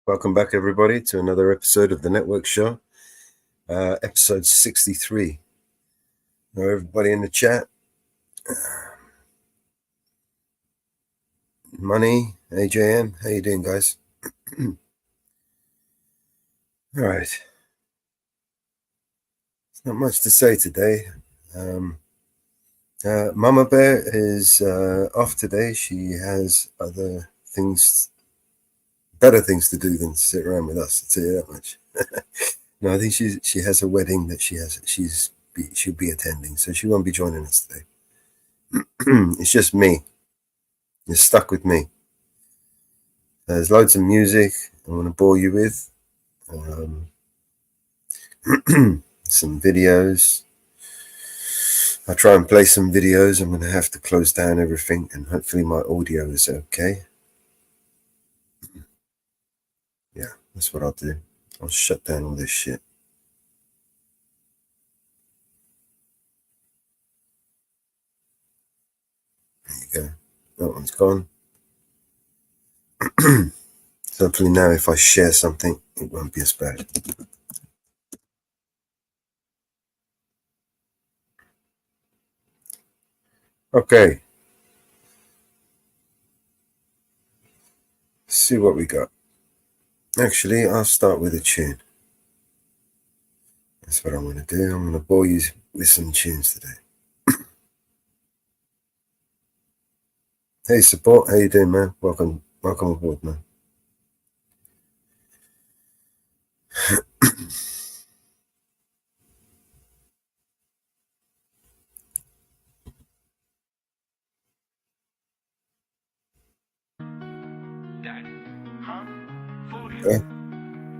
Welcome back, everybody, to another episode of the Network Show, episode 63. Now, everybody in the chat, Money, AJM, how you doing, guys? All right. There's not much to say today. Mama Bear is off today. She has other things, better things to do than to sit around with us, I'll tell you that much. No, I think she has a wedding that she'll be attending, so she won't be joining us today. It's just me. You're stuck with me. There's loads of music I want to bore you with. Some videos. I'll try and play some videos. I'm going to have to close down everything, and hopefully my audio is okay. Yeah, that's what I'll do. I'll shut down all this shit. There you go. That one's gone. So hopefully now if I share something, it won't be as bad. Okay. Let's see what we got. Actually, I'll start with a tune. That's what I'm going to do. I'm going to bore you with some tunes today. Hey, Support. How you doing, man? Welcome aboard, man.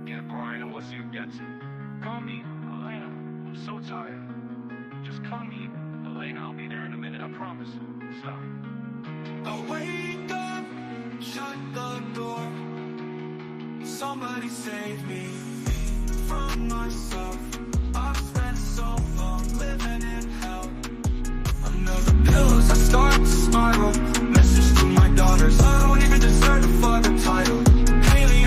Yeah, Brian, what's you get? Call me, Elena. I'm so tired. Just call me, Elena. I'll be there in a minute, I promise. Stop. I wake up, shut the door. Somebody save me from myself. I've spent so long living in hell. Under the pillows, I start to spiral. Message to my daughters, I don't even deserve the father title.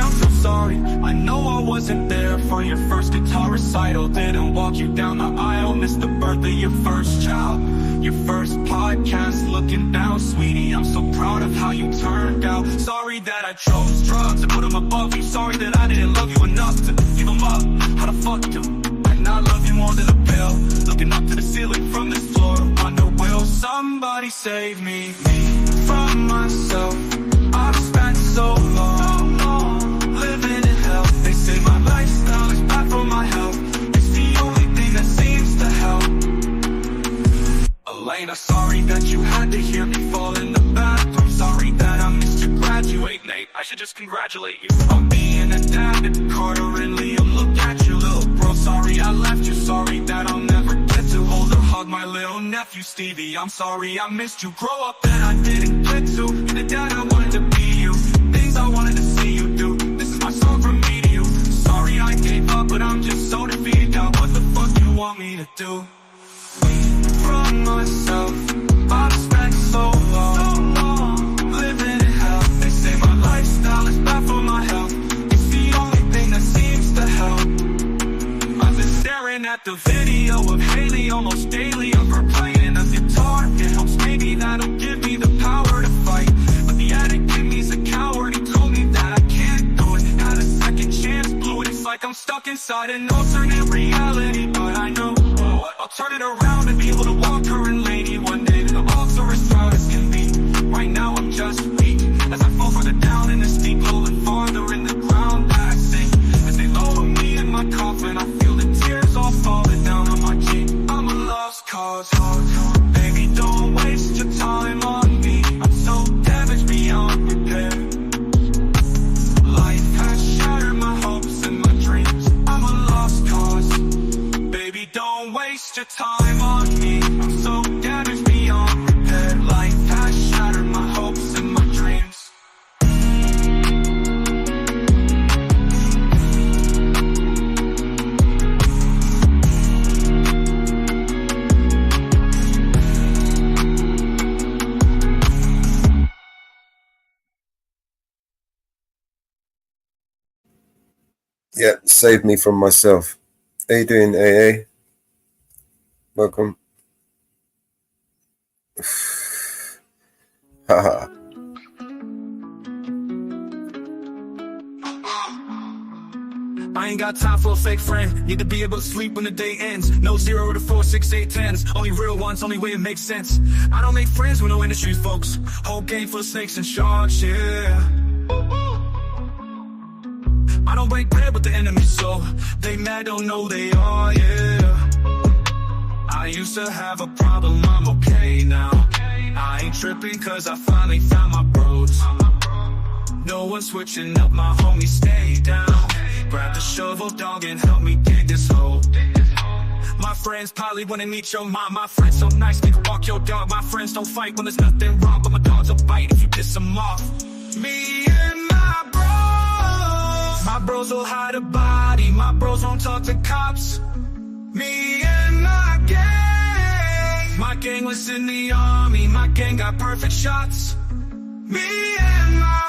I'm so sorry, I know I wasn't there for your first guitar recital. Didn't walk you down the aisle, missed the birth of your first child. Your first podcast, looking down, sweetie, I'm so proud of how you turned out. Sorry that I chose drugs and put them above you. Sorry that I didn't love you enough to give them up. How the fuck do I not love you more than a pill? Looking up to the ceiling from this floor, wonder will somebody save me from myself? I've spent so long living in hell. They say my lifestyle is bad for my health. It's the only thing that seems to help. Elena, sorry that you had to hear me fall in the bathroom. Sorry that I missed your graduate, Nate. I should just congratulate you on being a dad to Carter and Liam. Look at your little bro. Sorry I left you. Sorry that I'll never get to hold or hug my little nephew Stevie. I'm sorry I missed you. Grow up that I didn't get to. Be the dad I wanted to be you. Things I wanted to see you do. My song from me to you. Sorry I gave up, but I'm just so defeated now. What the fuck you want me to do? From myself, I've spent so long living in hell. They say my lifestyle is bad for my health. It's the only thing that seems to help. I've been staring at the video of Haley almost daily, of her playing a guitar. It helps, maybe that'll give me the power to fight. But the addict in me's a coward. He told me that I can't do it. Had a second chance, blew it. It's like I'm stuck inside an alternate reality. But I know I'll turn it around and be able to walk her in lady one day to the altar as proud as can be. Right now I'm just weak as I fall further down in this deep hole and farther in the ground that I sink. As they lower me in my coffin, I feel the tears all falling down on my cheek. I'm a lost cause. Baby, don't waste your time on me. I'm so damaged beyond repair. Life has shattered my hopes and my dreams. I'm a lost cause. Baby, don't waste your time on me. I'm so damaged beyond repair. Life has shattered my hopes and my dreams. Yeah, saved me from myself. How you doing, AA? Welcome. Haha. I ain't got time for a fake friend. Need to be able to sleep when the day ends. No 0 to 4, 6, 8, 10s. Only real ones, only way it makes sense. I don't make friends with no industry folks. Whole game full of snakes and sharks, yeah. I don't break bread with the enemy, so they mad, don't know they are, yeah. I used to have a problem, I'm okay now. I ain't tripping cause I finally found my bros. No one switching up, my homies stay down. Grab the shovel, dog, and help me dig this hole. My friends probably wanna meet your mom. My friends so nice, they can walk your dog. My friends don't fight when there's nothing wrong, but my dogs will bite if you piss them off. Me and my bros will hide a body. My bros won't talk to cops. Me and my gang was in the army. My gang got perfect shots. Me and my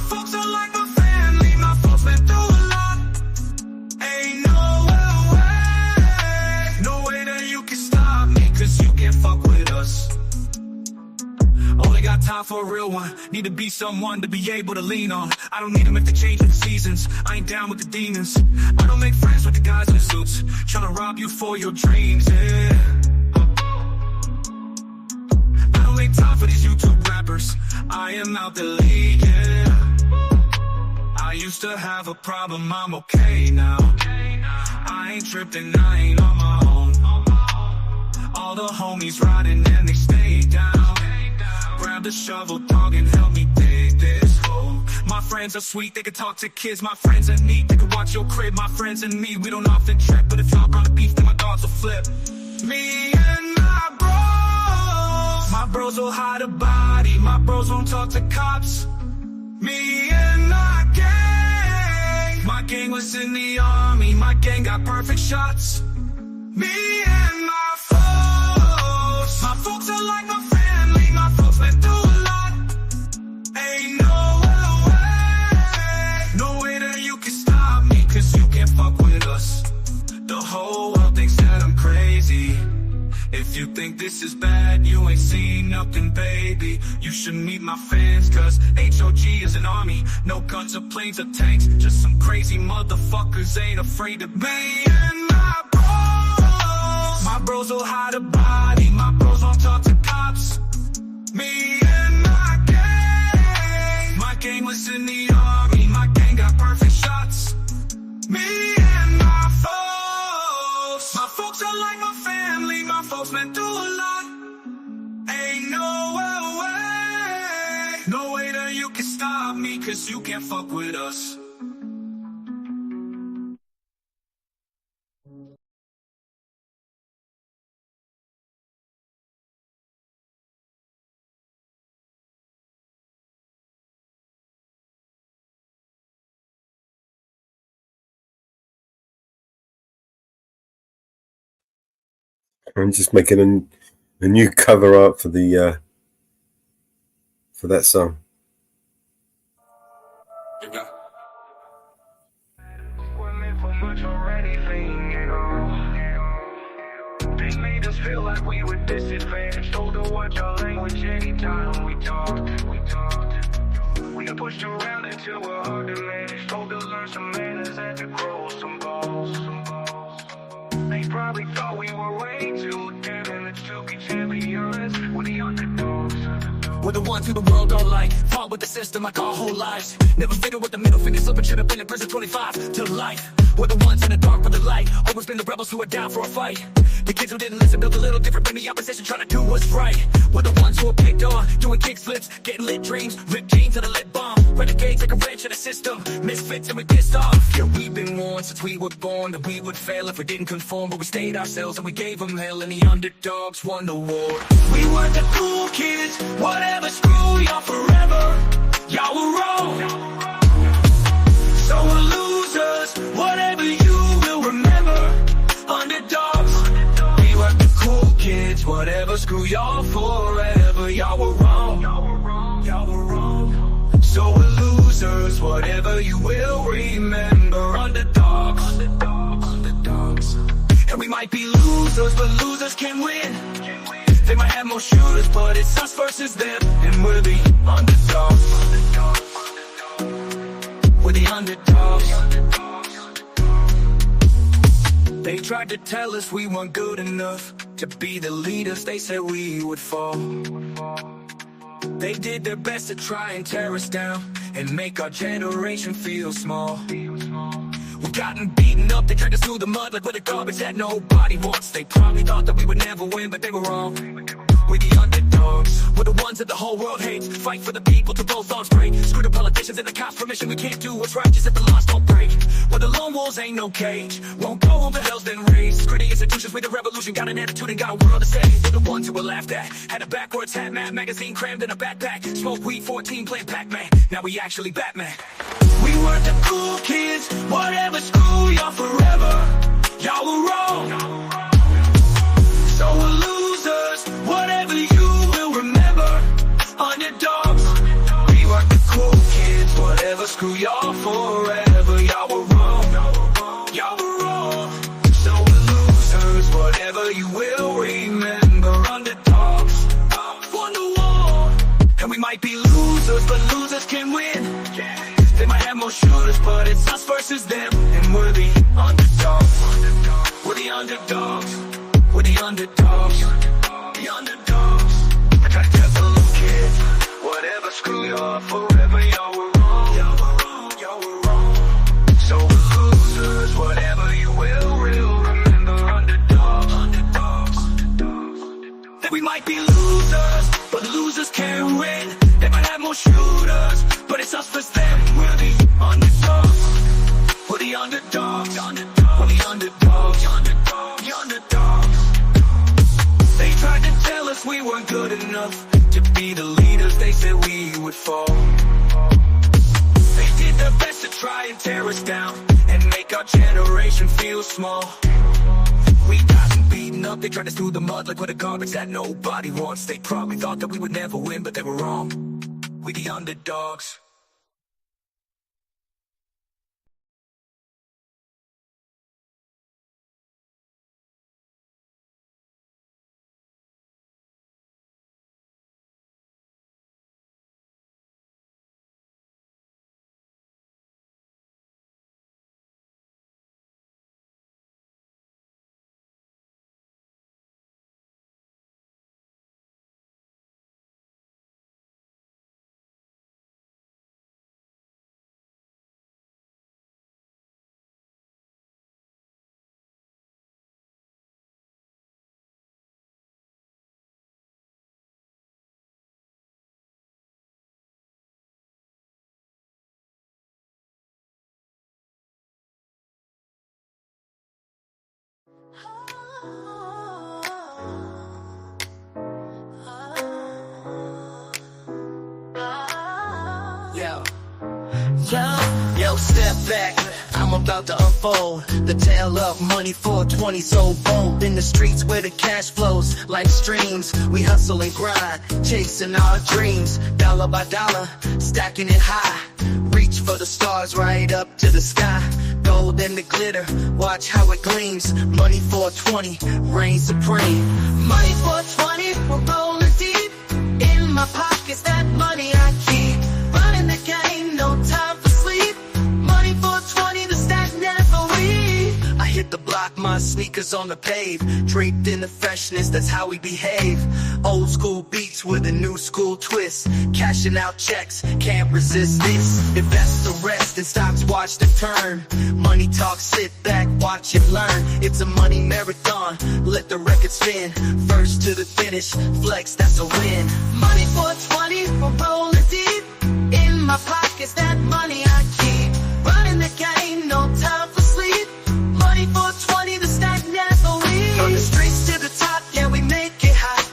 folks are like my family. My folks been through a lot. Ain't no way that you can stop me, cause you can't fuck with us. Only got time for a real one. Need to be someone to be able to lean on. I don't need them if they change with the seasons. I ain't down with the demons. I don't make friends with the guys in the suits tryna rob you for your dreams, yeah. I don't make time for these YouTube rappers. I am out the league, yeah. I used to have a problem, I'm okay now. I ain't tripping, I ain't on my own. All the homies riding and they stay down. Grab the shovel, dog, and help me dig this hole. My friends are sweet, they can talk to kids. My friends are neat, they can watch your crib. My friends and me, we don't often trip, but if y'all gonna beef, then my dogs will flip. Me and my bros will hide a body. My bros won't talk to cops. Me and my gang was in the army. My gang got perfect shots. Me and my folks are like my family. My folks been through a lot. Ain't no way that you can stop me, cause you can't fuck with us. The whole world thinks that I'm crazy. If you think this is bad, you ain't seen nothing, baby. You should meet my fans, cause HOG is an army. No guns or planes or tanks, just some crazy motherfuckers ain't afraid to be. And my bros will hide a body. My bros won't talk to cops. Me and my gang was in the army. My gang got perfect shots. Me and my folks are like my family. My folks been through a lot. Ain't no way that you can stop me, cause you can't fuck with us. I'm just making a new cover art for the for that song. They made us feel like we were disadvantaged. Told to watch our language anytime we talked. We got pushed around until we're hard to manage. Told to learn some manners and to grow some balls. They probably thought we were way too damn to be champions. We're the underdogs. We're the ones who the world don't like. Fought with the system like our whole lives. Never figured with the middle finger slipping. Should have been in prison 25 to life. We're the ones in the dark with the light. Always been the rebels who are down for a fight. The kids who didn't listen built a little different than the opposition, trying to do what's right. We're the ones who are picked on, doing kick flips, getting lit dreams, ripped jeans and a lit bomb. Renegades like a wrench in the system, misfits and we pissed off. Yeah, we've been warned since we were born that we would fail if we didn't conform, but we stayed ourselves and we gave them hell, and the underdogs won the war. We were the cool kids, whatever, screw y'all forever. Y'all were wrong, so we're losers, whatever you will remember. Underdogs, we were the cool kids, whatever, screw y'all forever. Y'all were wrong, so we're losers. losers, whatever you will remember. Underdogs, and we might be losers, but losers can win. They might have more shooters, but it's us versus them, and we're the underdogs. We're the underdogs. They tried to tell us we weren't good enough to be the leaders they said we would fall. They did their best to try and tear us down and make our generation feel small. We've gotten beaten up, they dragged us through the mud like we're the garbage that nobody wants. They probably thought that we would never win, but they were wrong. We're the underdogs, we're the ones that the whole world hates. Fight for the people till both arms break. Screw the politicians and the cops' permission, we can't do what's righteous if the laws don't break. Well, the lone wolves ain't no cage, won't go home to hell's been raised. Gritty institutions, we the revolution, got an attitude and got a world to save. We're the ones who were laughed at, had a backwards hat, Mad Magazine crammed in a backpack. Smoke weed, 14, playing Pac-Man, now we actually Batman. We weren't the cool kids, whatever, screw y'all forever. Y'all were wrong, so we're losers, whatever you will remember. Underdogs, we weren't the cool kids, whatever, screw y'all forever. Y'all were wrong, y'all were wrong, so we're losers, whatever you will remember. Underdogs, wonderwall, and we might be losers, but losers can win. They might have more shooters, but it's us versus them, and we're the underdogs. We're the underdogs. We're the underdogs. The underdogs. I try to tell the little kids, whatever, screw y'all forever. Y'all were wrong. Y'all were wrong. Y'all were wrong. So we're losers, whatever you will remember. Underdogs. Underdogs. That we might be losers, but losers can't win. They might have more shooters, but it's us versus them. We're the underdogs. We're the underdogs. We're the underdogs. The underdogs. They tried to tell us we weren't good enough to be the leaders they said we would fall. They did their best to try and tear us down and make our generation feel small. We gotten beaten up, they dragged us through the mud like we're the garbage that nobody wants. They probably thought that we would never win, but they were wrong. We the underdogs. Yo, step back, I'm about to unfold the tale of money 420, so bold. In the streets where the cash flows like streams, we hustle and grind, chasing our dreams. Dollar by dollar, stacking it high, reach for the stars right up to the sky. Gold and the glitter, watch how it gleams. Money 420, reign supreme. Money 420, we're rolling deep. In my pockets, that money I keep. Running the game, no time for sleep. Money 420, the stack never weep. I hit the block, my sneakers on the pave. Draped in the freshness, that's how we behave. Old school beats with a new school twist. Cashing out checks, can't resist this. Invest the rest in stocks, watch the turn. Money talk, sit back, watch it learn. It's a money marathon, let the record spin. First to the finish, flex, that's a win. Money 420, we're rolling deep. In my pockets, that money I keep. Running the game, no time for sleep. Money 420, the stack never weep. From the streets to the top, yeah, we make it hot.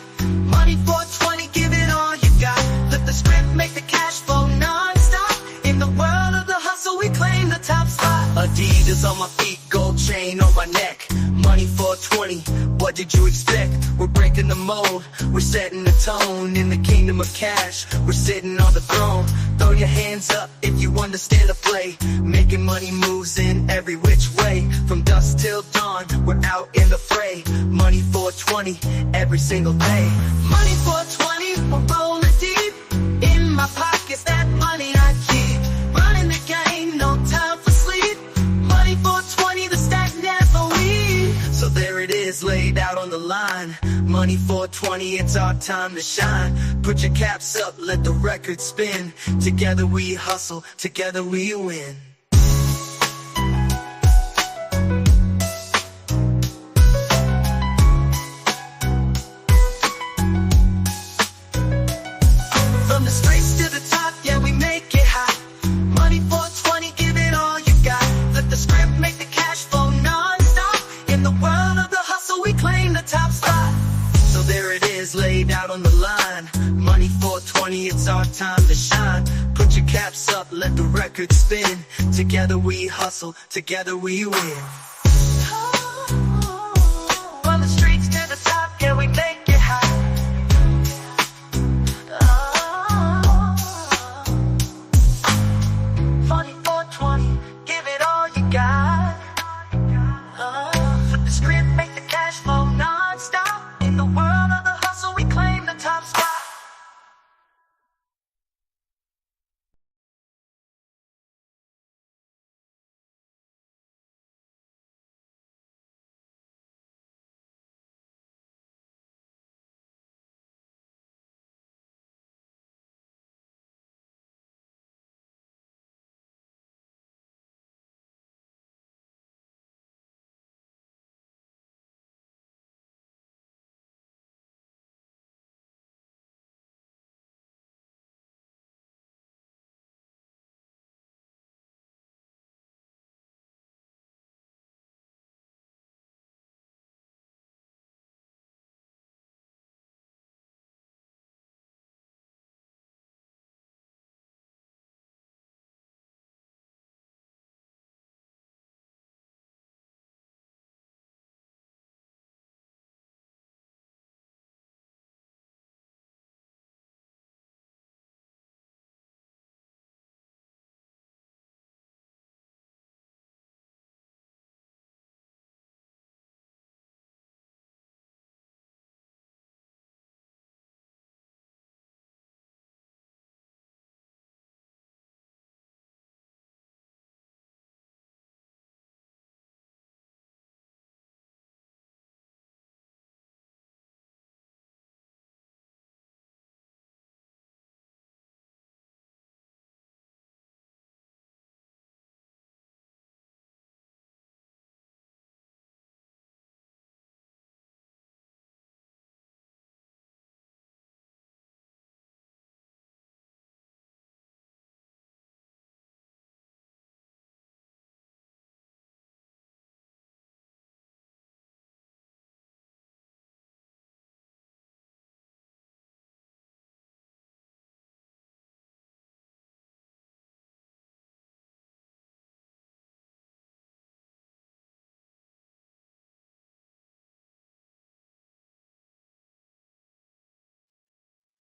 Money 420, give it all you got. Let the script make the cash flow non-stop. In the world of the hustle, we claim the top spot. Adidas on my feet, gold chain on my neck. Money 420. 420. What did you expect? We're breaking the mold. We're setting the tone in the kingdom of cash. We're sitting on the throne. Throw your hands up if you understand the play. Making money moves in every which way. From dusk till dawn, we're out in the fray. Money 420 every single day. Money 420, we're rolling deep. In my pockets, that money I keep. Running the game, no time for sleep. Money 420, the stack never leave. So there it is, laid out on the line. Money 420, it's our time to shine. Put your caps up, let the record spin. Together we hustle, together we win. From the streets to the top, yeah, we make it hot. Money 420, give it all you got. Let the script make the cash flow non-stop. In the world of the hustle, we claim the top spot. So there it is, laid out on the line. Money 420, it's our time to shine. Put your caps up, let the record spin. Together we hustle, together we win. From the streets to the top, yeah, we make it hot. Money 420, give it all you got. Flip the script, make the cash flow non-stop. In the world of the hustle, we claim the top spot.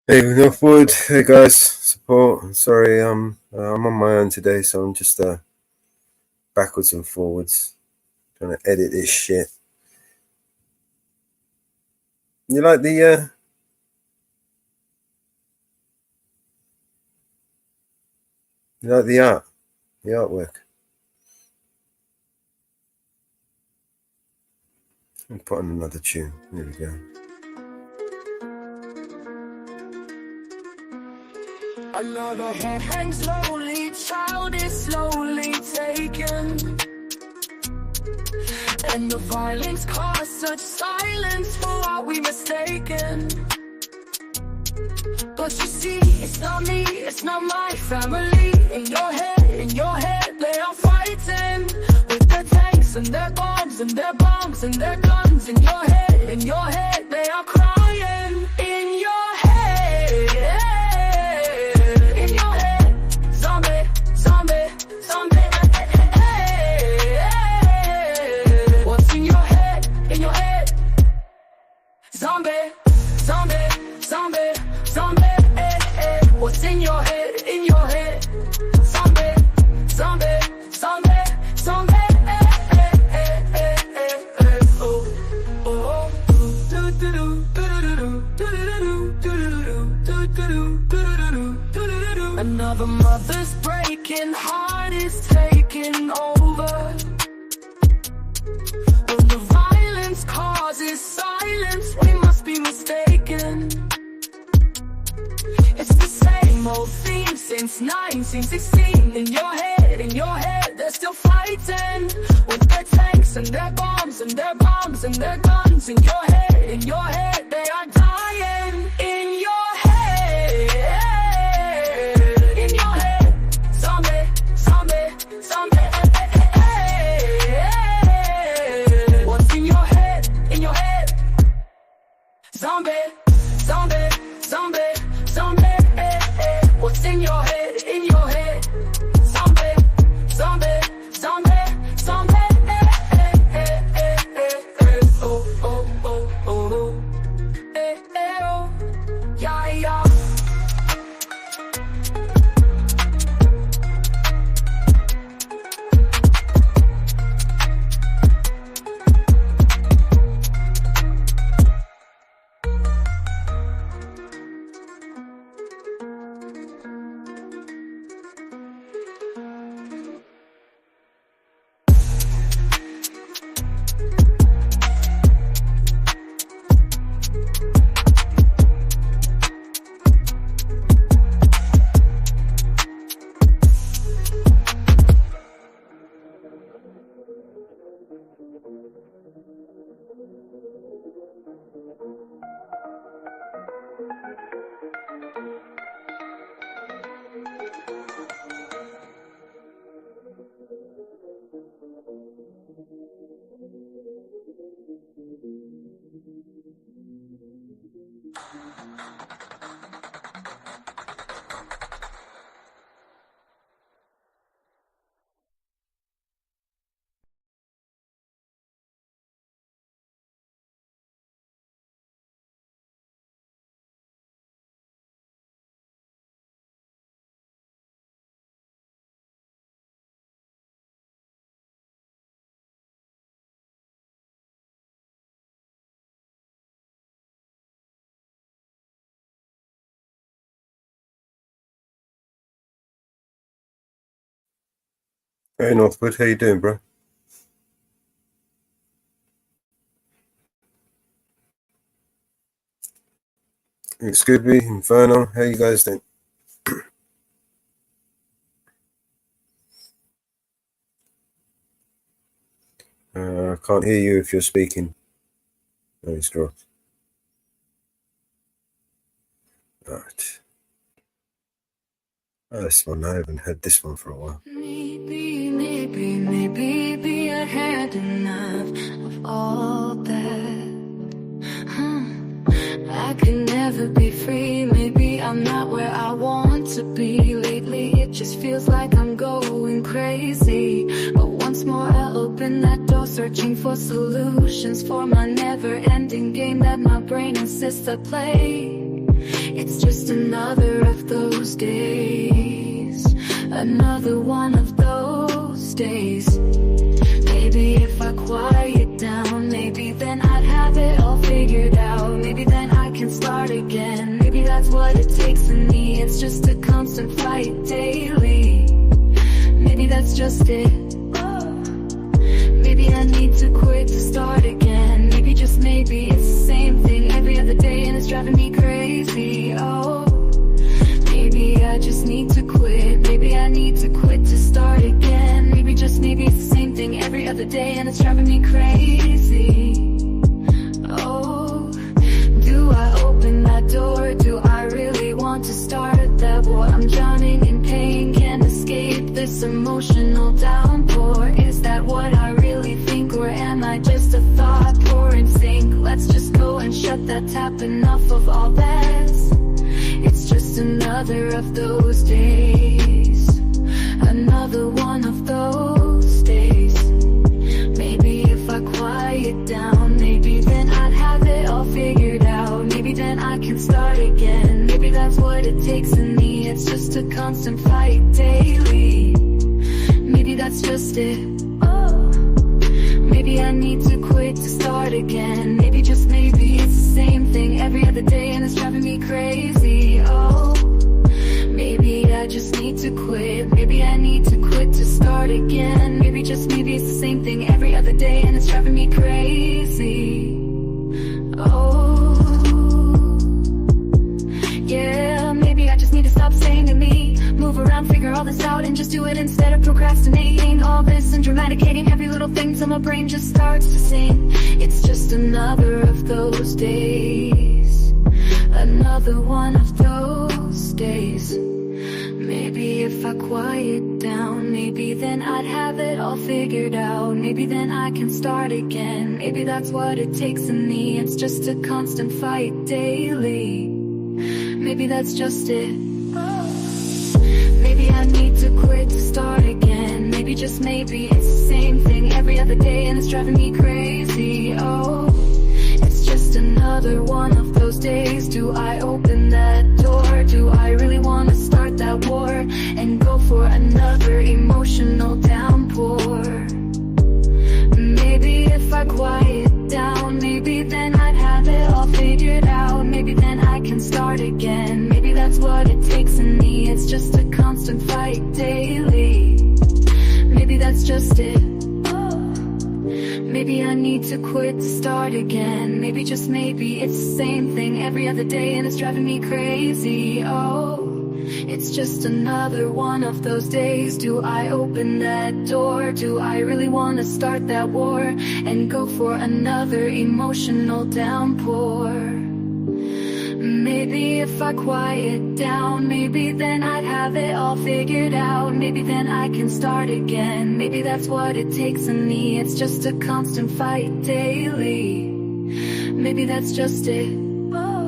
Hey, Northwood. Hey guys, support. Sorry, I'm on my own today, so I'm just backwards and forwards trying to edit this shit. You like the art, the artwork? I'll put on another tune. Here we go. Another head hangs slowly, child is slowly taken. And the violence caused such silence, for are we mistaken? But you see, it's not me, it's not my family. In your head, they are fighting with their tanks and their bombs and their bombs and their guns. In your head, they are crying. In your head. What's in your head? In your head. zombie, zombie, zombie, zombie, what's in your head, in your head? Zombie, zombie, zombie, zombie, oh, oh, another mother's breaking heart is taking over. When the violence causes silence, we must be mistaken. It's the same old theme since 1916. In your head, they're still fighting with their tanks and their bombs and their bombs and their guns. In your head, they are dying. In your head, in your head, zombie, zombie, zombie. What's in your head, in your head? Zombie, zombie, zombie, zombie. What's in your head, in your head? Zombie, zombie, zombie, zombie. Oh, oh, oh, oh, oh, yeah, yeah. Hey Northwood, how you doing, bro? Scooby, Inferno, how you guys doing? I can't hear you if you're speaking. Oh, it's dropped. Alright. Oh, this one, I haven't had this one for a while. Maybe I had enough of all that. I can never be free. Maybe I'm not where I want to be. Lately it just feels like I'm going crazy. But once more I open that door, searching for solutions for my never-ending game that my brain insists I play. It's just another of those days, another one of those days. Maybe if I quiet down, maybe then I'd have it all figured out. Maybe then I can start again. Maybe that's what it takes in me. It's just a constant fight daily. Maybe that's just it. Maybe I need to quit to start again. Maybe just maybe it's the same thing every other day and it's driving me crazy. Oh, maybe I just need to quit. Maybe I need to quit to start again. Maybe just maybe it's the same thing every other day and it's driving me crazy. Oh, do I open that door? Do I really want to start that war? I'm drowning in pain, can't escape this emotional downpour. Is that what I really think, or am I just a thought pouring sink? Let's just go and shut that tap, enough of all that. It's just another of those days, another one of those days. Maybe if I quiet down, maybe then I'd have it all figured out. start again. Maybe that's what it takes in me. It's just a constant fight daily. Maybe that's just it. Oh, maybe I need to quit to start again. Maybe just maybe it's the same thing every other day and it's driving me crazy. Oh, maybe I just need to quit. Maybe I need to quit to start again. Maybe just maybe it's the same thing every other day and it's driving me crazy. Oh, yeah, maybe I just need to stop saying to me, move around, figure all this out and just do it instead of procrastinating. All this and dramaticating every little thing till my brain just starts to sing. It's just another of those days, another one of those days. Maybe if I quiet down, maybe then I'd have it all figured out. Maybe then I can start again. Maybe that's what it takes in me. It's just a constant fight daily. Maybe that's just it. Maybe I need to quit to start again. Maybe just maybe it's the same thing every other day and it's driving me crazy. Oh, it's just another one of those days. Do I open that door? Do I really want to start that war and go for another emotional downpour? Maybe if I quiet down, maybe then I'd have it all figured out. Maybe then I can start again. Maybe that's what it takes in me. It's just a constant fight daily. Maybe that's just it. Maybe I need to quit to start again. Maybe just maybe it's the same thing every other day and it's driving me crazy. Oh, it's just another one of those days. Do I open that door? Do I really want to start that war and go for another emotional downpour? Maybe if I quiet down, maybe then I'd have it all figured out. Maybe then I can start again. Maybe that's what it takes in me. It's just a constant fight daily. Maybe that's just it. Oh.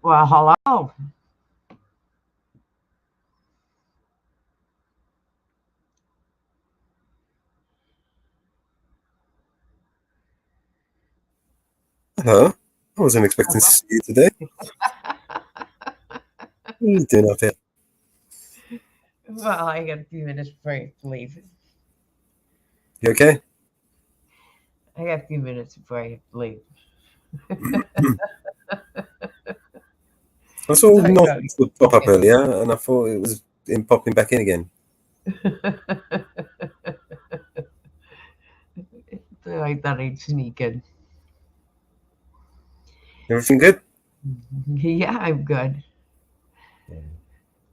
Well, hello. Hello. I wasn't expecting to see you today. What are you doing up here? Well, I got a few minutes before I have to leave. You okay? I got a few minutes before I have to leave. I saw Sorry, not Cody. pop up earlier, and I thought it was him popping back in again. So I thought I'd sneak in. Everything good? Yeah, I'm good.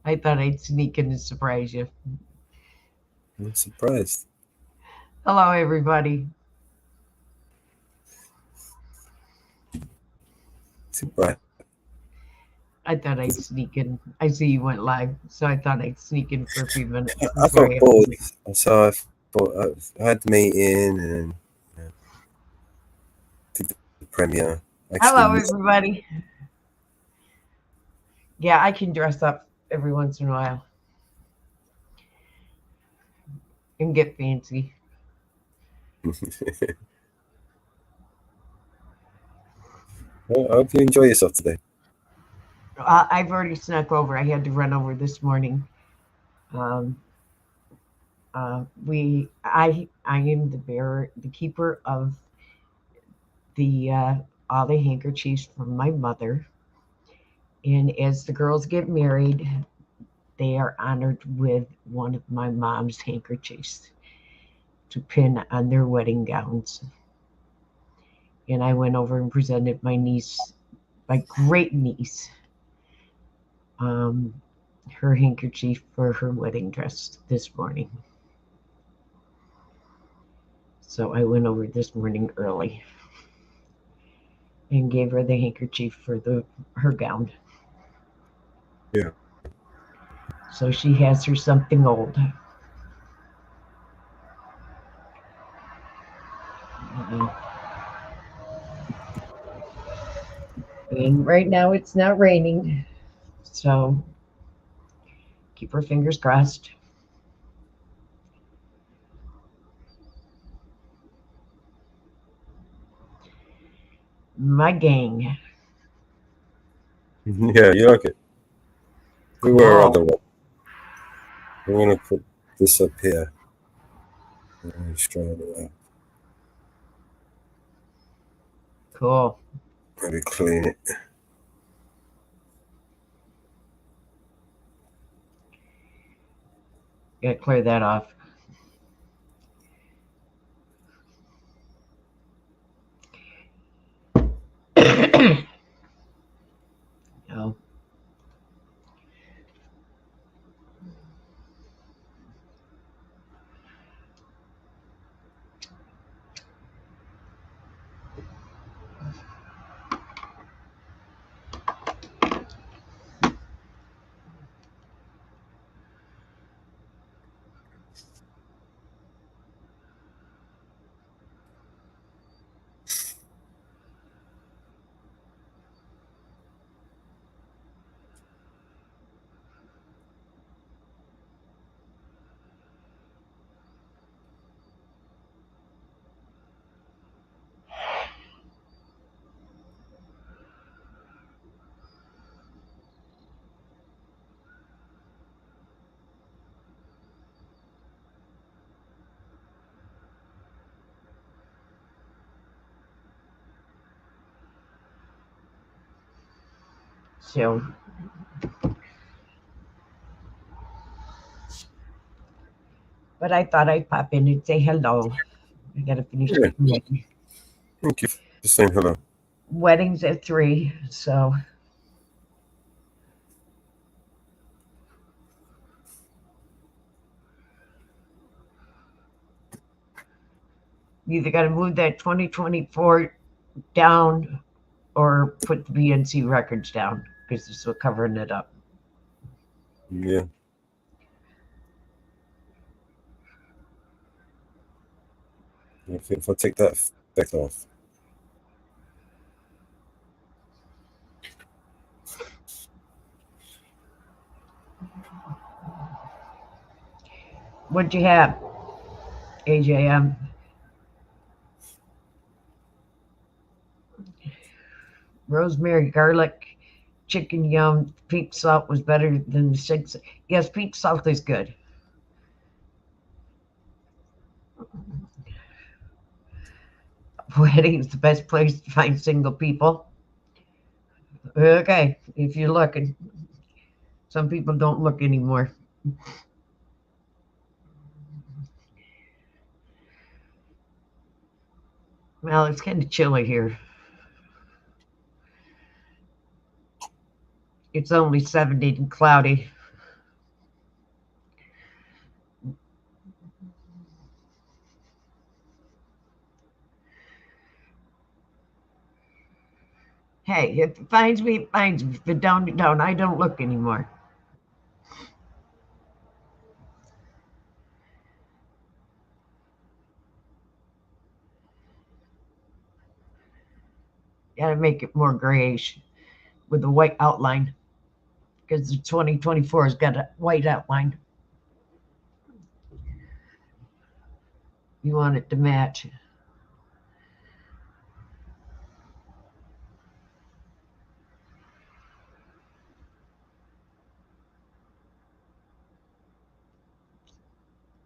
I thought I'd sneak in and surprise you. I'm surprised. Hello, everybody. Too bright. I thought I'd sneak in. I see you went live, so I thought I'd sneak in for a few minutes I before got I have to bored, leave. so I thought I had the meeting and did the premiere. Actually, Hello, missed. everybody. Yeah, I can dress up every once in a while and get fancy. Well, I hope you enjoy yourself today. I've already snuck over. I had to run over this morning. Um, I am the keeper of the all the handkerchiefs from my mother, and as the girls get married, they are honored with one of my mom's handkerchiefs to pin on their wedding gowns. And I went over and presented my niece, my great niece, um, her handkerchief for her wedding dress this morning. So I went over this morning early and gave her the handkerchief for her gown. Yeah. So she has her something old. And right now it's not raining, so keep her fingers crossed. My gang. Yeah, you like it. We were Cool. other one. We're gonna put this up here. Straight away. Cool. Maybe clean it. Gotta clear that off. Oh. So, but I thought I'd pop in and say hello. I gotta finish Yeah. getting ready. Thank you for saying hello. Wedding's at 3, so you either gotta move that 2024 down or put the BNC records down because this will covering it up. Yeah. If I take that effect off. What'd you have, AJM? Rosemary, garlic, chicken yum. Pink salt was better than the 6. Yes, pink salt is good. Wedding's the best place to find single people. Okay, if you're looking. Some people don't look anymore. Well, it's kind of chilly here. It's only 70 and cloudy. Hey, if it finds me, it finds me. If it don't, it don't. I don't look anymore. Gotta make it more grayish with a white outline because the 2024 has got a white outline. You want it to match.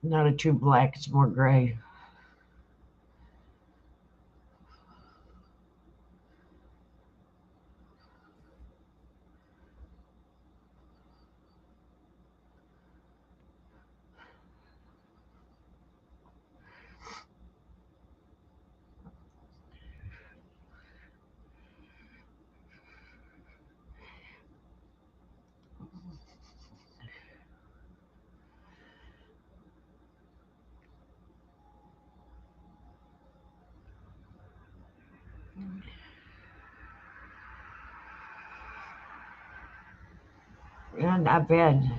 Not a true black, it's more gray. Yeah, not bad.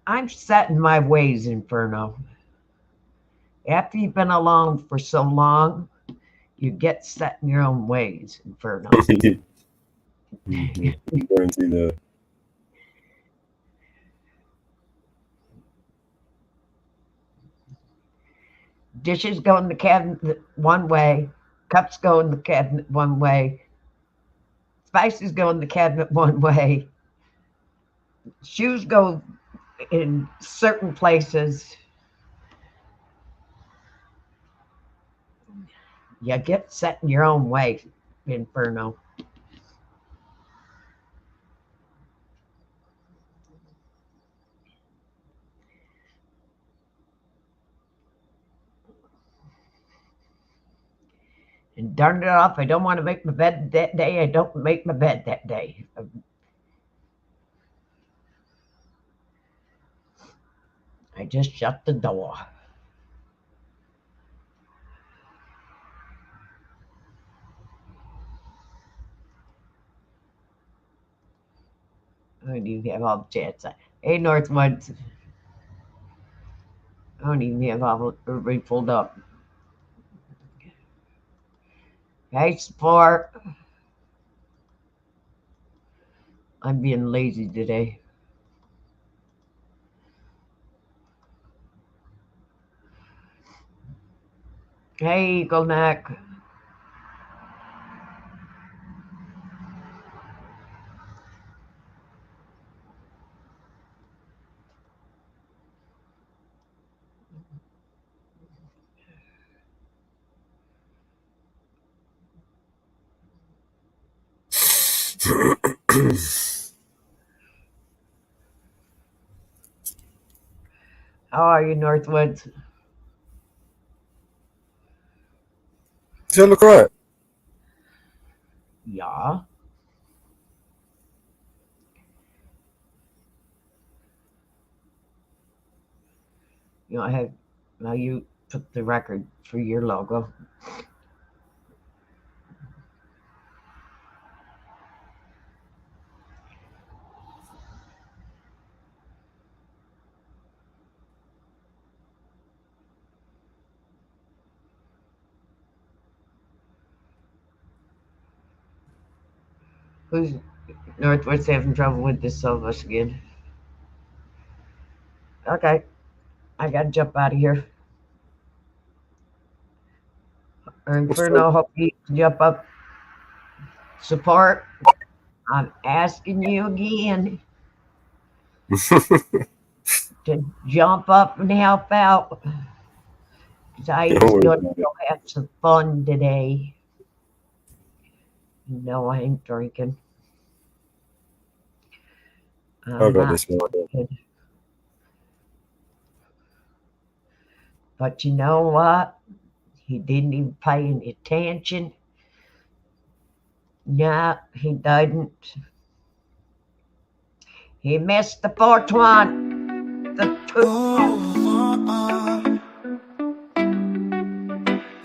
I'm set in my ways, Inferno. After you've been alone for so long, you get set in your own ways, Inferno. Guarantee that. Dishes go in the cabinet one way, cups go in the cabinet one way, spices go in the cabinet one way, shoes go in certain places. You get set in your own way, Inferno. And darn it off, I don't want to make my bed that day. I don't make my bed that day. I just shut the door. I don't even have all the chats. Hey, Northwoods. I don't even have all everybody pulled up. Hey, Sport. I'm being lazy today. Hey, Eagle Neck. How are you, Northwoods? Does that look right? Yeah. You know, I have now you took the record for your logo. Who's Northwoods having trouble with this Silvus again? Okay, I gotta jump out of here. Inferno, hope you can jump up. Support. I'm asking you again to jump up and help out. Cause I Don't was worry going about to it. go have some fun today. No, I ain't drinking. How I'm about not this one? drinking. But you know what? He didn't even pay any attention. No, he didn't. He missed the fourth one. The two.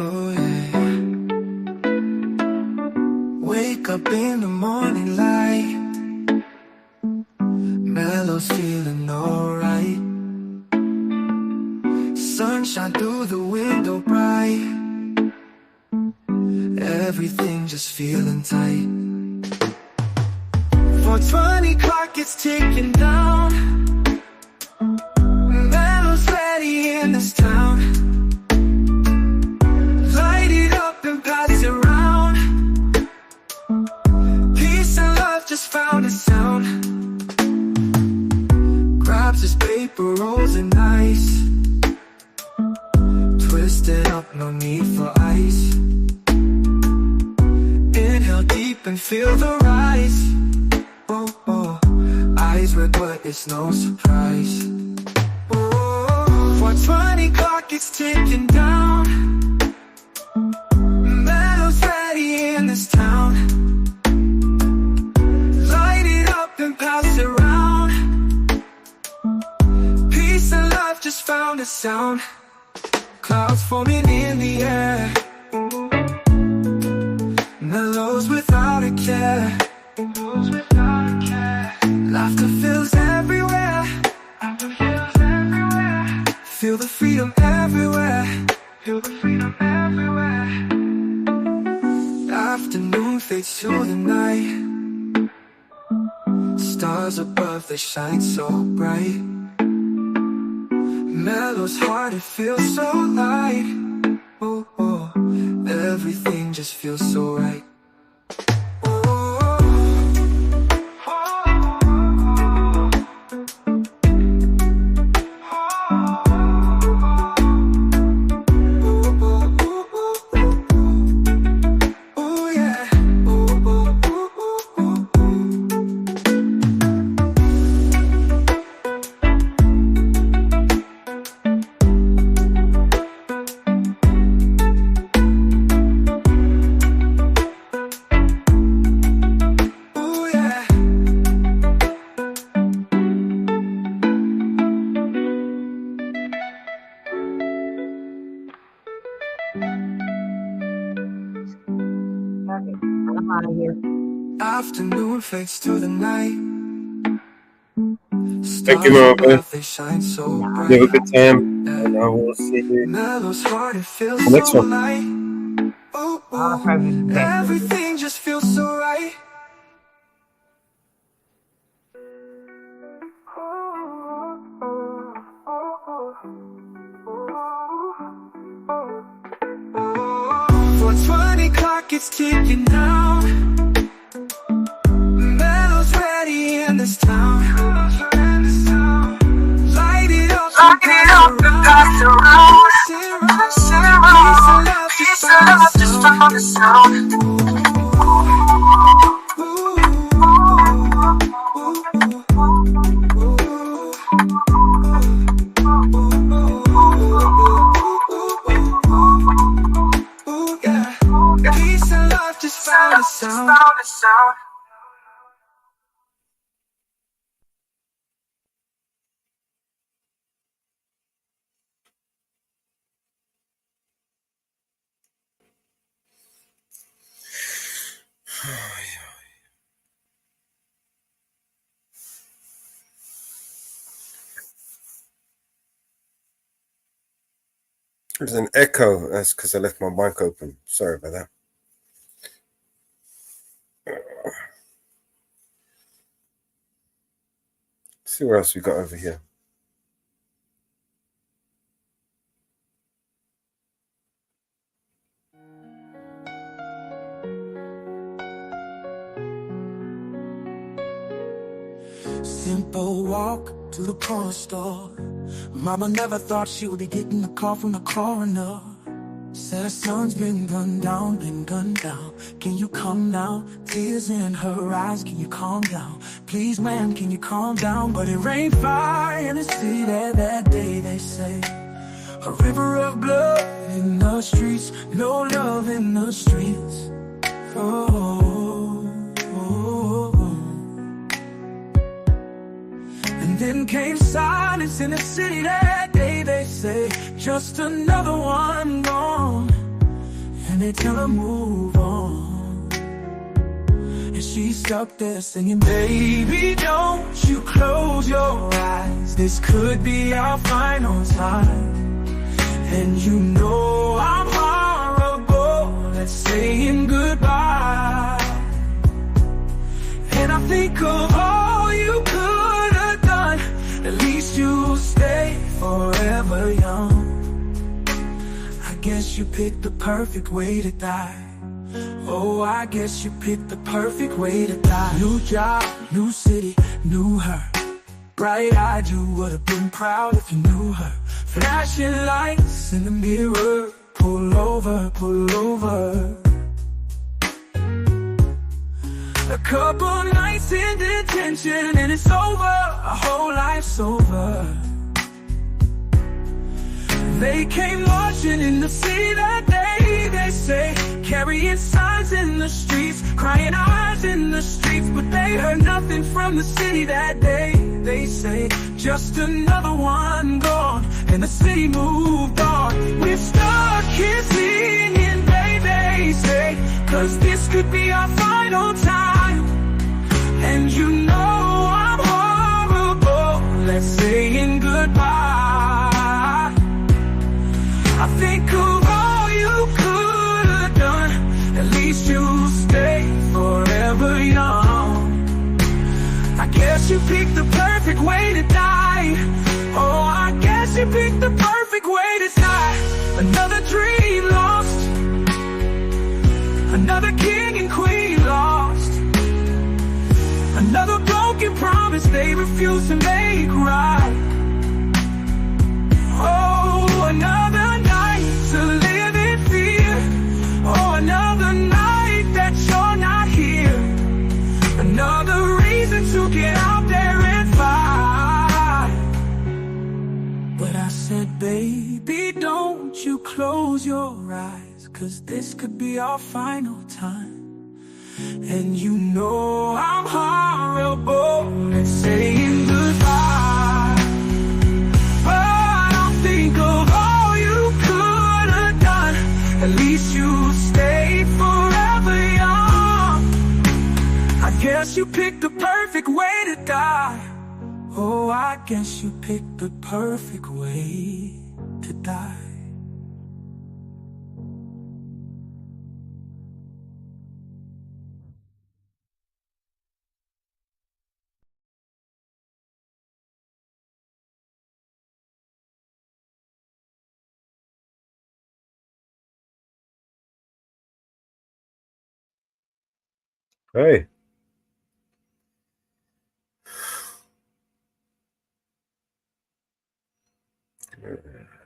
Oh, yeah. Wake up in the morning light, Mellow's feeling alright. Sunshine through the window bright, everything just feeling tight. 4:20 clock is ticking down, Mellow's ready in this town. Light it up and pass it around, peace and love just found a sound. Grabs his paper rolls and ice, twisted up, no need for ice. Inhale deep and feel the rise. Oh, oh. Eyes red but it's no surprise. Oh, 4:20 clock is ticking down, Mellow's ready in this town. Light it up and pass it around, peace and love just found a sound. Clouds forming in the air, Mellow's without a care. Laughter fills everywhere, feel the freedom everywhere. Afternoon fades to the night, stars above, they shine so bright. Mellow's heart, it feels so light. Oh, oh, everything just feels so right. I'm out of here. Afternoon fades to the night. Thank you, Marvin. They shine so bright. You have a good time, and I will see you Mellow's heart, it feels the next so one. light. Oh, I'll probably be back. everything just feels so right. Oh, 4:20 clock is ticking down, Mellow's ready in this town. Light it up and pass it around. Peace and love just found a sound. Peace and love just found a sound. There's an echo. That's because I left my mic open. Sorry about that. Let's see what else we got over here. Simple walk to the corner store. Mama never thought she would be getting a call from the coroner. Said her son's been gunned down, Can you come now? Tears in her eyes, can you calm down? Please, man, can you calm down? But it rained fire in the city that day, they say. A river of blood in the streets, no love in the streets. And then came silence in the city that day, they say. Just another one gone, and they tell her move on. she's stuck there singing, baby, don't you close your eyes. This could be our final time. And you know I'm horrible at saying goodbye. And I think of all you could have done. At least you'll stay forever young. I guess you picked the perfect way to die. Oh, I guess you picked the perfect way to die. New job, new city, knew her. Bright-eyed, you would have been proud if you knew her. Flashing lights in the mirror. Pull over, pull over. A couple nights in detention and it's over. Our whole life's over. They came marching in the city that day, they say, carrying signs in the streets, crying eyes in the streets, but they heard nothing from the city that day. They say, just another one gone, and the city moved on. We're stuck here singing, baby, say, cause this could be our final time. And you know I'm horrible at saying goodbye. I think of all you could have done. At least you'll stay forever young. I guess you picked the perfect way to die. Oh, I guess you picked the perfect way to die. Another dream lost. Another king and queen lost. Another broken promise they refuse to make right. Oh, another night to live in fear. Oh, another night that you're not here. Another reason to get out there and fight. But I said, baby, don't you close your eyes, cause this could be our final time. And you know I'm horrible at saying goodbye. But I'll think of all you could have done. At least you stay forever young. I guess you picked the perfect way to die. Oh, I guess you picked the perfect way to die. Hey.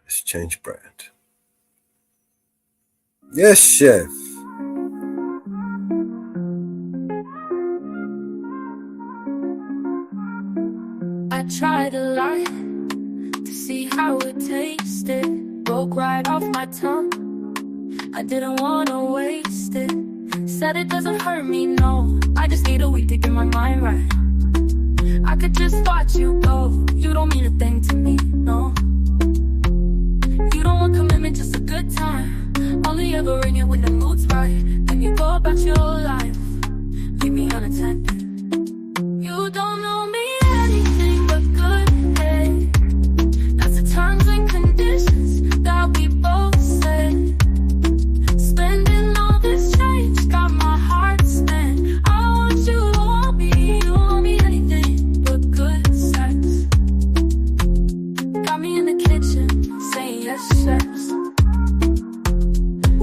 Let's change brand. Yes, chef. I tried a lot to see how it tasted. Broke right off my tongue. I didn't wanna waste it. Said it doesn't hurt me, no. I just need a week to get my mind right. I could just watch you go. You don't mean a thing to me, no. You don't want commitment, just a good time. Only ever ring it when the mood's right. Then you go about your life, leave me unattended. You don't know me anything but good, hey. That's the terms and conditions that we both said. Spending all this change got my heart spent. I want you to want me, you want me anything but good sex. Got me in the kitchen, saying yes, chefs.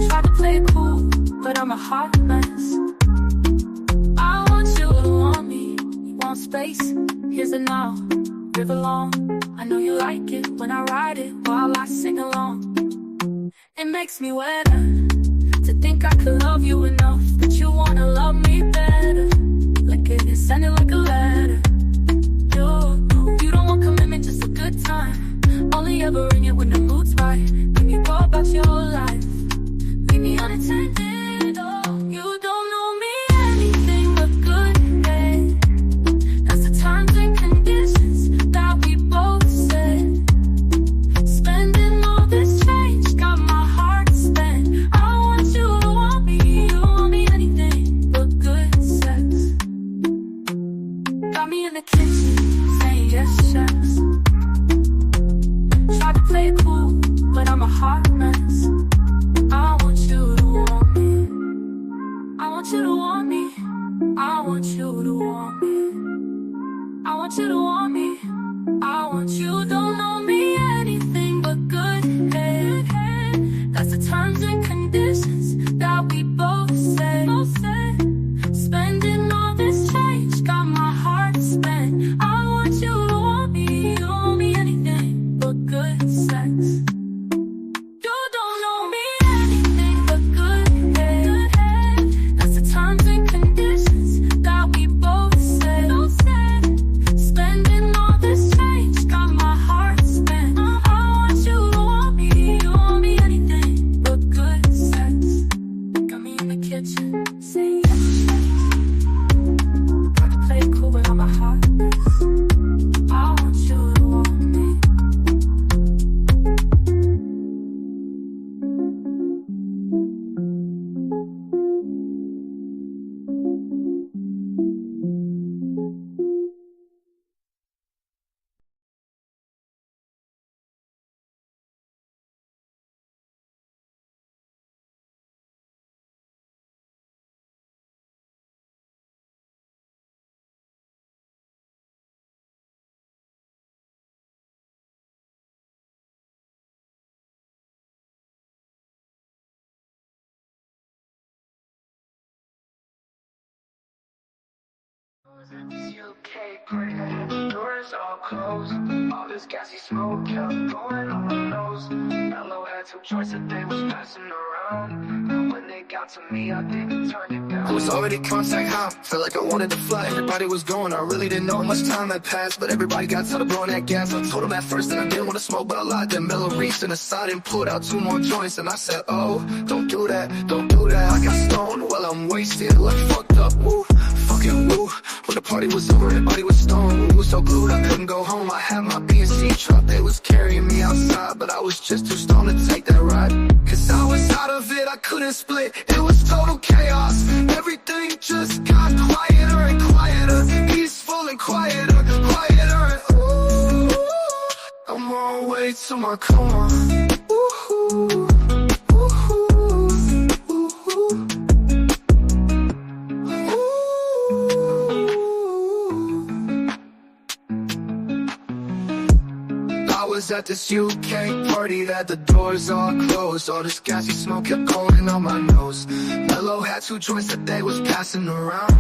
Tried to play it cool, but I'm a hot mess. I want you to want me, you want space, here's a now, river long. I know you like it when I ride it while I sing along. It makes me wetter to think I could love you enough, but you wanna love me better. Lick it and send it like a letter. You don't want commitment, just a good time. Only ever ring it when the mood's right. Then you go about your life, leave me unattended. Oh, you don't know me anything but good, hey. That's the terms and conditions that we both said. Spending all this change got my heart spent. I want you to want me, you want me anything but good sex. This UK party, doors all closed. All this gassy smoke kept going on my nose. Mellow had two joints that they was passing around, and when they got to me, I didn't turn it down. I was already contact high, felt like I wanted to fly. Everybody was going, I really didn't know how much time had passed, but everybody got tired of blowing that gas. I told them at first that I didn't want to smoke, but I lied. Then Mellow reached in the side and pulled out two more joints, and I said, oh, don't do that, don't do that. I got stoned while I'm wasted, like fucked up, woo, fucking woo. When the party was over, everybody was stoned. We was so glued, I couldn't go home. I had my B&C truck, they was carrying me outside, but I was just too stoned to take that ride. Cause I was out of it, I couldn't split. It was total chaos. Everything just got quieter and quieter, peaceful and quieter, quieter and ooh, I'm on my way to my coma. Ooh, I was at this UK party that the doors all closed. All this gassy smoke kept going on my nose. Mellow had two joints that they was passing around,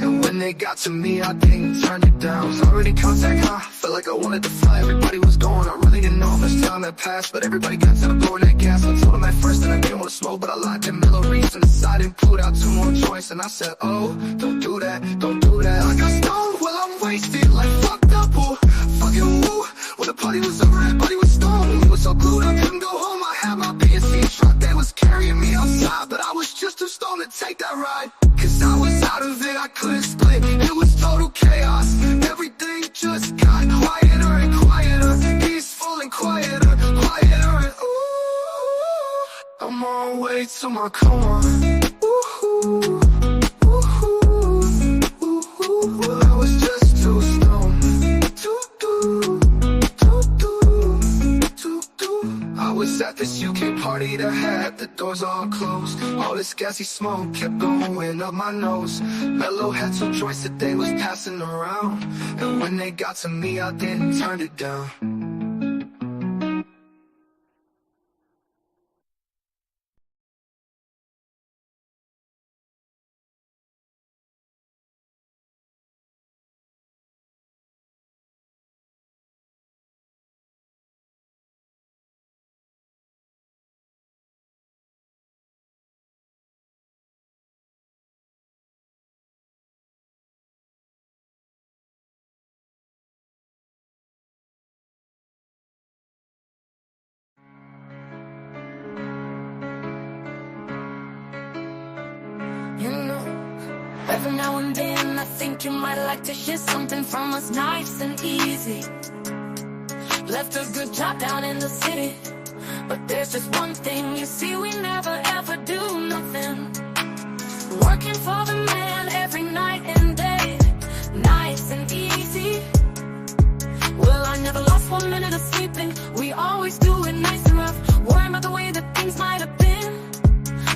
and when they got to me, I didn't turn it down. I was already contact high, felt like I wanted to fly. Everybody was going, I really didn't know how much time had passed, but everybody got tired of blowing that gas. I told them at first that I didn't want to smoke, but I lied. Then Mellow reached in the side and pulled out two more joints, and I said, oh, don't do that, don't do that. I got stoned while I'm wasted, like fucked up, woo, fucking woo. When the party was over, everybody was stoned. We was so glued, I couldn't go home. I had my B&C truck, they was carrying me outside, but I was just too stoned to take that ride. Cause I was out of it, I couldn't split. It was total chaos. Everything just got quieter and quieter, peaceful and quieter, quieter and ooh, I'm on my way to my coma. Ooh, well, I was just too stoned to do. I was at this UK party that had the doors all closed. All this gassy smoke kept going up my nose. Mellow had two joints that they was passing around, and when they got to me, I didn't turn it down. You know, every now and then I think you might like to hear something from us nice and easy. Left a good job down in the city, but there's just one thing, you see, we never ever do nothing. Working for the man every night and day, nice and easy. Well, I never lost 1 minute of sleeping. We always do it nice and rough, worrying about the way that things might have been.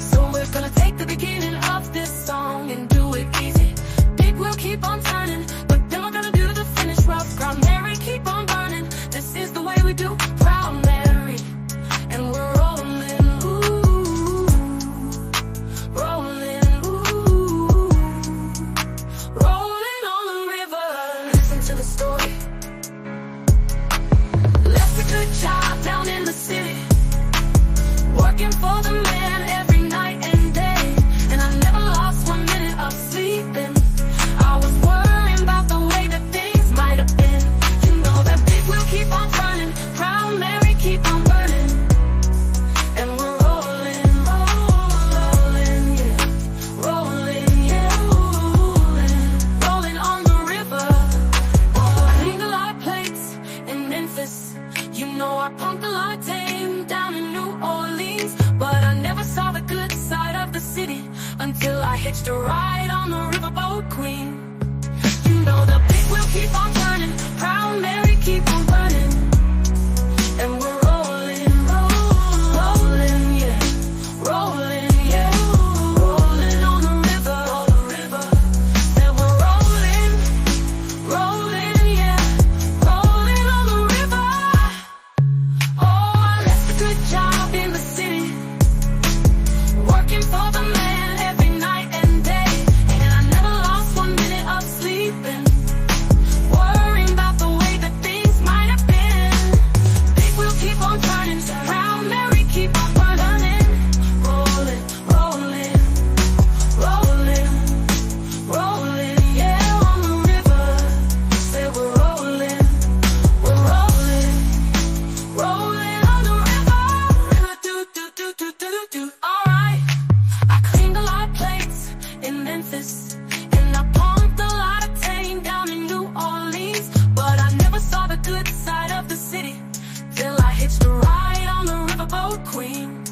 So we're gonna take the beginning of this song and do it easy. Big wheel keep on turning, but then we're gonna do the finish rough. Ground Mary keep on burning, this is the way we do Proud Mary, and we're rolling, ooh. hitched a ride on the riverboat queen. You know the big wheel keep on turning, Proud Mary keep on burning, and we're rolling, rolling, yeah, rolling, yeah, rolling on the river, and we're rolling, yeah, rolling on the river. Oh, I left a good job in the city, working for the man every night and day, and I never lost 1 minute of sleeping, worrying about the way that things might have been. Big wheel keep on turning, Proud Mary keep on burning, rolling, rolling, rolling, rolling, yeah, on the river. Say we're rolling, rolling on the river. River do do do do do do do. Alright, I cleaned a lot of plates in Memphis, and I pumped a lot of tang down in New Orleans, but I never saw the good side of the city till I hitched a ride on the riverboat queen.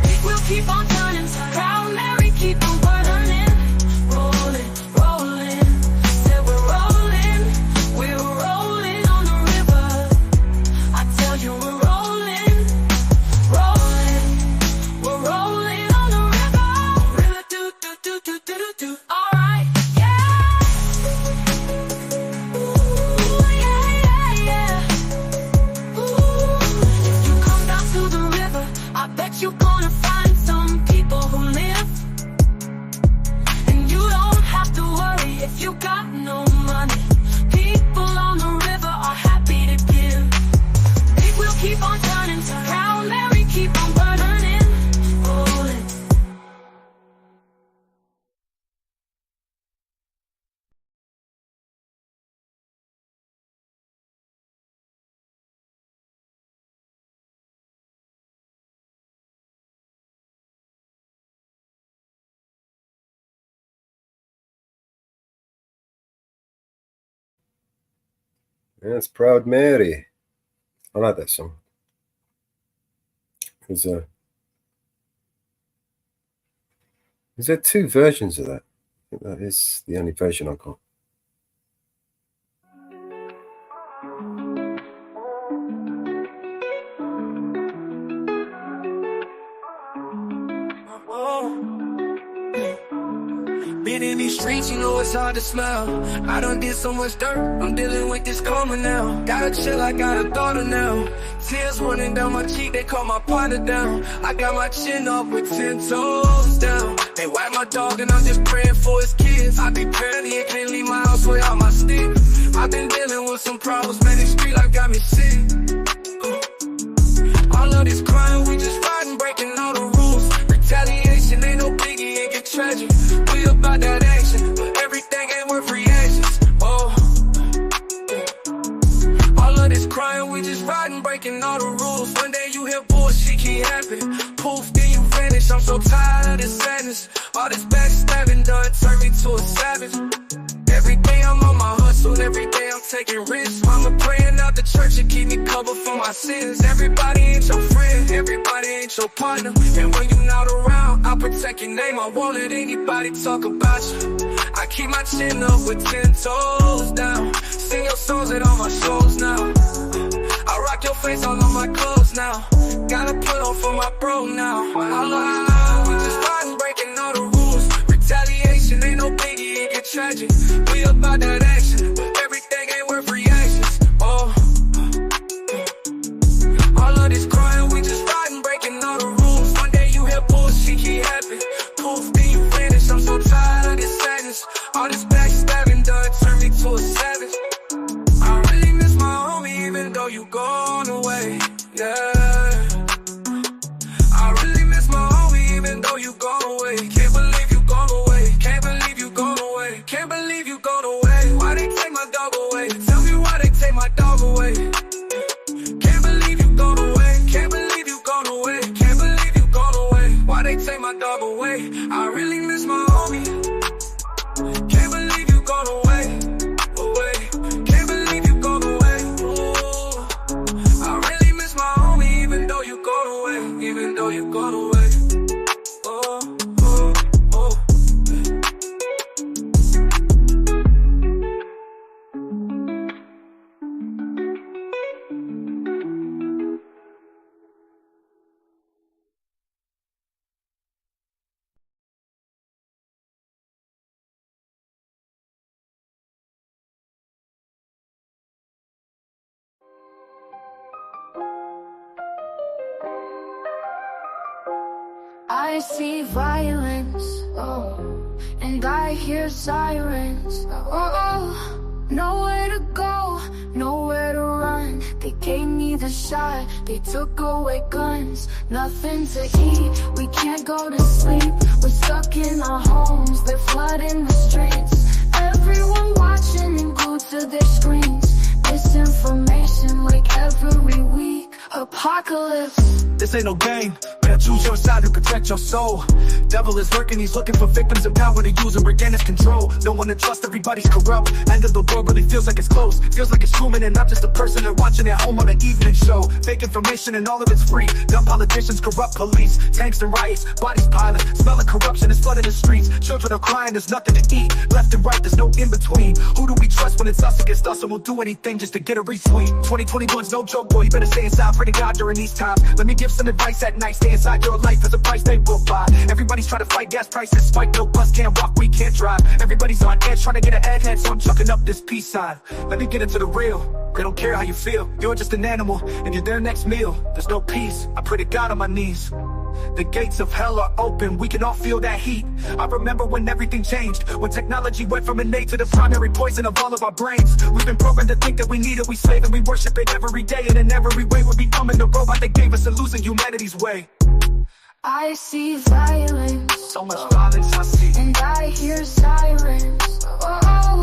Big wheel keep on turning, Proud Mary keep on burning, rolling, rolling. Said we're rolling on the river. I tell you we're rolling, we're rolling on the river. River do do do do do do do. Alright, yeah. Ooh, yeah, yeah. Ooh, if you come down to the river, I bet you're gonna find some people who live, and you don't have to worry if you got no money. People on the river are happy to give. Big wheel keep on turning, Proud Mary keep on burning, rolling. That's Proud Mary. I like that song. Is there 2 versions of that? I think that is the only version I got. Been in these streets, you know it's hard to smile. I done did so much dirt, I'm dealing with this karma now. Gotta chill, I got a daughter now. Tears running down my cheek, they call my partner down. I got my chin up with 10 toes down. They whack my dog and I'm just praying for his kids. I be petty and can't leave my house without my stick. I've been dealing with some problems, man, this street life got me sick. All of this crime, we just riding, breaking all the rules. Retaliation ain't no biggie, it get tragic. We about that action, but everything ain't worth reactions. Oh, all of this crime, we just riding, breaking all the rules. One day you hear bullshit keep happening, poof, then you vanish. I'm so tired of this sadness. All this backstabbing done turned me to a savage. Every day I'm on my hustle, every day I'm taking risks. Mama praying out the church and keep me covered for my sins. Everybody ain't your friend, everybody ain't your partner. And when you're not around, I'll protect your name, I won't let anybody talk about you. I keep my chin up with 10 toes down. Sing your songs at all my shows now. I rock your face all on my clothes now. Gotta put on for my bro now. We just riding, breaking all the rules. Retaliation ain't no biggie, it get tragic. We about that action, but everything ain't worth reactions. Oh, all of this crime, we just riding, breaking all the rules. One day you hear bullshit keep happening, poof, then you vanish. I'm so tired of this sadness. All this backstabbing done turned me to a savage. I really miss my homie, even though you gone away. Yeah, I really miss my homie, even though you gone away. Can't believe you gone away. Can't believe you gone away. Can't believe you gone away. Why they take my dog away? Tell me why they take my dog away. Can't believe you gone away. Can't believe you gone away. Can't believe you gone away. Why they take my dog away? I really miss my homie. Can't believe you gone away. Can't believe you gone away. Ooh. I really miss my homie, even though you gone away. Even though you gone away. Oh, oh, oh. I see violence, oh, and I hear sirens, oh, nowhere to go, nowhere to run. They gave me the shot, they took away guns. Nothing to eat, we can't go to sleep. We're stuck in our homes, they're flooding the streets. Everyone watching and glued to their screens. Misinformation like every week. Apocalypse. This ain't no game, better choose your side to protect your soul. Devil is lurking, he's looking for victims of power to use and regain his control. No one to trust, everybody's corrupt. End of the world really feels like it's close. Feels like it's Truman and I'm just a person they're watching at home on an evening show. Fake information and all of it's free. Dumb politicians, corrupt police, tanks and riots, bodies piling. Smell of corruption is flooding the streets. Children are crying, there's nothing to eat. Left and right, there's no in between. Who do we trust when it's us against us, and we'll do anything just to get a retweet? 2021's no joke, boy, you better stay inside. Pray to God during these times. Let me give some advice at night. Stay inside your life as a price they will buy. Everybody's trying to fight gas prices. Spike, no bus, can't walk, we can't drive. Everybody's on edge trying to get ahead, so I'm chucking up this peace sign. Let me get into the real. They don't care how you feel. You're just an animal and you're their next meal. There's no peace. I pray to God on my knees. The gates of hell are open, we can all feel that heat. I remember when everything changed, when technology went from innate to the primary poison of all of our brains. We've been programmed to think that we need it, we slave and we worship it every day. And in every way we're becoming the robot that gave us and losing humanity's way. I see violence, So much violence I see. and I hear sirens, oh,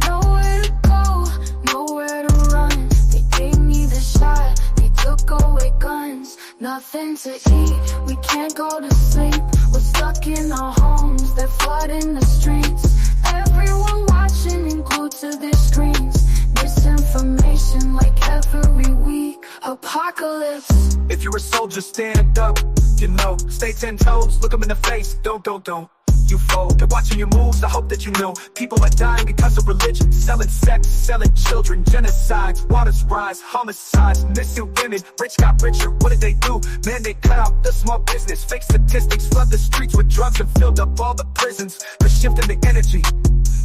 nowhere to go, nowhere to run. They gave me the shot, they took away guns. Nothing to eat, we can't go to sleep. We're stuck in our homes, they're flooding the streets. Everyone watching and glued to their screens. Misinformation like every week. Apocalypse. If you're a soldier, stand up, you know. Stay 10 toes, look them in the face. Don't you fold. They're watching your moves, I hope that you know. People are dying because of religion. Selling sex, selling children. Genocides, waters rise, homicides. Missing women, rich got richer. What did they do? Man, they cut out the small business. Fake statistics, flood the streets with drugs and filled up all the prisons. They're shifting the energy.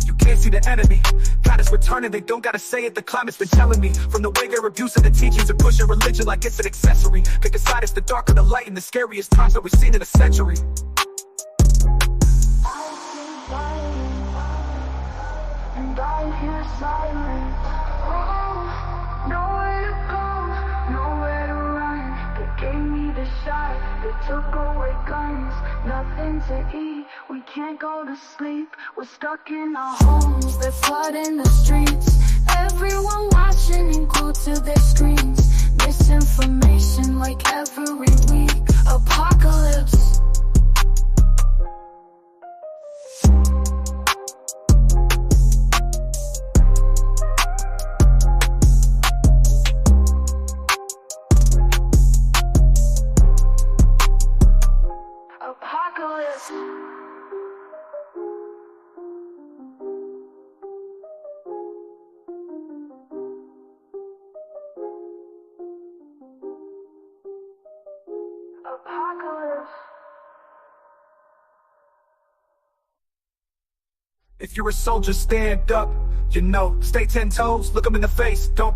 You can't see the enemy. God is returning, they don't gotta say it. The climate's been telling me. From the way they're abusing the teachings and pushing religion like it's an accessory. Pick a side, it's the dark or the light, in the scariest times that we've seen in a century. And I hear silence. Oh, nowhere to go, nowhere to run. They gave me the shot, they took away guns. Nothing to eat, we can't go to sleep. We're stuck in our homes, they're flooding the streets. Everyone watching and glued to their screens. Misinformation like every week. Apocalypse. Apocalypse. Apocalypse. If you're a soldier, stand up, you know. Stay 10 toes, look them in the face. Don't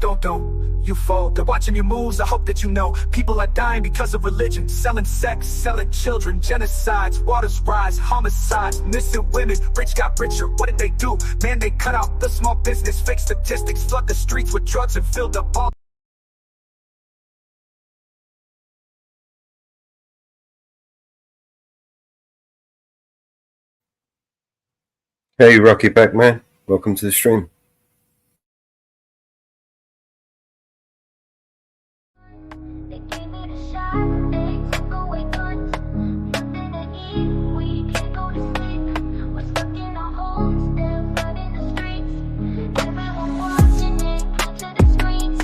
you fold. They're watching your moves, I hope that you know. People are dying because of religion. Selling sex, selling children. Genocides, waters rise, homicides. Missing women, rich got richer. What did they do? Man, they cut out the small business. Fake statistics, flood the streets with drugs and filled up all. Hey, Rocky back, man. Welcome to the stream. They gave me the shot, they took away guns. Nothing to eat, we can't go to sleep. We're stuck in our homes, they're flooding the streets. Everyone watching and glued to the screens.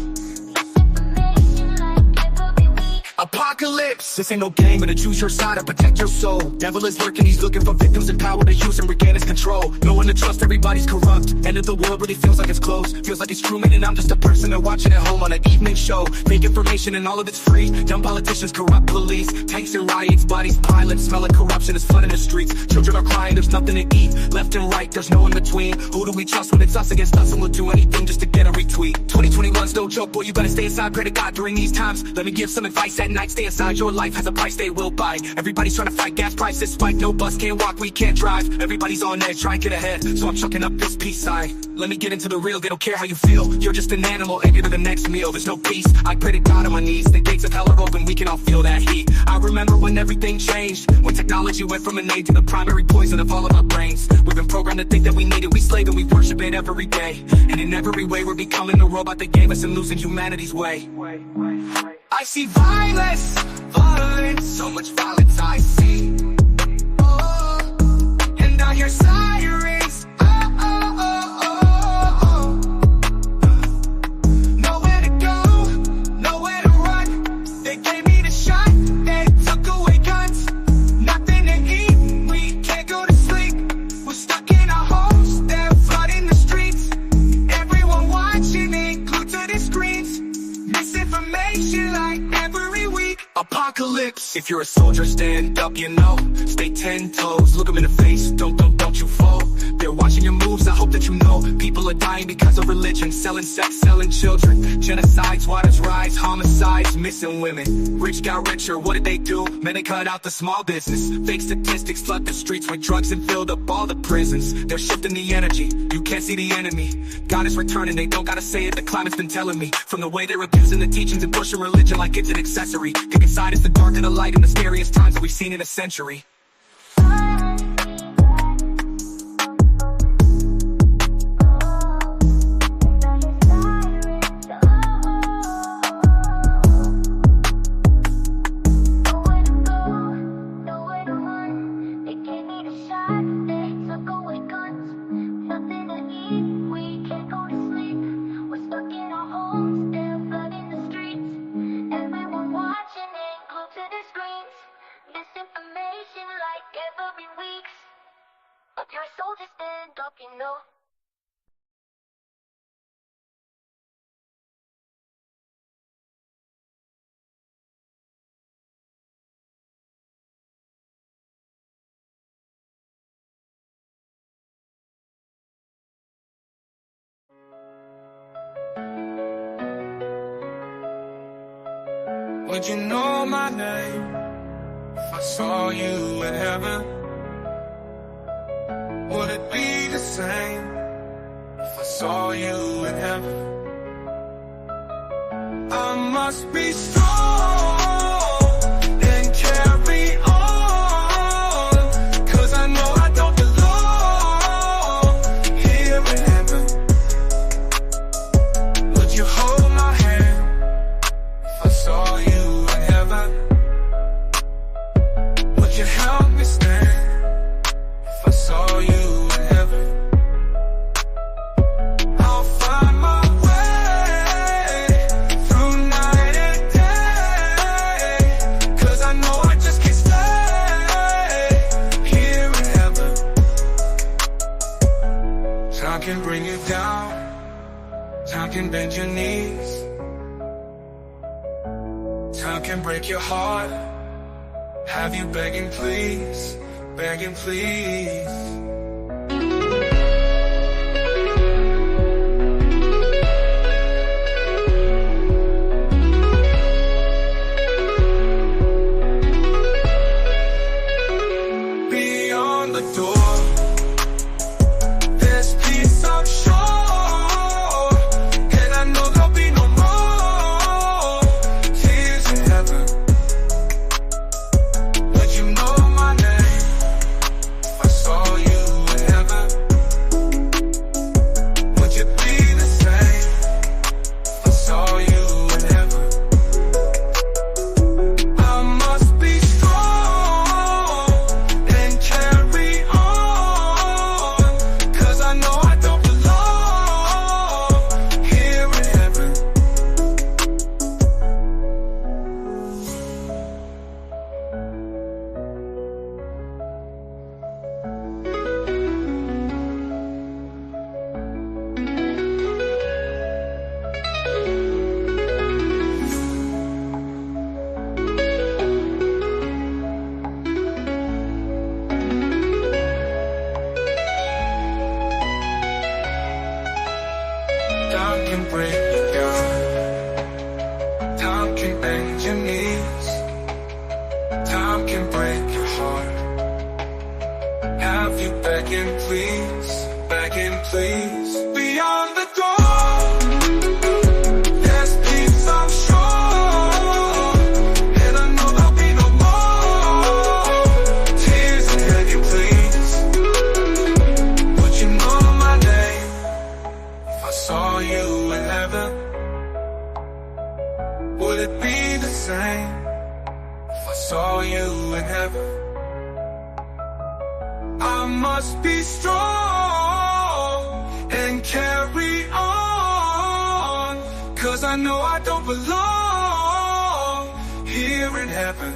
Misinformation like every week. Apocalypse! This ain't no game, but to choose your side and protect your soul. Devil is lurking, he's looking for victims in power to use and regain his control. No one to trust, everybody's corrupt. End of the world really feels like it's close. Feels like it's Truman and I'm just a person they're watching at home on an evening show. Fake information and all of it's free. Dumb politicians, corrupt police, tanks and riots, bodies piling. Smell of corruption is flooding the streets. Children are crying, there's nothing to eat. Left and right, there's no in between. Who do we trust when it's us against us, and we'll do anything just to get a retweet? 2021's no joke, boy, you better stay inside. Pray to God during these times. Let me give some advice at night. Stay inside your life life has a price they will buy. Everybody's trying to fight gas prices, spike. No bus, can't walk, we can't drive. Everybody's on edge, trying to get ahead, so I'm chucking up this peace sign. Let me get into the real, they don't care how you feel. You're just an animal, and get to the next meal. There's no peace, I pray to God on my knees. The gates of hell are open, we can all feel that heat. I remember when everything changed, when technology went from an aid to the primary poison of all of our brains. We've been programmed to think that we need it, we slave and we worship it every day. And in every way we're becoming the robot that gave us and losing humanity's way. I see violence, violence, so much violence I see. Oh, and I hear sirens. Oh, oh, oh, oh, oh. Nowhere to go, nowhere to run. They gave me the shot, they took away guns. Nothing to eat, we can't go to sleep. We're stuck in our homes, they're flooding the streets. Everyone watching it, glued to their screens. Misinformation like every week. Apocalypse. If you're a soldier, stand up, you know. Stay 10 toes, look them in the face. Don't you fall. They're watching your moves, I hope that you know. People are dying because of religion. Selling sex, selling children. Genocides, waters rise, homicides, missing women. Rich got richer, what did they do? Man, they cut out the small business. Fake statistics flood the streets with drugs and filled up all the prisons. They're shifting the energy, you can't see the enemy. God is returning, they don't gotta say it, the climate's been telling me. From the way they're abusing the teachings and pushing religion like it's an accessory. Kick inside is the dark and the light in the scariest times that we've seen in a century. Would you know my name if I saw you in heaven? Would it be the same if I saw you in heaven? I must be strong and carry on, 'cause I know I don't belong here in heaven. Would you hold my hand if I saw you? Would you help me stand if I saw you in heaven? I'll find my way through night and day, 'cause I know I just can't stay here in heaven. Time can bring you down, time can bend your knees, time can break your heart, have you begging please, begging please. Beyond the door, there's peace I'm sure, and I know there'll be no more tears in heaven. Would you know my name if I saw you begging please. Beyond the door, there's peace I'm sure, and I know there'll be no more tears and begging please. Would you know my name if I saw you in heaven? Would it be the same if I saw you in heaven? I must be strong and carry on, 'cause I know I don't belong here in heaven.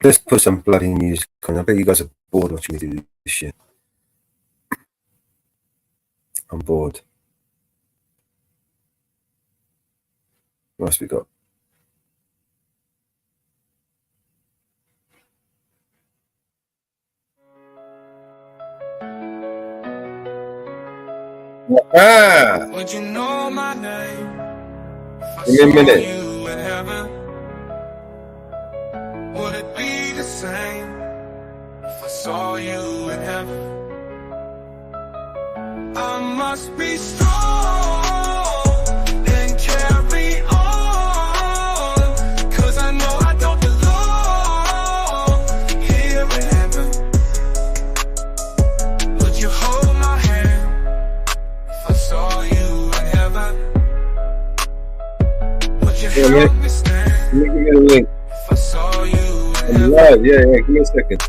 Let's put some bloody music on. I bet you guys are bored watching me do this shit. I'm bored. What else we got? Ah! Would you know my name if I Give me a saw minute. you in heaven? Would it be the same if I saw you in heaven? I must be strong and carry on, 'cause I know I don't belong here in heaven. Would you hold my hand if I saw you in heaven? Would you Yeah, help man. me stand Give me a link. if I saw you in I'm heaven? live. Yeah, give me a second.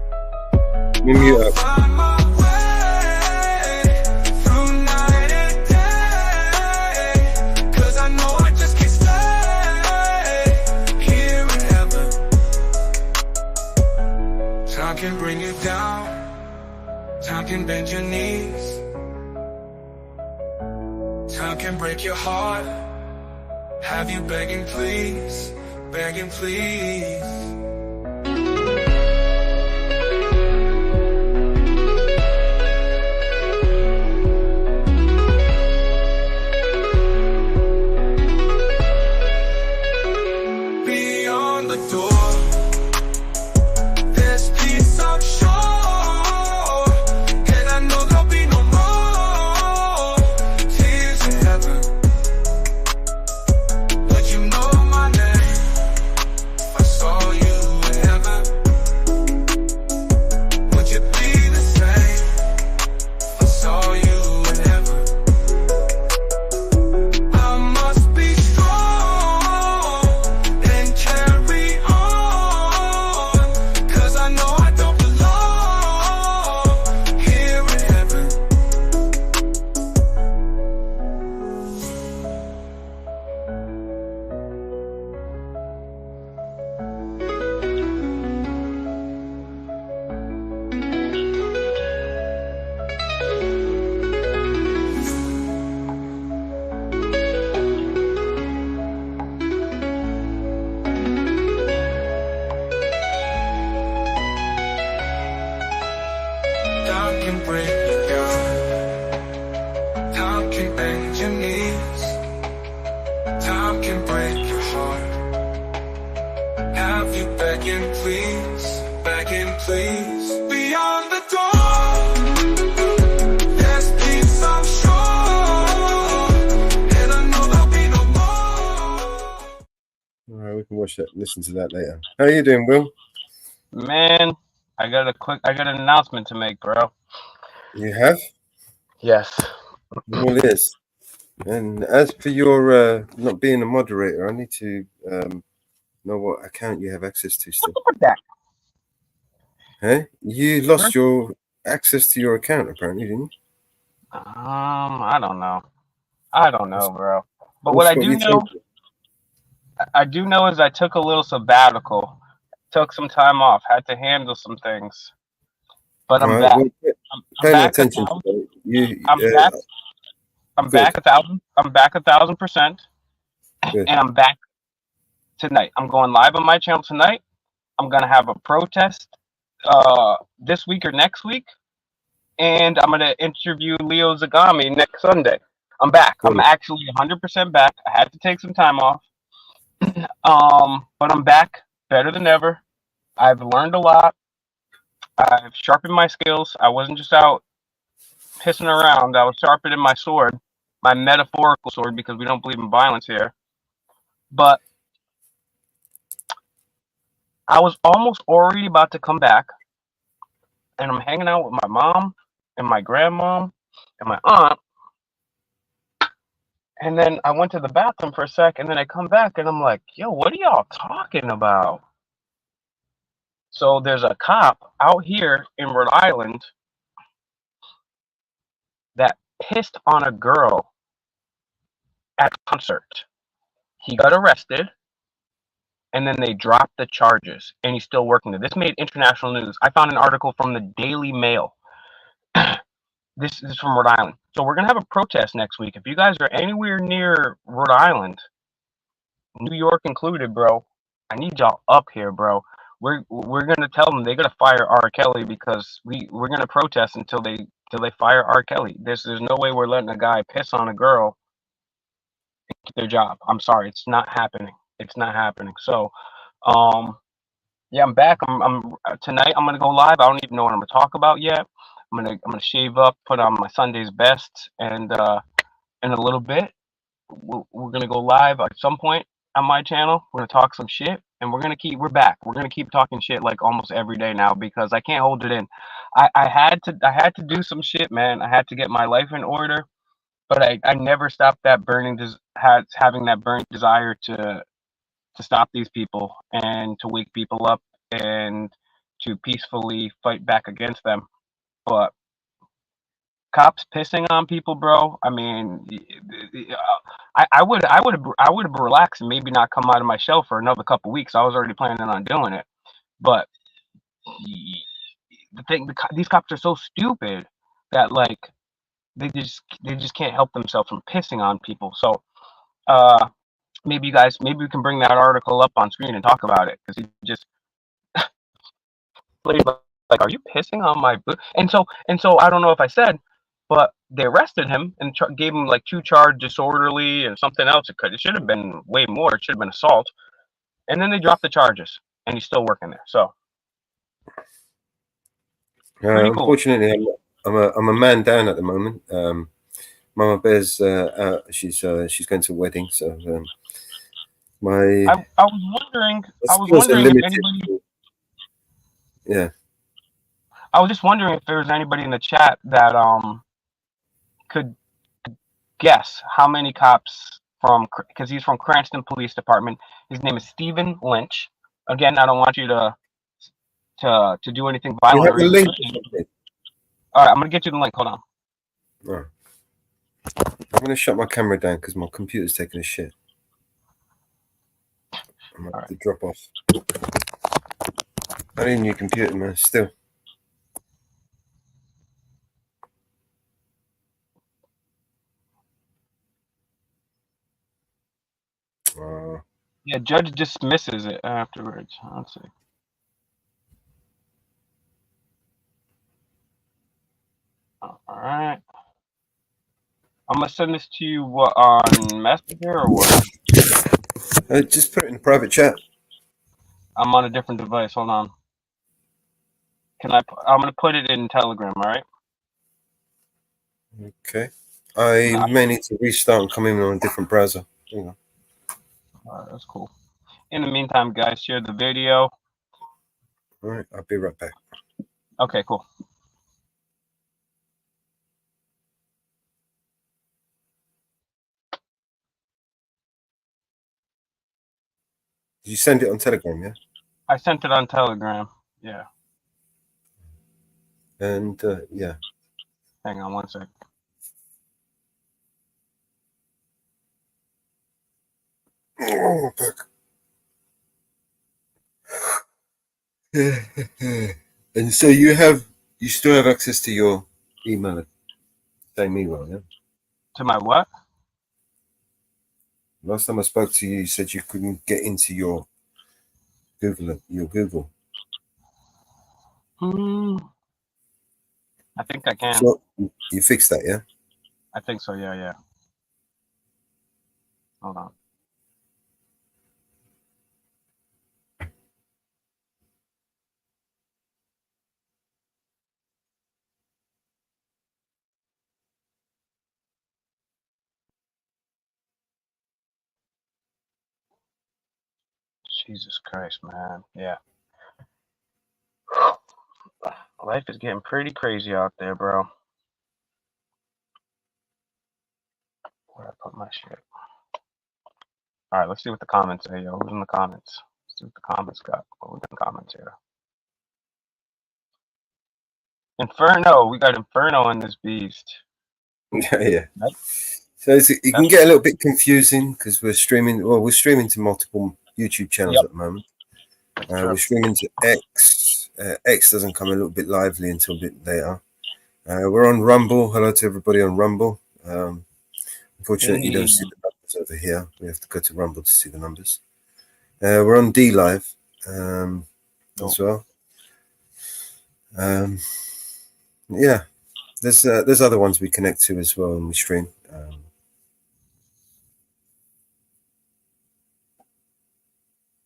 Let me mute up. Find my way through night and day, 'cause I know I just can't stay here in heaven. Time can bring you down, time can bend your knees, time can break your heart, have you begging please, begging please. Time can bend your knees. Time can break your heart. Have you begging, please, beyond the door. There's peace, I'm sure, and I know there'll be no more. All right, we can watch that, listen to that later. How are you doing, Will? Man, I got an announcement to make, bro. You have? Yes. Well, yes. And as for your not being a moderator, I need to know what account you have access to still. What's that? Hey, you lost your access to your account apparently, didn't you? I don't know. I don't know, bro. But what What's I got do you know, thinking? I do know is I took a little sabbatical, took some time off, had to handle some things, but All I'm right, back. well, I'm paying back attention to that. I'm back. I'm Good. back 1,000. I'm back 1,000%, Good. and I'm back tonight. I'm going live on my channel tonight. I'm gonna have a protest this week or next week, and I'm gonna interview Leo Zagami next Sunday. I'm back. I'm Good. actually 100% back. I had to take some time off, but I'm back better than ever. I've learned a lot. I've sharpened my skills. I wasn't just out pissing around. I was sharpening my sword, my metaphorical sword, because we don't believe in violence here. But I was almost already about to come back, and I'm hanging out with my mom and my grandmom and my aunt. And then I went to the bathroom for a sec, and then I come back, and I'm like, yo, what are y'all talking about? So there's a cop out here in Rhode Island that pissed on a girl at a concert. He got arrested, and then they dropped the charges, and he's still working there. This made international news. I found an article from the Daily Mail. This is from Rhode Island. So we're going to have a protest next week. If you guys are anywhere near Rhode Island, New York included, bro, I need y'all up here, bro. We're gonna tell them they gotta fire R. Kelly, because we're gonna protest until they fire R. Kelly. There's no way we're letting a guy piss on a girl and keep their job. I'm sorry, it's not happening. It's not happening. So, yeah, I'm back. I'm tonight. I'm gonna go live. I don't even know what I'm gonna talk about yet. I'm gonna shave up, put on my Sunday's best, and in a little bit we're gonna go live at some point on my channel. We're gonna talk some shit, and we're back. We're gonna keep talking shit like almost every day now, because I can't hold it in. I had to do some shit, man. I had to get my life in order, but I never stopped that having that burning desire to stop these people and to wake people up and to peacefully fight back against them. But cops pissing on people, bro. I mean, I would have relaxed and maybe not come out of my shell for another couple weeks. I was already planning on doing it, but these cops are so stupid that like they just can't help themselves from pissing on people. So maybe we can bring that article up on screen and talk about it, because he just played like, are you pissing on my boot? And so I don't know if I said, but they arrested him and gave him like 2 charge disorderly and something else. It should have been way more. It should have been assault. And then they dropped the charges, and he's still working there. So pretty cool. Unfortunately, I'm a man down at the moment. Mama Bear's she's going to a wedding, so I was wondering if anybody. Yeah. I was just wondering if there was anybody in the chat that could guess how many cops because he's from Cranston Police Department. His name is Stephen Lynch. Again, I don't want you to do anything violent. You have the link. All right, I'm gonna get you the link. Hold on. All right. I'm gonna shut my camera down because my computer's taking a shit. I'm gonna have to drop off. I need a new computer, man. Still. Yeah, judge dismisses it afterwards. Let's see. All right. I'm gonna send this to you on Messenger or what? Just put it in the private chat. I'm on a different device. Hold on. I'm gonna put it in Telegram. All right. Okay. I No, may need to restart and come in on a different browser. You know. all right, that's cool. In the meantime, guys, share the video. All right. I'll be right back. Okay, cool. Did you send it on Telegram? Yeah. I sent it on Telegram. Yeah. And yeah. Hang on one sec. Oh, back. And so you still have access to your email, same email, yeah? To my what? Last time I spoke to you, you said you couldn't get into your Google. I think I can. So you fixed that, yeah? I think so. Yeah. Hold on. Jesus Christ, man. Yeah. Life is getting pretty crazy out there, bro. Where I put my shit? All right, let's see what the comments say, yo. Who's in the comments? Let's see what the comments got. What we got in the comments here? Inferno. We got Inferno in this beast. Yeah. So it can get a little bit confusing because we're streaming. Well, we're streaming to multiple YouTube channels at the moment. We're streaming to X. X doesn't come a little bit lively until a bit later. We're on Rumble. Hello to everybody on Rumble. Unfortunately, you don't see the numbers over here. We have to go to Rumble to see the numbers. We're on D Live as well. Yeah, there's other ones we connect to as well when we stream.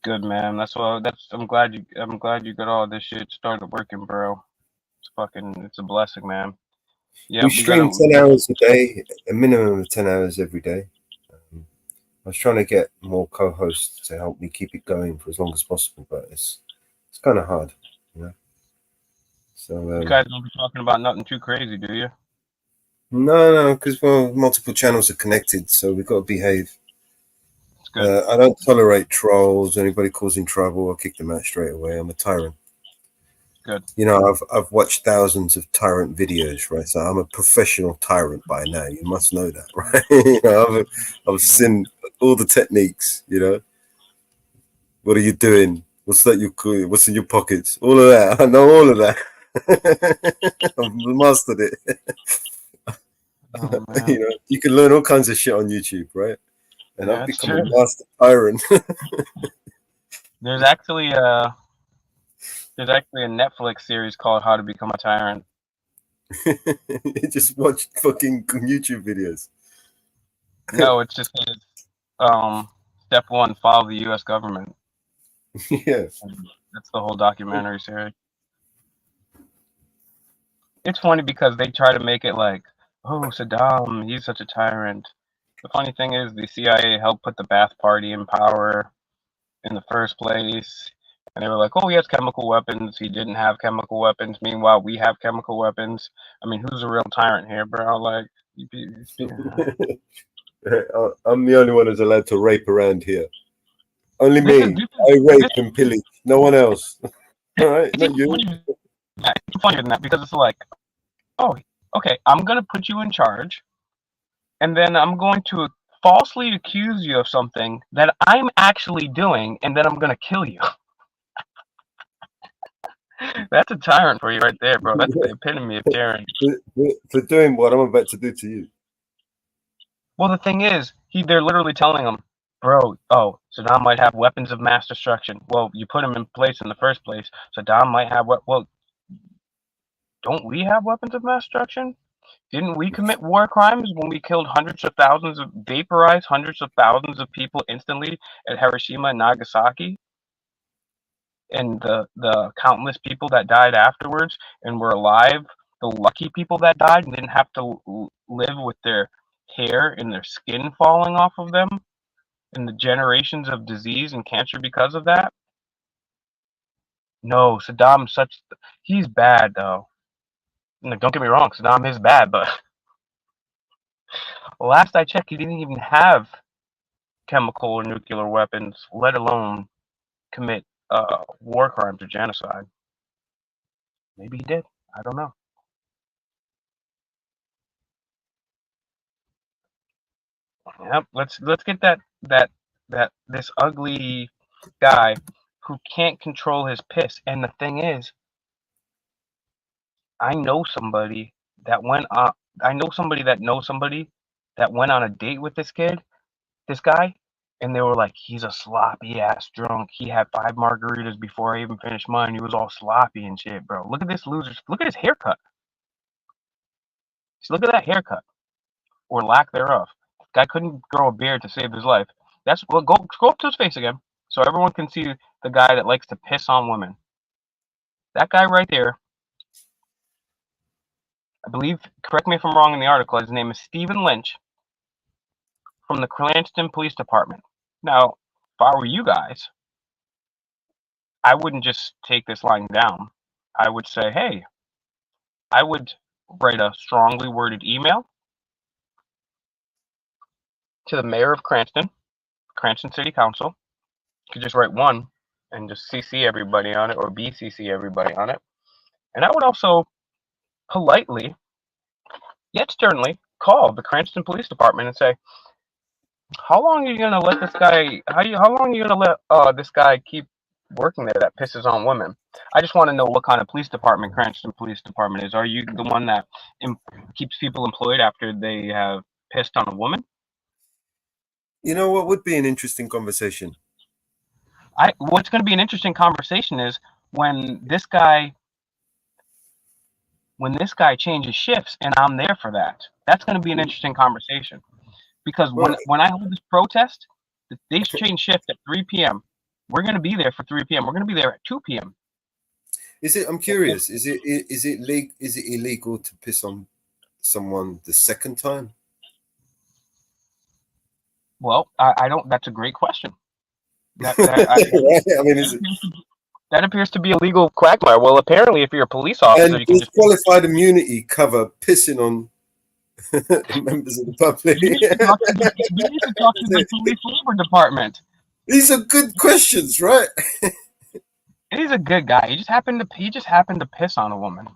Good, man. I'm glad you got all this shit started working, bro. It's a blessing, man. Yeah, we stream 10 hours a day, a minimum of 10 hours every day. I was trying to get more co-hosts to help me keep it going for as long as possible, but it's kind of hard, you know. So you guys don't be talking about nothing too crazy, do you? No, because multiple channels are connected, so we've got to behave. It's good. I don't tolerate trolls. Anybody causing trouble, I'll kick them out straight away. I'm a tyrant. Good. You know, I've watched thousands of tyrant videos, right? So I'm a professional tyrant by now. You must know that, right? You know, I've seen all the techniques. You know, what are you doing? What's that? What's in your pockets? All of that. I know all of that. I've mastered it. Oh, you know, you can learn all kinds of shit on YouTube, right? And Yeah, I've that's become true. a master tyrant. There's actually a Netflix series called How to Become a Tyrant. You just watch fucking YouTube videos. No, it's just step one, follow the U.S. government. Yeah. That's the whole documentary series. It's funny because they try to make it like, oh, Saddam, he's such a tyrant. The funny thing is the CIA helped put the Ba'ath Party in power in the first place. And they were like, oh, he has chemical weapons. He didn't have chemical weapons. Meanwhile, we have chemical weapons. I mean, who's a real tyrant here, bro? Like, I'm the only one who's allowed to rape around here. Only me. I rape and pillage. No one else. All right, not you. It's funnier than that because it's like, oh, okay, I'm going to put you in charge. And then I'm going to falsely accuse you of something that I'm actually doing. And then I'm going to kill you. That's a tyrant for you right there, bro. That's the epitome of tyranny. For doing what I'm about to do to you. Well, the thing is, they're literally telling him, bro, oh, Saddam might have weapons of mass destruction. Well, you put him in place in the first place. Saddam might have well, don't we have weapons of mass destruction? Didn't we commit war crimes when we killed vaporized hundreds of thousands of people instantly at Hiroshima and Nagasaki? And the countless people that died afterwards and were alive, the lucky people that died and didn't have to live with their hair and their skin falling off of them, and the generations of disease and cancer because of that. No, he's bad though. No, don't get me wrong, Saddam is bad, but last I checked, he didn't even have chemical or nuclear weapons, let alone commit war crimes or genocide. Maybe he did. I don't know. Yep. Let's get this ugly guy who can't control his piss. And the thing is, I know somebody that went on. I know somebody that knows somebody that went on a date with this guy, and they were like, he's a sloppy ass drunk. He had 5 margaritas before I even finished mine. He was all sloppy and shit, bro. Look at this loser. Look at his haircut. Just look at that haircut, or lack thereof. Guy couldn't grow a beard to save his life. Go scroll up to his face again, so everyone can see the guy that likes to piss on women. That guy right there, I believe, correct me if I'm wrong in the article, his name is Stephen Lynch from the Cranston Police Department. Now, if I were you guys, I wouldn't just take this line down. I would say, hey, I would write a strongly worded email to the mayor of Cranston City Council. You could just write one and just CC everybody on it, or BCC everybody on it. And I would also politely, yet sternly, call the Cranston Police Department and say, how long are you gonna let this guy? How long are you gonna let this guy keep working there that pisses on women? I just want to know what kind of police department Cranston Police Department is. Are you the one that keeps people employed after they have pissed on a woman? You know what would be an interesting conversation? What's going to be an interesting conversation is when this guy changes shifts and I'm there for that. That's going to be an interesting conversation, because when I hold this protest, they change shift at 3 p.m. We're going to be there for 3 p.m. We're going to be there at 2 p.m. I'm curious. Is it illegal to piss on someone the second time? Well, I don't. That's a great question. That appears to be a legal quagmire. Well, apparently, if you're a police officer, you can does qualified immunity cover pissing on members of the public? You need to talk to the police labor department. These are good questions, right? He's a good guy. He just happened to piss on a woman.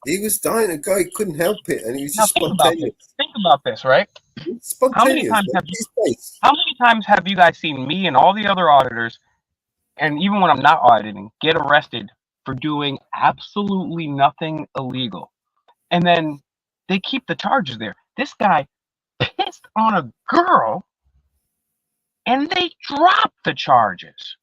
He was dying to go. He couldn't help it, and he was just spontaneous. Think about this, right? Spontaneous. How many times have you guys seen me and all the other auditors, and even when I'm not auditing, get arrested for doing absolutely nothing illegal, and then they keep the charges there? This guy pissed on a girl, and they dropped the charges.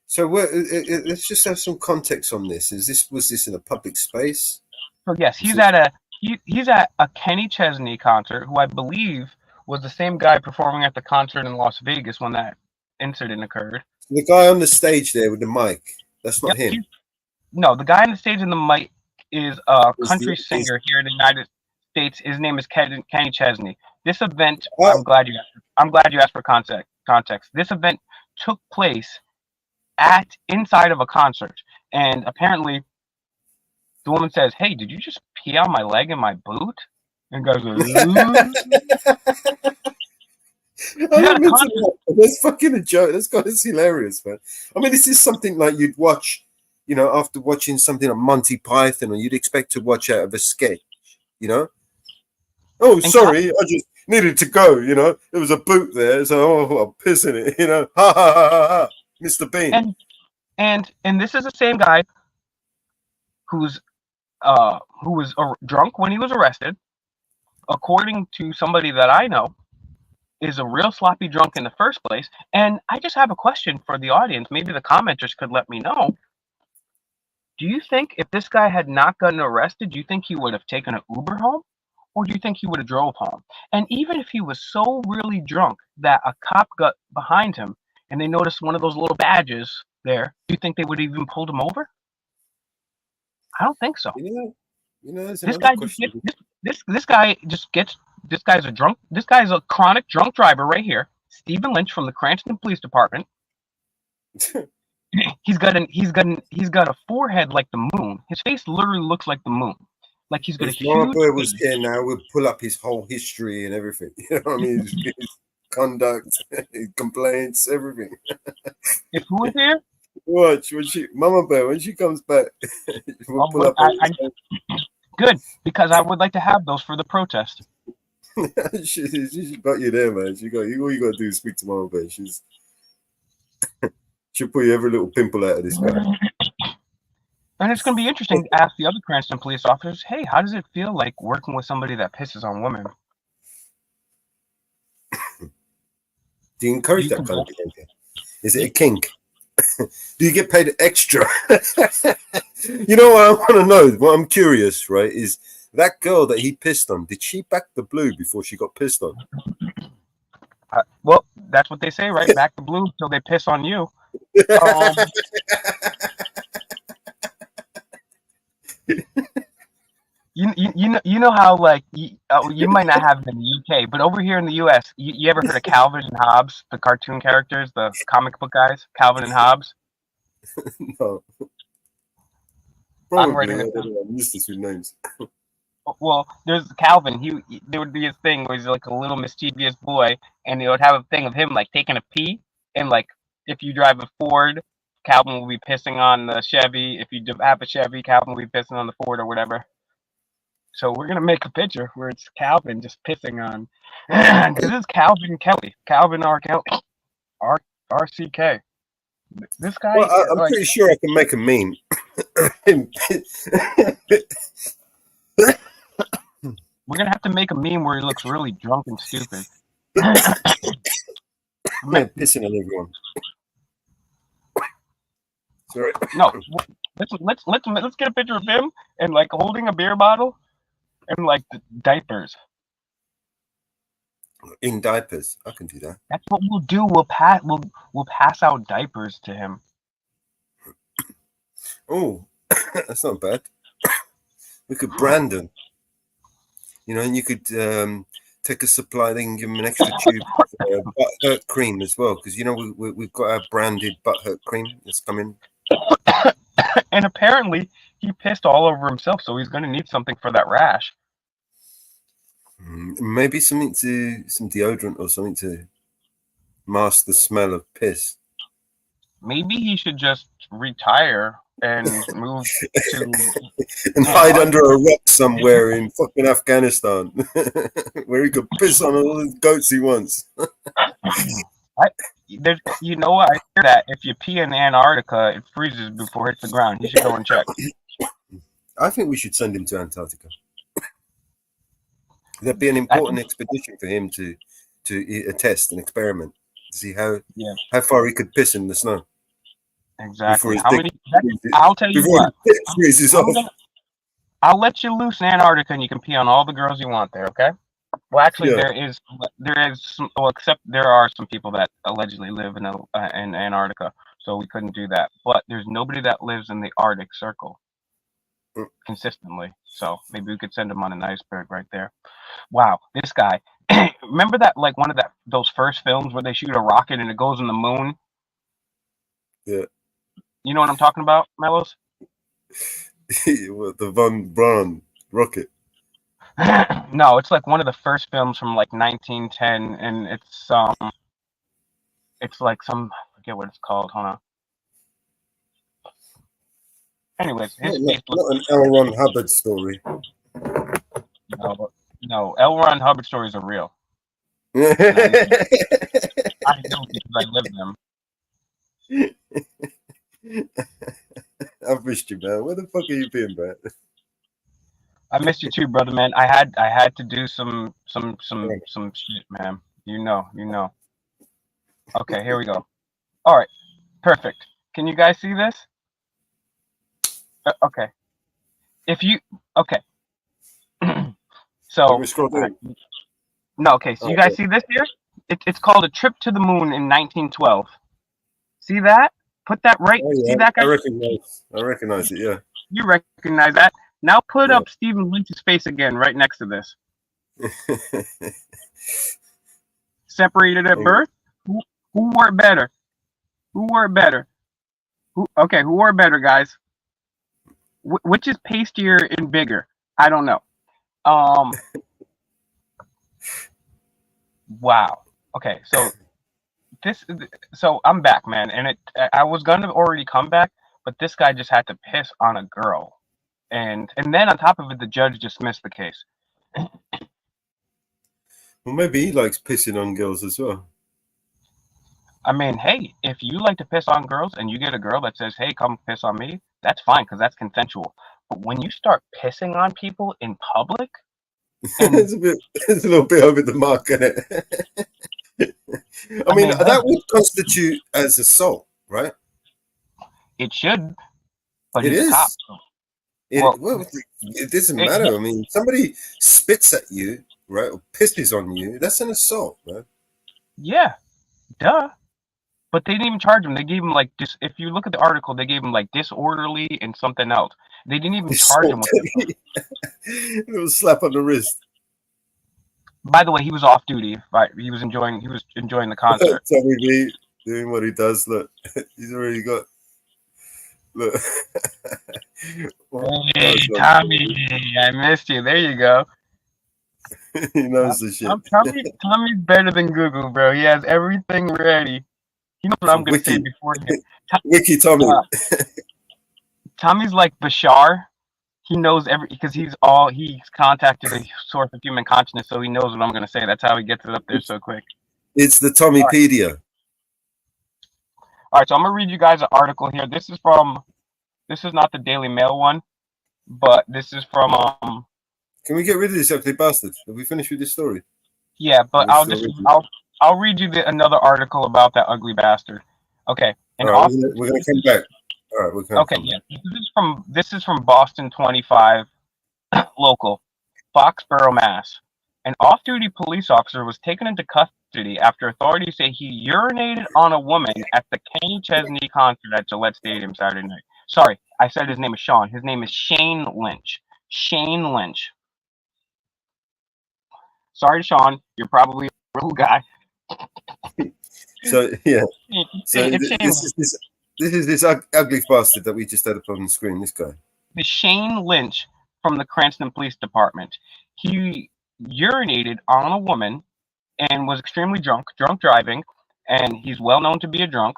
So let's just have some context on this. Was this in a public space? So yes, he's at a Kenny Chesney concert, who I believe was the same guy performing at the concert in Las Vegas when that incident occurred. The guy on the stage there with the mic, that's not him. No, the guy on the stage in the mic is a country singer here in the United States. His name is Kenny Chesney. This event, I'm glad you asked for context. This event took place inside of a concert, and apparently the woman says, "Hey, did you just pee on my leg and my boot?" And goes, that's fucking a joke. That's hilarious, man. I mean, this is something like you'd watch, after watching something like Monty Python, or you'd expect to watch out of a sketch, Oh, sorry, I just needed to go, there was a boot there, so I'm pissing it, ha ha ha ha, Mr. Bean. And this is the same guy who was drunk when he was arrested, according to somebody that I know, is a real sloppy drunk in the first place. And I just have a question for the audience. Maybe the commenters could let me know. Do you think if this guy had not gotten arrested, do you think he would have taken an Uber home? Or do you think he would have drove home? And even if he was so really drunk that a cop got behind him and they noticed one of those little badges there, do you think they would have even pulled him over? I don't think so. There's This another guy just question. gets this guy just gets this guy's a drunk this guy's a chronic drunk driver right here. Stephen Lynch from the Cranston Police Department. He's got a forehead like the moon. His face literally looks like the moon. Like he's got a If Mama huge Bear was face. here now, we'd pull up his whole history and everything. You know what I mean? His conduct, his complaints, everything. If who was here? Watch when Mama Bear, when she comes back, we'll pull up. Good, because I would like to have those for the protest. she got you there, man. All you got to do is speak to Mama Bear. She'll pull you every little pimple out of this guy. And it's going to be interesting to ask the other Cranston police officers, hey, how does it feel like working with somebody that pisses on women? Do you encourage that kind of behavior? Is it a kink? Do you get paid extra? You know what I want to know? What I'm curious, right, is that girl that he pissed on, did she back the blue before she got pissed on? Well, that's what they say, right? Back the blue till they piss on you. You know how like you might not have it in the UK, but over here in the US, you ever heard of Calvin and Hobbes, the cartoon characters, the comic book guys, Calvin and Hobbes? No. I'm Probably. writing it down. I'm useless with names. Well, there's Calvin. There would be a thing where he's like a little mischievous boy, and they would have a thing of him like taking a pee, and like if you drive a Ford, Calvin will be pissing on the Chevy. If you have a Chevy, Calvin will be pissing on the Ford or whatever. So we're gonna make a picture where it's Calvin just pissing on. This is Calvin Kelly, Calvin R. Kelly, RCK. This guy. Well, I'm like, pretty sure I can make a meme. We're gonna have to make a meme where he looks really drunk and stupid. Man, pissing on everyone. Sorry. No, let's get a picture of him and like holding a beer bottle and like diapers. In diapers, I can do that. That's what we'll do. We'll pass out diapers to him. Oh, that's not bad. We could brand them. You know, and you could take a supply. They can give them an extra tube of butthurt cream as well, because you know we've got our branded butthurt cream that's coming. And apparently he pissed all over himself, so he's going to need something for that rash. Maybe some deodorant or something to mask the smell of piss. Maybe he should just retire and move to and hide under a rock somewhere in fucking Afghanistan, where he could piss on all the goats he wants. You know what? I hear that if you pee in Antarctica, it freezes before it hits the ground. You should go and check. I think we should send him to Antarctica. That'd be an important expedition for him to test and experiment to see how far he could piss in the snow. Exactly. I'll tell you what. I'll let you loose in Antarctica, and you can pee on all the girls you want there. Okay. Well, actually, there is some. Well, except there are some people that allegedly live in Antarctica, so we couldn't do that. But there's nobody that lives in the Arctic Circle consistently, so maybe we could send him on an iceberg right there. Wow, this guy. Remember that, like one of those first films where they shoot a rocket and it goes in the moon? Yeah. You know what I'm talking about, Mellows? The Von Braun rocket. No, it's like one of the first films from like 1910, and it's like some, I forget what it's called. Hold on. Anyways, not an L. Ron Hubbard story. No, L. Ron Hubbard stories are real. I know because I live them. I've missed you, man. Where the fuck are you been, man? I missed you too, brother, man. I had to do some shit, man. You know. Okay, here we go. All right, perfect. Can you guys see this? Okay. If you okay. I'm So gonna scroll down. no, okay. So you guys see this here? It's called A Trip to the Moon in 1912. See that? Put that right. Oh See yeah, that guy? I recognize it. Yeah. You recognize that? Now put Yeah. up Stephen Lynch's face again, right next to this. Separated at birth. Who wore it better? Who wore it better? Who wore it better, guys? Which is pastier and bigger? I don't know. Wow. Okay, so I'm back, man, and I was gonna already come back, but this guy just had to piss on a girl, and then on top of it, the judge dismissed the case. Well, maybe he likes pissing on girls as well. I mean, hey, if you like to piss on girls and you get a girl that says, "Hey, come piss on me," that's fine because that's consensual. But when you start pissing on people in public, It's a little bit over the mark, isn't it? I mean, that would constitute as assault, right? It should, but It he's is. a cop. It doesn't matter. I mean, somebody spits at you, right, or pisses on you. That's an assault, man. Yeah, duh. But they didn't even charge him. They gave him like if you look at the article, they gave him like disorderly and something else. They didn't even charge him with it. A little slap on the wrist. By the way, he was off duty. Right, he was enjoying the concert. Tommy B doing what he does. Look, he's already got. Look. Hey, Tommy, I missed you. There you go. He knows the shit. Tommy's better than Google, bro. He has everything ready. You know what I'm going to say before Wiki Tommy. Tommy's like Bashar. He knows because he's contacted a source of human consciousness, so he knows what I'm going to say. That's how he gets it up there so quick. It's the Tommypedia. All right, so I'm going to read you guys an article here. This is not the Daily Mail one, but this is from Can we get rid of this ugly bastard? Have we finished with this story? Yeah, but I'll read you another article about that ugly bastard. Okay. And right, we're gonna come back. All right, we're gonna come back. This is from Boston 25 local, Foxborough, Mass. An off-duty police officer was taken into custody after authorities say he urinated on a woman at the Kenny Chesney concert at Gillette Stadium Saturday night. Sorry, I said his name is Sean. His name is Shane Lynch. Shane Lynch. Sorry, Sean. You're probably a real guy. So yeah. So this is this ugly bastard that we just had up on the screen. This guy. The Shane Lynch from the Cranston Police Department. He urinated on a woman and was extremely drunk driving, and he's well known to be a drunk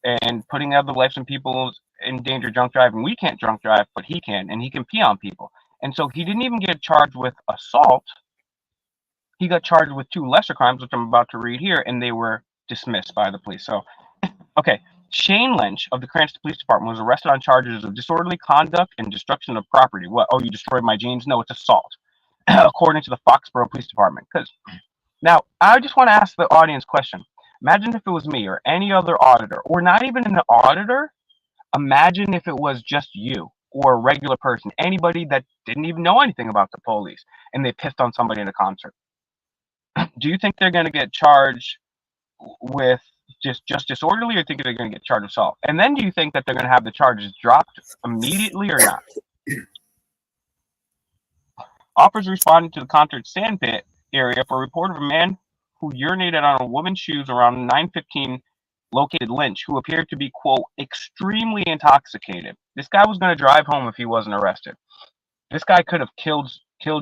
and putting other lives and people in danger drunk driving. We can't drunk drive, but he can, and he can pee on people. And so he didn't even get charged with assault. He got charged with 2 lesser crimes, which I'm about to read here, and they were dismissed by the police. So, okay. Shane Lynch of the Cranston Police Department was arrested on charges of disorderly conduct and destruction of property. What? Oh, you destroyed my jeans? No, it's assault, according to the Foxborough Police Department. Now, I just want to ask the audience question. Imagine if it was me or any other auditor, or not even an auditor. Imagine if it was just you or a regular person, anybody that didn't even know anything about the police, and they pissed on somebody in a concert. Do you think they're going to get charged with just disorderly, or think they're going to get charged with assault? And then do you think that they're going to have the charges dropped immediately or not? Officers responded to the concert sandpit area for a report of a man who urinated on a woman's shoes around 9:15 located Lynch, who appeared to be, quote, extremely intoxicated. This guy was going to drive home if he wasn't arrested. This guy could have killed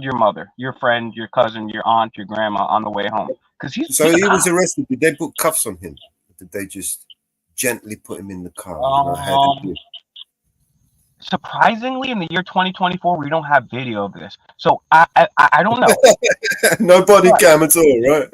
your mother, your friend, your cousin, your aunt, your grandma on the way home. He was arrested. Did they put cuffs on him? Or did they just gently put him in the car? Surprisingly, in the year 2024, we don't have video of this. So I don't know. No body cam at all, right?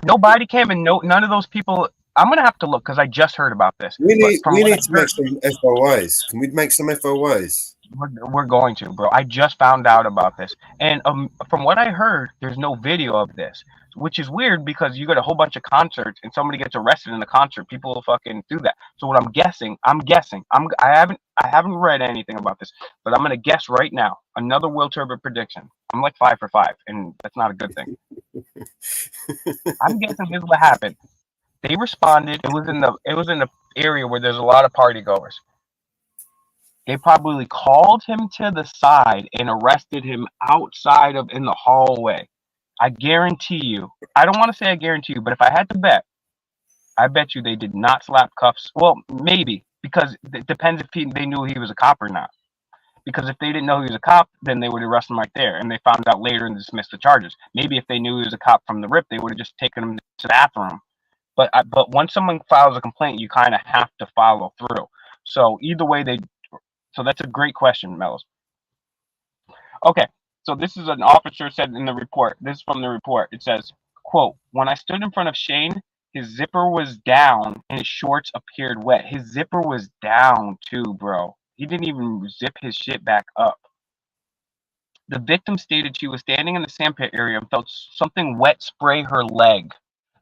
No body cam, and none of those people. I'm gonna have to look because I just heard about this. We need to make some FOIs. Can we make some FOIs? We're going to, bro. I just found out about this, and from what I heard, there's no video of this, which is weird because you got a whole bunch of concerts and somebody gets arrested in the concert. People will fucking do that. So what I'm guessing. I haven't read anything about this, but I'm gonna guess right now. Another Will Turbo prediction. I'm like 5 for 5, and that's not a good thing. I'm guessing this is what happened. They responded. It was in the area where there's a lot of party goers. They probably called him to the side and arrested him outside of in the hallway. I guarantee you. I don't want to say I guarantee you, but if I had to bet, I bet you they did not slap cuffs. Well, maybe because it depends if they knew he was a cop or not. Because if they didn't know he was a cop, then they would arrest him right there, and they found out later and dismissed the charges. Maybe if they knew he was a cop from the rip, they would have just taken him to the bathroom. But once someone files a complaint, you kind of have to follow through. So either way, So that's a great question, Mellos. Okay, so this is an officer said in the report. This is from the report. It says, quote, when I stood in front of Shane, his zipper was down and his shorts appeared wet. His zipper was down too, bro. He didn't even zip his shit back up. The victim stated she was standing in the sandpit area and felt something wet spray her leg.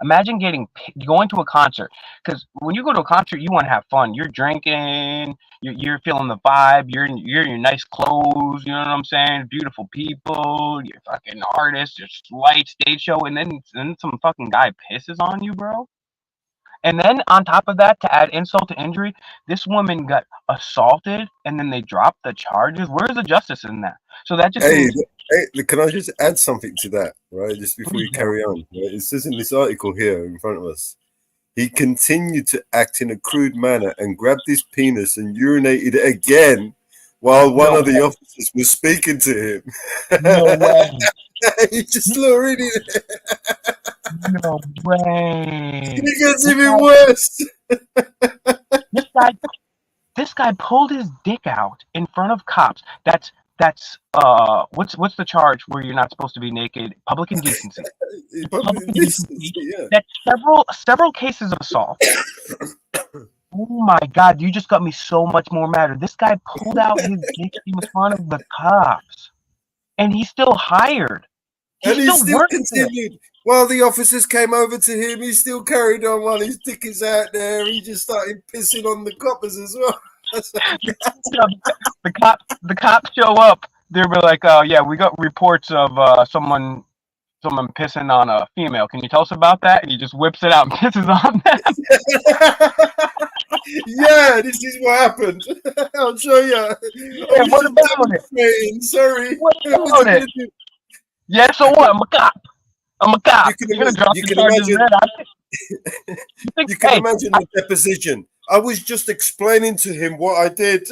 Imagine going to a concert, because when you go to a concert, you want to have fun. You're drinking, you're feeling the vibe. You're in your nice clothes. You know what I'm saying? Beautiful people. You're fucking artists. There's light stage show, and then some fucking guy pisses on you, bro. And then on top of that, to add insult to injury, this woman got assaulted, and then they dropped the charges. Where's the justice in that? So that just means. Hey, can I just add something to that, right? Just before you carry on. Right? It says in this article here in front of us, he continued to act in a crude manner and grabbed his penis and urinated again while one of the officers was speaking to him. No way. He just reading it. No way. It gets even worse. This guy pulled his dick out in front of cops. That's what's the charge where you're not supposed to be naked? Public indecency. Public indecency. Yeah. That's several cases of assault. Oh my God, you just got me so much more madder. This guy pulled out his dick in front of the cops, and he's still hired. He still continued. While the officers came over to him, he still carried on while his dick is out there. He just started pissing on the coppers as well. The cops show up. They'll be like, yeah, we got reports of someone pissing on a female. Can you tell us about that? And he just whips it out and pisses on them. Yeah, this is what happened. I'll show you. Yeah, what about it? Sorry. What about it? Yeah, so what? I'm a cop. You can imagine the deposition. I was just explaining to him what I did,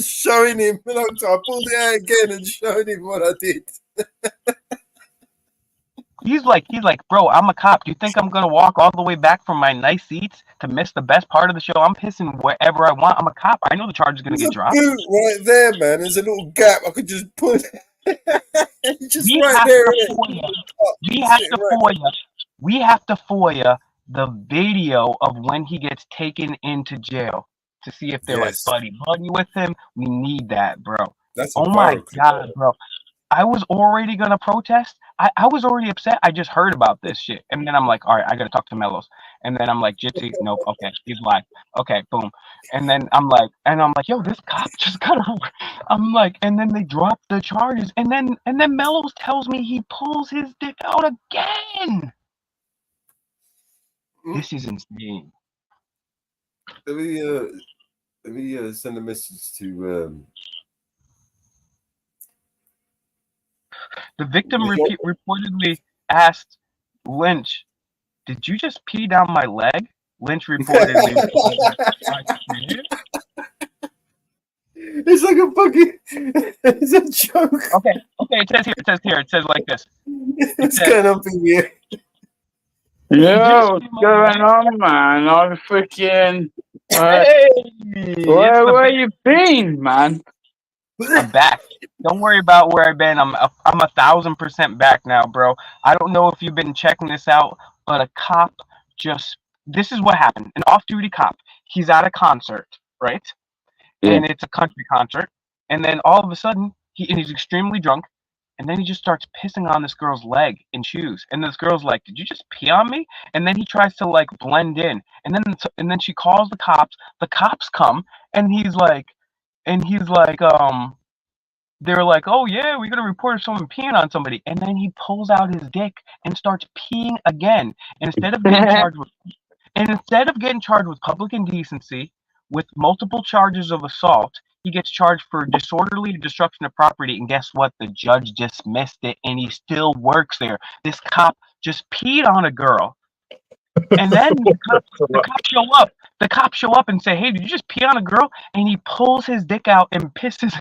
showing him. I pulled it out again and showed him what I did. He's like, bro, I'm a cop. Do you think I'm gonna walk all the way back from my nice seats to miss the best part of the show? I'm pissing wherever I want. I'm a cop. I know the charge is gonna get dropped. Boot right there, man. There's a little gap I could just put. Just right there. We have to FOIA the video of when he gets taken into jail to see if they're like buddy with him. We need that, bro. Oh my God, bro. I was already gonna protest. I was already upset. I just heard about this shit, and then I'm like, all right, I gotta talk to Mellos. And then I'm like, Jitsi, nope, okay, he's live. Okay, boom. And then I'm like, yo, this cop just got over. I'm like, and then they drop the charges, and then Mellos tells me he pulls his dick out again. This is insane. Let me send a message to. The victim reportedly asked Lynch, "Did you just pee down my leg?" Lynch reportedly. It's like a fucking. It's a joke. Okay. It says like this. It's kind of weird. Yo, what's going on, man? I'm freaking. Hey, where you been, man? I'm back. Don't worry about where I've been. I'm 1,000% back now, bro. I don't know if you've been checking this out, but a cop this is what happened. An off-duty cop. He's at a concert, right? Yeah. And it's a country concert. And then all of a sudden, he's extremely drunk, and then he just starts pissing on this girl's leg in shoes. And this girl's like, "Did you just pee on me?" And then he tries to like blend in, and then she calls the cops. The cops come, and he's like, they're like, "Oh yeah, we got a report of someone peeing on somebody," and then he pulls out his dick and starts peeing again. And instead of getting charged with public indecency, with multiple charges of assault, he gets charged for disorderly destruction of property. And guess what? The judge dismissed it, and he still works there. This cop just peed on a girl, and then the cops show up. The cops show up and say, "Hey, did you just pee on a girl?" And he pulls his dick out and pisses.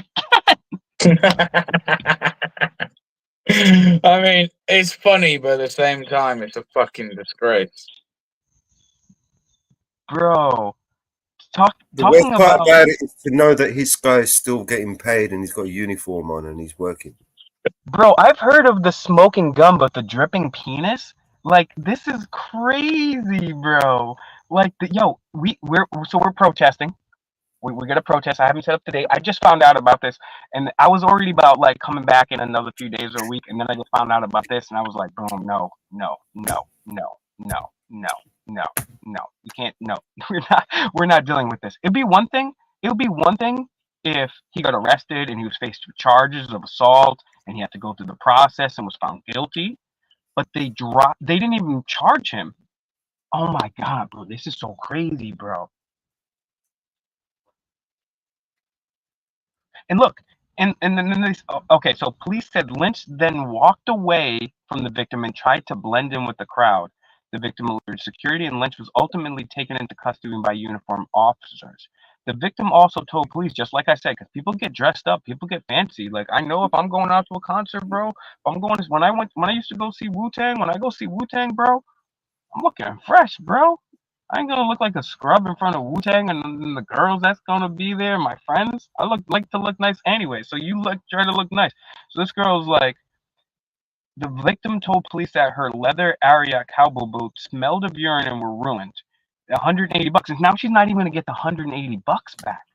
I mean, it's funny, but at the same time, it's a fucking disgrace. Bro, The worst talking part about about it is to know that his guy's still getting paid and he's got a uniform on and he's working. bro, I've heard of the smoking gun, but the dripping penis, like this is crazy, bro. Like we're protesting. We're gonna protest. I haven't set up today. I just found out about this, and I was already about like coming back in another few days or a week, and then I just found out about this, and I was like, boom, no, no, no, no, no, no, no, no. You can't. No, we're not dealing with this. It'd be one thing. It would be one thing if he got arrested and he was faced with charges of assault, and he had to go through the process and was found guilty. But they didn't even charge him. Oh my god, bro, this is so crazy, bro. And look, and then okay, so police said Lynch then walked away from the victim and tried to blend in with the crowd. The victim alerted security, and Lynch was ultimately taken into custody by uniformed officers. The victim also told police, just like I said, because people get dressed up, people get fancy. Like I know if I'm going out to a concert, bro, if I'm going when I used to go see Wu-Tang, when I go see Wu-Tang, bro, I'm looking fresh, bro. I ain't gonna look like a scrub in front of Wu-Tang and the girls that's gonna be there, my friends. I like to look nice anyway, so you try to look nice. So this girl's like, the victim told police that her leather Aria cowboy boots smelled of urine and were ruined. $180, and now she's not even gonna get the $180 back.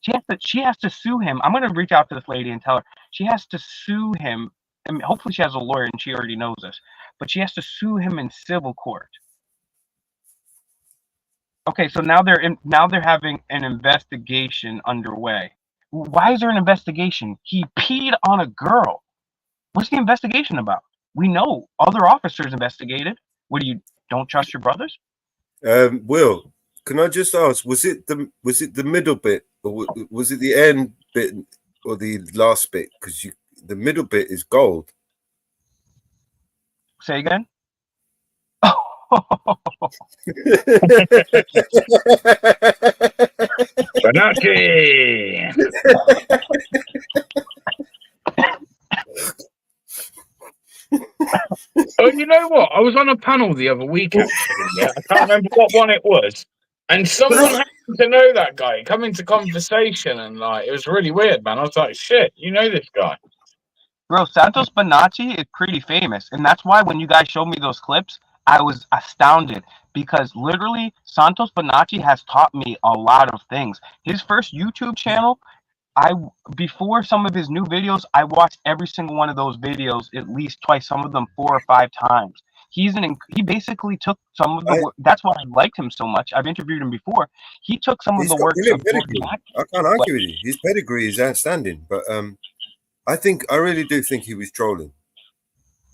She has to sue him. I'm gonna reach out to this lady and tell her she has to sue him. I mean, hopefully she has a lawyer and she already knows this, but she has to sue him in civil court. Okay, so now they're having an investigation underway. Why is there an investigation? He peed on a girl. What's the investigation about? We know other officers investigated. What do you don't trust your brothers? Will, can I just ask, was it the middle bit or was it the end bit or the last bit? Because the middle bit is gold. Say again. Banaki! Oh, you know what? I was on a panel the other week, actually. Yeah? I can't remember what one it was. And someone happened to know that guy, come into conversation, and like it was really weird, man. I was like, shit, you know this guy. Bro, Santos Bonacci is pretty famous, and that's why when you guys showed me those clips, I was astounded because literally Santos Bonacci has taught me a lot of things. His first YouTube channel, before some of his new videos, I watched every single one of those videos at least twice, some of them 4 or 5 times. He basically took some of the that's why I liked him so much. I've interviewed him before. He took some of the work of I can't argue with you. His pedigree is outstanding, but I really do think he was trolling.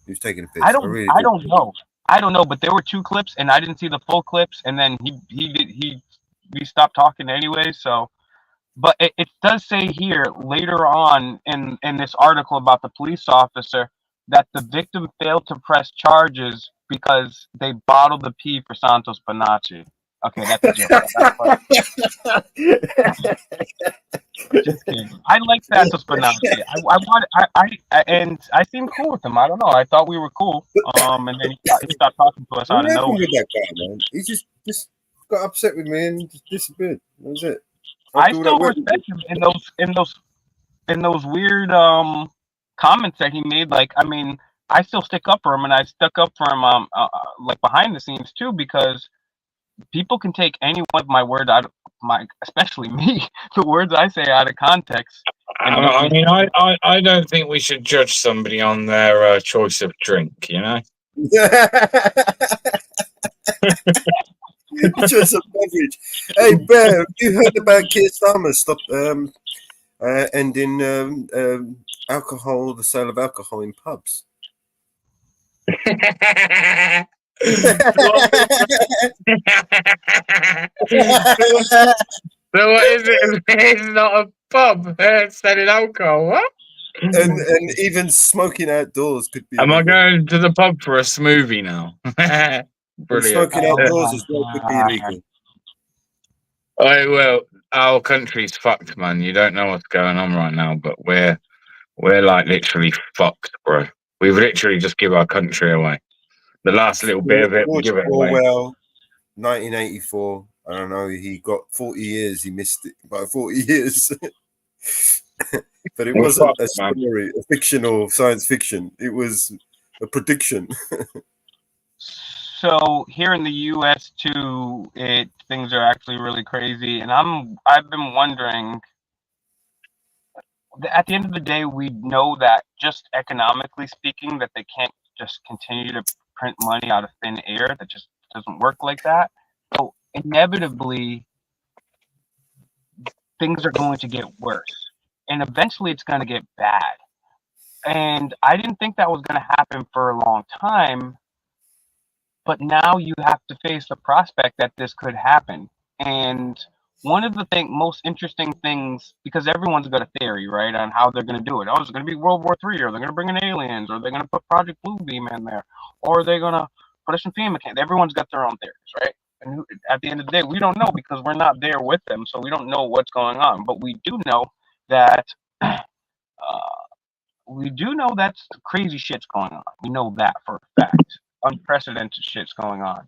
He was taking a piss. I don't know, but there were 2 clips, and I didn't see the full clips, and then we stopped talking anyway. So, but it does say here later on in this article about the police officer that the victim failed to press charges because they bottled the pee for Santos Bonacci. Okay, that's a joke. Just kidding. I like Santos Bonacci. I seemed cool with him. I don't know. I thought we were cool. And then he stopped talking to us out of nowhere. That guy, man. He just got upset with me and just disappeared. That was it. I still respect him in those weird comments that he made. Like, I mean, I still stick up for him, and I stuck up for him like behind the scenes too, because people can take any one of my words out especially me, the words I say out of context. I mean, I don't think we should judge somebody on their choice of drink, you know? Just a beverage. Hey, Bear, have you heard about Keir Starmer ending alcohol, the sale of alcohol in pubs? So what is it? It's not a pub selling alcohol. What? and even smoking outdoors could be Am I illegal. going to the pub for a smoothie now? And Brilliant. smoking outdoors as well could be illegal. Oh, well, our country's fucked, man. You don't know what's going on right now, but we're like literally fucked, bro. We've literally just give our country away. The last little bit of it, we George give it away. Orwell, 1984. I don't know. He got 40 years. He missed it by 40 years. But it We're wasn't fucked, a man. story, a fictional science fiction. It was a prediction. So here in the U.S. too, things are actually really crazy, and I've been wondering. At the end of the day, we know that just economically speaking, that they can't just continue to print money out of thin air. That just doesn't work like that. So inevitably, things are going to get worse, and eventually, it's going to get bad. And I didn't think that was going to happen for a long time. But now you have to face the prospect that this could happen. And one of the most interesting things, because everyone's got a theory, right, on how they're going to do it. Oh, it's going to be World War III, or they're going to bring in aliens, or they're going to put Project Bluebeam in there, or they're going to put us in FEMA camp. Everyone's got their own theories, right? And at the end of the day, we don't know because we're not there with them, so we don't know what's going on. But we do know that crazy shit's going on. We know that for a fact. Unprecedented shit's going on.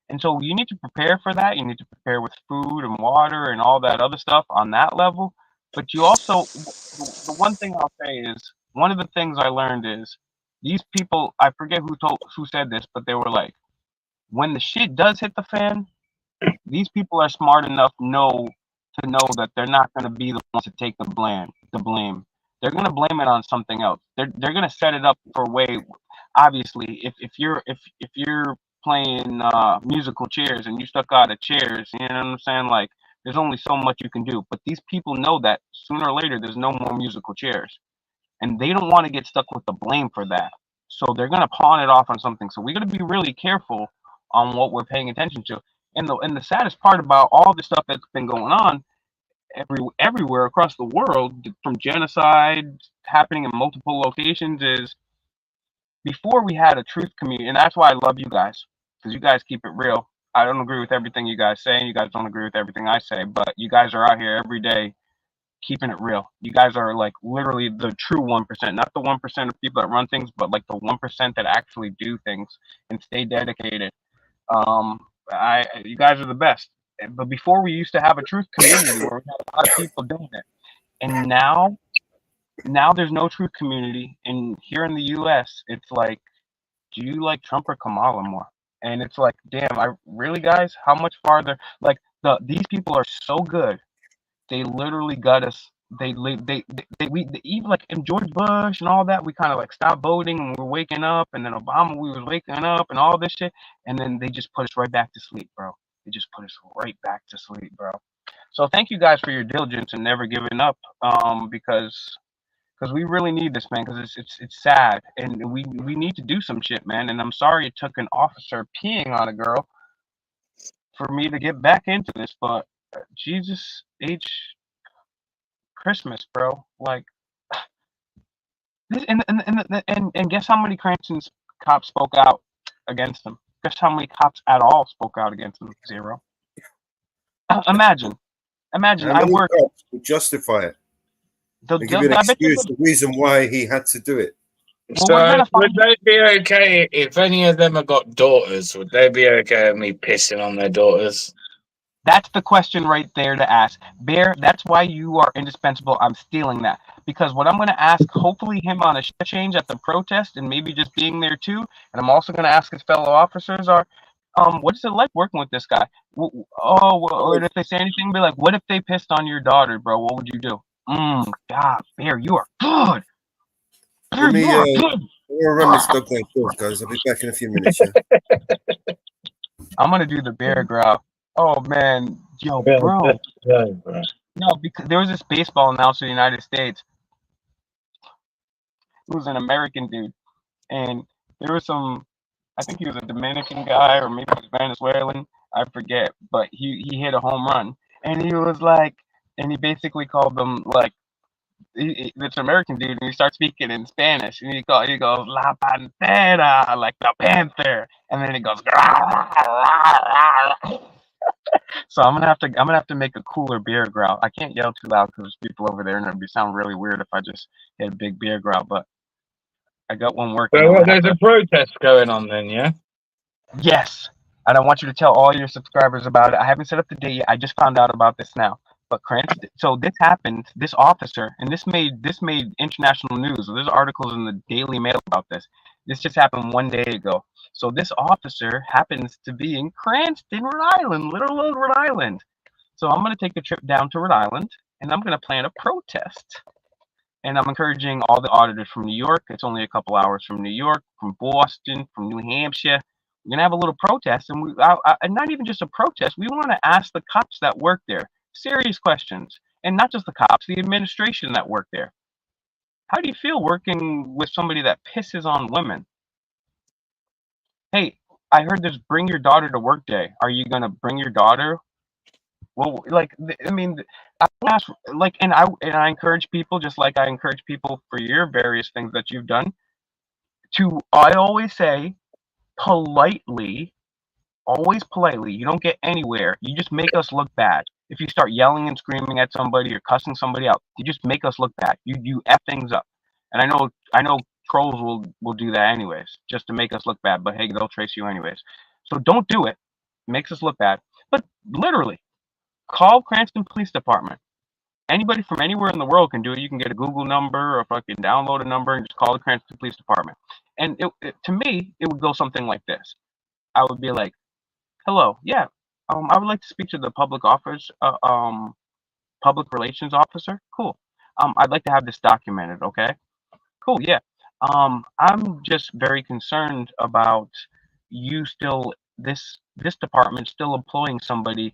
And so you need to prepare for that. You need to prepare with food and water and all that other stuff on that level. But you also, the one thing I'll say is, one of the things I learned is, these people, I forget who said this, but they were like, when the shit does hit the fan, these people are smart enough to know that they're not going to be the ones to take the blame. They're going to blame it on something else. They're going to set it up for a way. Obviously, if you're playing musical chairs and you stuck out of chairs, you know what I'm saying? Like, there's only so much you can do. But these people know that sooner or later there's no more musical chairs, and they don't want to get stuck with the blame for that. So they're going to pawn it off on something. So we got to be really careful on what we're paying attention to. And the saddest part about all the stuff that's been going on everywhere across the world, from genocide happening in multiple locations, is before we had a truth community. And that's why I love you guys, because you guys keep it real. I don't agree with everything you guys say, and you guys don't agree with everything I say, but you guys are out here every day keeping it real. You guys are like literally the true 1%, not the 1% of people that run things, but like the 1% that actually do things and stay dedicated. You guys are the best. But before, we used to have a truth community where we had a lot of people doing it, and now there's no truth community. And here in the U.S., it's like, do you like Trump or Kamala more? And it's like, damn, guys, how much farther? Like, these people are so good. They literally got us. We even like in George Bush and all that, we kind of like stopped voting and we're waking up, and then Obama, we was waking up and all this shit, and then they just put us right back to sleep, bro. They just put us right back to sleep, bro. So thank you guys for your diligence and never giving up, because we really need this, man, because it's sad, and we need to do some shit, man. And I'm sorry it took an officer peeing on a girl for me to get back into this, but Jesus H Christmas, bro. Like this, and guess how many Cranston's cops spoke out against him? Guess how many cops at all spoke out against him? 0. Imagine. I work. To justify it. The, They give you an excuse, the reason why he had to do it. So would they be okay if any of them have got daughters? Would they be okay with me pissing on their daughters? That's the question right there to ask. Bear, that's why you are indispensable. I'm stealing that. Because what I'm going to ask, hopefully him on a shift change at the protest, and maybe just being there too, and I'm also going to ask his fellow officers, are, what is it like working with this guy? Or if they say anything, be like, what if they pissed on your daughter, bro? What would you do? God, Bear, you are good. Bear, Let me you are good. I'm gonna run this dog downstairs, guys. I'll be back in a few minutes. Yeah. I'm gonna do the bear growl. Oh man, yo, Yeah, bro. yeah, bro. No, because there was this baseball announcer in the United States who was an American dude, and there was some. I think he was a Dominican guy or maybe he was Venezuelan. I forget, but he hit a home run, and he was like, and he basically called them like. It's an American dude, and he starts speaking in Spanish, and he goes La Pantera, like the panther, and then he goes. So I'm gonna have to make a cooler bear growl. I can't yell too loud because there's people over there, and it'd sound really weird if I just hit a big bear growl. But I got one working. So there's a protest going on then, yeah? Yes, and I want you to tell all your subscribers about it. I haven't set up the date yet. I just found out about this now. But Cranston, so this happened. This officer, and this made international news. There's articles in the Daily Mail about this. This just happened 1 day ago. So this officer happens to be in Cranston, Rhode Island, little old Rhode Island. So I'm going to take a trip down to Rhode Island, and I'm going to plan a protest. And I'm encouraging all the auditors from New York. It's only a couple hours from New York, from Boston, from New Hampshire. We're going to have a little protest, and and not even just a protest. We want to ask the cops that work there serious questions, and not just the cops, the administration that work there. How do you feel working with somebody that pisses on women? Hey, I heard there's bring your daughter to work day. Are you gonna bring your daughter? Well, like, I mean, I ask, like, and I encourage people, just like I encourage people for your various things that you've done. I always say, politely, always politely. You don't get anywhere. You just make us look bad. If you start yelling and screaming at somebody or cussing somebody out, you just make us look bad. You f things up. And I know trolls will do that anyways, just to make us look bad. But hey, they'll trace you anyways. So don't do it. It makes us look bad. But literally, call Cranston Police Department. Anybody from anywhere in the world can do it. You can get a Google number or fucking download a number and just call the Cranston Police Department. And to me, it would go something like this. I would be like, hello, yeah, I would like to speak to the public relations officer. Cool. I'd like to have this documented. Okay. Cool. Yeah. I'm just very concerned about you still this department still employing somebody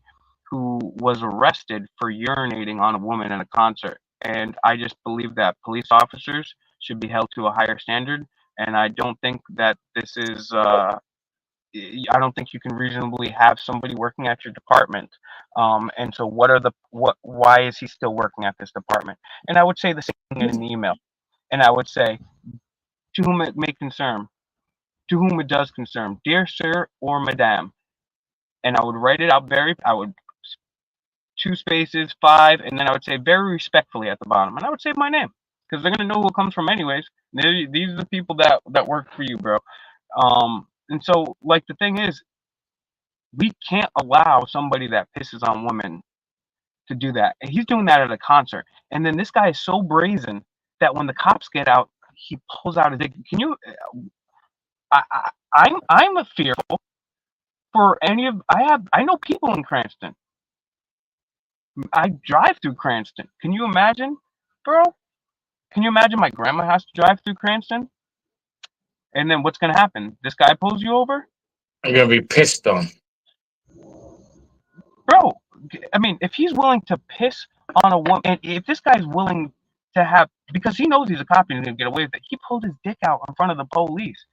who was arrested for urinating on a woman in a concert, and I just believe that police officers should be held to a higher standard, and I don't think that this is. I don't think you can reasonably have somebody working at your department. And so why is he still working at this department? And I would say the same thing in an email. And I would say, to whom it may concern, to whom it does concern, dear sir or madam. And I would write it out I would 2 spaces, 5, and then I would say very respectfully at the bottom. And I would say my name, because they're going to know who it comes from anyways. These are the people that work for you, bro. And so, like, the thing is, we can't allow somebody that pisses on women to do that. And he's doing that at a concert. And then this guy is so brazen that when the cops get out, he pulls out his dick. Can you? I'm a fearful for any of. I know people in Cranston. I drive through Cranston. Can you imagine, bro? Can you imagine my grandma has to drive through Cranston? And then what's gonna happen? This guy pulls you over? I'm gonna be pissed on. Bro, I mean, if he's willing to piss on a woman, and if this guy's willing to have, because he knows he's a cop and he's gonna get away with it, he pulled his dick out in front of the police.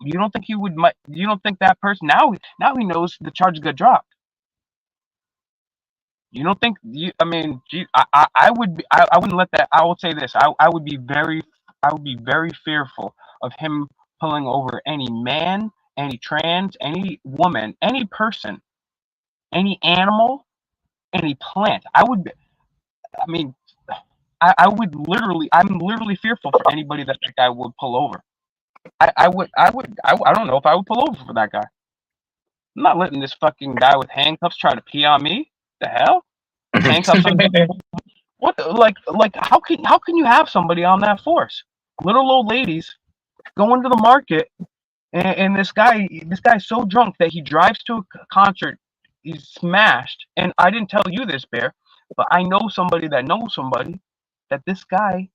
You don't think he would? You don't think that person now he knows the charge got dropped? You don't think? I mean, I would. I wouldn't let that. I will say this. I would be very fearful of him pulling over any man, any trans, any woman, any person, any animal, any plant. I would literally. I'm literally fearful for anybody that guy would pull over. I don't know if I would pull over for that guy. I'm not letting this fucking guy with handcuffs try to pee on me. The hell? Handcuffs on what? Like how can you have somebody on that force? Little old ladies going to the market And this guy's so drunk that he drives to a concert. He's smashed. And I didn't tell you this, Bear, but I know somebody that knows somebody that this guy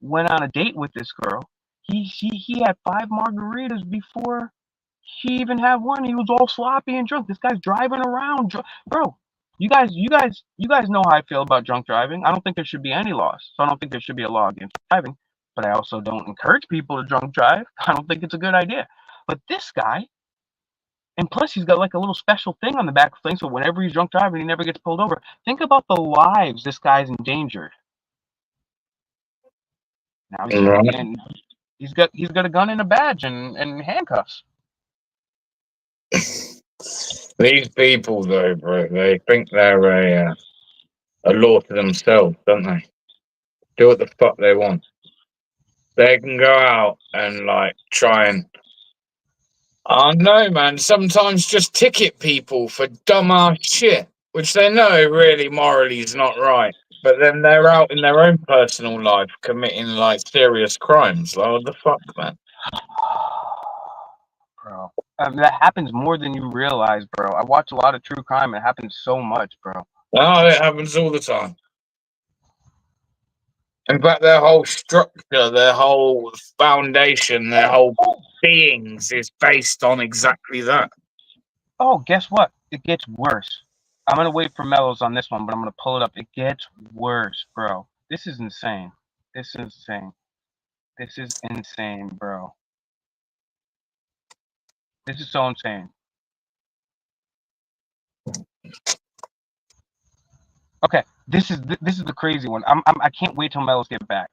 went on a date with this girl. He had 5 margaritas before he even had one. He was all sloppy and drunk. This guy's driving around, bro. You guys know how I feel about drunk driving. I don't think there should be any laws. So I don't think there should be a law against driving. But I also don't encourage people to drunk drive. I don't think it's a good idea. But this guy, and plus he's got like a little special thing on the back of the thing, so whenever he's drunk driving, he never gets pulled over. Think about the lives this guy's endangered. Now he's got a gun and a badge and handcuffs. These people, though, bro, they think they're a law to themselves, don't they? Do what the fuck they want. They can go out and like try and, I don't know, man. Sometimes just ticket people for dumbass shit, which they know really morally is not right. But then they're out in their own personal life committing like serious crimes. Like, what the fuck, man? Bro, that happens more than you realize, bro. I watch a lot of true crime. It happens so much, bro. Oh, it happens all the time. In fact, their whole structure, their whole foundation, their whole beings is based on exactly that. Oh, guess what? It gets worse. I'm gonna wait for Mellows on this one, but I'm gonna pull it up. It gets worse, bro. This is insane. This is insane. This is insane, bro. This is so insane. Okay, this is the crazy one. I can't wait till Mellows get back.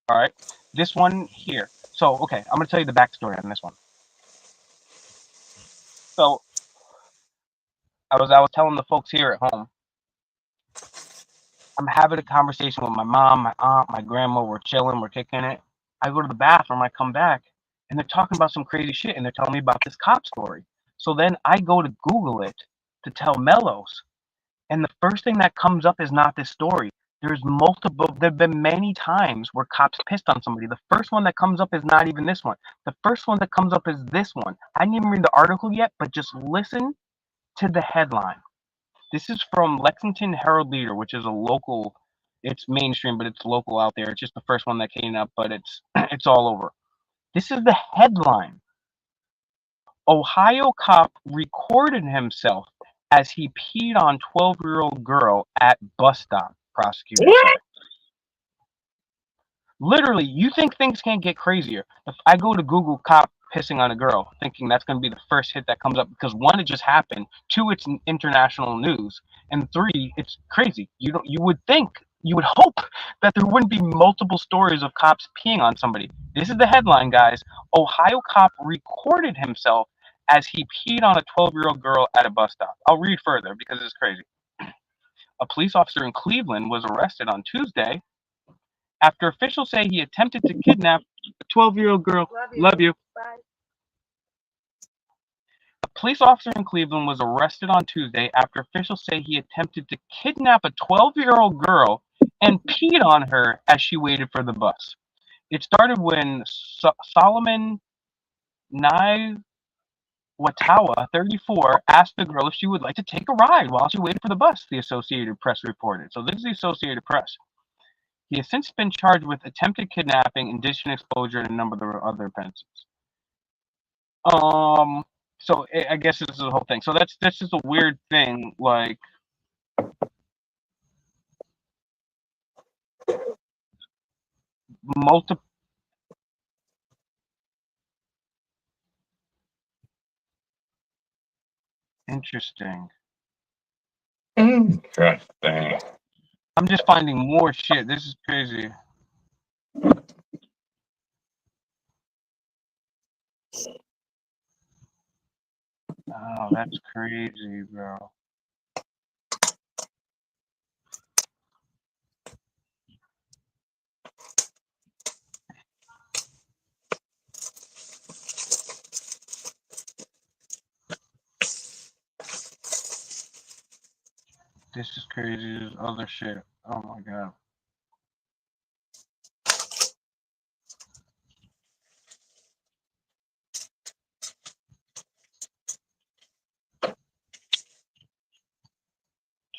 All right, this one here. So okay, I'm gonna tell you the backstory on this one. So I was telling the folks here at home. I'm having a conversation with my mom, my aunt, my grandma. We're chilling, we're kicking it. I go to the bathroom, I come back, and they're talking about some crazy shit, and they're telling me about this cop story. So then I go to Google it to tell Mellows, and the first thing that comes up is not this story. There've been many times where cops pissed on somebody. The first one that comes up is not even this one. The first one that comes up is this one. I didn't even read the article yet, but just listen to the headline. This is from Lexington Herald Leader, which is a local. It's mainstream, but it's local out there. It's just the first one that came up, but it's all over. This is the headline. Ohio cop recorded himself as he peed on 12-year-old girl at bus stop, prosecutor said. Literally, you think things can't get crazier. If I go to Google cop pissing on a girl, thinking that's going to be the first hit that comes up, because 1, it just happened, 2, it's international news, and 3, it's crazy. You would hope that there wouldn't be multiple stories of cops peeing on somebody. This is the headline, guys. Ohio cop recorded himself as he peed on a 12-year-old girl at a bus stop. I'll read further because it's crazy. A police officer in Cleveland was arrested on Tuesday after officials say he attempted to kidnap a 12-year-old girl. Love you. Bye. A police officer in Cleveland was arrested on Tuesday after officials say he attempted to kidnap a 12-year-old girl and peed on her as she waited for the bus. It started when Solomon Watawa, 34, asked the girl if she would like to take a ride while she waited for the bus, the Associated Press reported. So this is the Associated Press. He has since been charged with attempted kidnapping, indecent exposure, and a number of other offenses. So I guess this is the whole thing. So that's just a weird thing, like multiple. Interesting. Interesting. I'm just finding more shit. This is crazy. Oh, that's crazy, bro. This is crazy. There's other shit. Oh my god.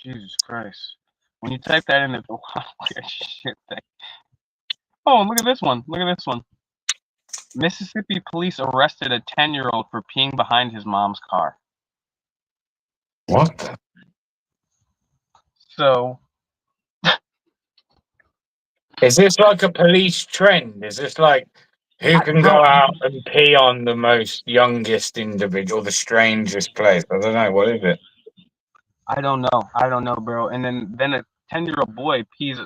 Jesus Christ. When you type that in, it's a weird shit thing. Oh, look at this one. Look at this one. Mississippi police arrested a 10-year-old for peeing behind his mom's car. What? So, Is this like a police trend? Is this like who can bro, go out and pee on the most youngest individual, the strangest place? I don't know. What is it? I don't know. I don't know, bro. And then a 10-year-old boy pees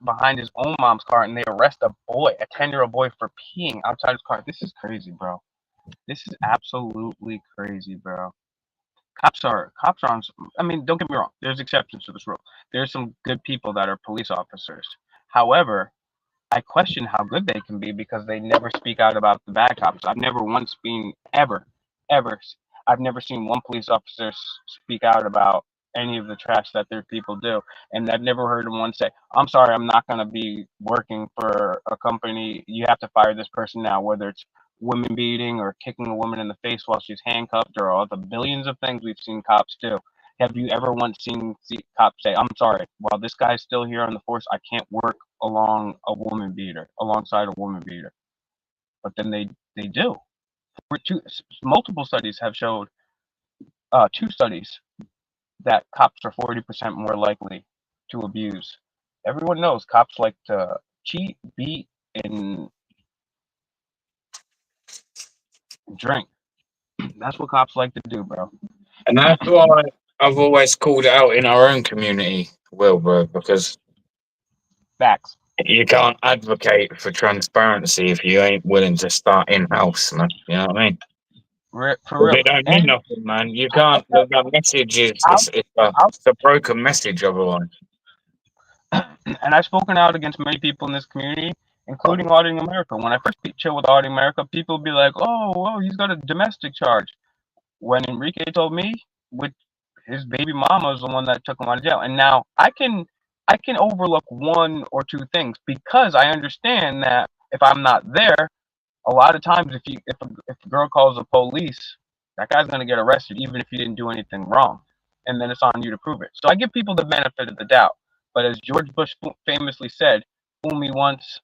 behind his own mom's car, and they arrest a 10-year-old boy for peeing outside his car. This is crazy, bro. This is absolutely crazy, bro. Cops are on. I mean, don't get me wrong. There's exceptions to this rule. There's some good people that are police officers. However, I question how good they can be because they never speak out about the bad cops. I've never once been ever. I've never seen one police officer speak out about any of the trash that their people do, and I've never heard one say, "I'm sorry, I'm not going to be working for a company. You have to fire this person now," whether it's women beating or kicking a woman in the face while she's handcuffed or all the billions of things we've seen cops do. Have you ever once seen cops say, "I'm sorry, while this guy's still here on the force, I can't work alongside a woman beater"? But then they do. Multiple studies have showed, 2 studies, that cops are 40% more likely to abuse. Everyone knows cops like to cheat, beat, and drink. That's what cops like to do, bro. And that's why I've always called it out in our own community, Wilbur, because Facts. you can't advocate for transparency if you ain't willing to start in house, man. You know what I mean? For Well, real. they don't mean nothing, man. You can't. That message is it's a broken message otherwise. And I've spoken out against many people in this community, including Auditing America. When I first chill with Auditing America, people would be like, "Oh, he's got a domestic charge." When Enrique told me, with his baby mama is the one that took him out of jail, and now I can overlook 1 or 2 things because I understand that if I'm not there, a lot of times if a girl calls the police, that guy's gonna get arrested even if he didn't do anything wrong, and then it's on you to prove it. So I give people the benefit of the doubt. But as George Bush famously said, "Fool me once,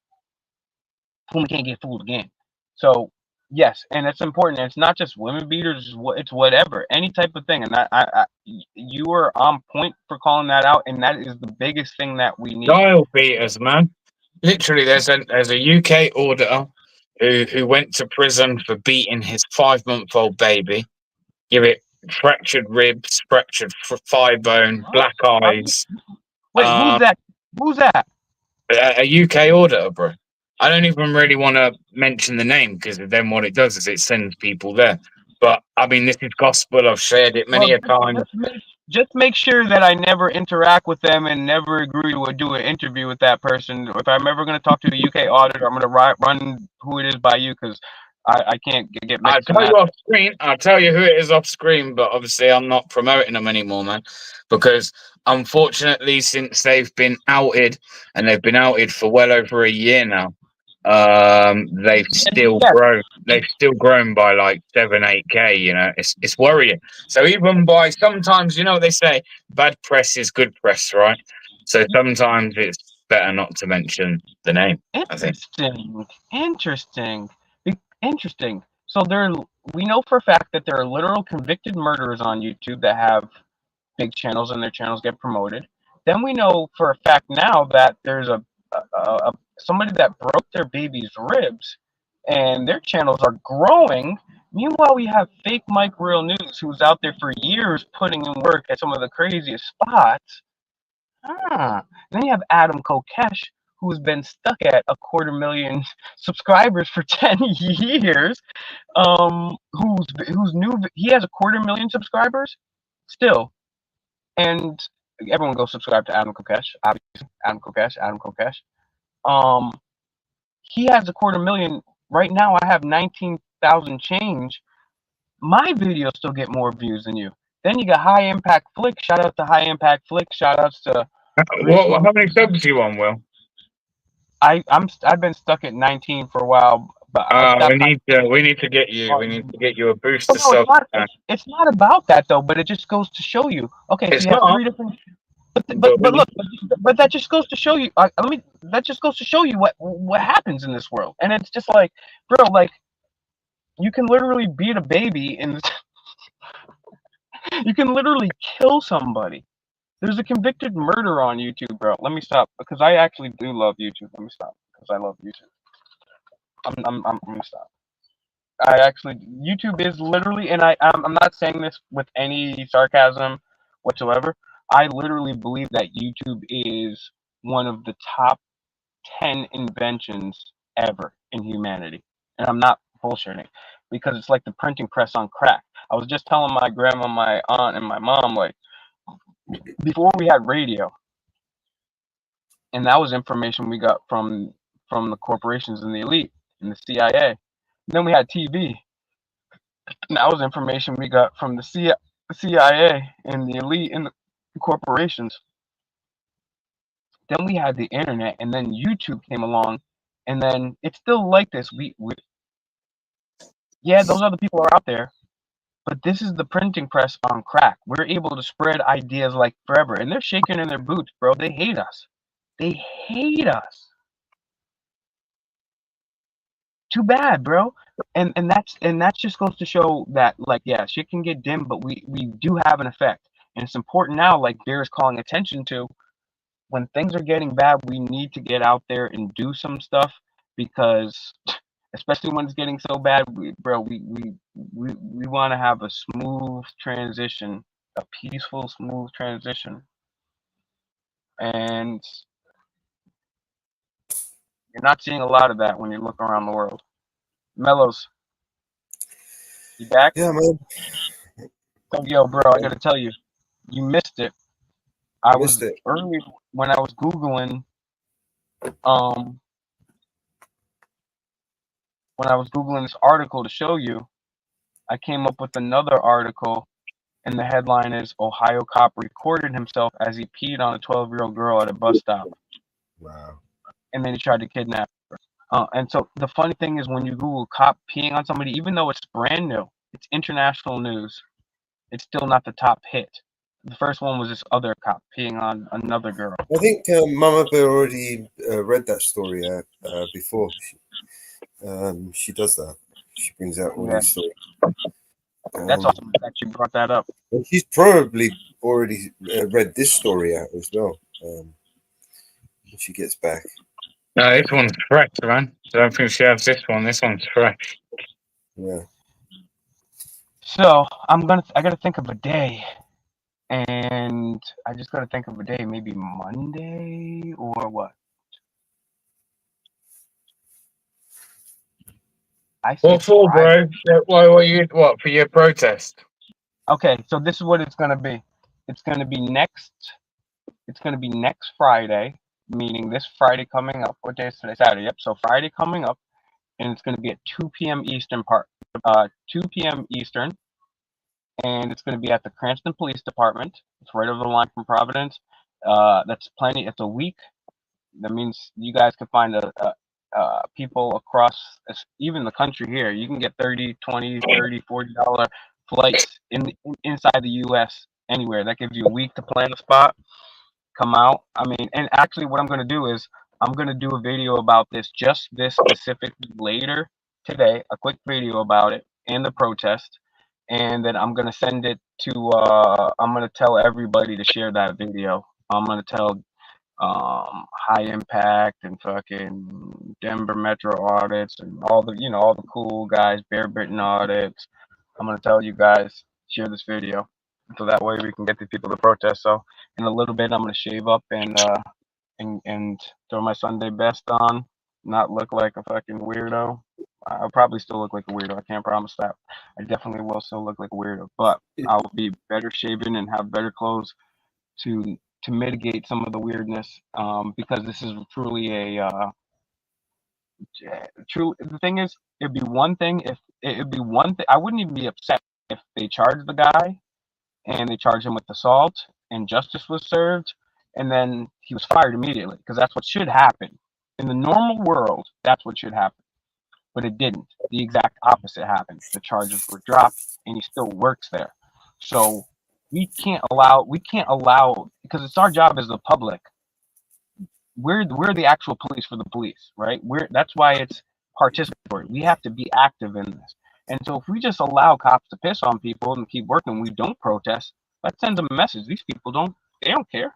fool me can't get fooled again." So yes, and it's important. It's not just women beaters; it's whatever, any type of thing. And you are on point for calling that out, and that is the biggest thing that we need. Dial beaters, man. Literally, there's a UK auditor who went to prison for beating his 5-month-old baby. Give it fractured ribs, fractured thigh bone, black eyes. Wait, who's that? Who's that? A UK auditor, bro. I don't even really want to mention the name because then what it does is it sends people there. But I mean, this is gospel. I've shared it many a time. Just make sure that I never interact with them and never agree to do an interview with that person. If I'm ever going to talk to a UK auditor, I'm going to run who it is by you because I can't get mixed. I'll tell you off screen. I'll tell you who it is off screen, but obviously I'm not promoting them anymore, man, because unfortunately, since they've been outed and they've been outed for well over a year now, they've still grown. They've still grown by like 7-8K. You know, it's worrying. So even by sometimes, you know what they say, bad press is good press, right? So sometimes it's better not to mention the name. Interesting. So we know for a fact that there are literal convicted murderers on YouTube that have big channels and their channels get promoted. Then we know for a fact now that there's somebody that broke their baby's ribs and their channels are growing. Meanwhile, we have fake Mike Real News who's out there for years putting in work at some of the craziest spots. Then you have Adam Kokesh, who's been stuck at 250,000 subscribers for 10 years. Who's new? He has 250,000 subscribers still, and everyone go subscribe to Adam Kokesh. Obviously, Adam Kokesh. He has 250,000 right now. I have 19,000 change. My videos still get more views than you. Then you got High Impact Flick. Shout out to High Impact Flick. Shout outs to. How many subs do you want, Will? I've been stuck at 19 for a while, but we need to get you. We need to get you a boost to it's not about that though. But it just goes to show you. Okay, so you have 3 different. but look, but that just goes to show you. That just goes to show you what happens in this world, and it's just like, bro, like you can literally beat a baby, and you can literally kill somebody. There's a convicted murderer on YouTube, bro. Let me stop because I actually do love YouTube. Let me stop because I love YouTube. I'm gonna stop. I actually YouTube is literally, and I'm not saying this with any sarcasm whatsoever. I literally believe that YouTube is one of the top 10 inventions ever in humanity, and I'm not bullshitting because it's like the printing press on crack. I was just telling my grandma, my aunt, and my mom like before we had radio, and that was information we got from the corporations and the elite and the CIA. Then we had TV. And that was information we got from the CIA and the elite and the corporations. Then we had the internet, and then YouTube came along, and then it's still like this. Yeah, those other people are out there, but this is the printing press on crack. We're able to spread ideas like forever, and they're shaking in their boots, bro. They hate us. They hate us. Too bad, bro. And that just goes to show that like yeah, shit can get dim, but we do have an effect. And it's important now, like Bear is calling attention to, when things are getting bad, we need to get out there and do some stuff because especially when it's getting so bad, we want to have a smooth transition, a peaceful, smooth transition. And you're not seeing a lot of that when you look around the world. Mellows, you back? Yeah, man. Oh, yo, bro, I gotta tell you, you missed it. I was Missed it. early when I was Googling, um, when I was Googling this article to show you, I came up with another article, and the headline is Ohio cop recorded himself as he peed on a 12-year-old girl at a bus stop, Wow. and then he tried to kidnap her. And so the funny thing is when you Google cop peeing on somebody, even though it's brand new, it's international news, it's still not the top hit. The first one was this other cop peeing on another girl. I think Mama Bear already read that story before. She does that. She brings out all Yeah. these stories. That's awesome that you brought that up. And she's probably already read this story out as well when she gets back. No, this one's fresh, man. I don't think she has this one. This one's fresh. Yeah. So I gotta think of a day, and I just gotta think of a day, maybe Monday or what? I say What for, Friday. bro? What for your protest? Okay, so this is what it's gonna be. It's gonna be next Friday, meaning this Friday coming up. What day is today? Saturday. Yep. So Friday coming up, and it's gonna be at 2 p.m. Eastern 2 p.m. Eastern, and it's gonna be at the Cranston Police Department. It's right over the line from Providence. That's plenty. It's a week. That means you guys can find people across even the country here. You can get $30, $20, $30, $40 flights inside the U.S. anywhere. That gives you a week to plan a spot, come out. I mean, and actually what I'm going to do is I'm going to do a video about this specifically later today, a quick video about it and the protest. And then I'm going to send it to, I'm going to tell everybody to share that video. I'm going to tell High Impact and fucking Denver Metro Audits and all the cool guys, Bear Britain Audits. I'm gonna tell you guys, share this video, so that way we can get the people to protest. So in a little bit, I'm gonna shave up and throw my Sunday best on, not look like a fucking weirdo. I'll probably still look like a weirdo. I can't promise that. I definitely will still look like a weirdo, but I'll be better shaven and have better clothes to mitigate some of the weirdness, because this is truly a the thing is, it'd be one thing I wouldn't even be upset if they charged the guy and they charged him with assault and justice was served and then he was fired immediately, because that's what should happen in the normal world. That's what should happen, but it didn't. The exact opposite happened. The charges were dropped and he still works there. So we can't allow because it's our job as the public. We're the actual police for the police, right? That's why it's participatory. We have to be active in this. And so if we just allow cops to piss on people and keep working, we don't protest, that sends a message. These people don't care.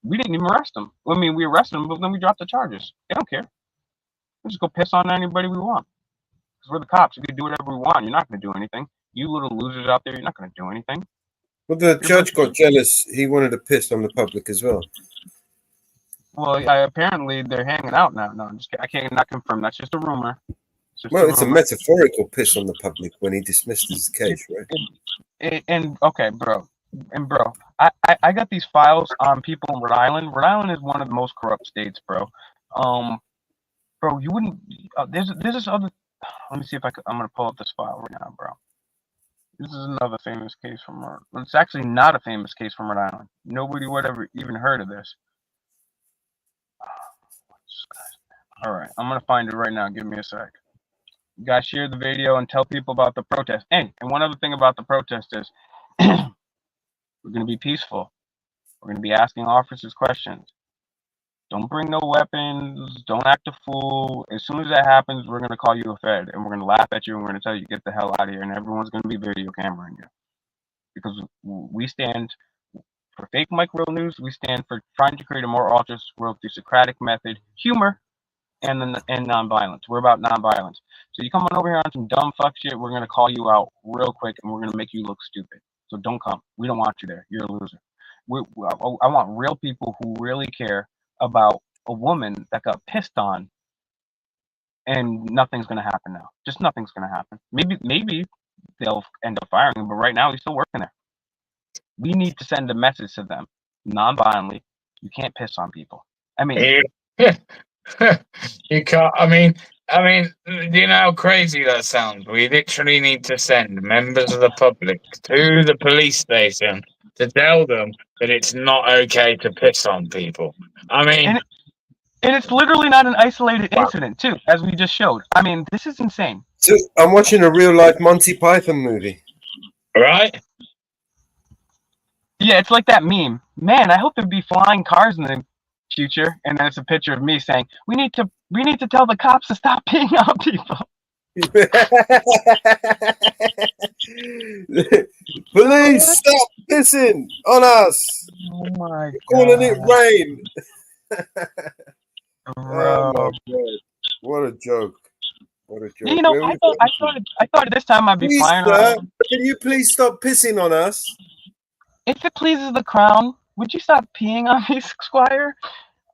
We didn't even arrest them. I mean, we arrested them, but then we dropped the charges. They don't care. We just go piss on anybody we want. Because we're the cops. We can do whatever we want. You're not going to do anything. You little losers out there, you're not going to do anything. Well, the judge got jealous. He wanted to piss on the public as well. Well, apparently they're hanging out now. No, I'm just kidding. I can't not confirm. That's just a rumor. It's a metaphorical piss on the public when he dismissed his case, right? And okay, bro. And bro, I got these files on people in Rhode Island. Rhode Island is one of the most corrupt states, bro. Bro, you wouldn't. There's this other. Let me see if I'm gonna pull up this file right now, bro. This is another famous case from Rhode. It's actually not a famous case from Rhode Island. Nobody would ever even heard of this. All right, I'm gonna find it right now. Give me a sec. You guys share the video and tell people about the protest. And one other thing about the protest is we're gonna be peaceful. We're gonna be asking officers questions. Don't bring no weapons. Don't act a fool. As soon as that happens, we're gonna call you a fed, and we're gonna laugh at you, and we're gonna tell you get the hell out of here, and everyone's gonna be video cameraing you, because we stand for fake micro news. We stand for trying to create a more altruistic world through Socratic method, humor, and nonviolence. We're about nonviolence. So you come on over here on some dumb fuck shit, we're gonna call you out real quick, and we're gonna make you look stupid. So don't come. We don't want you there. You're a loser. I want real people who really care about a woman that got pissed on, and nothing's gonna happen now. Just nothing's gonna happen. Maybe they'll end up firing him, but right now he's still working there. We need to send a message to them, non-violently. You can't piss on people. I mean, you can't. I mean, you know how crazy that sounds. We literally need to send members of the public to the police station to tell them that it's not okay to piss on people. I mean, and it's literally not an isolated incident, too, as we just showed. I mean, this is insane. So I'm watching a real life Monty Python movie. Right? Yeah, it's like that meme. Man, I hope there'd be flying cars in the future, and then it's a picture of me saying, "We need to tell the cops to stop peeing on people." Police, stop pissing on us. Oh my god. Calling it rain. Bro. Oh my god. What a joke. What a joke. You know, I thought this time I'd be Please, flying sir, around. can you please stop pissing on us? If it pleases the crown, would you stop peeing on me, Squire?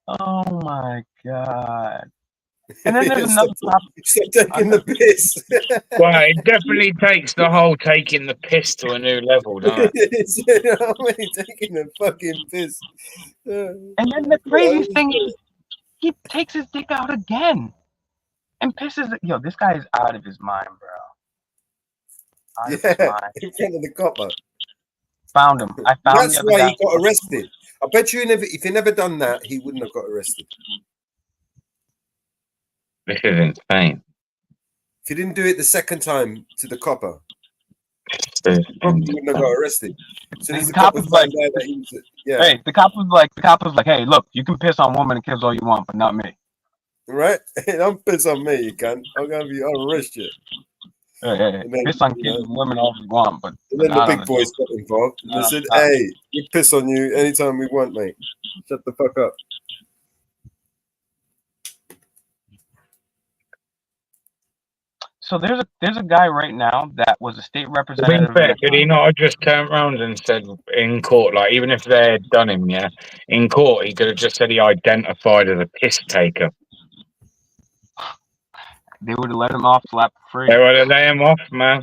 Oh my god. And then there's another topic. Stop taking the piss. Well, it definitely takes the whole taking the piss to a new level, doesn't it? You know what I mean? Taking the fucking piss. And then the craziest thing is, he takes his dick out again and pisses. Yo, this guy is out of his mind, bro. Out of his mind. In front of the copper. Found him. I found him. That's why he got arrested. I bet you if he never done that, he wouldn't have got arrested. This is insane. If he didn't do it the second time to the copper, he probably wouldn't have got arrested. So the cop was like, "Hey, the cop was like, hey, look, you can piss on women and kids all you want, but not me." Right? Don't piss on me, you can. I'll arrest you. Hey, piss on kids and women all you want, but. And then the big boys got involved. And they said, "Hey, we piss on you anytime we want, mate. Shut the fuck up." So there's a guy right now that was a state representative. To be fair, could he not have just turned around and said in court, like, even if they had done him, in court, he could have just said he identified as a piss taker. They would have let him off slap free. They would have let him off, man.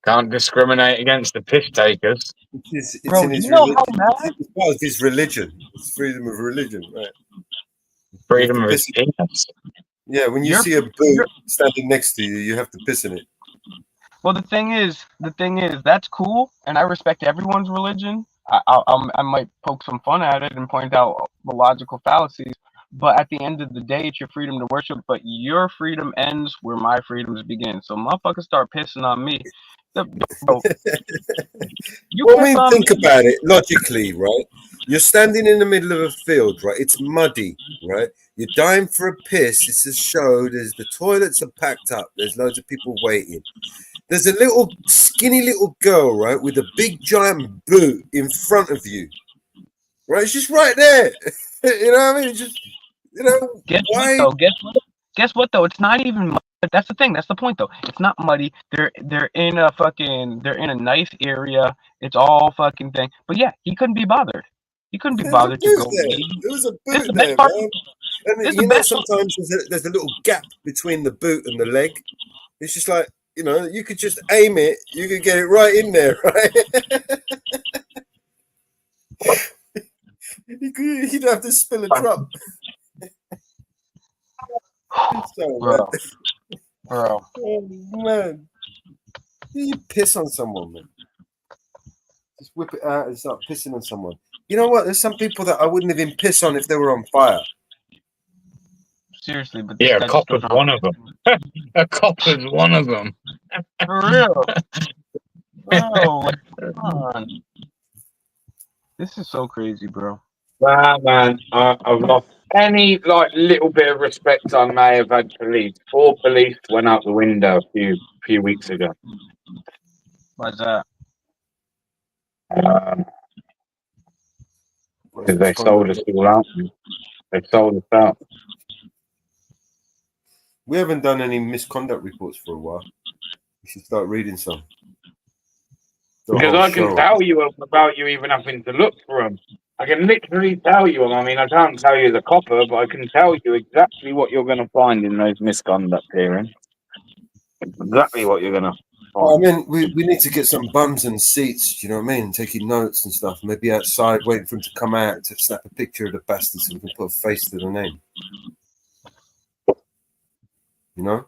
Can't discriminate against the piss takers. It's Bro, in his you know religion. how mad? It's part of his religion. It's freedom of religion, right? Freedom of his penis. Yeah, when you see a boot standing next to you, you have to piss in it. Well, the thing is, that's cool, and I respect everyone's religion. I might poke some fun at it and point out the logical fallacies, but at the end of the day, it's your freedom to worship, but your freedom ends where my freedoms begin. So motherfuckers start pissing on me, Bro, you Well, I piss mean, on think me. about it logically, right? You're standing in the middle of a field, right? It's muddy, right? You're dying for a piss. It's a show. The toilets are packed up. There's loads of people waiting. There's a little skinny little girl, right, with a big giant boot in front of you, right? It's just right there. You know what I mean? It's just, you know, Guess what why? though? Guess what though? It's not even muddy. That's the thing. That's the point though. It's not muddy. They're in a nice area. It's all fucking thing. But yeah, he couldn't be bothered. He couldn't be There's a bothered to boot go there. leave. There was a This is boot the there, best part. man. This And is the you know, best part. sometimes there's a little gap between the boot and the leg. It's just like, you know, you could just aim it, you could get it right in there, right? You'd have to spill a drop. So, Bro, bro. oh, man. You piss on someone, man. Just whip it out and start pissing on someone. You know what? There's some people that I wouldn't even piss on if they were on fire. Seriously, but this Yeah, guy a just copper's goes one of them. A copper's one of them. For real. Bro, like, come on. This is so crazy, bro. Wow, man, I've lost any like little bit of respect I may have had for police. 4 police went out the window a few weeks ago. Why's that? Because they sold us all out. They sold us out. We haven't done any misconduct reports for a while. We should start reading some. The Because whole I can show. tell you without you even having to look for them. I can literally tell you them. I mean, I can't tell you the copper, but I can tell you exactly what you're going to find in those misconduct hearings. Exactly what you're going to Well, I find. mean, we need to get some bums and seats, you know what I mean? Taking notes and stuff. Maybe outside, waiting for him to come out to snap a picture of the bastard so we can put a face to the name. You know?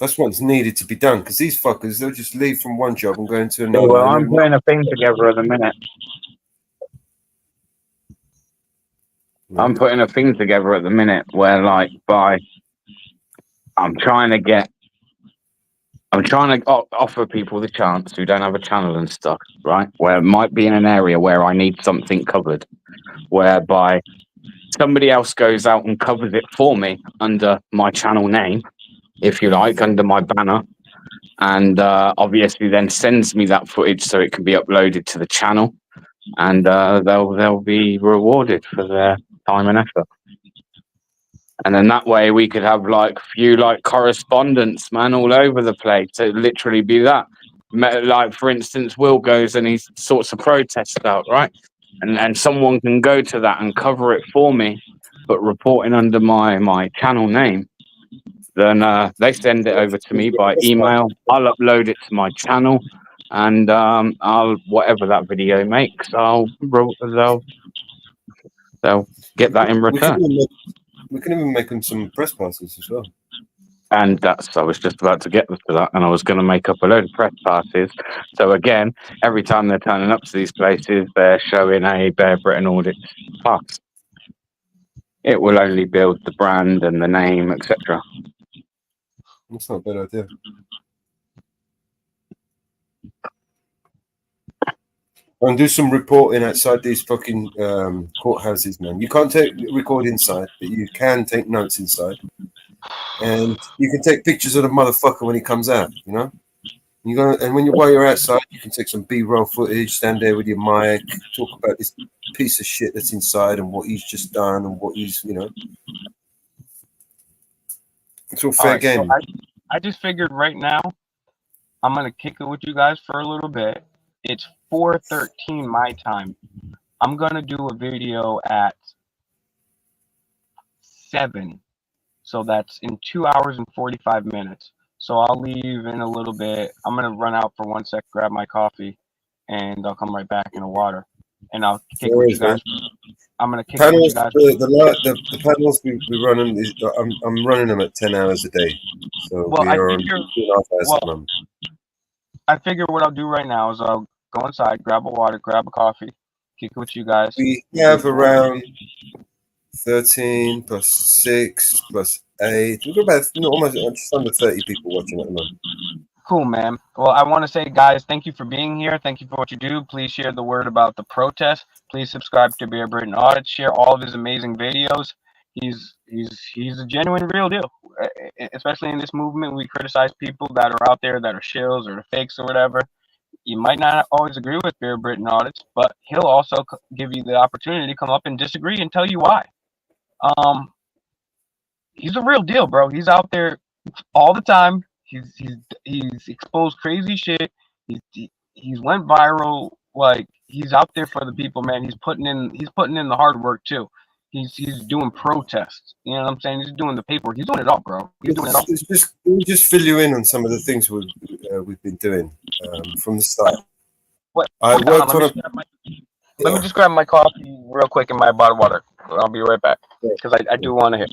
That's what's needed to be done because these fuckers, they'll just leave from one job and go into another. Well, I'm putting a thing together at the minute. I'm putting a thing together at the minute where, like, I'm trying to offer people the chance who don't have a channel and stuff, right? Where it might be in an area where I need something covered, whereby somebody else goes out and covers it for me under my channel name, if you like, under my banner, and obviously then sends me that footage so it can be uploaded to the channel, and they'll be rewarded for their time and effort. And then that way we could have like correspondence, man, all over the place. It'd literally be that. Like, for instance, Will goes and he sorts a protest out, right? And someone can go to that and cover it for me, but reporting under my channel name. Then they send it over to me by email. I'll upload it to my channel, and I'll whatever that video makes, they'll get that in return. We can even make them some press passes as well. And I was just about to get to that, and I was going to make up a load of press passes. So again, every time they're turning up to these places, they're showing a Bear Britain audit pass. It will only build the brand and the name, etc. That's not a bad idea. And do some reporting outside these fucking courthouses, man. You can't record inside, but you can take notes inside. And you can take pictures of the motherfucker when he comes out, you know? While you're outside, you can take some B-roll footage, stand there with your mic, talk about this piece of shit that's inside and what he's just done and what he's, you know. It's all fair game. So I just figured right now I'm gonna kick it with you guys for a little bit. It's 4:13 my time. I'm gonna do a video at 7. So that's in 2 hours and 45 minutes. So I'll leave in a little bit. I'm gonna run out for 1 sec, grab my coffee, and I'll come right back in the water. And I'll kick it with you guys. I'm gonna kick it with you guys. The panels we running, I'm running them at 10 hours a day. So Well, we are on 2.5 hours a month. I figure what I'll do right now is I'll go inside, grab a water, grab a coffee, kick it with you guys. We have around 13 plus 6 plus 8. We've got about almost just under 30 people watching at the moment. Cool, man. Well, I want to say, guys, thank you for being here. Thank you for what you do. Please share the word about the protest. Please subscribe to Bear Britain Audit. Share all of his amazing videos. He's a genuine, real deal. Especially in this movement, we criticize people that are out there that are shills or fakes or whatever. You might not always agree with Bear Britain Audits, but he'll also give you the opportunity to come up and disagree and tell you why. He's a real deal, bro. He's out there all the time. He's exposed crazy shit. He's went viral. Like, he's out there for the people, man. He's putting in the hard work too. He's doing protests. You know what I'm saying? He's doing the paperwork. He's doing it all, bro. He's doing it all. Let me just fill you in on some of the things we've been doing from the start. Let me just grab my coffee real quick and my bottle of water. I'll be right back because I do want to hear.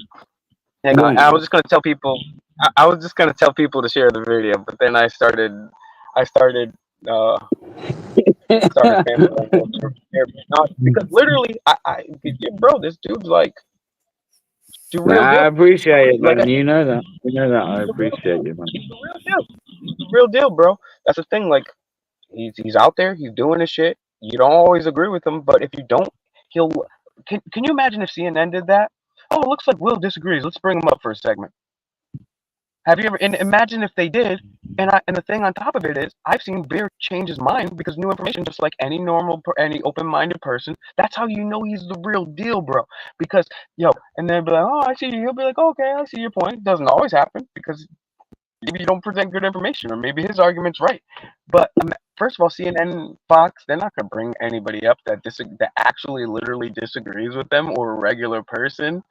And I was just gonna tell people. I was just gonna tell people to share the video, but then I started because literally, bro, this dude's like, I appreciate it, man. You know that. I appreciate you, man. He's a real deal, bro. That's the thing. Like, he's out there. He's doing his shit. You don't always agree with him, but if you don't, he'll. Can you imagine if CNN did that? Oh, it looks like Will disagrees. Let's bring him up for a segment. Have you ever? And imagine if they did. And the thing on top of it is, I've seen Bear change his mind because new information, just like any open-minded person. That's how you know he's the real deal, bro. Because and they'll be like, oh, I see you. He'll be like, okay, I see your point. Doesn't always happen because maybe you don't present good information, or maybe his argument's right. But first of all, CNN, Fox, they're not gonna bring anybody up that actually literally disagrees with them, or a regular person,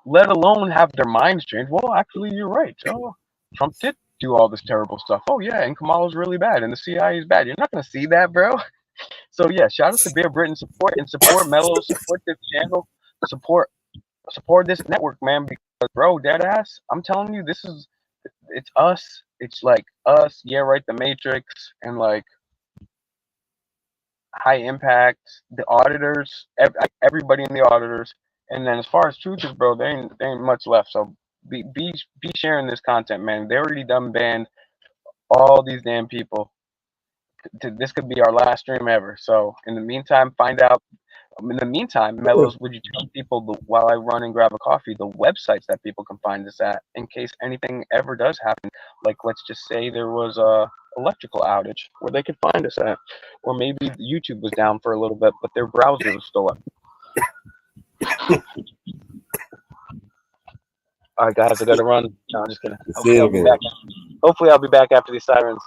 let alone have their minds changed. Well, actually, you're right. Oh, Trump did do all this terrible stuff. Oh, yeah, and Kamala's really bad, and the CIA is bad. You're not going to see that, bro. So, yeah, shout out to Bear Britain. Support Mellow. Support this channel. Support this network, man, because, bro, deadass, I'm telling you, it's us. It's like us, yeah, right, the Matrix, and, like, High Impact, the auditors, everybody in the auditors. And then as far as truthers, bro, there ain't much left. So be sharing this content, man. They already done banned all these damn people. This could be our last stream ever. So in the meantime, Mellows, would you tell people while I run and grab a coffee, the websites that people can find us at in case anything ever does happen? Like, let's just say there was a electrical outage, where they could find us at, or maybe YouTube was down for a little bit, but their browser was still up. All right, guys, I gotta run. No, I'm just kidding. Hopefully, I'll be back after these sirens.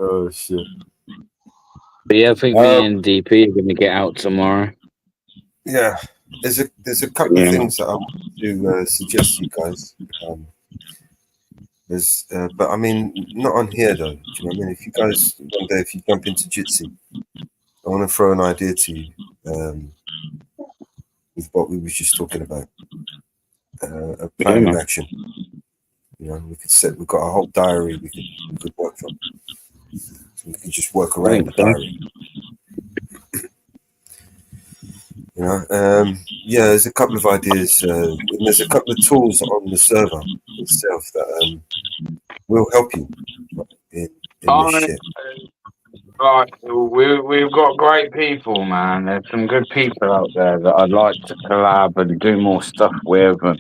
Oh shit! But yeah, I think me and DP are going to get out tomorrow. Yeah, there's a couple of things that I want to suggest to you guys. But I mean, not on here though. Do you know what I mean? If you guys one day, if you jump into Jitsi, I want to throw an idea to you with what we was just talking about. A plan of action. You know, we've got a whole diary we could work from. So we can just work around the diary. You know, yeah, there's a couple of ideas. And there's a couple of tools on the server itself that will help you in this shit. Right, we've got great people, man. There's some good people out there that I'd like to collab and do more stuff with. And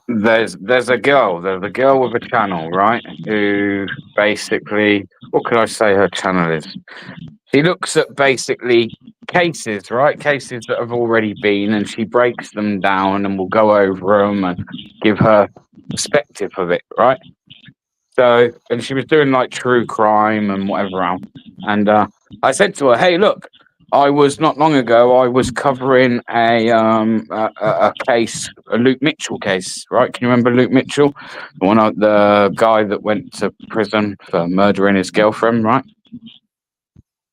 there's a girl with a channel, right? Who basically, what could I say her channel is? She looks at basically cases, right? Cases that have already been, and she breaks them down, and we'll go over them and give her perspective of it, right? So, and she was doing like true crime and whatever else. And I said to her, "Hey, look, not long ago, I was covering a case, a Luke Mitchell case, right? Can you remember Luke Mitchell, the guy that went to prison for murdering his girlfriend, right?"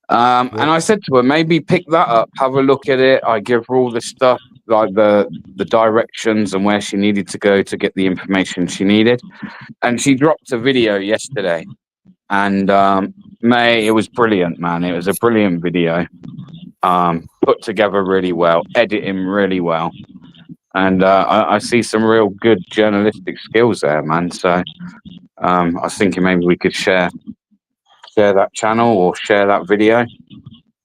And I said to her, maybe pick that up, have a look at it. I give her all this stuff. like the directions and where she needed to go to get the information she needed. And she dropped a video yesterday, and May, it was brilliant, man. It was a brilliant video, put together really well, editing really well, and I see some real good journalistic skills there, man. So I was thinking maybe we could share that channel or share that video.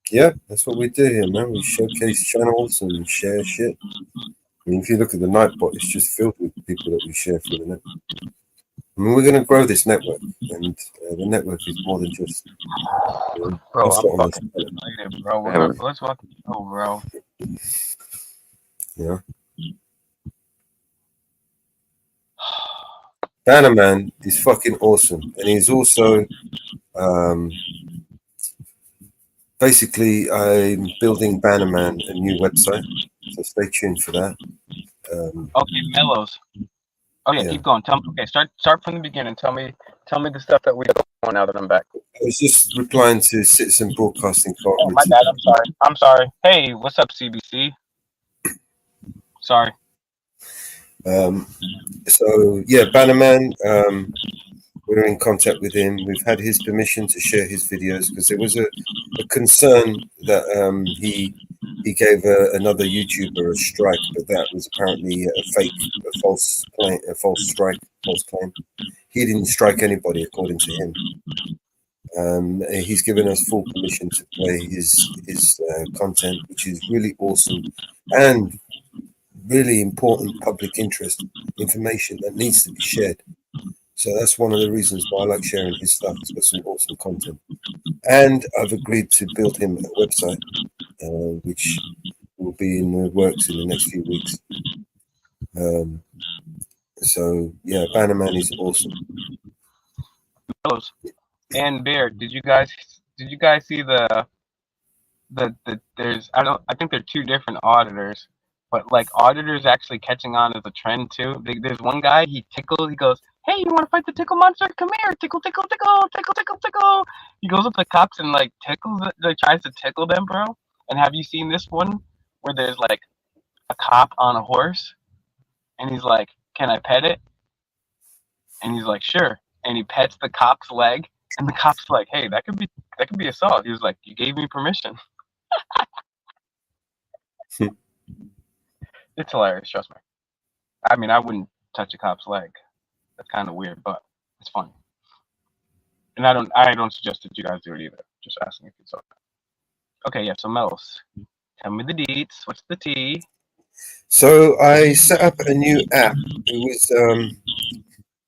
Yeah, that's what we do here, man. We showcase channels and share shit. I mean, if you look at the Nightbot, it's just filled with people that we share through the network. I mean, we're going to grow this network, and the network is more than just. Bro, us I'm on this fucking planet, excited, bro. Let's fucking go, bro. you know? Bannerman is fucking awesome, and he's also basically I'm building Bannerman a new website, so stay tuned for that. Okay, Mellows. Oh yeah, Yeah. keep going. Tell me. Okay, start from the beginning. Tell me the stuff that we don't now that I'm back. I was just replying to Citizen Broadcasting. Oh my bad. I'm sorry. Hey, what's up, CBC? Sorry. So yeah, Bannerman, we're in contact with him. We've had his permission to share his videos because there was a concern that he gave another YouTuber a strike, but that was apparently a fake, a false claim. He didn't strike anybody, according to him. He's given us full permission to play his content, which is really awesome and really important public interest information that needs to be shared. So that's one of the reasons why I like sharing his stuff. It's got some awesome content. And I've agreed to build him a website, which will be in the works in the next few weeks. So yeah, Bannerman is awesome. And Bear, did you guys see the there's I think they're two different auditors, but like auditors actually catching on as a trend too. There's one guy, he goes, hey, you want to fight the tickle monster? Come here, tickle, tickle, tickle, tickle, tickle, tickle. He goes up to cops and like tickles, like tries to tickle them, bro. And have you seen this one where there's like a cop on a horse, and he's like, can I pet it? And he's like, sure. And he pets the cop's leg, and the cop's like, hey, that could be assault. He was like, you gave me permission. It's hilarious, trust me. I mean, I wouldn't touch a cop's leg. That's kind of weird, but it's funny. And I don't suggest that you guys do it either. Just asking if it's okay. Okay, yeah, so Mels, tell me the deets. What's the tea? So I set up a new app. It was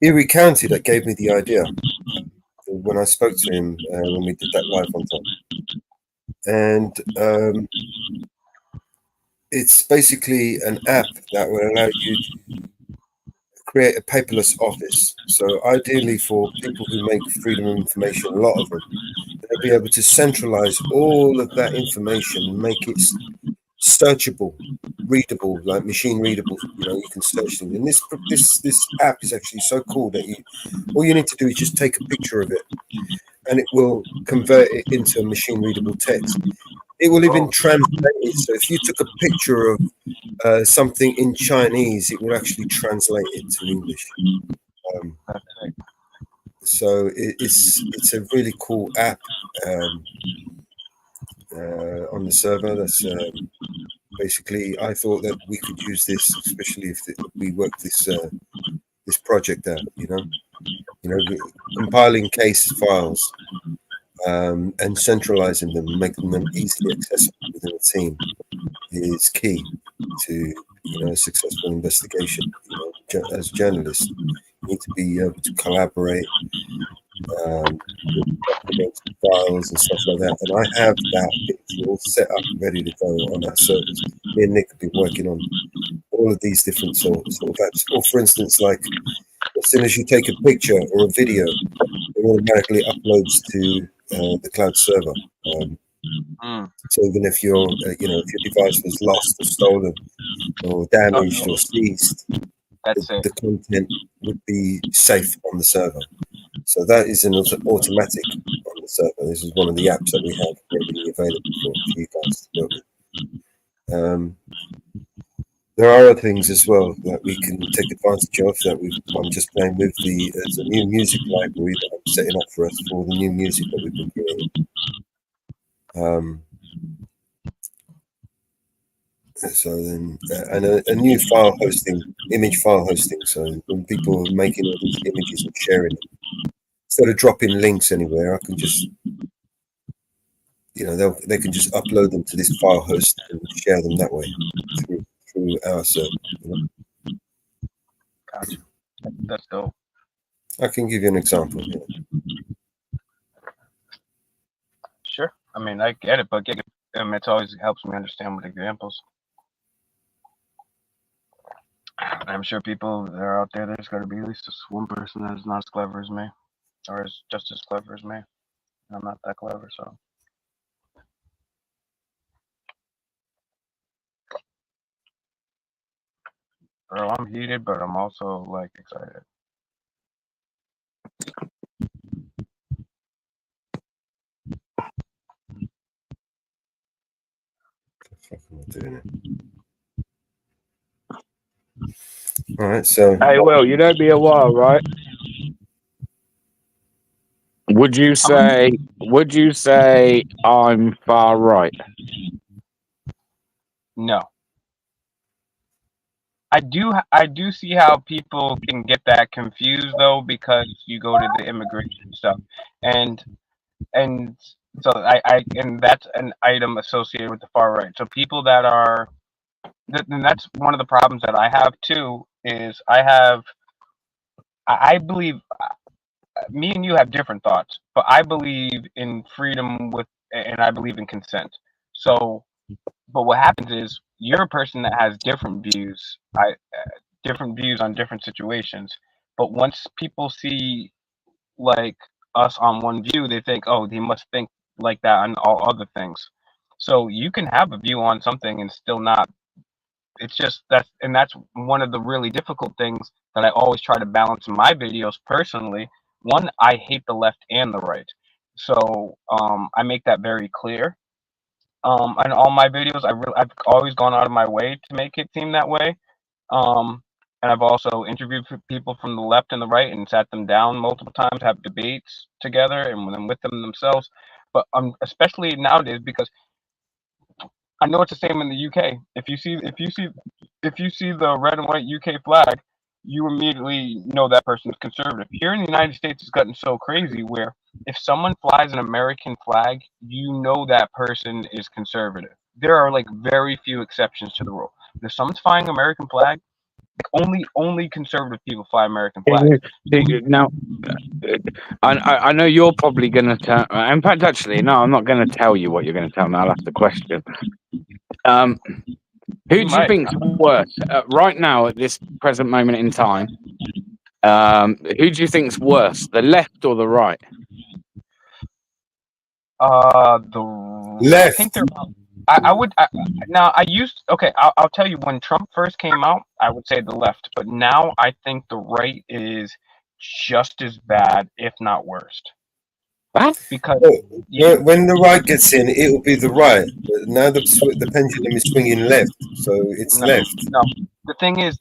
Erie County that gave me the idea when I spoke to him when we did that live on time. And it's basically an app that will allow you to create a paperless office. So ideally for people who make freedom of information, a lot of them, they'll be able to centralize all of that information and make it searchable, readable, like machine readable. You know, you can search things. And this app is actually so cool that all you need to do is just take a picture of it, and it will convert it into a machine readable text. It will even translate it. So if you took a picture of something in Chinese, it will actually translate it to English. So it's a really cool app on the server. That's basically, I thought that we could use this, especially if we work this project out. You know, compiling case files and centralizing them, making them easily accessible within a team is key to a successful investigation. You know, as journalists, you need to be able to collaborate. Documents, files and stuff like that, and I have that all set up, ready to go on our servers. Me and Nick have been working on all of these different sort of apps. Or for instance, like as soon as you take a picture or a video, it automatically uploads to the cloud server. So even if your if your device was lost or stolen or damaged or seized, the content would be safe on the server. So that is an automatic on the server. This is one of the apps that we have readily available for you guys to work with. there are other things as well that we can take advantage of. I'm just playing with there's a new music library that I'm setting up for us for the new music that we've been creating. So then, and a new file hosting, image file hosting. So when people are making all these images and sharing them, instead of dropping links anywhere, I can just, they can just upload them to this file host and share them that way through our server. Gotcha. That's dope. I can give you an example. Sure. I mean, I get it, but it always helps me understand with examples. I'm sure people that are out there, there's got to be at least one person that is not as clever as me, or is just as clever as me. And I'm not that clever, so. Bro, I'm heated, but I'm also like excited. All right, so. Hey, Will, you know me a while, right? Would you say I'm far right? No. I do see how people can get that confused though, because you go to the immigration stuff, and so and that's an item associated with the far right. So people that are, and that's one of the problems that I have too, is I believe, me and you have different thoughts, but I believe in freedom and I believe in consent. So, but what happens is you're a person that has different views. Different views on different situations. But once people see like us on one view, they think, oh, he must think like that on all other things. So you can have a view on something and still not. It's just that's one of the really difficult things that I always try to balance in my videos personally. One, I hate the left and the right. So I make that very clear. In all my videos, I've always gone out of my way to make it seem that way. And I've also interviewed people from the left and the right and sat them down multiple times, have debates together and with them themselves. But especially nowadays, because I know it's the same in the UK. If you see the red and white UK flag, you immediately know that person's conservative. Here in the United States, it's gotten so crazy where if someone flies an American flag, you know that person is conservative. There are like very few exceptions to the rule. If someone's flying American flag, only conservative people fly American flags. Now, I know you're probably going to tell. In fact, actually, no, I'm not going to tell you what you're going to tell me. I'll ask the question. Who do you think's worse right now at this present moment in time? Who do you think's worse, the left or the right? The Left. I think they're. I'll tell you, when Trump first came out, I would say the left, but now I think the right is just as bad, if not worse. Because when the right gets in, it will be the right. But now the pendulum is swinging left, so it's left. No, the thing is,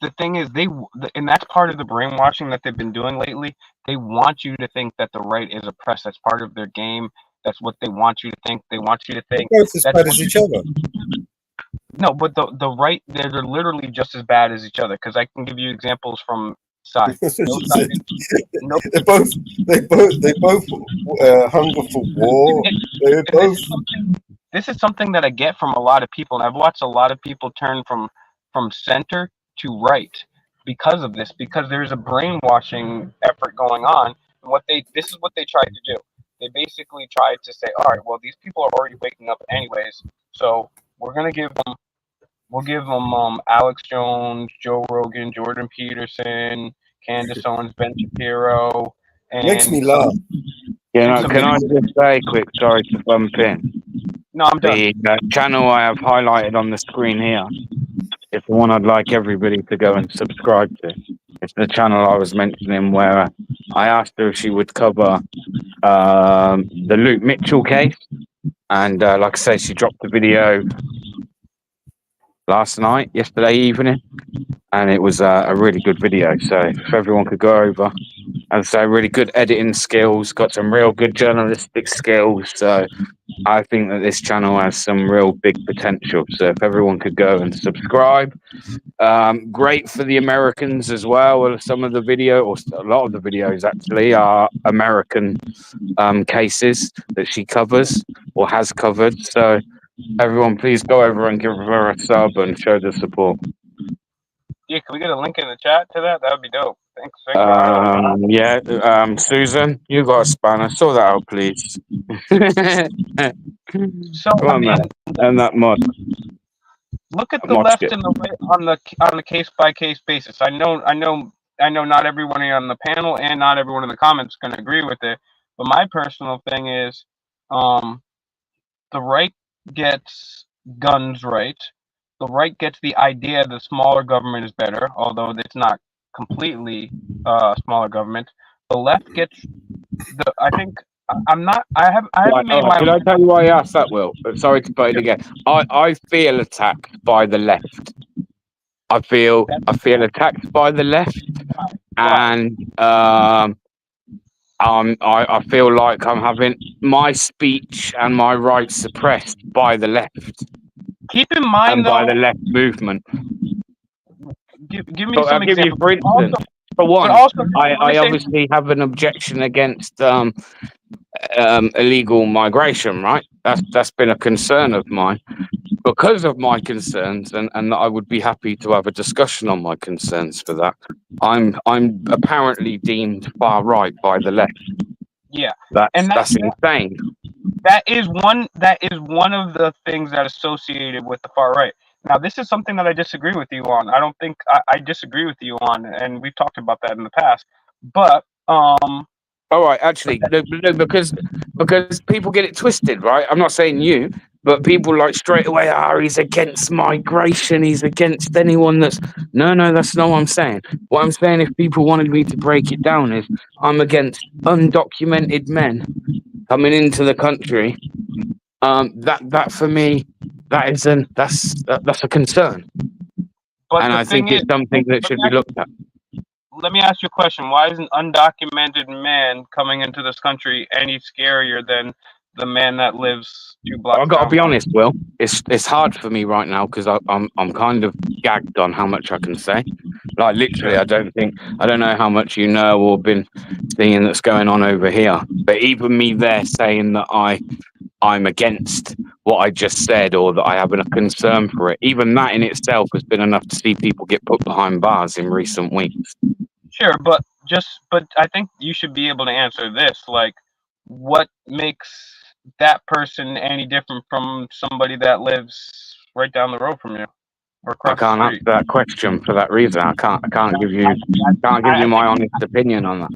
and that's part of the brainwashing that they've been doing lately. They want you to think that the right is oppressed. That's part of their game. That's what they want you to think. They want you to think both as bad as each other. No, but the right, they're literally just as bad as each other. Because I can give you examples from sides. They both hunger for war. They're both. This is something that I get from a lot of people, and I've watched a lot of people turn from center to right because of this. Because there's a brainwashing effort going on. And this is what they tried to do. They basically tried to say, all right, well, these people are already waking up anyways, so we'll give them Alex Jones, Joe Rogan, Jordan Peterson, Candace Owens, Ben Shapiro. And makes me laugh. Can I just say quick, sorry to bump in. No, I'm done. The channel I have highlighted on the screen here is the one I'd like everybody to go and subscribe to. It's the channel I was mentioning where I asked her if she would cover the Luke Mitchell case. And like I say, she dropped the video yesterday evening, and it was a really good video. So if everyone could go over, and say really good editing skills, got some real good journalistic skills. So I think that this channel has some real big potential. So if everyone could go and subscribe, great for the Americans as well. Well, some of the video, or a lot of the videos actually, are American cases that she covers or has covered. So everyone, please go over and give her a sub and show the support. Yeah, can we get a link in the chat to that? That would be dope. Thanks. Yeah, Susan, you got a spanner. Sort that out, please. So Come on, man. And that mod. Look at the left and the right on the case by case basis. I know not everyone on the panel and not everyone in the comments can agree with it, but my personal thing is, the right gets guns right. The right gets the idea that smaller government is better, although it's not completely smaller government. The left gets I think I'm not. I haven't made my. Can I tell you why I asked that, Will? Sorry to put it again. I feel attacked by the left. I feel attacked by the left, and I feel like I'm having my speech and my rights suppressed by the left. Keep in mind, and by the left movement. Give me some I'll give you, for instance, for one, I obviously have an objection against illegal migration, right? That's been a concern of mine. Because of my concerns, and I would be happy to have a discussion on my concerns for that. I'm apparently deemed far right by the left. Yeah, that's insane. That is one of the things that associated with the far right. Now, this is something that I disagree with you on. I don't think I disagree with you on, and we've talked about that in the past. But all right, actually, no, because people get it twisted, right? I'm not saying you, but people like straight away, he's against migration, he's against anyone that's no, that's not what I'm saying. What I'm saying, if people wanted me to break it down, is I'm against undocumented men coming into the country. That for me, that's a concern, and I think it's something that should be looked at. Let me ask you a question. Why is an undocumented man coming into this country any scarier than the man that lives 2 blocks? I've got to be honest, Will. It's hard for me right now because I'm kind of gagged on how much I can say. Like literally, I don't know how much you know or been seeing that's going on over here. But even me there saying that I'm against what I just said or that I have a concern for it, even that in itself has been enough to see people get put behind bars in recent weeks. Sure, but I think you should be able to answer this. Like, what makes that person any different from somebody that lives right down the road from you? Or I can't answer that question for that reason. I can't give you my honest opinion on that.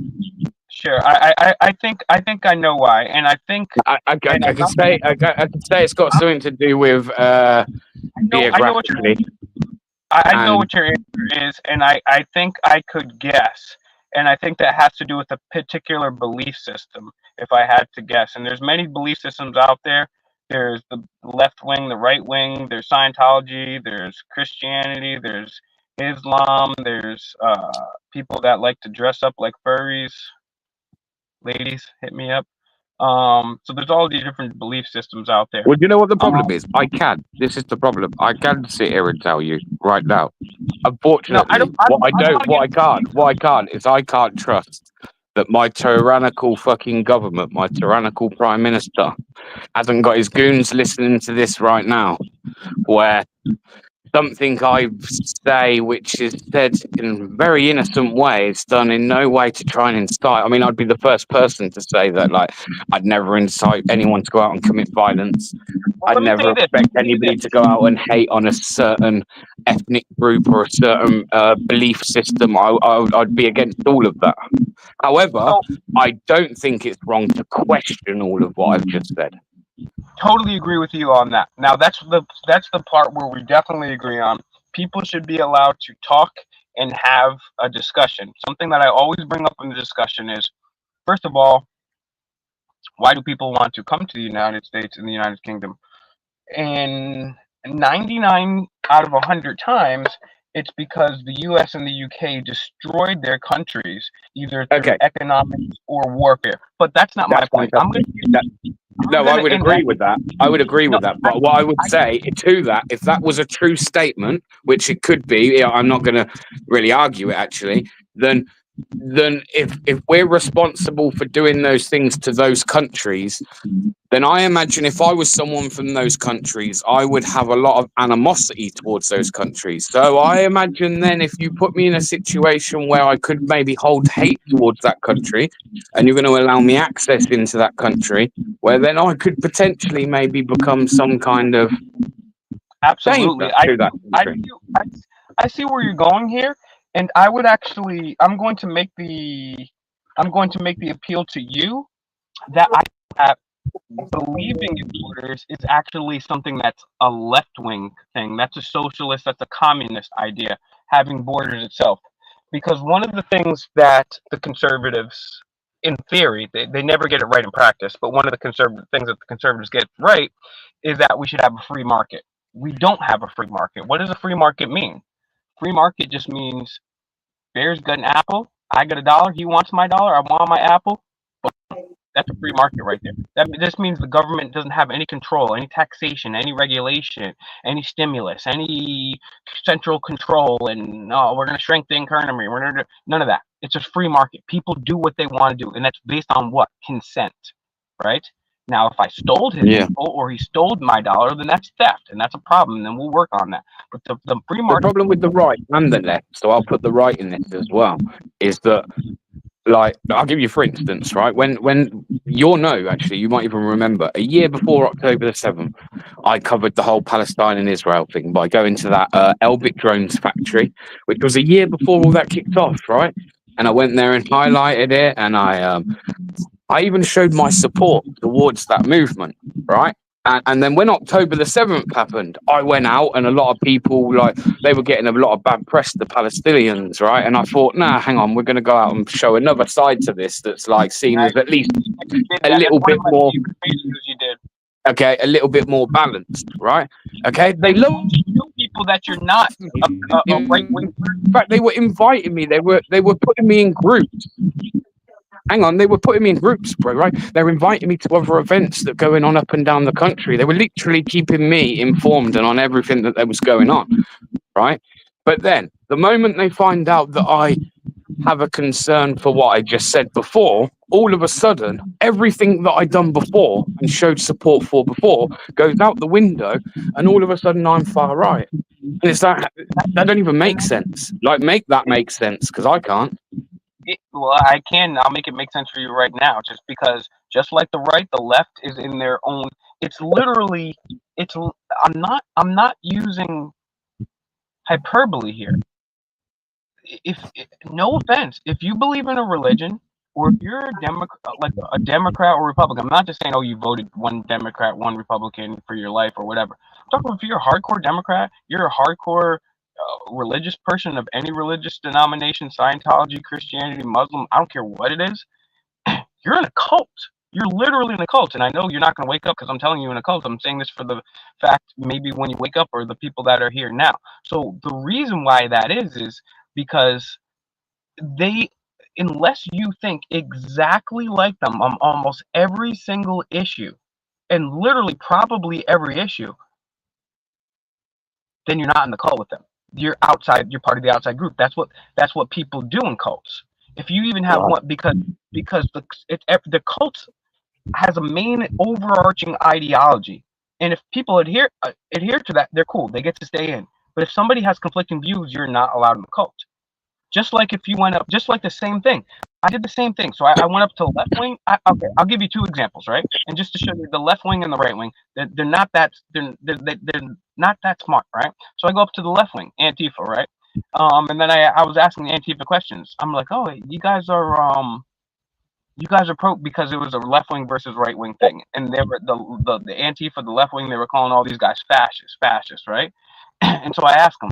Sure, I think I know why, and I think I can say it's got something to do with geographically. I know what your answer is, and I think I could guess, and I think that has to do with a particular belief system. If I had to guess, and there's many belief systems out there. There's the left wing, the right wing. There's Scientology. There's Christianity. There's Islam. There's people that like to dress up like furries. Ladies, hit me up. So there's all these different belief systems out there. Well, you know what the problem is? This is the problem. I can sit here and tell you right now. Unfortunately, what I can't is I can't trust that my tyrannical fucking government, my tyrannical prime minister, hasn't got his goons listening to this right now, where something I say, which is said in a very innocent way, is done in no way to try and incite. I mean, I'd be the first person to say that, like, I'd never incite anyone to go out and commit violence. I'd never expect anybody to go out and hate on a certain ethnic group or a certain belief system. I'd be against all of that. However, I don't think it's wrong to question all of what I've just said. Totally agree with you on that. Now that's the part where we definitely agree on. People should be allowed to talk and have a discussion. Something that I always bring up in the discussion is, first of all, why do people want to come to the United States and the United Kingdom? And 99 out of 100 times, it's because the U.S. and the U.K. destroyed their countries either through Okay, economics or warfare. But that's not my that's point. I'm fantastic. gonna. No, I would agree with that. I would agree No, with that. But what I would say to that, if that was a true statement, which it could be, I'm not going to really argue it actually, then if we're responsible for doing those things to those countries, then I imagine if I was someone from those countries, I would have a lot of animosity towards those countries. So I imagine then if you put me in a situation where I could maybe hold hate towards that country and you're going to allow me access into that country, where then I could potentially maybe become some kind of absolutely. danger to that country. I see where you're going here, and I would actually. I'm going to make the appeal to you that that believing in borders is actually something that's a left wing thing. That's a socialist, that's a communist idea, having borders itself. Because one of the things that the conservatives, in theory, they never get it right in practice, but one of the conservative things that the conservatives get right is that we should have a free market. We don't have a free market. What does a free market mean? Free market just means Bear's got an apple, I got a dollar, he wants my dollar, I want my apple. That's a free market right there. This means the government doesn't have any control, any taxation, any regulation, any stimulus, any central control, and no, we're going to shrink the economy. We're going to none of that. It's a free market. People do what they want to do, and that's based on what? Consent, right? Now, if I stole his apple or he stole my dollar, then that's theft, and that's a problem. And then we'll work on that. But the free The market. problem with the right and the left, so I'll put the right in this as well, is that, like, I'll give you for instance, right? When you'll know, actually, you might even remember a year before October the 7th, I covered the whole Palestine and Israel thing by going to that Elbit drones factory, which was a year before all that kicked off, right? And I went there and highlighted it, and I even showed my support towards that movement, right? And then when October the 7th happened, I went out and a lot of people, like, they were getting a lot of bad press, the Palestinians, right? And I thought, nah, hang on, we're going to go out and show another side to this that's like seen as at least a little bit more, okay, a little bit more balanced, right? Okay, they love people that you're not a right wing. In fact, they were inviting me. They were putting me in groups. Hang on, they were putting me in groups, bro, right? They were inviting me to other events that are going on up and down the country. They were literally keeping me informed and on everything that was going on, right? But then, the moment they find out that I have a concern for what I just said before, all of a sudden, everything that I'd done before and showed support for before goes out the window, and all of a sudden I'm far right. And it's like, that don't even make sense. Like, make that make sense, because I can't. Well, I can. I'll make it make sense for you right now. Just because, just like the right, the left is in their own. It's literally. It's. I'm not using hyperbole here. If no offense, if you believe in a religion, or if you're a Democrat, like a Democrat or Republican, I'm not just saying, oh, you voted one Democrat, one Republican for your life or whatever. I'm talking about if you're a hardcore Democrat, you're a hardcore religious person of any religious denomination, Scientology, Christianity, Muslim, I don't care what it is, you're in a cult. You're literally in a cult. And I know you're not going to wake up because I'm telling you in a cult. I'm saying this for the fact maybe when you wake up or the people that are here now. So the reason why that is because they, unless you think exactly like them on almost every single issue, and literally probably every issue, then you're not in the cult with them. You're outside. You're part of the outside group. That's what people do in cults. If you even have one, because the cult has a main overarching ideology, and if people adhere to that, they're cool. They get to stay in. But if somebody has conflicting views, you're not allowed in the cult. Just like if you went up, just like the same thing. I did the same thing. So I went up to the left wing. Okay, I'll give you two examples, right? And just to show you the left wing and the right wing, they're not that smart, right? So I go up to the left wing, Antifa, right? And then I was asking the Antifa questions. I'm like, oh, you guys are pro, because it was a left wing versus right wing thing, and they were the Antifa, the left wing, they were calling all these guys fascists, right? And so I asked them.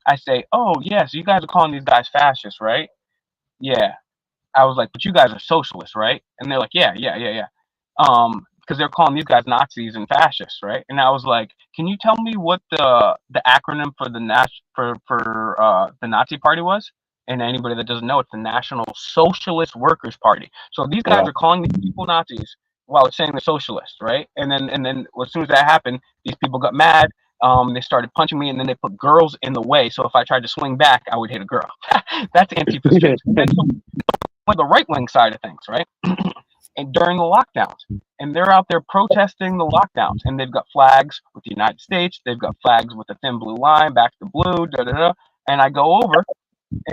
I say, oh, yes, you guys are calling these guys fascists, right? Yeah. I was like, but you guys are socialists, right? And they're like, yeah. because they're calling these guys Nazis and fascists, right? And I was like, can you tell me what the acronym for the the Nazi Party was? And anybody that doesn't know, it's the National Socialist Workers Party. So these guys are calling these people Nazis while it's saying they're socialists, right? And then as soon as that happened, these people got mad. They started punching me, and then they put girls in the way. So if I tried to swing back, I would hit a girl. That's anti-fascist. And then the right-wing side of things, right? And during the lockdowns, and they're out there protesting the lockdowns, and they've got flags with the United States, they've got flags with the thin blue line, back to blue, da da da. And I go over,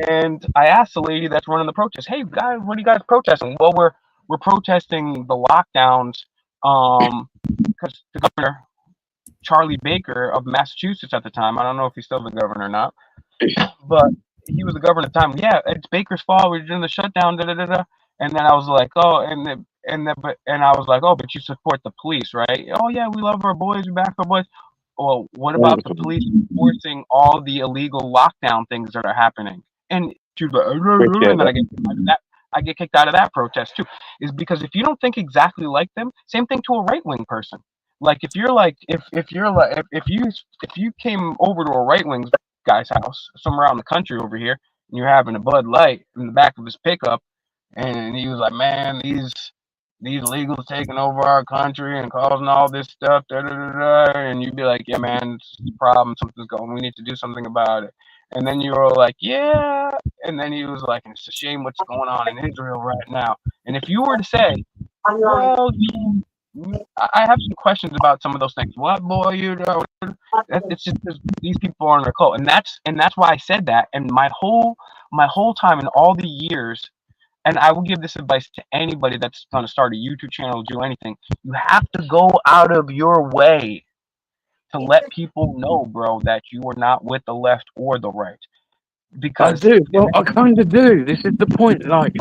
and I asked the lady that's running the protest, "Hey guys, what are you guys protesting?" "Well, we're protesting the lockdowns, because the governor, Charlie Baker of Massachusetts at the time, I don't know if he's still the governor or not, but he was the governor at the time. Yeah, it's Baker's fault. We're doing the shutdown, da da da da." And then I was like, "Oh," and I was like, "Oh, but you support the police, right?" "Oh yeah, we love our boys, we back our boys." Well, what about the police enforcing all the illegal lockdown things that are happening? And she was like, and then I get kicked out of that protest too. Is because if you don't think exactly like them, same thing to a right wing person. Like if you came over to a right wing guy's house somewhere out in the country over here, and you're having a Bud Light in the back of his pickup, and he was like, "Man, these illegals taking over our country and causing all this stuff," da, da, da, da. And you'd be like, "Yeah, man, it's a problem. Something's going. We need to do something about it." And then you were like, "Yeah." And then he was like, "It's a shame what's going on in Israel right now." And if you were to say, "Well, I have some questions about some of those things," "What, boy, you know?" It's just these people are in their cult, and that's why I said that. And my whole time in all the years. And I will give this advice to anybody that's going to start a YouTube channel, do anything. You have to go out of your way to let people know, bro, that you are not with the left or the right. I Because do. Well, I kind of do. This is the point. Like,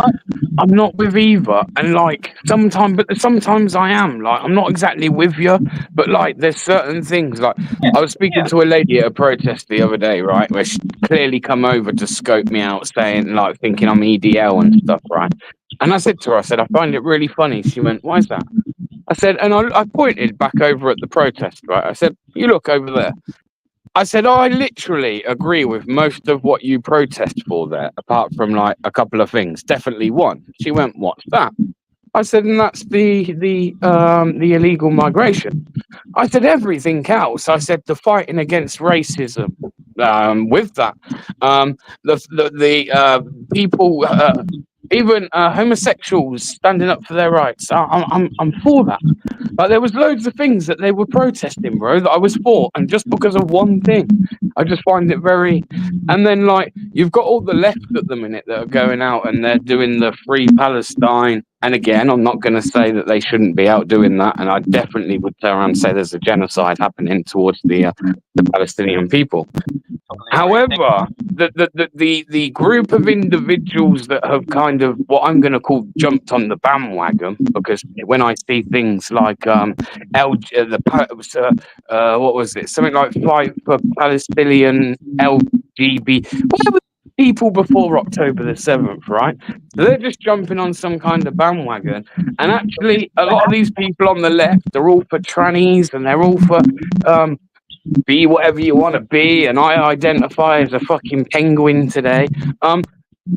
I'm not with either, and like sometimes I am. Like, I'm not exactly with you, but like, there's certain things. Like, I was speaking to a lady at a protest the other day, right, where she clearly come over to scope me out, saying like, thinking I'm EDL and stuff, right? And I said to her, I said, I find it really funny. She went, "Why is that?" I said, and I pointed back over at the protest, right? I said, "You look over there." I said, "I literally agree with most of what you protest for there, apart from like a couple of things. Definitely one." She went, "What's that?" I said, "And that's the illegal migration." I said, "Everything else." I said, "The fighting against racism, with that, the people, even homosexuals standing up for their rights. I'm for that." But there was loads of things that they were protesting, bro, that I was for, and just because of one thing, I just find it very. And then like you've got all the left at the minute that are going out and they're doing the Free Palestine. And again, I'm not going to say that they shouldn't be out doing that, and I definitely would turn around and say there's a genocide happening towards the Palestinian people. However, the group of individuals that have kind of what I'm going to call jumped on the bandwagon, because when I see things like what was it, something like Fight for Palestinian LGBT, whatever, people before October the 7th, right? So they're just jumping on some kind of bandwagon, and actually a lot of these people on the left are all for trannies, and they're all for be whatever you want to be, and I identify as a fucking penguin today.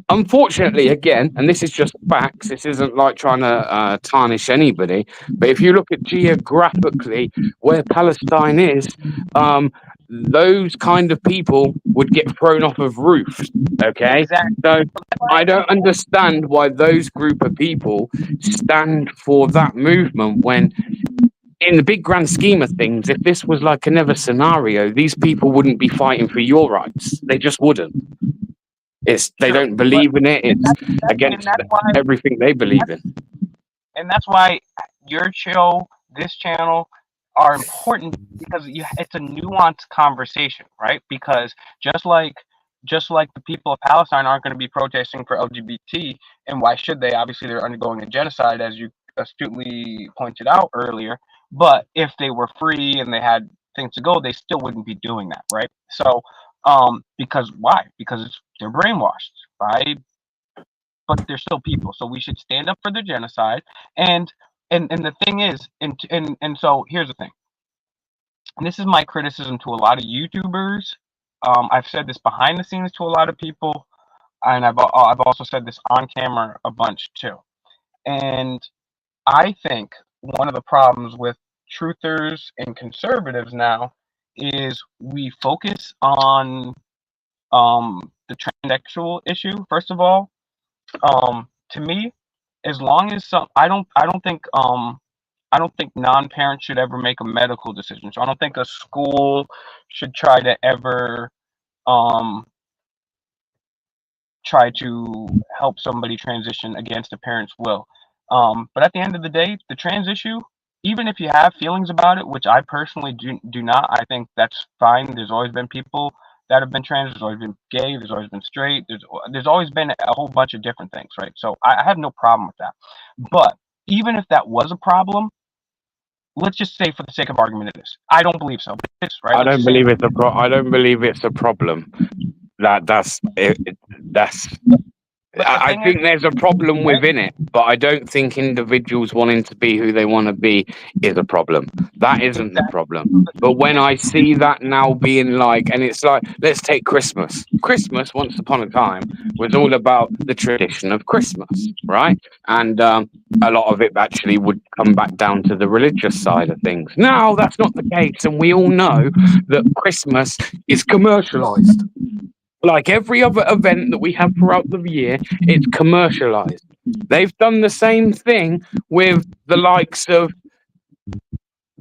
Unfortunately, again, and this is just facts, this isn't like trying to tarnish anybody, but if you look at geographically where Palestine is, those kind of people would get thrown off of roofs, okay? Exactly. So I don't understand why those group of people stand for that movement when, in the big grand scheme of things, if this was like another scenario, these people wouldn't be fighting for your rights. They just wouldn't. They don't believe in it. It's against everything they believe in. And that's why your show, this channel, are important, because it's a nuanced conversation, right? Because just like the people of Palestine aren't going to be protesting for LGBT, and why should they? Obviously, they're undergoing a genocide, as you astutely pointed out earlier. But if they were free and they had things to go, they still wouldn't be doing that, right? So, because why? Because they're brainwashed, right? But they're still people. So we should stand up for the genocide. And and the thing is, and so here's the thing. And this is my criticism to a lot of YouTubers. I've said this behind the scenes to a lot of people, and I've also said this on camera a bunch too. And I think one of the problems with truthers and conservatives now is we focus on the transsexual issue. First of all, to me, as long as I don't think non-parents should ever make a medical decision. So I don't think a school should try to ever try to help somebody transition against a parent's will. But at the end of the day, the trans issue, even if you have feelings about it, which I personally do not, I think that's fine. There's always been people that have been trans. There's always been gay. There's always been straight. There's always been a whole bunch of different things, right? So I have no problem with that. But even if that was a problem, let's just say, for the sake of argument, it is. I don't believe so. But it's, right? I don't believe it's a problem. That's it. I think there's a problem within it, but I don't think individuals wanting to be who they want to be is a problem. That isn't the problem. But when I see that now being like, and it's like, let's take Christmas. Christmas, once upon a time, was all about the tradition of Christmas, right? And a lot of it actually would come back down to the religious side of things. Now, that's not the case, and we all know that Christmas is commercialized. Like every other event that we have throughout the year, it's commercialized. They've done the same thing with the likes of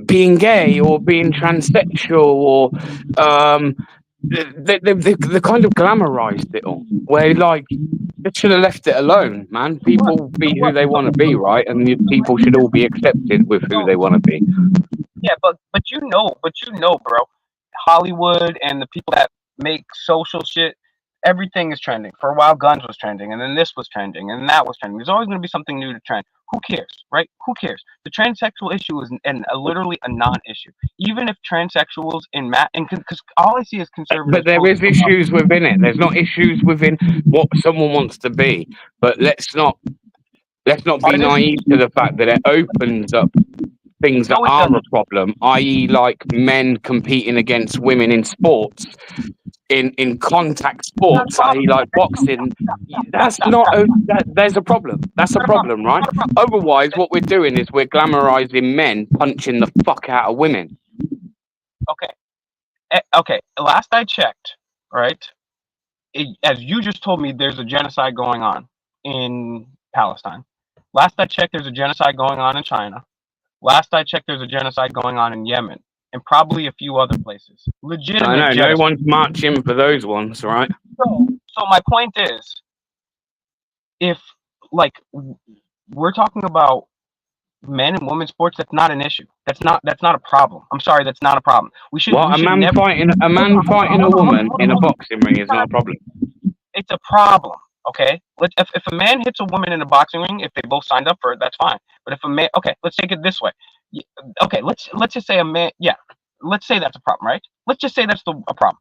being gay or being transsexual, or they kind of glamorized it all. Where like they should have left it alone, man. People be who they want to be, right? And people should all be accepted with who they want to be. Yeah, but you know, bro, Hollywood and the people that make social shit, everything is trending. For a while, guns was trending, and then this was trending, and that was trending. There's always going to be something new to trend. Who cares, right? Who cares? The transsexual issue is literally a non-issue. Even if transsexuals because all I see is conservatives. But there is issues within it. There's not issues within what someone wants to be. But let's not be naive to the fact that it opens up things that are a problem, i.e., like men competing against women in sports, in contact sports, i.e., like boxing. That's not there's a problem. That's a problem, right? Otherwise, what we're doing is we're glamorizing men punching the fuck out of women. Okay. Last I checked, right? As you just told me, there's a genocide going on in Palestine. Last I checked, there's a genocide going on in China. Last I checked, there's a genocide going on in Yemen and probably a few other places. Legitimate. I know, genocide. no one's marching for those ones, right? So my point is, if like we're talking about men and women's sports, that's not an issue. That's not a problem. I'm sorry, that's not a problem. A man fighting a woman in a boxing ring is not a problem. It's a problem. Okay, if a man hits a woman in a boxing ring, if they both signed up for it, that's fine. But if a man, okay, let's take it this way. Okay, let's just say a man, yeah, let's say that's a problem, right? Let's just say that's a problem.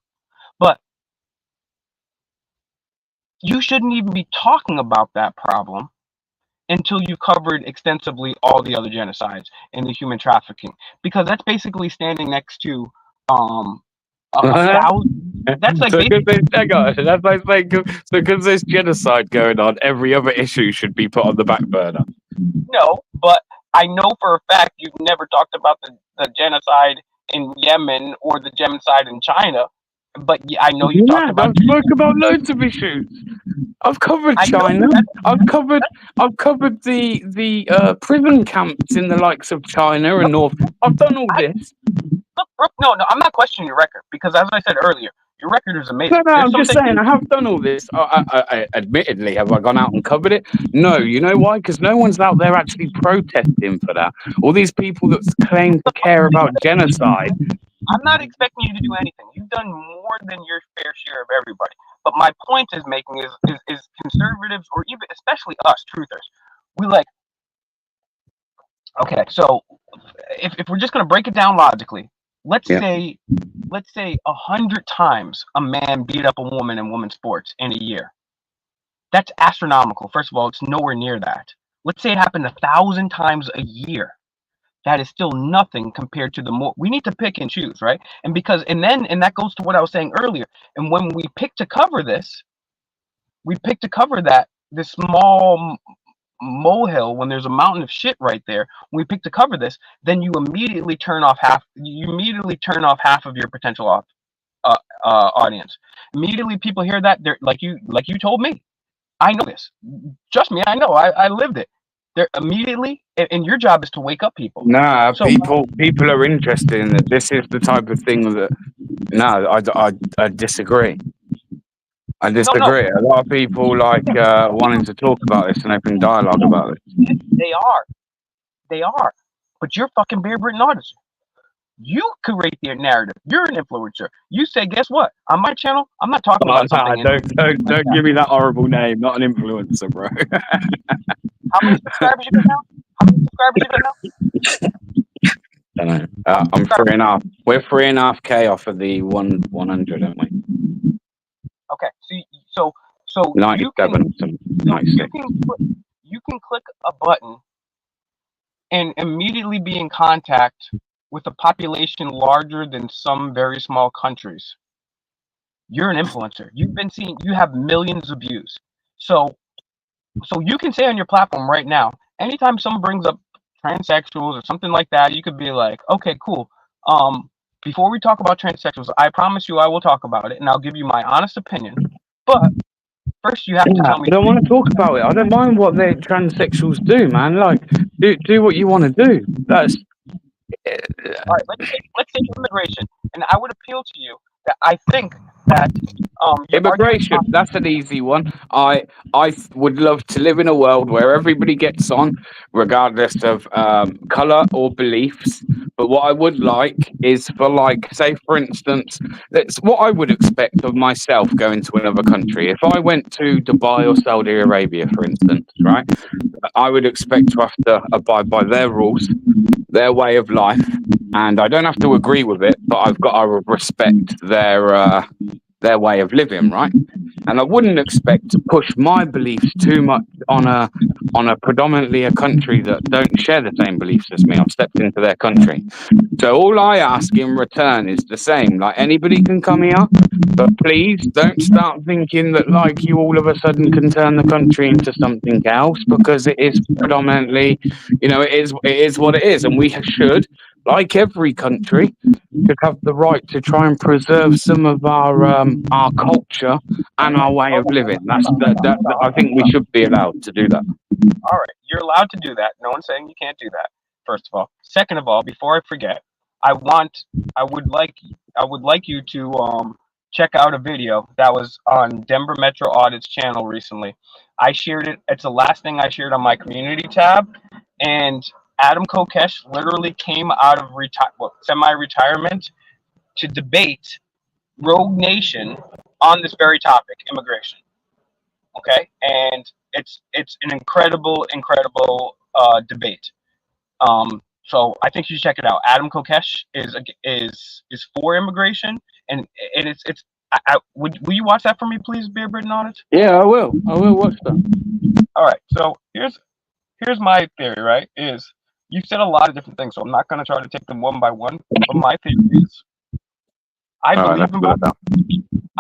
But you shouldn't even be talking about that problem until you covered extensively all the other genocides and the human trafficking, because that's basically standing next to 1,000. That's like that's like saying, so because there's genocide going on, every other issue should be put on the back burner. No, but I know for a fact you've never talked about the genocide in Yemen or the genocide in China. But I know you talked about. I've spoken about loads of issues. I've covered China. I've covered the prison camps in the likes of China and North. I've done all this. Look, Brooke, no, I'm not questioning your record, because as I said earlier, your record is amazing. No, I'm just saying I have done all this. I admittedly, have I gone out and covered it? No, you know why? Because no one's out there actually protesting for that. All these people that claim to care about genocide. I'm not expecting you to do anything. You've done more than your fair share of everybody. But my point is making is conservatives, or even especially us truthers, we like. Okay, so if we're just gonna break it down logically, let's say 100 times a man beat up a woman in women's sports in a year. That's astronomical. First of all, it's nowhere near that. Let's say it happened 1,000 times a year. That is still nothing compared to the more we need to pick and choose, right? And that goes to what I was saying earlier. And when we pick to cover this, we pick to cover this small molehill when there's a mountain of shit right there. When we pick to cover this, then you immediately turn off half of your potential audience. Immediately people hear that, they're like you told me. I know this. Trust me, I know. I lived it. They're immediately, and your job is to wake up people. Nah, So people are interested in it. This is the type of thing that. No, I disagree. I disagree. A lot of people like wanting to talk about this and open dialogue about it. They are. But you're fucking Bear Britton artist. You create the narrative. You're an influencer. You say, guess what? On my channel, I'm not talking about something. Don't give me that horrible name. Not an influencer, bro. How many subscribers you got now? I don't know. I'm 3.5. We're 3.5K off of the 100, aren't we? Okay, so 97. You can click a button and immediately be in contact with a population larger than some very small countries. You're an influencer. You have millions of views. So you can say on your platform right now, anytime someone brings up transsexuals or something like that, you could be like, okay, cool. Before we talk about transsexuals, I promise you I will talk about it and I'll give you my honest opinion. But first you have to tell me. I don't want to talk about it. I don't mind what the transsexuals do, man. Like, do what you want to do. That's all right. Let's take immigration, and I would appeal to you that I think that immigration. That's an easy one. I would love to live in a world where everybody gets on, regardless of color or beliefs. But what I would like is for, like, say, for instance, that's what I would expect of myself going to another country. If I went to Dubai or Saudi Arabia, for instance, right, I would expect to have to abide by their rules, their way of life, and I don't have to agree with it, but I've got to respect their way of living, right? And I wouldn't expect to push my beliefs too much on a predominantly a country that don't share the same beliefs as me. I've stepped into their country, so all I ask in return is the same. Like, anybody can come here, but please don't start thinking that, like, you all of a sudden can turn the country into something else, because it is predominantly, it is what it is, and we should, like every country, should have the right to try and preserve some of our culture and our way of living. I think we should be allowed to do that. All right, you're allowed to do that. No one's saying you can't do that. First of all. Second of all, before I forget, I would like you to check out a video that was on Denver Metro Audit's channel recently. I shared it. It's the last thing I shared on my community tab, and Adam Kokesh literally came out of semi-retirement to debate Rogue Nation on this very topic, immigration. Okay, and it's an incredible debate. So I think you should check it out. Adam Kokesh is for immigration, and it's. Will you watch that for me, please, Beer Britton Audit? Yeah, I will watch that. All right. So here's my theory. Right, is you said a lot of different things, so I'm not going to try to take them one by one. But my theory is, I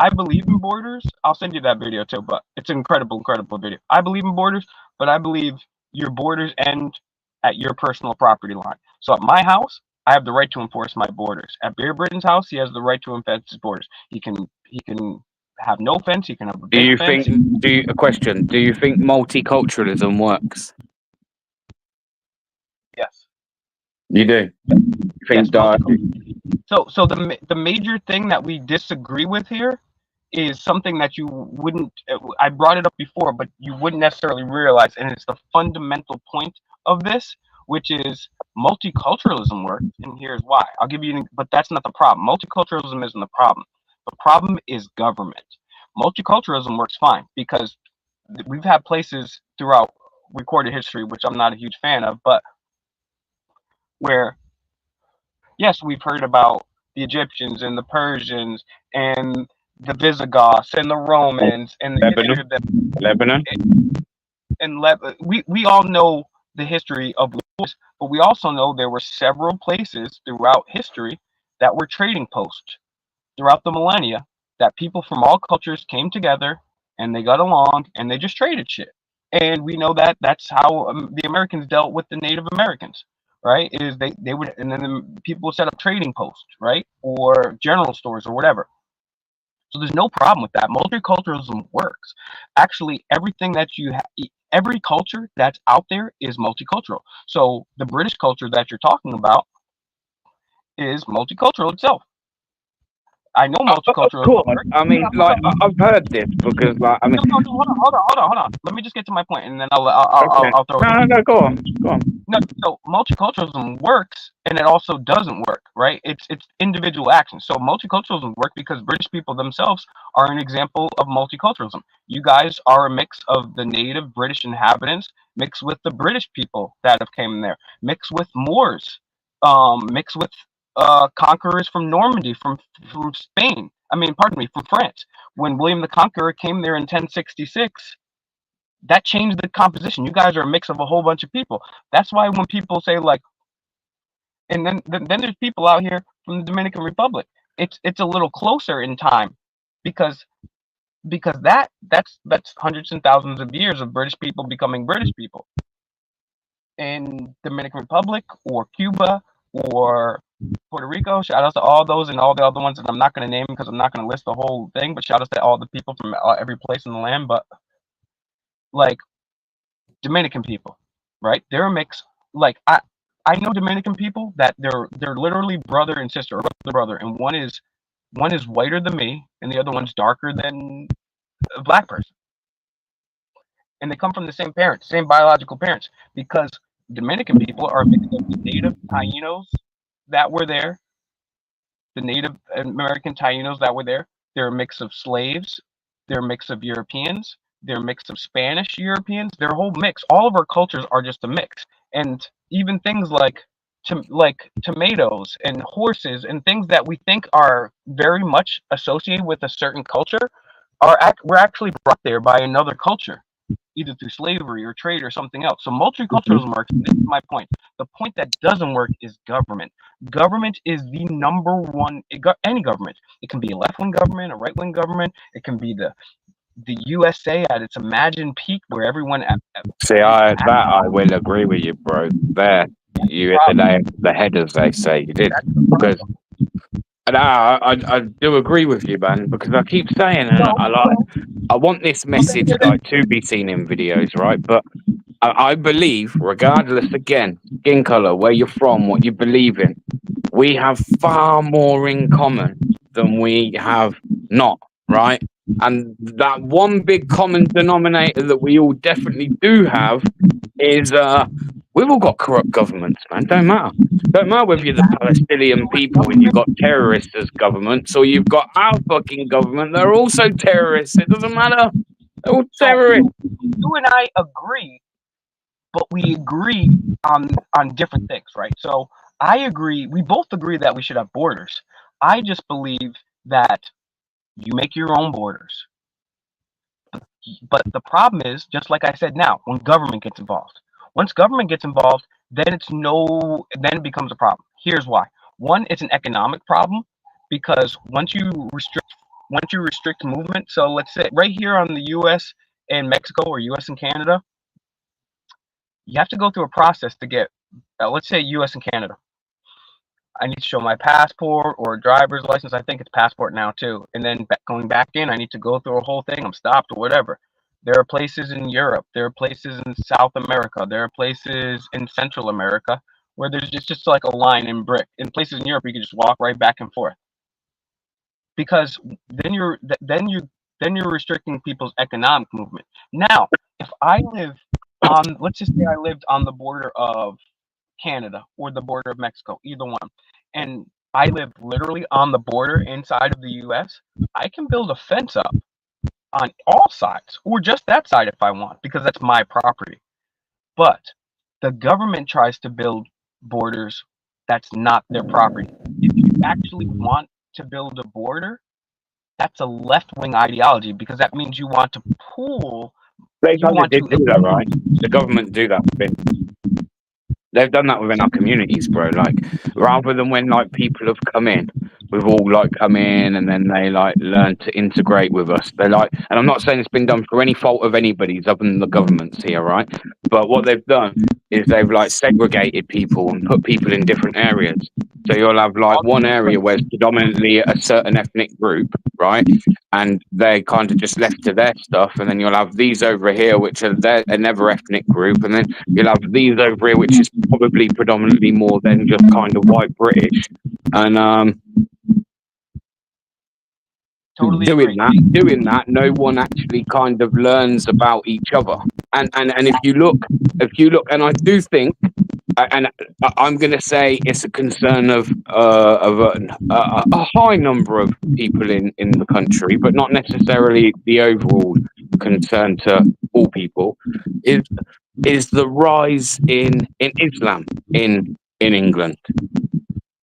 believe in borders. I'll send you that video too, but it's an incredible video. I believe in borders, but I believe your borders end at your personal property line. So at my house, I have the right to enforce my borders. At Bear Britton's house, he has the right to enforce his borders. He can have no fence. He can have a big fence. Do you think multiculturalism works? Yes. You do. You think So the major thing that we disagree with here is something that you wouldn't. I brought it up before, but you wouldn't necessarily realize, and it's the fundamental point of this, which is multiculturalism works, and here's why. I'll give you, but that's not the problem. Multiculturalism isn't the problem. The problem is government. Multiculturalism works fine because we've had places throughout recorded history, which I'm not a huge fan of, but where, yes, we've heard about the Egyptians and the Persians and the Visigoths and the Romans and the Lebanon. we all know the history of wars, but we also know there were several places throughout history that were trading posts throughout the millennia that people from all cultures came together and they got along and they just traded shit. And we know that that's how the Americans dealt with the Native Americans, right? Is they would, and then the people would set up trading posts, right, or general stores or whatever. So there's no problem with that. Multiculturalism works. Actually, everything that every culture that's out there is multicultural. So the British culture that you're talking about is multicultural itself. I know Of multiculturalism course. works. I mean, like, I've heard this because, like, I mean, No, hold on. Let me just get to my point, and then okay. I'll throw it. No, go on. No, so multiculturalism works, and it also doesn't work, right? It's individual actions. So multiculturalism works because British people themselves are an example of multiculturalism. You guys are a mix of the native British inhabitants, mixed with the British people that have came there, mixed with Moors, mixed with conquerors from Normandy, from Spain. I mean, pardon me, from France. When William the Conqueror came there in 1066, that changed the composition. You guys are a mix of a whole bunch of people. That's why when people say like, and then there's people out here from the Dominican Republic. It's a little closer in time, because that's hundreds and thousands of years of British people becoming British people. In Dominican Republic or Cuba or Puerto Rico, shout outs to all those and all the other ones that I'm not going to name because I'm not going to list the whole thing, but shout outs to all the people from every place in the land. But like Dominican people, right? They're a mix. Like I know Dominican people that they're literally brother and sister, or brother, and one is whiter than me, and the other one's darker than a black person, and they come from the same parents, same biological parents, because Dominican people are a mix of the native Tainos that were there, the Native American Tainos that were there. They're a mix of slaves. They're a mix of Europeans. They're a mix of Spanish Europeans. They're a whole mix. All of our cultures are just a mix. And even things like tomatoes and horses and things that we think are very much associated with a certain culture were actually brought there by another culture, either through slavery or trade or something else. So multiculturalism works. This is my point. The point that doesn't work is government. Government is the number one. Any government. It can be a left-wing government, a right-wing government. It can be the USA at its imagined peak, where everyone. See, I will agree with you, bro. There, you hit the nail on the head, as they say. You did, because. And I do agree with you, man, because I keep saying, and I want this message like to be seen in videos, right? But I believe, regardless, again, skin color, where you're from, what you believe in, we have far more in common than we have not, right? And that one big common denominator that we all definitely do have is we've all got corrupt governments, man. Don't matter whether you're the Palestinian people and you've got terrorists as governments, or you've got our fucking government, they're also terrorists. It doesn't matter. They're all terrorists. You and I agree, but we agree on different things, right? So I agree. We both agree that we should have borders. I just believe that you make your own borders. But the problem is, just like I said now, when government gets involved. Once government gets involved, then it becomes a problem. Here's why. One, it's an economic problem, because once you restrict movement, so let's say right here on the US and Mexico, or US and Canada, you have to go through a process to get, let's say US and Canada. I need to show my passport or driver's license. I think it's passport now too. And then going back in, I need to go through a whole thing. I'm stopped or whatever. There are places in Europe. There are places in South America. There are places in Central America where there's just like a line in brick. In places in Europe, you can just walk right back and forth. Because then you're restricting people's economic movement. Now, if I live on, let's just say I lived on the border of Canada or the border of Mexico, either one, and I live literally on the border inside of the US, I can build a fence up on all sides, or just that side if I want, because that's my property. But the government tries to build borders that's not their property. If you actually want to build a border, that's a left-wing ideology, because that means you want to pool They You kind of want did to do that, right? The government do that thing. They've done that within our communities, bro. Like, rather than when like people have come in, we've all like come in and then they like learn to integrate with us. They're like, and I'm not saying it's been done through any fault of anybody's other than the government's here, right? But what they've done is they've like segregated people and put people in different areas. So you'll have like one area where it's predominantly a certain ethnic group, right? And they kind of just left to their stuff. And then you'll have these over here, which are another ethnic group. And then you'll have these over here, which is probably predominantly more than just kind of white British. And totally doing that, no one actually kind of learns about each other. And if you look, and I do think, and I'm going to say it's a concern of a high number of people in the country, but not necessarily the overall concern to all people, is the rise in Islam in England.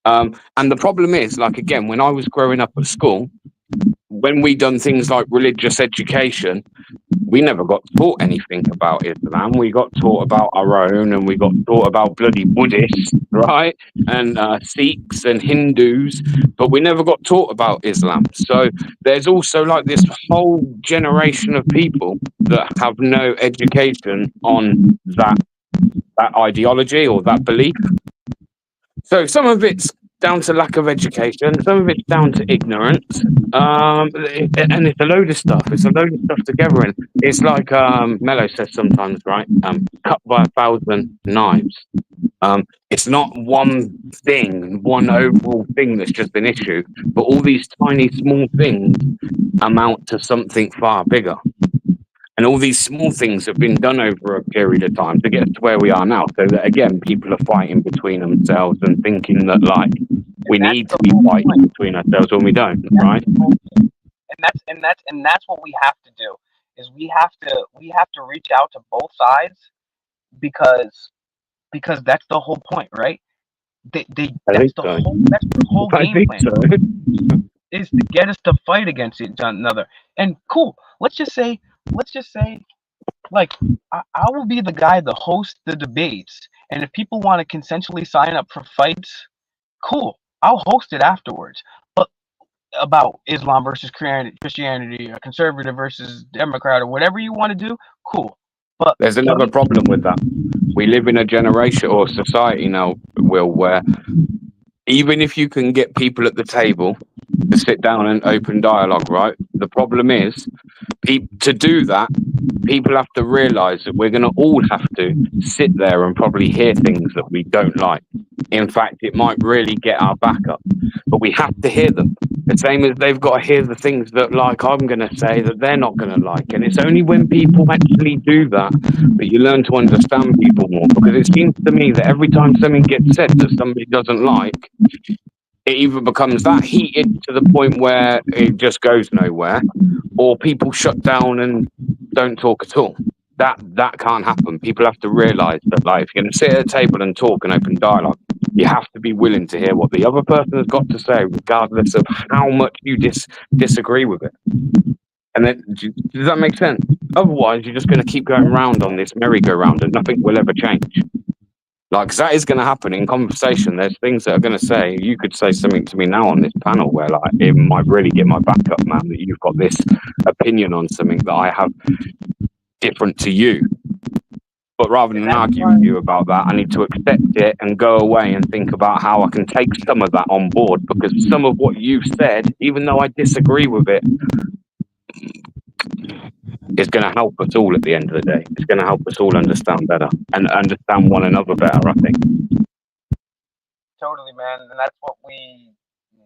And the problem is, like, again, when I was growing up at school, when we done things like religious education, we never got taught anything about Islam. We got taught about our own, and we got taught about bloody Buddhists, right? And Sikhs and Hindus, but we never got taught about Islam. So there's also like this whole generation of people that have no education on that ideology or that belief. So some of it's down to lack of education, some of it's down to ignorance, and it's a load of stuff. It's a load of stuff together, and it's like Mello says sometimes, right? Cut by 1,000 knives. It's not one thing, one overall thing that's just an issue, but all these tiny, small things amount to something far bigger. And all these small things have been done over a period of time to get us to where we are now. So that, again, people are fighting between themselves and thinking that, like, we need to be fighting between ourselves when we don't, right? And that's what we have to do, is we have to reach out to both sides, because that's the whole point, right? That's the whole game plan. Is to get us to fight against each another. And cool, let's just say, like, I will be the guy to host the debates, and if people want to consensually sign up for fights, cool, I'll host it afterwards. But about Islam versus Christianity, or conservative versus Democrat, or whatever you want to do, cool. But there's another problem with that. We live in a generation or society now, Will, where even if you can get people at the table to sit down and open dialogue, right? The problem is, to do that, people have to realise that we're going to all have to sit there and probably hear things that we don't like. In fact, it might really get our back up, but we have to hear them. The same as they've got to hear the things that, like, I'm going to say that they're not going to like. And it's only when people actually do that you learn to understand people more, because it seems to me that every time something gets said that somebody doesn't like, it either becomes that heated to the point where it just goes nowhere, or people shut down and don't talk at all. That can't happen. People have to realise that, like, if you're going to sit at a table and talk and open dialogue, you have to be willing to hear what the other person has got to say, regardless of how much you disagree with it. And then, does that make sense? Otherwise, you're just going to keep going round on this merry-go-round and nothing will ever change. Like, 'cause that is going to happen in conversation. There's things that are going to say, you could say something to me now on this panel where, like, it might really get my back up, man, that you've got this opinion on something that I have different to you. But rather than argue with you about that, I need to accept it and go away and think about how I can take some of that on board, because some of what you've said, even though I disagree with it, is going to help us all at the end of the day. It's going to help us all understand better and understand one another better, I think. Totally, man. And that's what we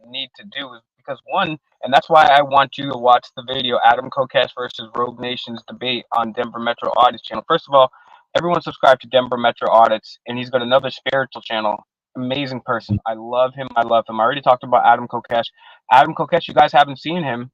need to do, is because one, and that's why I want you to watch the video, Adam Kokesh versus Rogue Nation's debate on Denver Metro Audits channel. First of all, everyone subscribe to Denver Metro Audits, and he's got another spiritual channel. Amazing person. I love him. I already talked about Adam Kokesh. Adam Kokesh, you guys haven't seen him.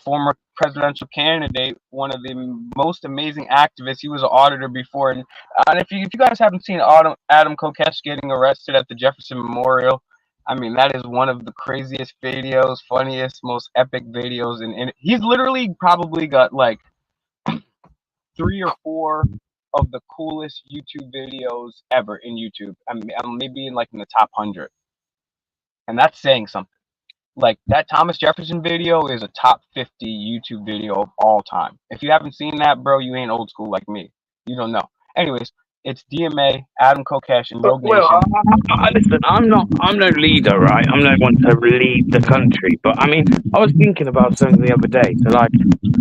Former presidential candidate, one of the most amazing activists. He was an auditor before, and if you guys haven't seen Adam Kokesh getting arrested at the Jefferson Memorial, I mean, that is one of the craziest videos, funniest, most epic videos, and he's literally probably got like 3 or 4 of the coolest YouTube videos ever in YouTube. I'm maybe in the top 100, and that's saying something. Like that Thomas Jefferson video is a top 50 YouTube video of all time. If you haven't seen that, bro, you ain't old school like me. You don't know. Anyways, it's DMA, Adam Kokesh, and Rogue Well, Nation. listen, I'm no leader, right? I'm no one to lead the country. But I mean, I was thinking about something the other day. So, like,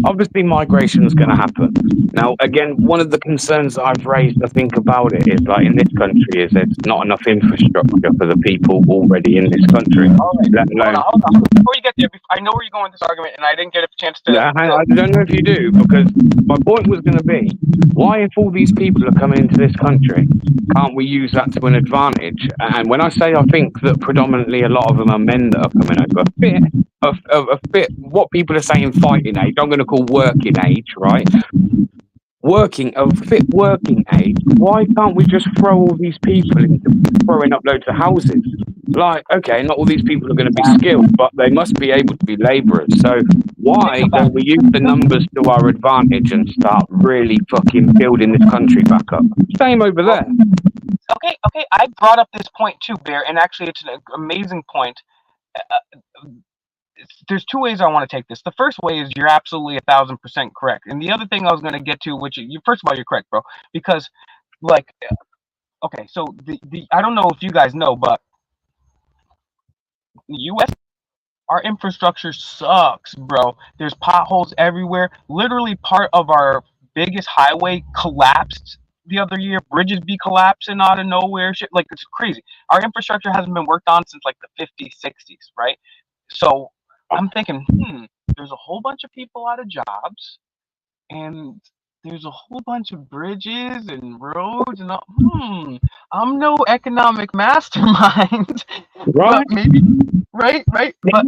obviously, migration is going to happen. Now, again, one of the concerns that I've raised, I think, about it is like in this country is there's not enough infrastructure for the people already in this country. All right. Hold on. Before you get there, I know where you're going with this argument, and I didn't get a chance to. Yeah, hang on, I don't know if you do, because my point was going to be, why, if all these people are coming into this country, can't we use that to an advantage? And when I say I think that predominantly a lot of them are men that are coming over, a fit, what people are saying fighting age, I'm going to call working age, right? A fit working age, why can't we just throw all these people into throwing up loads of houses? Like, okay, not all these people are going to be skilled, but they must be able to be labourers. So why don't we use the numbers to our advantage and start really fucking building this country back up? Same over there. Okay. I brought up this point too, Bear, and actually it's an amazing point. There's 2 ways I want to take this. The first way is you're absolutely 1,000% correct, and the other thing I was going to get to, which first of all, you're correct, bro, because okay, so the I don't know if you guys know, but the U.S. our infrastructure sucks, bro. There's potholes everywhere. Literally, part of our biggest highway collapsed the other year. Bridges be collapsing out of nowhere. Shit, like it's crazy. Our infrastructure hasn't been worked on since like the 50s, 60s, right? So I'm thinking, there's a whole bunch of people out of jobs, and there's a whole bunch of bridges and roads, and I'm no economic mastermind, Right? but maybe, right? But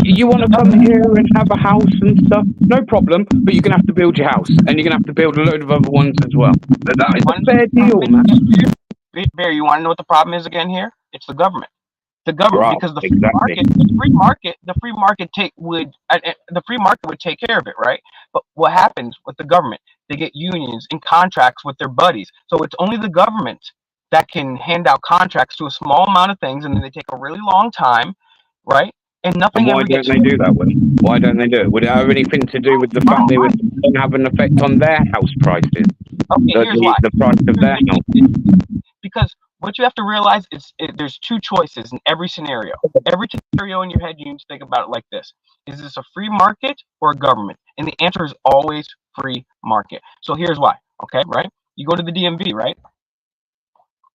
You want to come here and have a house and stuff? No problem, but you're going to have to build your house, and you're going to have to build a load of other ones as well. That is a fair deal, man. Bear, you want to know what the problem is again here? It's the government. The government, Right, because the exactly. free market would take care of it, right? But what happens with the government? They get unions and contracts with their buddies. So it's only the government that can hand out contracts to a small amount of things, and then they take a really long time, right? And nothing And why ever don't gets. they do that? Why don't they do it? Would it have anything to do with the fact they would have an effect on their house prices? Okay, here's why. The price of their house. Because what you have to realize is there's 2 choices in every scenario. Every scenario in your head, you need to think about it like this. Is this a free market or a government? And the answer is always free market. So here's why. Okay, right? You go to the DMV, right?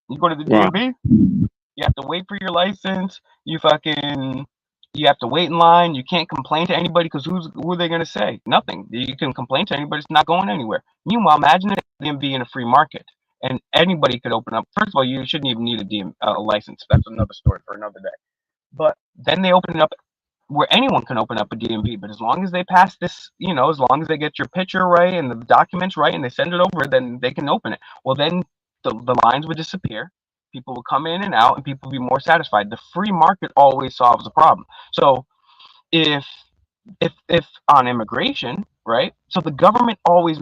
You go to the DMV, you have to wait for your license. You have to wait in line. You can't complain to anybody because who are they going to say? Nothing. You can complain to anybody. It's not going anywhere. Meanwhile, imagine if the DMV in a free market and anybody could open up. First of all, you shouldn't even need a license. That's another story for another day. But then they open it up where anyone can open up a DMV. But as long as they pass this, as long as they get your picture right and the documents right and they send it over, then they can open it. Well, then the lines would disappear. People will come in and out, and people will be more satisfied. The free market always solves the problem. So if on immigration, right? So the government always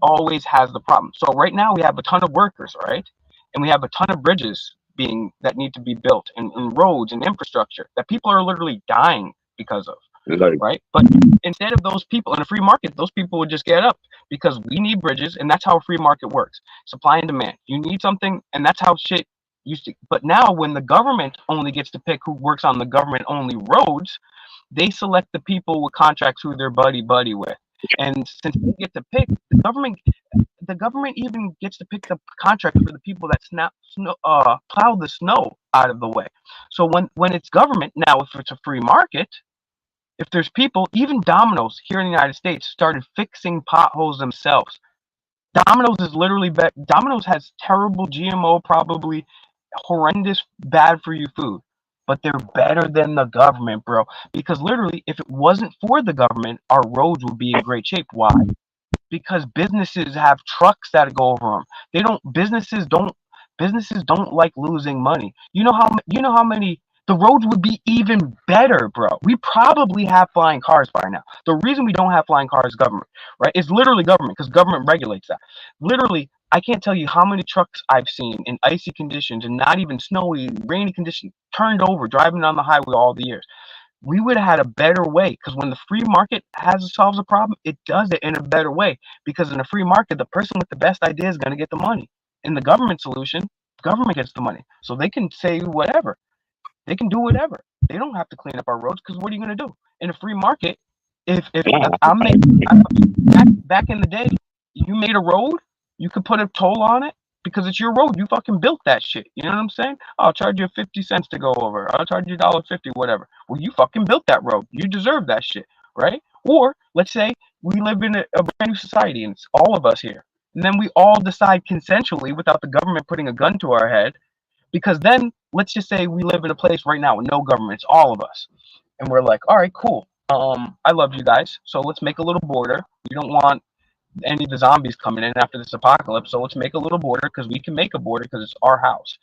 always has the problem. So right now we have a ton of workers, right? And we have a ton of bridges that need to be built, and roads and infrastructure that people are literally dying because of. Right? But instead of those people in a free market, those people would just get up because we need bridges, and that's how a free market works. Supply and demand. You need something, and that's how shit used to. But now when the government only gets to pick who works on the government only roads, they select the people with contracts who they're buddy with. And since they get to pick, the government even gets to pick the contract for the people that plow the snow out of the way. So when it's government, now if it's a free market, if there's people, even Domino's here in the United States started fixing potholes themselves. Domino's is literally Domino's has terrible GMO, probably horrendous, bad for you food, but they're better than the government, bro. Because literally, if it wasn't for the government, our roads would be in great shape. Why? Because businesses have trucks that go over them. Businesses don't like losing money. You know how many the roads would be even better, bro. We probably have flying cars by now. The reason we don't have flying cars is government, right? It's literally government, because government regulates that. Literally, I can't tell you how many trucks I've seen in icy conditions and not even snowy, rainy conditions turned over driving on the highway all the years. We would have had a better way, because when the free market solves a problem, it does it in a better way. Because in the free market, the person with the best idea is going to get the money. In the government solution, government gets the money, so they can say whatever. They can do whatever. They don't have to clean up our roads, because what are you going to do in a free market? If I'm making back in the day, you made a road, you could put a toll on it because it's your road. You fucking built that shit. You know what I'm saying? I'll charge you 50 cents to go over. I'll charge you $1.50, whatever. Well, you fucking built that road. You deserve that shit, right? Or let's say we live in a brand new society and it's all of us here, and then we all decide consensually without the government putting a gun to our head. Because then, let's just say we live in a place right now with no government, it's all of us. And we're like, all right, cool. I love you guys, so let's make a little border. We don't want any of the zombies coming in after this apocalypse, so let's make a little border, because we can make a border because it's our house.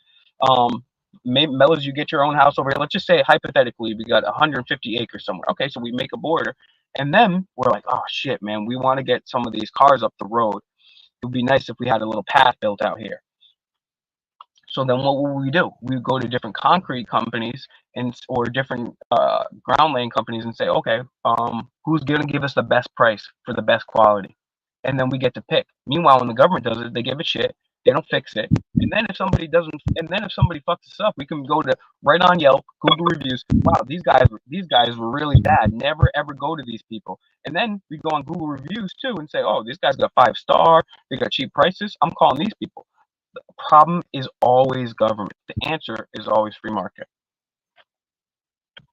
Maybe, Mellows, you get your own house over here. Let's just say, hypothetically, we got 150 acres somewhere. Okay, so we make a border. And then we're like, oh, shit, man, we want to get some of these cars up the road. It would be nice if we had a little path built out here. So then what will we do? We go to different concrete companies or different ground laying companies and say, okay, who's going to give us the best price for the best quality? And then we get to pick. Meanwhile, when the government does it, they give a shit. They don't fix it. And then if somebody fucks us up, we can go to right on Yelp, Google reviews. Wow, these guys were really bad. Never ever go to these people. And then we go on Google reviews too and say, oh, these guys got 5-star. They got cheap prices. I'm calling these people. The problem is always government. The answer is always free market.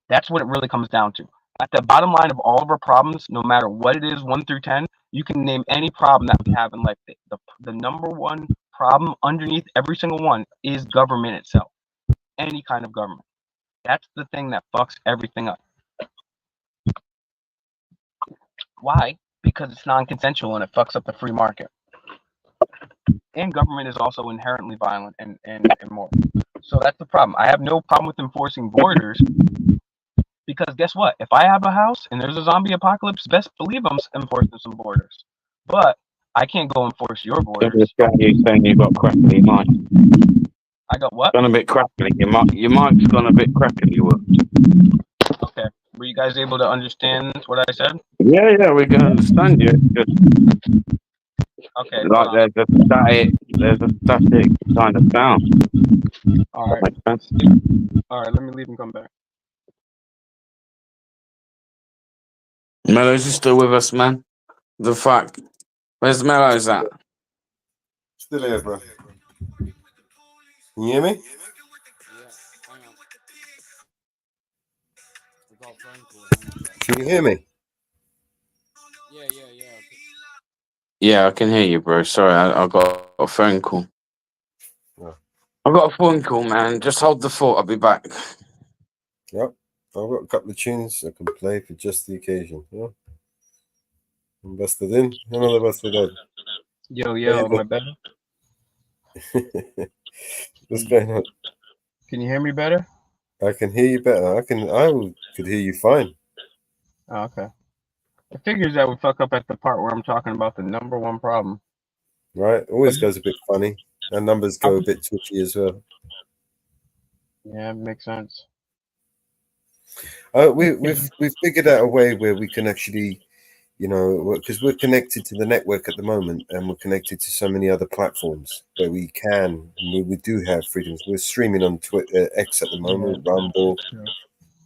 That's what it really comes down to. At the bottom line of all of our problems, no matter what it is, 1 through 10, you can name any problem that we have in life. The number one problem underneath every single one is government itself. Any kind of government. That's the thing that fucks everything up. Why? Because it's non-consensual and it fucks up the free market. And government is also inherently violent and more. So that's the problem. I have no problem with enforcing borders, because guess what? If I have a house and there's a zombie apocalypse, best believe I'm enforcing some borders. But I can't go enforce your borders. You're saying you got crackly mic. I got what? Gone a bit crackly. Your mic's gone a bit crackly. Okay. Were you guys able to understand what I said? Yeah, we can understand you. Just okay. Like there's a static kind of sound. All right. That makes sense. All right. Let me leave and come back. Mellows, you still with us, man? The fuck? Where's Mellows at? Still here, bro. Can you hear me? Can you hear me? Yeah, I can hear you, bro. Sorry, I got a phone call. Yeah. I got a phone call, man. Just hold the fort. I'll be back. Yep. I've got a couple of tunes I can play for just the occasion. Yeah. I'm busted in. Another busted out. Yo, am I better? What's going on? Can you hear me better? I can hear you better. I could hear you fine. Oh, okay. I figures that would fuck up at the part where I'm talking about the number one problem. Right? Always goes a bit funny. Our numbers go a bit twitchy as well. Yeah, it makes sense. We've figured out a way where we can actually, because we're connected to the network at the moment, and we're connected to so many other platforms where we can, and we do have freedoms. We're streaming on Twitter, X at the moment, Rumble,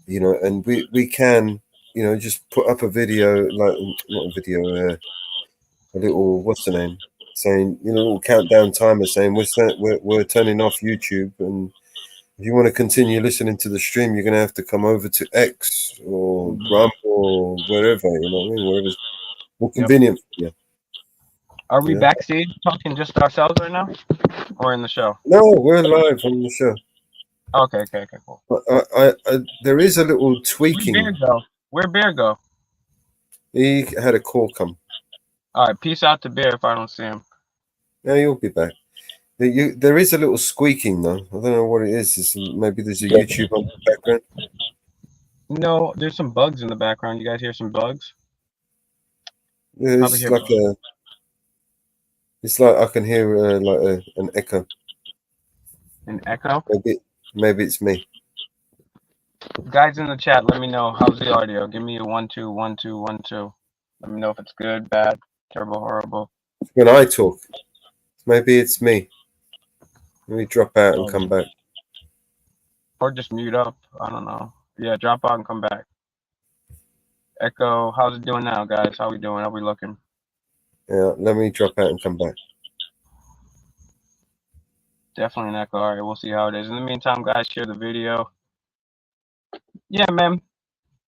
and we can, just put up a video, like not a video, a little, what's the name, saying, a little countdown timer saying we're turning off YouTube, and if you want to continue listening to the stream, you're going to have to come over to X or Rumble or wherever, you know what I mean? Wherever's more convenient for you. Are we backstage talking just ourselves right now? Or in the show? No, we're live on the show. Okay, cool. But there is a little tweaking. Where'd Bear go? He had a call come. All right, peace out to Bear if I don't see him. Yeah, you'll be back. There is a little squeaking though. I don't know what it is. Maybe there's a YouTube on the background. No, there's some bugs in the background. You guys hear some bugs? It's like it's like I can hear like an echo. An echo? Maybe it's me. Guys in the chat, let me know how's the audio. Give me a 1 2 1 2 1 2. Let me know if it's good, bad, terrible, horrible. When I talk, maybe it's me. Let me drop out and come back. Or just mute up. I don't know. Yeah, drop out and come back. Echo, how's it doing now, guys? How we doing? How we looking? Yeah, let me drop out and come back. Definitely an echo. All right, we'll see how it is. In the meantime, guys, share the video. Yeah, man.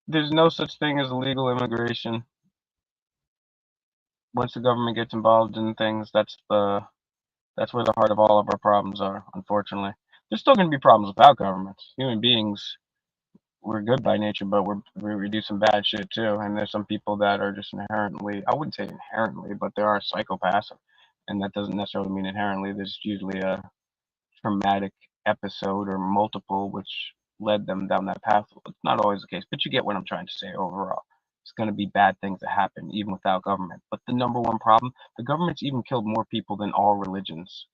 There's no such thing as illegal immigration. Once the government gets involved in things, that's where the heart of all of our problems are, unfortunately. There's still going to be problems without governments. Human beings, we're good by nature, but we do some bad shit too. And there's some people that are just inherently, I wouldn't say inherently, but there are psychopaths. And that doesn't necessarily mean inherently. There's usually a traumatic episode or multiple which led them down that path. It's not always the case, but you get what I'm trying to say overall. It's going to be bad things that happen even without government. But the number one problem, the government's even killed more people than all religions.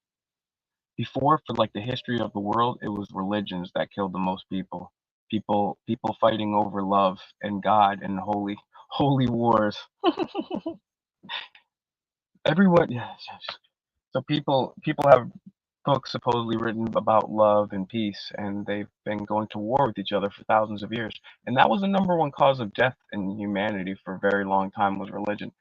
Before, for like the history of the world, it was religions that killed the most people. People fighting over love and God and holy wars. Everyone, so people have books supposedly written about love and peace, and they've been going to war with each other for thousands of years. And that was the number one cause of death in humanity for a very long time, was religion.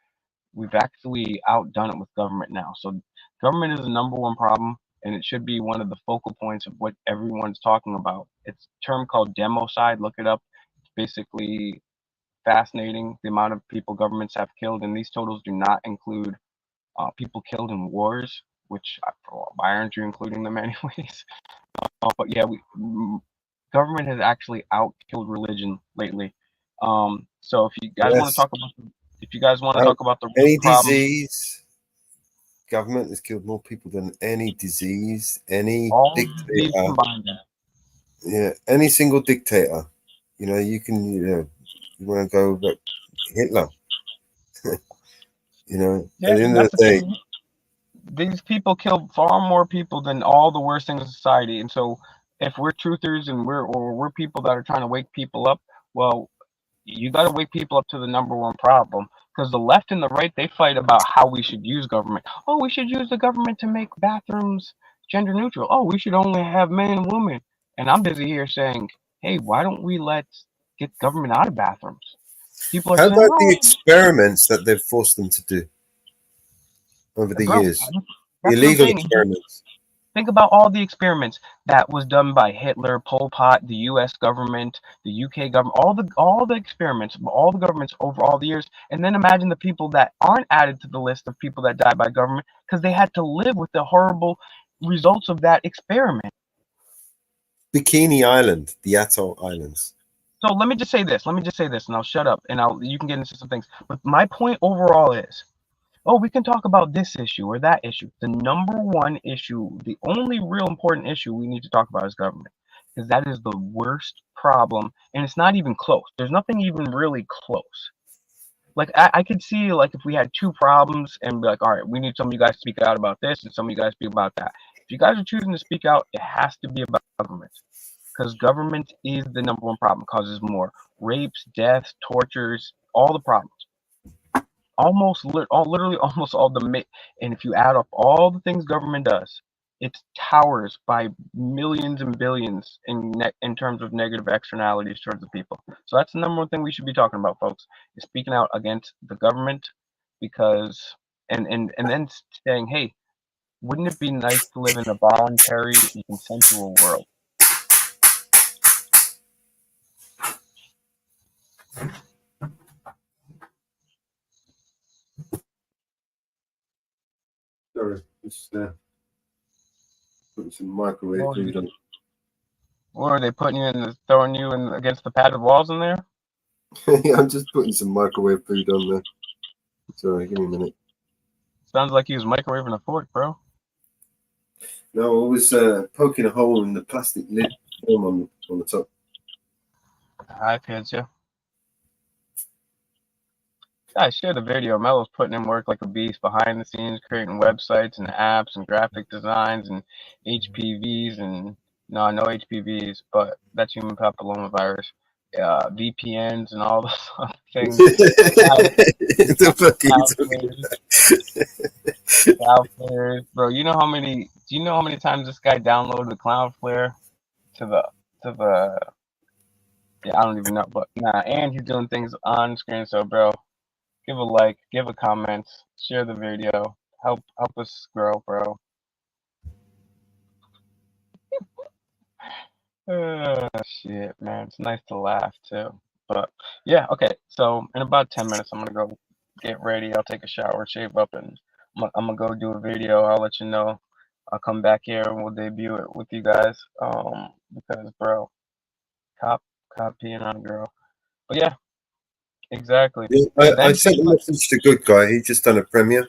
We've actually outdone it with government now. So government is the number one problem, and it should be one of the focal points of what everyone's talking about. It's a term called democide. Look it up. It's basically fascinating, the amount of people governments have killed, and these totals do not include people killed in wars, which why aren't you including them anyways? But yeah, government has actually outkilled religion lately. So if you guys want to talk about the any problem, disease, government has killed more people than any disease, any dictator. Yeah, any single dictator. You know, you can, you want to go, but Hitler. You know, yeah, at the end of the day, these people kill far more people than all the worst things in society. And so if we're truthers and we're people that are trying to wake people up, well, you got to wake people up to the number one problem, because the left and the right, they fight about how we should use government. Oh, we should use the government to make bathrooms gender neutral. Oh, we should only have men and women. And I'm busy here saying, hey, why don't we get government out of bathrooms? People are how saying, about the experiments that they've forced them to do over the years? Illegal experiments. Think about all the experiments that was done by Hitler, Pol Pot, the U.S. government, the UK government, all the experiments, all the governments over all the years, and then imagine the people that aren't added to the list of people that died by government because they had to live with the horrible results of that experiment. Bikini Island, the Atoll Islands. So let me just say this, and I'll shut up, and you can get into some things. But my point overall is, oh, we can talk about this issue or that issue. The number one issue, the only real important issue we need to talk about is government, because that is the worst problem, and it's not even close. There's nothing even really close. Like, I could see, like, if we had two problems and be like, all right, we need some of you guys to speak out about this and some of you guys speak about that. If you guys are choosing to speak out, it has to be about government, because government is the number one problem. It causes more rapes, deaths, tortures, all the problems. Literally almost all and if you add up all the things government does, it towers by millions and billions in terms of negative externalities towards the people. So that's the number one thing we should be talking about, folks, is speaking out against the government, because and then saying, hey, wouldn't it be nice to live in a voluntary and consensual world? Sorry, just putting some microwave food on. Or are they throwing you in against the padded walls in there? Yeah, I'm just putting some microwave food on there. Sorry, give me a minute. Sounds like he was microwaving a fork, bro. No, I was poking a hole in the plastic lid film on the top. I feel you. I share the video. Melo's putting in work like a beast behind the scenes, creating websites and apps and graphic designs and HPVs and no HPVs, but that's human papillomavirus, VPNs and all those other things. The fuck are you talking Cloudflare, bro. You know how many? Do you know how many times this guy downloaded the Cloudflare to the? Yeah, I don't even know, but nah. And he's doing things on screen. So, bro, give a like, give a comment, share the video, help us grow, bro. Shit, man, it's nice to laugh too. But yeah, okay. So in about 10 minutes, I'm gonna go get ready. I'll take a shower, shave up, and I'm gonna go do a video. I'll let you know. I'll come back here and we'll debut it with you guys. Because bro, cop peeing on a girl. But yeah, exactly. Yeah, And I then sent a message to Good Guy. He just done a premiere.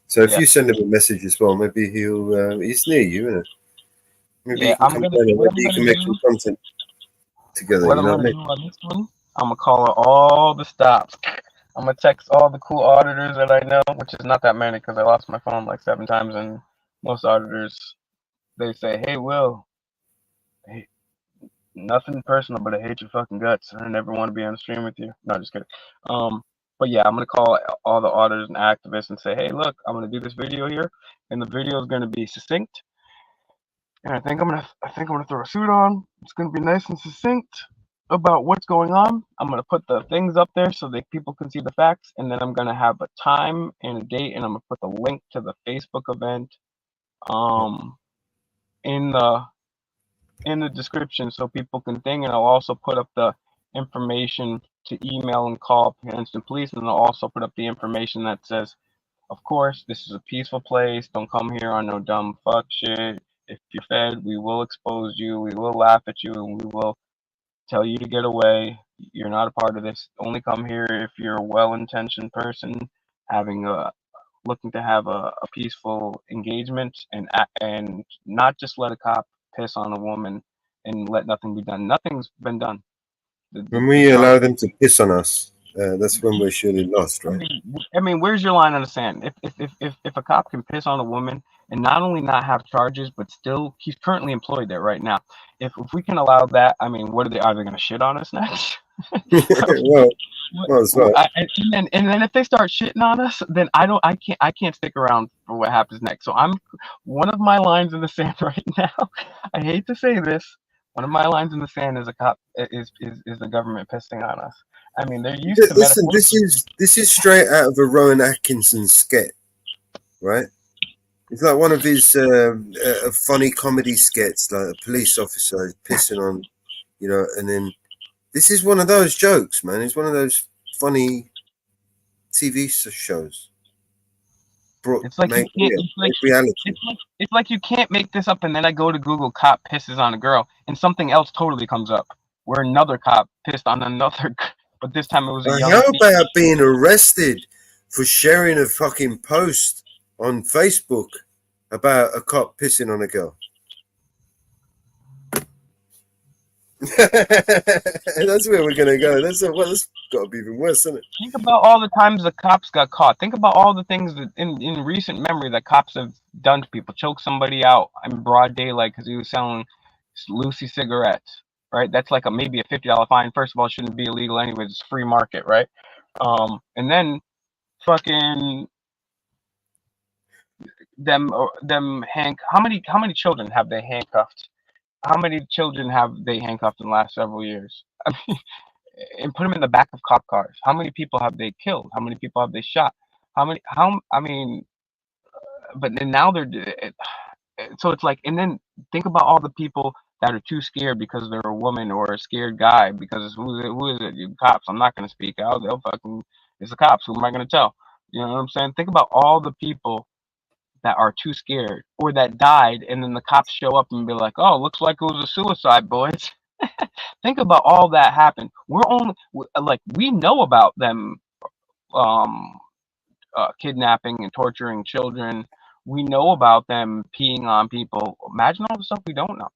So if yeah, you send him a message as well, maybe he'll. He's near you, isn't it? Maybe yeah. you can come down and maybe you can make some content together. What You I'm know what I gonna mean? do on this one, I'm gonna call out all the stops. I'm gonna text all the cool auditors that I know, which is not that many because I lost my phone like 7 times, and most auditors they say, "Hey, Will, hey, nothing personal, but I hate your fucking guts. I never want to be on the stream with you." No, just kidding. But yeah, I'm gonna call all the auditors and activists and say, "Hey, look, I'm gonna do this video here, and the video is gonna be succinct. And I think I'm gonna throw a suit on. It's gonna be nice and succinct about what's going on. I'm gonna put the things up there so that people can see the facts, and then I'm gonna have a time and a date, and I'm gonna put the link to the Facebook event in the description so people can think, and I'll also put up the information to email and call Princeton Police, and I'll also put up the information that says, of course, this is a peaceful place. Don't come here on no dumb fuck shit. If you're fed, we will expose you. We will laugh at you, and we will tell you to get away. You're not a part of this. Only come here if you're a well-intentioned person having a looking to have a peaceful engagement and not just let a cop piss on a woman and let nothing be done. Nothing's been done. When we allow them to piss on us, that's when we're surely lost, right? I mean, where's your line in the sand? If a cop can piss on a woman and not only not have charges, but still he's currently employed there right now. If we can allow that, I mean, what are they going to shit on us next? well, as well. And then if they start shitting on us, then I can't stick around for what happens next. So I'm one of my lines in the sand right now. I hate to say this. One of my lines in the sand is a cop is the government pissing on us. I mean, they're used to Listen, this is straight out of a Rowan Atkinson sketch, right? It's like one of his funny comedy skits, like a police officer pissing on, and then this is one of those jokes, man. It's one of those funny TV shows. It's like reality. It's like you can't make this up. And then I go to Google, cop pisses on a girl, and something else totally comes up where another cop pissed on another, but this time it was a young. How about being arrested for sharing a fucking post on Facebook about a cop pissing on a girl? That's where we're gonna go. That's got to be even worse, isn't it? Think about all the times the cops got caught. Think about all the things that in recent memory that cops have done to people. Choke somebody out in broad daylight because he was selling Lucy cigarettes. Right? That's like maybe a $50 fine. First of all, it shouldn't be illegal anyways. It's free market, right? And then fucking them how many children have they handcuffed? How many children have they handcuffed in the last several years? I mean, and put them in the back of cop cars. How many people have they killed? How many people have they shot? I mean, but then now so it's like, and then think about all the people that are too scared because they're a woman or a scared guy because who is it? You cops. I'm not going to speak out. It's the cops. Who am I going to tell? You know what I'm saying? Think about all the people that are too scared or that died, and then the cops show up and be like, "Oh, looks like it was a suicide, boys." Think about all that happened. We know about them kidnapping and torturing children. We know about them peeing on people. Imagine all the stuff we don't know.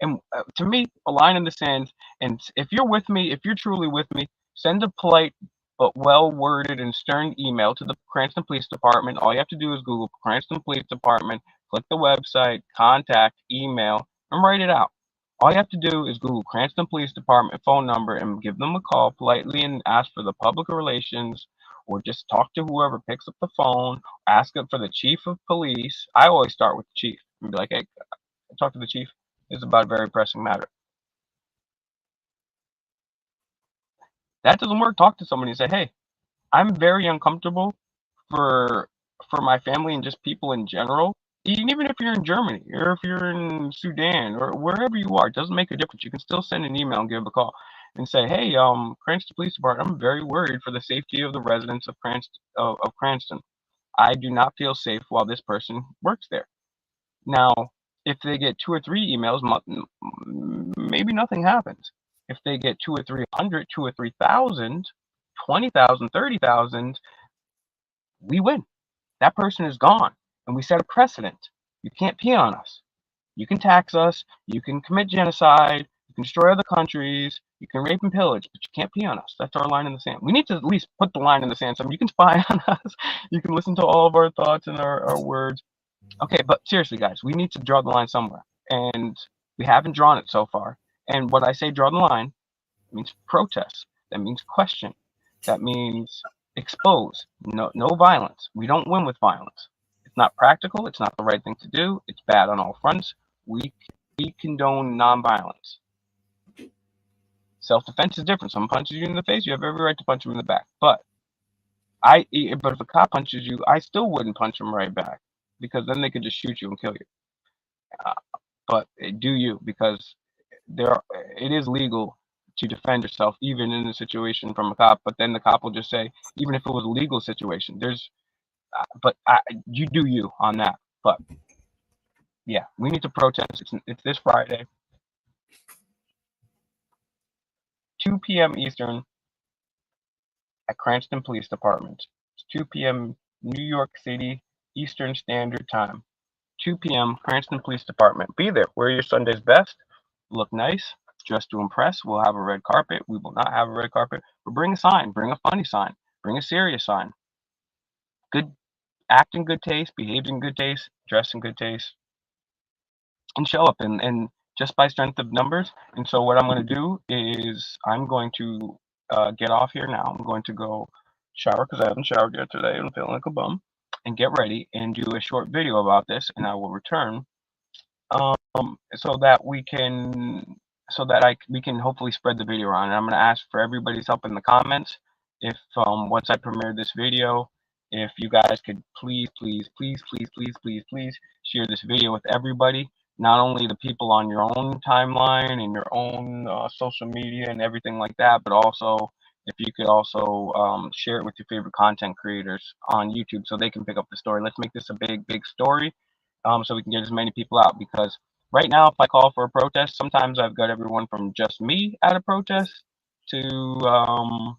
And to me, a line in the sand. And if you're with me, if you're truly with me, send a polite but well-worded and stern email to the Cranston Police Department. All you have to do is Google Cranston Police Department, click the website, contact, email, and write it out. All you have to do is Google Cranston Police Department phone number and give them a call politely and ask for the public relations, or just talk to whoever picks up the phone. Ask them for the chief of police. I always start with the chief and be like, hey, talk to the chief. It's about a very pressing matter. That doesn't work. Talk to somebody and say, hey, I'm very uncomfortable for my family and just people in general. Even if you're in Germany or if you're in Sudan or wherever you are, it doesn't make a difference. You can still send an email and give a call and say, hey, Cranston Police Department, I'm very worried for the safety of the residents of Cranston. I do not feel safe while this person works there. Now, if they get 2 or 3 emails, maybe nothing happens. If they get 2 or 300, 2 or 3,000, 20,000, 30,000, we win. That person is gone, and we set a precedent. You can't pee on us. You can tax us. You can commit genocide. You can destroy other countries. You can rape and pillage, but you can't pee on us. That's our line in the sand. We need to at least put the line in the sand. So you can spy on us. You can listen to all of our thoughts and our words. Okay, but seriously, guys, we need to draw the line somewhere, and we haven't drawn it so far. And what I say, draw the line, means protest. That means question. That means expose. No violence. We don't win with violence. It's not practical. It's not the right thing to do. It's bad on all fronts. We condone nonviolence. Self-defense is different. Someone punches you in the face, you have every right to punch him in the back. But if a cop punches you, I still wouldn't punch him right back, because then they could just shoot you and kill you. But do you, because it is legal to defend yourself even in a situation from a cop. But then the cop will just say, even if it was a legal situation, you do you on that. But yeah, we need to protest. It's this Friday, 2 p.m. Eastern at Cranston Police Department. It's 2 p.m. New York City Eastern Standard Time. 2 p.m. Cranston Police Department. Be there. Wear your Sunday's best. Look nice. Dress to impress. We'll have a red carpet. We will not have a red carpet. But bring a sign. Bring a funny sign. Bring a serious sign. Act in good taste. Behave in good taste. Dress in good taste. And show up. And just by strength of numbers. And so what I'm going to do is I'm going to get off here now. I'm going to go shower because I haven't showered yet today. I'm feeling like a bum. And get ready and do a short video about this, and I will return so that we can hopefully spread the video around. And I'm going to ask for everybody's help in the comments. If once I premiere this video, if you guys could please share this video with everybody, not only the people on your own timeline and your own social media and everything like that, but also if you could also share it with your favorite content creators on YouTube so they can pick up the story. Let's make this a big story so we can get as many people out, because right now if I call for a protest, sometimes I've got everyone from just me at a protest to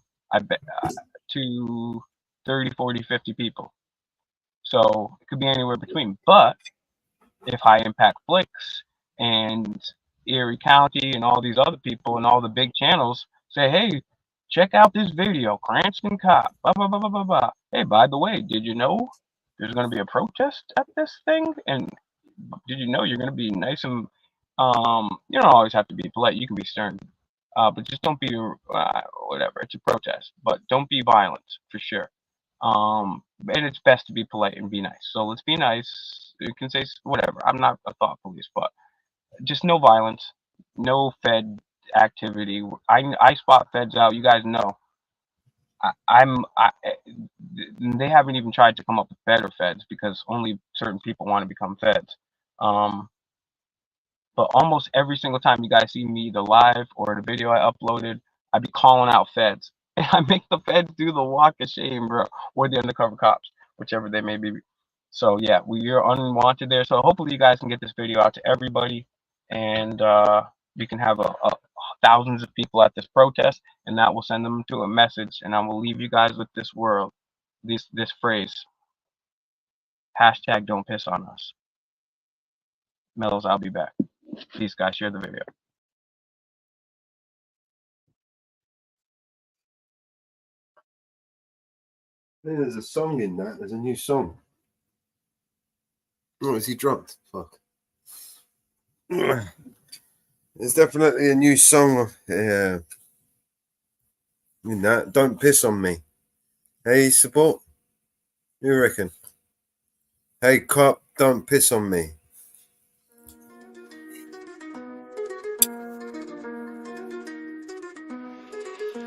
to 30, 40, 50 people. So it could be anywhere between. But if High Impact Flicks and Erie County and all these other people and all the big channels say, hey, check out this video, Cranston Cop, blah, blah, blah, blah, blah, blah. Hey, by the way, did you know there's going to be a protest at this thing? And did you know you're going to be nice and, you don't always have to be polite. You can be stern. But just don't be, whatever, it's a protest. But don't be violent, for sure. And it's best to be polite and be nice. So let's be nice. You can say whatever. I'm not a thought police, but just no violence, no Fed activity. I spot feds out. You guys know. They haven't even tried to come up with better feds because only certain people want to become feds. But almost every single time you guys see me, the live or the video I uploaded, I be calling out feds. And I make the feds do the walk of shame, bro, or the undercover cops, whichever they may be. So yeah, we are unwanted there. So hopefully you guys can get this video out to everybody, and we can have thousands of people at this protest, and that will send them to a message. And I will leave you guys with this phrase: Hashtag don't piss on us. Mellows, I'll be back. Please, guys, share the video. There's a song in that. There's a new song. Oh, is he dropped? Fuck. There's definitely a new song in that. Don't piss on me. Hey, support. You reckon? Hey, cop, don't piss on me.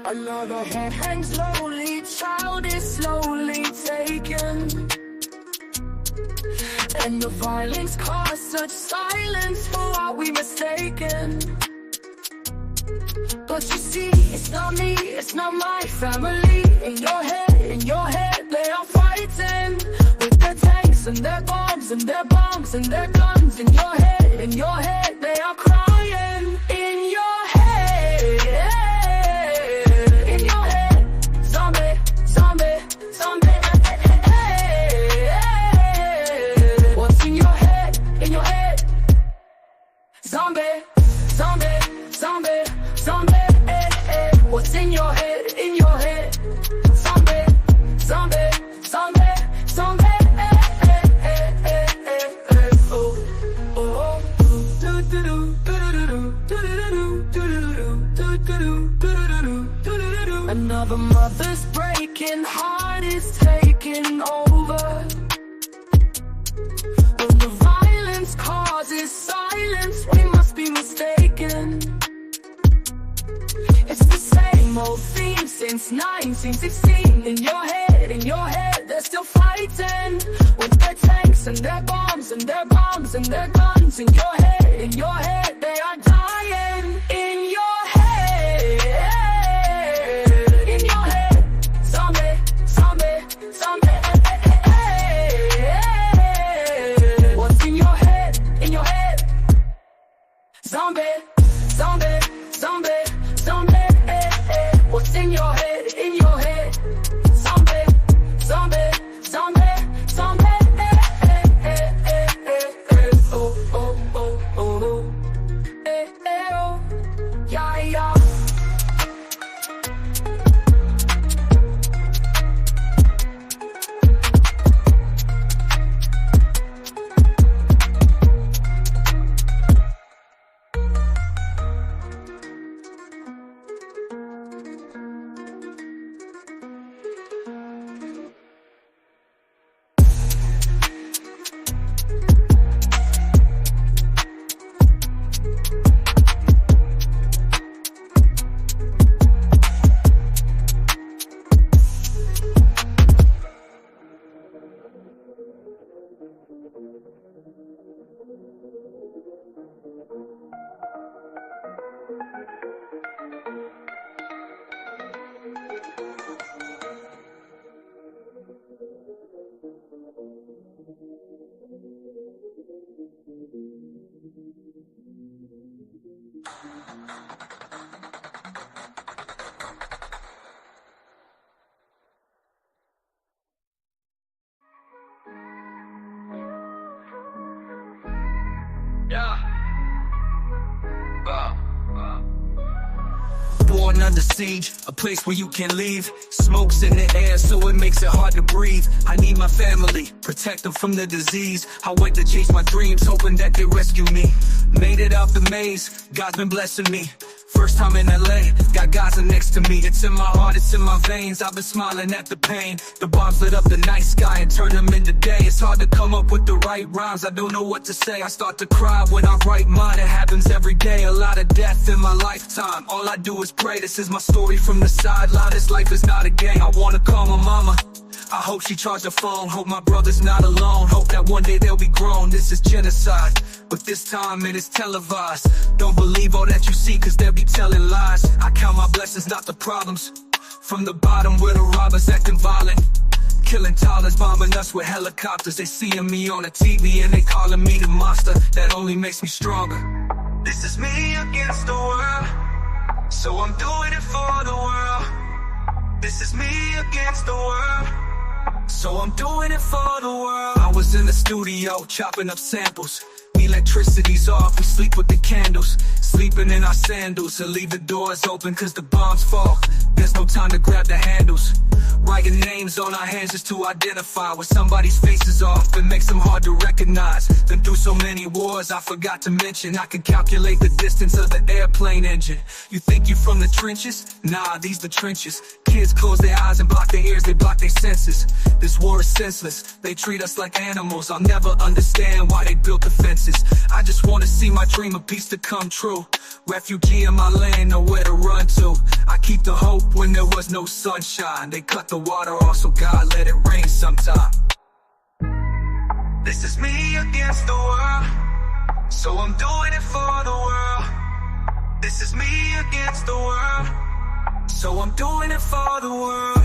Another head hangs slowly, child is slowly taken. And the violence caused such silence, for are we mistaken? But you see, it's not me, it's not my family. In your head, they are fighting with their tanks and their bombs and their bombs and their guns. In your head, they are crying. In your head. Zombie, zombie, zombie, zombie, what's in your head, in your head? Zombie, zombie, zombie, zombie, oh, oh, another mother's breaking heart is taking over. When the violence causes silence, we must be mistaken. It's the same old theme since 1916. In your head, they're still fighting with their tanks and their bombs and their bombs and their guns. In your head, they are dying. In your head, zombie, zombie, zombie. Zombie, zombie, zombie, zombie, what's in your head, in your head? Zombie, zombie, zombie, zombie, oh, oh, oh, oh, oh, yeah, yeah. Born under siege, a place where you can leave. Smoke's in the air, so it makes it hard to breathe. I need my family, protect them from the disease. I went to chase my dreams, hoping that they rescue me. Made it out the maze, God's been blessing me. First time in LA, got Gaza next to me. It's in my heart, it's in my veins. I've been smiling at the pain. The bombs lit up the night sky and turned them into day. It's hard to come up with the right rhymes, I don't know what to say. I start to cry when I write mine. It happens every day, a lot of death in my lifetime. All I do is pray, this is my story from the sideline. This life is not a game, I wanna call my mama. I hope she charged her phone, hope my brother's not alone. Hope that one day they'll be grown. This is genocide, but this time it is televised. Don't believe all that you see, cause they'll be telling lies. I count my blessings, not the problems. From the bottom where the robbers acting violent, killing toddlers, bombing us with helicopters. They seeing me on the TV and they calling me the monster. That only makes me stronger. This is me against the world, so I'm doing it for the world. This is me against the world. So I'm doing it for the world. I was in the studio chopping up samples. Electricity's off, we sleep with the candles. Sleeping in our sandals and leave the doors open cause the bombs fall. There's no time to grab the handles. Writing names on our hands just to identify when somebody's face is off. It makes them hard to recognize. Been through so many wars I forgot to mention. I can calculate the distance of the airplane engine. You think you from the trenches? Nah, these the trenches. Kids close their eyes and block their ears, they block their senses. This war is senseless, they treat us like animals. I'll never understand why they built the fences. I just wanna see my dream of peace to come true. Refugee in my land, nowhere to run to. I keep the hope when there was no sunshine. They cut the water off, so God let it rain sometime. This is me against the world, so I'm doing it for the world. This is me against the world, so I'm doing it for the world.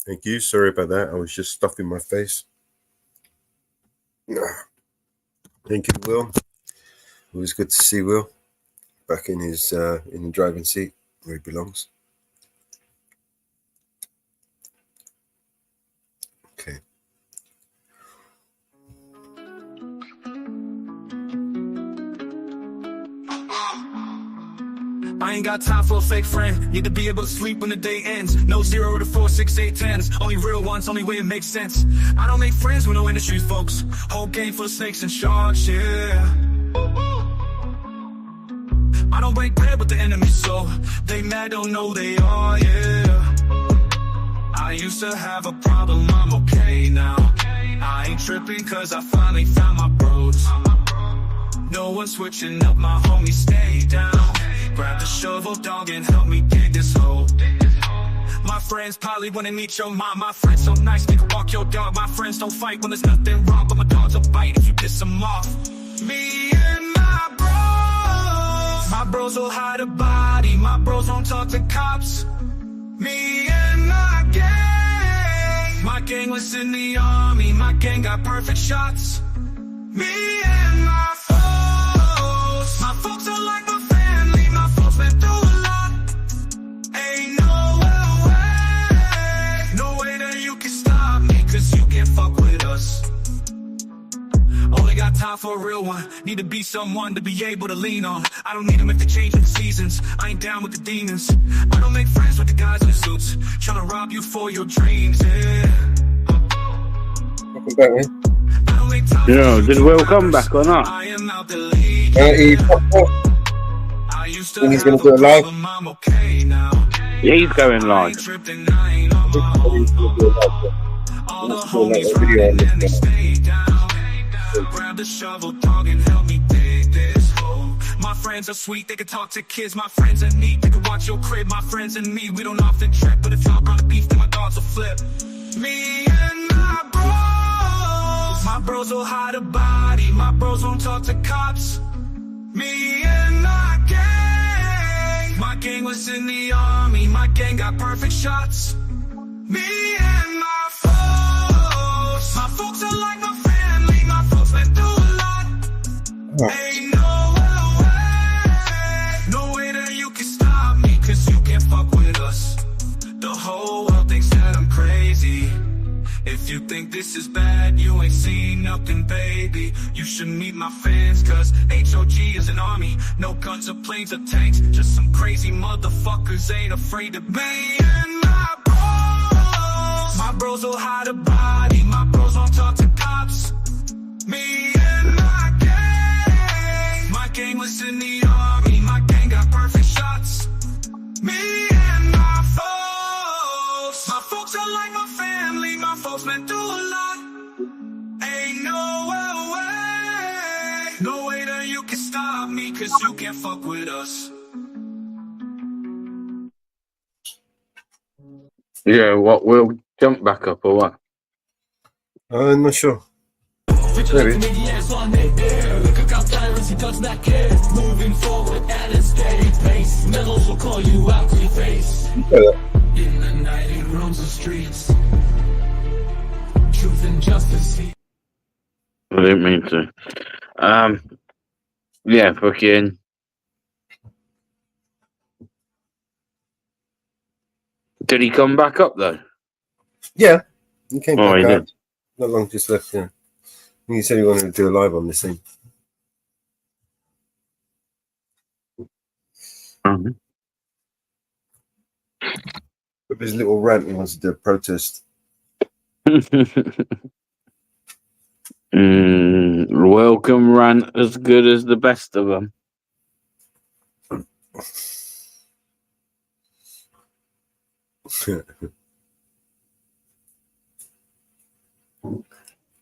Thank you. Sorry about that. I was just stuffing my face. Thank you, Will. It was good to see Will back in his in the driving seat where he belongs. Okay. I ain't got time for a fake friend. Need to be able to sleep when the day ends. No 0 to 4, 6, 8, 10s. Only real ones, only way it makes sense. I don't make friends with no industry folks. Whole game full of snakes and sharks, yeah. I don't break bread with the enemy, so they mad, don't know they are, yeah. I used to have a problem, I'm okay now. I ain't tripping cause I finally found my bros. No one switching up, my homies stay down. Grab the shovel, dog, and help me dig this hole. My friends probably wanna meet your mom. My friends so nice, they can walk your dog. My friends don't fight when there's nothing wrong, but my dogs will bite if you piss them off. Me and my bros will hide a body. My bros don't talk to cops. Me and my gang was in the army. My gang got perfect shots. Me and my folks are like my family. My folks been through a lot. Ain't no way that you can stop me, cause you can't fuck with us. Only got time for a real one. Need to be someone to be able to lean on. I don't need them if they change the seasons. I ain't down with the demons. I don't make friends with the guys in the suits tryna rob you for your dreams, yeah. Welcome back, man. Yeah, did Will come back or not? He popped up. And he's going to do it live. Yeah, he's going live. He's going to do it live. Let's do a video on this now. Grab the shovel, dog, and help me dig this hole. My friends are sweet, they can talk to kids. My friends are neat, they can watch your crib. My friends and me, we don't often trip, but if y'all brought a beef, then my dogs will flip. Me and my bros will hide a body. My bros won't talk to cops. Me and my gang was in the army. My gang got perfect shots. Me and my folks are like my family. My folks been through a lot. Ain't no way that you can stop me, cause you can't fuck with us. The whole world thinks that I'm crazy. If you think this is bad, you ain't seen nothing, baby. You should meet my fans, cause HOG is an army. No guns or planes or tanks, just some crazy motherfuckers ain't afraid to be. And my bros will hide a body. My bros won't talk to cops. Me and my gang was in the army. My gang got perfect shots. Me and my folks are like my family. My folks been through a lot. Ain't no way that you can stop me, cause you can't fuck with us. Yeah, what, Will jump back up or what? I'm not sure. Maybe. Moving forward at a steady pace. Metals will call you out to your face. In the night it roams the streets. didn't mean to. Yeah, fucking. Did he come back up though? Yeah, he came back he up. did. Not long just left. Yeah, he said he wanted to do a live on this thing. With his little rant, he wants to do a protest. Welcome rant as good as the best of them.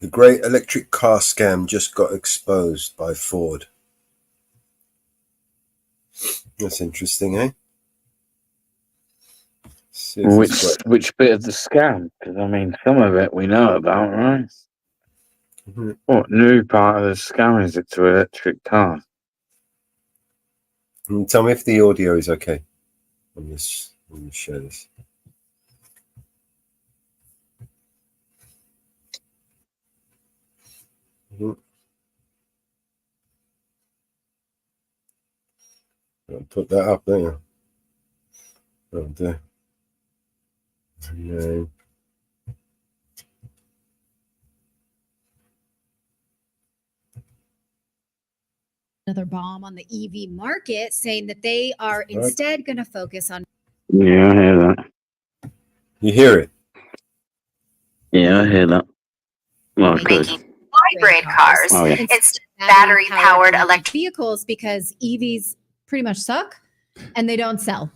The great electric car scam just got exposed by Ford. That's interesting, eh? Which bit of the scam? Because I mean, some of it we know about, right? Mm-hmm. What new part of the scam is it to electric cars? Tell me if the audio is okay. Let me share this. I'll put that up there. Oh, there. No. Another bomb on the EV market, saying that they are instead going to focus on. Yeah, I hear that. You hear it? Yeah, I hear that. Well, good. Hybrid cars. Oh, yeah. It's battery-powered electric vehicles because EVs pretty much suck and they don't sell.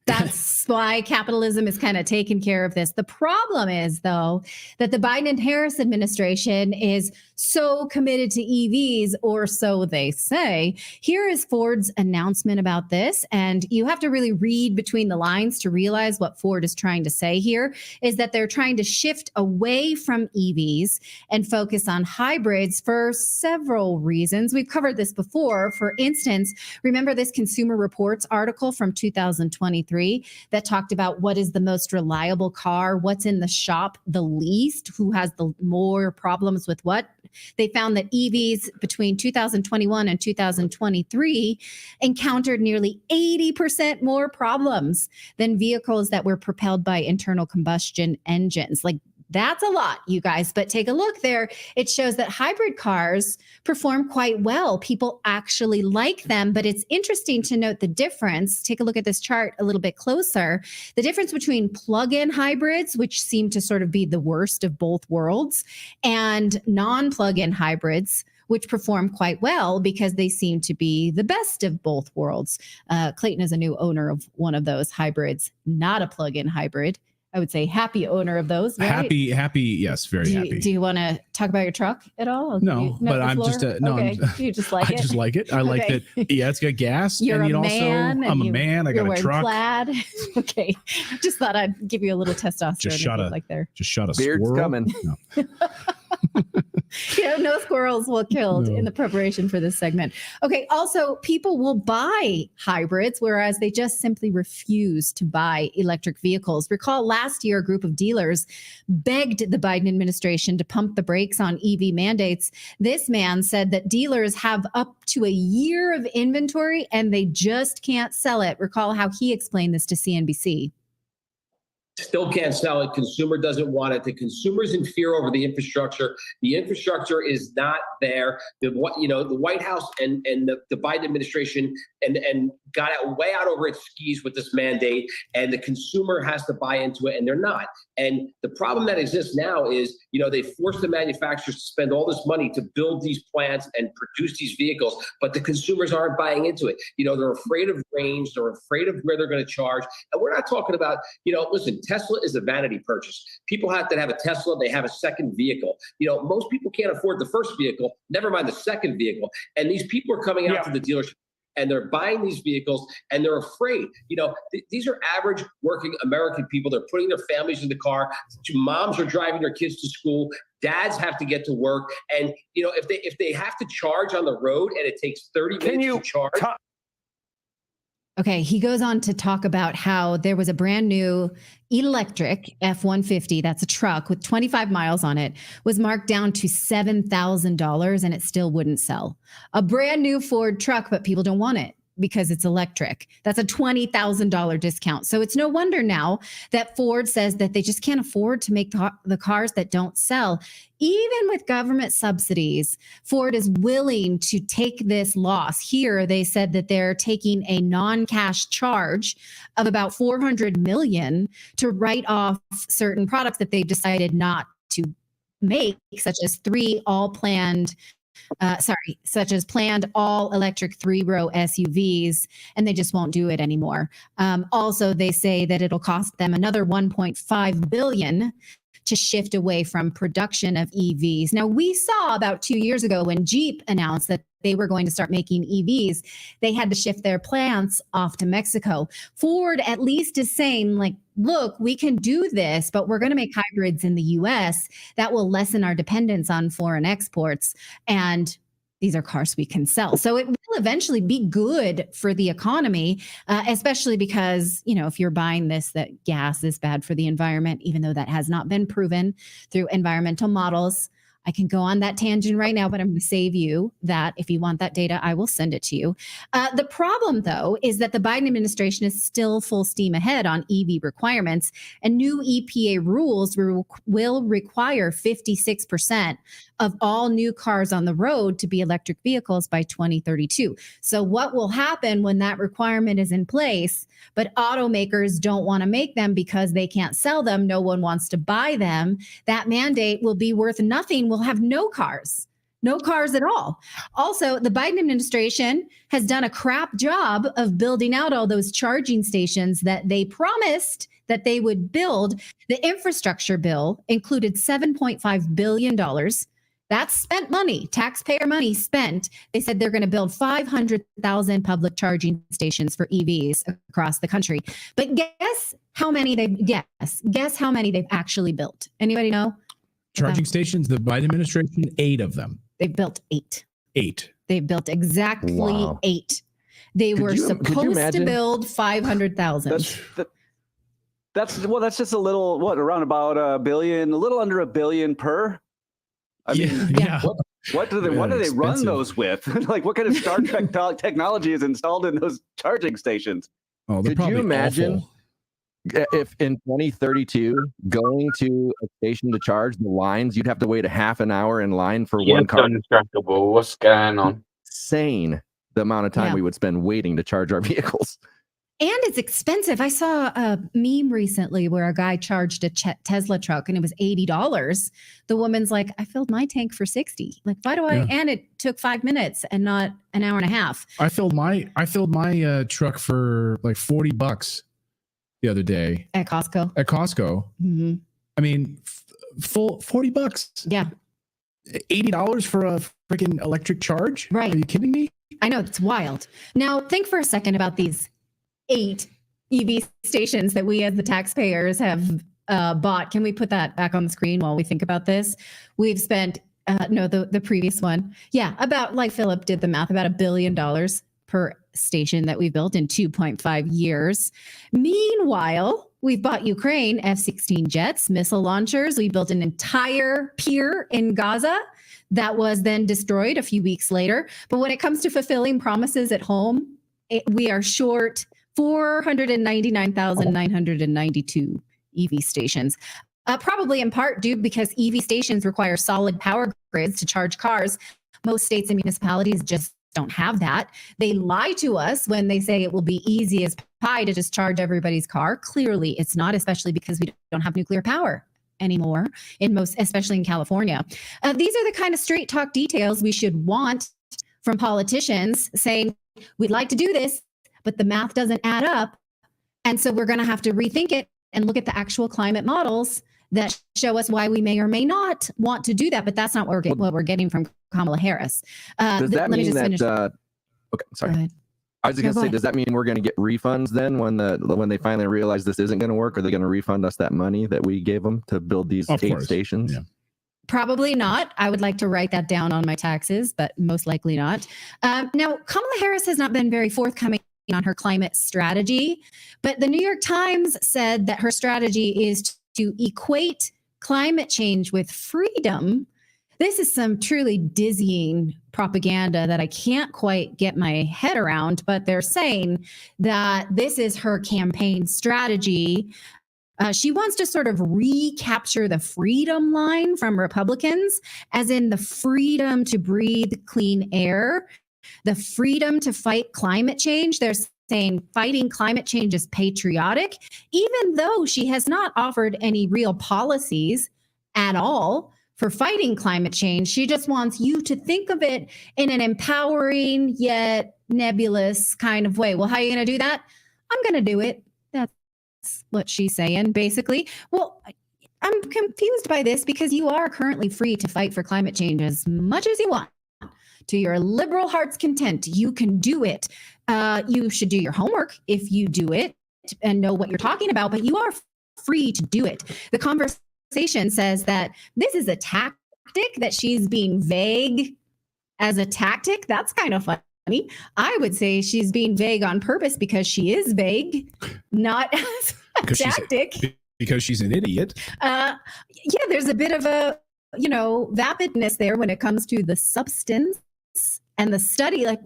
That's why capitalism is kind of taking care of this. The problem is, though, that the Biden and Harris administration is so committed to EVs, or so they say. Here is Ford's announcement about this. And you have to really read between the lines to realize what Ford is trying to say here is that they're trying to shift away from EVs and focus on hybrids for several reasons. We've covered this before. For instance, remember this Consumer Reports article from 2023 that talked about what is the most reliable car, what's in the shop the least, who has the more problems with what. They found that EVs between 2021 and 2023 encountered nearly 80% more problems than vehicles that were propelled by internal combustion engines. Like, that's a lot, you guys, but take a look there. It shows that hybrid cars perform quite well. People actually like them, but it's interesting to note the difference. Take a look at this chart a little bit closer. The difference between plug-in hybrids, which seem to sort of be the worst of both worlds, and non-plug-in hybrids, which perform quite well because they seem to be the best of both worlds. Clayton is a new owner of one of those hybrids, not a plug-in hybrid. I would say happy owner of those, right? Happy, yes, very happy. Do you want to talk about your truck at all? No, but I'm just you just like it. I just like it. I like that. Yeah, it's got gas. You're and a man. I'm a man. I got a truck. Plaid. Okay, just thought I'd give you a little testosterone. Just shot a beard's squirrel. Coming. No. No squirrels were killed in the preparation for this segment. Okay, also, people will buy hybrids, whereas they just simply refuse to buy electric vehicles. Recall last year, a group of dealers begged the Biden administration to pump the brakes on EV mandates. This man said that dealers have up to a year of inventory and they just can't sell it. Recall how he explained this to CNBC. Still can't sell it. Consumer doesn't want it. The consumer's in fear over the infrastructure. The infrastructure is not there. The White House and the Biden administration and got way out over its skis with this mandate, and the consumer has to buy into it, and they're not. And the problem that exists now is, they force the manufacturers to spend all this money to build these plants and produce these vehicles, but the consumers aren't buying into it. They're afraid of range. They're afraid of where they're going to charge. And we're not talking about, listen, Tesla is a vanity purchase. People have to have a Tesla. They have a second vehicle. Most people can't afford the first vehicle, never mind the second vehicle. And these people are coming out to the dealership and they're buying these vehicles and they're afraid. These are average working American people. They're putting their families in the car. Moms are driving their kids to school. Dads have to get to work. And, if they have to charge on the road and it takes 30 minutes to charge. Okay, he goes on to talk about how there was a brand new electric F-150, that's a truck with 25 miles on it, was marked down to $7,000 and it still wouldn't sell. A brand new Ford truck, but people don't want it because it's electric. That's a $20,000 discount. So it's no wonder now that Ford says that they just can't afford to make the cars that don't sell. Even with government subsidies, Ford is willing to take this loss. Here, they said that they're taking a non-cash charge of about $400 million to write off certain products that they've decided not to make, such as planned all electric 3-row SUVs, and they just won't do it anymore. Also, they say that it'll cost them another $1.5 billion to shift away from production of EVs. Now, we saw about 2 years ago when Jeep announced that they were going to start making EVs, they had to shift their plants off to Mexico. Ford at least is saying, like, look, we can do this, but we're going to make hybrids in the US that will lessen our dependence on foreign exports. And these are cars we can sell. So it will eventually be good for the economy, especially because, if you're buying this, that gas is bad for the environment, even though that has not been proven through environmental models. I can go on that tangent right now, but I'm going to save you that. If you want that data, I will send it to you. The problem, though, is that the Biden administration is still full steam ahead on EV requirements, and new EPA rules will require 56% of all new cars on the road to be electric vehicles by 2032. So what will happen when that requirement is in place, but automakers don't want to make them because they can't sell them, no one wants to buy them, that mandate will be worth nothing. We'll have no cars at all. Also, the Biden administration has done a crap job of building out all those charging stations that they promised that they would build. The infrastructure bill included $7.5 billion. That's spent money, taxpayer money spent. They said they're going to build 500,000 public charging stations for EVs across the country. But guess how many they've actually built? Anybody know? Charging stations, the Biden administration, 8 of them. They've built 8. 8. They built exactly 8. They were supposed to build 500,000. That's just a little, around about $1 billion, a little under $1 billion per. I mean, yeah. What do they run those with? Like, what kind of Star Trek technology is installed in those charging stations? Oh, could you imagine if in 2032 going to a station to charge, the lines, you'd have to wait a half an hour in line for one car? Indestructible. What's going on? Insane the amount of time we would spend waiting to charge our vehicles. And it's expensive. I saw a meme recently where a guy charged a Tesla truck and it was $80. The woman's like, I filled my tank for $60. Like, why do I? Yeah. And it took 5 minutes and not an hour and a half. I filled my truck for like $40 the other day at Costco. Mm-hmm. I mean, full $40. Yeah. $80 for a freaking electric charge? Right. Are you kidding me? I know, it's wild. Now, think for a second about these 8 EV stations that we as the taxpayers have bought. Can we put that back on the screen while we think about this? We've spent, the previous one. Yeah, about, like Philip did the math, about $1 billion per station that we built in 2.5 years. Meanwhile, we've bought Ukraine F-16 jets, missile launchers. We built an entire pier in Gaza that was then destroyed a few weeks later. But when it comes to fulfilling promises at home, we are short 499,992 EV stations. Probably in part due because EV stations require solid power grids to charge cars. Most states and municipalities just don't have that. They lie to us when they say it will be easy as pie to just charge everybody's car. Clearly, it's not, especially because we don't have nuclear power anymore, especially in California. These are the kind of straight talk details we should want from politicians saying, we'd like to do this, but the math doesn't add up. And so we're going to have to rethink it and look at the actual climate models that show us why we may or may not want to do that. But that's not what we're getting from Kamala Harris. Does that mean that, okay, sorry. I was going to say, does that mean we're going to get refunds then when they finally realize this isn't going to work? Are they going to refund us that money that we gave them to build these 8 stations? Yeah. Probably not. I would like to write that down on my taxes, but most likely not. Now, Kamala Harris has not been very forthcoming on her climate strategy. But the New York Times said that her strategy is to equate climate change with freedom. This is some truly dizzying propaganda that I can't quite get my head around, but they're saying that this is her campaign strategy. She wants to sort of recapture the freedom line from Republicans, as in the freedom to breathe clean air, the freedom to fight climate change. They're saying fighting climate change is patriotic, even though she has not offered any real policies at all for fighting climate change. She just wants you to think of it in an empowering yet nebulous kind of way. Well, how are you going to do that? I'm going to do it. That's what she's saying, basically. Well, I'm confused by this because you are currently free to fight for climate change as much as you want. To your liberal heart's content, you can do it. You should do your homework if you do it and know what you're talking about, but you are free to do it. The conversation says that this is a tactic, that she's being vague as a tactic. That's kind of funny. I would say she's being vague on purpose because she is vague, not as a tactic. Because she's an idiot. Yeah, there's a bit of a, vapidness there when it comes to the substance and the study. Like,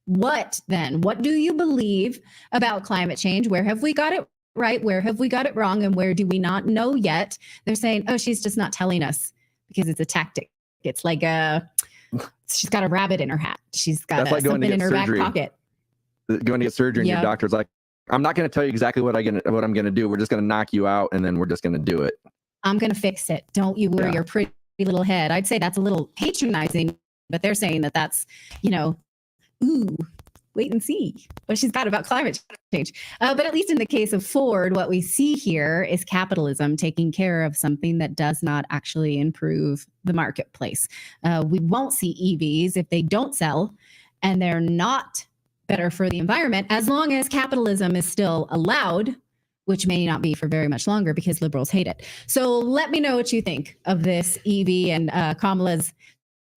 what then? What do you believe about climate change? Where have we got it right? Where have we got it wrong? And where do we not know yet? They're saying, oh, she's just not telling us because it's a tactic. It's like she's got a rabbit in her hat. She's got something in her back pocket. Going to get surgery, and your doctor's like, I'm not going to tell you exactly what I'm going to do. We're just going to knock you out, and then we're just going to do it. I'm going to fix it. Don't you worry your pretty little head. I'd say that's a little patronizing, but they're saying that that's, ooh, wait and see what she's got about climate change. But at least in the case of Ford, what we see here is capitalism taking care of something that does not actually improve the marketplace. We won't see EVs if they don't sell, and they're not better for the environment as long as capitalism is still allowed, which may not be for very much longer because liberals hate it. So let me know what you think of this EV and Kamala's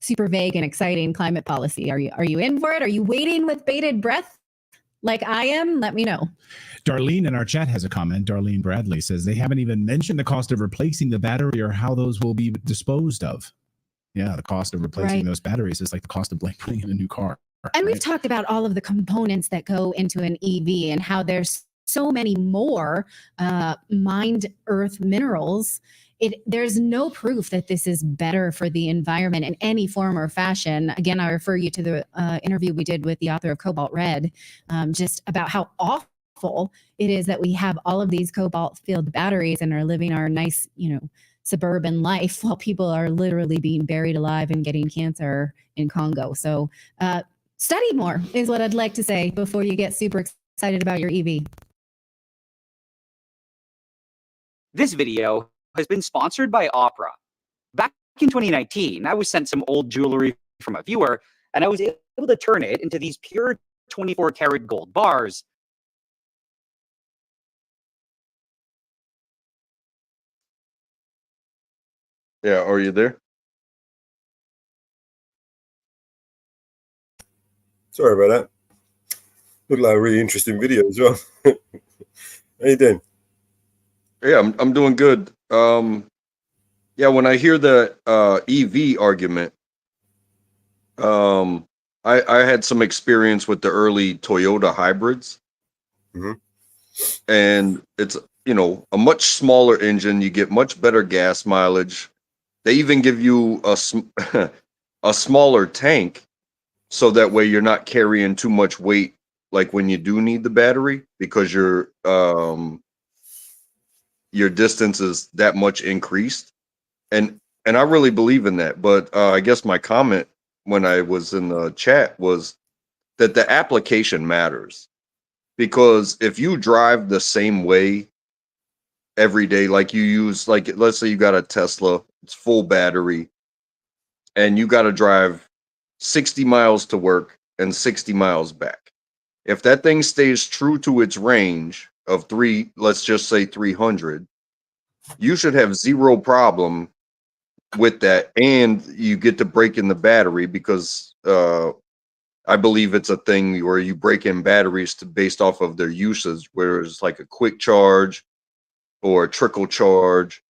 super vague and exciting climate policy. Are you in for it? Are you waiting with bated breath like I am? Let me know. Darlene in our chat has a comment. Darlene Bradley says they haven't even mentioned the cost of replacing the battery or how those will be disposed of. Yeah, the cost of replacing those batteries is like the cost of putting in a new car. And we've talked about all of the components that go into an EV and how there's so many more mined earth minerals. There's no proof that this is better for the environment in any form or fashion. Again, I refer you to the interview we did with the author of Cobalt Red, just about how awful it is that we have all of these cobalt-filled batteries and are living our nice, suburban life while people are literally being buried alive and getting cancer in Congo. So study more is what I'd like to say before you get super excited about your EV. This video has been sponsored by Opera. Back in 2019, I was sent some old jewelry from a viewer, and I was able to turn it into these pure 24-karat gold bars. Yeah, are you there? Sorry about that. Looked like a really interesting video as well. How you doing? Yeah, I'm doing good. Yeah, when I hear the EV argument, I had some experience with the early Toyota hybrids, and it's a much smaller engine. You get much better gas mileage. They even give you a smaller tank, so that way you're not carrying too much weight, like when you do need the battery, because your distance is that much increased. And I really believe in that. But I guess my comment when I was in the chat was that the application matters, because if you drive the same way every day, like you use, like, let's say you got a Tesla, it's full battery, and you got to drive 60 miles to work and 60 miles back. If that thing stays true to its range of let's just say 300, you should have zero problem with that. And you get to break in the battery, because I I believe it's a thing where you break in batteries based off of their uses, where it's like a quick charge or a trickle charge.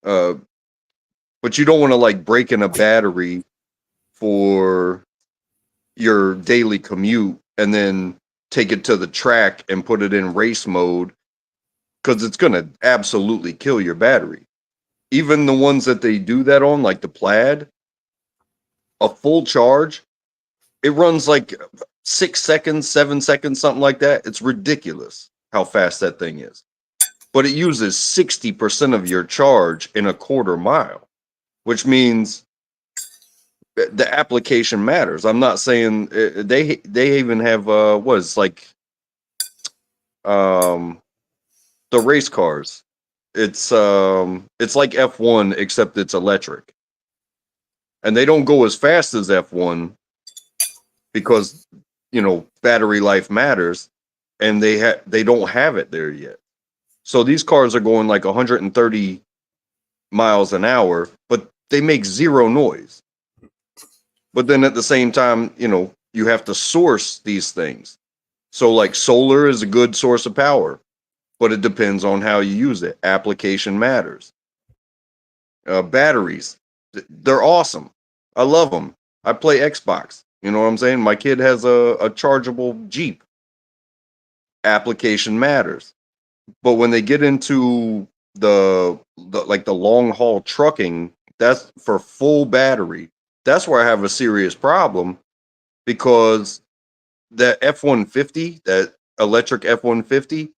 But you don't want to like break in a battery for your daily commute and then take it to the track and put it in race mode, because it's going to absolutely kill your battery. Even the ones that they do that on, like the Plaid, a full charge, it runs like 6 seconds, 7 seconds, something like that. It's ridiculous how fast that thing is. But it uses 60% of your charge in a quarter mile, which means the application matters. I'm not saying they even have the race cars. It's like F1 except it's electric. And they don't go as fast as F1 because, battery life matters, and they don't have it there yet. So these cars are going like 130 miles an hour, but they make zero noise. But then at the same time, you have to source these things. So like solar is a good source of power, but it depends on how you use it. Application matters. Batteries, they're awesome. I love them. I play Xbox. You know what I'm saying? My kid has a chargeable Jeep. Application matters. But when they get into the long haul trucking, that's for full battery. That's where I have a serious problem, because that F-150, that electric F-150,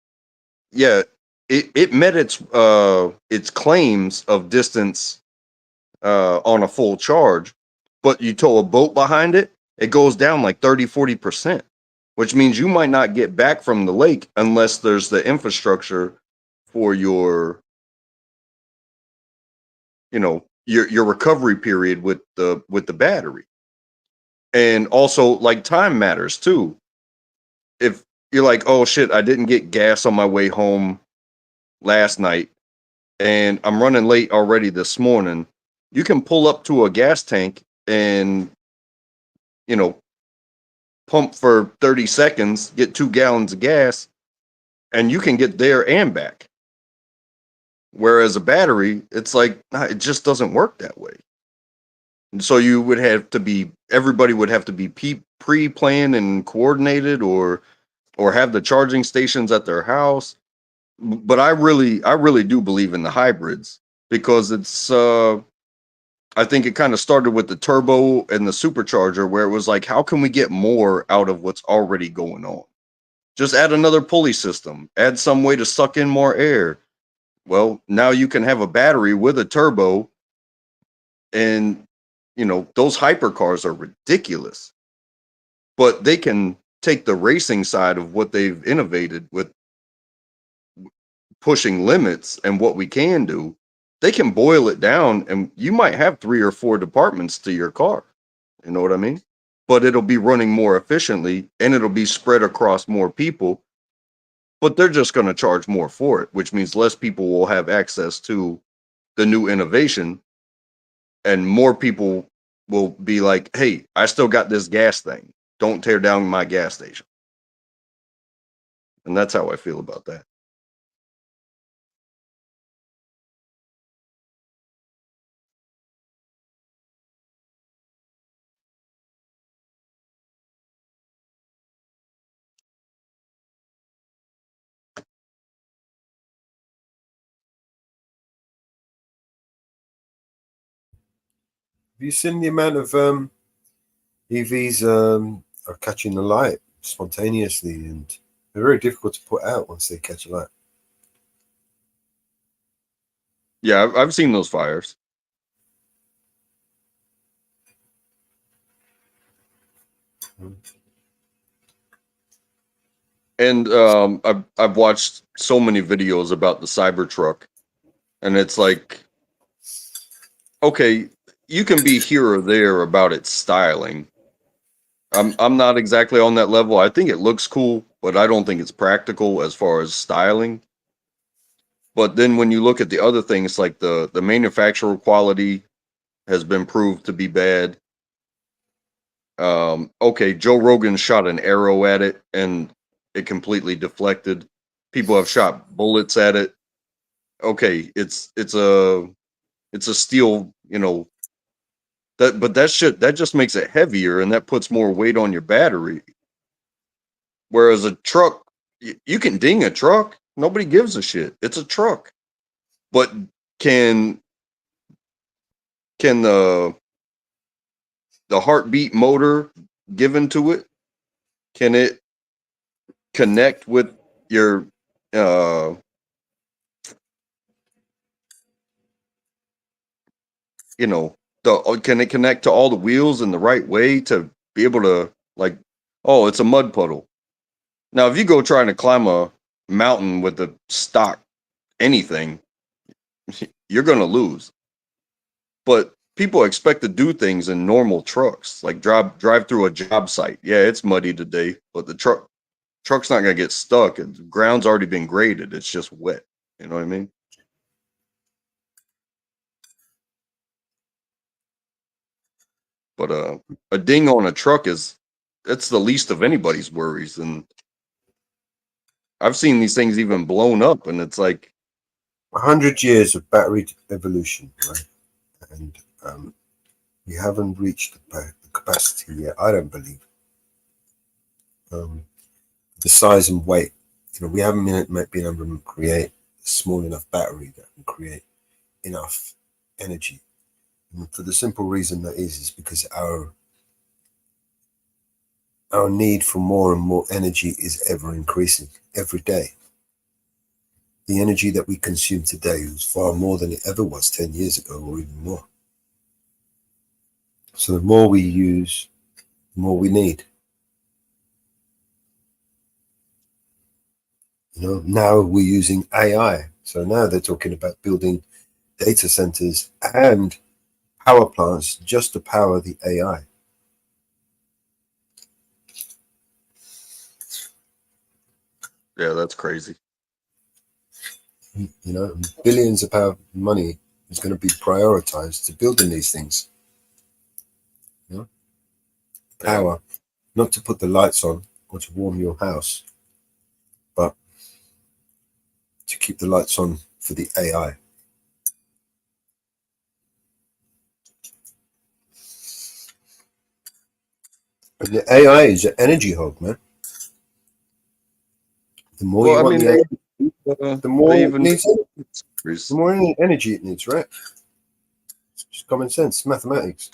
yeah, it met its claims of distance on a full charge, but you tow a boat behind it, it goes down like 30-40%, which means you might not get back from the lake unless there's the infrastructure for your recovery period with the battery. And also, like, time matters too. If you're like, oh shit, I didn't get gas on my way home last night and I'm running late already this morning, you can pull up to a gas tank and pump for 30 seconds, get 2 gallons of gas, and you can get there and back. Whereas a battery, it's like, it just doesn't work that way. And so everybody would have to be pre-planned and coordinated, or have the charging stations at their house. But I really do believe in the hybrids, because it's I think it kind of started with the turbo and the supercharger, where it was like, how can we get more out of what's already going on? Just add another pulley system, add some way to suck in more air. Well, now you can have a battery with a turbo, and those hypercars are ridiculous, but they can take the racing side of what they've innovated with pushing limits and what we can do. They can boil it down, and you might have 3 or 4 departments to your car. You know what I mean? But it'll be running more efficiently, and it'll be spread across more people, but they're just going to charge more for it, which means less people will have access to the new innovation, and more people will be like, hey, I still got this gas thing. Don't tear down my gas station. And that's how I feel about that. Have you seen the amount of EVs are catching the light spontaneously, and they're very difficult to put out once they catch a light? Yeah, I've seen those fires. And I've watched so many videos about the Cybertruck, and it's like, okay, you can be here or there about its styling. I'm not exactly on that level. I think it looks cool, but I don't think it's practical as far as styling. But then when you look at the other things, like the manufacturer quality has been proved to be bad. Okay, Joe Rogan shot an arrow at it and it completely deflected. People have shot bullets at it. Okay, it's a steel, but that just makes it heavier and that puts more weight on your battery. Whereas a truck, you can ding a truck, nobody gives a shit. It's a truck. But can the heartbeat motor given to it, can it connect with your can it connect to all the wheels in the right way to be able to, like, oh, it's a mud puddle. Now if you go trying to climb a mountain with a stock anything, you're gonna lose. But people expect to do things in normal trucks, like drive through a job site. Yeah, it's muddy today, but the truck's not gonna get stuck. The ground's already been graded. It's just wet. You know what I mean? But a ding on a truck that's the least of anybody's worries. And I've seen these things even blown up, and it's like 100 years of battery evolution, right? And we haven't reached the capacity yet, I don't believe. The size and weight, we haven't been able to create a small enough battery that can create enough energy. And for the simple reason that is because our need for more and more energy is ever increasing every day. The energy that we consume today is far more than it ever was 10 years ago or even more. So the more we use, the more we need. Now we're using AI. So now they're talking about building data centers and power plants just to power the AI. Yeah, that's crazy. Billions of pound money is going to be prioritized to building these things. Power, not to put the lights on or to warm your house, but to keep the lights on for the AI. And the AI is an energy hog, man. The more you want the more it needs, the more energy it needs, right? It's just common sense, mathematics.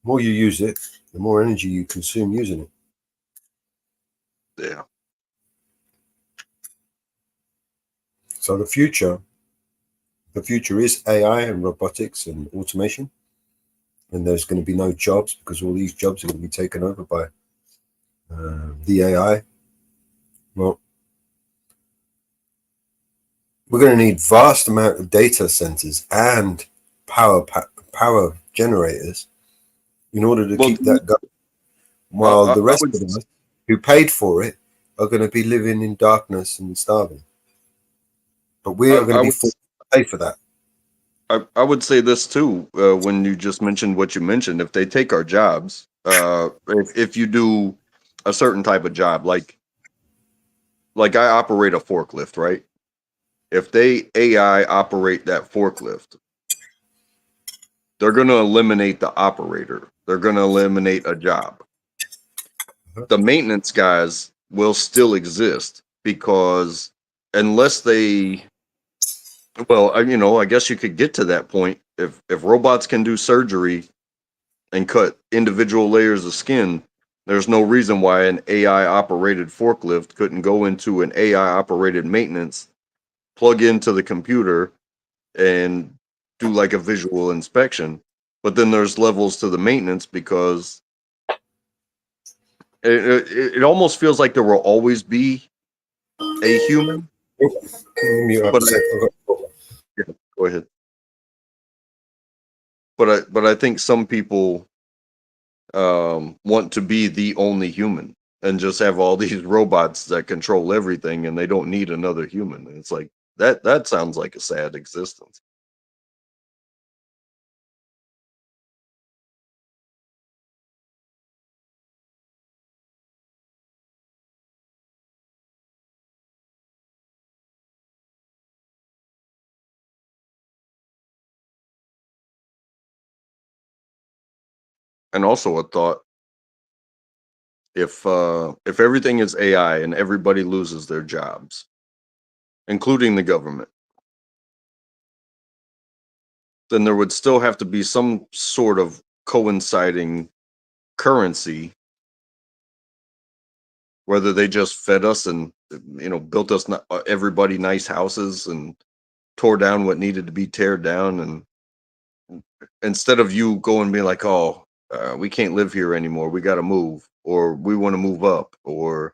The more you use it, the more energy you consume using it. Yeah. So the future is AI and robotics and automation. And there's going to be no jobs because all these jobs are going to be taken over by the AI. Well, we're going to need vast amount of data centers and power generators in order to keep that going. While the rest of us who paid for it are going to be living in darkness and starving. But we are going to be forced to pay for that. I would say this too, when you just mentioned what you mentioned. If they take our jobs, if you do a certain type of job, like I operate a forklift, right? If they AI operate that forklift, they're going to eliminate the operator. They're going to eliminate a job. The maintenance guys will still exist because unless they, well, I guess you could get to that point if robots can do surgery and cut individual layers of skin. There's no reason why an AI operated forklift couldn't go into an AI operated maintenance, plug into the computer, and do like a visual inspection. But then there's levels to the maintenance because it almost feels like there will always be a human. But yeah, go ahead. But I think some people want to be the only human and just have all these robots that control everything, and they don't need another human. And it's like that sounds like a sad existence. And also a thought: if everything is AI and everybody loses their jobs, including the government, then there would still have to be some sort of coinciding currency, whether they just fed us and built us everybody nice houses and tore down what needed to be teared down, and instead of you going and being like, oh, we can't live here anymore, we got to move, or we want to move up, or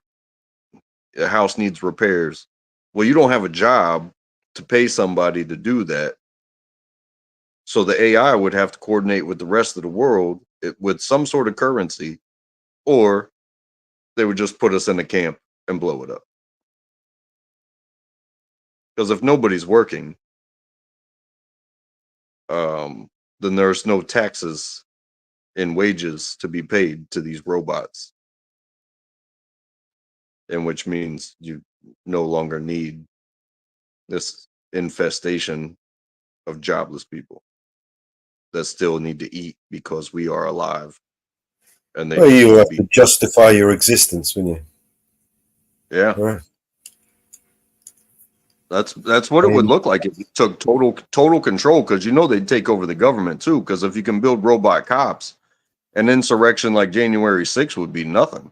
the house needs repairs. Well, you don't have a job to pay somebody to do that, so the AI would have to coordinate with the rest of the world with some sort of currency, or they would just put us in a camp and blow it up. Because if nobody's working, then there's no taxes and wages to be paid to these robots, and which means you no longer need this infestation of jobless people that still need to eat because we are alive. And they you have to justify your existence, wouldn't you? Yeah. Right. That's what it would look like if you took total control, because they'd take over the government too. Because if you can build robot cops, an insurrection like January 6th would be nothing,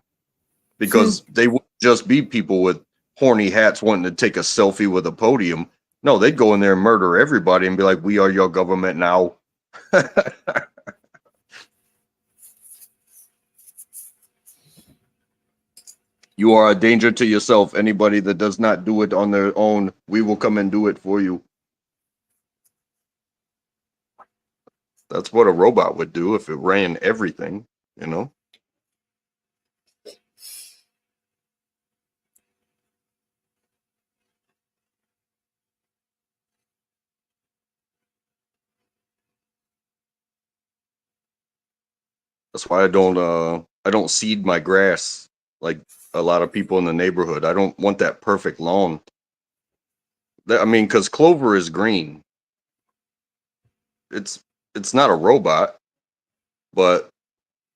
because they would just be people with horny hats wanting to take a selfie with a podium. No, they'd go in there and murder everybody and be like, we are your government now. You are a danger to yourself. Anybody that does not do it on their own, we will come and do it for you. That's what a robot would do if it ran everything, That's why I don't seed my grass like a lot of people in the neighborhood. I don't want that perfect lawn. Because clover is green. It's not a robot, but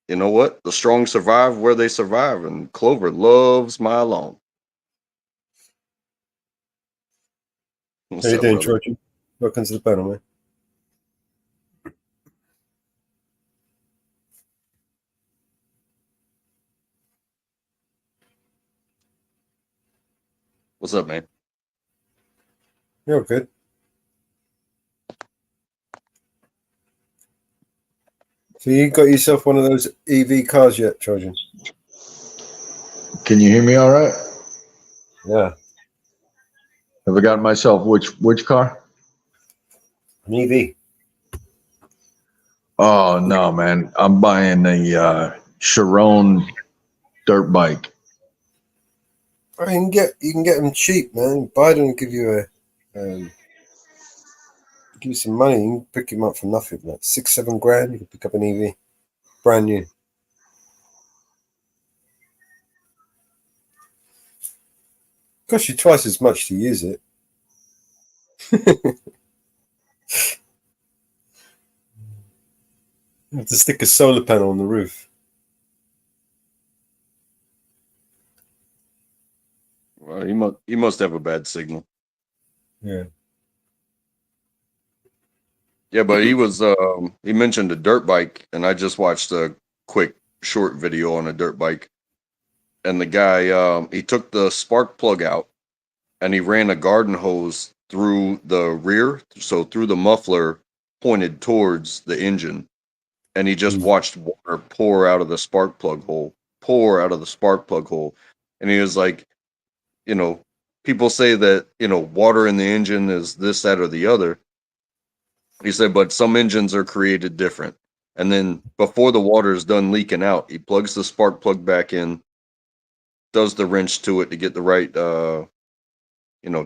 you know what? The strong survive where they survive, and clover loves my lawn. How you doing, Trojan? Welcome to the panel, man. What's up, man? You're good. So you got yourself one of those EV cars yet, Trojan? Can you hear me all right? Yeah. Have I got myself which car? An EV. Oh no, man! I'm buying a Chiron dirt bike. You can get them cheap, man. Biden will give you some money. You can pick them up for nothing, like $6-7 grand. You can pick up an EV, brand new. Costs you twice as much to use it. You have to stick a solar panel on the roof. Well, he must have a bad signal. Yeah. Yeah, but he mentioned a dirt bike, and I just watched a quick short video on a dirt bike, and the guy he took the spark plug out, and he ran a garden hose through the rear, so through the muffler pointed towards the engine, and he just watched water pour out of the spark plug hole, and he was like, people say that water in the engine is this, that, or the other. He said, but some engines are created different. And then before the water is done leaking out, he plugs the spark plug back in, does the wrench to it to get the right,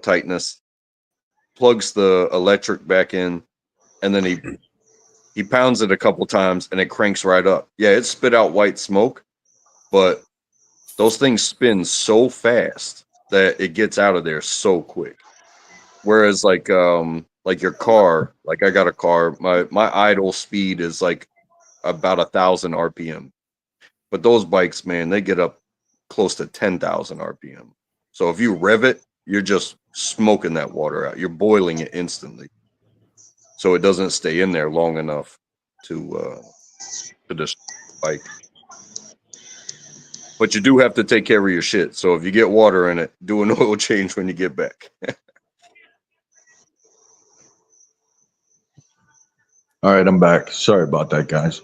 tightness, plugs the electric back in, and then he pounds it a couple times and it cranks right up. Yeah, it spit out white smoke, but those things spin so fast that it gets out of there so quick. Whereas like your car, like I got a car, my idle speed is like about 1,000 RPM. But those bikes, man, they get up close to 10,000 RPM. So if you rev it, you're just smoking that water out. You're boiling it instantly. So it doesn't stay in there long enough to destroy the bike. But you do have to take care of your shit. So if you get water in it, do an oil change when you get back. All right, I'm back. Sorry about that, guys.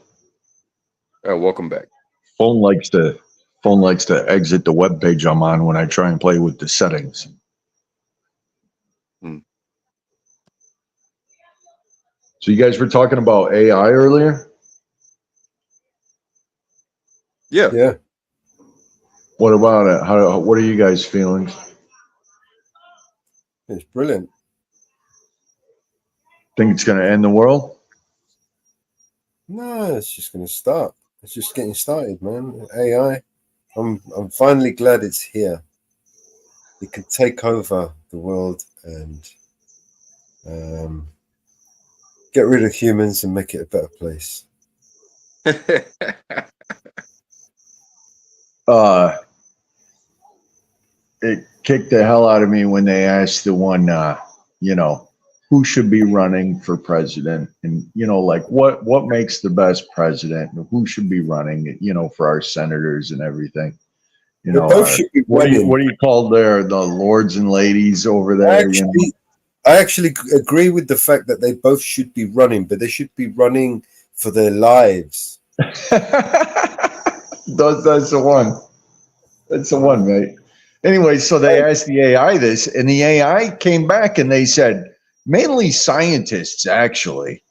All right, welcome back. Phone likes to exit the web page I'm on when I try and play with the settings. So you guys were talking about AI earlier? Yeah. Yeah. What about it? What are you guys' feelings? It's brilliant. Think it's going to end the world? No, it's just going to start. It's just getting started, man. AI. I'm finally glad it's here. It can take over the world and get rid of humans and make it a better place. It kicked the hell out of me when they asked the one, who should be running for president, and like what makes the best president, and who should be running, for our senators and everything. Both should be what do running. you call the lords and ladies over there? I actually agree with the fact that they both should be running, but they should be running for their lives. That's the one. That's the one, mate. Anyway, so they asked the AI this, and the AI came back and they said, mainly scientists, actually.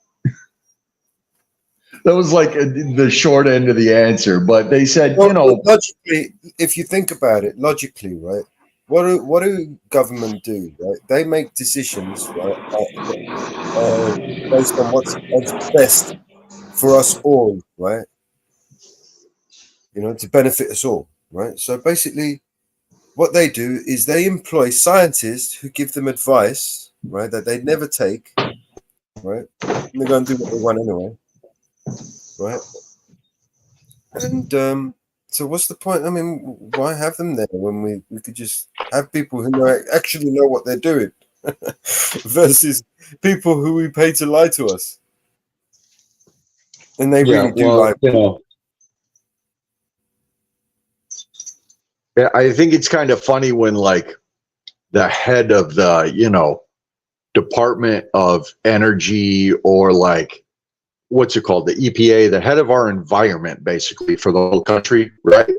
That was like the short end of the answer, but they said, logically, if you think about it, logically, right? What do government do? Right? They make decisions, right, based on what's best for us all, right? To benefit us all, right? So basically, what they do is they employ scientists who give them advice, right, that they never take, right? And they're going to do what they want anyway, right? And so what's the point? I mean, why have them there when we could just have people who actually know what they're doing versus people who we pay to lie to us? And they really do lie. Yeah, I think it's kind of funny when like the head of the, Department of Energy, or like, what's it called? The EPA, the head of our environment, basically, for the whole country, right?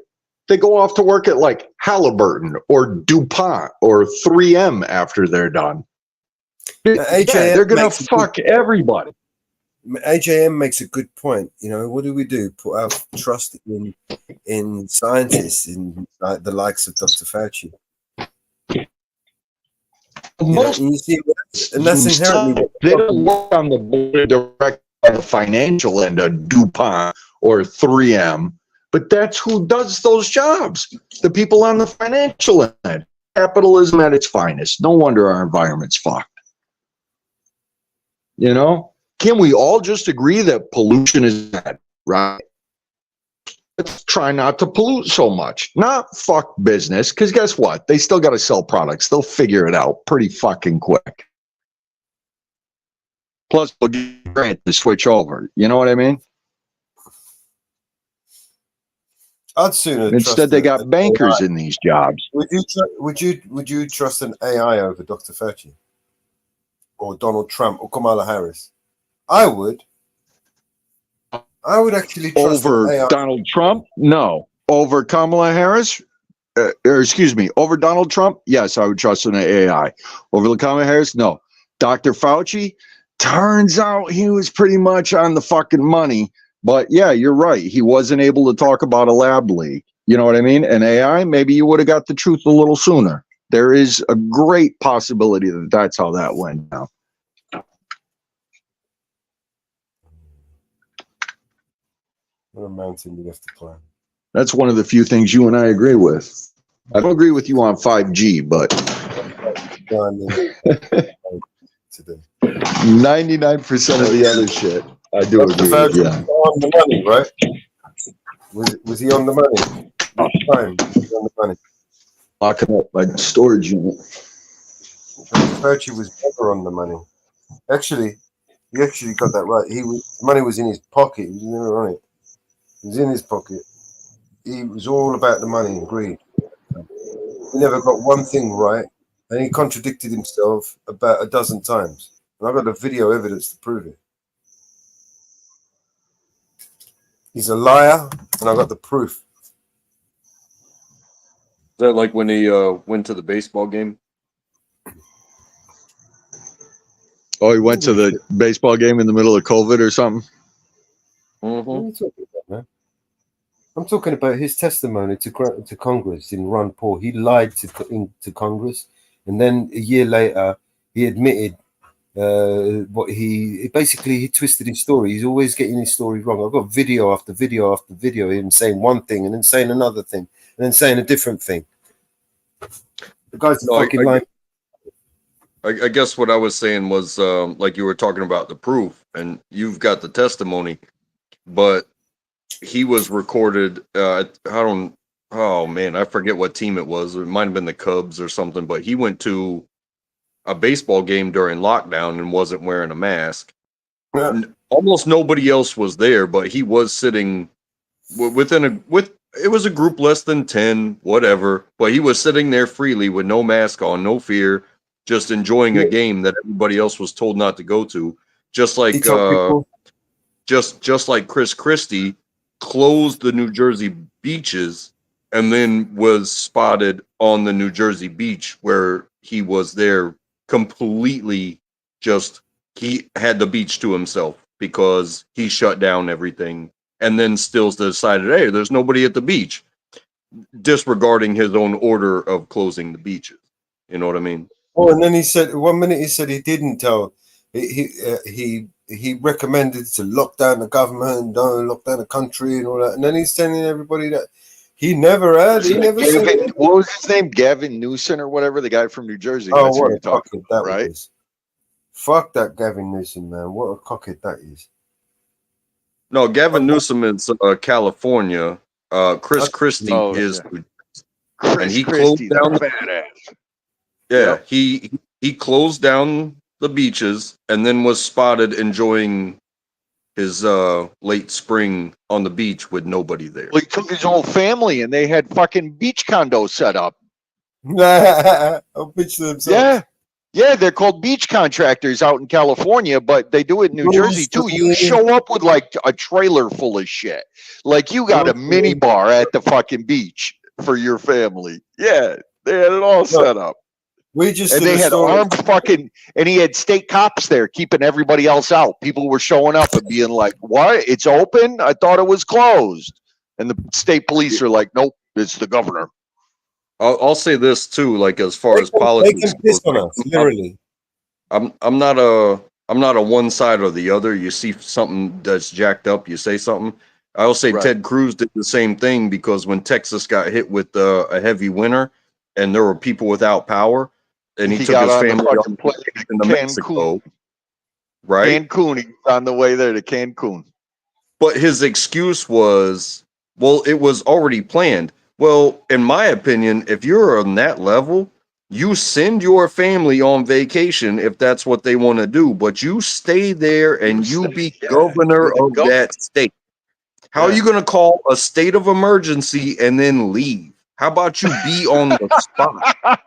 They go off to work at like Halliburton or DuPont or 3M after they're done. They're going to fuck everybody. AJM makes a good point. What do? Put our trust in scientists, in the likes of Dr. Fauci. And that's inherently they don't work on the board of directors on the financial end of DuPont or 3M, but that's who does those jobs. The people on the financial end. Capitalism at its finest. No wonder our environment's fucked. Can we all just agree that pollution is bad, right? Let's try not to pollute so much. Not fuck business, because guess what? They still got to sell products. They'll figure it out pretty fucking quick. Plus, we'll get a grant to switch over. You know what I mean? I'd sooner. Instead, they got bankers in these jobs. Would you trust an AI over Dr. Fauci or Donald Trump or Kamala Harris? I would. I would actually trust over Donald Trump. No, over Kamala Harris. Over Donald Trump. Yes, I would trust an AI. Over Kamala Harris. No. Dr. Fauci. Turns out he was pretty much on the fucking money. But yeah, you're right. He wasn't able to talk about a lab leak. You know what I mean? An AI. Maybe you would have got the truth a little sooner. There is a great possibility that that's how that went down. What a mountain you have to climb. That's one of the few things you and I agree with. I don't agree with you on 5G, but 99% of the other shit I do agree with you. On the money, right? Was he on the money? Time was he on the money? Locking up my storage unit. Fauci was never on the money. Actually, he actually got that right. Money was in his pocket. He was never on it. It was in his pocket. He was all about the money and greed. He never got one thing right, and he contradicted himself about a dozen times. And I've got the video evidence to prove it. He's a liar, and I got the proof. Is that like when he went to the baseball game? Oh, he went to the baseball game in the middle of COVID or something? What are you talking about, man? I'm talking about his testimony to Congress in Ron Paul. He lied to Congress, and then a year later, he admitted what he twisted his story. He's always getting his story wrong. I've got video after video after video of him saying one thing and then saying another thing and then saying a different thing. The guy's a fucking lying. I guess what I was saying was like you were talking about the proof, and you've got the testimony, but he was recorded. Oh man, I forget what team it was. It might have been the Cubs or something, but he went to a baseball game during lockdown and wasn't wearing a mask. Yeah. Almost nobody else was there, but he was sitting it was a group less than 10, whatever, but he was sitting there freely with no mask on, no fear, just enjoying a game that everybody else was told not to go to. Just like just like Chris Christie closed the New Jersey beaches and then was spotted on the New Jersey beach where he was there completely he had the beach to himself because he shut down everything and then still decided, hey, there's nobody at the beach, disregarding his own order of closing the beaches. You know what I mean? Oh, and then he said, 1 minute he said he didn't tell. He recommended to lock down the government and don't lock down the country and all that. And then he's telling everybody that he never had. He never said. What was his name? Gavin Newsom or whatever, the guy from New Jersey. Oh, That's what who a you're talking cockhead that about, right? was. Fuck that Gavin Newsom, man. What a cockhead that is. No, Gavin Newsom is California. Chris Christie is, and he closed down. Yeah, he closed down the beaches and then was spotted enjoying his late spring on the beach with nobody there. Well, he took his whole family and they had fucking beach condos set up. I'll pitch themselves. Yeah. Yeah, they're called beach contractors out in California, but they do it in New Jersey too. You show up with like a trailer full of shit. Like you got a mini bar at the fucking beach for your family. Yeah, they had it all set up. And they had armed fucking, and he had state cops there keeping everybody else out. People were showing up and being like, what? It's open? I thought it was closed. And the state police are like, nope, it's the governor. I'll say this too, like as far as politics goes, literally. I'm not a one side or the other. You see something that's jacked up, you say something. I'll say Ted Cruz did the same thing because when Texas got hit with a heavy winter and there were people without power, and he took his family to Mexico, right? Cancun, he was on the way there to Cancun. But his excuse was, well, it was already planned. Well, in my opinion, if you're on that level, you send your family on vacation if that's what they want to do, but you stay there and you be governor of that state. How are you going to call a state of emergency and then leave? How about you be on the spot?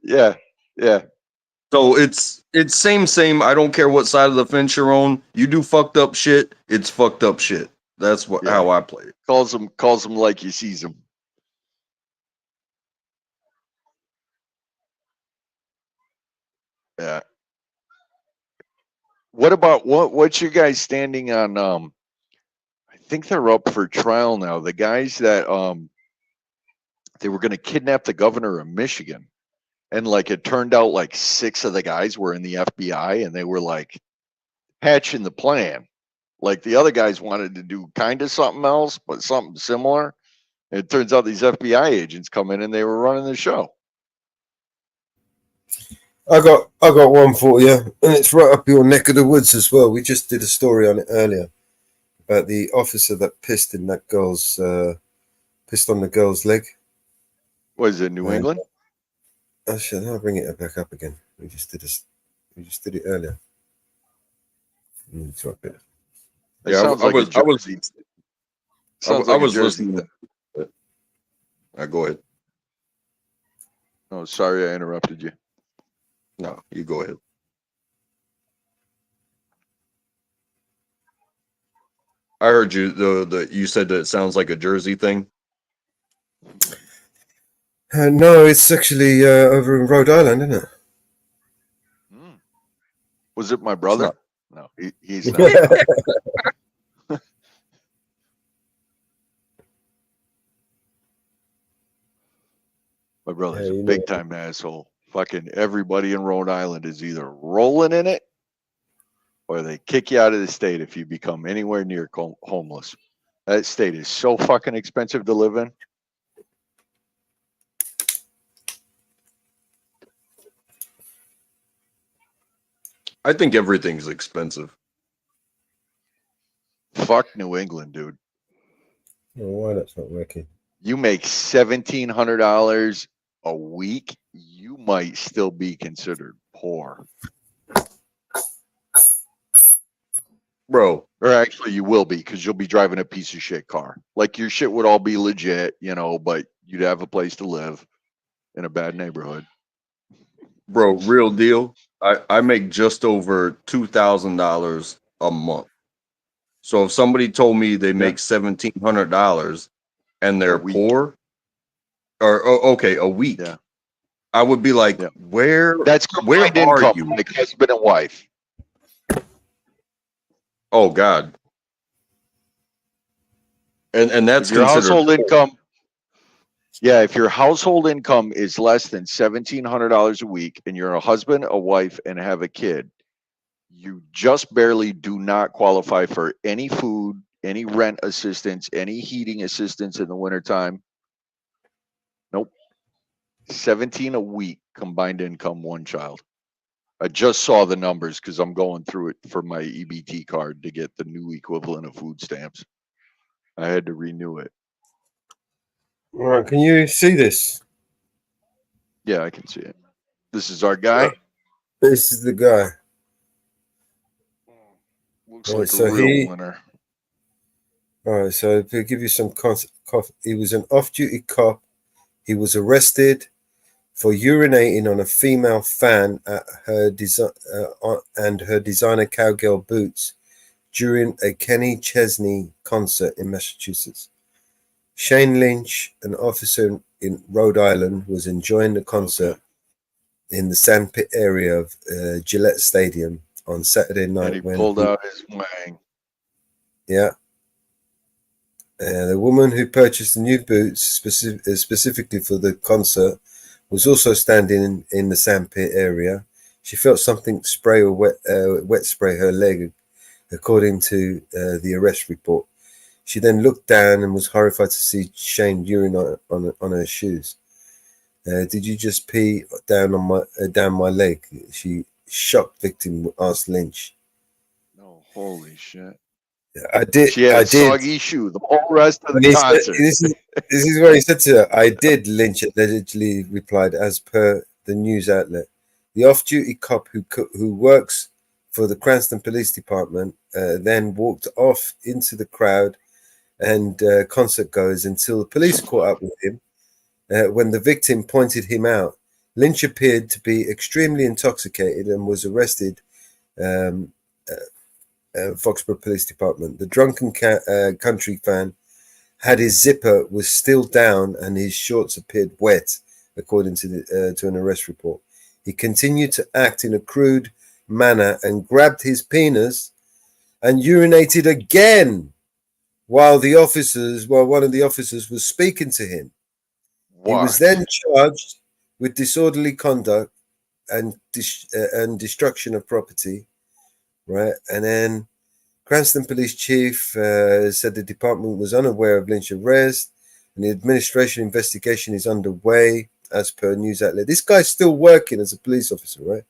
Yeah. So it's same. I don't care what side of the fence you're on. You do fucked up shit, it's fucked up shit. That's how I play it. Calls them like he sees them. Yeah. What about what's your guys standing on? I think they're up for trial now. The guys that they were going to kidnap the governor of Michigan, and like it turned out like 6 of the guys were in the FBI, and they were like hatching the plan. Like the other guys wanted to do kind of something else, but something similar. And it turns out these FBI agents come in and they were running the show. I got one for you, and it's right up your neck of the woods as well. We just did a story on it earlier about the officer that pissed in that girl's pissed on the girl's leg. Was it New England? Actually, I'll bring it back up again. We just did it earlier. Drop it. Yeah, sounds I like a was Jersey. Sounds like a Jersey listening. Go ahead. Oh, sorry, I interrupted you. No, you go ahead. I heard you. You said that it sounds like a Jersey thing. No, it's actually over in Rhode Island, isn't it? Was it my brother? No, he's not. My brother's a big time asshole. Fucking everybody in Rhode Island is either rolling in it or they kick you out of the state if you become anywhere near homeless. That state is so fucking expensive to live in. I think everything's expensive. Fuck New England, dude. Why that's not working? You make $1,700 a week, you might still be considered poor. Bro. Or actually you will be, because you'll be driving a piece of shit car. Like your shit would all be legit, but you'd have a place to live in a bad neighborhood. Bro, real deal. I make just over $2,000 a month. So if somebody told me they make $1,700 and they're poor, or a week, I would be like, where? That's where combined are income, you? like husband and wife. Oh God. And that's if your considered household poor. income. Yeah, if your household income is less than $1,700 a week and you're a husband, a wife, and have a kid, you just barely do not qualify for any food, any rent assistance, any heating assistance in the wintertime. Nope. 17 a week combined income, one child. I just saw the numbers because I'm going through it for my EBT card to get the new equivalent of food stamps. I had to renew it. All right, can you see this? Yeah, I can see it. This is our guy. This is the guy. Looks like a real winner. All right, so to give you some context, he was an off-duty cop. He was arrested for urinating on a female fan at her and her designer cowgirl boots during a Kenny Chesney concert in Massachusetts. Shane Lynch, an officer in Rhode Island, was enjoying the concert in the sandpit area of Gillette Stadium on Saturday night. And he pulled out his wang. Yeah. The woman who purchased the new boots specifically for the concert was also standing in the sandpit area. She felt something spray or wet spray her leg, according to the arrest report. She then looked down and was horrified to see Shane urine on her shoes. Did you just pee down my leg? She shocked victim asked Lynch. No, holy shit. I did. She had a soggy shoe the whole rest of the concert. This is what he said to her. I did, Lynch allegedly replied, as per the news outlet. The off-duty cop who works for the Cranston Police Department then walked off into the crowd and concert goers until the police caught up with him. When the victim pointed him out, Lynch appeared to be extremely intoxicated and was arrested. Foxborough Police Department. The drunken country fan had his zipper was still down and his shorts appeared wet, according to an arrest report. He continued to act in a crude manner and grabbed his penis and urinated again while one of the officers was speaking to him. He was then charged with disorderly conduct and destruction of property. Right, and then Cranston Police Chief said the department was unaware of Lynch's arrest, and the administration investigation is underway. as per news outlet. This guy's still working as a police officer, right?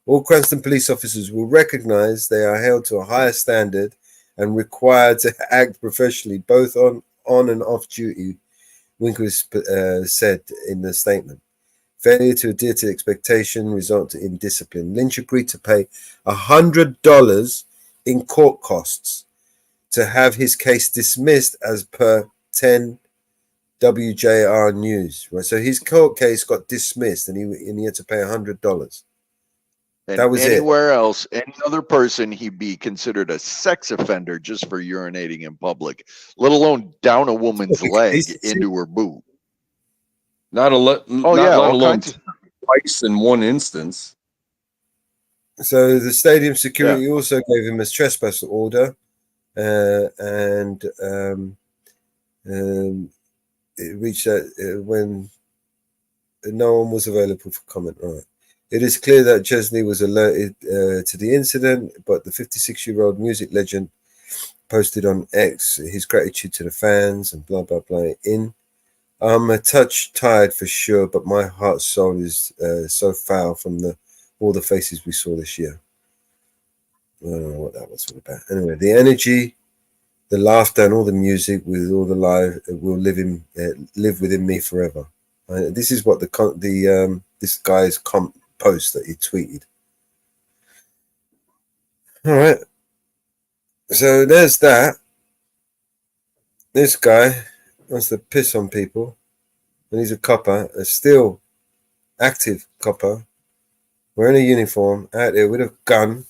All Cranston police officers will recognize they are held to a higher standard and required to act professionally, both on and off duty, Winkler said in the statement. Failure to adhere to expectation resulted in discipline. Lynch agreed to pay $100 in court costs to have his case dismissed as per 10 WJR News. Right, so his court case got dismissed, and he had to pay $100. And That was anywhere else, any other person, he'd be considered a sex offender just for urinating in public, let alone down a woman's leg into her boob. Let all alone kinds of- twice in one instance. So the stadium security also gave him a trespass order, and it reached that when no one was available for comment. Right. It is clear that Chesney was alerted to the incident, but the 56-year-old music legend posted on X his gratitude to the fans and blah, blah, blah. I'm a touch tired for sure, but my heart's soul is so foul from all the faces we saw this year. I don't know what that was all about. Anyway, the energy, the laughter, and all the music with all the live will live within me forever. This is what this guy's post that he tweeted. All right. So there's that. This guy wants to piss on people, and he's a copper, a still active copper, wearing a uniform, out there with a gun,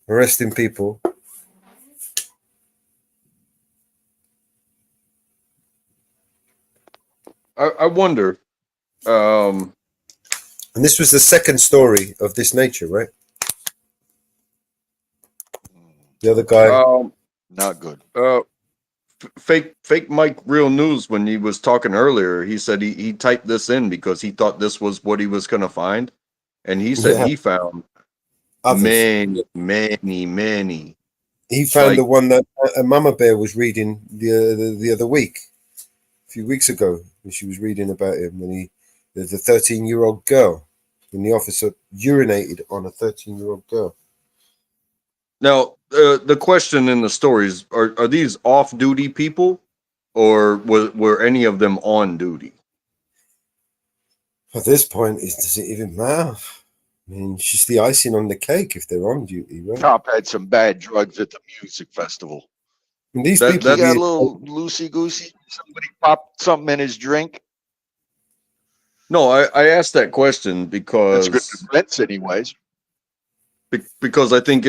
arresting people. I wonder. And this was the second story of this nature, right? The other guy, not good. Fake Mike Real News, when he was talking earlier, he said he typed this in because he thought this was what he was going to find, and he said he found many. He found the one that Mama Bear was reading the other week, a few weeks ago, when she was reading about him when the 13-year-old girl, when the officer urinated on a 13-year-old girl. Now, the question in the stories are these off-duty people, or were any of them on duty? At this point, does it even matter? I mean, it's just the icing on the cake if they're on duty, right? Cop had some bad drugs at the music festival. And these He people got a little loosey-goosey. Somebody popped something in his drink. No, I asked that question because That's good defense, anyways. Because I think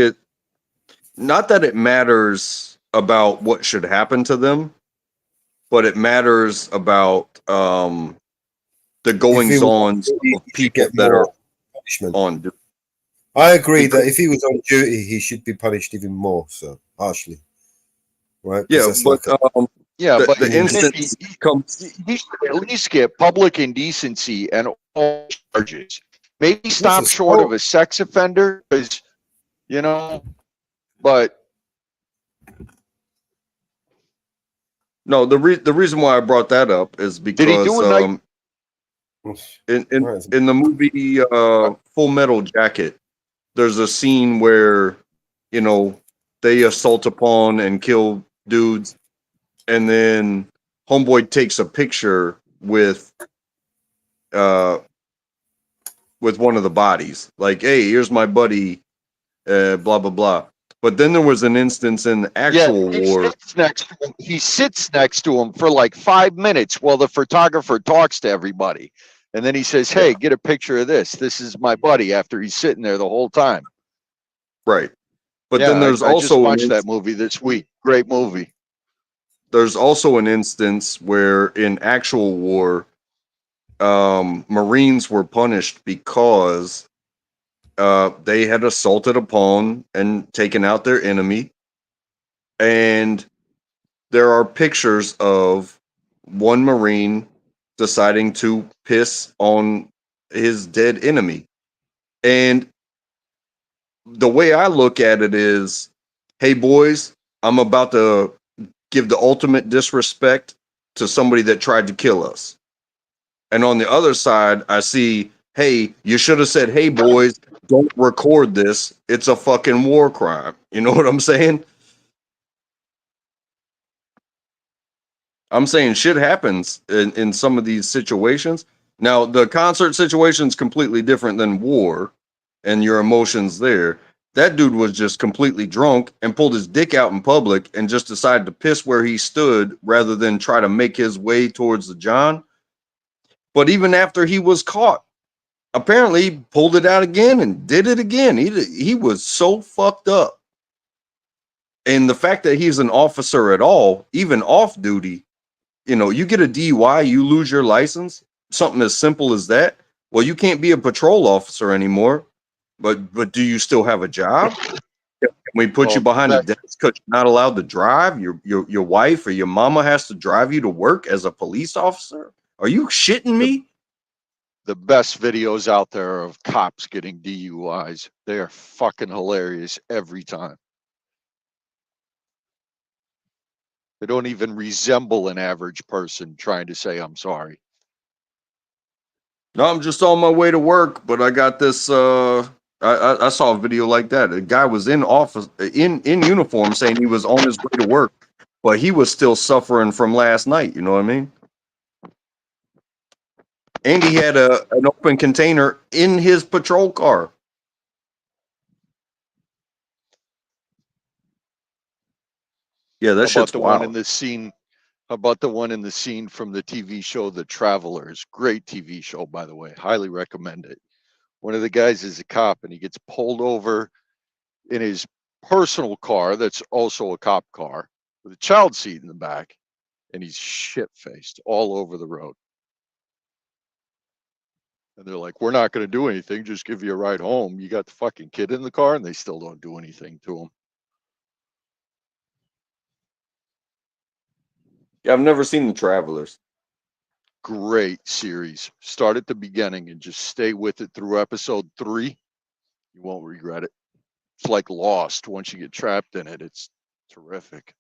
not that it matters about what should happen to them, but it matters about the goings-ons of people that are on duty. I agree that if he was on duty, he should be punished even more so harshly, right? Yeah, but but the instance he should at least get public indecency and all charges. Maybe stop short of a sex offender, because but no, the reason why I brought that up is because did he do a night? In the movie Full Metal Jacket, there's a scene where they assault upon and kill dudes, and then homeboy takes a picture with one of the bodies, like, hey, here's my buddy, blah blah blah. But then there was an instance in the actual war. He sits next to him for like 5 minutes while the photographer talks to everybody. And then he says, hey, get a picture of this. This is my buddy, after he's sitting there the whole time. Right. But then there's I also just watched that movie this week. Great movie. There's also an instance where in actual war, Marines were punished because they had assaulted upon and taken out their enemy. And there are pictures of one Marine deciding to piss on his dead enemy. And the way I look at it is, hey, boys, I'm about to give the ultimate disrespect to somebody that tried to kill us. And on the other side, I see, hey, you should have said, hey, boys, don't record this. It's a fucking war crime. You know what I'm saying? I'm saying shit happens in some of these situations. Now, the concert situation is completely different than war and your emotions there. That dude was just completely drunk and pulled his dick out in public and just decided to piss where he stood rather than try to make his way towards the John. But even after he was caught, apparently he pulled it out again and did it again. He was so fucked up. And the fact that he's an officer at all, even off duty, you know, you get a DUI, you lose your license, something as simple as that. Well, you can't be a patrol officer anymore, but do you still have a job? Can we put you behind a desk because you're not allowed to drive? Your wife or your mama has to drive you to work as a police officer? Are you shitting me? The best videos out there of cops getting DUIs. They are fucking hilarious every time. They don't even resemble an average person trying to say, I'm sorry. No, I'm just on my way to work, but I got this. I saw a video like that. A guy was in office, in uniform, saying he was on his way to work, but he was still suffering from last night. You know what I mean? And he had an open container in his patrol car. Yeah, that How about shit's the one in wild. the scene? How about the one in the scene from the TV show The Travelers? Great TV show, by the way. Highly recommend it. One of the guys is a cop and he gets pulled over in his personal car that's also a cop car with a child seat in the back, and he's shit-faced all over the road. And they're like, we're not going to do anything, just give you a ride home. You got the fucking kid in the car, and they still don't do anything to him. Yeah, I've never seen The Travelers. Great series. Start at the beginning and just stay with it through episode 3. You won't regret it. It's like Lost. Once you get trapped in it, it's terrific.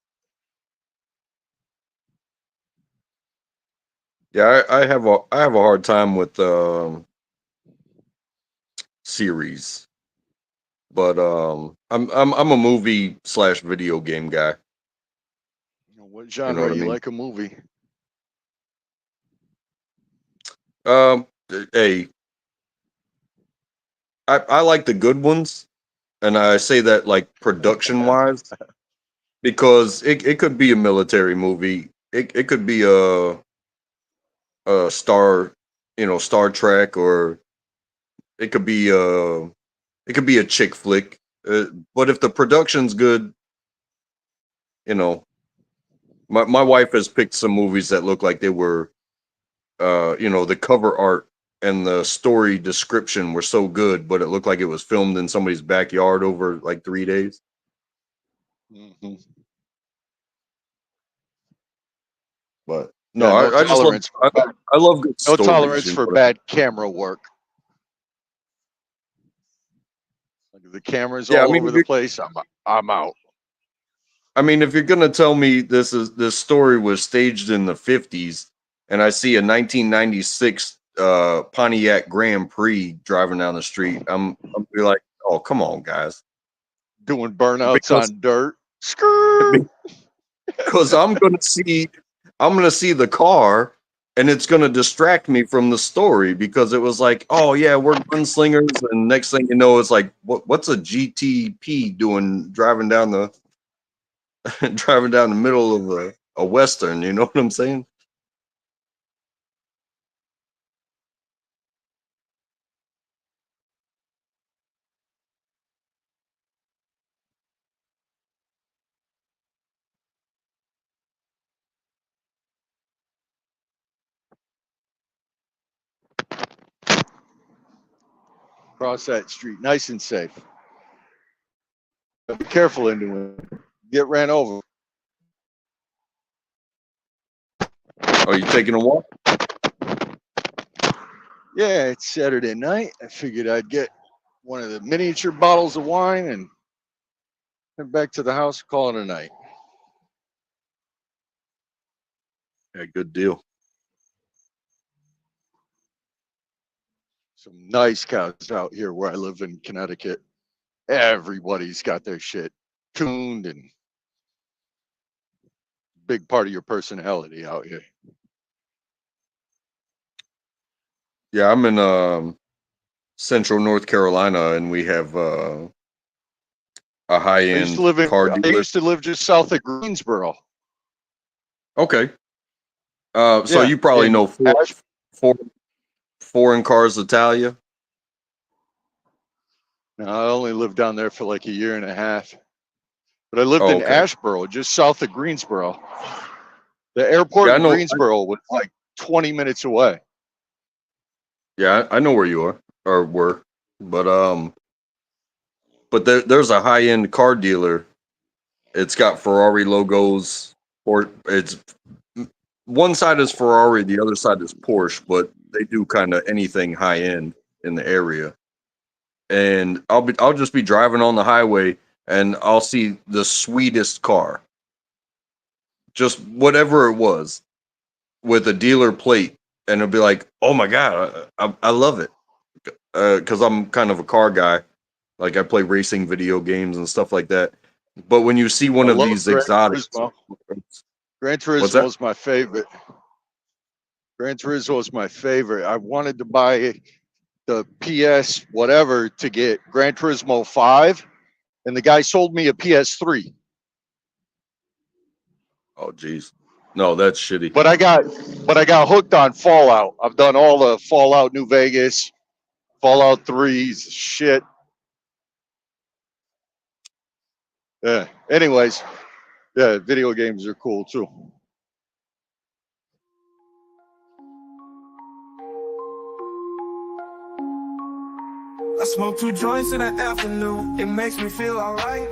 Yeah, I have a hard time with series, but I'm a movie / video game guy. What You genre know what I you mean? like a movie? Hey, I like the good ones, and I say that like production wise, because it could be a military movie. It could be a Star, Star Trek, or it could be a chick flick. But if the production's good, you know, my wife has picked some movies that look like they were, the cover art and the story description were so good, but it looked like it was filmed in somebody's backyard over like 3 days. Mm-hmm. But Yeah, no, I just love I love good no stories. tolerance for bad camera work. Like if the camera's Yeah, I all mean, over the place, I'm out. I mean, if you're gonna tell me this story was staged in the 50s, and I see a 1996 Pontiac Grand Prix driving down the street, I'm be like, oh, come on, guys, Doing burnouts because on dirt. Screw. because I'm gonna see the car, and it's gonna distract me from the story, because it was like, oh yeah, we're gunslingers, and next thing you know, it's like, what's a GTP doing driving down the driving down the middle of a western? You know what I'm saying? Cross that street, nice and safe. Be careful into it. Get ran over. Are you taking a walk? Yeah, it's Saturday night. I figured I'd get one of the miniature bottles of wine and head back to the house, call it a night. Yeah, good deal. Some nice cows out here where I live in Connecticut. Everybody's got their shit tuned and big part of your personality out here. Yeah, I'm in central North Carolina, and we have a high-end car I dealer. used to live just south of Greensboro. Okay. So you probably know foreign cars Italia. No, I only lived down there for like a year and a half. But I lived in Asheboro, just south of Greensboro. The airport in Greensboro was like 20 minutes away. Yeah, I know where you are or were, but there's a high-end car dealer. It's got Ferrari logos, or it's one side is Ferrari, the other side is Porsche, but they do kind of anything high-end in the area. And I'll just be driving on the highway, and I'll see the sweetest car, just whatever it was, with a dealer plate, and it'll be like, oh my god, I love it, because I'm kind of a car guy, like I play racing video games and stuff like that. But when you see one of these exotics, Gran Turismo is my favorite. Gran Turismo is my favorite. I wanted to buy the PS whatever to get Gran Turismo 5, and the guy sold me a PS3. Oh geez, no, that's shitty. But I got hooked on Fallout. I've done all the Fallout New Vegas, Fallout 3s, shit. Yeah. Anyways, yeah, video games are cool too. I smoke 2 joints in the afternoon. It makes me feel alright.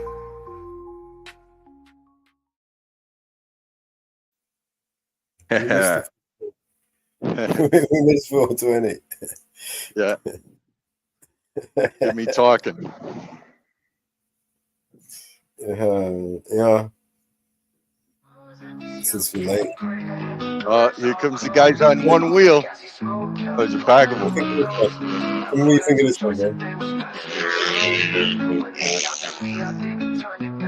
We missed 420. Yeah. Get me talking. Yeah. Since we're late. Here comes the guys on one wheel. There's a bag of them. What do you think of this one, man?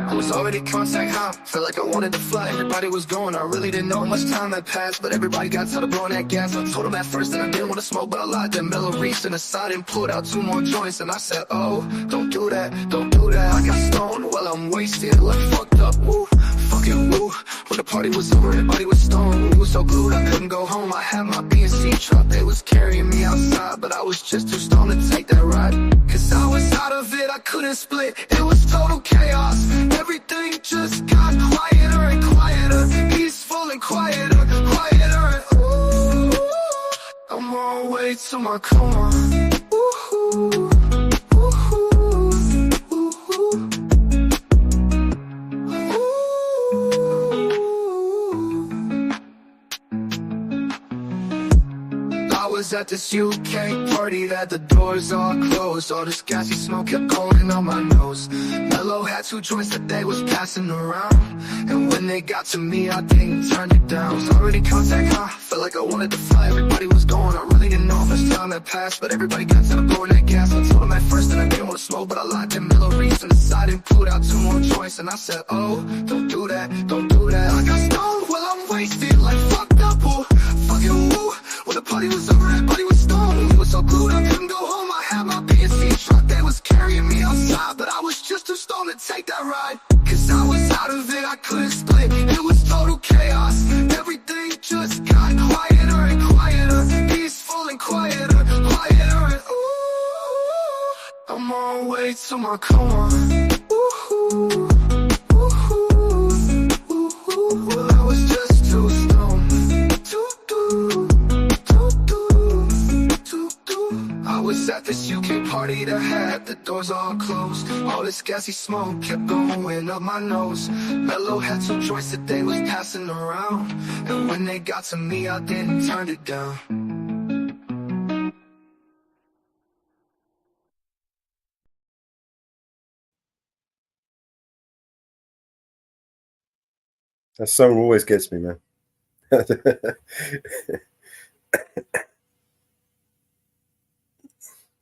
I was already contact high, felt like I wanted to fly. Everybody was going, I really didn't know how much time had passed. But everybody got tired of blowing that gas. I told them at first that I didn't want to smoke, but I lied. Then Mellow reached in the side and pulled out 2 more joints. And I said, oh, don't do that, don't do that. I got stoned while I'm wasted, like fucked up, woo. Fucking woo. When the party was over, everybody was stoned. We was so glued, I couldn't go home. I had my BNC truck, they was carrying me outside. But I was just too stoned to take that ride. Cause I was out of it, I couldn't split. It was total chaos. Everything just got quieter and quieter. Peaceful and quieter, quieter. And ooh, I'm on my way to my coma. Ooh, I was at this UK party that the doors all closed. All this gassy smoke kept going on my nose. Mellow had 2 joints that they was passing around, and when they got to me, I didn't turn it down. Was already contact high, felt like I wanted to fly. Everybody was going, I really didn't know how much time had passed. But everybody got tired of blowing that gas. I told them at first that I didn't want to smoke, but I lied. Then Mellow reached on the side and pulled out 2 more joints. And I said, oh, don't do that, don't do that. I got stoned while I'm wasted, like fucked up, ooh, fucking woo. When the party was over, everybody was stoned. We was so glued, I couldn't go home. I had my PNC truck, they was carrying me outside. But I was just too stoned to take that ride. Cause I was out of it, I couldn't split. It was total chaos. Everything just got quieter and quieter. Peaceful and quieter, quieter. And ooh, I'm on my way to my coma. Ooh, well, I was just too stoned to do. I was at this UK party that had the doors all closed. All this gassy smoke kept going up my nose. Mellow had 2 joints that they was passing around, and when they got to me, I didn't turn it down. That song always gets me, man.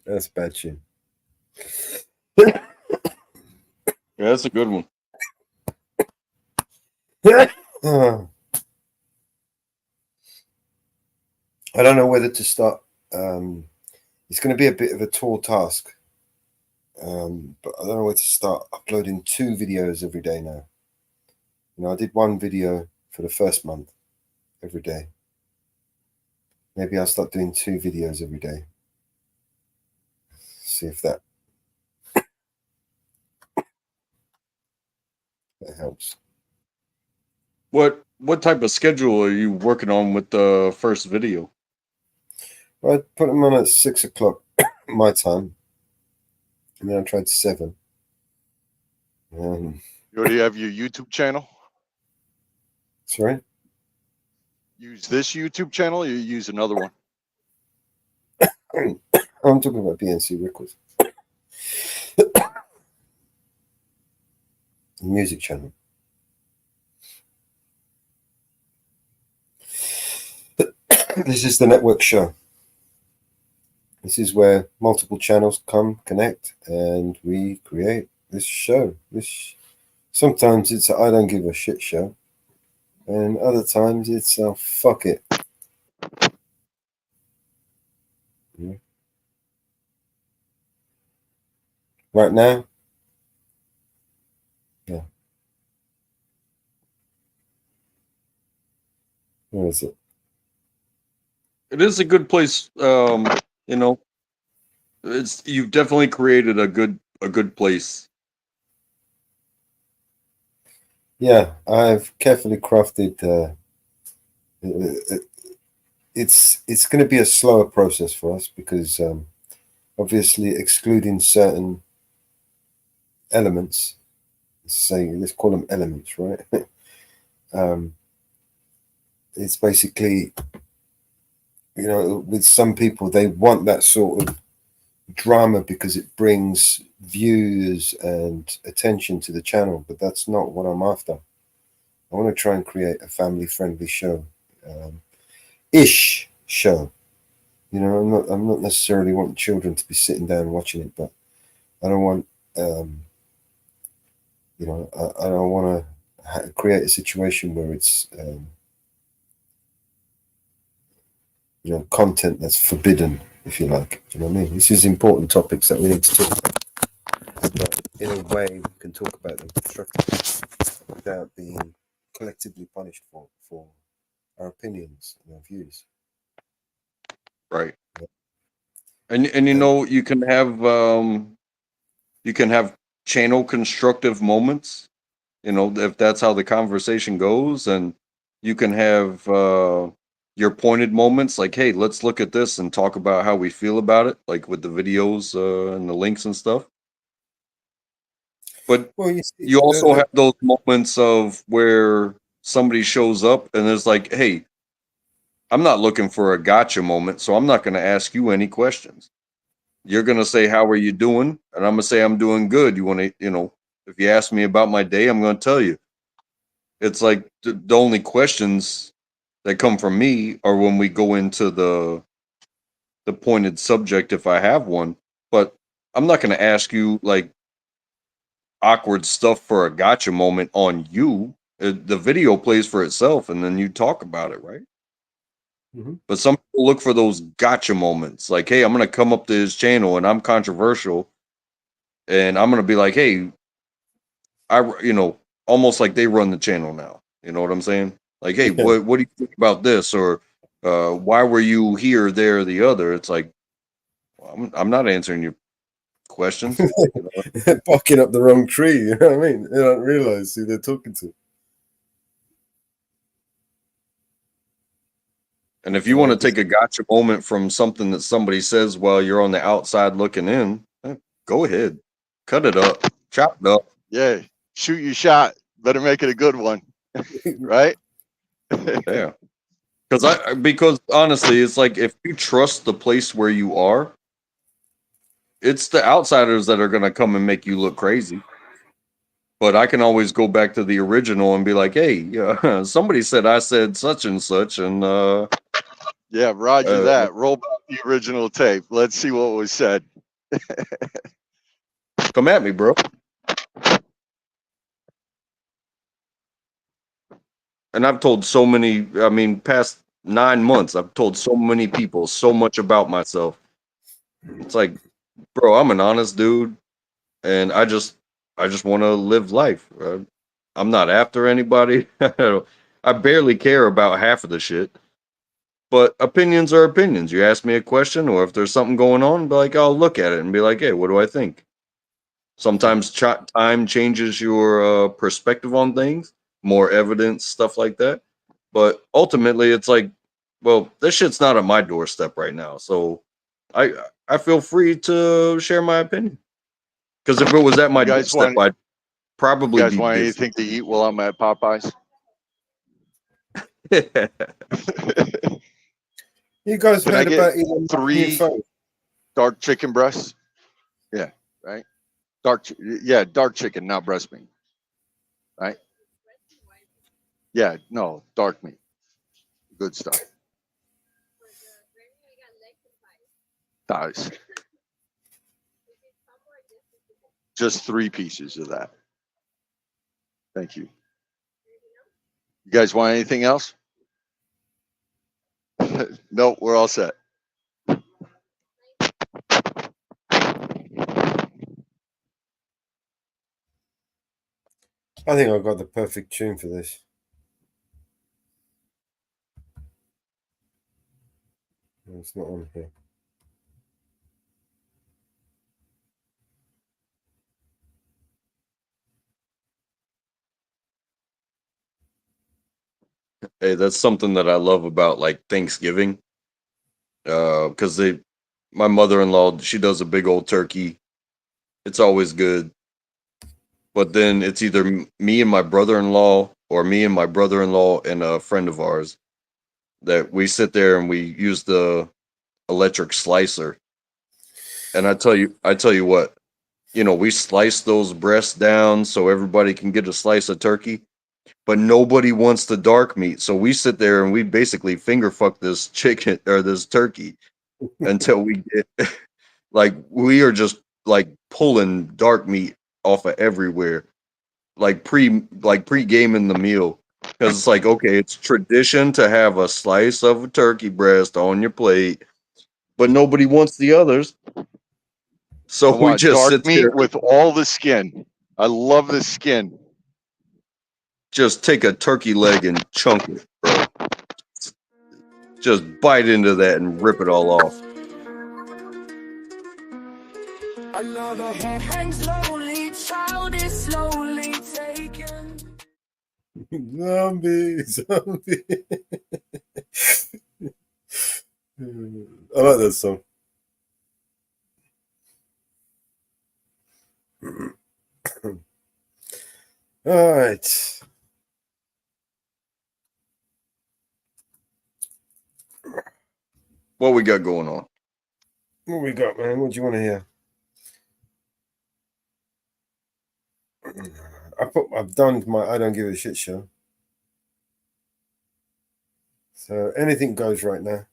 That's a bad tune. Yeah, that's a good one. I don't know whether to start. It's going to be a bit of a tall task, but I don't know where to start uploading 2 videos every day now. I did 1 video for the first month every day. Maybe I'll start doing 2 videos every day. See if that helps. What type of schedule are you working on with the first video? I put them on at 6 o'clock my time, and then I tried 7. You already have your YouTube channel? Sorry? Use this YouTube channel or you use another one? I'm talking about BNC Records. Music channel. This is the Network Show. This is where multiple channels come, connect, and we create this show. Sometimes it's a I don't give a shit show, and other times it's a fuck it. Yeah. Right now, yeah. Where is it? It is a good place. You've definitely created a good place. Yeah, I've carefully crafted. It's going to be a slower process for us because obviously excluding certain elements. Let's call them elements, right? It's basically, with some people they want that sort of drama because it brings views and attention to the channel, but that's not what I'm after. I want to try and create a family-friendly show, show. I'm not necessarily wanting children to be sitting down watching it, but I don't want, I don't want to create a situation where it's, content that's forbidden, if you like. Do you know what I mean? This is important topics that we need to talk about. But in a way, we can talk about them constructively without being collectively punished for our opinions and our views. Right. And you can have channel constructive moments, if that's how the conversation goes, and you can have your pointed moments like, hey, let's look at this and talk about how we feel about it, like with the videos and the links and stuff. But you also have those moments of where somebody shows up and is like, hey, I'm not looking for a gotcha moment, so I'm not going to ask you any questions. You're going to say, how are you doing? And I'm going to say, I'm doing good. You want to, if you ask me about my day, I'm going to tell you. It's like the only questions that come from me are when we go into the pointed subject, if I have one. But I'm not going to ask you like awkward stuff for a gotcha moment on you. The video plays for itself, and then you talk about it, right? Mm-hmm. But some people look for those gotcha moments, like, hey, I'm going to come up to his channel and I'm controversial, and I'm going to be like, hey, almost like they run the channel now. You know what I'm saying? Like, hey, what do you think about this? Or why were you here, there, or the other? It's like, well, I'm not answering your questions. Barking up the wrong tree, you know what I mean? They don't realize who they're talking to. And if you want to take a gotcha moment from something that somebody says while you're on the outside looking in, go ahead. Cut it up. Chop it up. Yeah. Shoot your shot. Better make it a good one. Right? Yeah. Because honestly, it's like if you trust the place where you are, it's the outsiders that are going to come and make you look crazy. But I can always go back to the original and be like, hey, somebody said I said such and such, and yeah, roger that. Roll back the original tape. Let's see what was said. Come at me, bro. And I've told so many, I mean, past 9 months, I've told so many people so much about myself. It's like, bro, I'm an honest dude, and I just want to live life. I'm not after anybody. I barely care about half of the shit. But opinions are opinions. You ask me a question, or if there's something going on, be like, I'll look at it and be like, hey, what do I think? Sometimes time changes your perspective on things, more evidence, stuff like that. But ultimately, it's like, well, this shit's not on my doorstep right now. So I feel free to share my opinion. Because if it was at my doorstep, I'd probably You guys be want busy. anything to eat while I'm at Popeyes? You guys Can I heard get about Elon Musk's new 3 phone? dark chicken breasts? Yeah, right. Dark chicken, not breast meat. Right? Yeah, no, dark meat. Good stuff. Thighs. Just 3 pieces of that. Thank you. You guys want anything else? No, we're all set. I think I've got the perfect tune for this. No, it's not on here. Hey, that's something that I love about like Thanksgiving. Because my mother-in-law, she does a big old turkey. It's always good. But then it's either me and my brother-in-law, or me and my brother-in-law and a friend of ours, that we sit there and we use the electric slicer. And I tell you what, we slice those breasts down so everybody can get a slice of turkey, but nobody wants the dark meat. So we sit there and we basically finger fuck this chicken or this turkey until we get like, we are just like pulling dark meat off of everywhere, like pre-gaming the meal. Because it's like, okay, it's tradition to have a slice of a turkey breast on your plate, but nobody wants the others. So I we want just dark sit meat there, with all the skin. I love the skin. just take a turkey leg and chunk it, bro. Just bite into that and rip it all off. Another head hangs slowly, child is slowly taken. Zombie. I like that song. All right. What we got going on? What we got, man? What do you want to hear? I've done my I don't give a shit show. So anything goes right now.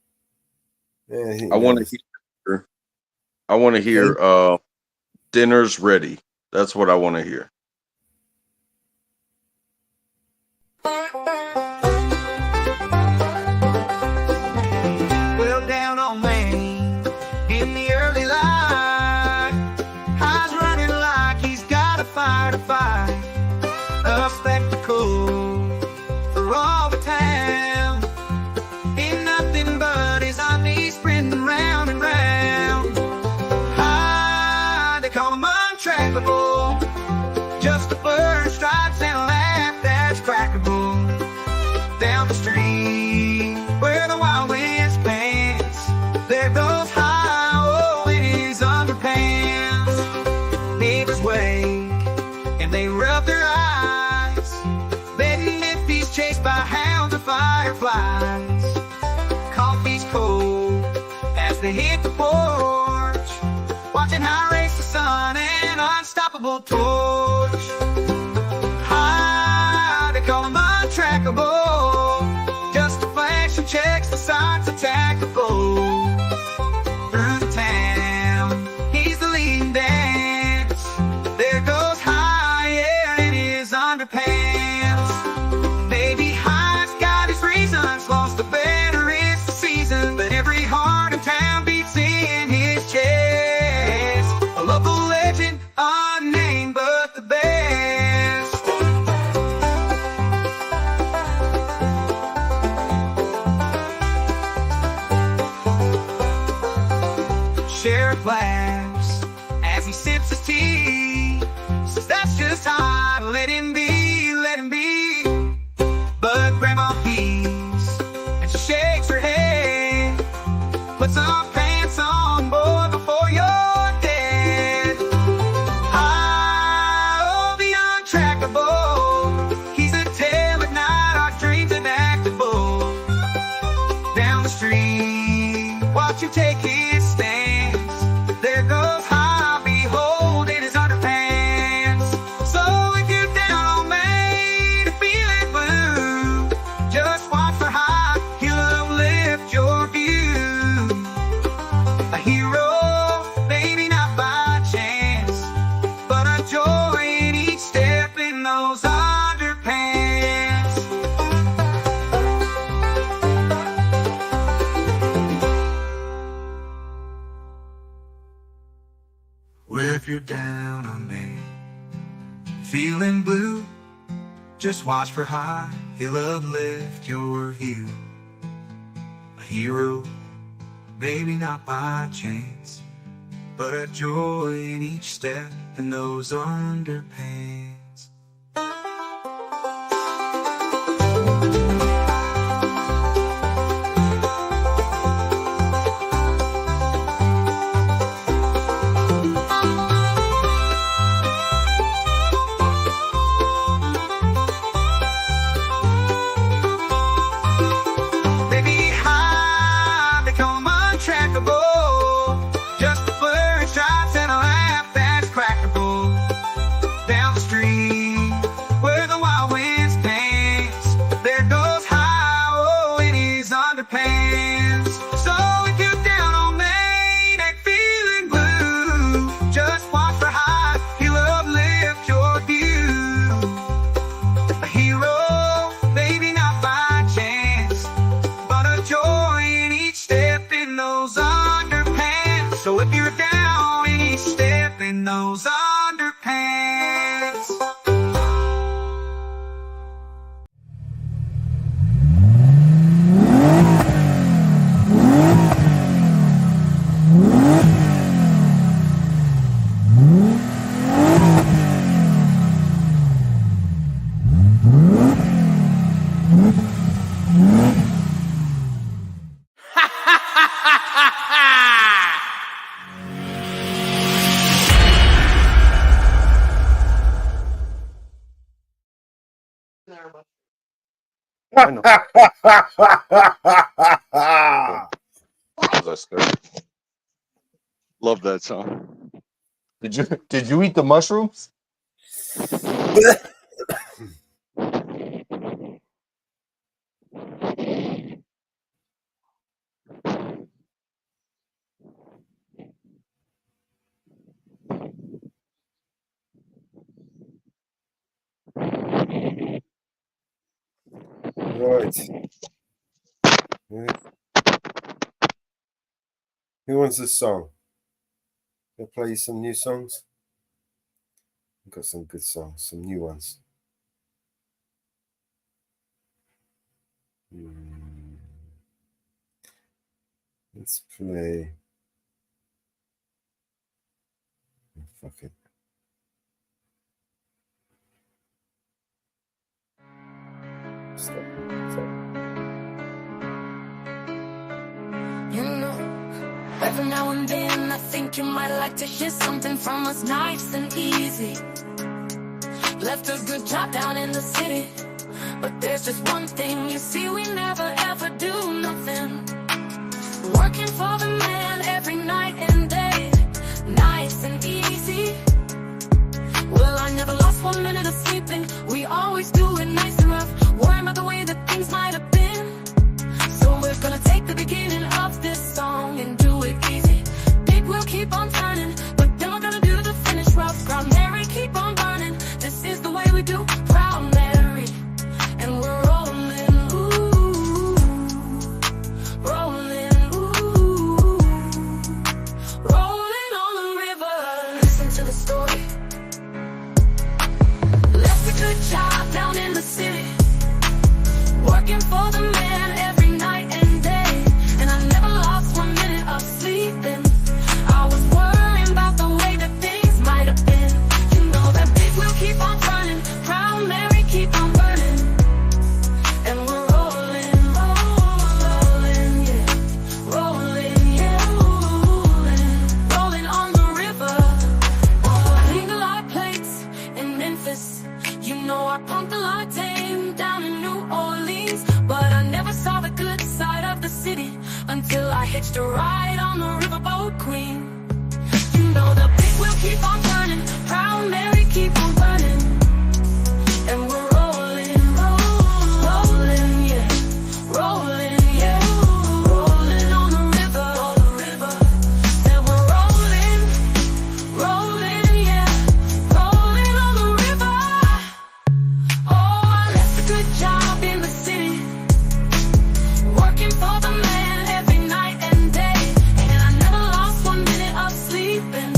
Anything I want goes. to hear dinner's ready. That's what I want to hear. Well, down on Main in the early light, eyes running like he's got a fire to fight. A spectacle for all the town. Ain't nothing but his knees sprinting round and round. They call him untrackable. Just a blur, stripes and a laugh that's crackable. Down the street where the wild winds pants, there goes high in his underpants. Neighbors wake and they rub their eyes, betting if he's chased by hounds or fireflies. Coffee's cold as they hit the porch, watching how race the sun and unstoppable torch. They call him untrackable. Just a flash and checks the signs attackable. Through the town, he's the share laughs as he sips his tea. Says that's just how I let him be, let him be. But Grandma pees and she shakes her head. Put some pants on, boy, before you're dead. I'll be untrackable. He's a tale at night, our dreams inactable. Down the street, watch him take his stance. There goes Hobby holding his underpants. So if you're down on Main and feeling blue, just watch for high, he'll uplift your view. A hero, maybe not by chance, but a joy in each step in those underpants. Well, if you're down on me, feeling blue, just watch for high, he'll uplift your view. A hero, maybe not by chance, but a joy in each step in those underpants. Baby, high, become untrackable. Just a blur, shots and a laugh that's crackable. Down the street, where the wild winds dance, there goes high, oh, in his underpants. So if you're down on Main and feeling blue, just watch for high, he'll uplift your view. A hero, maybe not by chance, but a joy in each step in those underpants. So if you're down in each step in those underpants. Love that song. Did you eat the mushrooms? Right. Who wants this song? I'll play you some new songs. I've got some good songs, some new ones. Let's play. Oh, fuck it. Stop. You know, every now and then I think you might like to hear something from us nice and easy. Left a good job down in the city, but there's just one thing, you see, we never ever do nothing. Working for the man every night and day, nice and easy. Well, I never lost 1 minute of sleeping, we always do it nice and rough, worrying about the way that things might have been. So we're gonna take the beginning of this song and do it easy. Big wheel keep on turning, but then we're gonna do the finish rough. Proud Mary, keep on burning, this is the way we do. Proud Mary, and we're rolling, ooh, rolling, ooh, rolling on the river. Listen to the story. Left a good job down in the city, working for I hitched a ride on the riverboat queen. You know the big wheel keep on turning, Proud Mary keep on burning, and we're rolling, rolling, yeah, rolling, yeah, rolling on the river, and we're rolling, yeah, rolling on the river. Oh, I left a good job in the city, working for the man every night and day, and I never lost 1 minute of sleeping,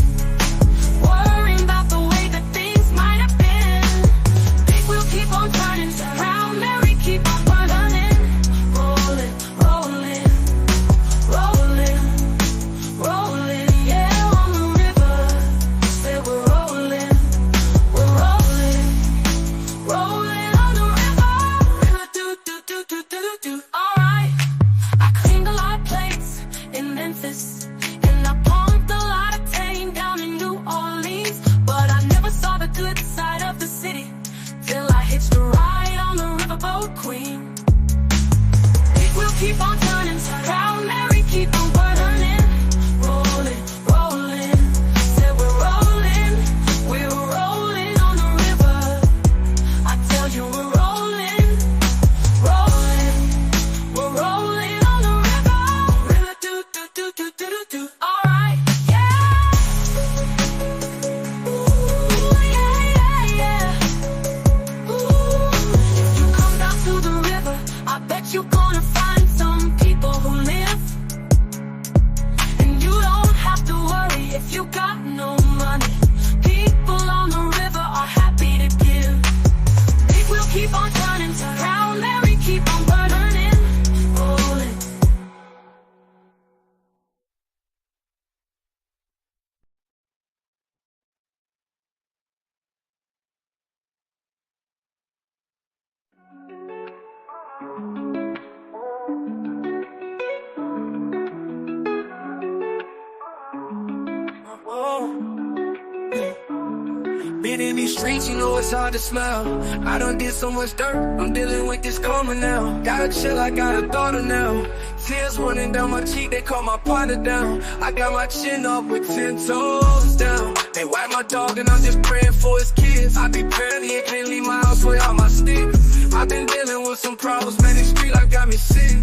worrying about the way that things might have been. Big wheel keep on turning, Proud Mary keep on burning, rolling, rolling, rolling, rolling, yeah, on the river. Say we're rolling, rolling on the river. River do do do do do do. Alright, I cleaned a lot of plates in Memphis, and I pumped a lot of tang down in New Orleans, but I never saw the good side of the city till I hitched a ride on the riverboat queen. Big wheel keep on turning, Proud Mary keep on burning, rolling, rolling. Said we're rolling on the river. I tell you we're rolling, we're rolling on the river. River do do do do do do do. Alright, yeah. Ooh, yeah, yeah. Ooh, if you come down to the river, I bet you're gonna find some people who live, and you don't have to worry if you got no money. People on the river are happy to give. Big wheel keep on turning, Proud Mary keep on burning, rolling. Been in these streets, you know it's hard to smile. I done did so much dirt, I'm dealing with this karma now. Gotta chill, I got a daughter now. Tears running down my cheek, they call my partner down. I got my chin up with 10 toes down. They wipe my dog and I'm just praying for his kids. I be praying he can't leave my house without my stick. I've been dealing with some problems, man, this street life got me sick.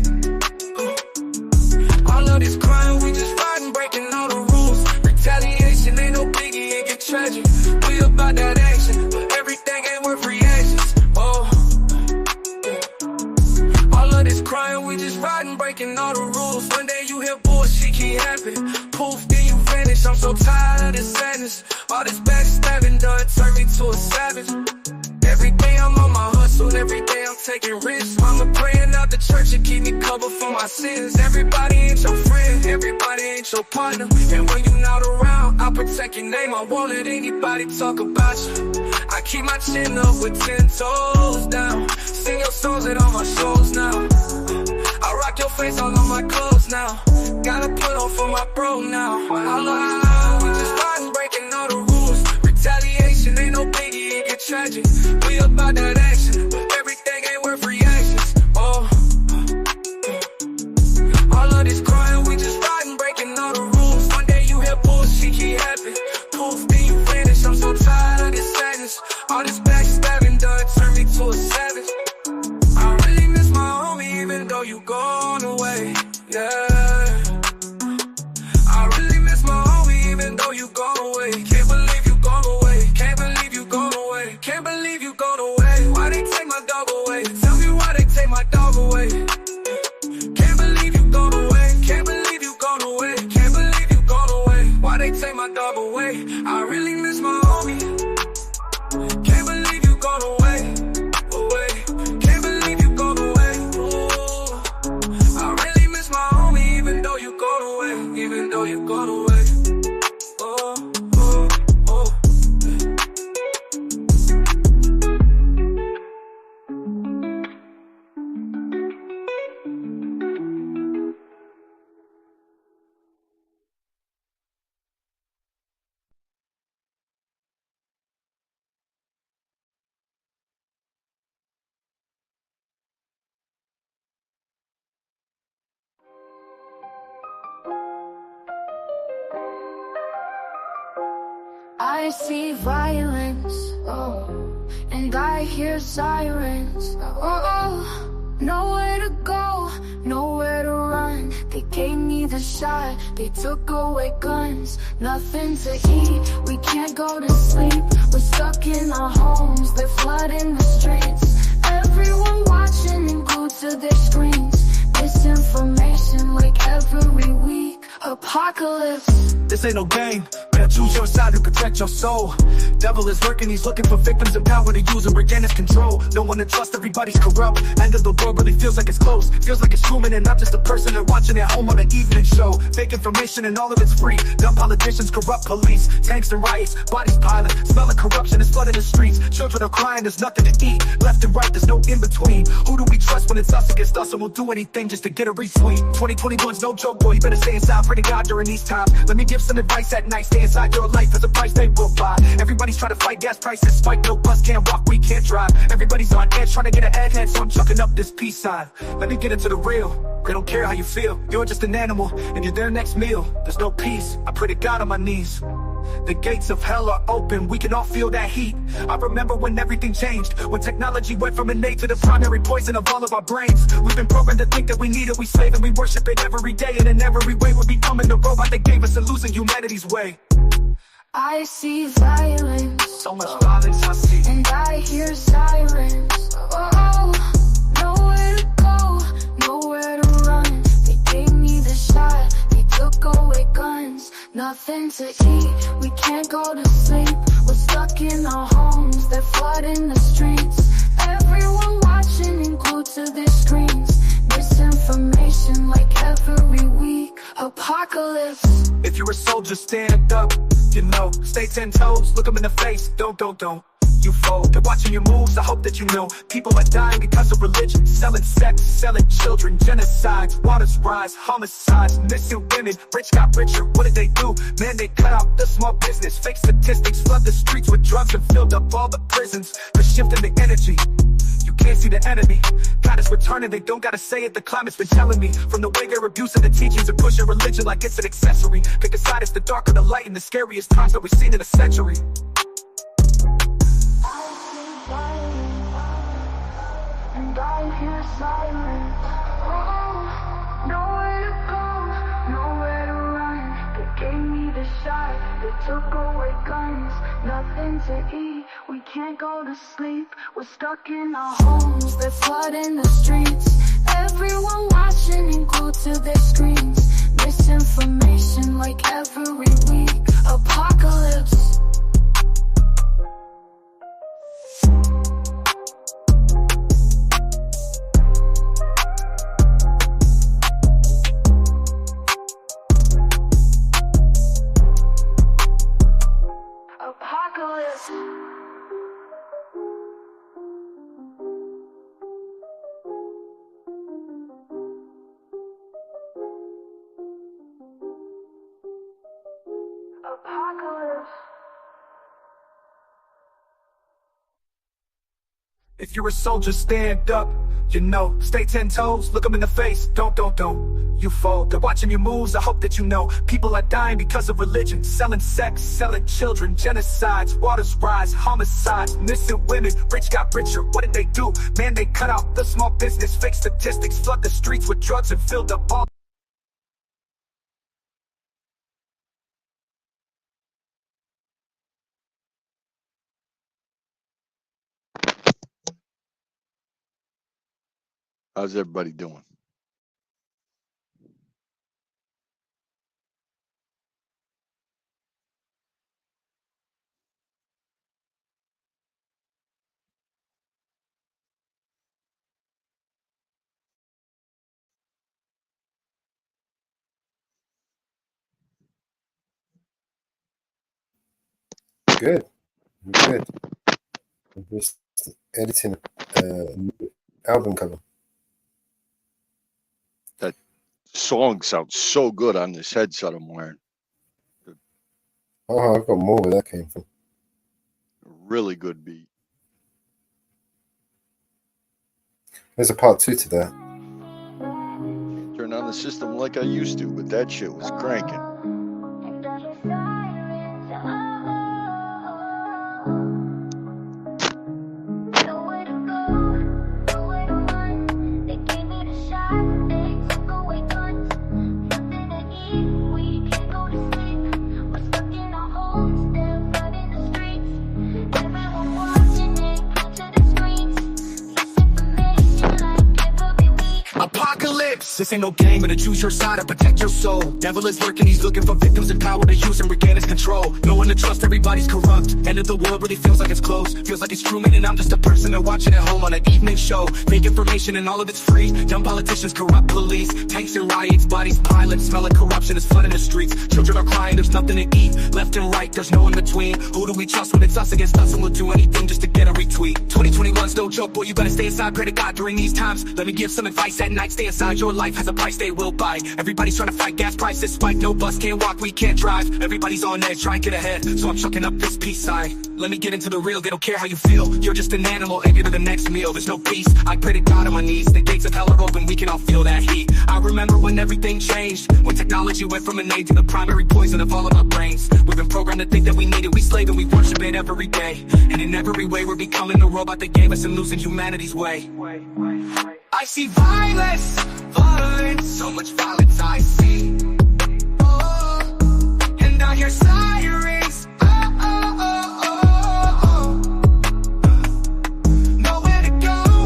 All of this crime, we just riding, breaking all the rules. Retaliation ain't no biggie, it get tragic. We about that action, but everything ain't worth reactions. Oh, all of this crime, we just riding, breaking all the rules. One day you hear bullshit keep happening, poof, then you vanish. I'm so tired of this sadness. All this backstabbing done turned me to a savage. Every day I'm on my hustle, every day I'm taking risks. Mama praying out the church to keep me covered for my sins. Everybody ain't your friend, everybody ain't your partner. And when you not around, I'll protect your name, I won't let anybody talk about you. I keep my chin up with 10 toes down. Sing your songs at all my shows now. I rock your face all on my clothes now. Gotta put on for my bro now. All of we just riding, breaking all the rules. Retaliation ain't no biggie, it get tragic. We about that action, but everything ain't worth reactions. Oh, all of this crime, we just riding, breaking all the rules. One day you hear bullshit keep happening, poof, then you vanish. I'm so tired of this sadness. All this backstabbing done turned me to a savage. I really miss my homie, even though you gone away. Yeah, I really miss my homie, even though you gone away. Can't believe you gone away. Can't believe you gone away. Can't believe you gone away. Why they take my dog away? Tell me why they take my dog away. Can't believe you gone away. Can't believe I see violence, oh, and I hear sirens, oh. Nowhere to go, nowhere to run. They gave me the shot, they took away guns. Nothing to eat, we can't go to sleep. We're stuck in our homes, they're flooding the streets. Everyone watching and glued to their screens. Misinformation like every week. Apocalypse. This ain't no game, better choose your side to protect your soul. Devil is working, he's looking for victims in power to use and regain his control. No one to trust, everybody's corrupt. End of the world really feels like it's close. Feels like it's Truman and not just a person they're watching at home on an evening show. Fake information and all of it's free. Dumb politicians, corrupt police, tanks and riots, bodies piling. Smell of corruption is flooding the streets. Children are crying, there's nothing to eat. Left and right, there's no in between. Who do we trust when it's us against us? And we'll do anything just to get a retweet. 2021's no joke, boy, you better stay inside. Pray to God during these times. Let me give some advice at night. Stay inside your life as a price they will buy. Everybody's trying to fight gas prices. Spike, no bus, can't walk, we can't drive. Everybody's on edge trying to get ahead, so I'm chucking up this peace sign. Let me get into the real. I don't care how you feel. You're just an animal and you're their next meal. There's no peace. I pray to God on my knees. The gates of hell are open, we can all feel that heat. I remember when everything changed, when technology went from innate to the primary poison of all of our brains. We've been programmed to think that we need it, we slave and we worship it every day. And in every way we're becoming the robot that gave us and losing humanity's way. I see violence, so much violence I see, and I hear sirens, oh. Nowhere to go, nowhere to run. They gave me the shot, they took away guns. Nothing to eat, we can't go to sleep. We're stuck in our homes, they're flooding the streets. Everyone watching and glued to their screens. Misinformation like every week. Apocalypse. If you're a soldier, stand up, you know. Stay 10 toes, look them in the face, don't. You fold, they're watching your moves, I hope that you know. People are dying because of religion. Selling sex, selling children, genocides. Waters rise, homicides, missing women. Rich got richer, what did they do? Man, they cut out the small business. Fake statistics, flood the streets with drugs and filled up all the prisons. They're shifting the energy, you can't see the enemy. God is returning, they don't gotta say it, the climate's been telling me. From the way they're abusing the teachings and pushing religion like it's an accessory. Pick a side, it's the dark or the light in the scariest times that we've seen in a century. And I hear silence, oh. Nowhere to go, nowhere to run. They gave me the shot, they took away guns. Nothing to eat, we can't go to sleep. We're stuck in our homes, they're flooding the streets. Everyone watching and glued to their screens. Misinformation like every week. Apocalypse. Apocalypse. Apocalypse. If you're a soldier, stand up, you know. Stay 10 toes, look them in the face, don't. You fold, they're watching your moves, I hope that you know. People are dying because of religion. Selling sex, selling children, genocides. Waters rise, homicides, missing women. Rich got richer, what did they do? Man, they cut out the small business. Fake statistics, flood the streets with drugs and filled up all. How's everybody doing? Good. I'm just editing a new album cover. That song sounds so good on this headset I'm wearing. Oh, I've got more where that came from. Really good beat. There's a part 2 to that. Turn on the system like I used to, but that shit was cranking. This ain't no game, but to choose your side and protect your soul. Devil is lurking, he's looking for victims in power to use and regain his control. No one to trust, everybody's corrupt. End of the world really feels like it's close. Feels like it's Truman and I'm just a person to watch it at home on an evening show. Fake information and all of it's free. Dumb politicians, corrupt police. Tanks and riots, bodies piling. Smell like corruption is flooding the streets. Children are crying, there's nothing to eat. Left and right, there's no in between. Who do we trust when it's us against us, and we'll do anything just to get a retweet? 2021's no joke, boy, you better stay inside. Pray to God during these times. Let me give some advice at night. Stay inside, your life has a price they will buy. Everybody's trying to fight, gas prices spike. No bus, can't walk, we can't drive. Everybody's on edge, trying to get ahead. So I'm chucking up this peace sign. Let me get into the real, they don't care how you feel. You're just an animal, and get to the next meal. There's no peace, I pray to God on my knees. The gates of hell are open, we can all feel that heat. I remember when everything changed, when technology went from an aid to the primary poison of all of our brains. We've been programmed to think that we need it, we slave and we worship it every day. And in every way we're becoming the robot that gave us and losing humanity's way. I see violence, violence, so much violence I see. Oh, and I hear sirens. Oh, oh, oh, oh, oh. Nowhere to go,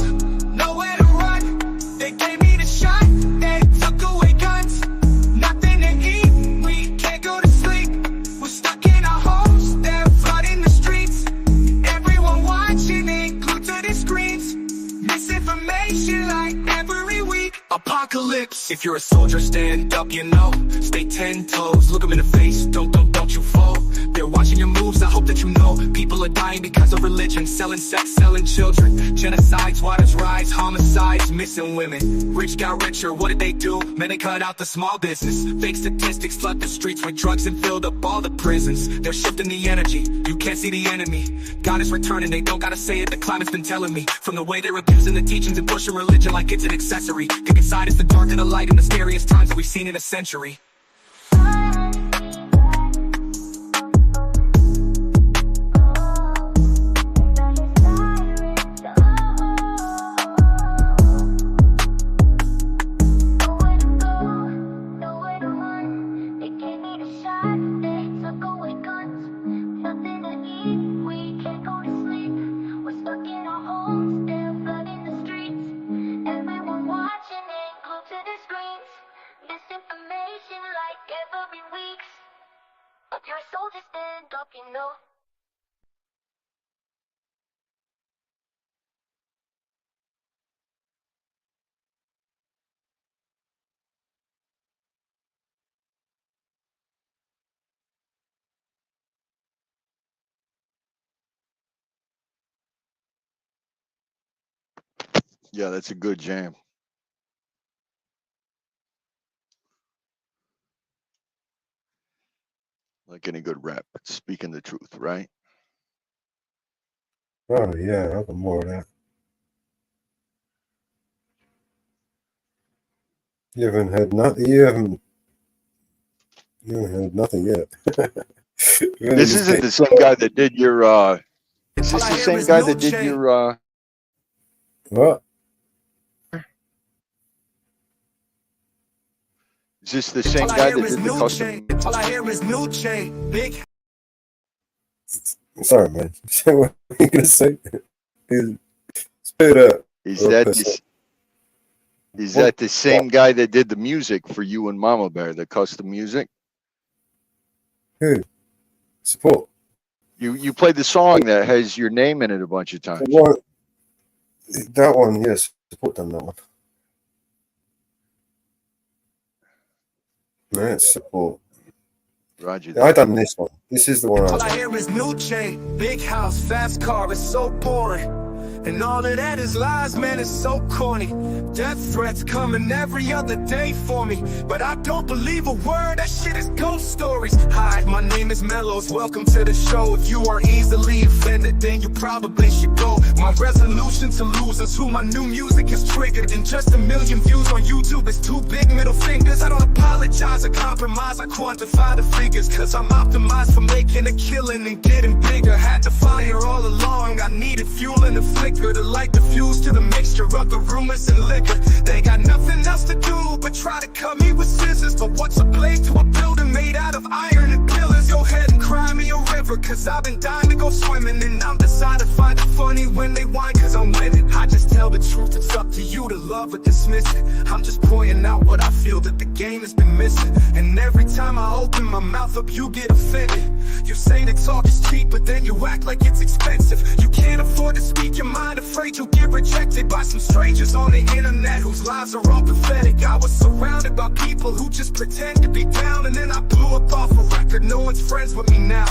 nowhere to run. They gave me the shot, they took away guns. Nothing to eat, we can't go to sleep. We're stuck in our homes, they're flooding the streets. Everyone watching it, glued to the screens. Misinformation like every week. Apocalypse. If you're a soldier, stand up, you know. Stay 10 toes, look them in the face. Don't you fall. They're watching your moves, I hope that you know. People are dying because of religion. Selling sex, selling children. Genocides, waters rise, homicides, missing women. Rich got richer, what did they do? Man, they cut out the small business. Fake statistics flood the streets with drugs and filled up all the prisons. They're shifting the energy, you can't see the enemy. God is returning, they don't gotta say it, the climate's been telling me. From the way they're abusing the teachings and pushing religion like it's an accessory. Pick a side, it's the dark and the light in the scariest times that we've seen in a century. Yeah, that's a good jam. Like any good rap, speaking the truth, right? Oh yeah, I want more of that. You haven't had nothing. You haven't had nothing yet. This isn't the same guy that did your. Is this the same guy that did your? What? Is this the same guy that did the custom? All I hear is new chain, big. Sorry, man. What are you gonna say? Spit up. Is that the same guy that did the music for you and Mama Bear, the custom music? Who? Support. You played the song that has your name in it a bunch of times. That one, yes. Support done that one. That's Support. Roger. I done this one. This is the one. All I hear is new chain, big house, fast car. It's so boring. And all of that is lies, man, it's so corny. Death threats coming every other day for me, but I don't believe a word, that shit is ghost stories. Hi, my name is Mellows, welcome to the show. If you are easily offended, then you probably should go. My resolution to lose is who my new music is triggered. And just 1 million views on YouTube is 2 big middle fingers. I don't apologize or compromise, I quantify the figures, cause I'm optimized for making a killing and getting bigger. Had to fire all along, I needed fuel in the flicker to light the fuse to the mixture of the rumors and liquor. They got nothing else to do but try to cut me with scissors. But what's a blade to a building made out of iron and pillars? Go ahead and cry me a river. river, cause I've been dying to go swimming. And I'm decided to find it funny when they whine, cause I'm winning. I just tell the truth, it's up to you to love or dismiss it. I'm just pointing out what I feel that the game has been missing. And every time I open my mouth up, you get offended. You say that talk is cheap, but then you act like it's expensive. You can't afford to speak your mind, afraid you'll get rejected by some strangers on the internet whose lives are all pathetic. I was surrounded by people who just pretend to be down, and then I blew up off a record. No one's friends with me now.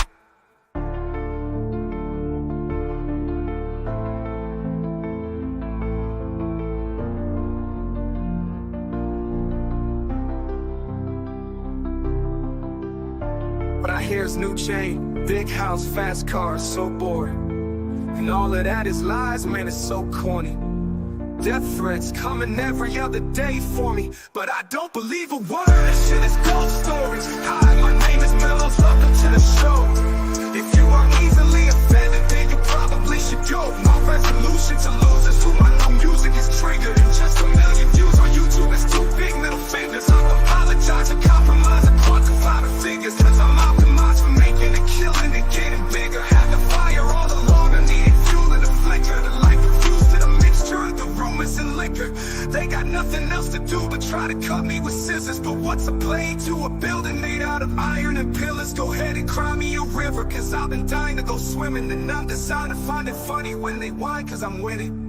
But I hear his new chain, big house, fast cars, so bored. And all of that is lies, man, it's so corny. Death threats coming every other day for me, but I don't believe a word. This shit is ghost stories. Hi, my name is Mellows, welcome to the show. If you are easily offended, then you probably should go. My resolution to lose is who my new music is triggered. And just a million views on YouTube is two big middle fingers. I apologize and compromise and quantify the figures, cause I'm optimized for making a killing and getting bigger. Had the fire all along, I needed fuel and a flicker. The life refused to the mixture of the rumors and liquor. They got nothing else to do but try to cut me with scissors. But what's a blade to a building made out of iron and pillars? Go ahead and cry me a river, cause I've been dying to go swimming. And I'm deciding to find it funny when they whine, cause I'm winning.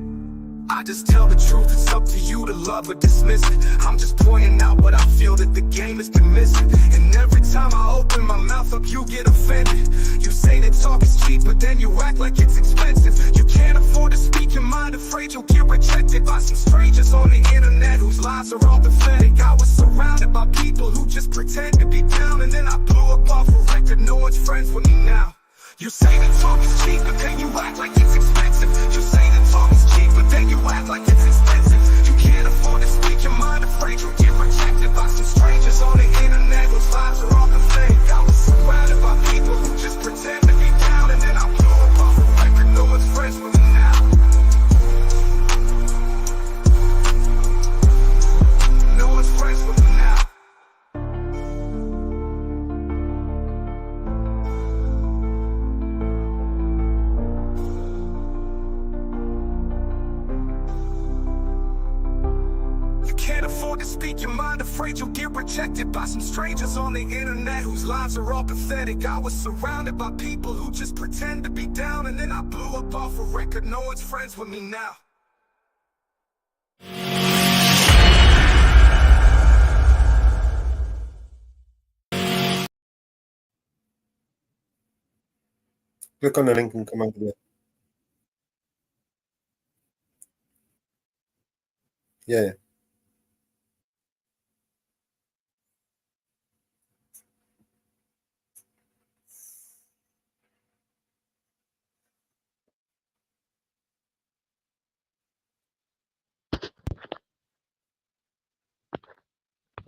I just tell the truth, it's up to you to love or dismiss it. I'm just pointing out what I feel that the game has been missing. And every time I open my mouth up, you get offended. You say that talk is cheap, but then you act like it's expensive. You can't afford to speak your mind, afraid you'll get rejected by some strangers on the internet whose lives are all pathetic. I was surrounded by people who just pretend to be down, and then I blew up off a record. No one's friends with me now. You say that talk is cheap, but then you act like it's expensive. You say that talk is cheap, but then you act like it's expensive. You can't afford to speak your mind, afraid you'll get rejected by some strangers on the internet whose lives are all pathetic. I was surrounded by people who just pretend to be down, and then I blew up off a record. No one's friends with me now. No one's friends with me now. Can't afford to speak your mind, afraid you'll get rejected by some strangers on the internet whose lives are all pathetic. I was surrounded by people who just pretend to be down, and then I blew up off a record. No one's friends with me now. Click on the link and come over there. Yeah.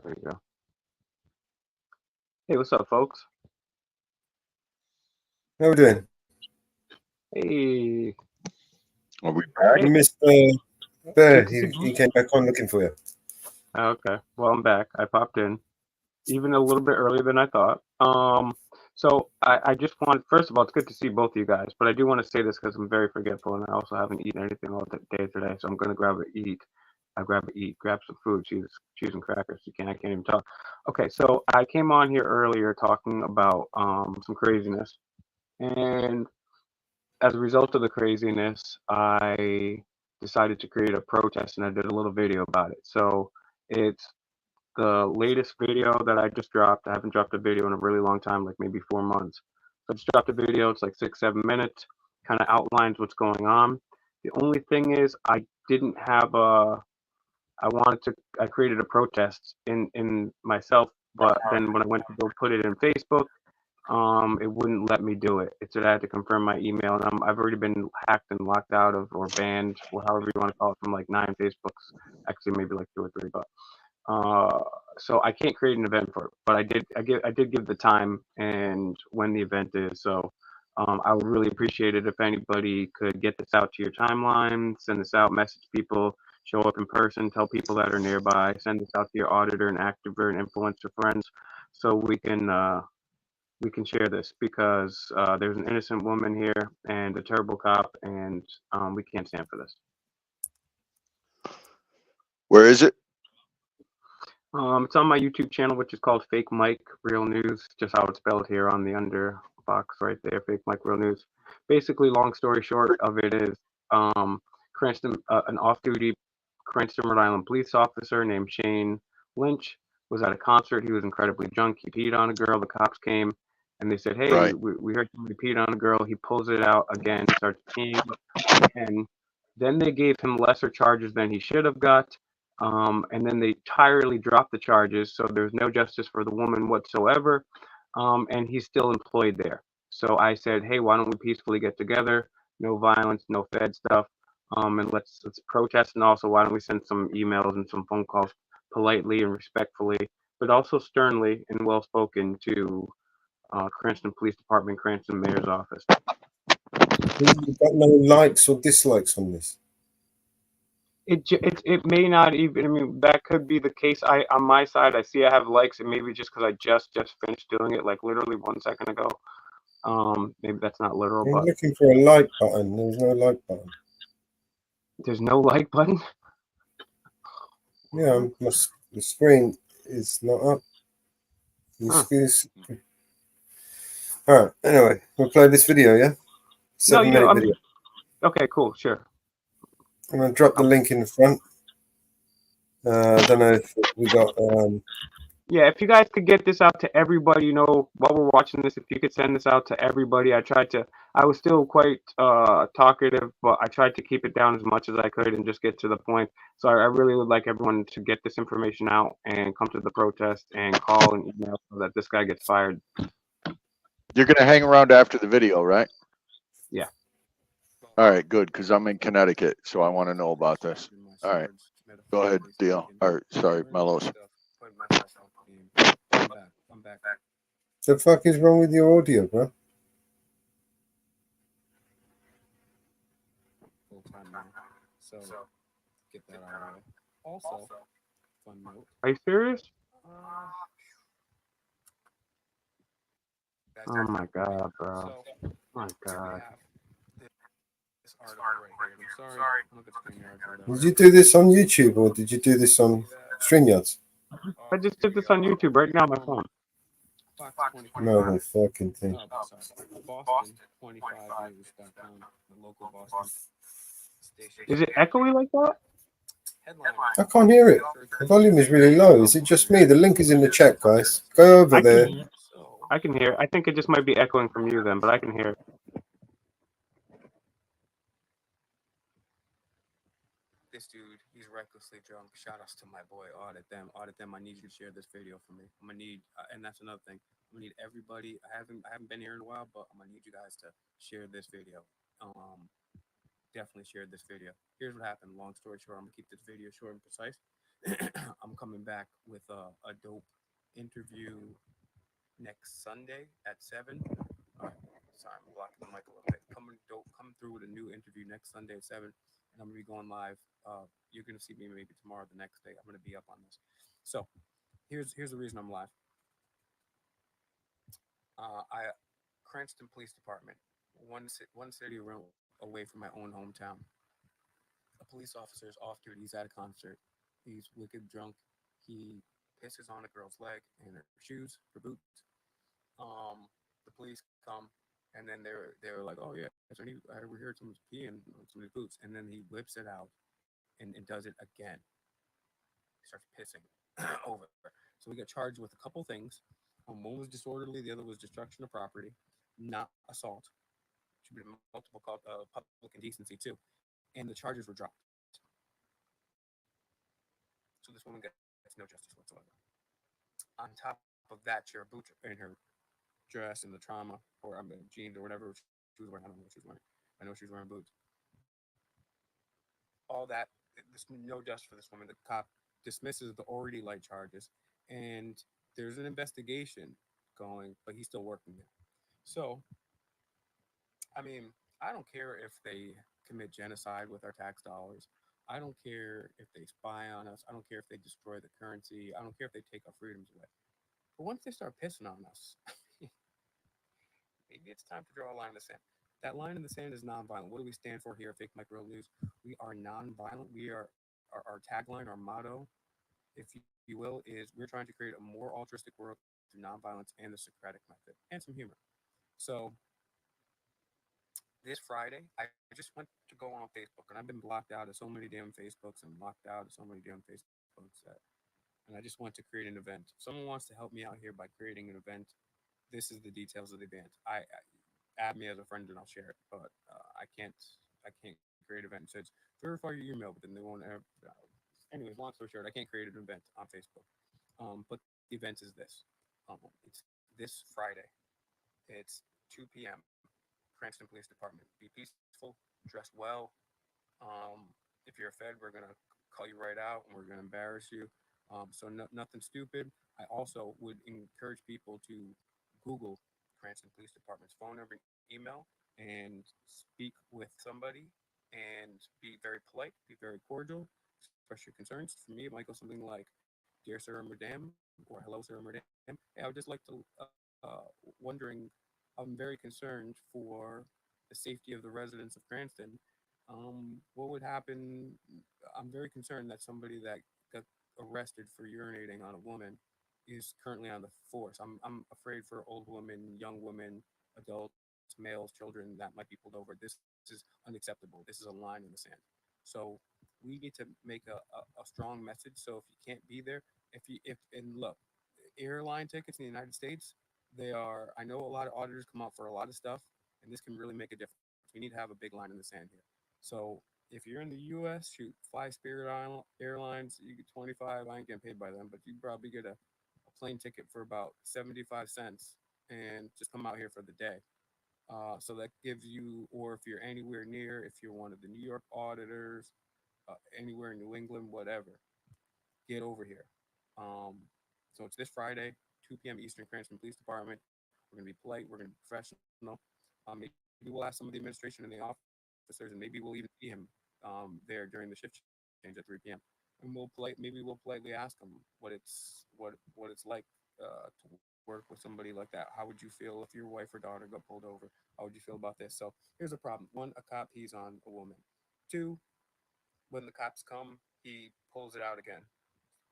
There you go. Hey, what's up, folks? How we doing? Hey. Are we back? You missed Bear. He came back on looking for you. Okay. Well, I'm back. I popped in, even a little bit earlier than I thought. So I just want, first of all, it's good to see both of you guys, but I do want to say this because I'm very forgetful, and I also haven't eaten anything all day today, so I'm going to grab some food, cheese and crackers. I can't even talk. Okay, so I came on here earlier talking about some craziness, and as a result of the craziness, I decided to create a protest, and I did a little video about it. So it's the latest video that I just dropped. I haven't dropped a video in a really long time, like maybe 4 months. So I just dropped a video. It's like 6-7 minutes, kind of outlines what's going on. The only thing is I didn't have I created a protest in myself, but then when I went to go put it in Facebook, it wouldn't let me do it. It said I had to confirm my email, and I've already been hacked and locked out of, or banned, or however you want to call it, from like 9 Facebooks. Actually, maybe like 2 or 3, but so I can't create an event for it. But I did give the time and when the event is. So I would really appreciate it if anybody could get this out to your timeline, send this out, message people, show up in person, tell people that are nearby, send this out to your auditor and activer and influencer friends, so we can we can share this because there's an innocent woman here and a terrible cop, and we can't stand for this. Where is it? It's on my YouTube channel, which is called Fake Mike Real News, just how it's spelled here on the under box right there, Fake Mike Real News. Basically, long story short of it is Cranston, an off-duty Cranston, Rhode Island police officer named Shane Lynch was at a concert. He was incredibly drunk. He peed on a girl. The cops came and they said, "Hey, Right. we heard somebody peed on a girl." He pulls it out again, starts peeing, and then they gave him lesser charges than he should have got. And then they entirely dropped the charges, so there's no justice for the woman whatsoever. And he's still employed there. So I said, hey, why don't we peacefully get together? No violence, no Fed stuff, and let's protest. And also, why don't we send some emails and some phone calls politely and respectfully, but also sternly and well spoken to Cranston Police Department, Cranston Mayor's office. You've got no likes or dislikes on this. It may not even. I mean, that could be the case. On my side, I see I have likes, and maybe just because I just finished doing it, like literally 1 second ago. Maybe that's not literal, I'm but looking for a like button. There's no like button. There's no like button. Yeah, the screen is not up. All right. Anyway, we'll play this video. Yeah. 7-minute video. Okay, cool, sure. I'm gonna drop the link in the front. I don't know if we got. Yeah, if you guys could get this out to everybody, while we're watching this, if you could send this out to everybody. I was still quite talkative, but I tried to keep it down as much as I could and just get to the point. So I really would like everyone to get this information out and come to the protest and call and email so that this guy gets fired. You're gonna hang around after the video, right? Yeah. All right, good, because I'm in Connecticut, so I want to know about this. All right, go ahead, Deal. All right, sorry, Mellows. I'm back. The fuck is wrong with your audio, bro? So get that out of it. Also, fun note. Are you serious? Oh my god, bro. Oh my god. Did you do this on YouTube or did you do this on StreamYards? I just did this on YouTube right now on my phone. No fucking thing. Boston 25news.com, the local Boston station. Is it echoey like that? I can't hear it. The volume is really low. Is it just me? The link is in the chat, guys. Go over there. I can hear it. I think it just might be echoing from you then, but I can hear it. This dude, he's recklessly drunk. Shout outs to my boy, Audit Them. I need you to share this video for me. I'm gonna need, and that's another thing. I'm gonna need everybody. I haven't been here in a while, but I'm gonna need you guys to share this video. Definitely share this video. Here's what happened. Long story short, I'm gonna keep this video short and precise. I'm coming back with a dope interview next Sunday at 7. All right, sorry, I'm blocking the mic a little bit. Coming through with a new interview next Sunday at 7. And I'm gonna be going live. You're gonna see me maybe tomorrow, the next day. I'm gonna be up on this. So here's the reason I'm live. Cranston Police Department, one city away from my own hometown. A police officer is off duty. He's at a concert. He's wicked drunk. He pisses on a girl's leg and her shoes, her boots. The police come. And then they were like, oh, yeah, we heard someone's peeing on somebody's boots. And then he whips it out and does it again. He starts pissing over. So we got charged with a couple things. One was disorderly. The other was destruction of property, not assault. Should be multiple called public indecency, too. And the charges were dropped. So this woman gets no justice whatsoever. On top of that, her boots in her dress and the trauma, or jeans or whatever she was wearing. I don't know what she was wearing. I know she was wearing boots. All that, there's no justice for this woman. The cop dismisses the already light charges, and there's an investigation going, but he's still working there. So, I mean, I don't care if they commit genocide with our tax dollars. I don't care if they spy on us. I don't care if they destroy the currency. I don't care if they take our freedoms away. But once they start pissing on us, maybe it's time to draw a line in the sand. That line in the sand is nonviolent. What do we stand for here at Fake Mike Real News? We are nonviolent. We are our tagline, our motto, if you will, is we're trying to create a more altruistic world through nonviolence and the Socratic method and some humor. So this Friday, I just went to go on Facebook, and I've been blocked out of so many damn Facebooks and locked out of so many damn Facebooks and I just want to create an event. If someone wants to help me out here by creating an event, this is the details of the event. I add me as a friend and I'll share it, but I can't create an event. So it's verify your email, but then they won't. Anyways, long story short, I can't create an event on Facebook. But the event is this. It's this Friday. It's 2 p.m. Cranston Police Department. Be peaceful, dress well. If you're a Fed, we're gonna call you right out and we're gonna embarrass you. So nothing stupid. I also would encourage people to Google Cranston Police Department's phone number, email, and speak with somebody and be very polite, be very cordial, express your concerns. For me, it might go something like, "Dear sir or madam," or "Hello sir or madam. Hey, I would just like to wondering. I'm very concerned for the safety of the residents of Cranston. What would happen? I'm very concerned that somebody that got arrested for urinating on a woman is currently on the force. I'm afraid for old women, young women, adults, males, children that might be pulled over. This is unacceptable. This is a line in the sand. So we need to make a strong message. So if you can't be there, if and look, airline tickets in the United States, they are. I know a lot of auditors come out for a lot of stuff, and this can really make a difference. We need to have a big line in the sand here. So if you're in the U.S., shoot, fly Spirit Airlines. You get 25. I ain't getting paid by them, but you probably get a plane ticket for about 75 cents, and just come out here for the day. So that gives you, or if you're anywhere near, if you're one of the New York auditors, anywhere in New England, whatever, get over here. Um, so it's this Friday, 2 p.m. Eastern, Cranston Police Department. We're going to be polite. We're going to be professional. Maybe we'll ask some of the administration and the officers, and maybe we'll even see him there during the shift change at 3 p.m. And maybe we'll politely ask him what it's like to work with somebody like that. How would you feel if your wife or daughter got pulled over? How would you feel about this? So here's a problem. One, a cop, he's on a woman. Two, when the cops come, he pulls it out again.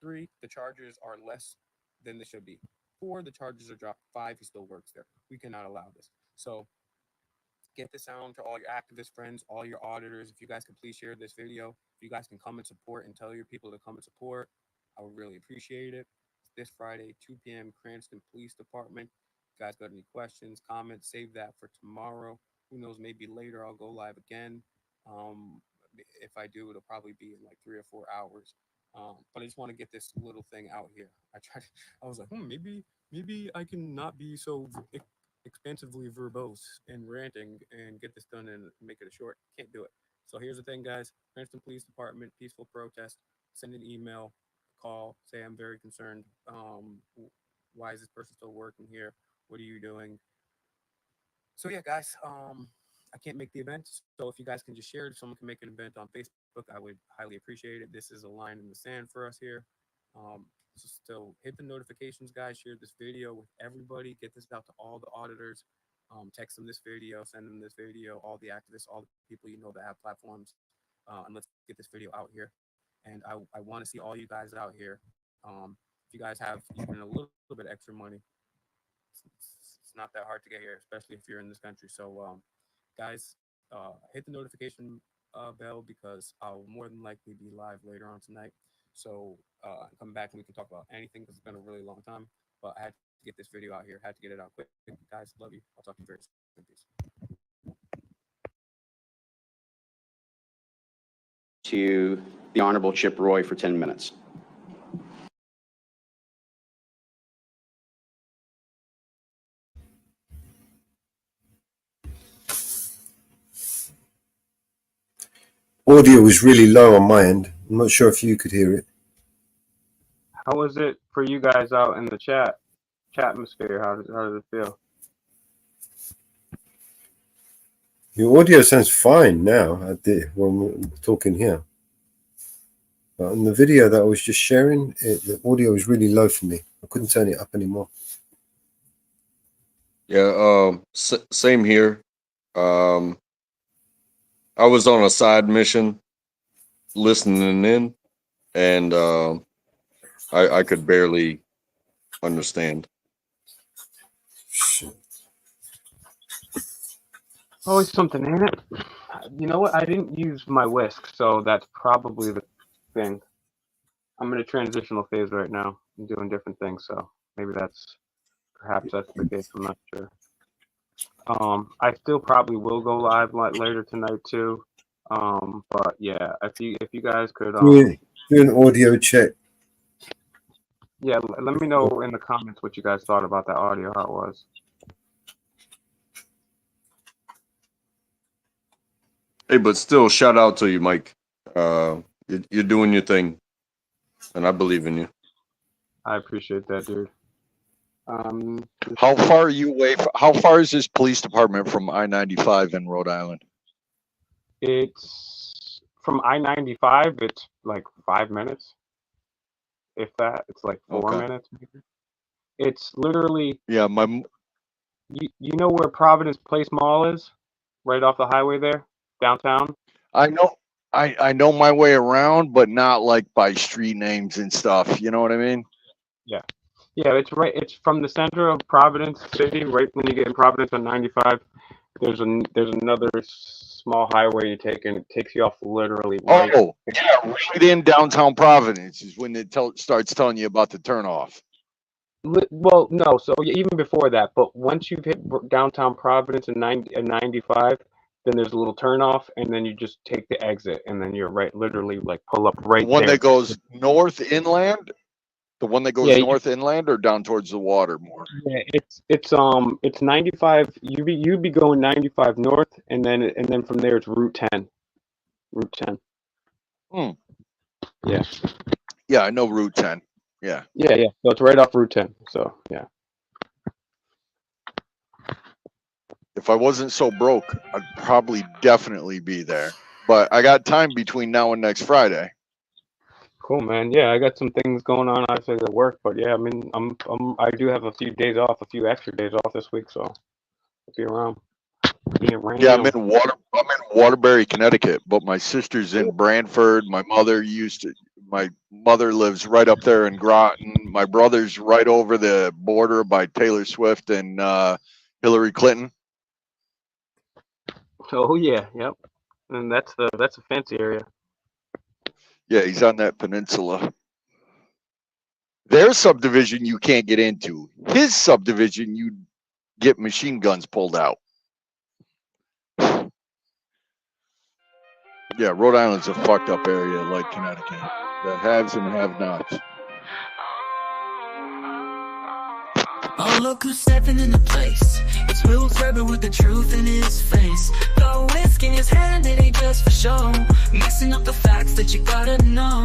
Three, the charges are less than they should be. Four, the charges are dropped. Five, he still works there. We cannot allow this. So get this out to all your activist friends, all your auditors. If you guys could please share this video, if you guys can come and support and tell your people to come and support, I would really appreciate it. It's this Friday, 2 p.m., Cranston Police Department. If you guys got any questions, comments, save that for tomorrow. Who knows, maybe later I'll go live again. Um, if I do, it'll probably be in like 3 or 4 hours. But I just want to get this little thing out here. I was like, maybe I can not be so expansively verbose and ranting and get this done and make it a short. Can't do it. So here's the thing, guys. Cranston Police Department, peaceful protest. Send an email, call, say I'm very concerned. Why is this person still working here? What are you doing? So yeah, guys. I can't make the event, so if you guys can just share it, if someone can make an event on Facebook, I would highly appreciate it. This is a line in the sand for us here. So hit the notifications, guys. Share this video with everybody. Get this out to all the auditors. Text them this video, send them this video, all the activists, all the people you know that have platforms. And let's get this video out here. And I want to see all you guys out here. If you guys have even a little bit extra money, it's not that hard to get here, especially if you're in this country. So, guys, hit the notification bell because I'll more than likely be live later on tonight. So come back and we can talk about anything because it's been a really long time. But I had to get this video out here. Had to get it out quick. Guys, love you. I'll talk to you very soon. Peace. To the Honorable Chip Roy for 10 minutes. Audio was really low on my end. I'm not sure if you could hear it. How was it for you guys out in the chat atmosphere? How does it feel? Your audio sounds fine now when we're talking here. But in the video that I was just sharing, the audio was really low for me. I couldn't turn it up anymore. Yeah, same here. I was on a side mission listening in, and I could barely understand. Always something, ain't it? You know what? I didn't use my whisk, so that's probably the thing. I'm in a transitional phase right now. I'm doing different things, so maybe perhaps that's the case. I'm not sure. I still probably will go live later tonight too. But yeah, if you guys could Do an audio check. yeah, let me know in the comments what you guys thought about that audio, how it was. Hey, but still, shout out to you, Mike. You're doing your thing, and I believe in you. I appreciate that, dude. How far are you away? How far is this police department from I-95 in Rhode Island? It's from I-95. It's like 5 minutes, if that. It's like 4 minutes, maybe. It's literally. Yeah, You know where Providence Place Mall is, right off the highway there, downtown. I know. I know my way around, but not like by street names and stuff. You know what I mean? Yeah. Yeah, it's right. It's from the center of Providence City, right when you get in Providence on 95. There's another small highway you take, and it takes you off literally. Right. Oh, yeah, right in downtown Providence is when it starts telling you about the turnoff. Well, no. So even before that, but once you've hit downtown Providence and 95, then there's a little turnoff, and then you just take the exit, and then you're right, literally like pull up right there. The one that goes north inland. The one that goes north inland or down towards the water more? Yeah, it's 95. You'd be going 95 north, and then from there it's Route 10. Route 10. Yeah. Yeah, I know Route 10. Yeah. Yeah. So it's right off Route 10. So yeah. If I wasn't so broke, I'd probably definitely be there. But I got time between now and next Friday. Cool, man. Yeah, I got some things going on outside of work, but yeah, I mean, I do have a few days off, a few extra days off this week, so I'll be around. Yeah, I'm in Waterbury, Connecticut, but my sister's in Brantford. My mother lives right up there in Groton. My brother's right over the border by Taylor Swift and Hillary Clinton. Oh yeah, yep. And that's a fancy area. Yeah, he's on that peninsula. Their subdivision you can't get into. His subdivision you get machine guns pulled out. Yeah, Rhode Island's a fucked up area like Connecticut. The haves and have-nots. Oh, look who's stepping in the place. It's Will Trevor with the truth in his face. The whisk in his hand, it ain't just for show. Mixing up the facts that you gotta know.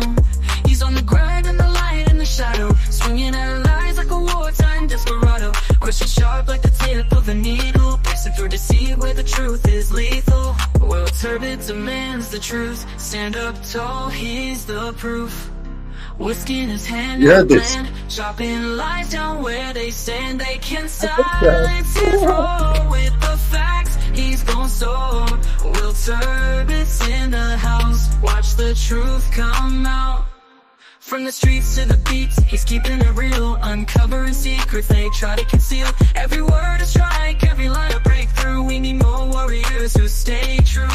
He's on the grind and the light and the shadow, swinging at lies like a wartime desperado. Question sharp like the tip of a needle, piercing through to see where the truth is lethal. Well, turbid demands the truth. Stand up tall, he's the proof. Whiskey in his hand, chopping lies down where they stand. They can silence his roar with the facts. He's gone soar. Will Turbot's in the house. Watch the truth come out. From the streets to the beats, he's keeping it real, uncovering secrets they try to conceal. Every word a strike, every line a breakthrough. We need more warriors who stay true.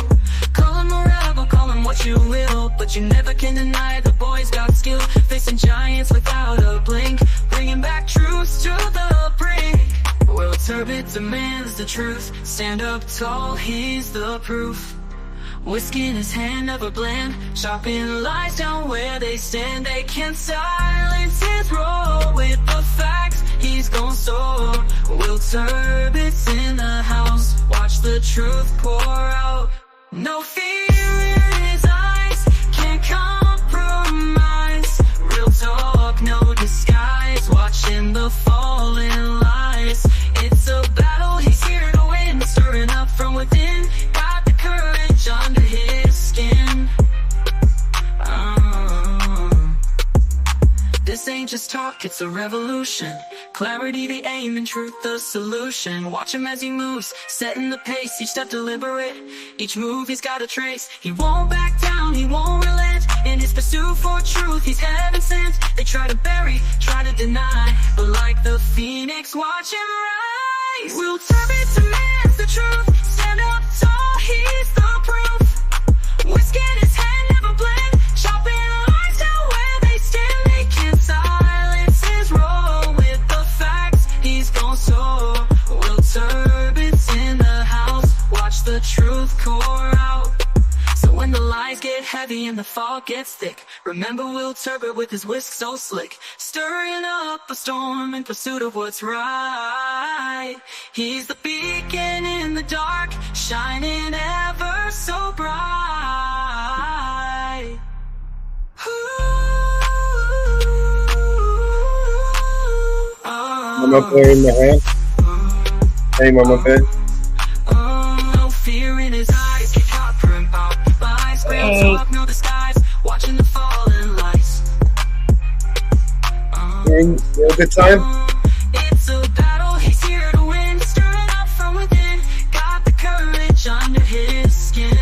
Call him a rebel, call him what you will, but you never can deny the boy's got skill. Facing giants without a blink, bringing back truths to the brink. Will Turbot demands the truth. Stand up tall, he's the proof. Whiskey in his hand, never bland, chopping lies down where they stand. They can't silence his roar with the facts. He's gone soar. Will Turbot's in the house. Watch the truth pour out. No fear in his eyes, can't compromise. Real talk, no disguise. Watching the falling lies. It's a battle, he's here to win. Stirring up from within. Got the courage under his skin. This ain't just talk, it's a revolution. Clarity the aim and truth the solution. Watch him as he moves, setting the pace. Each step deliberate, each move he's got a trace. He won't back down, he won't relent. In his pursuit for truth, he's heaven sent. They try to bury, try to deny, but like the phoenix, watch him rise. Will Turbot demands the truth. Stand up tall, he's the proof. Whiskey in his hand, never blend. Chopping lines down where they stand. They can't silence his roar with the facts. He's gone soar. Will Turbot's in the house. Watch the truth pour out. So when the lies get heavy and the fog gets thick, remember Will Turbot with his whisk so slick, stirring up a storm in pursuit of what's right. He's the beacon in the dark, shining ever so bright. Mama Bear in the house. Hey, Mama Bear. No fear in his eyes, keep copper and pop buys. Real talk, no disguise, watching the fallen lights. You had a good time? It's a battle, he's here to win. Stirring up from within, got the courage under his skin.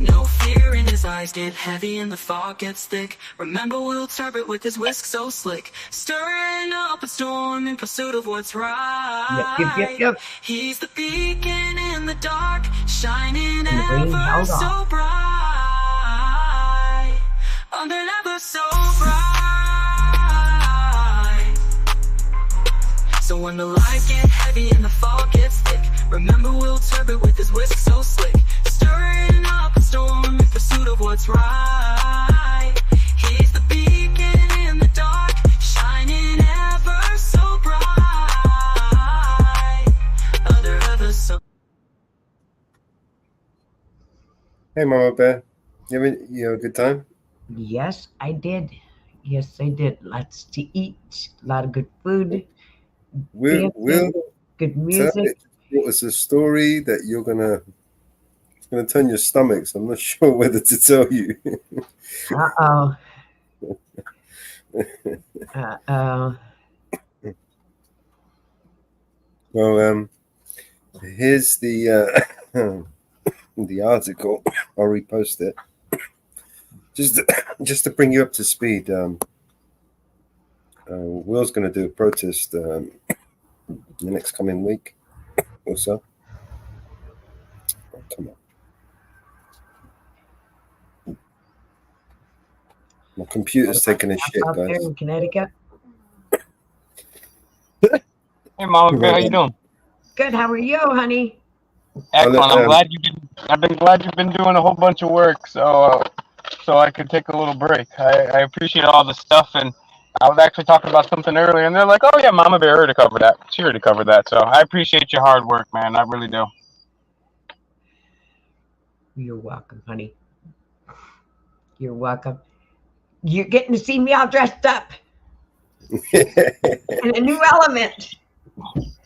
No fear in his eyes, get heavy and the fog gets thick. Remember Will Turbot with his whisk so slick, stirring up a storm in pursuit of what's right. Yep. He's the beacon in the dark, shining ever so bright. Under ever so bright. So when the lights get heavy and the fog gets thick, remember Will Turbot with his whisk so slick, stirring up a storm in pursuit of what's right. He's the beacon in the dark, shining ever so bright. Under ever so. Hey, Mama Bear. You have a good time? Yes, I did. Yes, I did. Lots to eat, a lot of good food. Will good music. It was a story that you're gonna turn your stomachs. I'm not sure whether to tell you. Well, here's the the article. I'll repost it. Just to bring you up to speed. Will's going to do a protest the next coming week or so. Oh, come on. My computer's taking a shit, Out there guys. in Connecticut. Hey, Mama Bear, how you doing? Good. How are you, honey? Excellent. I've been glad you've been doing a whole bunch of work, so I could take a little break. I appreciate all the stuff, and I was actually talking about something earlier, and they're like, "Oh yeah, Mama Bear already covered that. She already covered that." So I appreciate your hard work, man. I really do. You're welcome, honey. You're welcome. You're getting to see me all dressed up in a new element.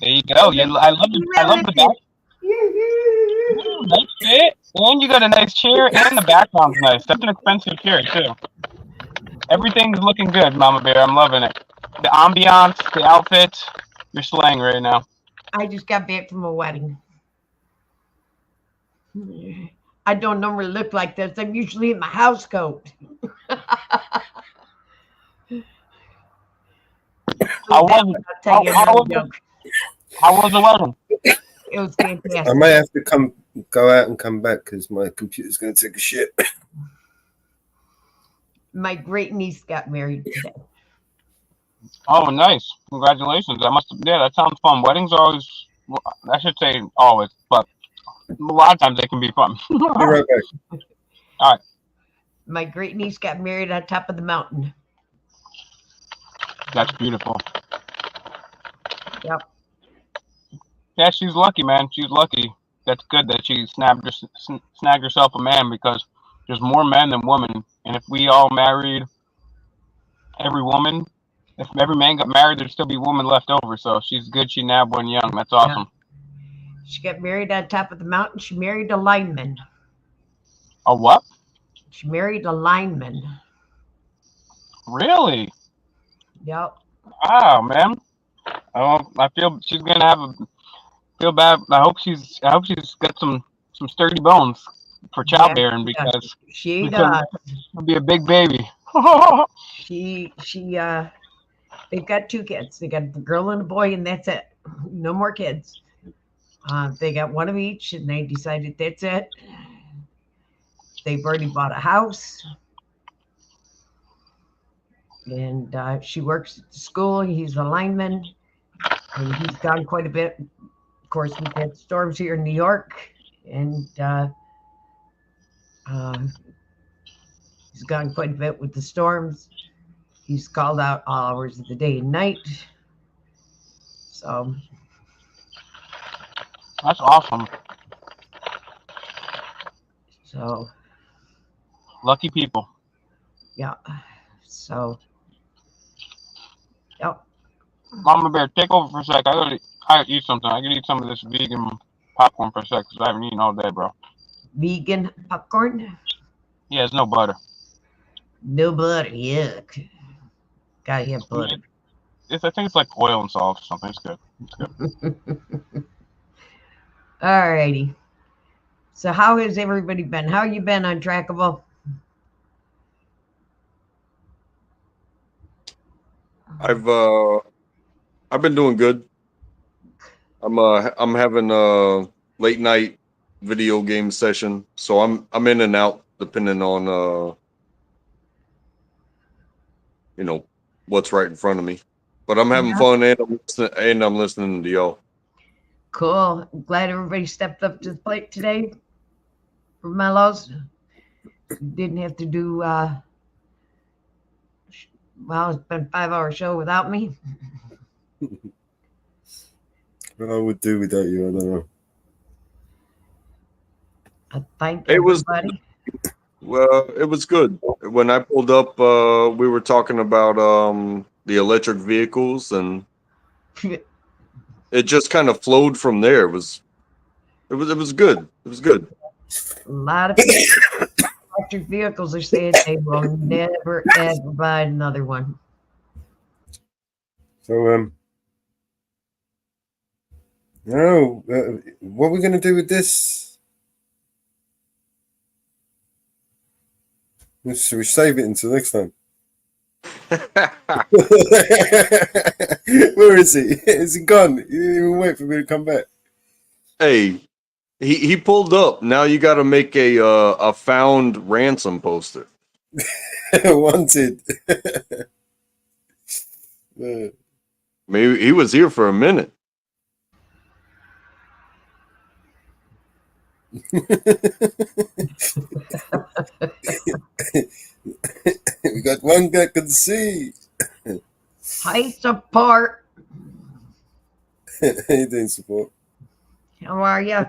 There you go. I love the back. Nice fit, and you got a nice chair, and the background's nice. That's an expensive chair too. Everything's looking good, Mama Bear. I'm loving it. The ambiance, the outfit, you're slaying right now. I just got back from a wedding. I don't normally look like this. I'm usually in my house coat. How was the wedding? It was fantastic. I might have to go out and come back because my computer's going to take a shit. My great niece got married today. Oh, nice! Congratulations. That sounds fun. Weddings are always, well, I should say always, but a lot of times they can be fun. Be right back. All right. My great niece got married on top of the mountain. That's beautiful. Yep. Yeah, she's lucky, man. She's lucky. That's good that she snagged herself a man, because there's more men than women. And if we all married every woman, if every man got married, there'd still be women left over. So she's good she nabbed one young. That's awesome. Yeah. She got married on top of the mountain. She married a lineman. A what? She married a lineman. Really? Yep. Oh man. Oh, I feel she's gonna have a feel bad. I hope she's got some sturdy bones for Yeah, childbearing yeah, because she because does. it'll be a big baby. She they've got 2 kids. They got a girl and a boy, and that's it. No more kids. They got one of each, and they decided that's it. They've already bought a house, and she works at the school. He's a lineman, and he's gone quite a bit. Of course, we've had storms here in New York, and he's gone quite a bit with the storms. He's called out all hours of the day and night. So That's awesome. So Lucky people. yeah. So yep. Mama Bear, take over for a sec. I gotta eat something. I gotta eat some of this vegan popcorn for a sec because I haven't eaten all day, bro. Vegan popcorn? Yeah, there's no butter. No butter. Yuck. Gotta have butter. I think it's like oil and salt or something. It's good. It's good. Alrighty. So how has everybody been? How you been on Trackable? I've been doing good. I'm having a late night video game session, so I'm in and out depending on what's right in front of me. But I'm having fun and I'm listening to y'all. Cool. Glad everybody stepped up to the plate today for Mellows. Didn't have to do well, it's been a 5-hour show without me. What I would do without you, I don't know. Thank It was everybody. well, it was good. When I pulled up, we were talking about the electric vehicles, and it just kind of flowed from there. It was good. It was good. A lot of people electric vehicles are saying they will never ever buy another one. So no, what are we gonna do with this? Should we save it until next time? Where is he? Is he gone? You didn't even wait for me to come back. Hey, he pulled up. Now you got to make a found ransom poster. Wanted. Maybe he was here for a minute. We got one guy can see. Hi, support. How you doing, support? How are you?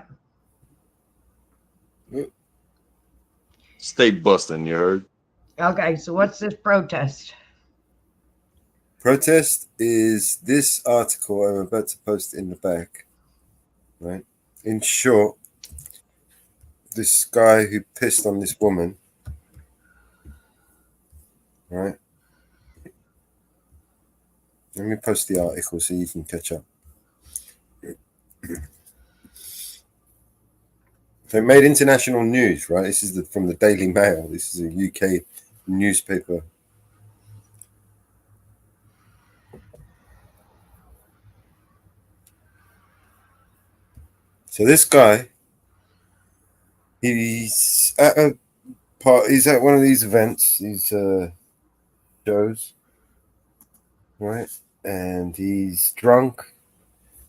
Stay busting, you heard? Okay, so what's this protest? Protest is this article I'm about to post in the back. Right? In short, this guy who pissed on this woman, right? Let me post the article so you can catch up. So it made international news, right? This is from the Daily Mail. This is a UK newspaper. So this guy, he's at one of these events, these shows, right? And he's drunk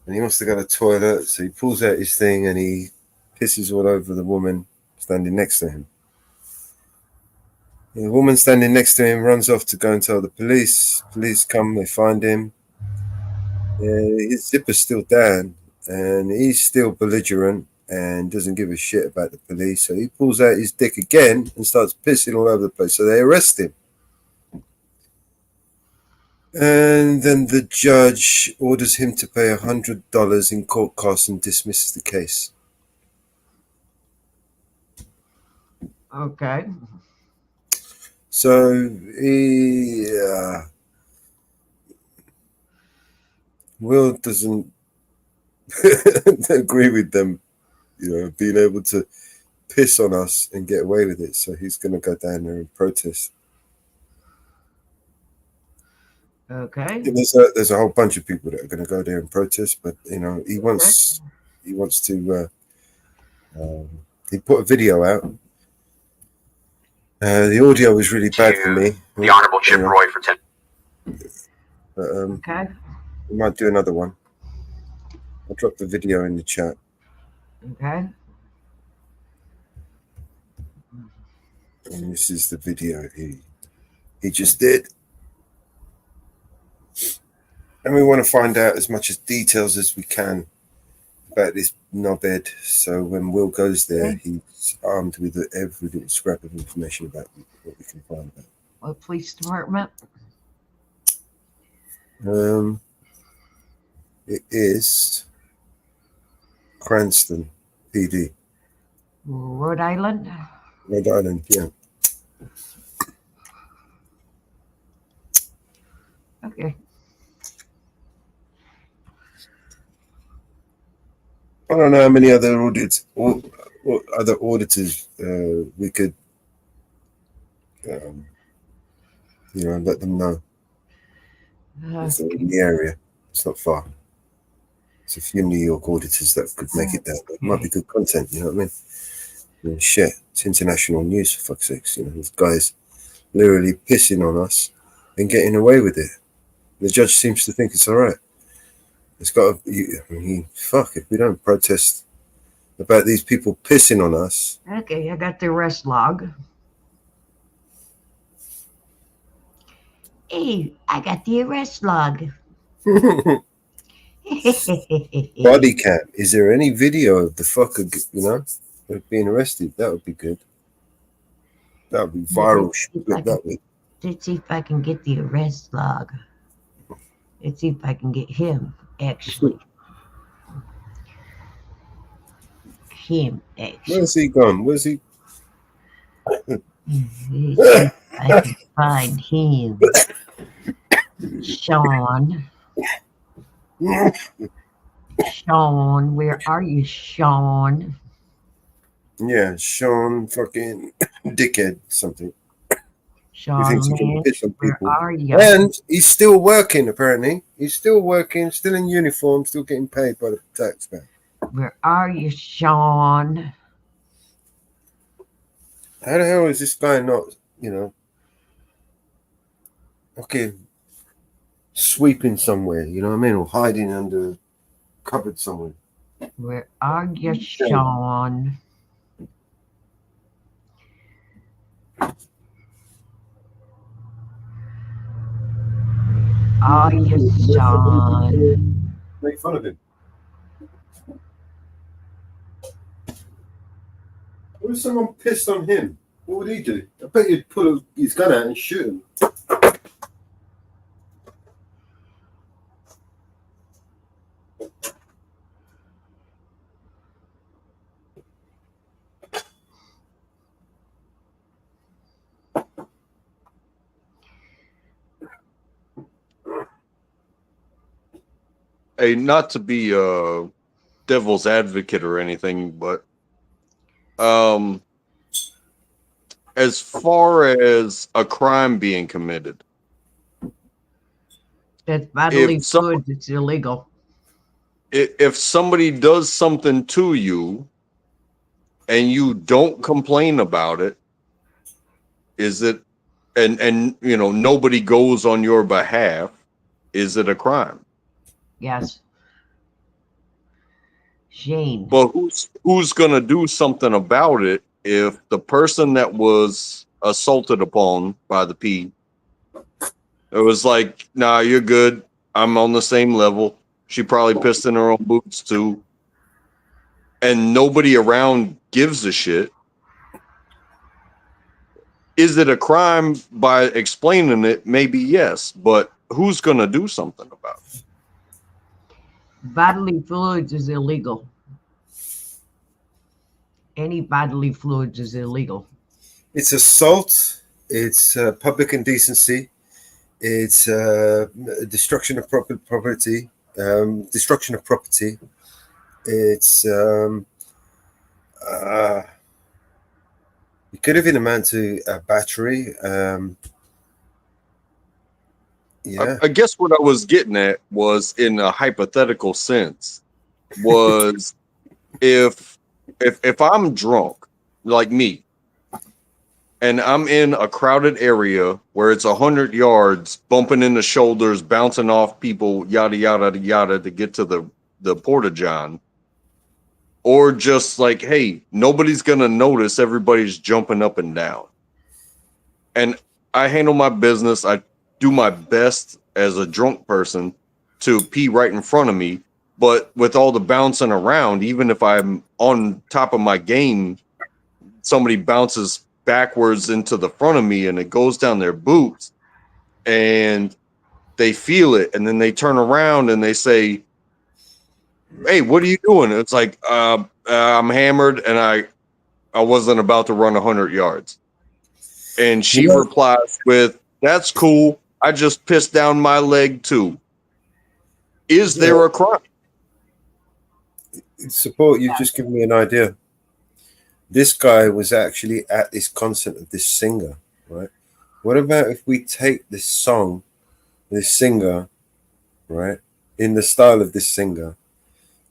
and he wants to go to the toilet, so he pulls out his thing and he pisses all over the woman standing next to him. And the woman standing next to him runs off to go and tell the police. Police come, they find him. His zipper's still down and he's still belligerent and doesn't give a shit about the police. So he pulls out his dick again and starts pissing all over the place. So they arrest him. And then the judge orders him to pay $100 in court costs and dismisses the case. Okay. So Will doesn't agree with them, being able to piss on us and get away with it. So he's going to go down there and protest. Okay. And there's a whole bunch of people that are going to go there and protest, but he wants to. He put a video out. The audio was really bad for me. The Honorable Chip Roy for 10. But, Okay. we might do another one. I'll drop the video in the chat. Okay. And this is the video he just did. And we want to find out as much as details as we can about this knobhead. So when Will goes there, he's armed with every little scrap of information about what we can find out. What police department? It is Cranston PD. Rhode Island? Rhode Island, yeah. Okay. I don't know how many other auditors we could, let them know. If they're in the area. It's not far. It's a few New York auditors that could make it down. It might be good content, you know what I mean? Shit, it's international news, for fuck's sakes. This guy's literally pissing on us and getting away with it. The judge seems to think it's all right. It's got to, fuck, if we don't protest about these people pissing on us. Okay, I got the arrest log. Hey, I got the arrest log. Body cam. Is there any video of the fucker, of being arrested? That would be good. That would be viral shit. That would. Let's see if I can get the arrest log. Let's see if I can get him, actually. Where's he gone? Where's he? Let's see if I can find him. Sean. Sean, where are you, Sean? Yeah, Sean fucking dickhead something. Sean, he thinks he can piss on where people. are you? And he's still working, apparently. He's still working, still in uniform, still getting paid by the taxpayer. Where are you, Sean? How the hell is this guy not, okay, sweeping somewhere, you know what I mean? Or hiding under a cupboard somewhere. Where are you, Sean? Are you, Sean? Make fun of him. What if someone pissed on him? What would he do? I bet he'd pull his gun out and shoot him. Hey, not to be a devil's advocate or anything, but as far as a crime being committed, that's bodily fluids. It's illegal. If somebody does something to you and you don't complain about it, is it, and nobody goes on your behalf, is it a crime? Yes. Shane. But who's gonna do something about it if the person that was assaulted upon by the P, it was like, nah, you're good. I'm on the same level. She probably pissed in her own boots too. And nobody around gives a shit. Is it a crime by explaining it? Maybe yes, but who's gonna do something about it? Bodily fluids is illegal. Any bodily fluids is illegal. It's assault. It's public indecency. It's destruction of property. destruction of property. It's it could have been amount to a battery. Yeah. I guess what I was getting at was in a hypothetical sense was if I'm drunk like me and I'm in a crowded area where it's 100 yards, bumping in the shoulders, bouncing off people, yada yada yada, to get to the porta john, or just like, hey, nobody's gonna notice, everybody's jumping up and down, and I handle my business. I do my best as a drunk person to pee right in front of me, but with all the bouncing around, even if I'm on top of my game, somebody bounces backwards into the front of me and it goes down their boots and they feel it, and then they turn around and they say, hey, what are you doing? It's like, I'm hammered and I wasn't about to run 100 yards. And she replies with, that's cool, I just pissed down my leg too. Is there a crime? Support, you've just given me an idea. This guy was actually at this concert of this singer, right? What about if we take this song, this singer, right, in the style of this singer,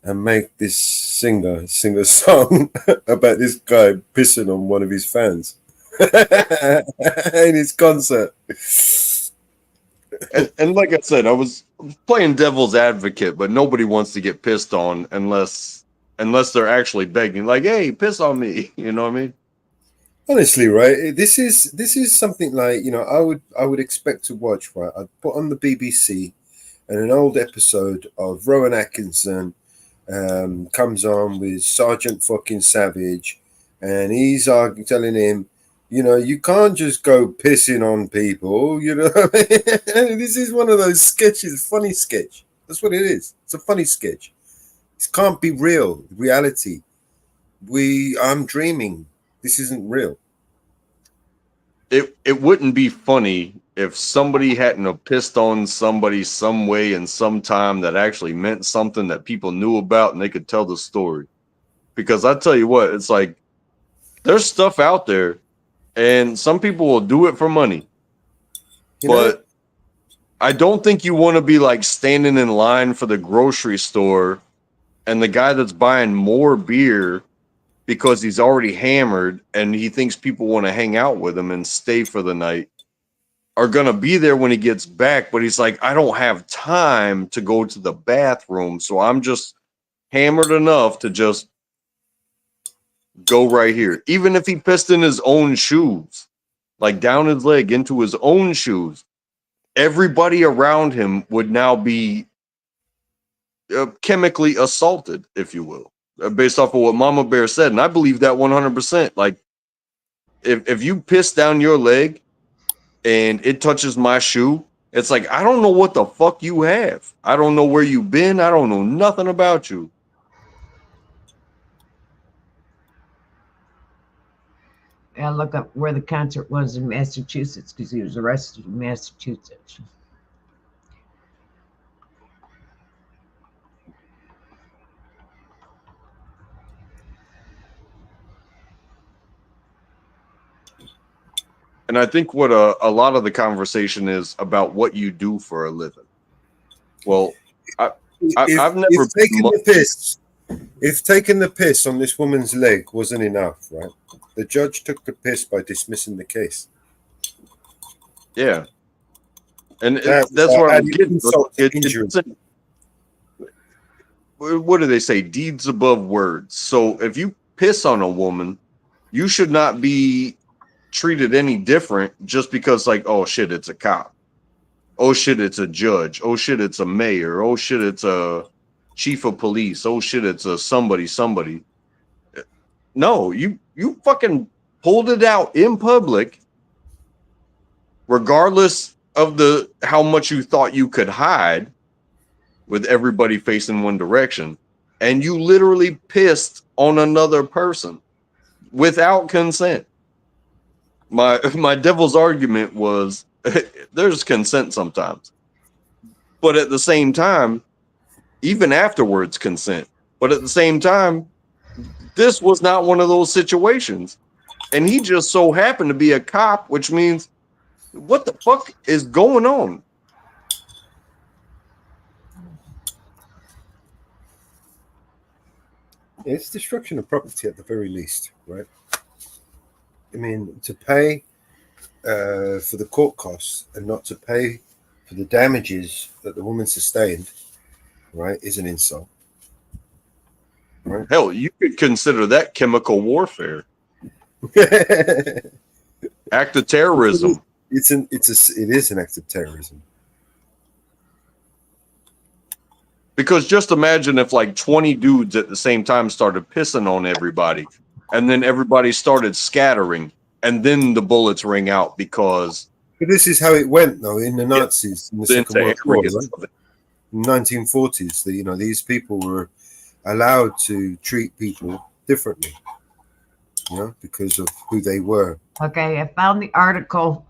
and make this singer sing a song about this guy pissing on one of his fans in his concert? And like I said, I was playing devil's advocate, but nobody wants to get pissed on unless they're actually begging, like, hey, piss on me. You know what I mean? Honestly, right? This is something like, you know, I would expect to watch, right? I'd put on the BBC and an old episode of Rowan Atkinson comes on with Sergeant fucking Savage, and he's telling him, you know, you can't just go pissing on people, you know what I mean? This is one of those sketches, funny sketch. That's what it is. It's a funny sketch. This can't be real. Reality. I'm dreaming. This isn't real. It wouldn't be funny if somebody hadn't have pissed on somebody some way in some time that actually meant something that people knew about and they could tell the story. Because I tell you what, it's like there's stuff out there and some people will do it for money. But I don't think you want to be like standing in line for the grocery store and the guy that's buying more beer because he's already hammered and he thinks people want to hang out with him and stay for the night are going to be there when he gets back. But he's like, I don't have time to go to the bathroom. So I'm just hammered enough to just go right here. Even if he pissed in his own shoes, like down his leg into his own shoes, everybody around him would now be chemically assaulted, if you will, based off of what Mama Bear said. And I believe that 100%. Like, if you piss down your leg and it touches my shoe, it's like, I don't know what the fuck you have. I don't know where you've been. I don't know nothing about you. I look up where the concert was in Massachusetts because he was arrested in Massachusetts. And I think what a lot of the conversation is about what you do for a living. Well, I've never if taking the piss on this woman's leg wasn't enough, right? The judge took the piss by dismissing the case. Yeah. And that's what I'm getting. What do they say? Deeds above words. So if you piss on a woman, you should not be treated any different just because, like, oh shit, it's a cop. Oh shit, it's a judge. Oh shit, it's a mayor. Oh shit, it's a chief of police. Oh shit, it's a somebody. No, you fucking pulled it out in public, regardless of how much you thought you could hide, with everybody facing one direction, and you literally pissed on another person without consent. My devil's argument was there's consent sometimes, but at the same time, even afterwards consent. But at the same time, this was not one of those situations. And he just so happened to be a cop, which means what the fuck is going on? It's destruction of property at the very least, right? I mean, to pay for the court costs and not to pay for the damages that the woman sustained, right, is an insult. Right? Hell, you could consider that chemical warfare. Act of terrorism. It is an act of terrorism. Because just imagine if like 20 dudes at the same time started pissing on everybody, and then everybody started scattering, and then the bullets ring out because. But this is how it went, though, in the Nazis in the Second World War, right? In the 1940s, these people were allowed to treat people differently, because of who they were. Okay, I found the article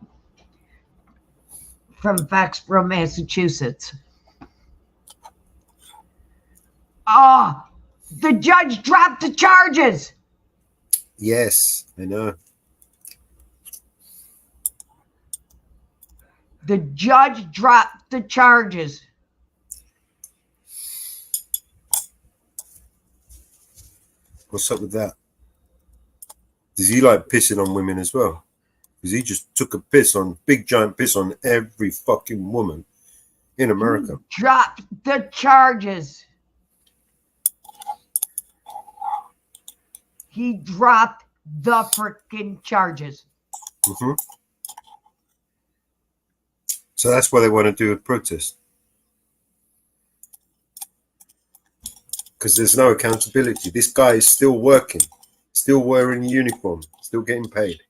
from Foxborough, Massachusetts. Oh, the judge dropped the charges. Yes, I know. The judge dropped the charges. What's up with that? Does he like pissing on women as well? Because he just took a big giant piss on every fucking woman in America. He dropped the charges. He dropped the freaking charges. Mm-hmm. So that's why they want to do a protest. Because there's no accountability. This guy is still working, still wearing a uniform, still getting paid.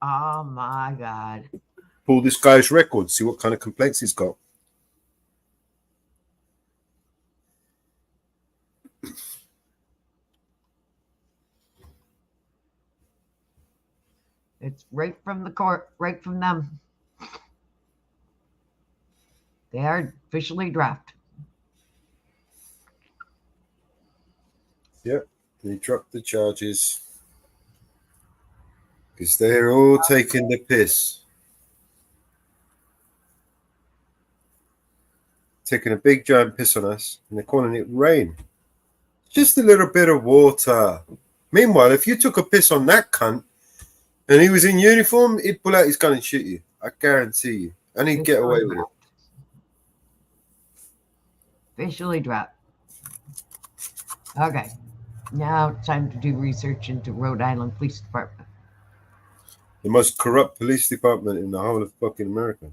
Oh my God. Pull this guy's record, see what kind of complaints he's got. It's right from the court, right from them. They are officially dropped. Yep, they dropped the charges because they're all taking the piss. Taking a big giant piss on us, and they're calling it rain. Just a little bit of water. Meanwhile, if you took a piss on that cunt and he was in uniform, he'd pull out his gun and shoot you. I guarantee you. And he'd get away with it. Officially dropped. Okay. Now it's time to do research into Rhode Island Police Department. The most corrupt police department in the whole of fucking America.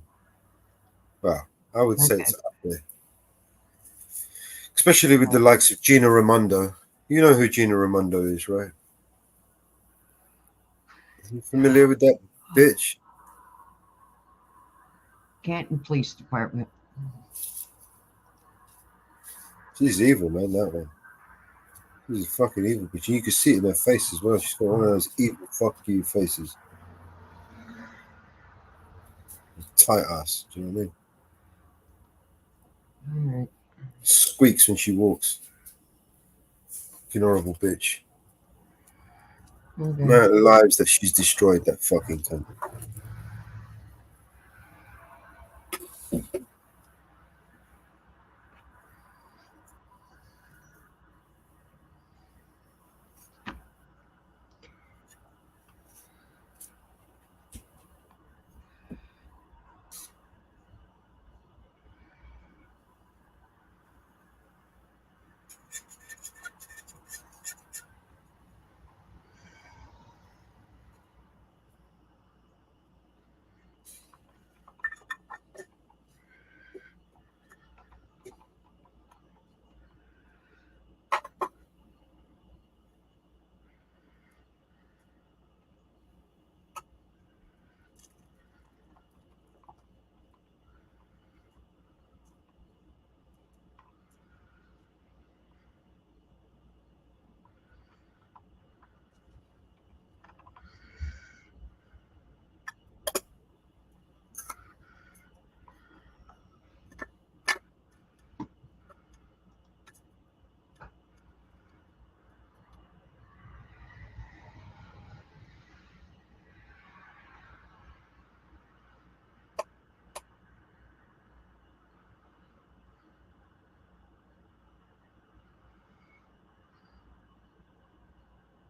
Wow. I would say it's up there. Especially with the likes of Gina Raimondo. You know who Gina Raimondo is, right? Are you familiar with that bitch? Canton Police Department. She's evil, man, that one. She's a fucking evil bitch. You can see it in her face as well. She's got one of those evil fuck you faces. Tight ass, do you know what I mean? All right. Squeaks when she walks. Fucking horrible bitch. Okay. Amount of lives that she's destroyed, that fucking cunt.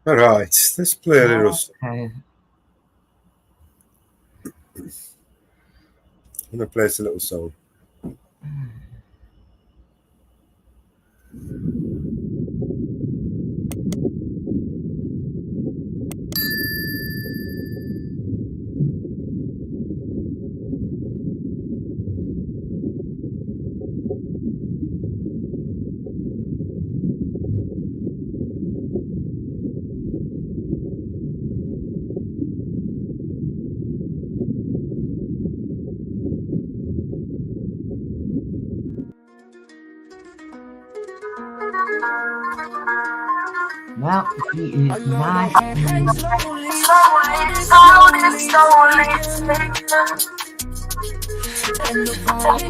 All right, let's play a little. Okay. I'm gonna play us a little song. Well, he is not. And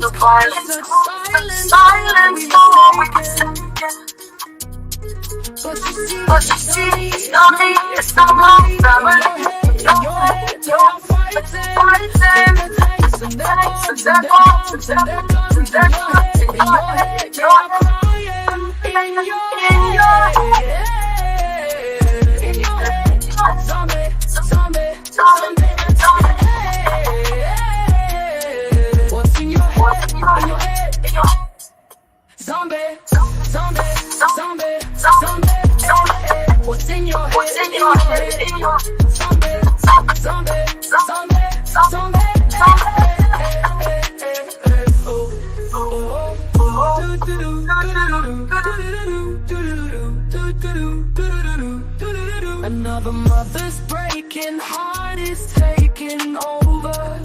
the violence is silence for weeks. But you see, it's not my family. You're fighting the tanks and their bombs and their guns and their guns in your head. You're crying in your head. In your head. Zombie, zombie, zombie, zombie. What's in your head? In your head. Zombie, zombie, zombie, zombie. What's in your head? What's in your head? In your zombie, zombie, zombie, zombie. Another mother's breaking heart is taking over.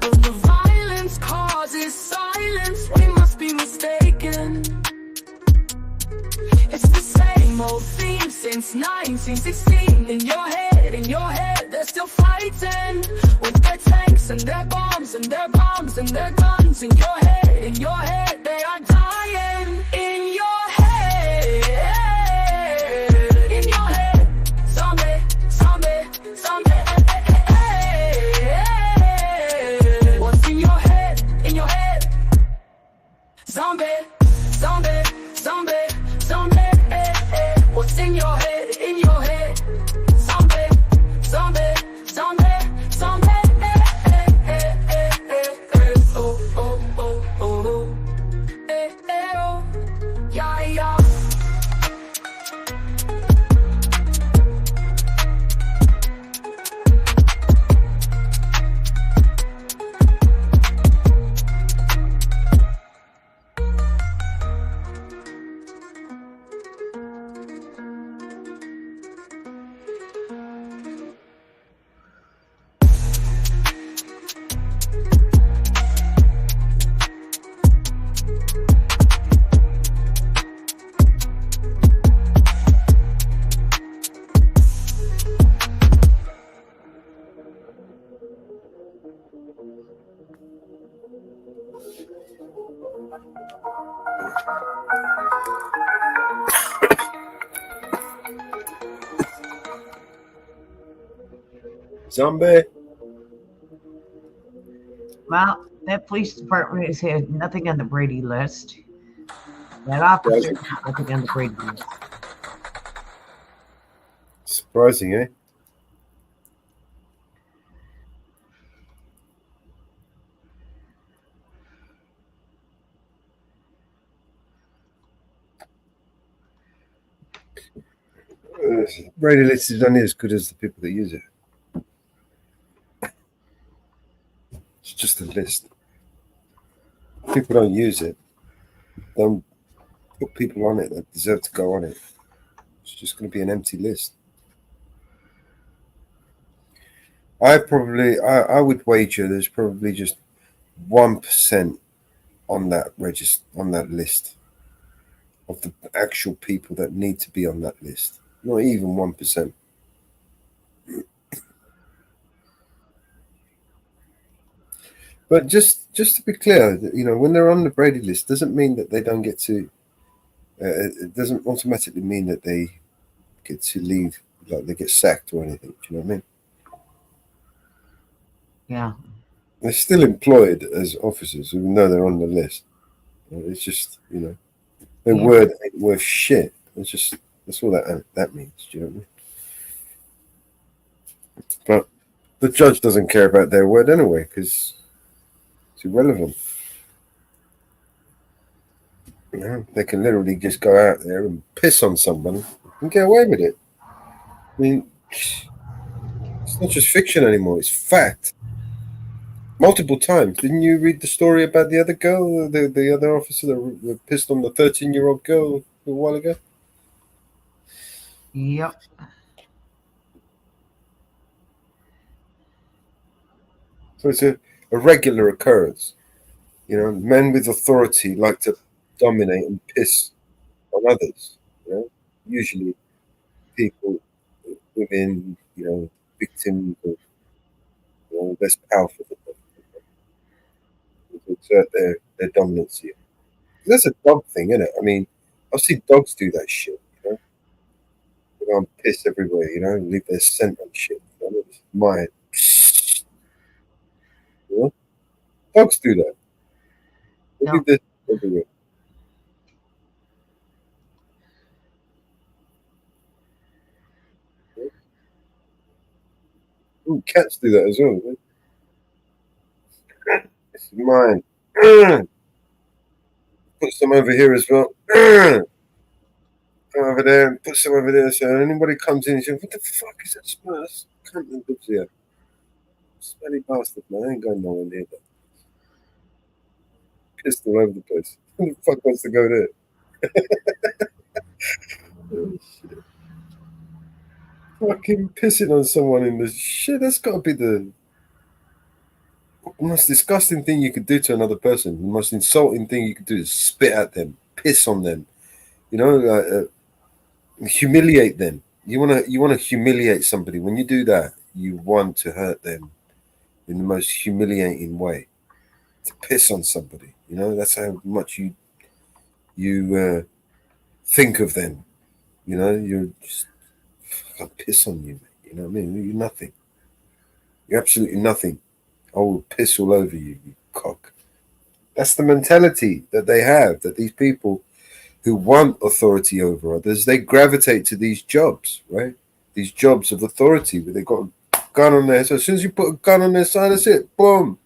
When the violence causes silence, we must be mistaken. It's the same old theme since 1916. In your head, they're still fighting with their tanks and their bombs and their bombs and their guns. In your head, they are dying. In your head, in your head, zombie, zombie, zombie. What's in your head? In your head, zombie, zombie, zombie, zombie. What's in your head? In your head, zombie, zombie, zombie, zombie. Oh, oh, oh, oh, oh, yeah, yeah. Zombie. Well, that police department has had nothing on the Brady list. That officer got nothing on the Brady list. Surprising, eh? Brady list is only as good as the people that use it. It's just a list. If people don't use it, don't put people on it that deserve to go on it. It's just going to be an empty list. I would wager there's probably just 1% on that list of the actual people that need to be on that list. Not even 1%. But just to be clear, when they're on the Brady list, doesn't mean that they don't get to. It doesn't automatically mean that they get to leave, like they get sacked or anything. Do you know what I mean? Yeah. They're still employed as officers, even though they're on the list. It's just, their word ain't worth shit. It's just That's all that means. Do you know what I mean? But the judge doesn't care about their word anyway because it's irrelevant. You know, they can literally just go out there and piss on someone and get away with it. I mean, it's not just fiction anymore; it's fact. Multiple times. Didn't you read the story about the other girl, the other officer that pissed on the 13-year-old girl a while ago? Yep. So it's a regular occurrence. You know, men with authority like to dominate and piss on others. You know, usually people, women, you know, victims of, you know, less powerful than them, to exert their dominancy. That's a dog thing, isn't it? I mean, I've seen dogs do that shit. You know, they go and piss everywhere. You know, and leave their scent on shit. You know? It's mine. You know, dogs do that. They leave their everywhere. Ooh, cats do that as well. Man. This is mine. Put some over here as well. Come over there and put some over there. So anybody comes in and says, "What the fuck is that smell? That's cunt that lives here. Smelly bastard, man. I ain't going nowhere near that. Pissed all over the place. Who the fuck wants to go there?" Oh, shit. Fucking pissing on someone in the shit. That's got to be the most disgusting thing you could do to another person. The most insulting thing you could do is spit at them, piss on them. You know, humiliate them. You wanna humiliate somebody. When you do that, you want to hurt them in the most humiliating way. To piss on somebody. You know, that's how much you think of them. You know, you're just I'll piss on you, mate. You know what I mean? You're nothing. You're absolutely nothing. I will piss all over you, you cock. That's the mentality that they have, that these people who want authority over others, they gravitate to these jobs, right? These jobs of authority where they've got a gun on their, so as soon as you put a gun on their side, that's it. Boom.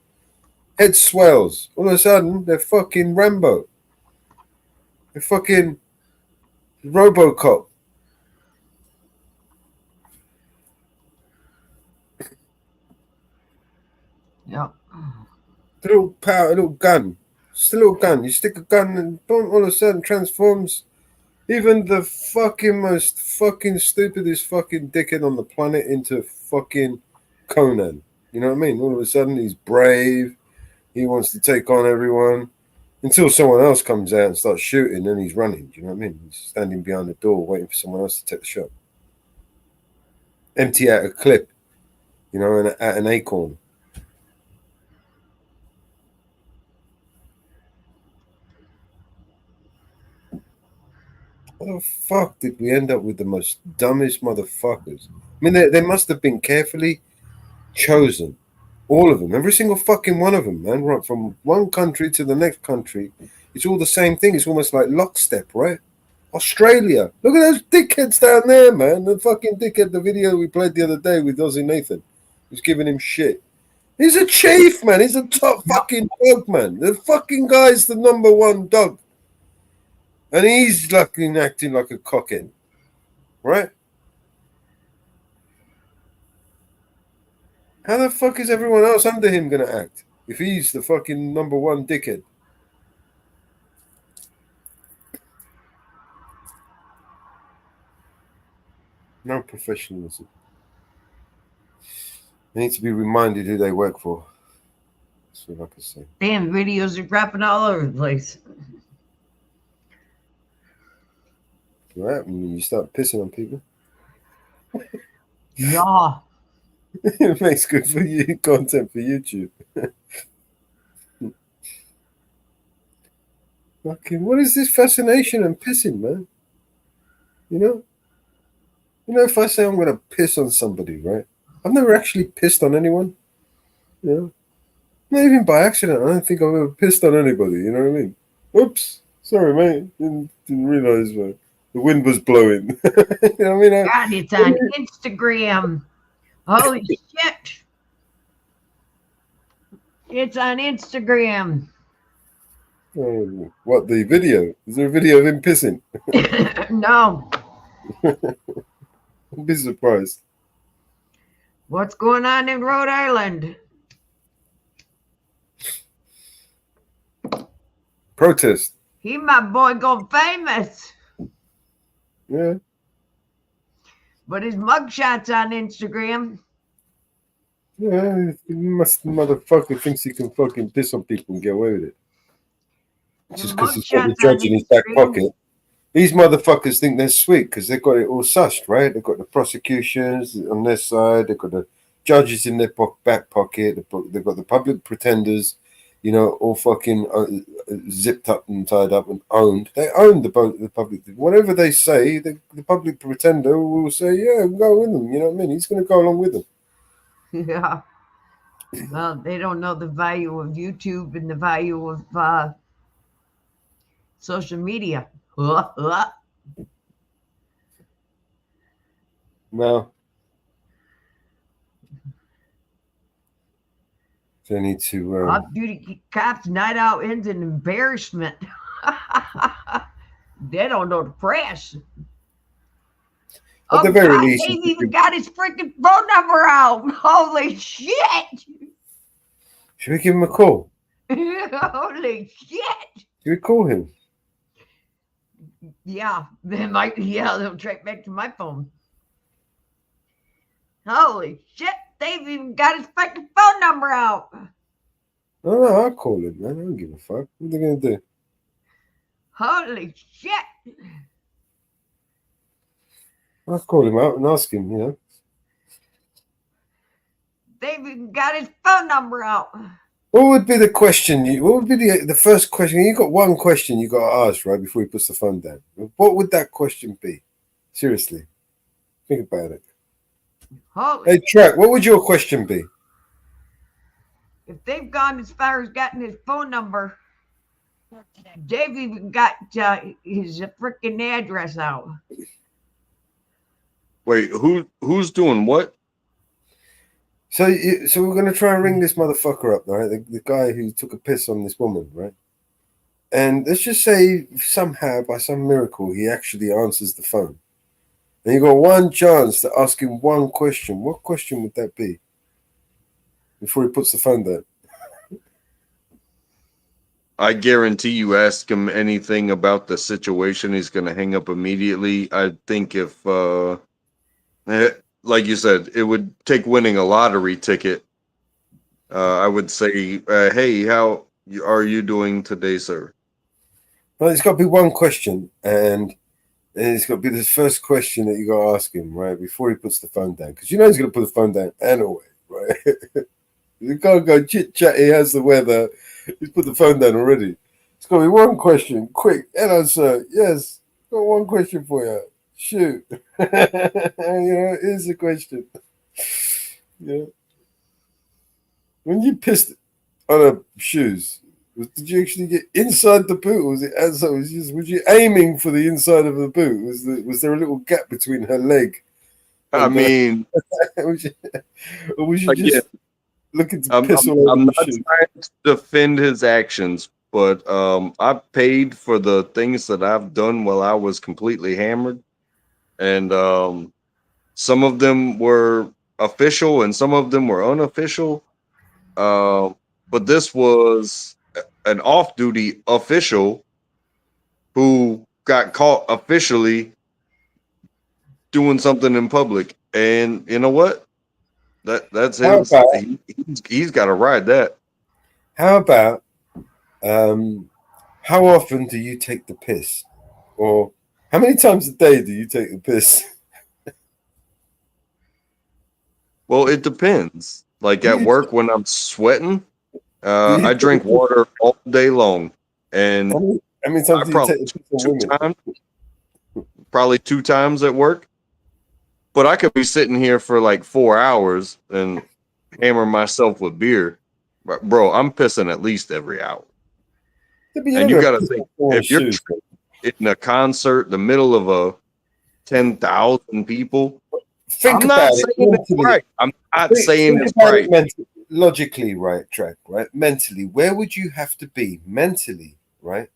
Head swells. All of a sudden, they're fucking Rambo. They're fucking Robocop. Yep. The little power, a little gun. Just a little gun. You stick a gun and boom, all of a sudden transforms even the fucking most fucking stupidest fucking dickhead on the planet into fucking Conan. You know what I mean? All of a sudden he's brave. He wants to take on everyone. Until someone else comes out and starts shooting, then he's running. Do you know what I mean? He's standing behind the door waiting for someone else to take the shot. Empty out a clip, you know, and at an acorn. How the fuck did we end up with the most dumbest motherfuckers? I mean, they must have been carefully chosen. All of them, every single fucking one of them, man. Right from one country to the next country, it's all the same thing. It's almost like lockstep, right? Australia. Look at those dickheads down there, man. The fucking dickhead, the video we played the other day with Ozzy Nathan, who's giving him shit. He's a chief, man. He's a top fucking dog, man. The fucking guy's the #1 dog. And he's acting like a cockhead, right? How the fuck is everyone else under him going to act if he's the fucking #1 dickhead? No professionalism. They need to be reminded who they work for. That's what I can say. Damn, videos are dropping all over the place. Right? When you start pissing on people. Yeah. It makes good for you content for YouTube. Fucking, what is this fascination and pissing, man? You know? If I say I'm gonna piss on somebody, right? I've never actually pissed on anyone. You know? Not even by accident. I don't think I've ever pissed on anybody, you know what I mean? Oops. Sorry, mate. Didn't realize The wind was blowing. You know what I mean? God, it's on Instagram. Holy shit. It's on Instagram. Oh, what, the video? Is there a video of him pissing? No. I'd be surprised. What's going on in Rhode Island? Protest. He my boy go famous. Yeah. But his mugshot's on Instagram. Yeah, motherfucker thinks he can fucking piss on people and get away with it. Just because he's got the judge in his back pocket. These motherfuckers think they're sweet because they've got it all sussed, right? They've got the prosecutions on their side. They've got the judges in their back pocket. They've got the public pretenders, you know, all fucking zipped up and tied up and owned. They own the public. Whatever they say, the public pretender will say, yeah, we'll go with them. You know what I mean? He's going to go along with them. Yeah. Well, they don't know the value of YouTube and the value of social media. No. So I need to. Off-duty cops' night out ends in embarrassment. They don't know the press. At the very least, they've even got his freaking phone number out. Holy shit! Should we give him a call? Holy shit! Should we call him? Yeah, they might. Yeah, they'll track back to my phone. Holy shit! They've even got his fucking phone number out. No, I'll call him, man. I don't give a fuck. What are they gonna do? Holy shit! I'll call him out and ask him. You know. They've even got his phone number out. What would be the question? What would be the first question? You got one question you got to ask right before he puts the phone down. What would that question be? Seriously, think about it. Hey, Track, what would your question be? If they've gone as far as getting his phone number, they've even got his freaking address out. Wait, who's doing what? So we're gonna try and ring this motherfucker up, right? The guy who took a piss on this woman, right? And let's just say somehow, by some miracle, he actually answers the phone. And you got one chance to ask him one question. What question would that be? Before he puts the phone down. I guarantee you ask him anything about the situation, he's going to hang up immediately. I think if, like you said, it would take winning a lottery ticket. I would say, hey, how are you doing today, sir? Well, it's got to be one question, and it's got to be the first question that you got to ask him, right, before he puts the phone down. Because you know he's going to put the phone down anyway, right? You can't go chit-chat, he has the weather. He's put the phone down already. It's got to be one question, quick. Hello, sir. Yes, got one question for you. Shoot. You know, here's the question. Yeah. When you pissed on her shoes, did you actually get inside the boot, or was it outside? Was you aiming for the inside of the boot? Was there a little gap between her leg? I mean, or was you just looking to piss all over I'm the not shoes? trying to defend his actions, but I paid for the things that I've done while I was completely hammered, and some of them were official and some of them were unofficial. But this was an off-duty official who got caught officially doing something in public, and you know what? That's his. He's got to ride that. How about how often do you take the piss, or how many times a day do you take the piss? Well, it depends. Like at work when I'm sweating, I drink water all day long, and how many times do you take the piss on women? Probably 2 times at work. But I could be sitting here for like 4 hours and hammer myself with beer. Bro, I'm pissing at least every hour. Yeah, And you got to think, if you're in a concert, the middle of a 10,000 people. Think I'm not about saying it it's right. I'm not saying it's about right. it logically, right, Track, right? Mentally, where would you have to be mentally, right?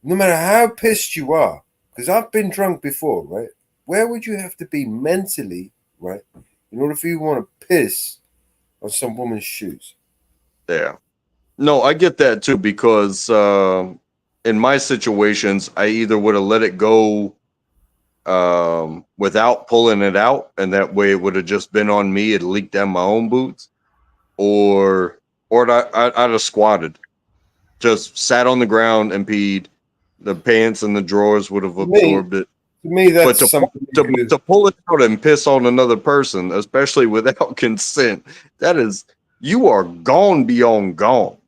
No matter how pissed you are, because I've been drunk before, right? Where would you have to be mentally, right, in order for you to want to piss on some woman's shoes? Yeah. No, I get that too, because in my situations, I either would have let it go without pulling it out, and that way it would have just been on me, it leaked down my own boots, or I'd have squatted, just sat on the ground and peed. The pants and the drawers would have absorbed it. To me, But that's something to pull it out and piss on another person, especially without consent, that is, you are gone beyond gone.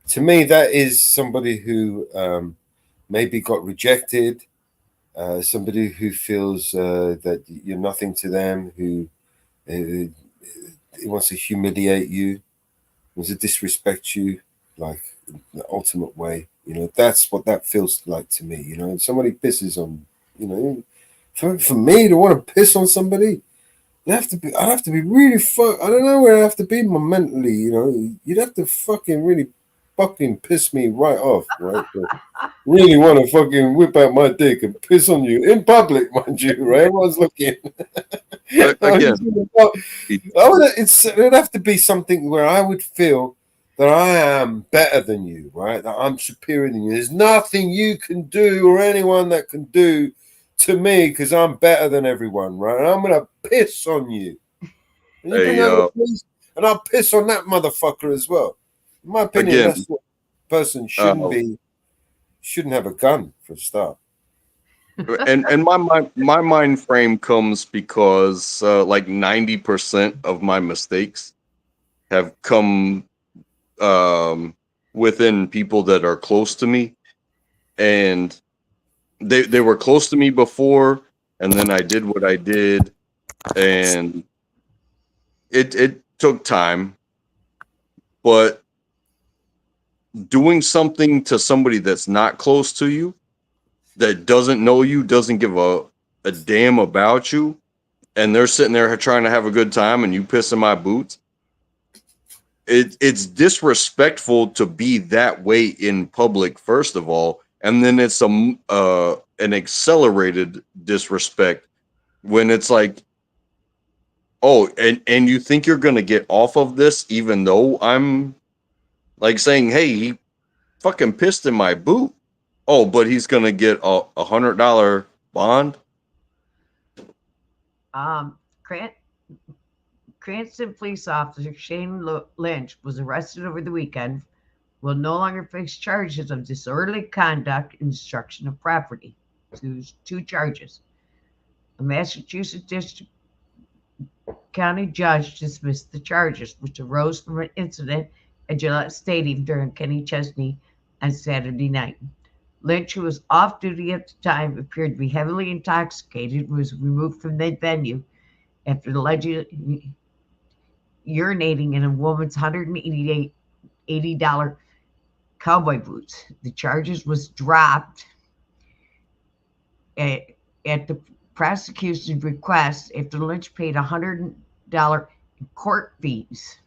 To me, that is somebody who maybe got rejected, somebody who feels that you're nothing to them, who wants to humiliate you, wants to disrespect you, like the ultimate way. You know, that's what that feels like to me. You know, if somebody pisses on, you know, for me to want to piss on somebody, I'd have to be really I don't know where I have to be mentally, you know. You'd have to fucking really fucking piss me right off, right? So, really want to fucking whip out my dick and piss on you in public, mind you, right? Everyone's looking. Again, It'd have to be something where I would feel that I am better than you, right? That I'm superior than you. There's nothing you can do or anyone that can do to me because I'm better than everyone, right? And I'm gonna piss on you. And, you think and I'll piss on that motherfucker as well. In my opinion, Again, that's what a person shouldn't have a gun for a start. And my mind frame comes because like 90% of my mistakes have come within people that are close to me, and they were close to me before, and then I did what I did, and it took time, but doing something to somebody that's not close to you, that doesn't know you, doesn't give a damn about you, and they're sitting there trying to have a good time, and you piss in my boots, it's disrespectful to be that way in public, first of all, and then it's an accelerated disrespect when it's like, oh, and you think you're gonna get off of this, even though I'm like saying, hey, he fucking pissed in my boot. Oh, but he's gonna get a $100 bond. Cranston police officer Shane Lynch was arrested over the weekend. Will no longer face charges of disorderly conduct and destruction of property. Two charges. A Massachusetts District County judge dismissed the charges, which arose from an incident at Gillette Stadium during Kenny Chesney on Saturday night. Lynch, who was off duty at the time, appeared to be heavily intoxicated, was removed from the venue after allegedly urinating in a woman's $180 cowboy boots. The charges was dropped at the prosecution's request after Lynch paid $100 in court fees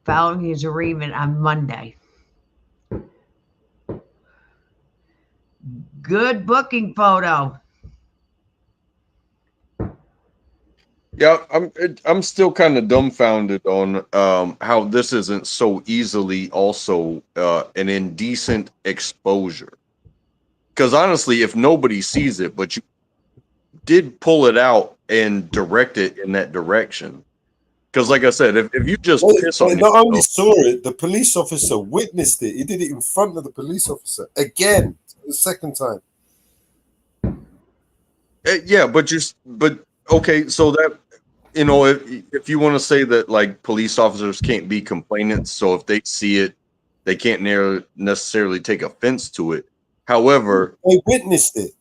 following his arraignment on Monday. Good booking photo. Yeah, I'm still kind of dumbfounded on how this isn't so easily also an indecent exposure. Because honestly, if nobody sees it, but you did pull it out and direct it in that direction. Because like I said, if you just piss on not only yourself, saw it, the police officer witnessed it. He did it in front of the police officer again, the second time. yeah, but okay, so that, you know, if you want to say that like police officers can't be complainants, so if they see it, they can't necessarily take offense to it. However, they witnessed it.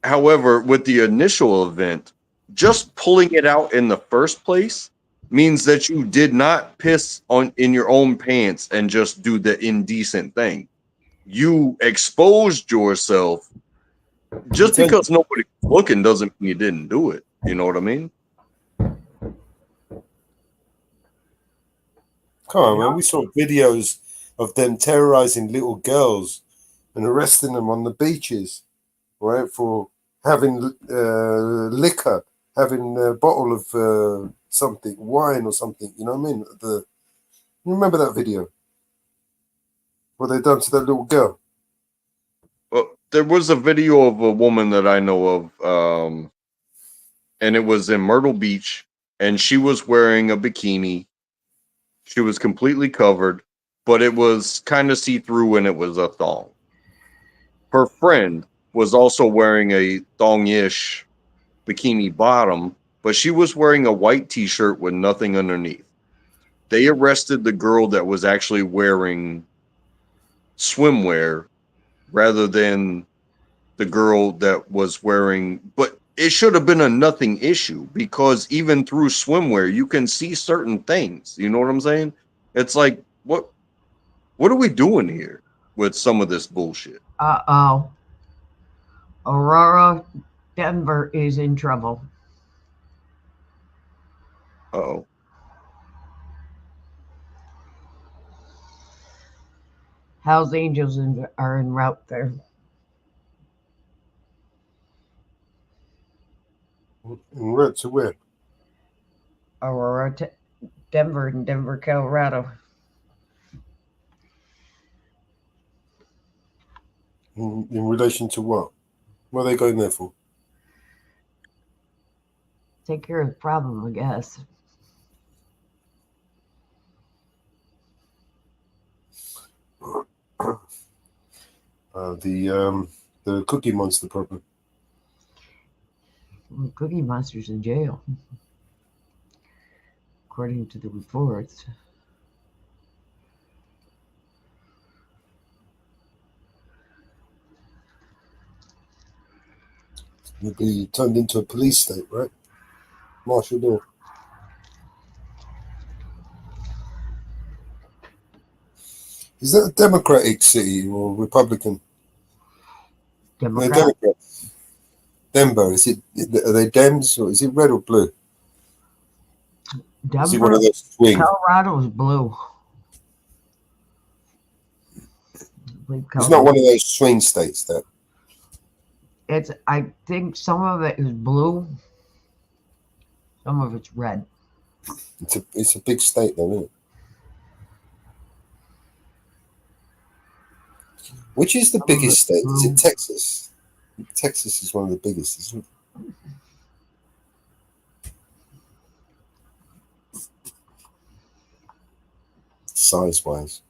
However, with the initial event, just pulling it out in the first place means that you did not piss in your own pants and just do the indecent thing. you exposed yourself. Just because nobody was looking doesn't mean you didn't do it. You know what I mean? Come on, man. We saw videos of them terrorizing little girls and arresting them on the beaches, right, for having liquor, having a bottle of something, wine or something. You know what I mean? You remember that video? What they done to that little girl? Well, there was a video of a woman that I know of, and it was in Myrtle Beach, and she was wearing a bikini. She was completely covered, but it was kind of see-through and it was a thong. Her friend was also wearing a thong-ish bikini bottom, but she was wearing a white t-shirt with nothing underneath. They arrested the girl that was actually wearing swimwear rather than the girl that was wearing, but it should have been a nothing issue because even through swimwear, you can see certain things. You know what I'm saying? It's like, what are we doing here with some of this bullshit? Uh-oh. Aurora, Denver is in trouble. Uh-oh. Hell's Angels are en route there. En route to where? Aurora, Denver, and Denver, Colorado. In relation to what? What are they going there for? Take care of the problem, I guess. The Cookie Monster problem. Well, Cookie Monster's in jail, according to the reports. You'll be turned into a police state, right? Martial law. Is that a Democratic city or Republican? Democrat. Denver. Is it? Are they Dems or is it red or blue? Denver, is it one of those swing? Colorado is blue. It's not one of those swing states, that. It's. I think some of it is blue. Some of it's red. It's a big state, though, isn't it? Which is the biggest state? Is it Texas? Texas is one of the biggest, isn't it? Size-wise.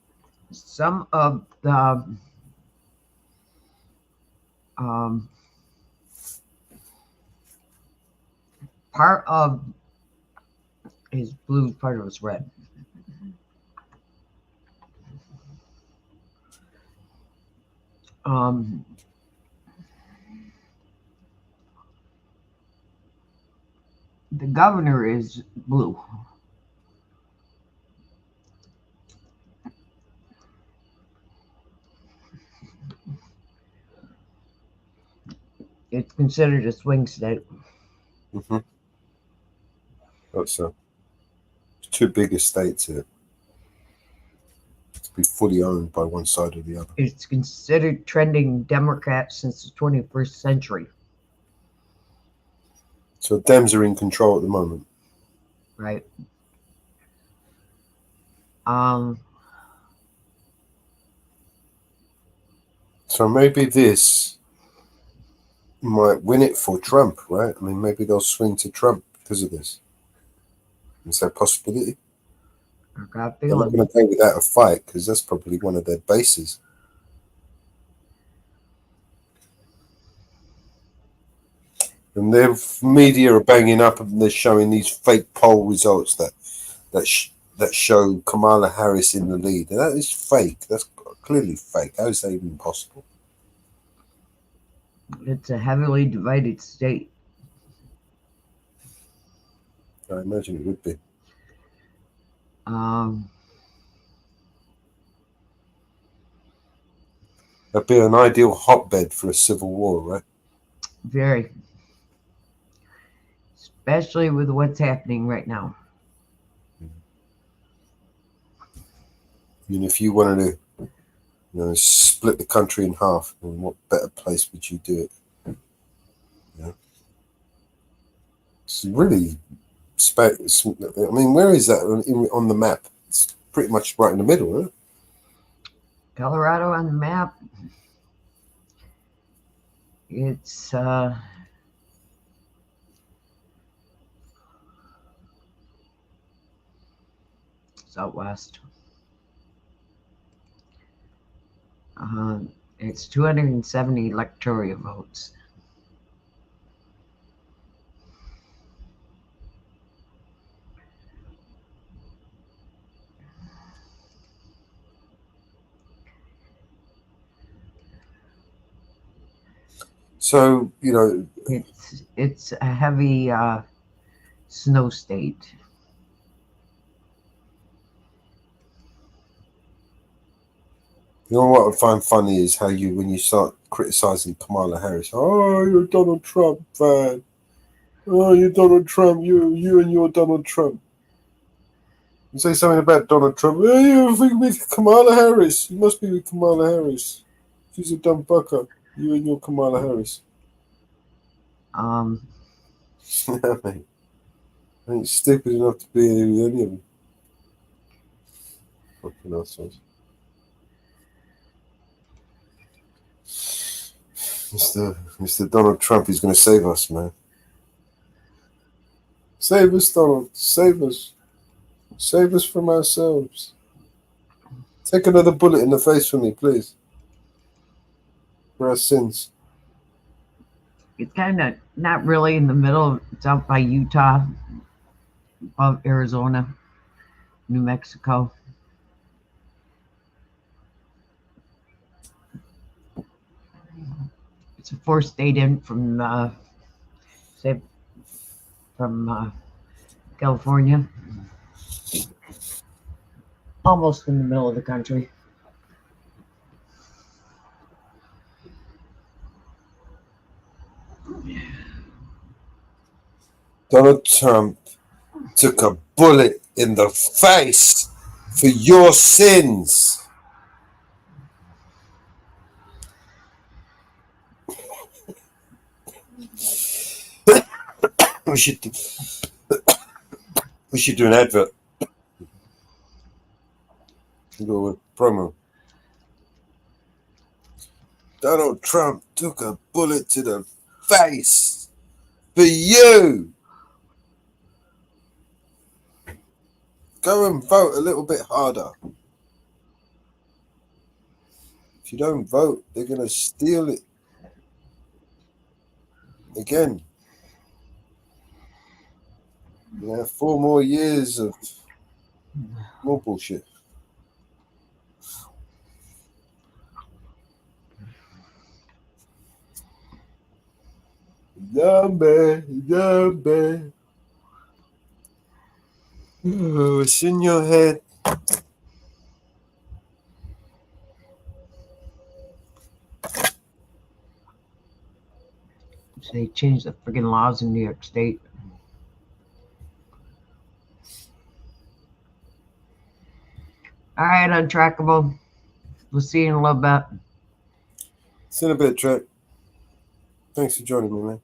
Some of the part of is blue, part of it's red. The governor is blue. It's considered a swing state. Mm-hmm. That's two biggest states here. To be fully owned by one side or the other. It's considered trending Democrat since the 21st century. So Dems are in control at the moment. Right. So maybe this might win it for Trump, right? I mean, maybe they'll swing to Trump because of this. Is that a possibility? They're not going to go without a fight because that's probably one of their bases. And their media are banging up and they're showing these fake poll results that show Kamala Harris in the lead. And that is fake. That's clearly fake. How is that even possible? It's a heavily divided state. I imagine it would be. That'd be an ideal hotbed for a civil war, right? Very. Especially with what's happening right now. I mean, if you wanted to, split the country in half, in what better place would you do it? It's really, I mean, where is that on the map? It's pretty much right in the middle, right? Colorado on the map. It's southwest. It's 270 electoral votes. So, it's a heavy snow state. You know what I find funny is how when you start criticizing Kamala Harris, oh, you're a Donald Trump fan. Oh, you're Donald Trump. You and your Donald Trump. You say something about Donald Trump. Oh, you're with Kamala Harris. You must be with Kamala Harris. She's a dumb bucker. You and your Kamala Harris. I ain't stupid enough to be with any of them. Fucking assholes. Mr. Donald Trump is going to save us, man. Save us, Donald. Save us. Save us from ourselves. Take another bullet in the face for me, please. For our sins. It's kind of not really in the middle. It's out by Utah, above Arizona, New Mexico. It's a 4-state in from California, almost in the middle of the country. Donald Trump took a bullet in the face for your sins. We should do an advert. Go with promo. Donald Trump took a bullet to the face for you. Go and vote a little bit harder. If you don't vote, they're going to steal it. Again. You have 4 more years of more bullshit. Zombie. Oh, it's in your head. So they changed the friggin' laws in New York State. All right, Untrackable. We'll see you in a little bit. See you in a bit, Trent. Thanks for joining me, man.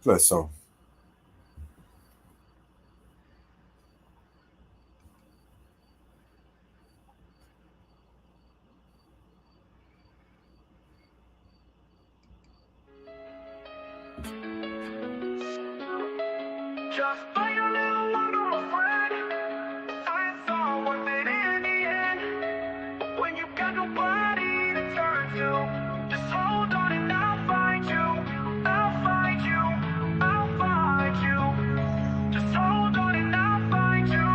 Play a song. Just play a little longer, my friend. I saw worth it in the end. When you got nobody to turn to, just hold on and I'll find you. I'll find you. I'll find you. Just hold on and I'll find you.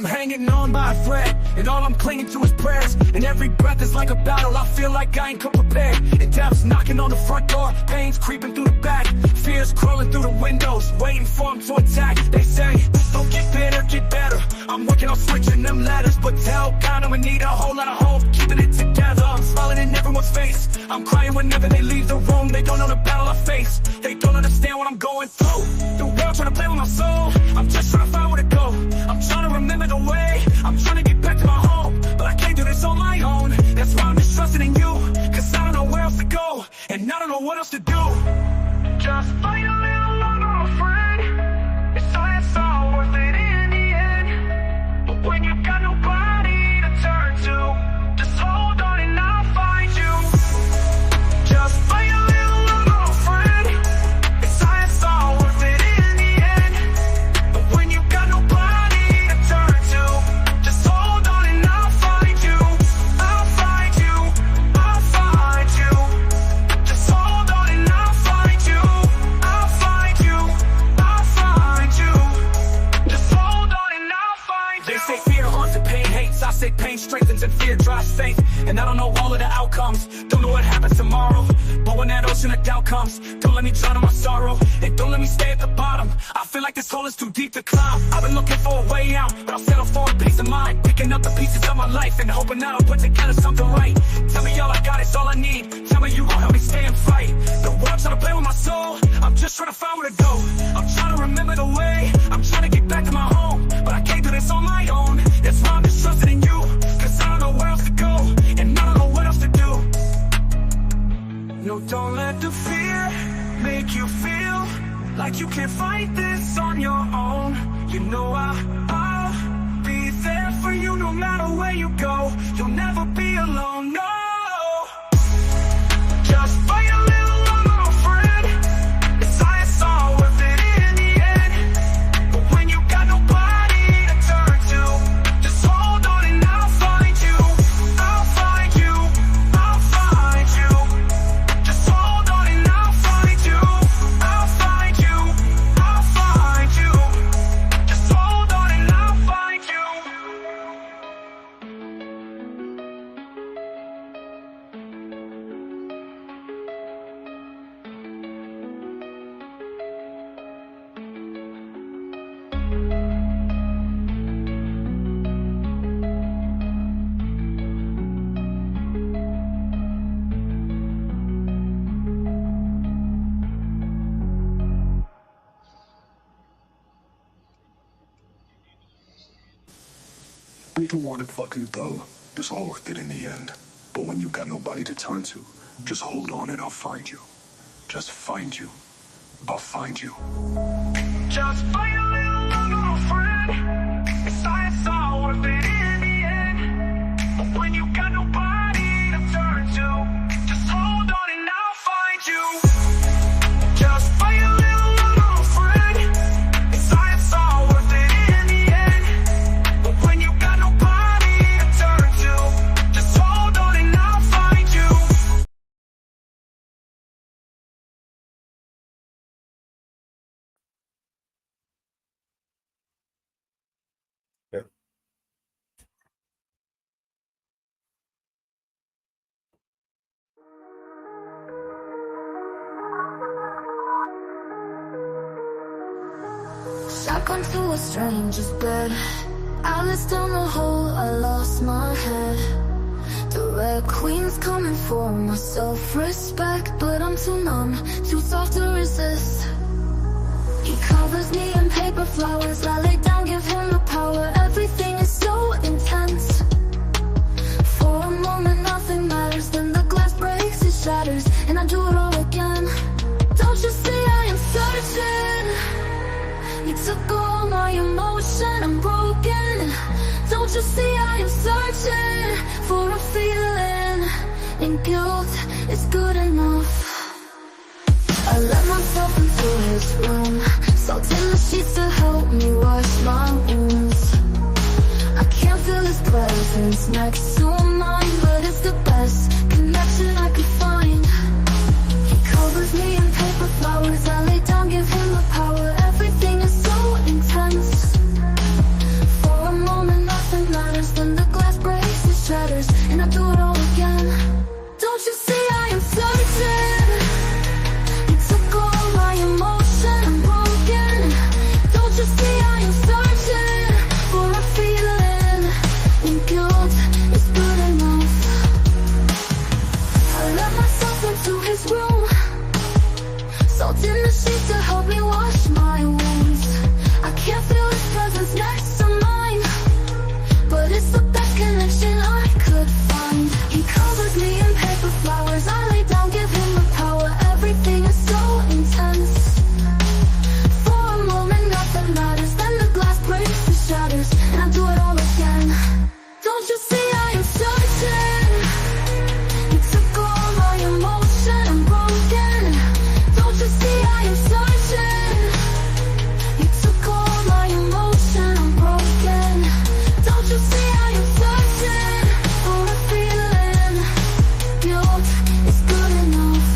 I'm hanging on by a thread, and all I'm clinging to is prayers. And every breath is like a battle, I feel like I ain't come prepared. And death's knocking on the front door, pain's creeping through the back, fears crawling through the windows, waiting for them to attack. They say, don't get bitter, get better. I'm working on switching them letters, but tell God I'ma need a whole lot of hope, keeping it together. I'm smiling in everyone's face, I'm crying whenever they leave the room. They don't know the battle I face, they don't understand what I'm going through. The world trying to play with my soul, I'm just trying to find where to go. I'm trying to remember the way, I'm trying to get back to my home, but I can't do this on my own. That's why I'm just trusting in you, cause I don't know where else to go, and I don't know what else to do. Just fight a little longer, my friend. It's all worth it in the end. But when you got nobody to turn to, just hold on and I'll find you. Just fight a little longer, my friend. It's all worth it in the end. But when you got nobody to turn to, just hold on and I'll find you. I'll find you. I'll find you. Just hold on and I'll find you. I'll find you. I'll find you. Just hold on and I'll find you. They say fear haunts and pain hates. I say pain strengthens and fear drives faith. And I don't know all of the outcomes, don't know what happens tomorrow. But when that ocean of doubt comes, don't let me drown in my sorrow, and don't let me stay at the bottom. I feel like this hole is too deep to climb. I've been looking for a way out, but I'll settle for a peace of mind. Picking up the pieces of my life and hoping that I'll put together something right. Tell me all I got is all I need. Tell me you gon' help me stay and fight. The world trying to play with my soul, I'm just trying to find where to go. I'm trying to remember the way, I'm trying to get back to my home, but I can't do this on my own. That's why I'm just trusting in you, cause I don't know where else to go, and I don't know what else to do. No, don't let the fear make you feel like you can't fight this on your own. You know I'll be there for you no matter where you go. You'll never be alone, no. Just fight a little longer, my friend. It's all worth it in the end. But when you got nobody to turn to, just hold on and I'll find you. I'll find you. I'll find you. Just hold on and I'll find you. I'll find you. I'll find you. Just hold on and I'll find you. We don't want to fuck you though. It's all worth it in the end. But when you got nobody to turn to, just hold on and I'll find you. Just find you. I'll find you. Just fight a little longer, my friend. It's all worth it in the end. But when you got nobody to turn to, just hold on and I'll find you. Just fight a little longer, my friend. It's all worth it in the end. But when you got nobody to turn to, just hold on and I'll find you. Yep. Shotgun to a stranger's bed. Alice down the hole, I lost my head. The Red Queen's coming for my self-respect, but I'm too numb, too soft to resist. He covers me in paper flowers, I lay down, give him the power. Everything is so intense. For a moment nothing matters, then the glass breaks, it shatters, and I do it all again. Don't you see I am searching? You took all my emotion, I'm broken. Don't you see I am searching for a feeling, and guilt is good enough. I let myself into his room, salt in the sheets to help me wash my wounds. I can't feel his presence next to mine, but it's the best connection I could find. He covers me in paper flowers, I lay down, give him the power. Everything is so intense. For a moment to help me wash my wounds. I can't feel his presence next to mine, but it's the best connection I could find. He covers me in paper flowers. I lay down, give him the power. Everything is so intense. For a moment, nothing matters. Then the glass breaks and shatters, and I do it all again. Don't you see I am certain? You took all my emotion and broken. Don't you see I am certain? You took all my emotion and broken. Don't you see I am certain? For a feeling, guilt is good enough.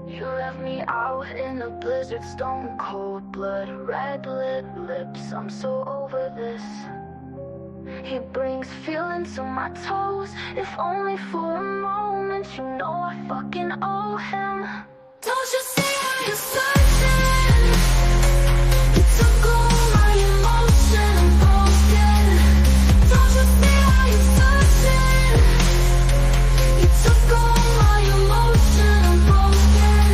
You left me out in the blizzard, stone cold blood, red lit lips. I'm so over this. He brings feeling to my toes. If only for a moment, you know I fucking owe him. Don't you see I am certain? You took all my emotion and broken. Don't you see I am certain? You took all my emotion and broken.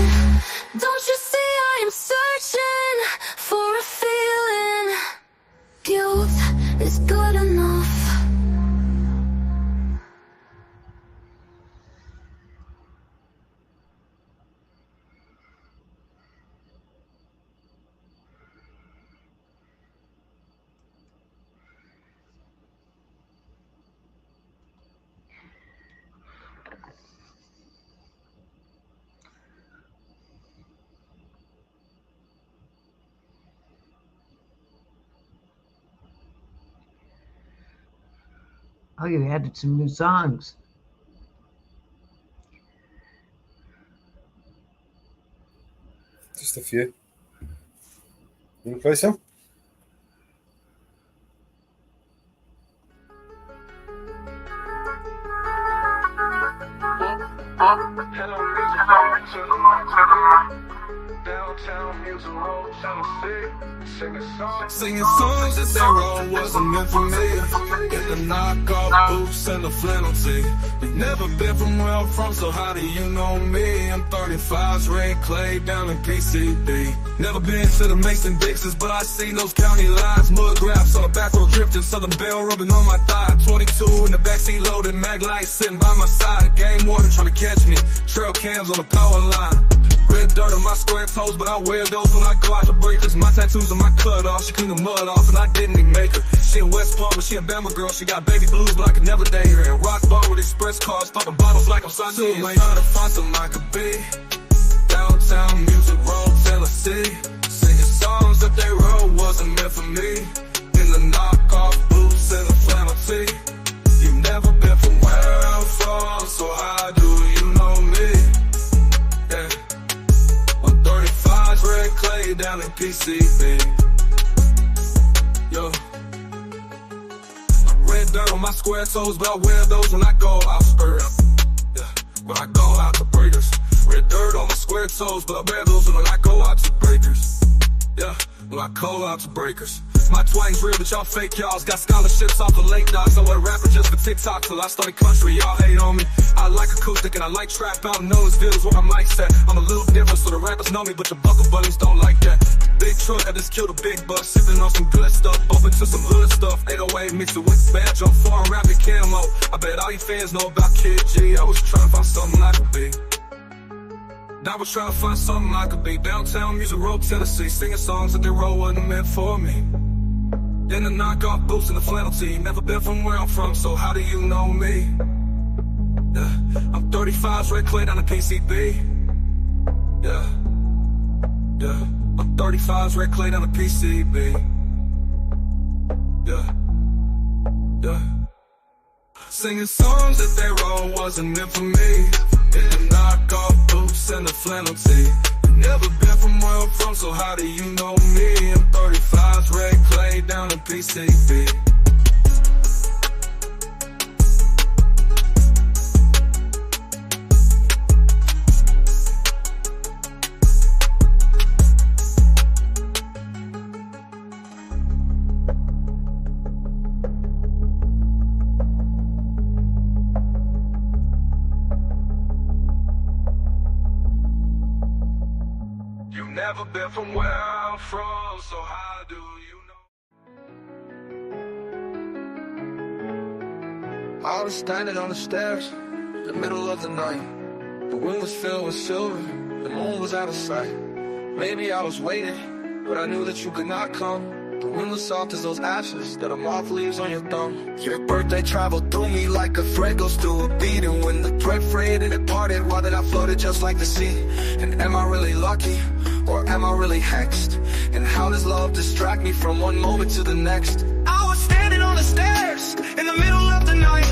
Don't you see I am searching for a feeling? Guilt is good enough. Oh, you added some new songs. Just a few. You want to play some? Singing songs that they wrote wasn't meant for me. In the knockoff boots and the flannel tee. You've never been from where I'm from, so how do you know me? I'm 35's red clay down in PCB. Never been to the Mason-Dixons, but I seen those county lines. Mud graphs on the back road drifting, Southern Belle rubbing on my thigh. 22 in the backseat loaded, mag lights sitting by my side. Game warden trying to catch me, trail cams on the power line. Red dirt on my square toes, but I wear those when I go out to breakers. My tattoos on my cut off, she cleaned the mud off and I didn't even make her. She in West Palm, but she a Bama girl. She got baby blues, but I could never date her. And rock bar with express cars, thumping bottles like I'm Sunday. Trying to find some I could be. Downtown Music Road, Tennessee. Singing songs that they wrote wasn't meant for me. In the knockoff boots and the flannel tee. You've never been from where I'm from, so how do you know me? Yeah. 35's red clay down in PCB. Yo. Red dirt on my square toes, but I wear those when I go out spurt. Yeah. When I go out to breakers. Red dirt on my square toes, but I wear those when I go out to breakers. Yeah. When I go out to breakers. My twang's real, but y'all fake y'all's got scholarships off the lake dogs. I went rapper just for TikTok till I started country. Y'all hate on me. I like acoustic and I like trap out in Nolensville is where my mic's at. I'm a little different, so the rappers know me, but your buckle buddies don't like that. Big truck, I just killed a big buck, sipping on some good stuff, open to some hood stuff. 808 mixed it with badge on foreign rapping camo. I bet all you fans know about Kid G. I was trying to find something I could be. I was trying to find something I could be. Downtown Music Road, Tennessee, singing songs that they wrote wasn't meant for me. In the knockoff boots and the flannel tee. Never been from where I'm from, so how do you know me? Yeah. I'm 35's red clay down the PCB. Yeah. Yeah. I'm 35's red clay down the PCB. Yeah. Yeah. Singing songs that they wrote wasn't meant for me. In the knockoff boots and the flannel tee. Never been from where I'm from, so how do you know me? I'm 35's red clay down in PCB. Never been from where I'm from, so how do you know? I was standing on the stairs in the middle of the night. The wind was filled with silver, the moon was out of sight. Maybe I was waiting, but I knew that you could not come. The wind was soft as those ashes that a moth leaves on your thumb. Your birthday traveled through me like a thread goes through a bead. And when the thread frayed and it parted, why did I floated just like the sea? And am I really lucky, or am I really hexed? And how does love distract me from one moment to the next? I was standing on the stairs in the middle of the night.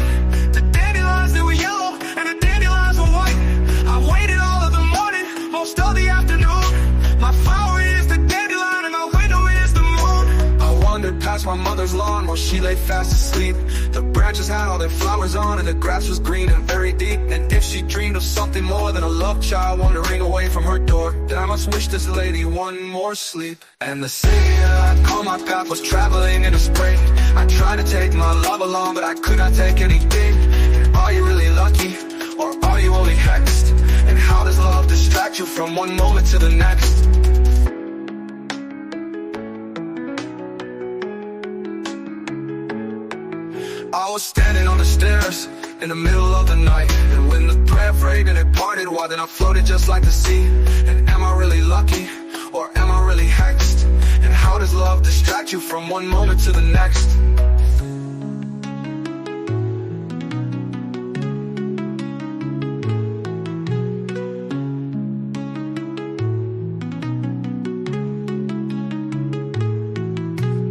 The dandelions, they were yellow and the dandelions were white. I waited all of the morning, most of the afternoon. My flower is the dandelion and my window is the moon. I wandered past my mother's lawn while she lay fast asleep. The branches had all their flowers on and the grass was green and very deep. And if she dreamed of something more than a love child wandering away from her door, then I must wish this lady one more sleep. And the city that I'd call my path was traveling in the spring. I tried to take my love along, but I could not take anything. And are you really lucky, or are you only hexed? And how does love distract you from one moment to the next? I was standing on the stairs in the middle of the night. And when the thread frayed and it parted, why then I floated just like the sea? And am I really lucky, or am I really hexed? And how does love distract you from one moment to the next?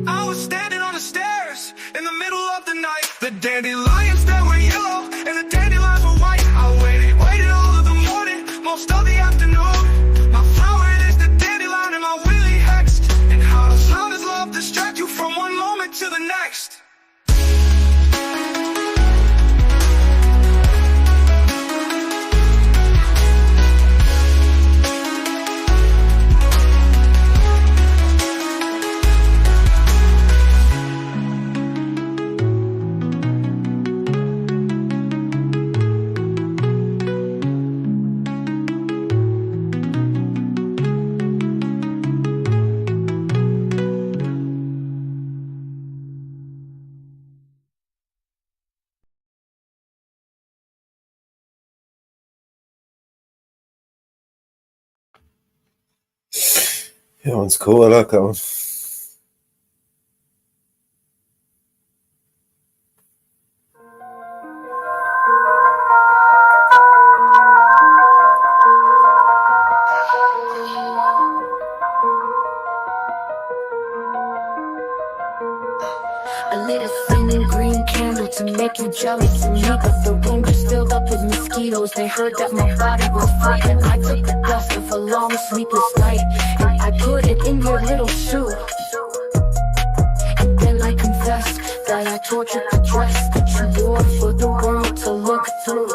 I was standing on the stairs in the middle of the night. The dandelions that were yellow and the dandelions were white. I waited all of the morning, most of the afternoon. My flower is the dandelion and my willy hexed. And how does love distract you from one moment to the next? That one's cool. I like that one. I lit a thin green candle to make you jealous of me, but the room just filled up with mosquitoes. They heard that my body was free, and I took the dust of a long sleepless night, and I put it in your little shoe. And then I confessed that I tortured the dress that you wore for the world to look through.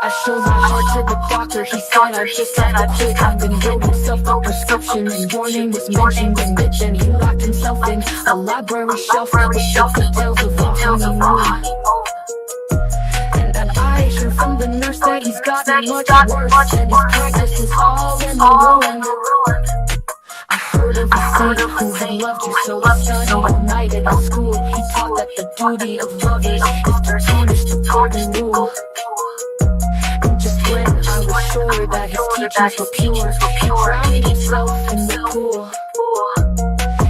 I showed my heart to the doctor, he said I just had to quit. And then wrote himself a prescription, and your name was mentioned in it. Then he locked himself in a library shelf with details of a honeymoon. And I heard from the nurse that he's gotten much worse, and his practice is all in the ruin. I heard of a saint who had loved you so study all night at school. He taught that the duty of lovers is to punish the golden rule. When I was sure that his teachings were pure, he drowned himself in the pool.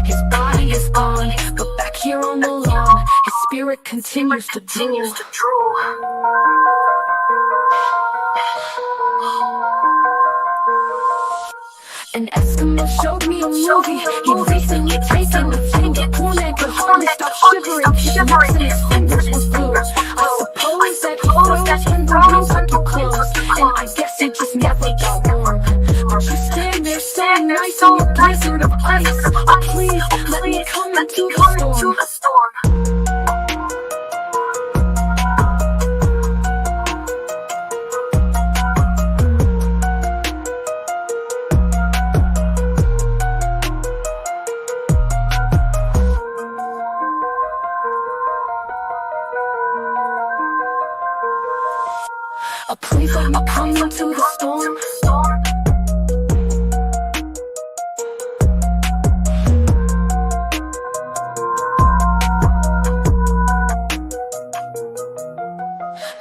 His body is gone, but back here on the lawn, his spirit continues to drool. An Eskimo showed me a movie he'd recently taken. The thing that poor man could hardly stop shivering. His lips and his fingers were blue. I suppose that he froze when the winter took close, and I guess it just never got warm. But you stand there so nice in your blizzard of ice. Oh please, let me come into the storm. Please let me come into the storm.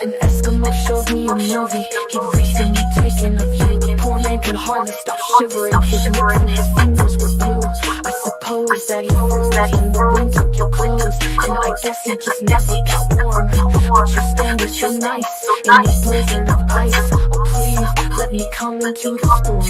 An Eskimo shows me a movie. He recently taken a view. Poor man can hardly stop shivering. His lips and his fingers were blue. I suppose that he froze when the wind took your clothes. And I guess he just never got warm. But your standards so nice in this blizzard of ice. Oh, please let me come into the storm.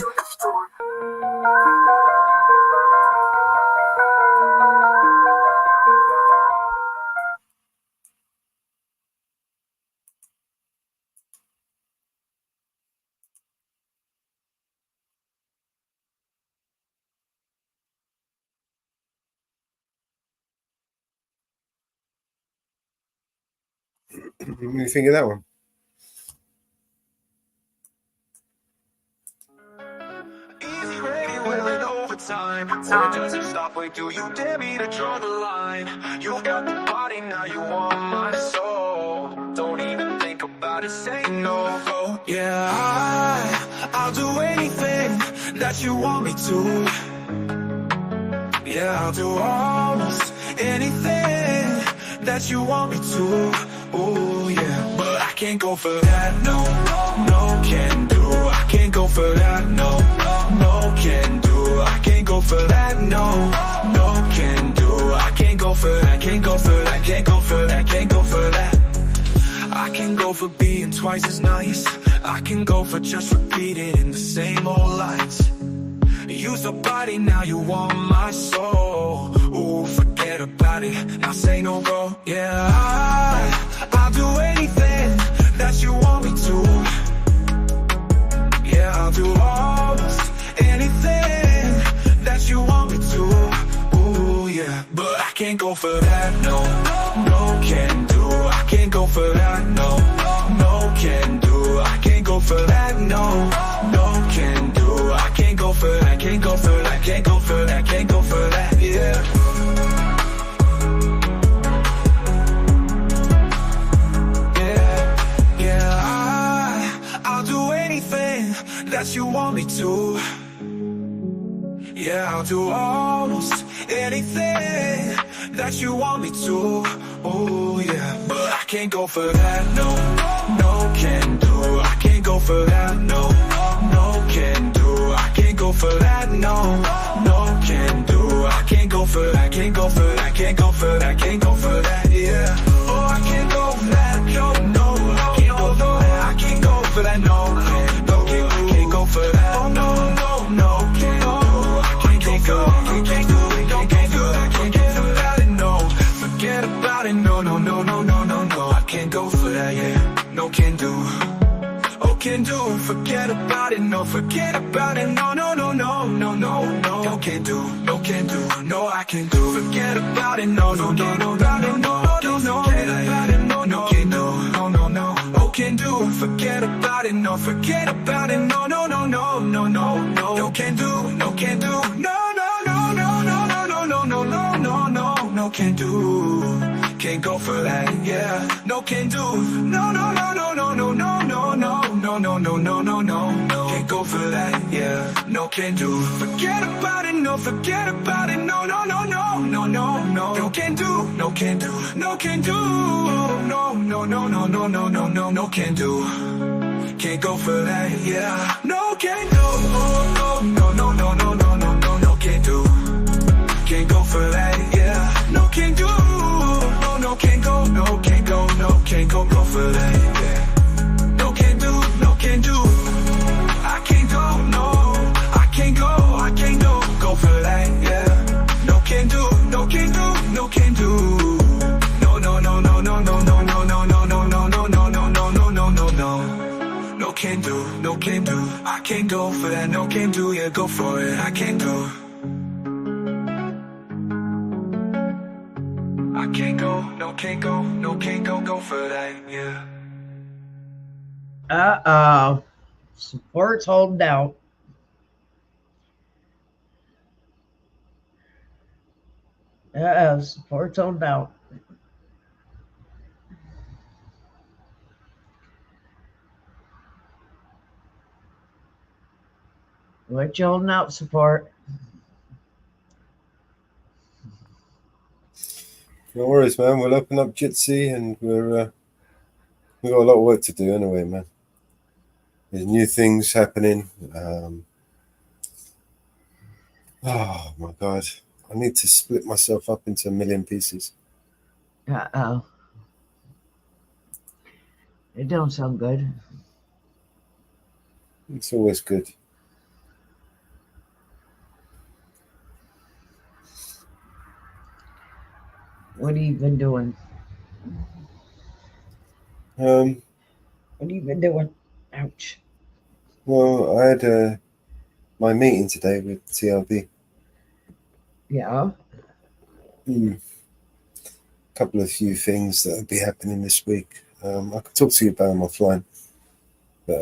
What do you think of that one? Easy ready, willing overtime. When it doesn't stop, wait, do you dare me to draw the line? You got the body, now you want my soul. Don't even think about it, say no. Oh, yeah, I'll do anything that you want me to. Yeah, I'll do almost anything that you want me to. Oh, yeah, but I can't go for that, no, no, can do. I can't go for that, no, no, can do. I can't go for that, no, no, can do. I can't go for that, can't go for that, can't go for that, can't go for that. I can go for being twice as nice. I can go for just repeating the same old lines. Use the body, now you want my soul. Ooh, forget about it, now say no go. Yeah, I'll do anything that you want me to. Yeah, I'll do almost anything that you want me to. Ooh, yeah, but I can't go for that, no, no, can do. I can't go for that, no, no, can do. I can't go for that, no, no, can do. I can't go for that, can't go for that, can't go for that, can't go for that, yeah. I'll do anything that you want me to. Yeah, I'll do almost anything that you want me to. Oh yeah, but I can't go for that, no, no, can do. I can't go for that, no, no, can do. I can't go for that, no, no, can do. I can't go for that, can't go for that, can't go for that, can't go for that, yeah. Oh, I can't go for that, no, no, I can't go for that, I can't go for that, no, no, I can't go for that, oh no, no, no, can't go, I can't go, can't do it, can't do that, can't get for that, no, forget about it, no, no, no, no, no, no, no, I can't go for that, yeah, no, can do. Oh, can do, forget about it, no, forget about it, no, no, no, no, no, no, no, can do, no, can do, no, I can do, forget about it, no, no, no, no, no, no, no, no, no, forget about it, no, no, can do, no, no, no, oh, can do, forget about it, no, forget about it, no, no, no, no, no, no, no, can do, no, can do, no, no, no, no, no, no, no, no, no, no, no, no, no, can do, can't go for that, yeah, no, can do, no, no, no, no, no, no, no, no, no, no, no, no, no, no, no, no, can't go for that, yeah, no, can do, forget about it, no, forget about it, no, no, no, no, no, no, no, no, can do, no, can do, no, can do, no, no, no, no, no, no, no, no, no, can do, can't go for that, yeah, no, can do, no, no, no, no, no, no, no, no, no, can do, can't go for that, yeah, no, can do, no, no, can't go, no, can't go, no, can't go, go for that, yeah. No can do, no can do. I can't go, no. I can't go, I can't go for that, yeah. No can do, no can do, no can do. No, no, no, no, no, no, no, no, no, no, no, no, no, no, no, no, no, no, no, no. No can do, no can do. I can't go for that, no can do, yeah, go for it. I can't do. I can't go, no can't go, no can't go for that, yeah. Uh-oh. Support's holding out. Uh-oh. Support's holding out. What you holding out support? No worries, man. We'll open up Jitsi, and we've got a lot of work to do anyway, man. There's new things happening. Oh my God, I need to split myself up into a million pieces. Uh-oh. It don't sound good. It's always good. What have you been doing? What have you been doing? Ouch. Well, I had my meeting today with TLB. Yeah. Couple of few things that will be happening this week. I could talk to you about them offline, but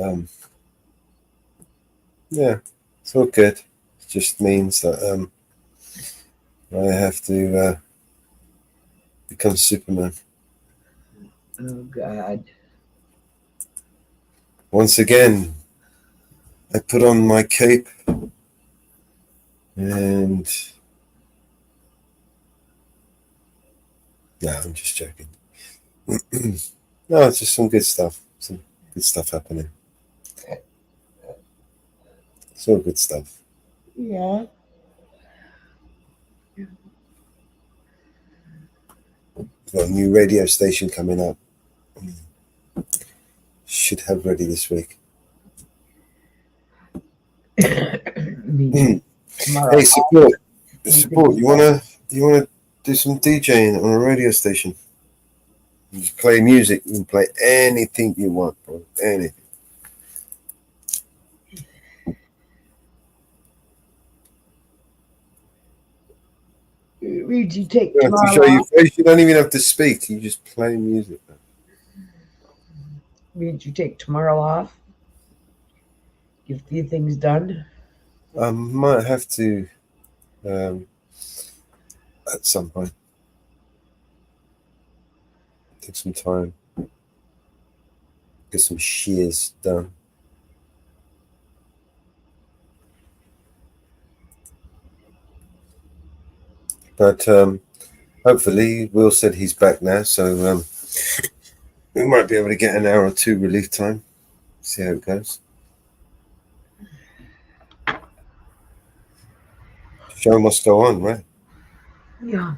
yeah, it's all good. It just means that I have to become Superman. Oh God. Once again, I put on my cape and no, I'm just joking. No, it's just some good stuff. Some good stuff happening. It's all good stuff. Yeah. We've got a new radio station coming up. Should have ready this week. Hey, support. You wanna do some DJing on a radio station? You just play music. You can play anything you want, bro. Anything. Means you take You don't have to tomorrow show your off. face. You don't even have to speak. You just play music. Means you take tomorrow off. Get a few things done. I might have to at some point. Take some time. Get some shears done. But hopefully, Will said he's back now, so we might be able to get an hour or two relief time. See how it goes. Show must go on, right? Yeah.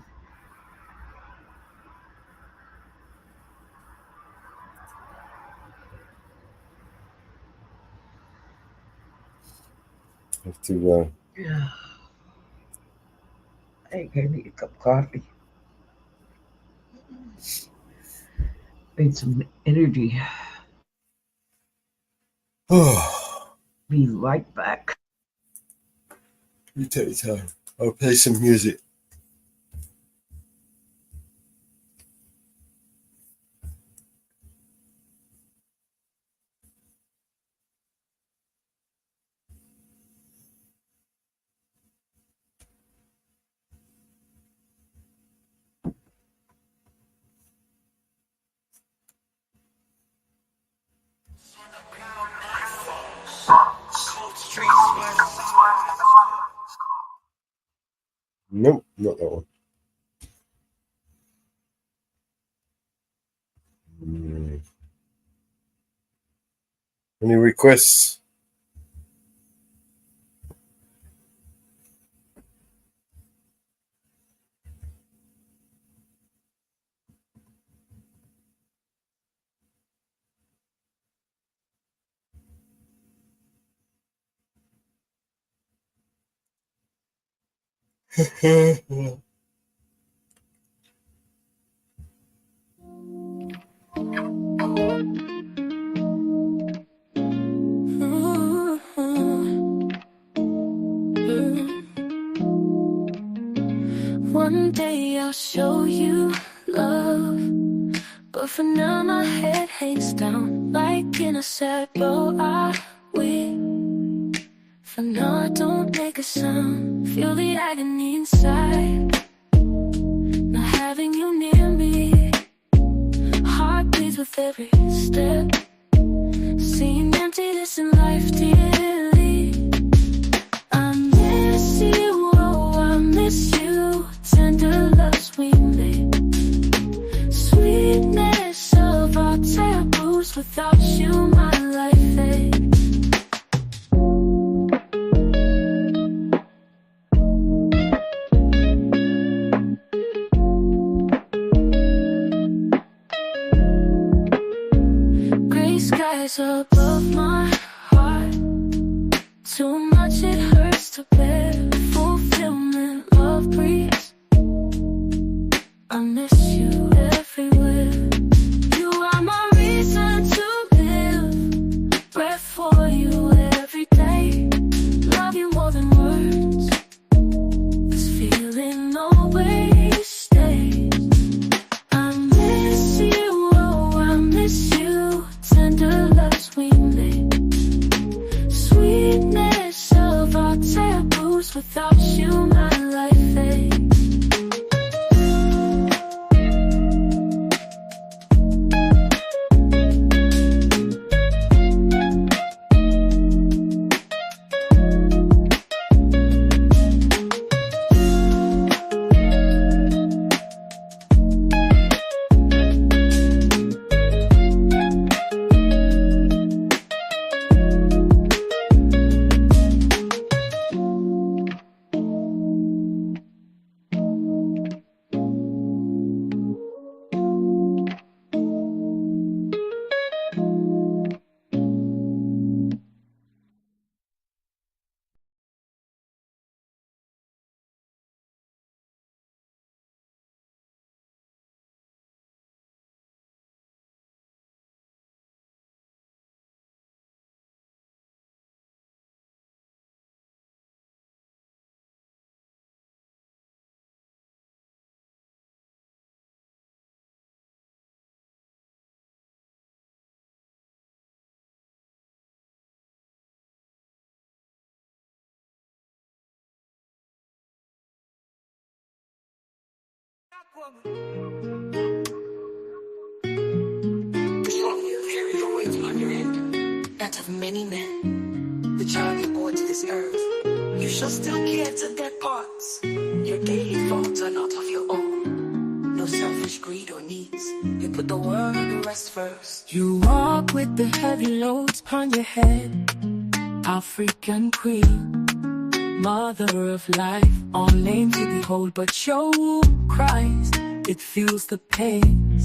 Have to. Yeah. I think I need a cup of coffee. Need some energy. Be right back. You take your time. I'll play some music. Nope, not that one. Any requests? One day I'll show you love, but for now my head hangs down like in a sad bow. I weep. For now I don't make a sound. Feel the agony inside, not having you near me. Heart beats with every step, seeing emptiness in life dearly. taboo. Without you, my life ain't. Gray skies above my heart. Too much it hurts to bear. Fulfillment, love breathes. I miss you everywhere. You are my reason to live. Breath for you every day. Love you more than words. This feeling always stays. I miss you, oh I miss you. Tender loves we made. Sweetness of our taboos. Without you my life ain't. That of many men, the child you bore to this earth, you shall still care to their parts. Your daily thoughts are not of your own. No selfish greed or needs. You put the world and the rest first. You walk with the heavy loads upon your head. African queen, mother of life, all named to behold, but your womb cries. It feels the pains,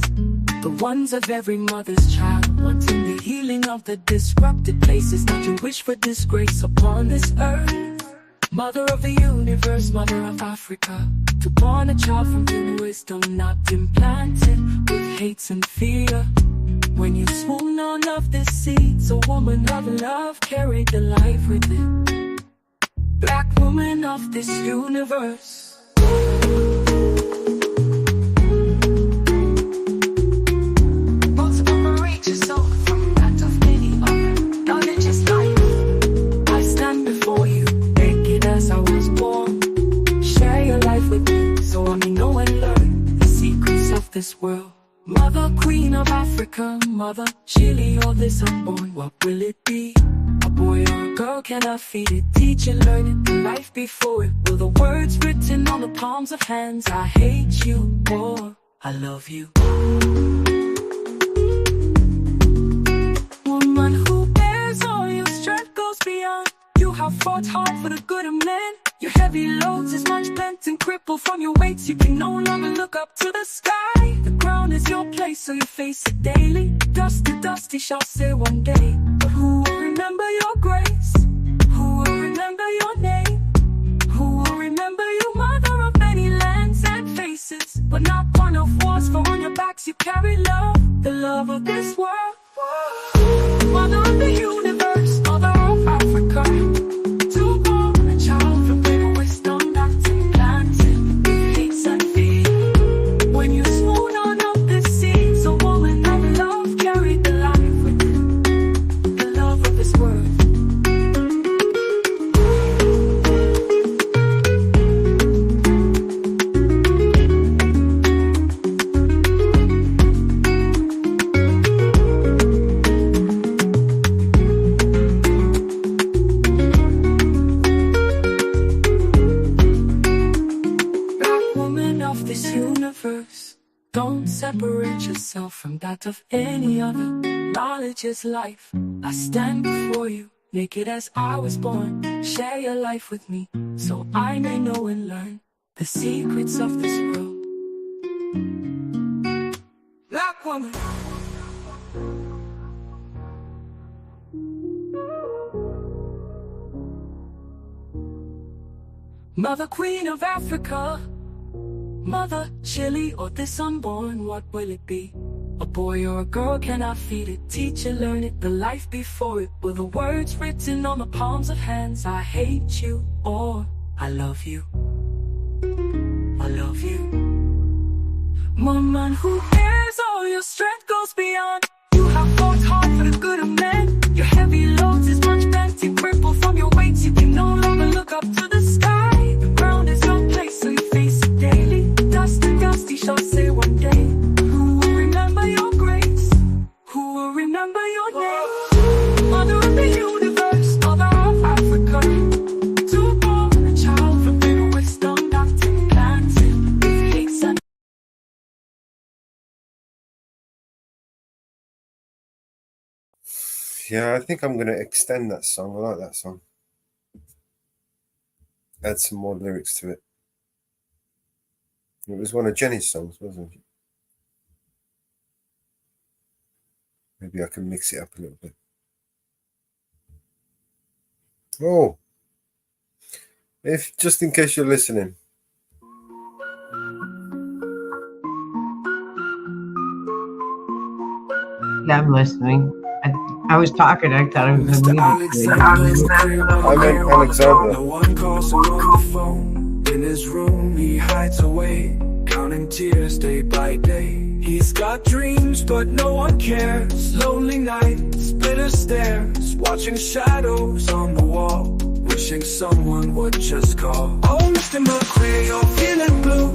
the ones of every mother's child, wanting the healing of the disrupted places. Not to wish for disgrace upon this earth. Mother of the universe, mother of Africa, to born a child from pure wisdom, not implanted with hates and fear. When you swoon on of the seeds, a woman of love carried the life within. Black woman of this universe. From that of many other knowledge is life. I stand before you, naked as I was born. Share your life with me, so I may know and learn the secrets of this world. Mother, queen of Africa, mother, Chile, or this unborn. What will it be? A boy or a girl, can I feed it? Teach it, learn it, the life before it. Will the words written on the palms of hands? I hate you, or I love you. Woman who bears all your strength goes beyond. You have fought hard for the good of men. Your heavy loads is much bent and crippled from your weights. You can no longer look up to the sky. The ground is your place, so you face it daily. Dust to dust, he shall say one day. But who will remember your grace? Who will remember your name? Who will remember you, mother of many lands and faces? But not one of wars, for on your backs you carry love, the love of this world. Mother of the universe, mother of Africa, to born a child from pure wisdom that's implanted with hates and fear. When you swoon on up the seeds, a woman of love carried the life within, the love of this world. Don't separate yourself from that of any other. knowledge is life. I stand before you, naked as I was born. Share your life with me, so I may know and learn the secrets of this world. Black woman. Mother Queen of Africa, Mother Chile or this unborn, what will it be? A boy or a girl, can I feed it? Teach it, learn it, the life before it. Will the words written on the palms of hands, I hate you or I love you? I love you. Woman who bears all your strength goes beyond. You have fought hard for the good of men. Your heavy loads is much bent and crippled from your weight. You can no longer look up to the sky. The ground is your place, so you face it daily. Dust to dust, you shall say one day. Who will remember your grace? Who will remember your name? Mother of the universe, Mother of Africa. To born a child forbidden with stone doctrine planted. Pigs and Yeah, I think I'm going to extend that song. I like that song. Add some more lyrics to it. It was one of Jenny's songs, wasn't it? Maybe I can mix it up a little bit. Oh, if just in case you're listening. Yeah, I'm listening. I was talking. I thought it was a music. I meant Alexander. No one calls him on the phone. In his room, he hides away, counting tears day by day. He's got dreams, but no one cares. Lonely nights, bitter stares, watching shadows on the wall, wishing someone would just call. Oh, Mr. McQueen, you're feeling blue.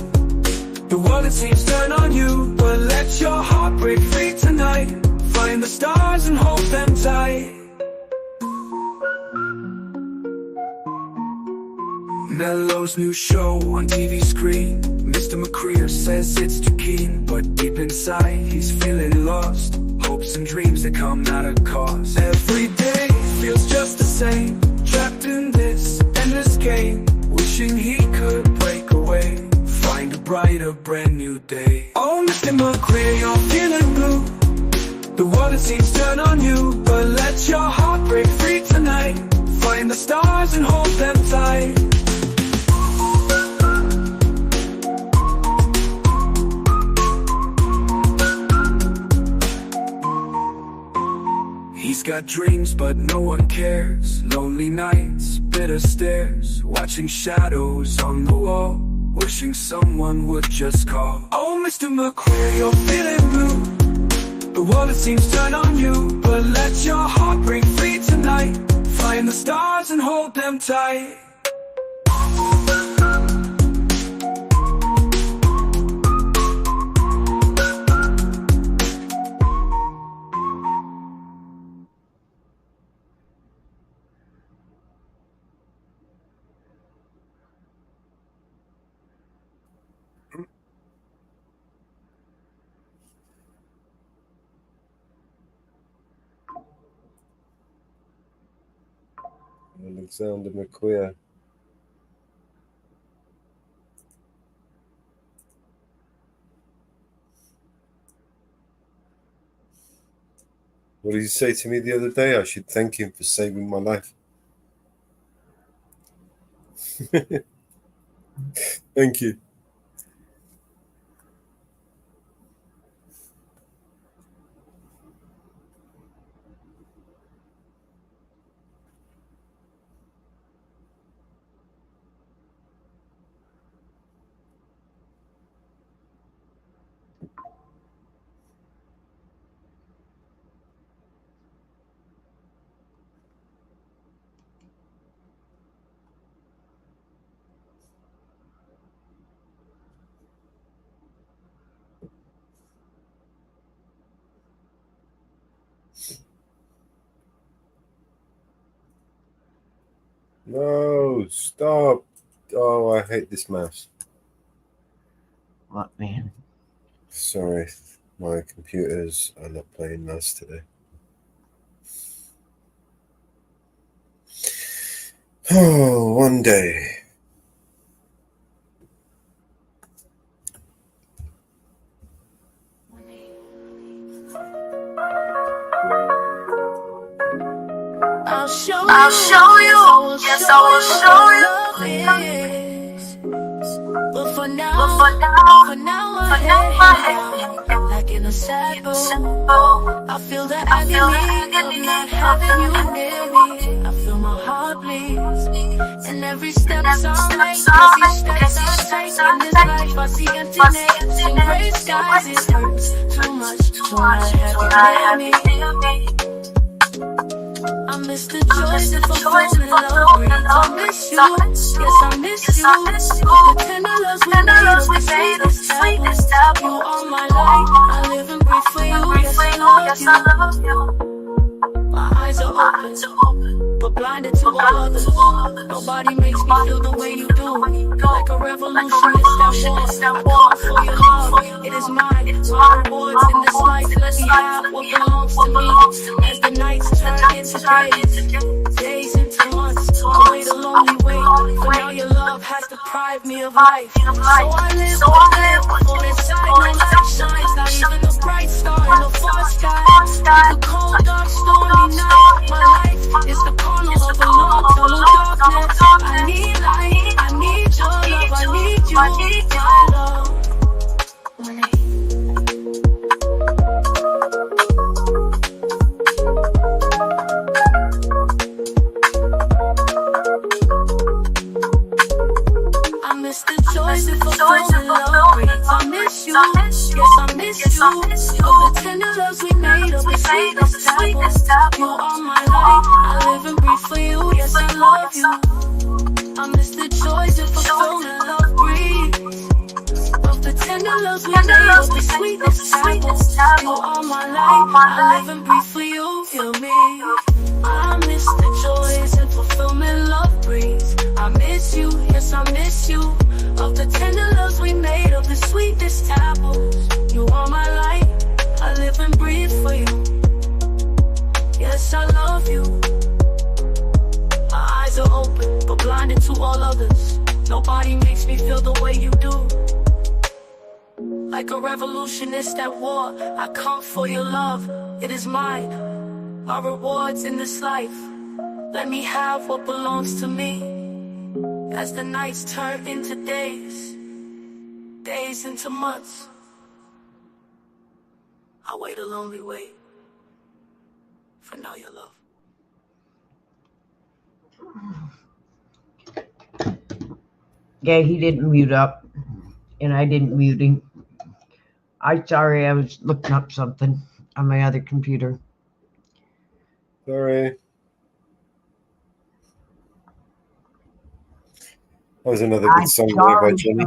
The world, it seems, turn on you, but let your heart break free tonight. Find the stars and hold them tight. Mello's new show on TV screen. Mr. McCreer says it's too keen, but deep inside he's feeling lost. Hopes and dreams that come at a cost. Every day feels just the same, trapped in this endless game, wishing he could break away, find a brighter, brand new day. Oh, Mr. McCreer, you're feeling blue. The world, it seems, turn on you, but let your heart break free tonight. Find the stars and hold them tight. He's got dreams, but no one cares. Lonely nights, bitter stares, watching shadows on the wall, wishing someone would just call. Oh, Mr. McQueen, you're feeling blue. The world, it seems, turn on you, but let your heart break free tonight. Find the stars and hold them tight. Alexander McQueen. What did he say to me the other day? I should thank him for saving my life. Thank you. No, stop. Oh, I hate this mouse. What, man? Sorry, my computers are not playing nice today. Oh, one day. I'll show you. Yes, I will show you. But for now, my head down, like in a sad boat. I feel the agony of not having you near me. I feel my heart bleed, and every step I make, every step I take in this life, I see emptiness and gray skies. It hurts too much to not have you near me. I miss the joys of fulfillment, love. I miss you, yes, I miss you. The tender loves we made, the sweetest taboo. You are my light, I live and breathe for you. Yes, I love you. My eyes are open, but blinded to all others. Nobody makes me feel the way you do. Like a revolutionist that war. I call for your love, it is mine. My rewards in this life, let me have what belongs to me. As the nights turn into days into months, I wait a lonely wait. For now your love has deprived me of life. So I live for inside no light shines. Not even the bright star in the far sky. The cold dark stormy night. My life is the corner of a long tunnel darkness. I need light, I need your love, I need you, my love. I miss the joys of fulfillment, love. I miss you, yes, I miss you. Of the tender loves we made, of the sweetest taboo. You are my light, I live and breathe for you, yes, I love you. I miss the joys of fulfillment, love breathe. Of the tender loves we made, of the sweetest taboo. You are my light, I live and breathe for you, feel me. I miss the joys and fulfillment, love breathes. I miss you, yes, I miss you. Of the tender loves we made, of the sweetest taboos. You are my light, I live and breathe for you. Yes, I love you. My eyes are open, but blinded to all others. Nobody makes me feel the way you do. Like a revolutionist at war, I come for your love, it is mine. My rewards in this life, let me have what belongs to me. As the nights turn into days into months, I wait a lonely wait for now your love. Yeah, he didn't mute up, and I didn't mute him. I'm sorry, I was looking up something on my other computer. Sorry. That was another good song there by Jenny.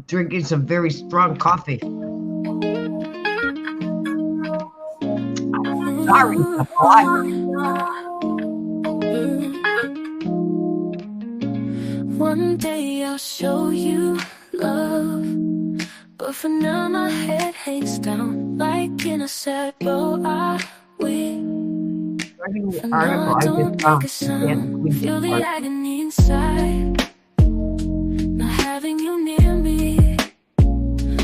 Drinking some very strong coffee. Sorry, one day I'll show you love, but for now my head hangs down like in a sad boat. I will. For now I don't make a sound. Feel the agony inside, not having you near me.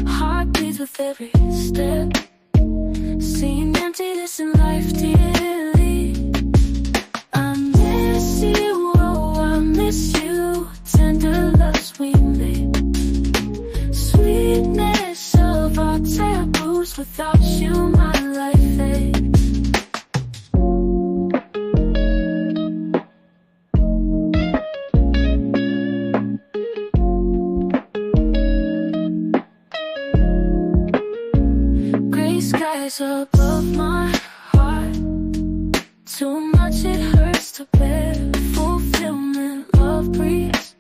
Heart beats with every step, seeing emptiness in life dearly. I miss you, oh I miss you. Tender loves we made, sweetness of our taboos. Without you my life fades. Gray skies above my heart, too much it hurts to bear. Fulfillment, love breathes.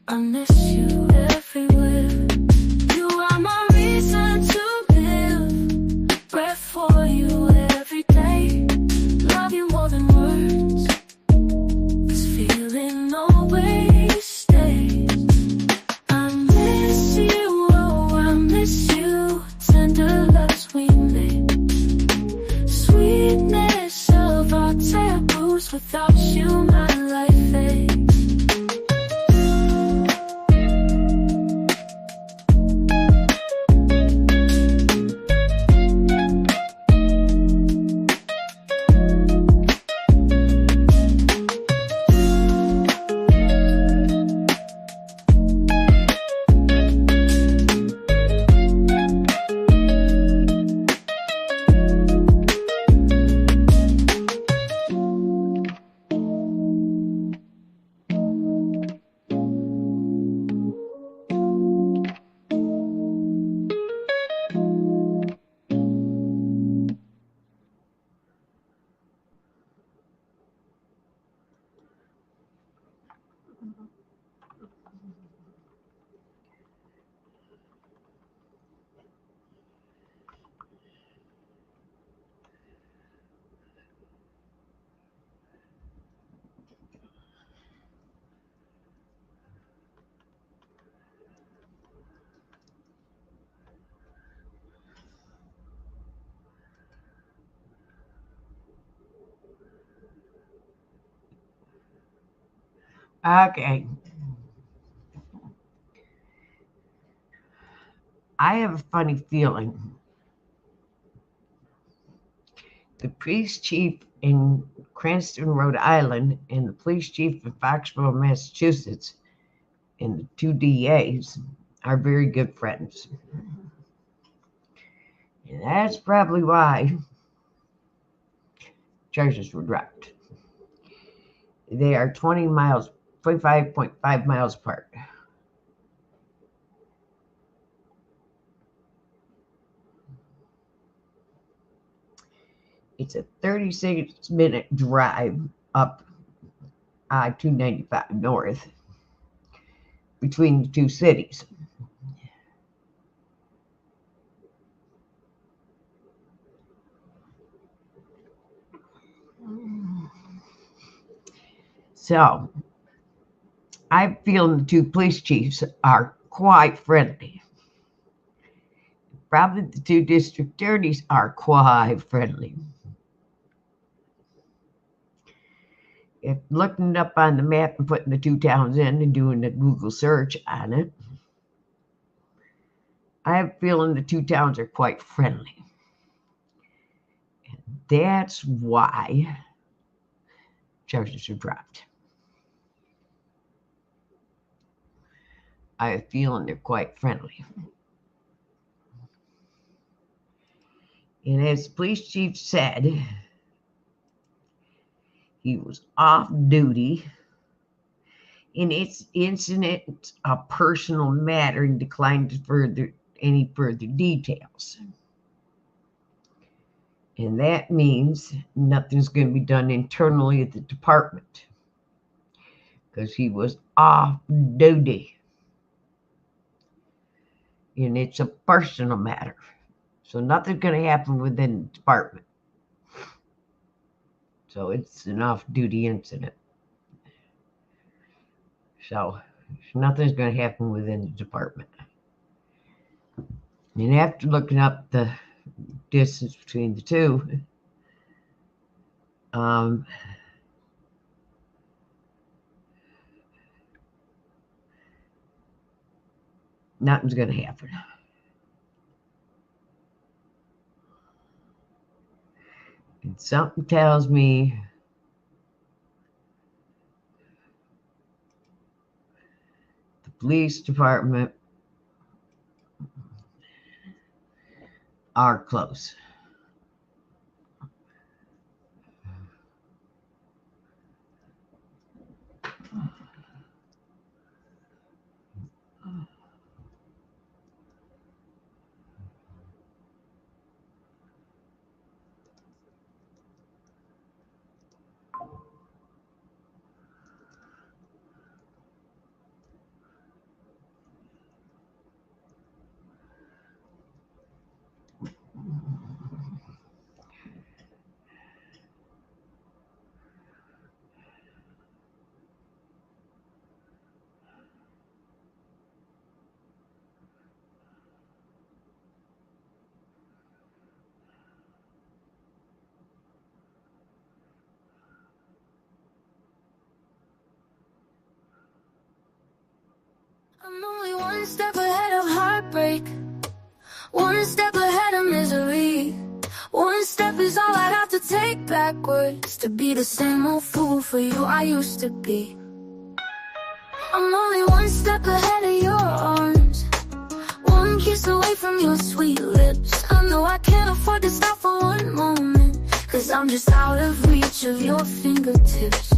I miss you everywhere. You are my reason to live. Breath for you every day. Love you more than words. This feeling always stays. I miss you, oh I Okay. I have a funny feeling the police chief in Cranston, Rhode Island, and the police chief in Foxborough, Massachusetts, and the two DAs are very good friends. And that's probably why charges were dropped. They are 25.5 miles apart. It's a 36-minute drive up I-295 north between the two cities. So, I feel the two police chiefs are quite friendly. Probably the two district attorneys are quite friendly. If looking it up on the map and putting the two towns in and doing a Google search on it, I have a feeling the two towns are quite friendly. And that's why charges are dropped. I have a feeling they're quite friendly. And as the police chief said, he was off duty in its incident, a personal matter, and declined any further details. And that means nothing's going to be done internally at the department because he was off duty. And it's a personal matter. So nothing's going to happen within the department. So it's an off-duty incident. So nothing's going to happen within the department. And after looking up the distance between the two, nothing's going to happen. And something tells me the police department are close. I'm only one step ahead of heartbreak, one step ahead of misery. One step is all I'd have to take backwards to be the same old fool for you I used to be. I'm only one step ahead of your arms, one kiss away from your sweet lips. I know I can't afford to stop for one moment, 'cause I'm just out of reach of your fingertips.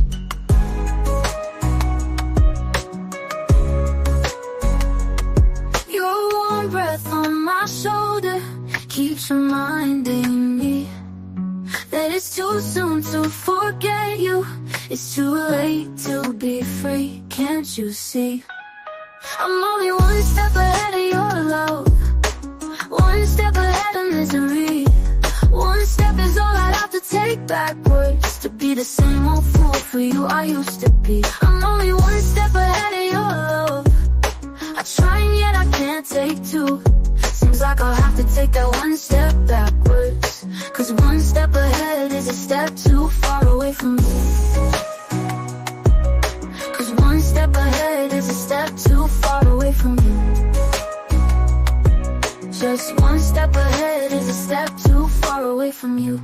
Your warm breath on my shoulder keeps reminding me that it's too soon to forget you. It's too late to be free, can't you see? I'm only one step ahead of your love, one step ahead of misery. One step is all I'd have to take backwards to be the same old fool for you I used to be. I'm only one step ahead of your love, I try and yet I can't take two. Seems like I'll have to take that one step backwards, 'cause one step ahead is a step too far away from me. 'Cause one away from you.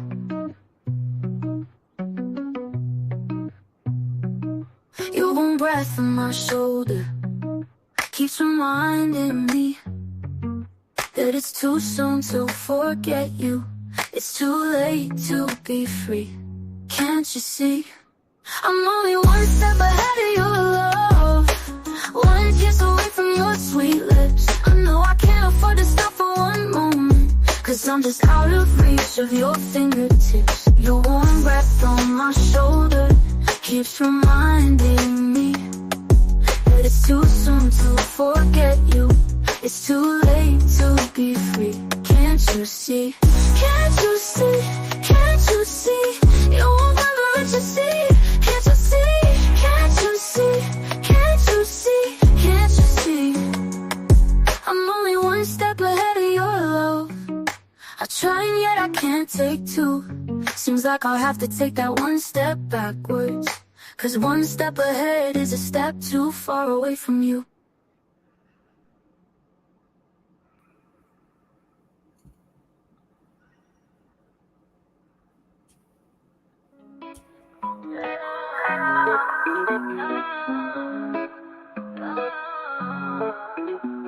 Your warm breath on my shoulder keeps reminding me that it's too soon to forget you. It's too late to be free. Can't you see? I'm only one step ahead of your love, one kiss away from your sweet lips. I know I can't afford to stop for one moment, 'cause I'm just out of reach of your fingertips. Your warm breath on my shoulder keeps reminding me that it's too soon to forget you. It's too late to be free. Can't you see? Can't you see? Can't you see? You won't never let you see. Can't you see? Can't you see? Can't you see? Can't you see? I'm only one step ahead of your love. I try and yet I can't take two. Seems like I'll have to take that one step backwards, 'cause one step ahead is a step too far away from you.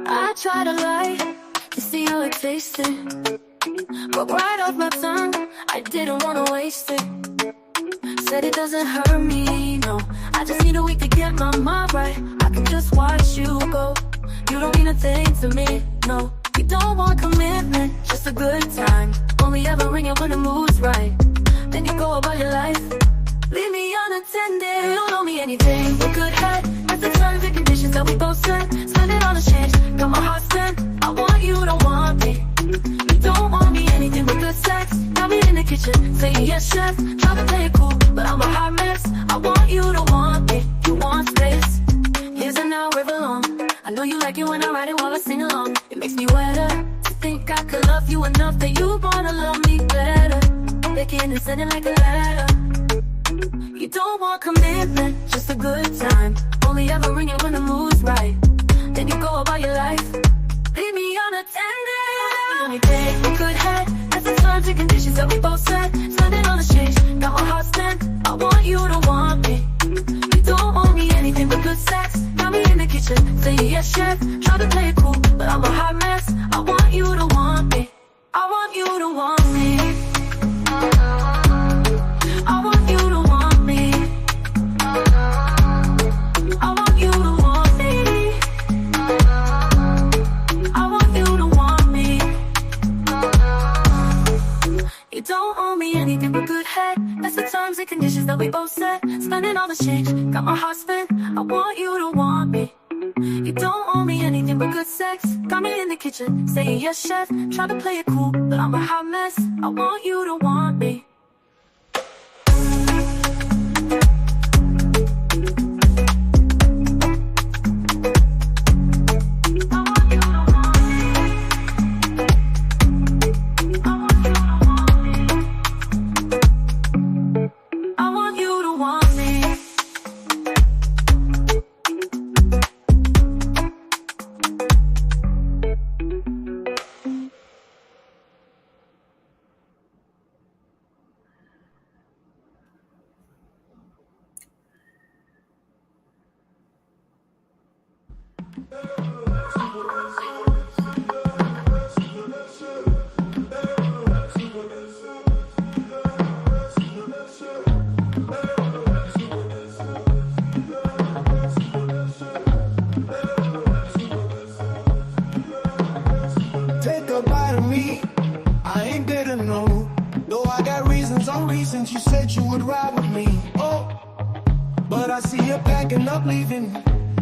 I try to lie to see how it tasted, but right off my tongue, I didn't wanna waste it. Said it doesn't hurt me, no. I just need a week to get my mind right. I can just watch you go. You don't mean a thing to me, no. You don't want commitment, just a good time. Only ever ring it when the mood's right. Then you go about your life, leave me unattended. You don't owe me anything but good head. That's the terms and conditions that we both set. Spending on a change, got my heart spent. I want you to want me. You don't want me anything but good sex. Got me in the kitchen, saying yes chef. Try to play it cool, but I'm a hot mess. I want you to want me, you want space. Here's an hour river long. I know you like it when I ride it while I sing along. It makes me wetter to think I could love you enough that you wanna love me better. Making and sending like a letter. You don't want commitment, just a good time. Only ever ring it when the mood's right. Then you go about your life, leave me unattended. Only take a good head. That's the terms and conditions that we both set. Spending on the change, got my heart spent. I want you to want me. You don't want me anything but good sex. Got me in the kitchen, saying yes chef. Try to play it cool, but I'm a hot mess. I want you to want me. I want you to want me. I want you to want me. I want you to want me. I want you to want me. You don't owe me anything but good head. That's the terms and conditions that we both set. Spending all the change, got my heart spent. I want you to want me. You don't owe me anything but good sex. Got me in the kitchen, saying yes chef. Try to play it cool, but I'm a hot mess. I want you to want me. Take a bite of me, I ain't dead to know. Though I got reasons on reasons, you said you would ride with me. Oh, but I see you packing up, leaving.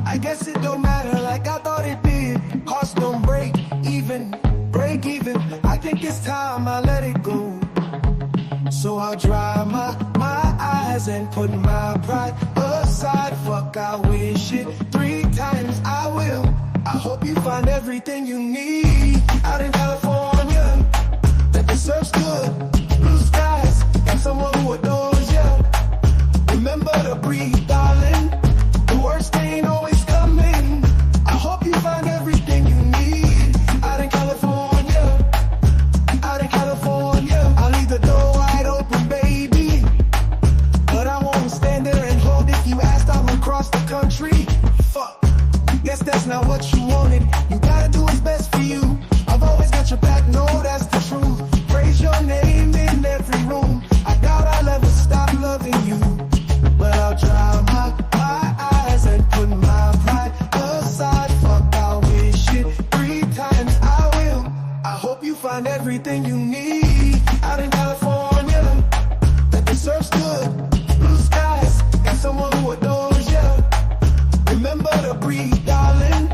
I guess it don't matter like I thought it did. Hearts don't break even. I think it's time I let it go. So I'll dry my eyes and put my pride aside. Fuck, I wish it 3 times I will. I hope you find everything you need out in California that deserves good. Blue skies and someone who adores you. Remember to breathe, darling. The worst ain't always coming. I hope you find everything you need out in California. Out in California, I'll leave the door Fuck. Guess that's not what you wanted. You gotta do what's best for you. I've always got your back, no, that's the truth. Praise your name in every room. I doubt I'll ever stop loving you. But I'll dry my eyes and put my pride aside. Fuck, I'll wish it 3 times. I will. I hope you find everything you need out in California that deserves good blue skies. Got someone who adores you. Remember to breathe, darling.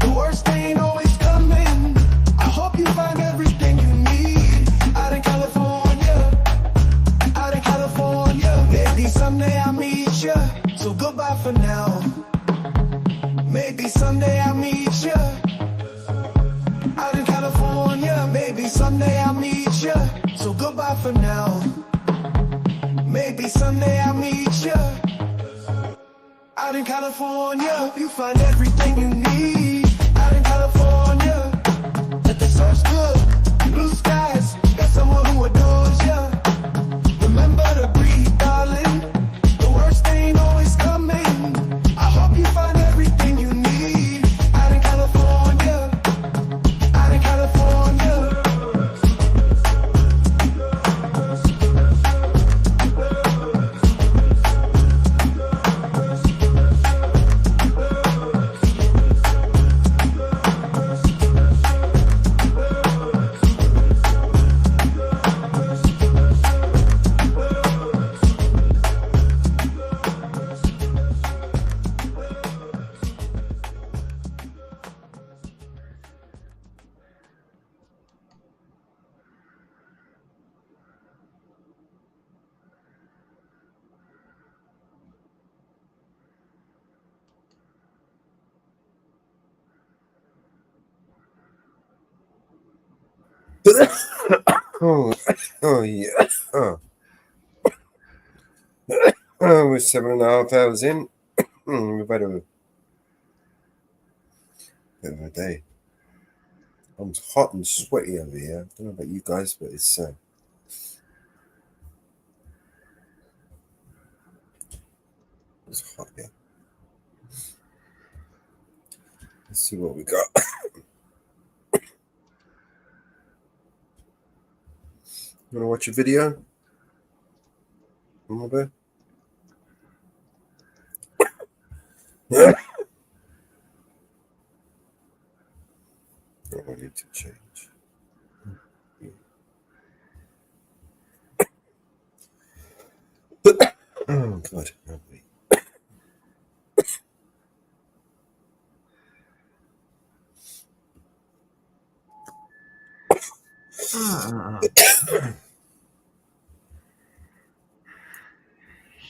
The worst ain't always coming. I hope you find everything you need out in California. Out in California. Maybe someday I'll meet you. So goodbye for now. Maybe someday I'll meet you. Out in California. Maybe someday I'll meet you. So goodbye for now. Maybe someday I'll meet you. Out in California, you find everything you need. Out in California, that deserves good blue skies. Got someone who adores you. Remember to breathe, darling. The worst ain't always coming. I hope you find everything you need. Out in California, out in California. Oh yeah. We're 7.5 hours in. We've had a bit of a day. I'm hot and sweaty over here. I don't know about you guys, but it's hot here. Let's see what we got. You want to watch a video? A little bit? Yeah. I need to change. Oh, God. Help me.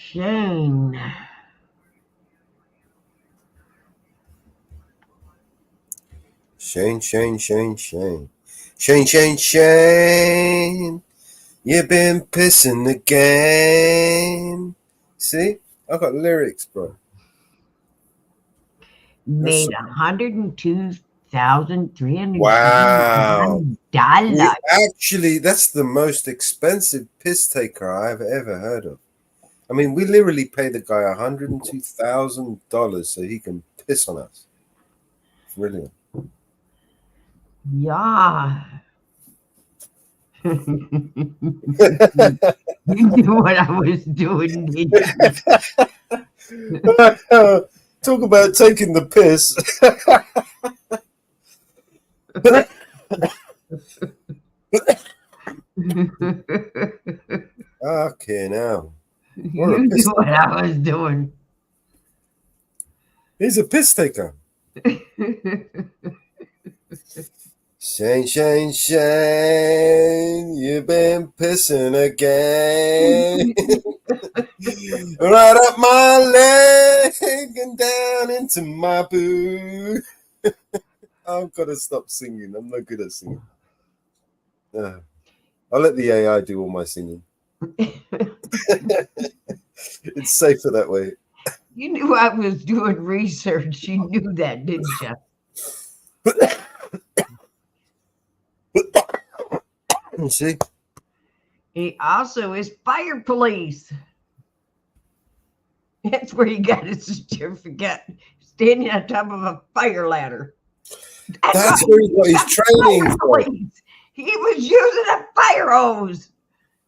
Shane. Shane. Shane. You've been pissing the game. See? I got lyrics, bro. Made $102,300. Wow. Actually, that's the most expensive piss taker I've ever heard of. I mean, we literally pay the guy $102,000 so he can piss on us. Brilliant. Yeah. You knew what I was doing, did you? Talk about taking the piss. Okay, now. You knew what I was doing. He's a piss taker. Shane, you've been pissing again. Right up my leg and down into my boot. I've got to stop singing. I'm not good at singing. I'll let the AI do all my singing. It's safer that way. You knew I was doing research. You knew that, didn't you? See? He also is fire police. That's where he got his certificate standing on top of a fire ladder. That's what he's training for. He was using a fire hose.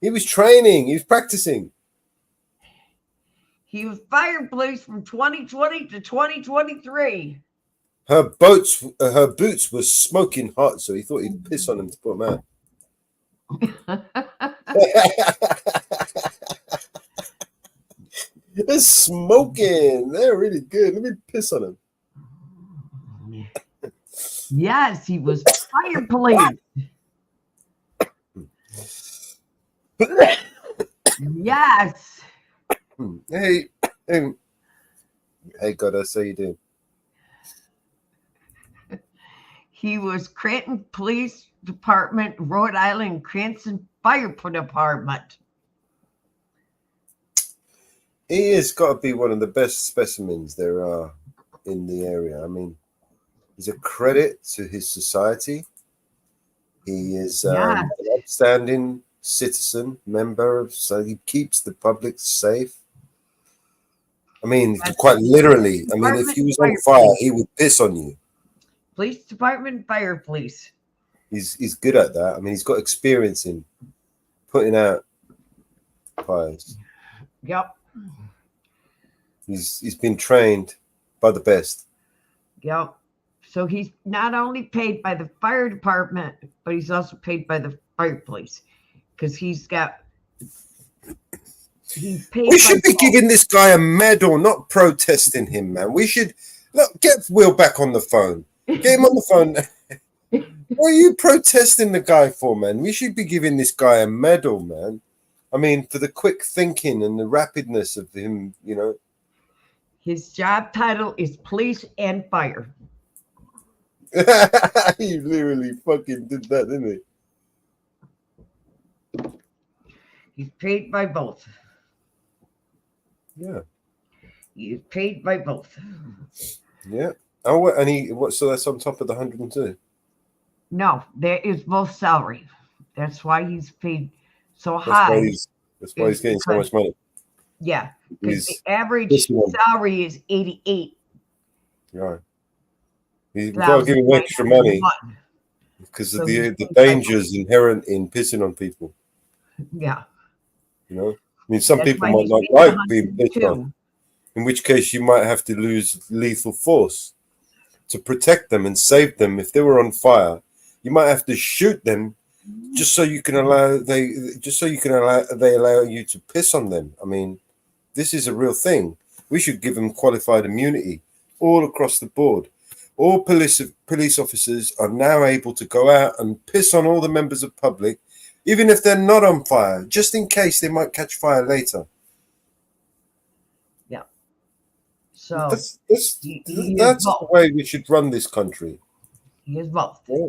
He was training. He was practicing. He was fire police from 2020 to 2023. Her boots were smoking hot, so he thought he'd piss on them to put them out. They're smoking. They're really good. Let me piss on them. Yes, he was fire police. Yes. Hey, Goddess, how you doing? He was Cranton Police Department, Rhode Island, Cranston Fire Department. He has got to be one of the best specimens there are in the area. I mean, he's a credit to his society. He is an upstanding citizen, member, so he keeps the public safe. I mean, quite literally. I mean, if he was on fire, he would piss on you. Police Department, Fire Police. He's good at that. I mean, he's got experience in putting out fires. Yep. He's been trained by the best. Yep. So he's not only paid by the fire department, but he's also paid by the fire police because he's paid. We should be giving this guy a medal, not protesting him, man. We should get Will back on the phone. Get him on the phone. What are you protesting the guy for, man? We should be giving this guy a medal, man. I mean, for the quick thinking and the rapidness of him, you know. His job title is police and fire. He literally fucking did that, didn't he? He's paid by both. Yeah. He's paid by both. Yeah. Oh, and so that's on top of the 102. No, there is both salary. That's why he's paid so high. That's why he's getting so much money. Yeah, because the average salary is 88. Right. You've got to give him extra money because of the dangers inherent in pissing on people. Yeah. You know, I mean, some people might not like being pissed on, in which case you might have to use lethal force to protect them and save them. If they were on fire, you might have to shoot them just so you can allow they allow you to piss on them. I mean, this is a real thing. We should give them qualified immunity all across the board. All police officers are now able to go out and piss on all the members of public, even if they're not on fire, just in case they might catch fire later. Yeah. So that's the way we should run this country. He is both. Yeah.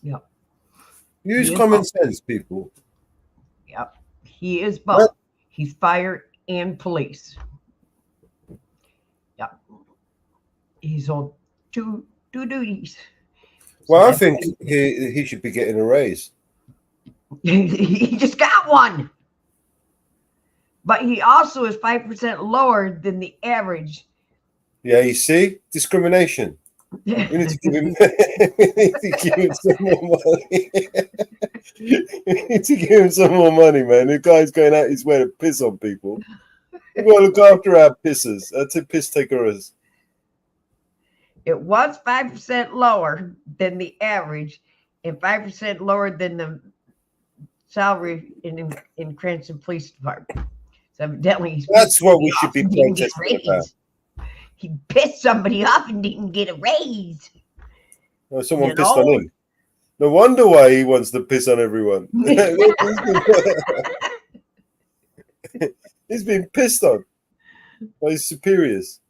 Yeah. Use common sense, people. Yep. He is both. Yep. He's fire and police. Yep. He's on two duties. Well, I think he should be getting a raise. He just got one. But he also is 5% lower than the average. Yeah, you see? Discrimination. We need to give him, some more money. We need to give him some more money, man. The guy's going out his way to piss on people. We've got to look after our pissers. That's a piss takers. It was 5% lower than the average and 5% lower than the salary in Cranston Police Department. So evidently, that's what we should be protesting about. He pissed somebody off and didn't get a raise. Oh, someone pissed on him. No wonder why he wants to piss on everyone. He's been pissed on by his superiors.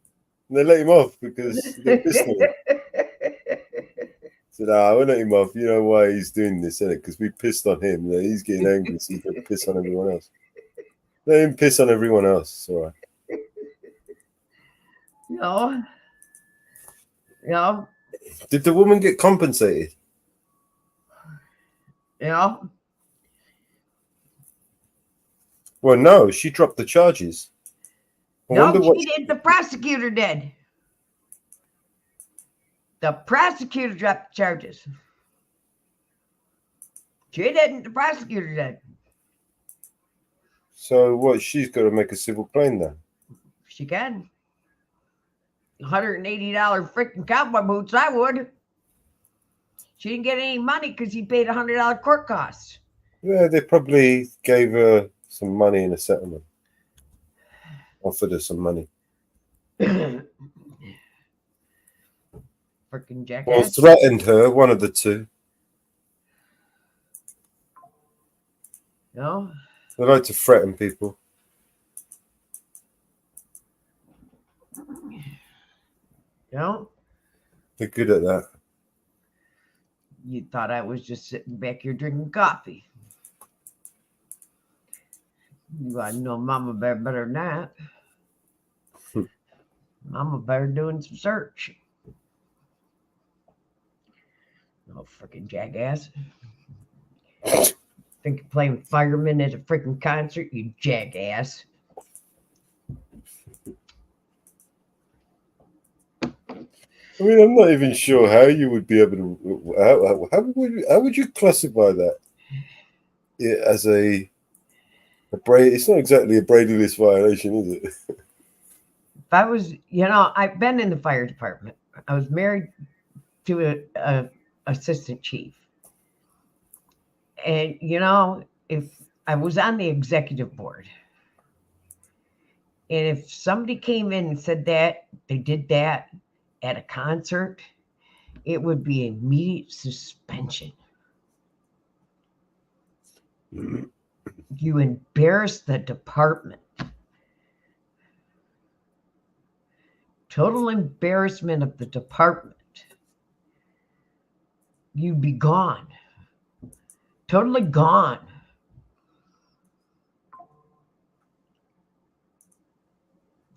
And they let him off because they pissed on him. Said, we'll let him off. You know why he's doing this, isn't it? Because we pissed on him. He's getting angry, so he's going to piss on everyone else. Let him piss on everyone else. It's all right. No. Did the woman get compensated? Yeah. Well, no, she dropped the charges. No, she did. The prosecutor did. The prosecutor dropped the charges. She didn't. The prosecutor did. So what? She's got to make a civil claim then. She can. $180 freaking cowboy boots. I would. She didn't get any money because he paid $100 court costs. Yeah, they probably gave her some money in a settlement. Offered her some money. Freaking jackass. Well, threatened her, one of the two. No. They like to threaten people. No. They're good at that. You thought I was just sitting back here drinking coffee. You ought to know Mama Bear better than that. Mama Bear doing some search. No freaking jackass. Think you're playing fireman at a freaking concert, you jackass. I mean, I'm not even sure how you would be able to. How would you classify that as a Brady? It's not exactly a Brady list violation, is it? If I was, I've been in the fire department. I was married to a assistant chief, and if I was on the executive board, and if somebody came in and said that they did that at a concert, it would be immediate suspension. You embarrass the department. Total embarrassment of the department. You'd be gone. Totally gone.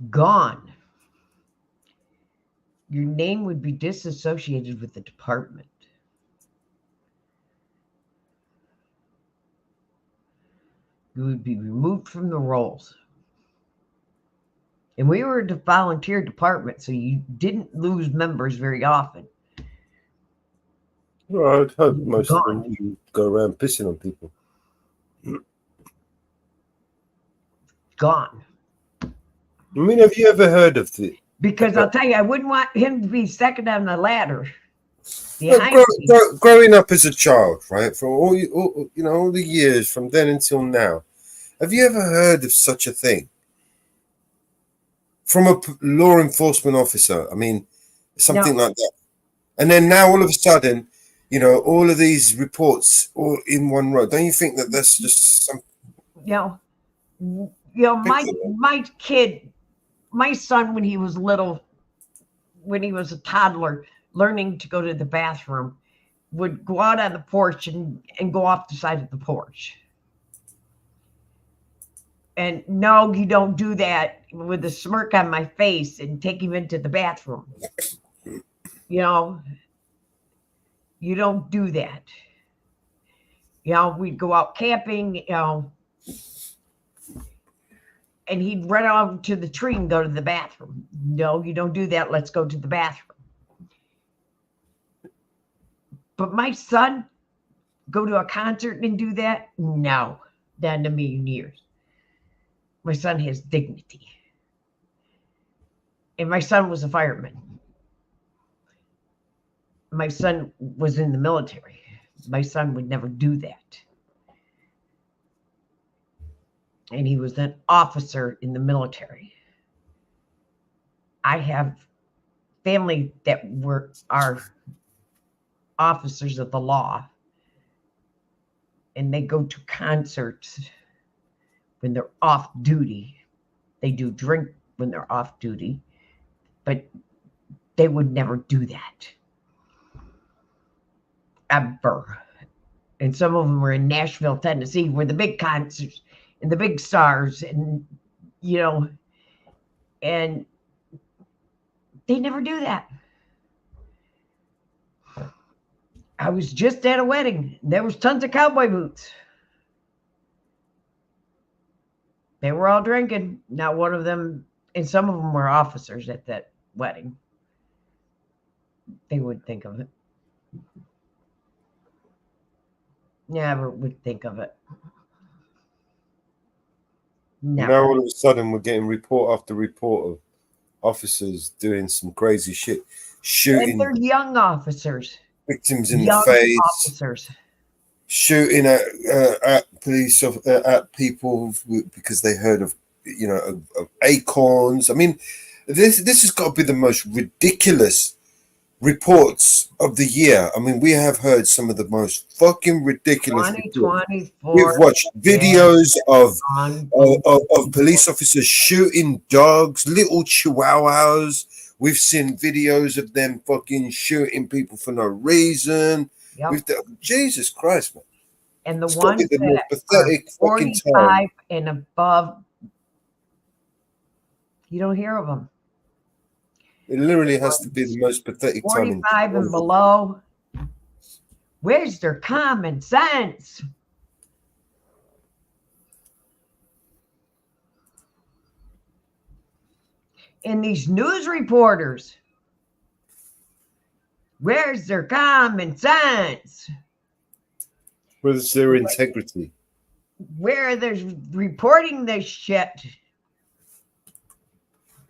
Gone. Your name would be disassociated with the department. You would be removed from the rolls. And we were a volunteer department, so you didn't lose members very often. Well, I'd hope most of them wouldn't go around pissing on people. Gone. I mean, have you ever heard of the? Because I'll tell you, I wouldn't want him to be second on the ladder. Growing up as a child, right, from all the years from then until now, have you ever heard of such a thing from a law enforcement officer? I mean, something like that. And then now, all of a sudden, all of these reports all in one row. Don't you think that that's just some? My son, when he was little, when he was a toddler, learning to go to the bathroom, would go out on the porch and go off the side of the porch. And no, you don't do that, with a smirk on my face, and take him into the bathroom. You don't do that. We'd go out camping, and he'd run off to the tree and go to the bathroom. No, you don't do that. Let's go to the bathroom. But my son, go to a concert and do that? No, not in a million years. My son has dignity. And my son was a fireman. My son was in the military. My son would never do that. And he was an officer in the military. I have family that are officers of the law, and they go to concerts when they're off duty. They do drink when they're off duty, but they would never do that. Ever. And some of them were in Nashville, Tennessee, where the big concerts and the big stars, and and they never do that. I was just at a wedding. There was tons of cowboy boots. They were all drinking. Not one of them, and some of them were officers at that wedding. they would think of it. Never would think of it. Never. Now all of a sudden we're getting report after report of officers doing some crazy shit, And shooting they're young officers. victims in Young the face, officers. shooting at police at people because they heard of of acorns. I mean, this has got to be the most ridiculous reports of the year. I mean, we have heard some of the most fucking ridiculous reports. 2024. We've watched videos of police officers shooting dogs, little chihuahuas. We've seen videos of them fucking shooting people for no reason. Yep. Jesus Christ, man. And the It's gotta be ones the most that pathetic are fucking 45 time. and above, you don't hear of them. It literally has to be the most pathetic time. 45 and below, where's their common sense? And these news reporters, where's their common sense? Where's their integrity? Where they're reporting this shit?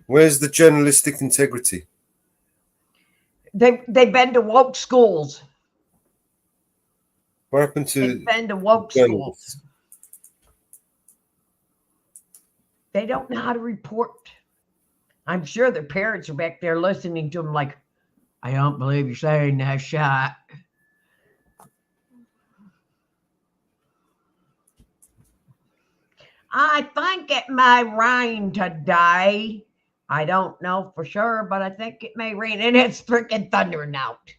Where's the journalistic integrity? They've been to woke schools. What happened to They've been to woke schools. They don't know how to report. I'm sure their parents are back there listening to them like, I don't believe you're saying that shot. I think it may rain today. I don't know for sure, but I think it may rain. And it's freaking thundering out.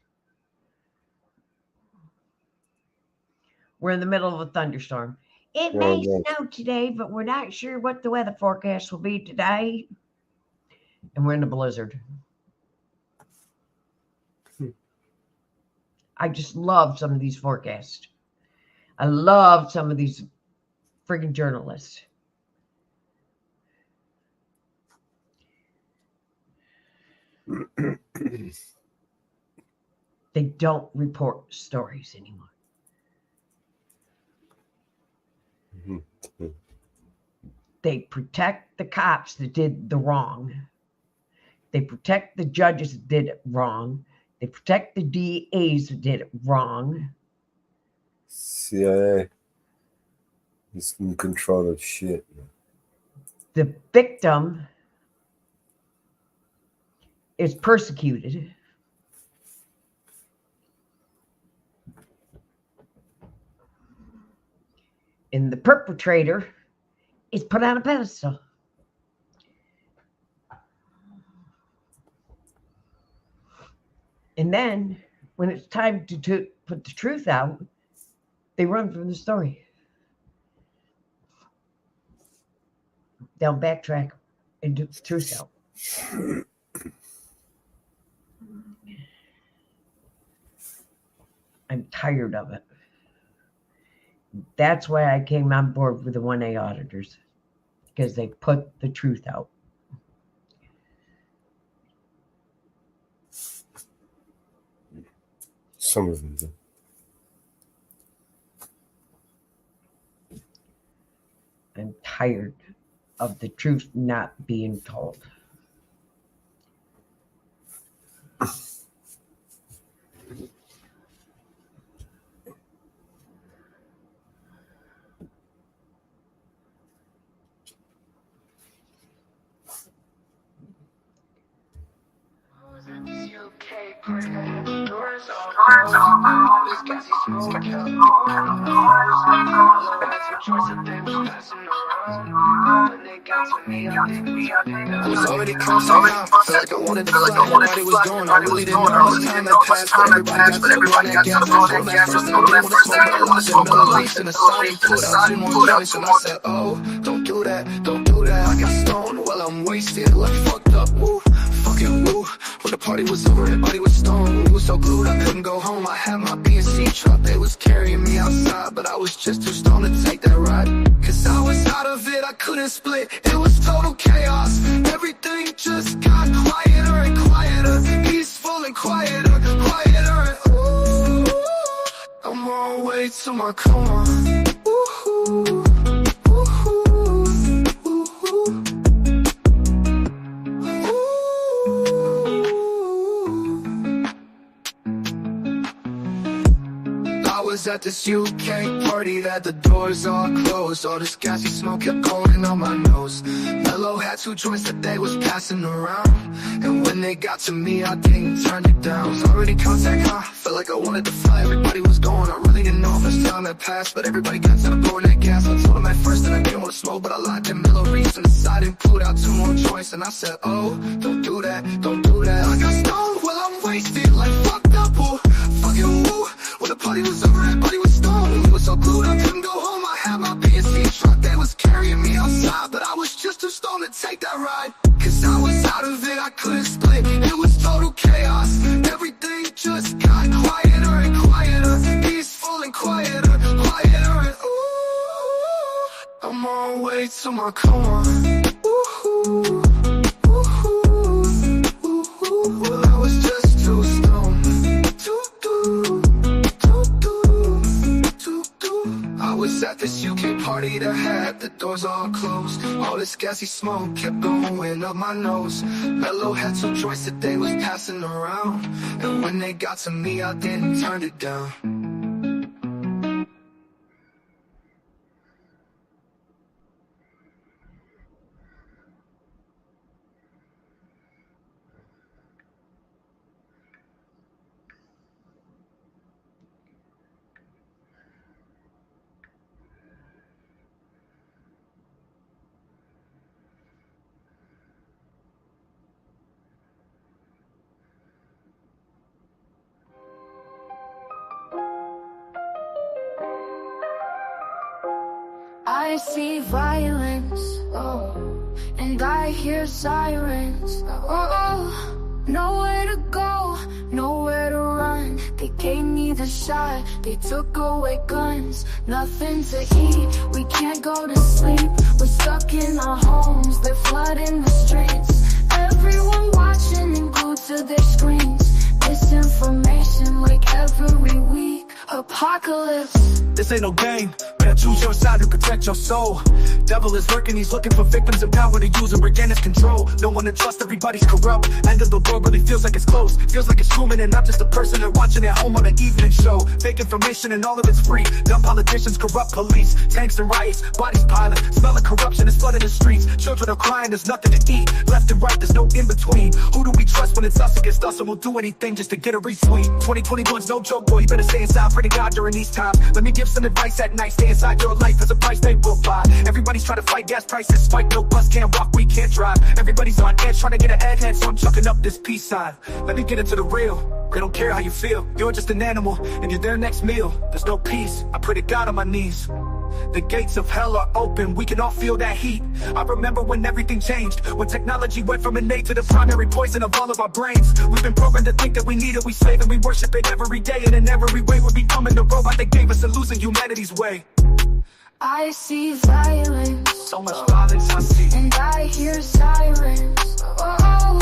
We're in the middle of a thunderstorm. It may snow today, but we're not sure what the weather forecast will be today. And we're in a blizzard. I just love some of these forecasts. I love some of these friggin' journalists. They don't report stories anymore. They protect the cops that did the wrong. They protect the judges that did it wrong. They protect the DAs that did it wrong. CIA is in control of shit. The victim is persecuted. And the perpetrator is put on a pedestal. And then when it's time to put the truth out, they run from the story. They'll backtrack and do the truth out. I'm tired of it. That's why I came on board with the 1A auditors, because they put the truth out. Some of them do. I'm tired of the truth not being told. I was already close enough. Felt like I wanted to fly. Nobody was going. I really didn't know how much time had passed. But everybody got to the ball that gas. And I didn't want to smoke my lungs and Middle East. And the sign put out 2 more joints. And I said, oh, don't do that. Don't do that. I got stoned while I'm wasted. Like fucked up. Woo. Fucking woo. When the party was over, everybody was stoned. We was so glued I couldn't go home. I had my BNC truck. They was carrying me outside. But I was just too stoned to take that ride. Cause I was out of it. I couldn't split. It was total chaos. Everything just got quieter and quieter. Peaceful and quieter. my car. Woo-hoo, woo-hoo, woo-hoo. I was at this UK party that the doors all closed. All this gassy smoke kept going on my nose. Mellow had 2 joints that they was passing around, and when they got to me, I didn't turn it down. Was already contact high, felt like I wanted to fly. Everybody was going, I really didn't know how much time had passed, but everybody got to blowing that gas. I told them at first that I didn't want to smoke, but I lied to Mellow Reese on the side and pulled out 2 more joints. And I said, oh, don't do that, don't do that. I got stoned while I'm wasted, like fucked up, oh, fucking woo. When the party was over, everybody was stoned. We was so glued I couldn't go home. I had my PNC truck, they was carrying me outside, but I was just too stoned to take that ride. Cause I was out of it, I couldn't explain. It was total chaos. Everything just got quieter and quieter, peaceful and quieter, quieter and ooh, I'm on way to my car. Ooh, well, I was just too stoned to do. I was at this UK party that had the doors all closed. All this gassy smoke kept going up my nose. Mellow had 2 joints that they was passing around, and when they got to me, I didn't turn it down. I see violence, oh, and I hear sirens, oh, nowhere to go, nowhere to run. They gave me the shot, they took away guns. Nothing to eat, we can't go to sleep. We're stuck in our homes, they're flooding the streets. Everyone watching and glued to their screens. Misinformation like every week. Apocalypse. This ain't no game, better choose your side to protect your soul. Devil is lurking, he's looking for victims in power to use and regain his control. No one to trust, everybody's corrupt. End of the world really feels like it's close. Feels like it's Truman and I'm just a person they're watching at home on an evening show. Fake information and all of it's free. Dumb politicians, corrupt police, tanks and riots, bodies piling. Smell of corruption is flooding the streets. Children are crying, there's nothing to eat. Left and right, there's no in between. Who do we trust when it's us against us? And we'll do anything just to get a retweet. 2021's no joke, boy, you better stay inside. Pray to God during these times. Let me give some advice at night. Stay inside your life as a price they will buy. Everybody's trying to fight gas prices. Spike, no bus, can't walk, we can't drive. Everybody's on edge trying to get ahead, so I'm chucking up this peace sign. Let me get into the real. They don't care how you feel. You're just an animal and you're their next meal. There's no peace. I pray to God on my knees. The gates of hell are open, we can all feel that heat. I remember when everything changed, when technology went from innate to the primary poison of all of our brains. We've been programmed to think that we need it, we slave and we worship it every day. And in every way we're becoming the robot that gave us and losing humanity's way. I see violence, so much violence I see, and I hear sirens. Oh,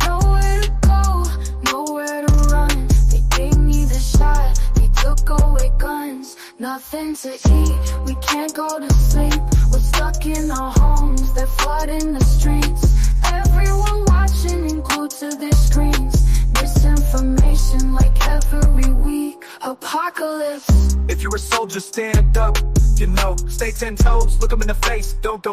nowhere to go, nowhere to run. They gave me the shot, they took away guns. Nothing to eat, we can't go to sleep. We're stuck in our homes, they're flooding the streets. Everyone watching and glued to their screens. Misinformation like every week. Apocalypse. If you're a soldier, stand up. You know, stay 10 toes, look them in the face. Don't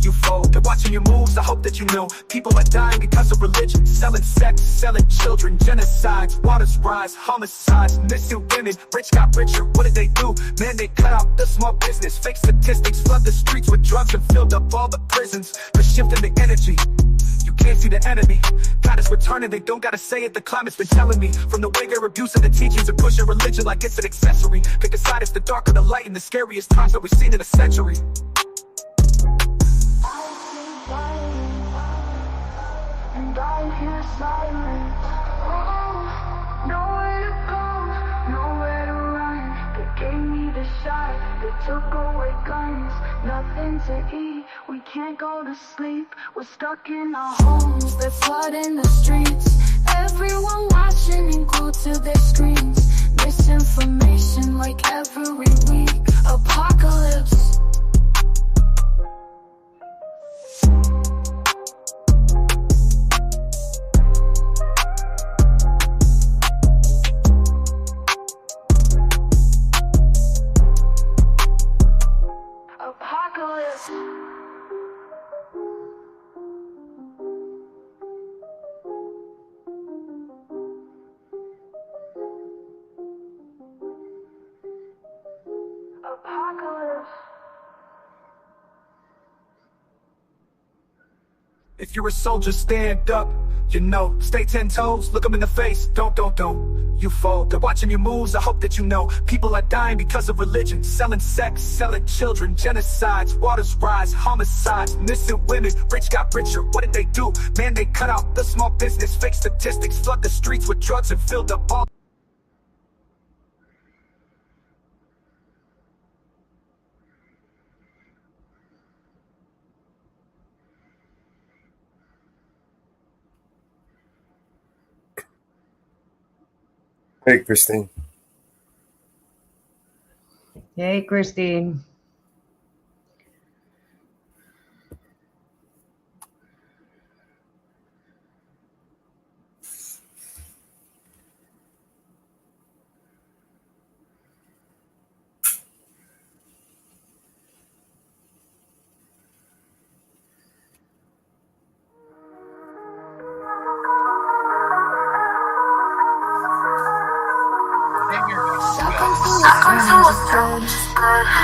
you fold. They're watching your moves, I hope that you know. People are dying because of religion. Selling sex, selling children. Genocides, waters rise, homicides. Missing women, rich got richer. What did they do? Man, they cut out the small business. Fake statistics, flood the streets with drugs and filled up all the prisons. They're shifting the energy. You can't see the enemy. God is returning, they don't gotta say it. The climate's been telling me. From the way they're abusing the teachings and pushing religion like it's an accessory. Pick a side, it's the dark or the light in the scariest times that we've seen in a century. And I hear sirens. Oh, nowhere to go, nowhere to run. They gave me the shot, they took away guns. Nothing to eat, we can't go to sleep. We're stuck in our homes, they're flooding the streets. Everyone watching and glued to their screens. Misinformation like every If you're a soldier, stand up. You know, stay 10 toes, look them in the face. Don't you fold. They're watching your moves, I hope that you know. People are dying because of religion. Selling sex, selling children. Genocides, waters rise, homicides. Missing women, rich got richer. What did they do? Man, they cut out the small business. Fake statistics, flood the streets with drugs and filled up all. Hey, Christine. Hey, Christine.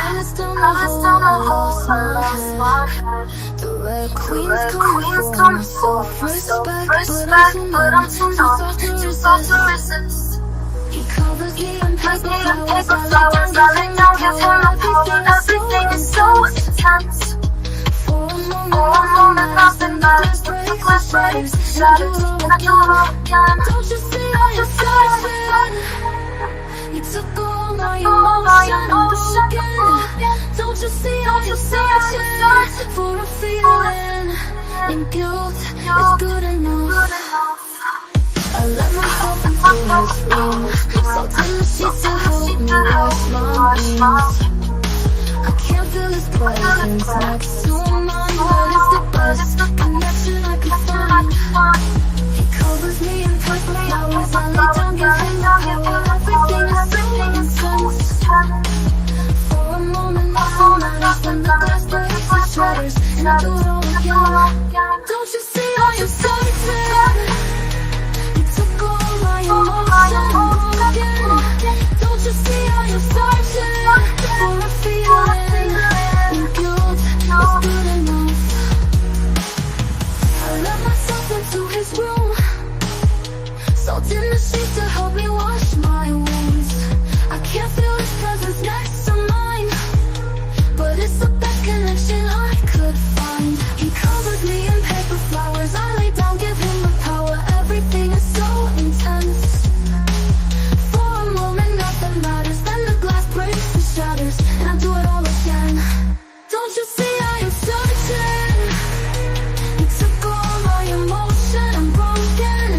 I still lost my head. The red queen's coming for self-respect, but I'm too soft to resist. He covers me in paper flowers, I lay down, give him a power. Everything is so intense. For a moment, nothing matters. The glass breaks, shatters, and I do it all again. Don't you see I am searching? You took all my emotion again. Don't you see I'm searching for a feeling? And guilt is good enough. I let myself into his room, salt in the sheets to help me wash my veins. I can't feel his presence next to mine, but it's the best connection I can find. He covers me in purple flowers, I lay down, give him power. Everything is so intense. For a moment, nothing matters when the glass breaks and shatters, and I do it all again. Don't you see I am certain? You took all my emotion again. Don't you see I am searching for a feeling? And guilt is good enough. I let myself into his room, salt in the sheets to help me wash my wounds. I can't feel his presence next to mine, but it's the best connection I could find. He covered me in paper flowers, I lay down, give him the power. Everything is so intense. For a moment, nothing matters. Then the glass breaks and shatters, and I do it all again. Don't you see I am certain? You took all my emotion, I'm broken.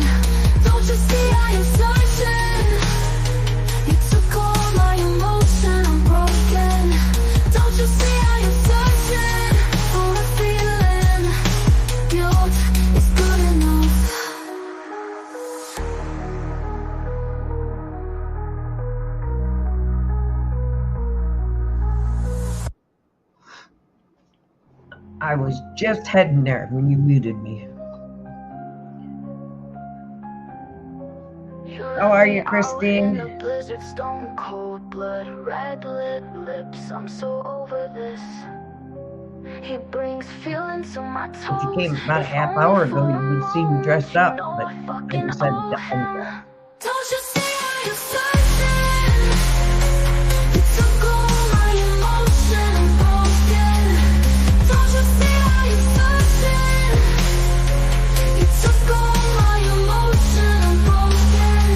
Don't you see I am searching? You took all my emotion, I'm broken. Don't you see I am searching for a feeling? Guilt is good enough. I was just heading there when you muted me. How are you, Christine? Blizzard, stone cold blood, red lit lips. I'm so over this. He brings feeling to my toes. If you came about a half hour ago, you would have seen me dressed up, but I decided to end it. Don't you see I am searching? You took all my emotion and broken. Don't you see I am searching? You took all my emotion and broken.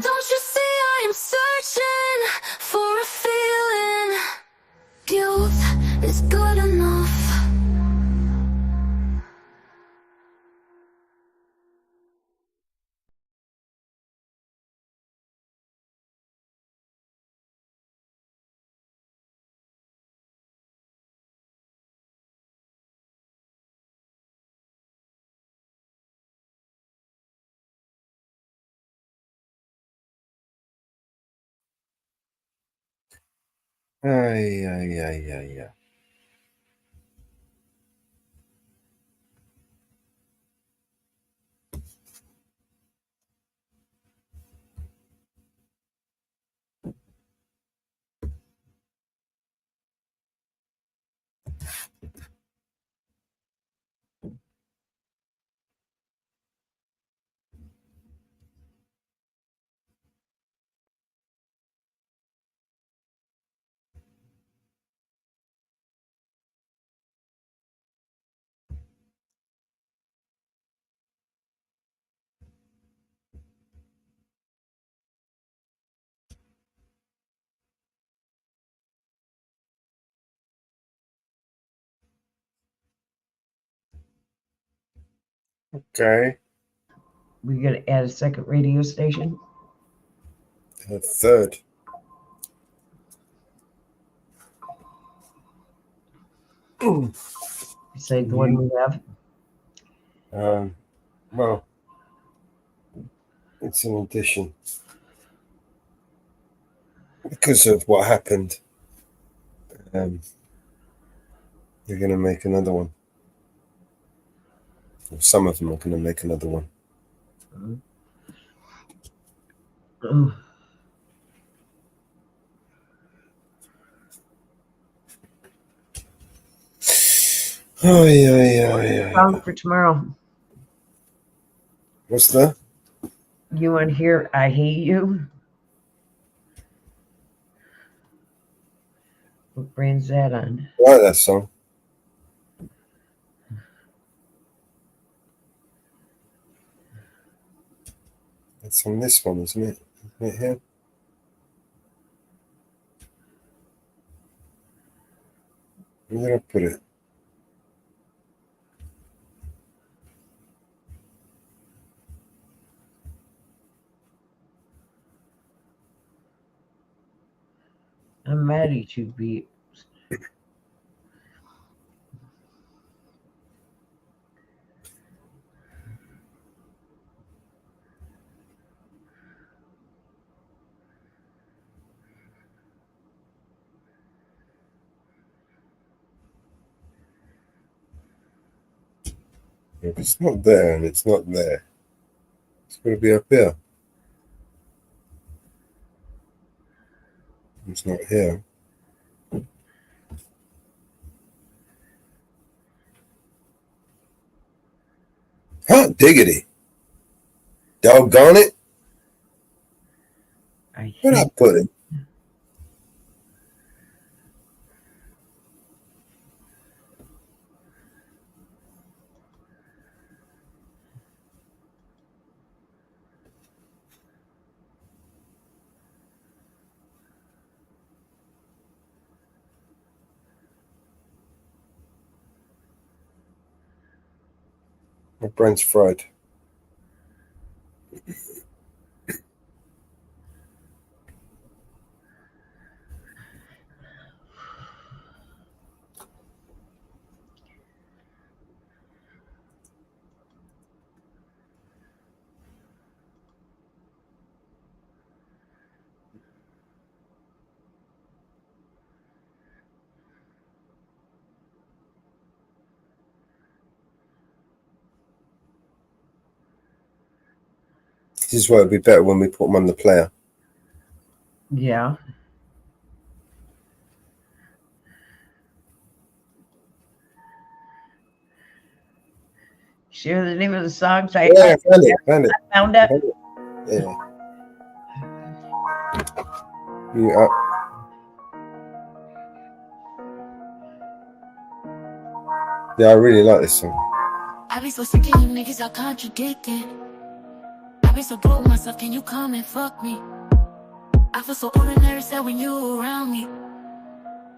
Don't you see I am searching for a feeling? Guilt is good enough. Yeah. Okay. We gonna add a second radio station? A third. Besides the one we have? Well, it's an addition. Because of what happened, they're going to make another one. Or some of them are going to make another one. Oh, yeah. Song for tomorrow. What's that? You want to hear I Hate You? What brand's that on? I like that song. It's on this one, isn't it? Isn't it here? Where did I put it? I'm mad at you, Beat. If it's not there and it's not there, it's got to be up here. It's not here. Hot diggity. Doggone it. Where'd I put it? My brain's fried. This is why it'd be better when we put them on the player. Yeah. Share the name of the songs. I found it. I found it. Yeah. You up? Yeah, I really like this song. I be so sick of you niggas, I contradicted. I be so broke myself, can you come and fuck me? I feel so ordinary, sad when you around me.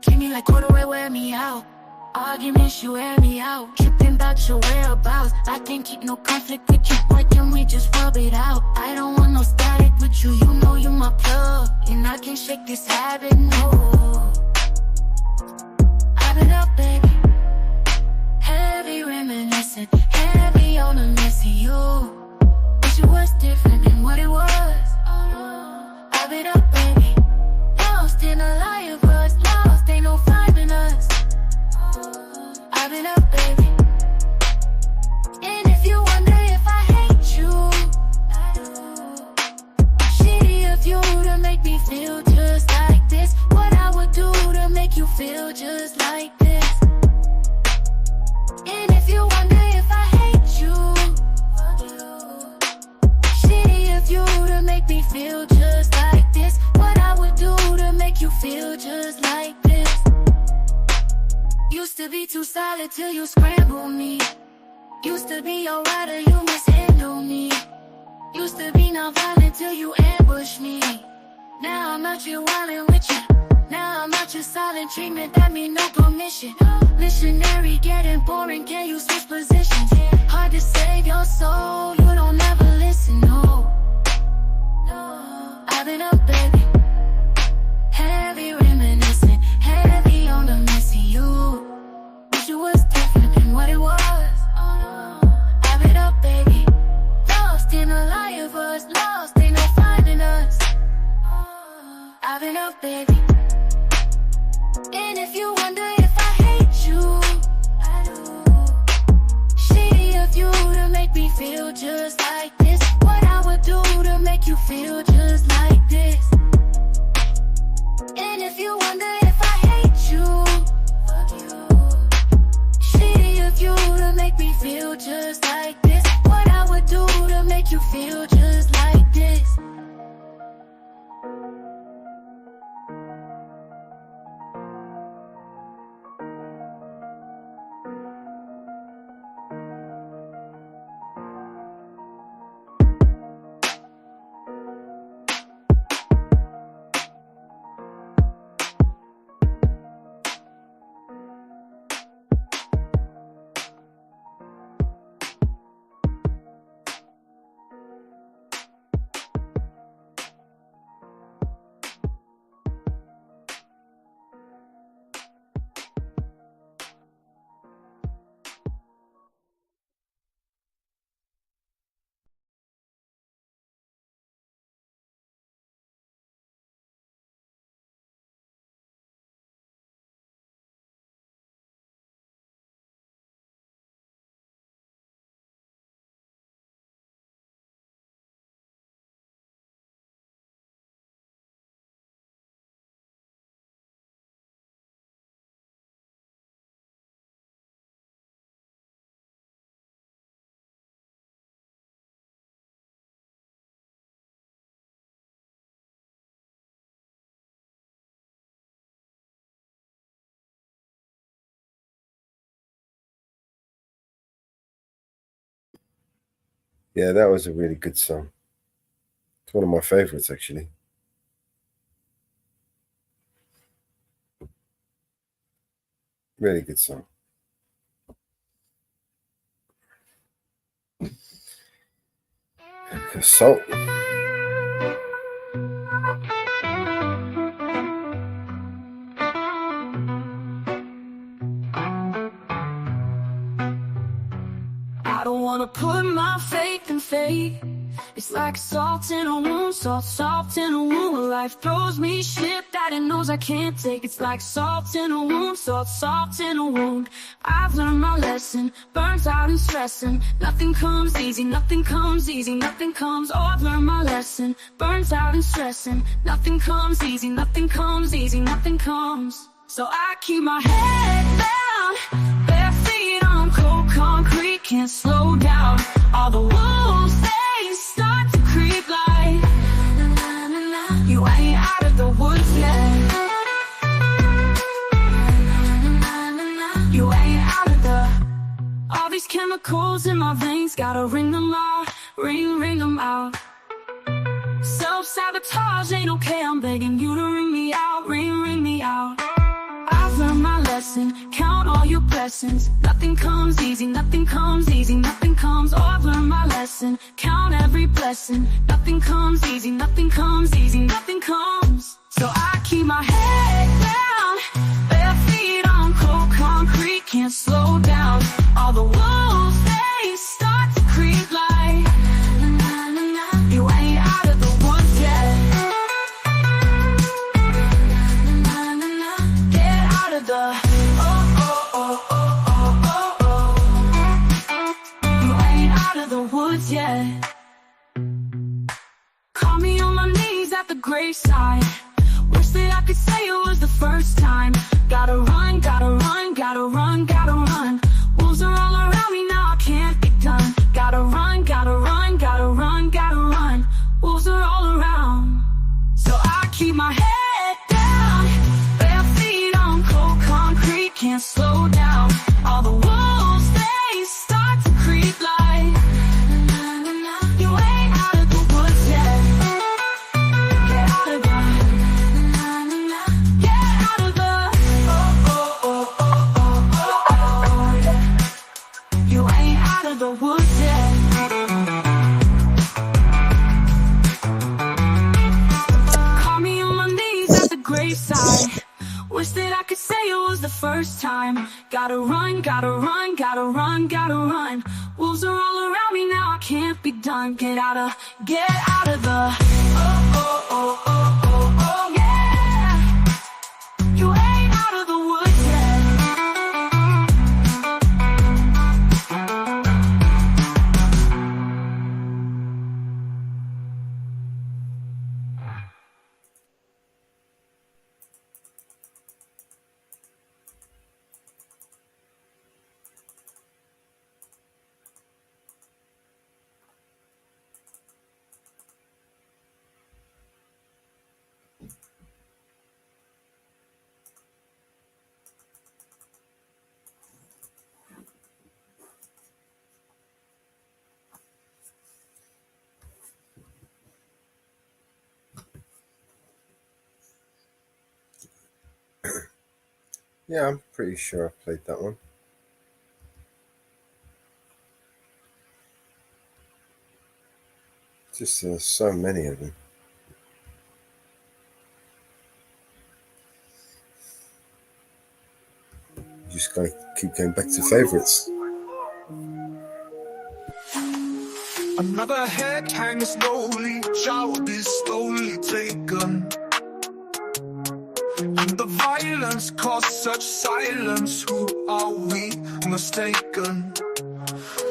Treat me like corduroy, wear me out. Arguments, you wear me out. Tripping about your whereabouts. I can't keep no conflict with you, why can't we just rub it out? I don't want no static with you, you know you my plug. And I can't shake this habit, no. I've been up, baby. Heavy reminiscing, heavy on the mess of you. Wish it was different than what it was. I've been up, baby. Lost in a liar, but lost, ain't no finding us. I've been up, baby. And if you wonder if I hate you, I do. Shitty of you to make me feel just like this. What I would do to make you feel just like this. And if you wonder if I hate you, shitty of you to make me feel just like this. What I would do to make you feel just like this. Used to be too solid till you scramble me. Used to be alright or you mishandle me. Used to be non-violent till you ambush me. Now I'm out here wildin' with you. Now I'm out here silent treatment, that mean no permission. Missionary getting boring, can you switch positions? hard to save your soul. You don't ever listen, no. I've been up, baby. Heavy reminiscing, heavy on the missing you. Wish it was different than what it was. I've been up, baby. Lost in a lie of us, lost in no finding us. I've been up, baby. And if you wonder if I hate you, I do. Shitty of you to make me feel just like this. What I would do to make you feel just like this. And if you wonder if I hate you, fuck you. Shitty of you to make me feel just like this. What I would do to make you feel just like this. Yeah, that was a really good song. It's one of my favorites, actually. Really good song. So, I don't wanna put my faith in fate. It's like salt in a wound, salt in a wound. When life throws me shit that it knows I can't take. It's like salt in a wound, salt in a wound. I've learned my lesson, burnt out and stressing. Nothing comes easy, nothing comes easy, nothing comes. Oh, I've learned my lesson, burnt out and stressing. Nothing comes easy, nothing comes easy, nothing comes. So I keep my head down, bare feet on cold concrete, can't slow down. All the wolves, they start to creep like you ain't out of the woods yet. You ain't out of the. All these chemicals in my veins, gotta ring them out, ring them out. Self-sabotage ain't okay, I'm begging you to ring me out, ring me out. I've learned my lesson, count all your blessings. Nothing comes easy, nothing comes easy, nothing comes. Oh, I've learned my lesson, count every blessing. Nothing comes easy, nothing comes easy, nothing comes. So I keep my head down, bare feet on cold concrete, can't slow down. All the wolves, they start to creep like you ain't out of the woods yet. Get out of the you ain't out of the woods yet. Call me on my knees at the graveside. Wish that I could say it was the first time. Gotta run, gotta run, gotta run, gotta run. Wolves are all around me now, I can't be done. Gotta run, gotta run, gotta run, gotta run. Wolves are all around. So I keep my head down, bare feet on cold concrete, can't slow down. All the wolves, they start to creep like you ain't out of the woods yet. Get out of the, get out of the, you ain't out of the woods. was the first time. Gotta run, gotta run, gotta run, gotta run. Wolves are all around me now, I can't be done. Get out of the oh, yeah. You ain't out of the woods yet. Yeah, I'm pretty sure I played that one. Just so many of them. You just gotta keep going back to favorites. Another head hangs slowly, child is slowly taken. And the violence caused such silence. Who are we mistaken?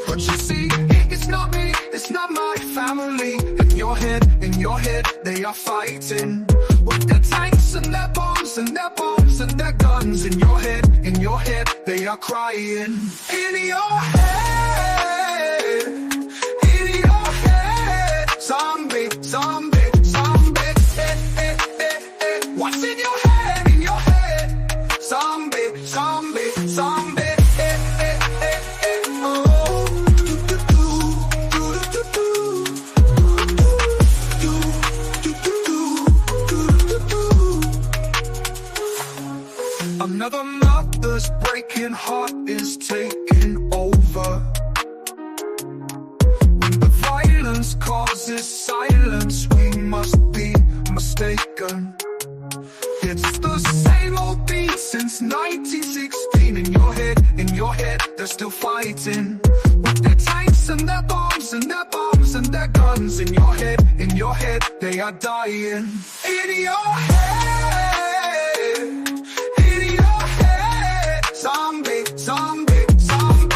But you see, it's not me, it's not my family. In your head, they are fighting with their tanks and their bombs and their bombs and their guns. In your head, they are crying. In your head, zombie, zombie, zombie. What's in your head, in your head? Zombie, zombie, zombie. Another mother's breaking heart is taking over. When the violence causes silence, we must be mistaken. It's the same old thing since 1916. In your head, they're still fighting with their tanks and their bombs and their bombs and their guns. In your head, they are dying. In your head, zombie, zombie, zombie.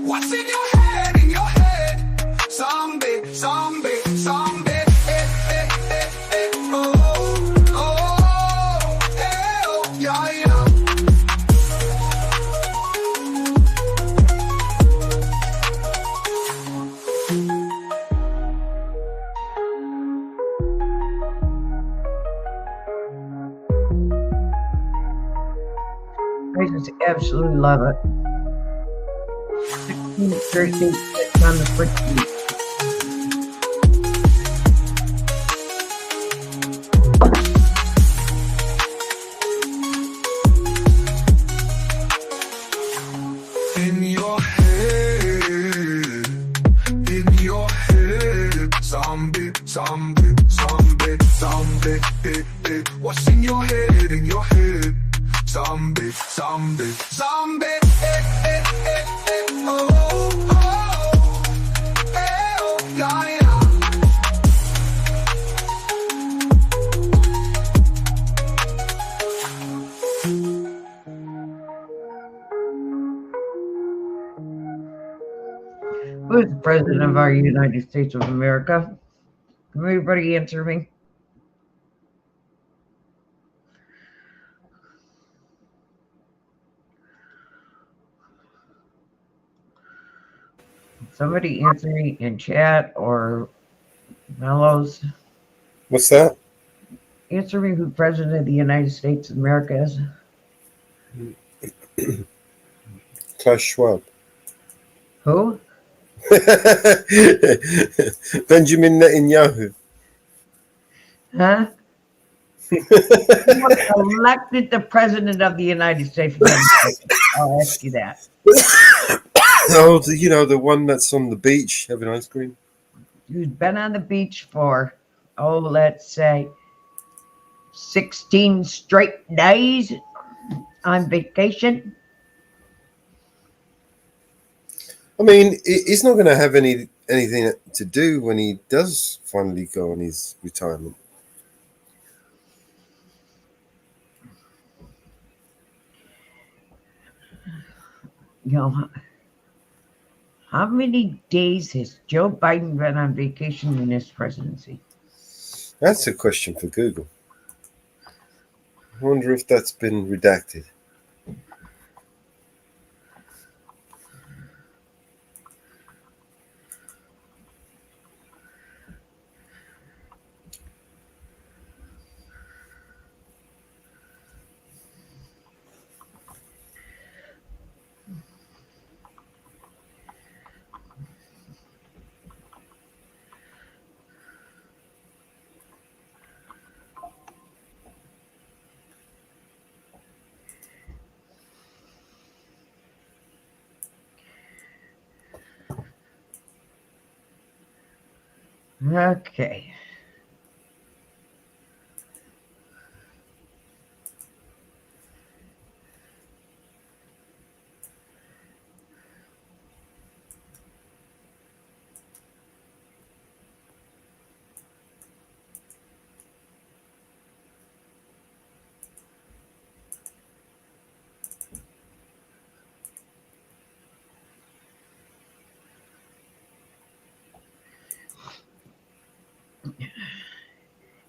What's in your head, in your head? Zombie, zombie, zombie. Yeah, yeah. I just absolutely love it. 16, 13, on the freaking. In your head, zombie, zombie, zombie, zombie. What's in your head, in your head? Zombie, zombie, zombie. Oh, yeah, yeah. Who is the president of our United States of America? Can everybody answer me? Somebody answer me in chat or Mellows. What's that? Answer me who president of the United States of America is. Klaus Schwab. Who? Benjamin Netanyahu. Huh? Who was elected the president of the United States of America? I'll ask you that. Oh, the one that's on the beach having ice cream. Who's been on the beach for, let's say 16 straight days on vacation? I mean, he's not going to have anything to do when he does finally go on his retirement. You know, how many days has Joe Biden been on vacation in his presidency? That's a question for Google. I wonder if that's been redacted. Okay.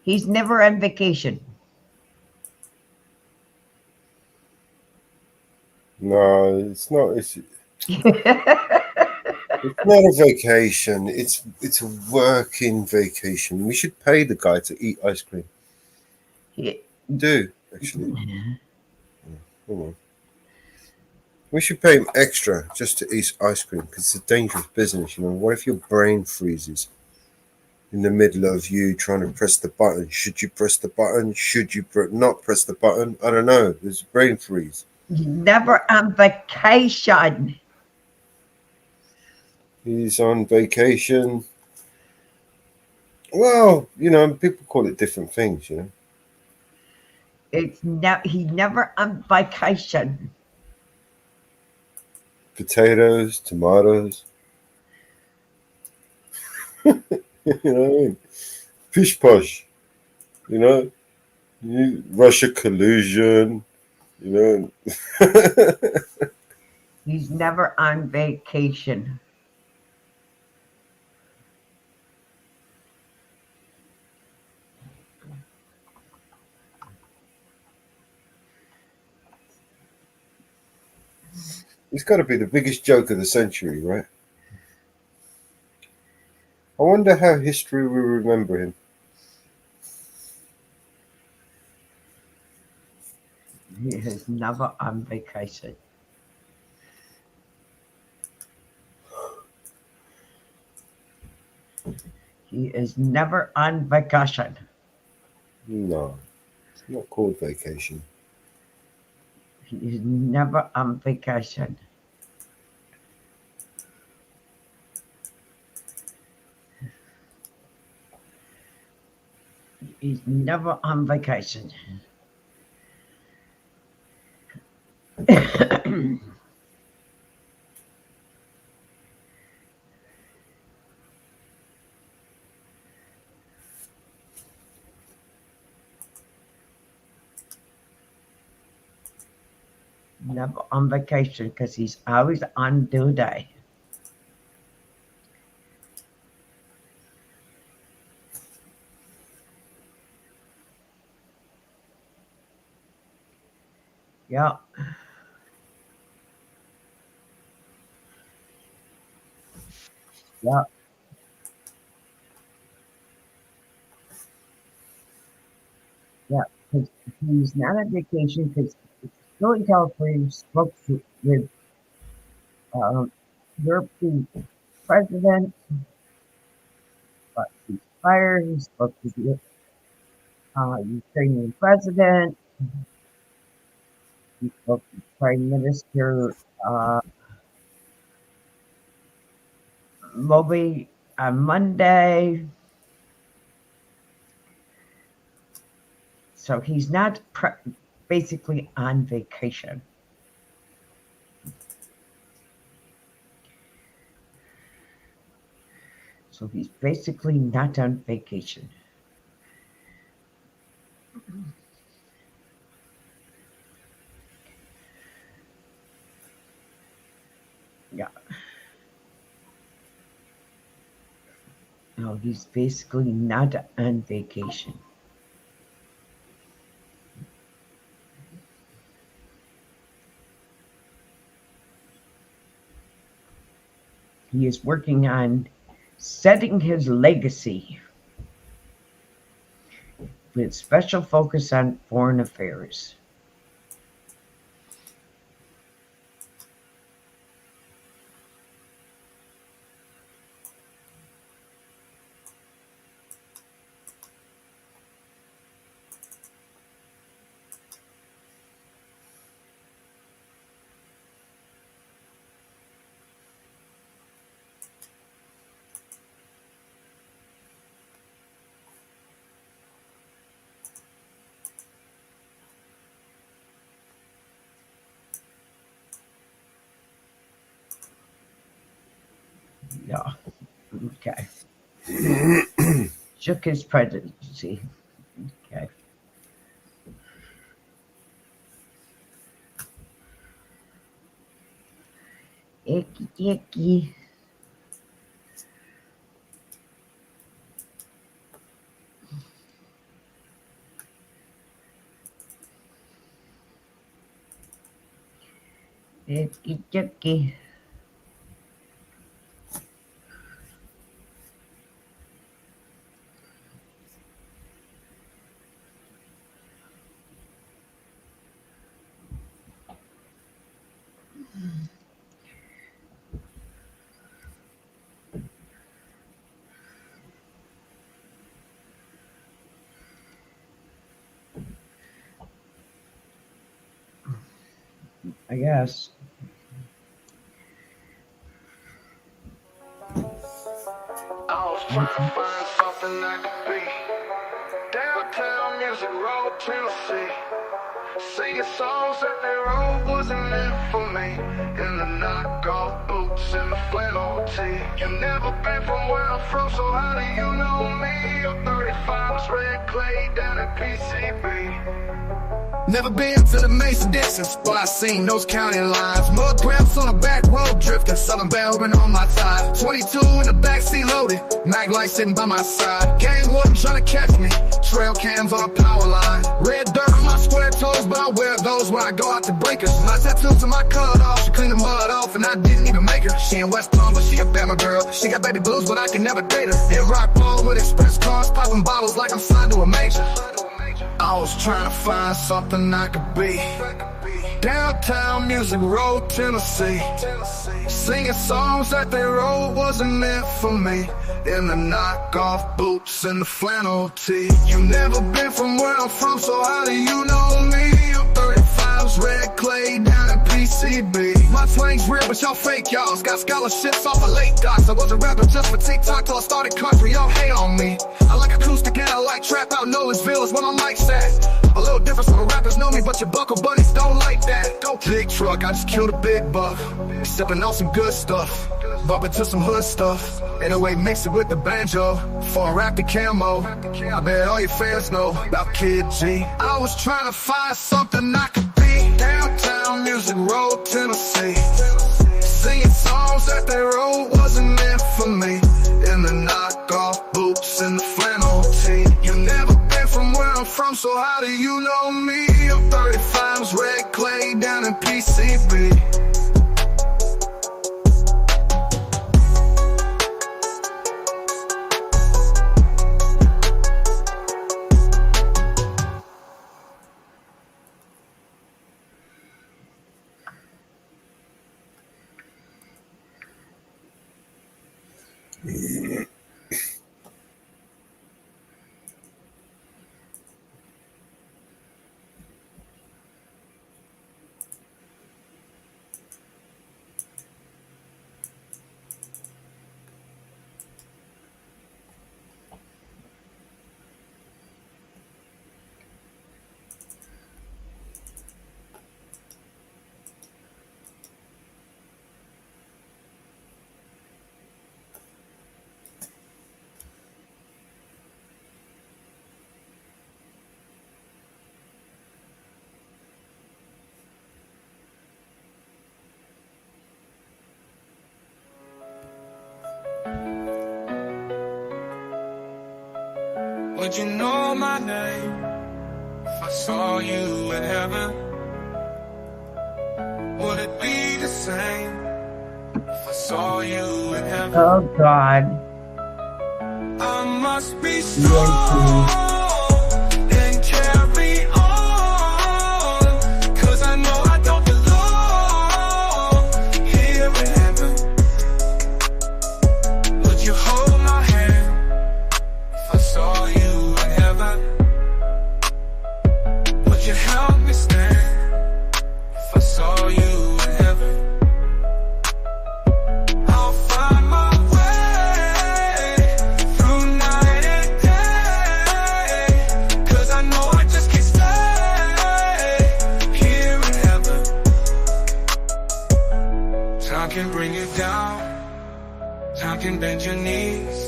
He's never on vacation. No, it's not. It's not a vacation. It's a working vacation. We should pay the guy to eat ice cream. Do actually. Hold on. We should pay him extra just to eat ice cream because it's a dangerous business. You know, what if your brain freezes in the middle of you trying to press the button? Should you press the button? Should you not press the button? I don't know. There's a brain freeze. Never on vacation. He's on vacation. Well, you know, people call it different things, you know. He's never on vacation. Potatoes, tomatoes. You know, pish posh. You know, Russia collusion. You know. He's never on vacation. He's got to be the biggest joke of the century, right? I wonder how history will remember him. He is never on vacation. He is never on vacation. No, it's not called vacation. He is never on vacation. He's never on vacation. Never on vacation because he's always on duty. Yeah. Yeah. Yeah. Because he's not on vacation because still in California, spoke with European president, but he's fired. He spoke to the Ukrainian president. He spoke to Prime Minister Moby on Monday. So he's not basically on vacation. So he's basically not on vacation. Yeah. No, he's basically not on vacation. He is working on setting his legacy with special focus on foreign affairs. Yeah. Okay. Shook his presidency. Okay. Icky icky. Icky icky. I guess. I was trying to find something I could be. Downtown Music Road, Tennessee. Singing songs that they wrote wasn't meant for me. In the knockoff boots and the flannel tee. You never been from where I'm from, so how do you know me? Your 35's red clay down at PCB. Never been to the Mason Dixons, but I seen those county lines. Mud cramps on the back road, drifting, Southern Bell been on my thigh. 22 in the backseat loaded, mag light sitting by my side. Gang wasn't trying to catch me, trail cams on a power line. Red dirt on my square toes, but I wear those when I go out to breakers. My tattoos and my cut off, she cleaned the mud off and I didn't even make her. She in West Palm, but she a Bama girl. She got baby blues, but I can never date her. In rock ball with express cars, popping bottles like I'm signed to a major. I was trying to find something I could be. Downtown Music Road, Tennessee. Singing songs that they wrote wasn't meant for me. In the knockoff boots and the flannel tee. You never been from where I'm from, so how do you know me? I'm 35's red clay down at PCB. My twang's real, but y'all fake, y'all got scholarships off of late docs. I wasn't rapping just for TikTok till I started country, y'all hate on me. I like acoustic and I like trap out Nolensville is where my mic's at. A little different from the rappers know me, but your buckle buddies don't like that. Go big truck, I just killed a big buck. Sipping on some good stuff, bumping to some hood stuff. Anyway, mix it with the banjo, for a rap the camo. I bet all your fans know about Kid G. I was trying to find something I could be. Downtown Music Road, Tennessee. Singing songs that they wrote wasn't meant for me. In the knockoff boots and the flannel tee. You never been from where I'm from, so how do you know me? I'm 35's red clay down in PCB. Would you know my name if I saw you in heaven? Would it be the same if I saw you in heaven? Oh God. I must be strong and carry on, 'cause I know I don't belong here in heaven. Would you hold my hand if I saw you in heaven? Would you help me stand if I saw you in heaven? I'll find my way through night and day, 'cause I know I just can't stay here in heaven. Time can bring you down, time can bend your knees,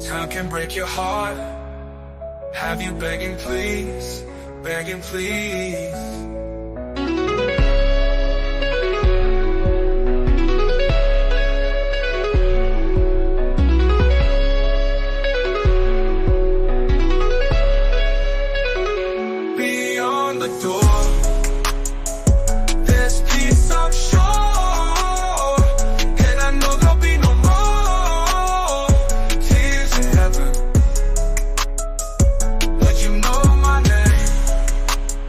time can break your heart, have you begging please, begging please. Beyond the door, there's peace I'm sure, and I know there'll be no more tears in heaven. Would you know my name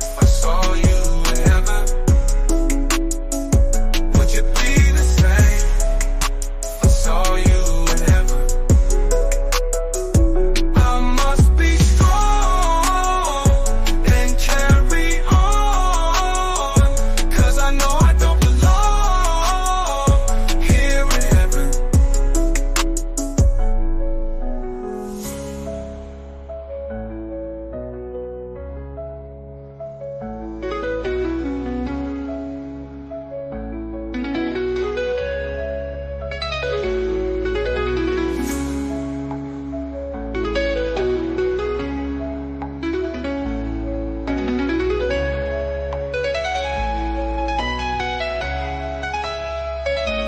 if I saw you in heaven? Would you be the same if I saw you in heaven? I must be strong and carry on, 'cause I know I don't belong here in heaven.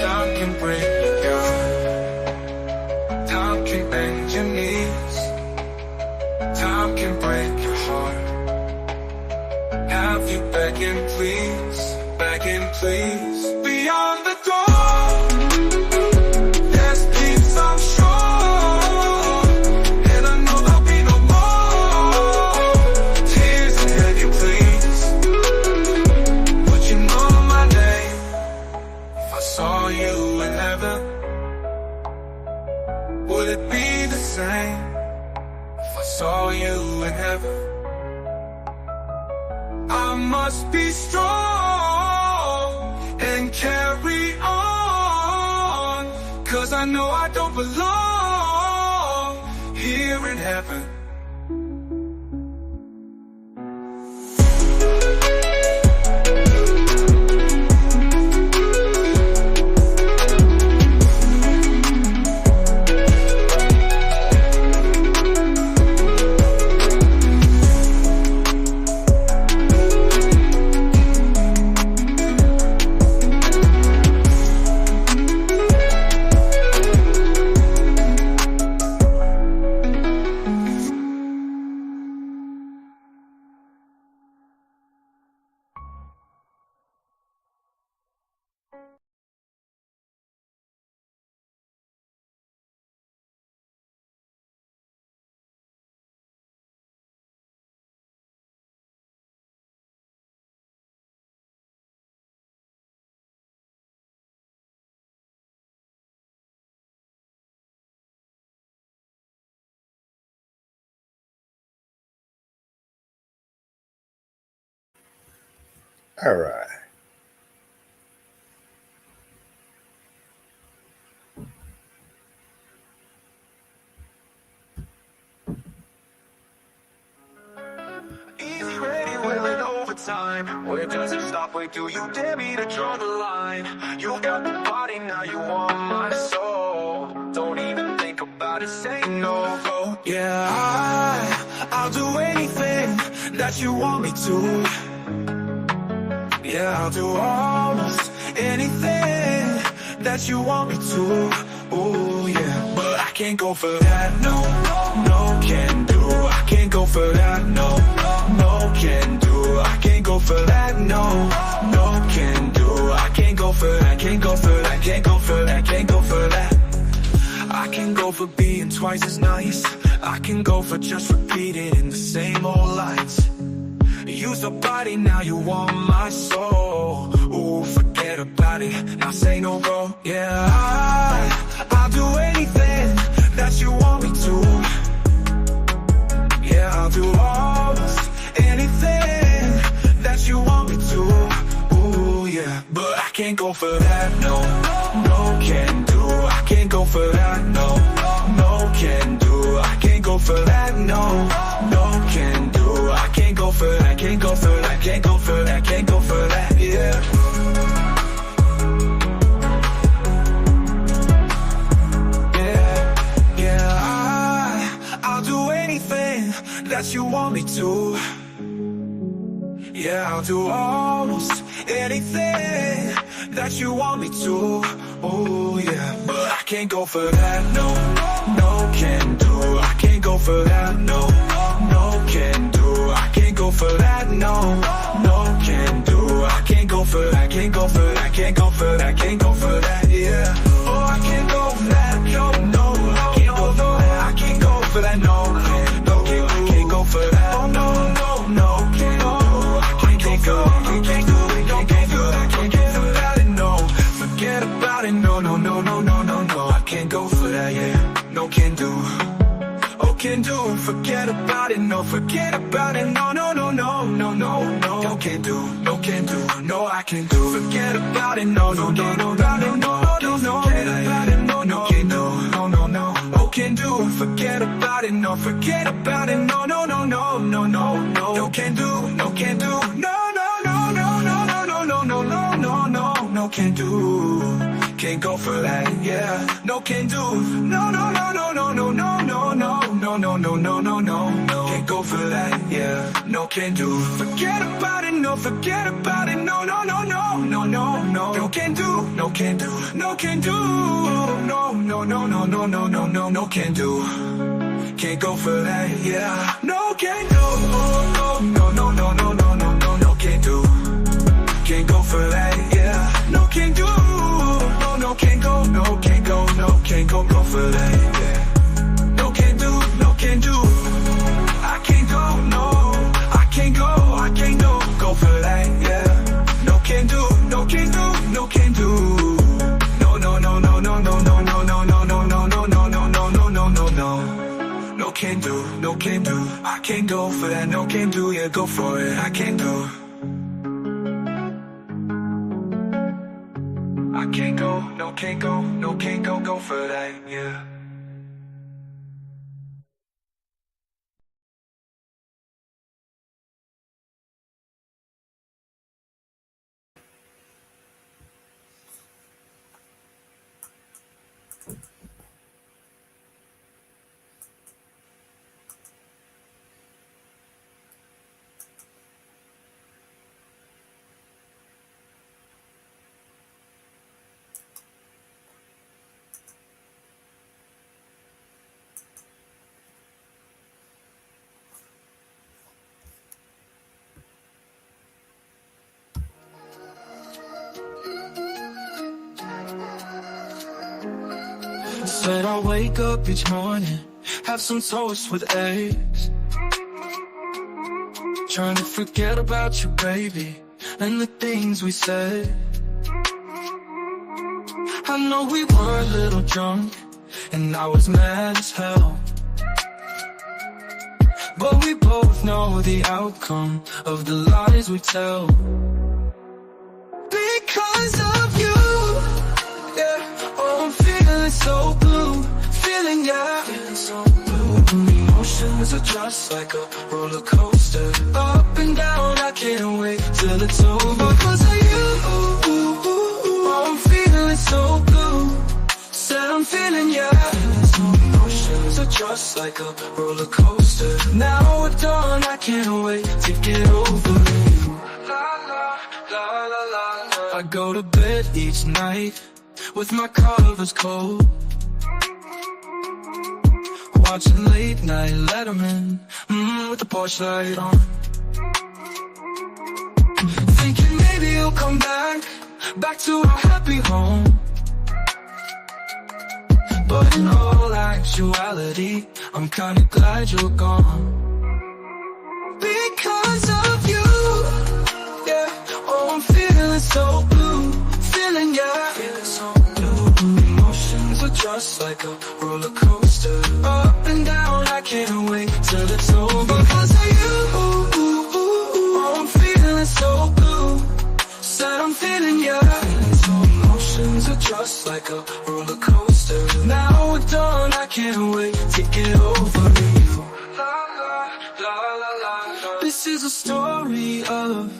Time can break you down, time can bend your knees, time can break your heart, have you begging please, begging please. Beyond the door, there's peace I'm sure, and I know there'll be no more tears in heaven, please. Would you know my name if I saw you in heaven? Would it be the same if I saw you in heaven? I must be strong and carry on, 'cause I know I don't belong here in heaven. All right. Easy, ready, willing, overtime. Where does it stop? Where do you dare me to draw the line? You got the body, now you want my soul. Don't even think about it, say no, go. Yeah, I'll do anything that you want me to. Yeah, I'll do almost anything that you want me to. Ooh, yeah, but I can't go for that. No, no, can do. I can't go for that. No, no, can do. I can't go for that. No, no, can do. I can't go for that. Can't go for that. Can't go for that. Can't go for that. I can go for being twice as nice. I can go for just repeating the same old lines. Use the body, now you want my soul. Ooh, forget about it, now say no bro. Yeah, I'll do anything that you want me to. Yeah, I'll do almost anything that you want me to. Ooh, yeah, but I can't go for that, no, no, can't do. I can't go for that, no, no, can't do. I can't go for that, no, no, can't do. I can't go for that, can't go for that, can't go for that, can't go for that, yeah. I'll do anything that you want me to. Yeah, I'll do almost anything that you want me to. Oh yeah, but I can't go for that. No, no, can't do. I can't go for that. No, no, can't do. I can't go for that. No, no, can't do. I can't go for that. Can't go for that. Can't go for that. Can't go for that. Yeah. Oh, I can't go for that. No, no, I can't go for that. I can't go for that. No, no, I can't go for that. Oh no, no, no, can't go. I can't go. I can't go. I can't go for that. Can't go for that. No, forget about it. No, no, no, no, no, no, no. I can't go for that. Yeah, no, can't do. Oh, can do. Forget about it. No, forget about it. No, no, no, no, no, no, no. No, can't do. No, can't do. No, I can't do. Forget about it. No, no, no, no, no, no, no, no, no. Forget about it. No, no, can't do. No, no, no. Oh, can do. Forget about it. No, forget about it. No, no, no, no, no, no, no. No, can't do. No, can't do. No, no, no, no, no, no, no, no, no, no, no, no. No, can't do. Can't go for that. Yeah. No, can't do. No, no, no, no, no, no, no, no, no. No, no, no, no, no, no, no. Can't go for that, yeah. No, can't do. Forget about it, no, forget about it. No, no, no, no, no, no, no. No, can't do. No, can't do. No, can't do. No, no, no, no, no, no, no, no, no, can't do. Can't go for that, yeah. No, can't do. No, no, no, no, no, no, no, no, no, can't do. Can't go for that, yeah. No, can't do. No, no, can't go. No, can't go. No, can't go. Go for that, yeah. No, can't do. No, can't do. I can't go. No, I can't go. I can't go. Go for that, yeah. No, can't do. No, can't do. No, can't do. No, no, no, no, no, no, no, no, no, no, no, no, no, no, no, no, no, no, no, no. No, can't do. No, can't do. I can't go for that. No, can't do. Yeah, go for it. I can't do. I can't go, no, can't go, no, can't go, go for that, yeah. Said I'll wake up each morning, have some toast with eggs. Trying to forget about you, baby, and the things we said. I know we were a little drunk, and I was mad as hell. But we both know the outcome of the lies we tell. Because of you, yeah, oh, I'm feeling so blue, feeling, yeah, feeling so blue. Emotions are just like a roller coaster, up and down, I can't wait till it's over. Because of you, oh, I'm feeling so blue, said I'm feeling, yeah, emotions are just like a roller coaster. Now we're done, I can't wait to get over you. La la, la la la. I go to bed each night with my covers cold. watching late night Letterman, with the porch light on. Thinking maybe you'll come back to our happy home. But in all actuality, I'm kinda glad you're gone. Because of you, yeah, oh I'm feeling so blue, feeling yeah, feeling so blue. Emotions are just like a roller coaster, up and down, I can't wait till it's over. Because of you, oh I'm feeling so blue, said I'm feeling yeah, feeling so emotions are just like a roller coaster. Now we're done, I can't wait to get over you. This is a story of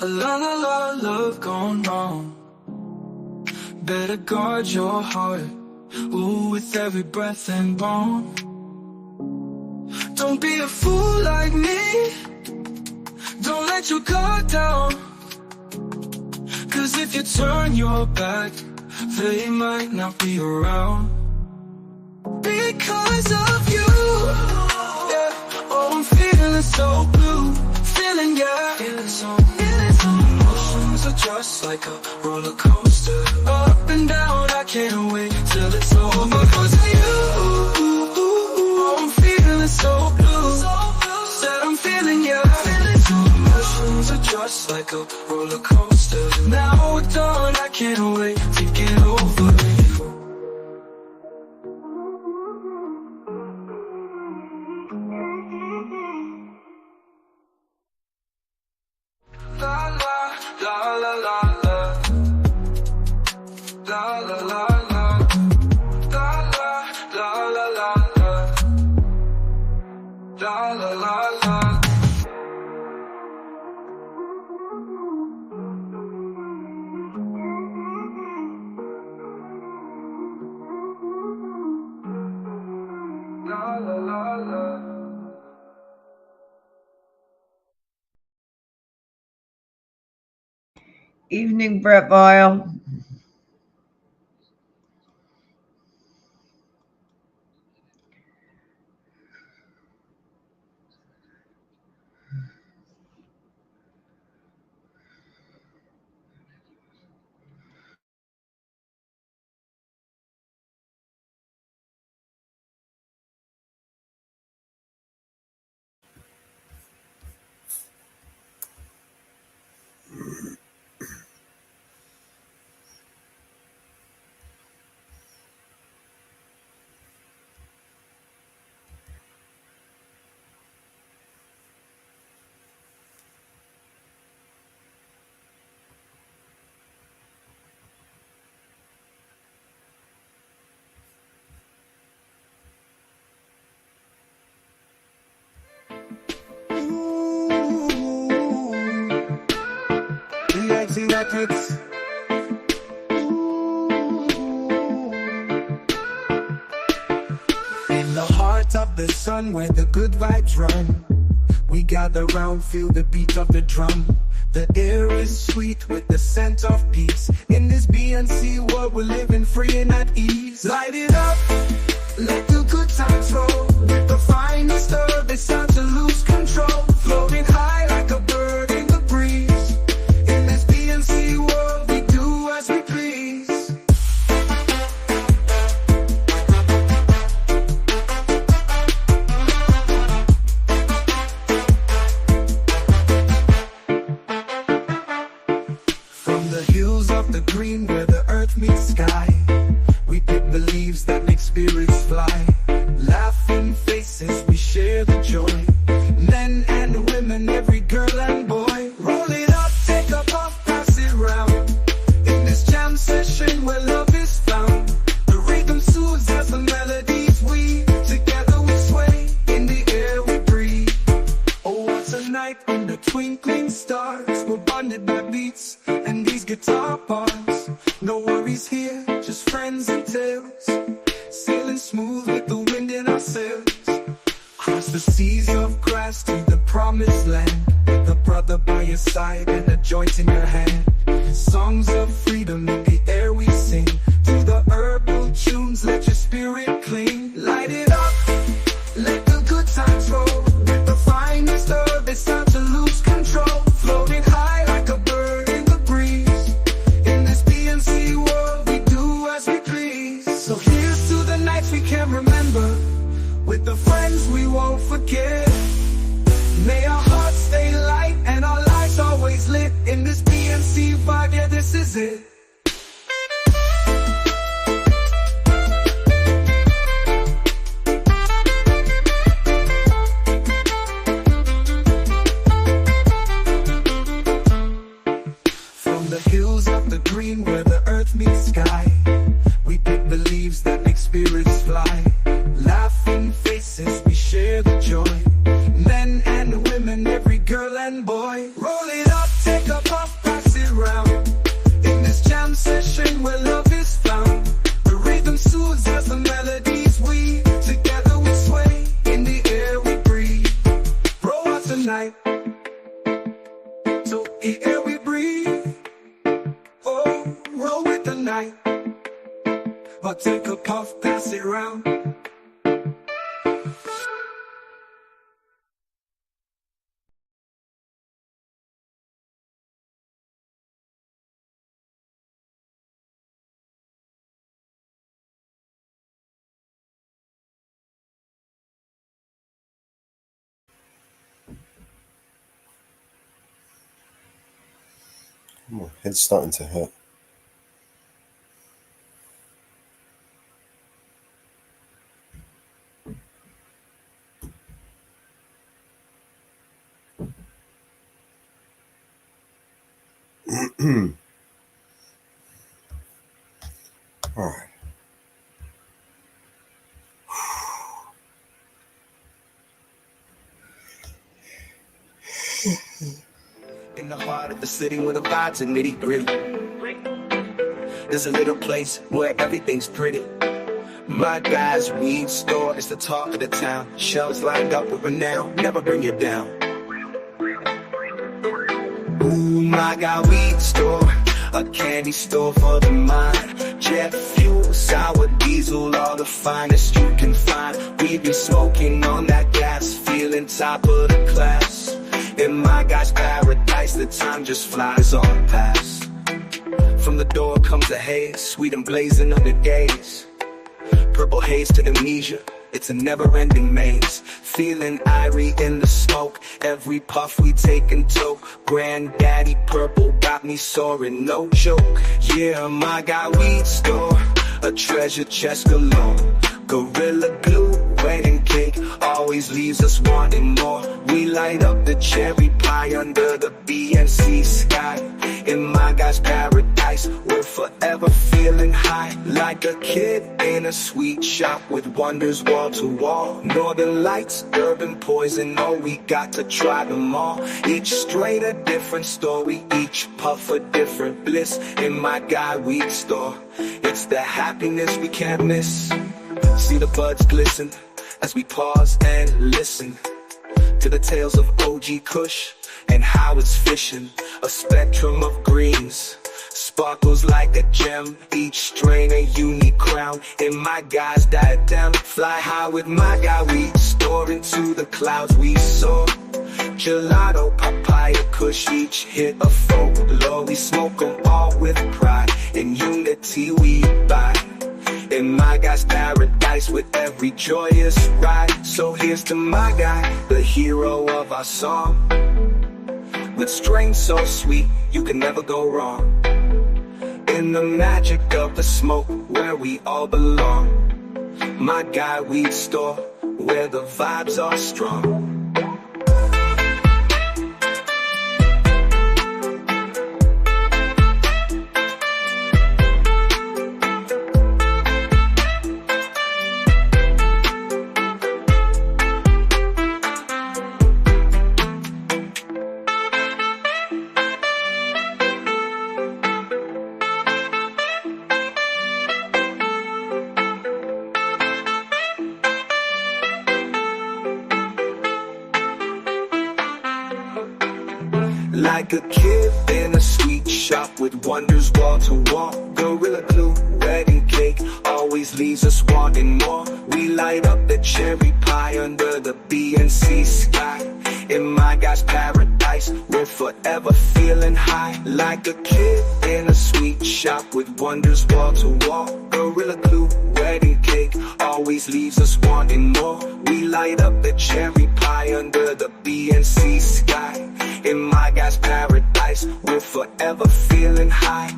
a love gone wrong. Better guard your heart, ooh, with every breath and bone. Don't be a fool like me, don't let your guard down. Cause if you turn your back, they might not be around. Because of you, yeah, oh I'm feeling so blue, feeling yeah, feeling so emotions are just like a roller coaster, up and down, I can't wait till it's over. Because of you, oh I'm feeling so blue, said I'm feeling yeah, feeling so emotions are just like a roller coaster. Now we're done, I can't wait to get over you. La la la la la la la la la la la la la la la la. Evening, Brett Boyle. Records. In the heart of the sun where the good vibes run, we gather round, feel the beat of the drum. The air is sweet with the scent of peace. In this BNC world we're living free and at ease. Light it up, let the good times roll. With the finest herb it's time to lose control. Floating high like a bird in the breeze. In this BNC world we do as we please. From the hills of the green where the earth meets sky, we pick the leaves that make spirits fly. Laughing faces, we share the joy. Men and women, every girl and boy. Roll it up, take a puff, pass it round. In this jam session where love is found, the rhythm soothes as the melodies we together we sway. In the air we breathe. Oh, what a night under twinkling stars. We're bonded by beats and these guitar parts. No worries here, just friends and tales. Sailing smooth with the wind in our sails. Cross the seas of grass to the promised land. With a brother by your side and a joint in your hand. Songs of freedom in the air we sing. To the herbal tunes, let your spirit cling. Light it up. won't forget. May our hearts stay light and our lives always lit. In this PNC vibe, yeah, this is it. From the hills of the green where the earth meets sky, we pick the leaves that make spirits fly. Laughing faces, we share the joy. Men and women, every girl and boy. Roll it up, take a puff, pass it round. In this jam session where love is found, the rhythm soothes us, the melodies we together we sway. In the air we breathe. Roll out the night, so the air we breathe. Oh, roll with the night. But take a puff, pass it round. My head's starting to hurt. All right. In the heart of the city where the vibes are nitty gritty, there's a little place where everything's pretty. My guy's weed store is the talk of the town. Shelves lined up with renown, never bring you down. Ooh, my guy weed store, a candy store for the mind. Jet fuel, sour diesel, all the finest you can find. We be smoking on that gas, feeling top of the class. In my guy's paradise, the time just flies on past. From the door comes a haze, sweet and blazing under gaze. Purple haze to amnesia, it's a never-ending maze. Feeling irie in the smoke, every puff we take and toke. Granddaddy purple got me soaring, no joke. Yeah, my guy weed store, a treasure chest galore. Gorilla glue, wedding cake, always leaves us wanting more. We light up the cherry pie under the BNC sky. In my guy's paradise, we're forever feeling high. Like a kid in a sweet shop with wonders wall to wall. Northern lights, urban poison, oh we got to try them all. Each strain a different story, each puff a different bliss. In my guy weed store, it's the happiness we can't miss. See the buds glisten as we pause and listen to the tales of OG Kush and how it's fishing. A spectrum of greens, sparkles like a gem. Each strain a unique crown. In my guy's diadem, fly high with my guy weed store. Into the clouds we soar. Gelato, papaya, Kush, each hit a folklore. We smoke them all with pride. In unity we buy. In my guy's paradise with every joyous ride. So here's to my guy, the hero of our song. With strains so sweet, you can never go wrong. In the magic of the smoke, where we all belong. My guy weed store, where the vibes are strong. Like a kid in a sweet shop with wonders wall to wall. Gorilla glue, wedding cake, always leaves us wanting more. We light up the cherry pie under the BNC sky. In my God's paradise, we're forever feeling high. Like a kid in a sweet shop with wonders wall to wall. Gorilla glue, wedding cake, always leaves us wanting more. We light up the cherry pie under the BNC sky. In my God's paradise, we're forever feeling high.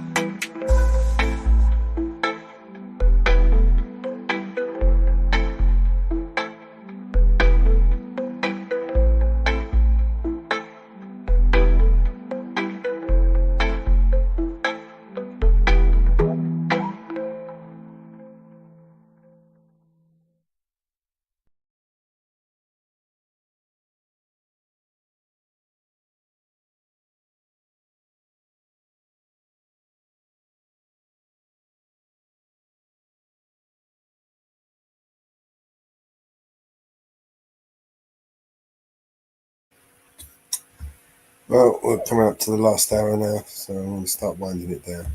Well, we're coming up to the last hour now, so I'm going to start winding it down.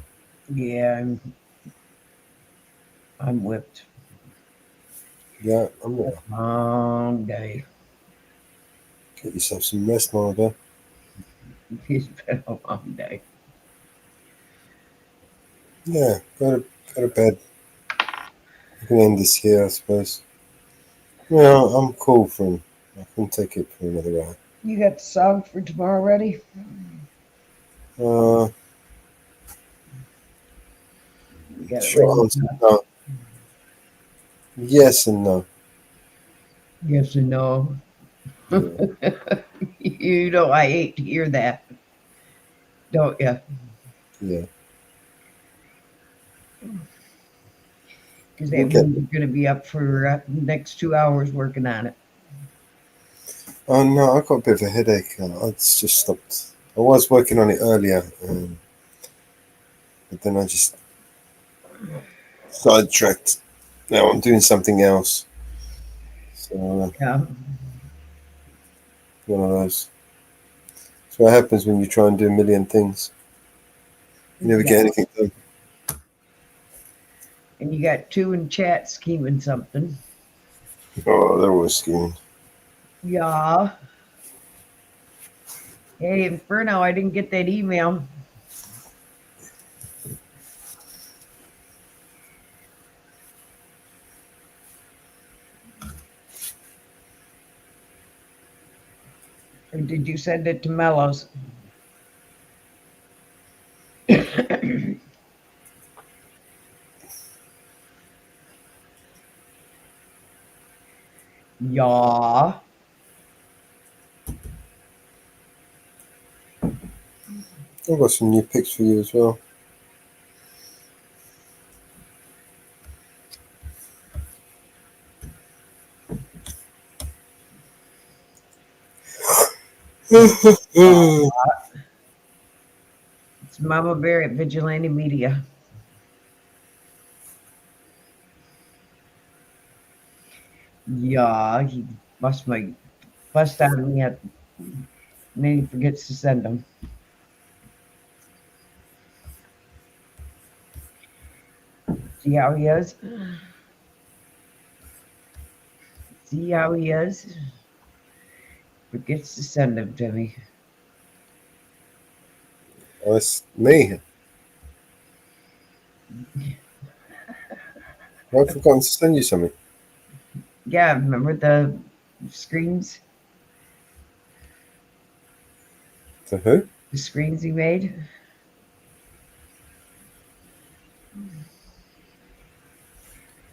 Yeah, I'm whipped. Yeah, I'm there. Long day. Get yourself some rest, Marga. It's been a long day. Yeah, go to bed. We can end this here, I suppose. Yeah, I'm cool for I can take it for another hour. You got the song for tomorrow ready? Uh, You got it short ready? answer, no. Yes and no. Yes and no. Yeah. You know I hate to hear that, don't you? Yeah. Because that means you're going to be up for the next 2 hours working on it. Oh no, I got a bit of a headache. I just stopped. I was working on it earlier, but then I just sidetracked. Now I'm doing something else. So Yeah. one of those. That's what happens when you try and do a million things. You never get anything done. And you got 2 in chat scheming something. Oh, they're always scheming. Yeah. Hey, Inferno, I didn't get that email. Or did you send it to Mellows? Yeah. I've got some new picks for you as well. It's Mama Bear at Vigilante Media. Yeah, he bust out of me at, and then he forgets to send them. See how he is? See how he is? Forgets to send them to me. Oh, it's me. I've forgotten to send you something. Yeah, remember the screens? To who? The screens he made?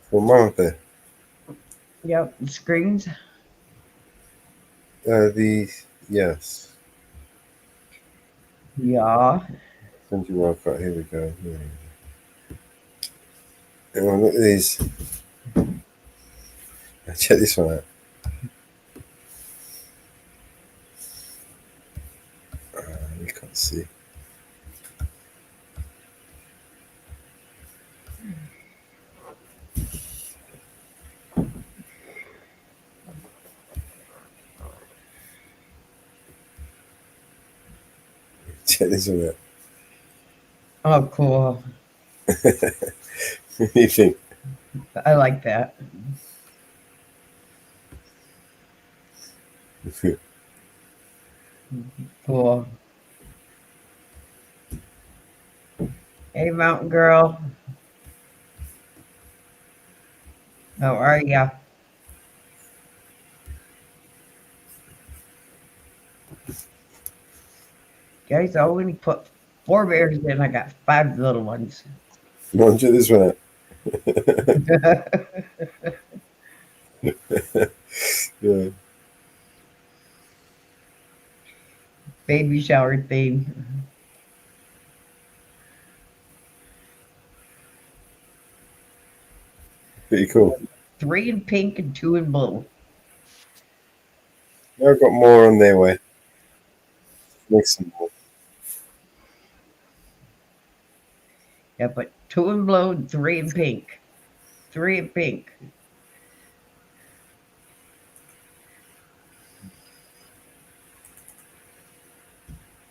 For Mama Bear. Yep, the screens. Yes. Yeah. Send you what I've got. Here we go. Hang on, look at these. Check this one out. You can't see. Check this one out. Oh, cool. What do you think? I like that. Cool. Hey, Mountain Girl. How are ya? Guys, I only put 4 bears in. I got 5 little ones. Don't do this one. Yeah. Baby shower theme. Pretty cool. 3 in pink and 2 in blue. I've got more on their way. Make some more. Yeah, but 2 in blue and 3 in pink. 3 in pink.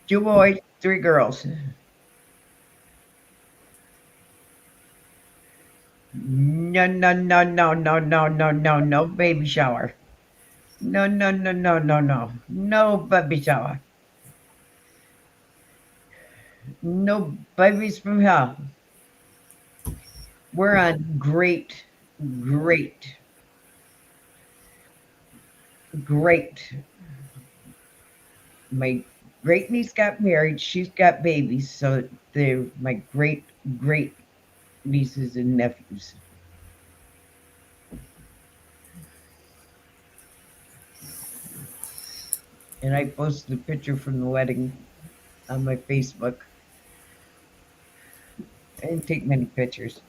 Two boys, 3 girls. No, no, no, no, no, no, no, no, no baby shower. No, no, no, no, no, no. No baby shower. No babies from hell. We're on great, great, great. My great niece got married. She's got babies, so they're my great, great nieces and nephews. And I posted a picture from the wedding on my Facebook. I didn't take many pictures.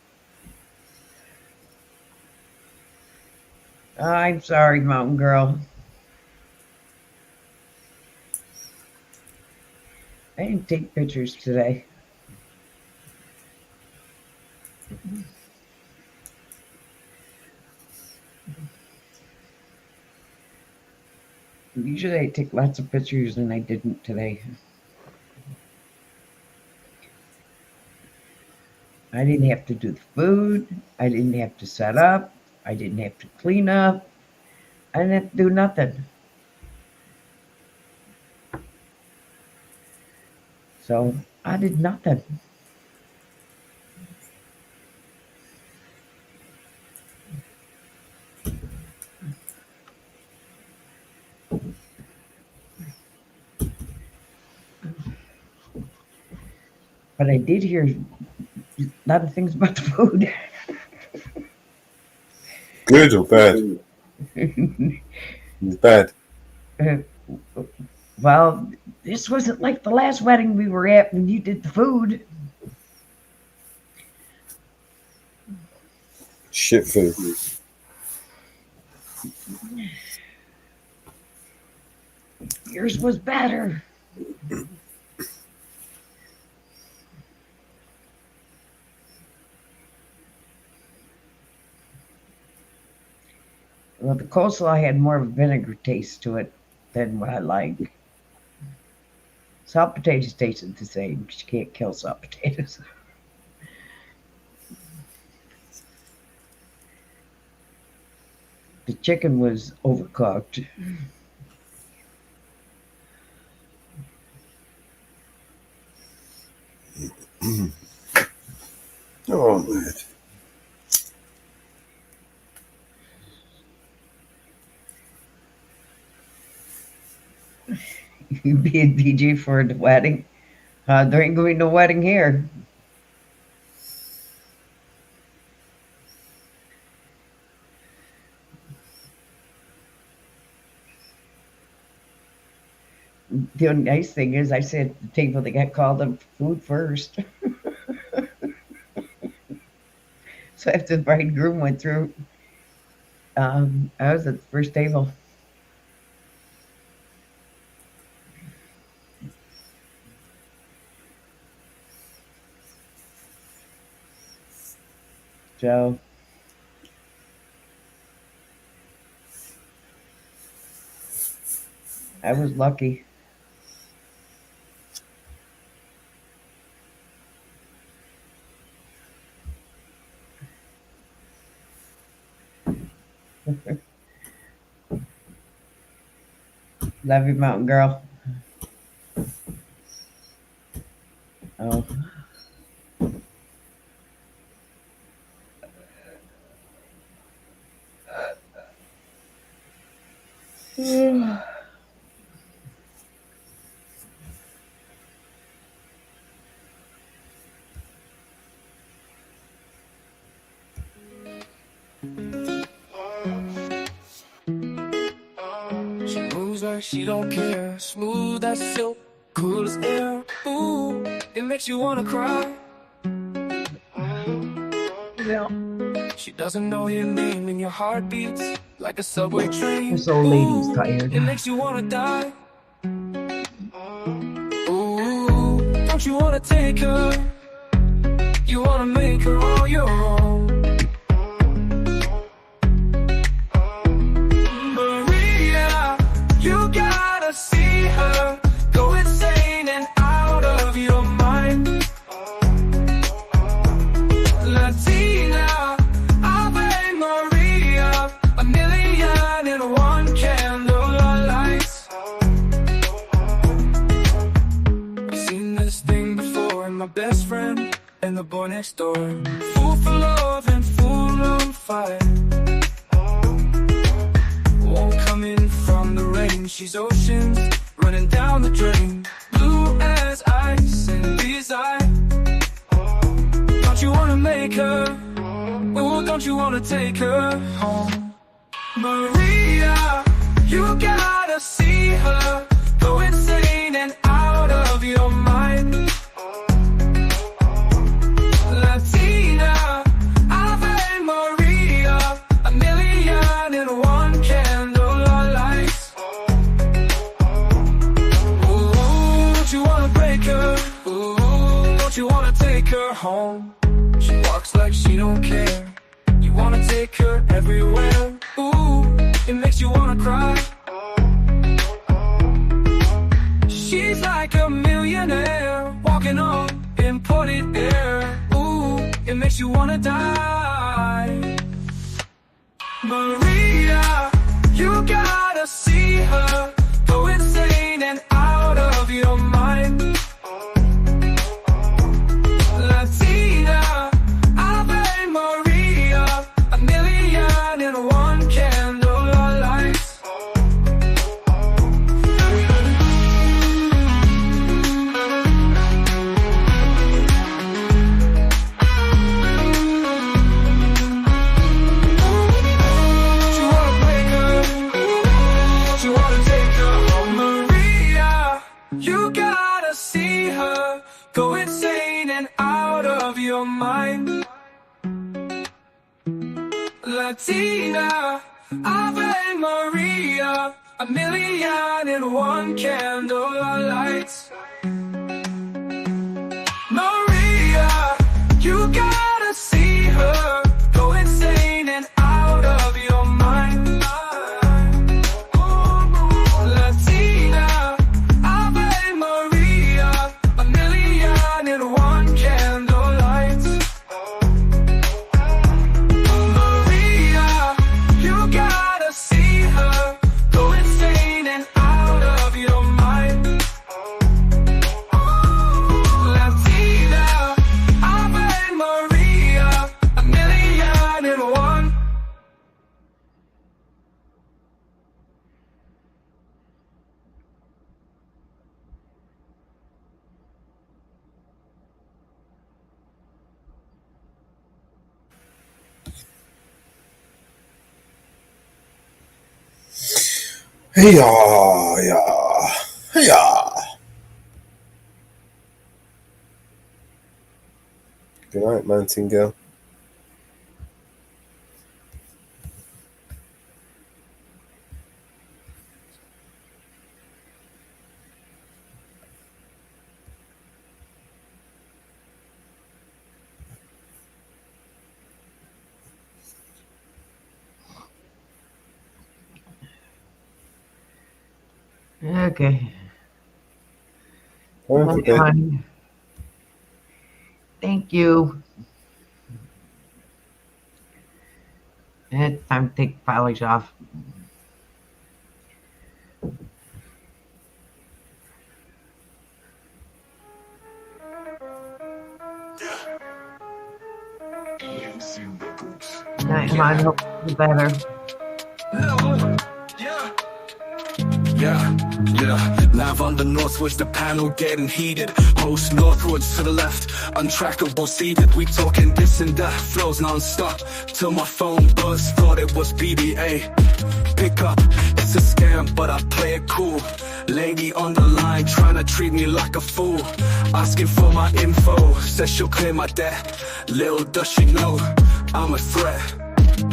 I'm sorry, Mountain Girl. I didn't take pictures today. Usually I take lots of pictures and I didn't today. I didn't have to do the food. I didn't have to set up. I didn't have to clean up. I didn't have to do nothing. So I did nothing. But I did hear a lot of things about the food. Good or bad? It's bad. Well, this wasn't like the last wedding we were at when you did the food. Shit food. Yours was better. Well, the coleslaw had more of a vinegar taste to it than what I like. Salt potatoes tasted the same because you can't kill salt potatoes. The chicken was overcooked. Oh, man. You be a DJ for the wedding? There ain't going to be no wedding here. The only nice thing is I sat at the table that got called up for food first. So after the bride and groom went through, I was at the first table. So I was lucky. Love you, Mountain Girl. She moves like she don't care, smooth as silk, cool as air. Ooh, it makes you wanna cry. Yeah. She doesn't know your name and your heart beats like a subway train. This old lady's Ooh, tired. it makes you wanna die. Ooh, don't you wanna take her? You wanna make her all your own. Maria, you gotta see her go insane and out of your mind. Latina, Ave Maria, a million and one candlelight lights. I've seen this thing before in my best friend and the boy next door. Fool for love and fool on fire. Won't come in from the rain. She's oceans running down the drain. Blue as ice and desire. Don't you wanna make her? Oh, don't you wanna take her home? Maria, you gotta see her go insane and out of your mind. Latina, Ave Maria, a million and one candlelight lights. Ooh, don't you wanna break her? Ooh, don't you wanna take her home? She walks like she don't care. You wanna take her everywhere. Ooh, it makes you wanna cry. She's like a millionaire walking on imported air. Ooh, it makes you wanna die. Maria, you gotta see her go insane and out of your mind. Latina, Ave Maria, a million and one candlelight lights. You wanna break her? You wanna take her home? Maria, you gotta see her go insane and out of your mind. Latina, Ave Maria, a million and one candlelight lights. Maria, you gotta see her go insane and out of your mind. Latina, Ave Maria, a million and one candlelights. Maria, you gotta see her go insane and out of your mind. Latina, Ave Maria, a million and one. Hey, yeah. Good night, Mountain Girl. Okay. All right, Okay, honey. Thank you. It's time to take the polish off. Night, man. Hope you better. Yeah, live on the northwards, the panel getting heated. Host northwards to the left, untrackable seated. We talking this and that, flows non-stop till my phone buzz, thought it was BBA. Pick up, it's a scam, but I play it cool. Lady on the line, trying to treat me like a fool. Asking for my info, says she'll clear my debt. Little does she know, I'm a threat.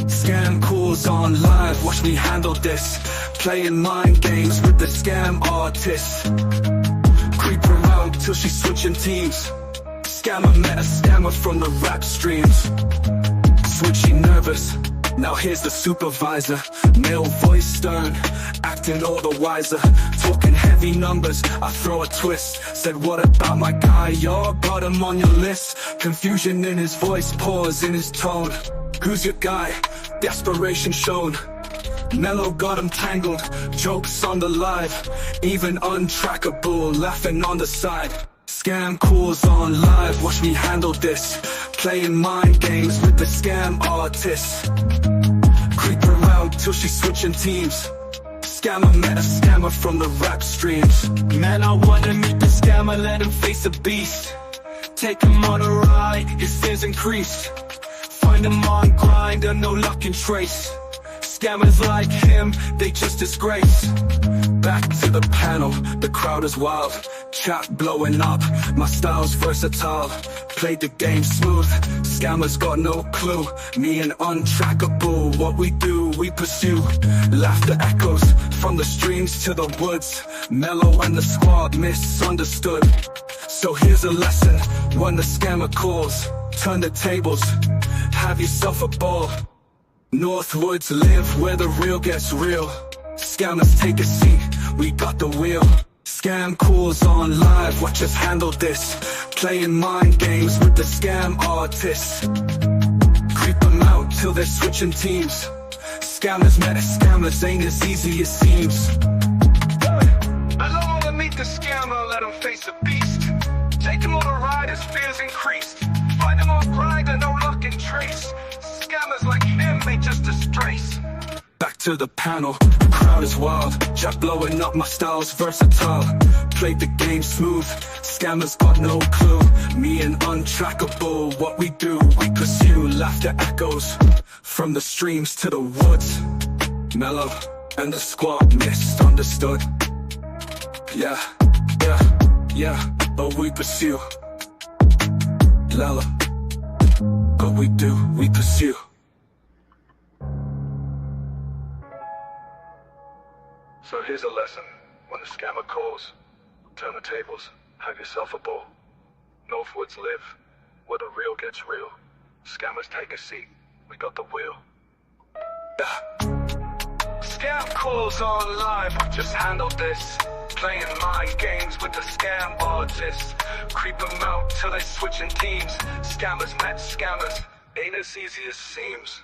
Scam calls on live, watch me handle this. Playing mind games with the scam artist. Creep around till she's switching teams. Scammer met a scammer from the rap streams. Switching nervous, now here's the supervisor. Male voice stern, acting all the wiser. Talking heavy numbers, I throw a twist. Said what about my guy, y'all got him on your list. Confusion in his voice, pause in his tone. Who's your guy? Desperation shown. Mellow got him tangled, jokes on the live. Even untrackable, laughing on the side. Scam calls on live, watch me handle this. Playing mind games with the scam artist. Creep around till she's switching teams. Scammer met a scammer from the rap streams. Man, I wanna meet the scammer, let him face a beast. Take him on a ride, his fears increased. Find him on Grindr, no luck and trace. Scammers like him, they just disgrace. Back to the panel, the crowd is wild. Chat blowing up, my style's versatile. Played the game smooth, scammers got no clue. Me and untrackable, what we do, we pursue. Laughter echoes from the streams to the woods. Mellow and the squad misunderstood. So here's a lesson, when the scammer calls, turn the tables, have yourself a ball. Northwoods live where the real gets real. Scammers take a seat, we got the wheel. Scam calls on live, watch us handle this. Playing mind games with the scam artists. Creep them out till they're switching teams. Scammers met scammers, ain't as easy as seems. I don't wanna meet the scammer, let him face a beast. Take him on a ride, his fears increased. Find him on Grindr, no luck and trace. Scammers like him, they just disgrace. Back to the panel, the crowd is wild. Chat blowing up, my style's versatile. Played the game smooth, scammers got no clue. Me and untrackable, what we do, we pursue. Laughter echoes from the streams to the woods. Mellow and the squad misunderstood. Yeah, but we pursue. Lala, but we do, we pursue. So here's a lesson, when the scammer calls, turn the tables, have yourself a ball. Northwoods live, where the real gets real. Scammers take a seat, we got the wheel. Scam calls on live, just handle this. Playing mind games with the scam artists. Creep them out till they switching teams. Scammers met scammers, ain't as easy as seems.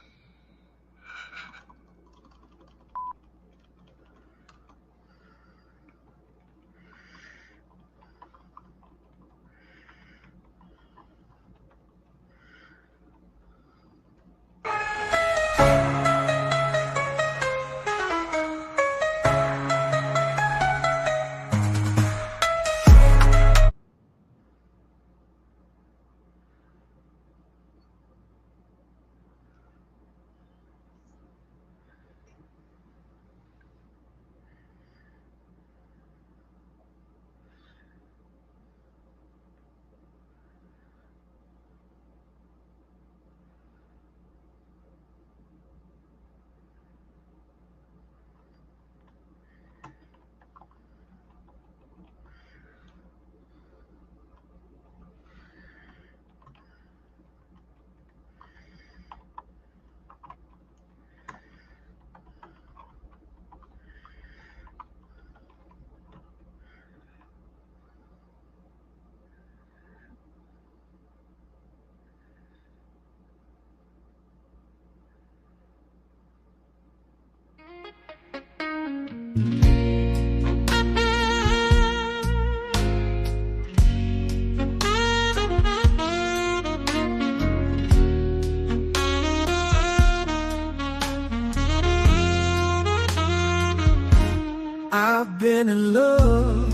I've been in love.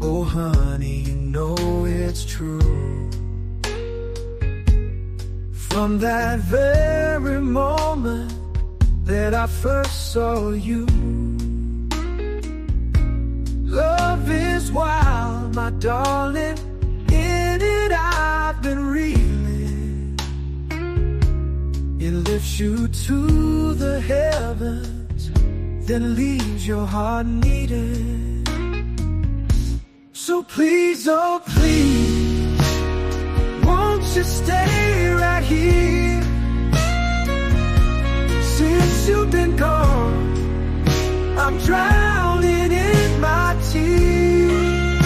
Oh honey, you know it's true. From that very moment that I first saw you. Love is wild, my darling. In it I've been reeling. It lifts you to the heavens, then leaves your heart needing. So please, oh please, won't you stay right here? Since you've been gone, I'm drowning in my tears.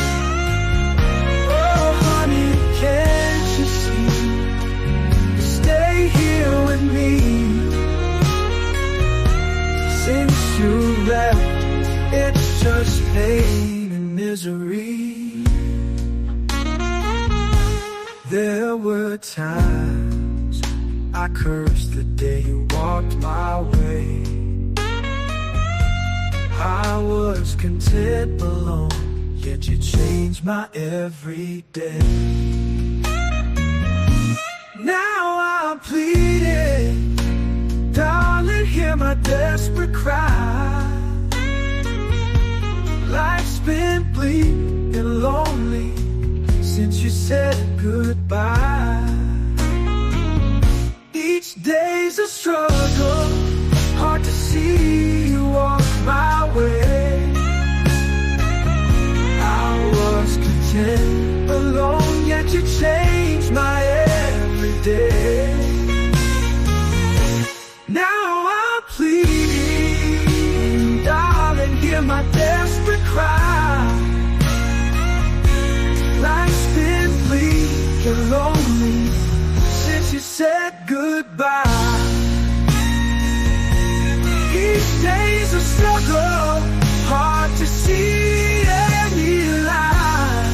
Oh honey, can't you see? Stay here with me. Since you left, it's just pain and misery. There were times I cursed the day you walked my way. I was content alone, yet you changed my every day. Now I'm pleading, darling, hear my desperate cry. Life's been bleak and lonely since you said goodbye. Each day's a struggle, hard to see you walk my way. I was content alone, yet you changed my every day. Now I'm pleading, darling, hear my desperate cry. Life's been bleak and lonely since you said goodbye. Each day's a struggle, hard to see any light.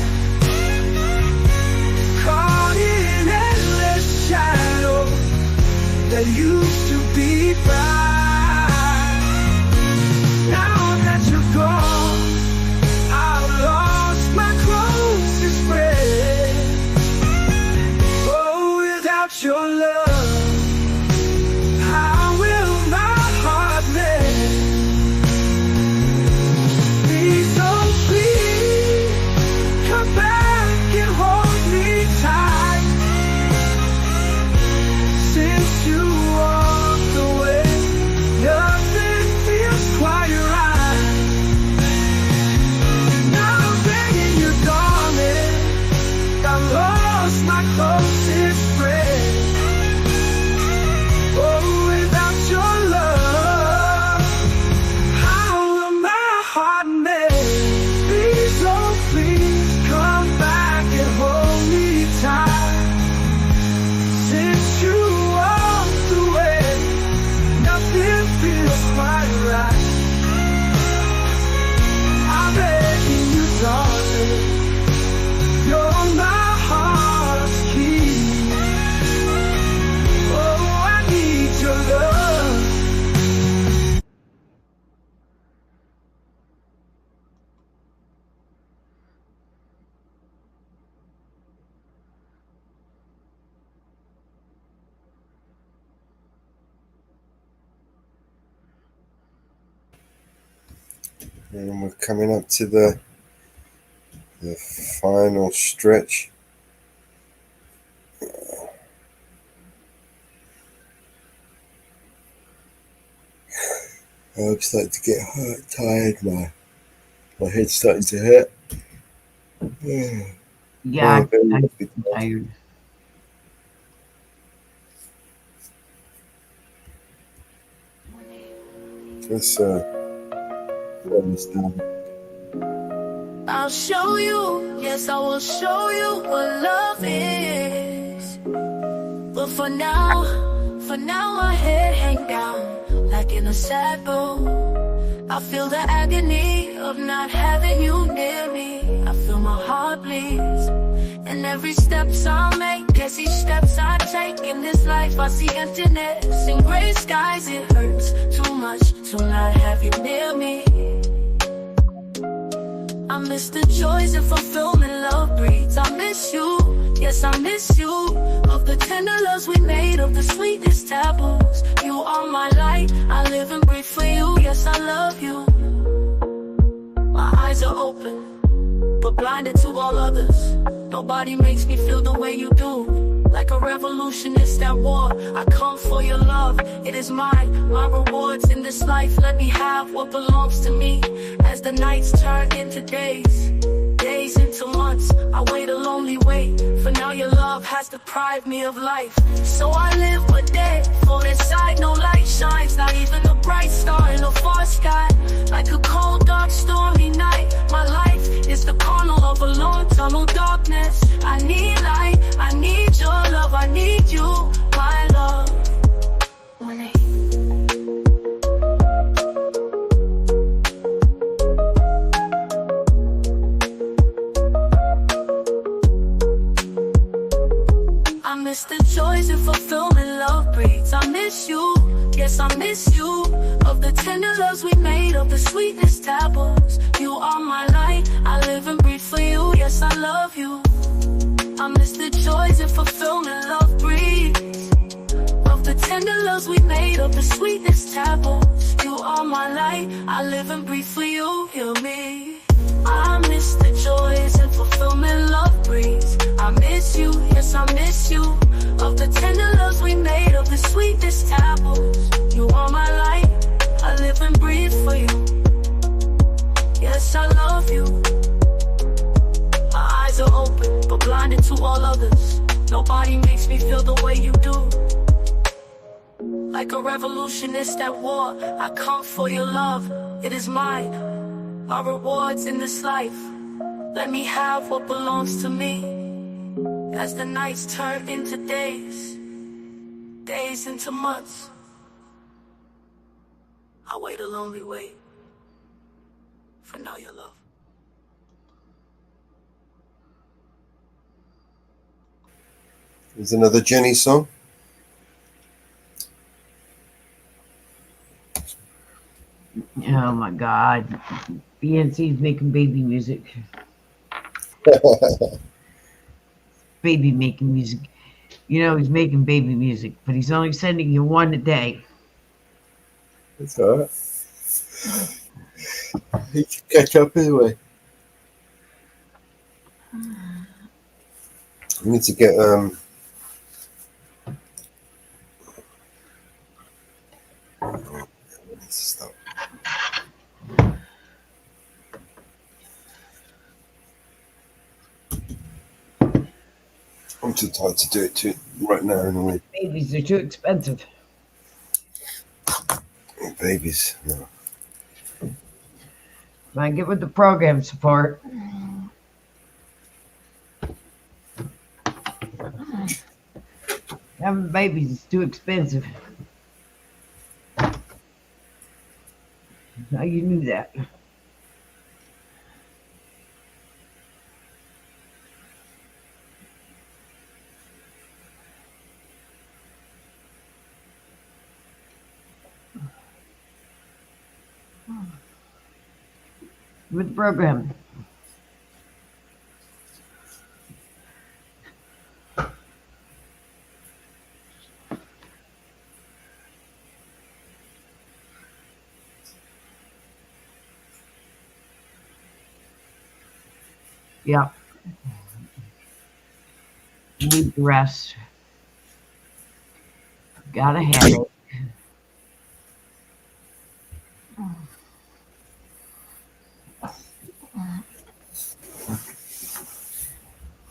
Caught in endless shadow that used to be bright. Now that you're gone, I've lost my closest friend. Oh, without your love, how will my heart mend? Please, oh please, come back and hold me tight. Since you walked away, nothing feels quite right. Now I'm begging you, darling, I lost my closest friend. Oh, without your love, how will my heart mend? Please, oh please, come back and hold me tight. Since you walked away, nothing feels quite right. I'm begging you, darling, you're my heart's key. Oh, I need your love. And we're coming up to the final stretch. I'm starting to get tired. My head's starting to hurt. Yeah, I'm tired. Let's run this down. I'll show you, yes, I will show you what love is. But for now, my head hang down like in a sad boat. I feel the agony of not having you near me. I feel my heart bleeds, and every steps I make, guess each steps I take in this life, I see emptiness in gray skies. It hurts too much to not have you near me. Yes, I miss you. Of the tender loves we made, of the sweetest taboos. You are my light, I live and breathe for you. Yes, I love you. My eyes are open, but blinded to all others. Nobody makes me feel the way you do. Like a revolutionist at war, I come for your love. It is mine, my rewards in this life. Let me have what belongs to me. As the nights turn into days, days into months, I wait a lonely wait. For now your love has deprived me of life. So I live but dead, for inside no light shines. Not even a bright star in a far sky. Like a cold, dark, stormy night, my life is the corner of a long tunnel darkness. I need light, I need your love, I need you, my love. I miss the joys and fulfillment love breeds. I miss you, yes I miss you. Of the tender loves we made, of the sweetest taboos. You are my light, I live and breathe for you. Yes I love you. I miss the joys and fulfillment love breeds. Of the tender loves we made, of the sweetest taboos. You are my light, I live and breathe for you. Hear me. I miss the joys and fulfillment love breeds. I miss you, yes I miss you. Of the tender loves we made, of the sweetest taboos. You are my light, I live and breathe for you. Yes I love you. My eyes are open, but blinded to all others. Nobody makes me feel the way you do. Like a revolutionist at war, I come for your love. It is mine, our rewards in this life. Let me have what belongs to me. As the nights turn into days, days into months, I wait a lonely wait for now your love. There's another Jenny song. Oh my God. BNC's making baby music. Baby making music. You know, he's making baby music, but he's only sending you one a day. That's all right. He can catch up anyway. We need to get stop. I'm too tired to do it right now anyway. Babies are too expensive. Babies, no. I get with the program support. Having babies is too expensive. Now you knew that. With the program. Yeah. You need the rest. Got a headache.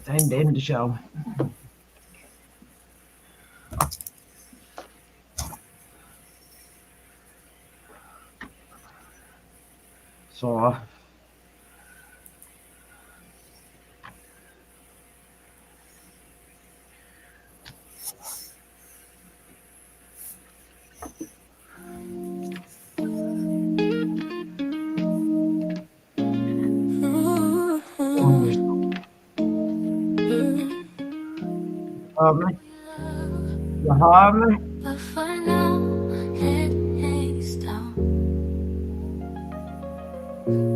Time to end the show. So you harm me? But for now, head hangs down.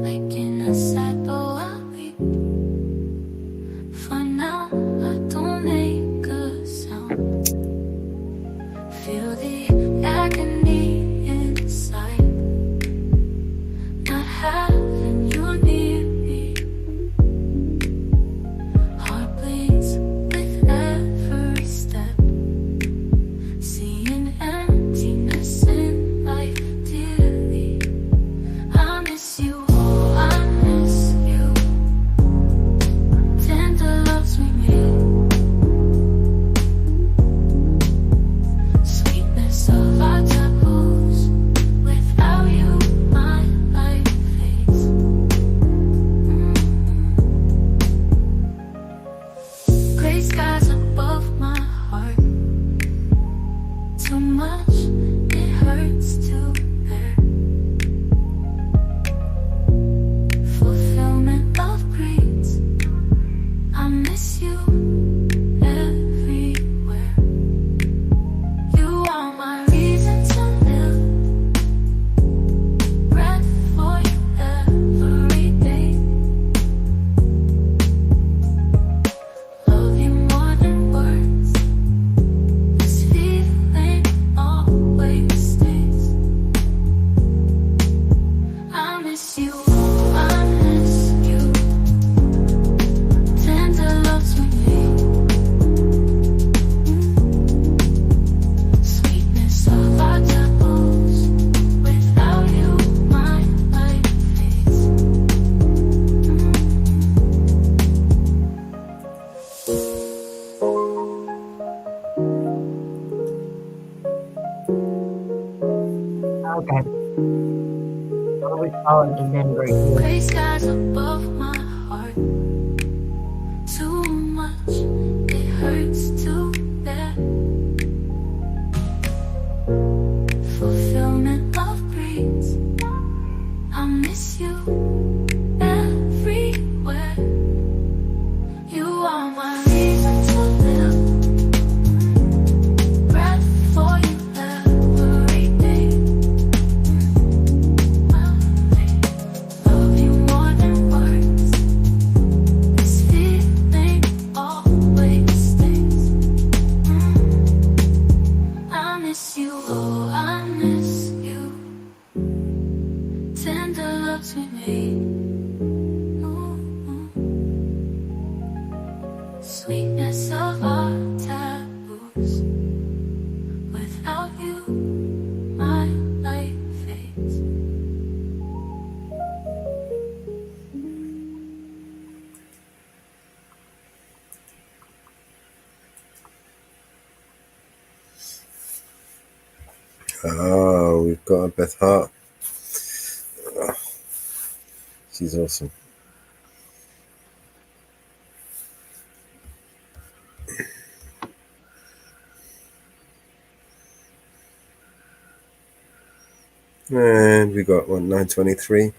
Waking us at the worry. For now, I don't all of the men right here. Gray skies above my heart. Too much, it hurts to bear. Fulfillment of breeds. I miss you everywhere. You are my reason to live. Breath for you every day. Love you more than words. This feeling always stays. I miss you, oh, I miss you. Tender loves we made. Sweetness of our taboos. Without you, my life fades. Oh, we've got Beth Hart. She's awesome. And we got 923.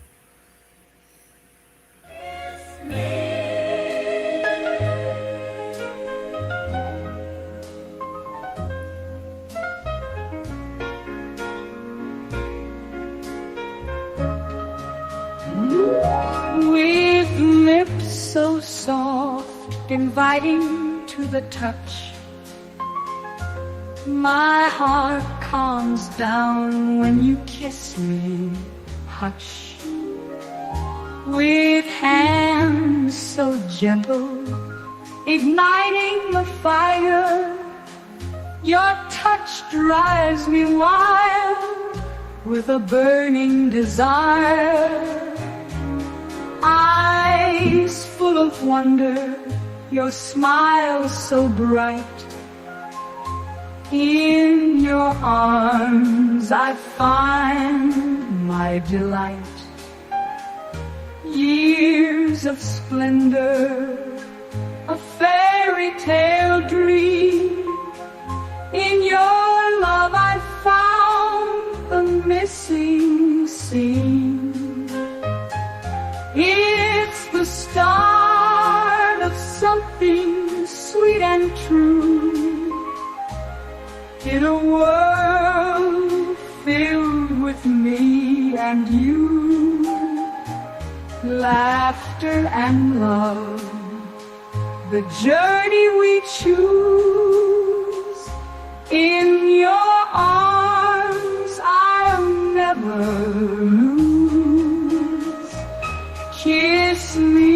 With lips so soft, inviting to the touch, my heart calms down when you kiss me, hush. With hands so gentle, igniting the fire, your touch drives me wild with a burning desire. Eyes full of wonder, your smile so bright. In your arms I find my delight. Years of splendor, a fairy tale dream. In your love I found the missing scene. It's the start of something sweet and true. In a world filled with me and you, laughter and love, the journey we choose. In your arms I'll never lose. Kiss me.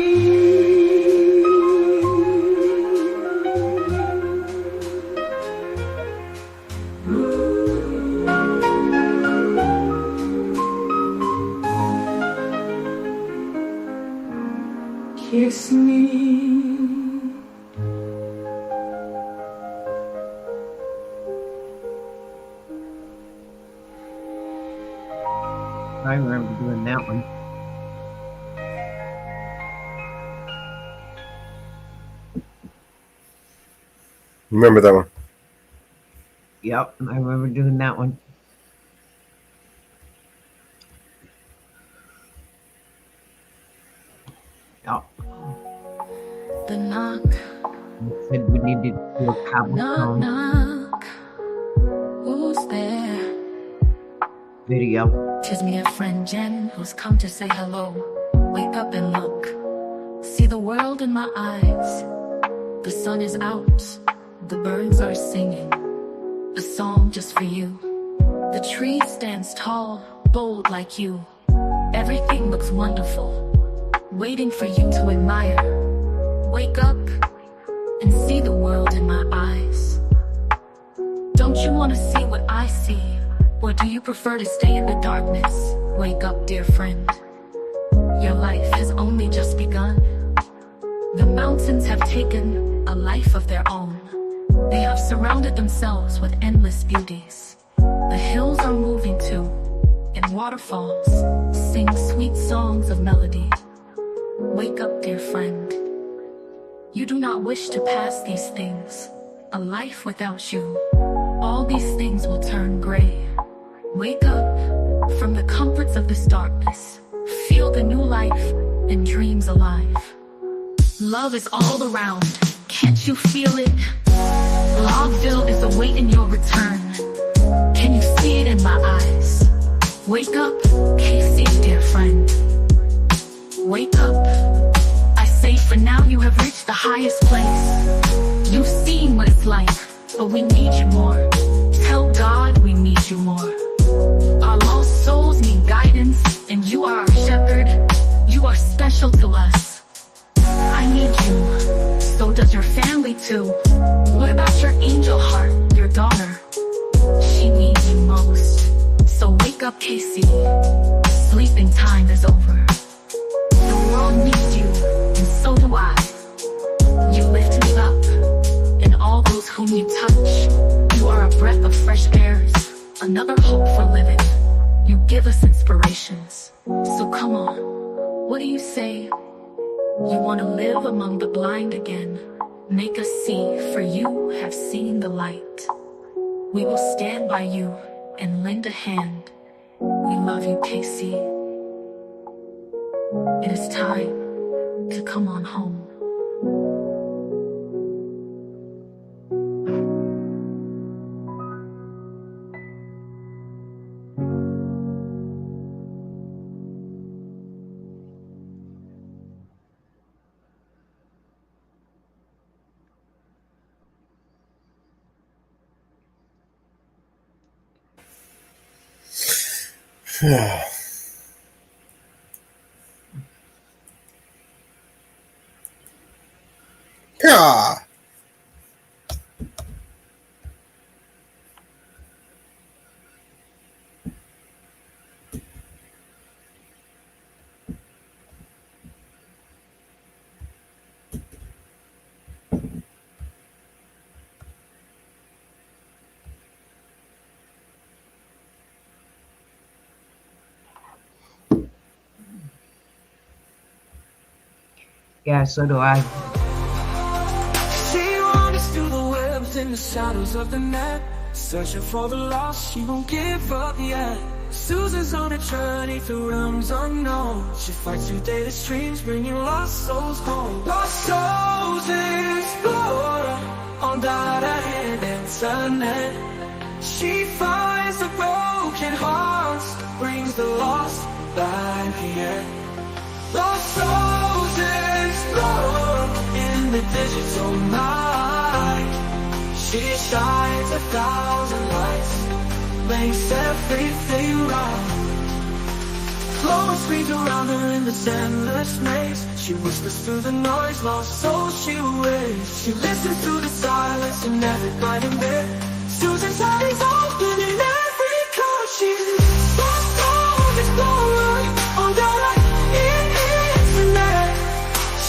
Kiss me. I remember doing that one. Remember that one? Yep, I remember doing that one. Yep. The knock. Said we needed to do a Knock, cobblestone knock. Who's there? video. Tis me, a friend Jen, who's come to say hello. Wake up and look. See the world in my eyes. The sun is out. The birds are singing. A song just for you. The tree stands tall, bold like you. Everything looks wonderful, waiting for you to admire. Wake up and see the world in my eyes. Don't you want to see what I see? Or do you prefer to stay in the darkness? Wake up, dear friend. Your life has only just begun. The mountains have taken a life of their own. They have surrounded themselves with endless beauties. The hills are moving too. in waterfalls, sing sweet songs of melody. Wake up, dear friend. You do not wish to pass these things, a life without you. All these things will turn gray. Wake up from the comforts of this darkness. Feel the new life and dreams alive. Love is all around. Can't you feel it? Logville is awaiting your return. Can you see it in my eyes? Wake up, Casey, dear friend. Wake up. I say for now you have reached the highest place. You've seen what it's like, but we need you more. Tell God we need you more. Our lost souls need guidance, and you are our shepherd. You are special to us. I need you. So does your family too. What about your angel heart, your daughter? She needs you most. So wake up, Casey. Sleeping time is over. The world needs you, and so do I. You lift me up, and all those whom you touch. You are a breath of fresh air, another hope for living. You give us inspirations. So come on, what do you say? You want to live among the blind again. Make us see, for you have seen the light. We will stand by you and lend a hand. We love you, Casey. It is time to come on home. Yeah. Yeah, so do I. She wanders through the webs in the shadows of the net, searching for the lost, she won't give up yet. Susan's on a journey through realms unknown. She fights through data streams, bringing lost souls home. Lost souls explore on that internet. She finds the broken hearts, brings the lost back here. Lost souls explore in the digital night. She shines 1,000 lights, makes everything right. Glowing screens around her in this endless maze. She whispers through the noise, lost soul she waits. She listens through the silence and every guiding bit. Susan's eyes open in every cloud. She's lost soul explorer on the internet.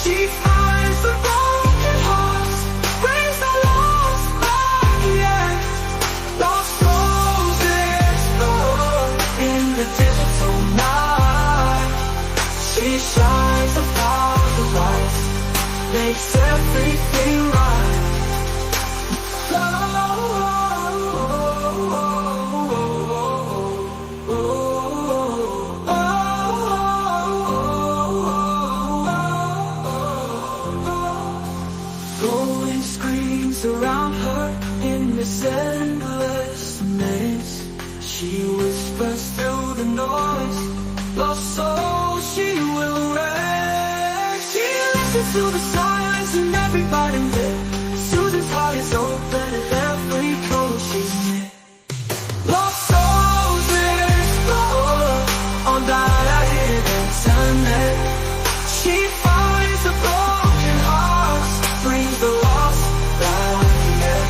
She finds the broken hearts, brings the lost back, yeah. Lost souls explore in the digital night. She shines 1,000 lights, makes everything right. Glowing screens around her in this endless maze. She whispers through the noise, lost soul she will raise. She listens to the silence and everybody lit. Susan's heart is open and every code she's knit. Lost souls explore on that internet. She finds the broken hearts, brings the lost back again.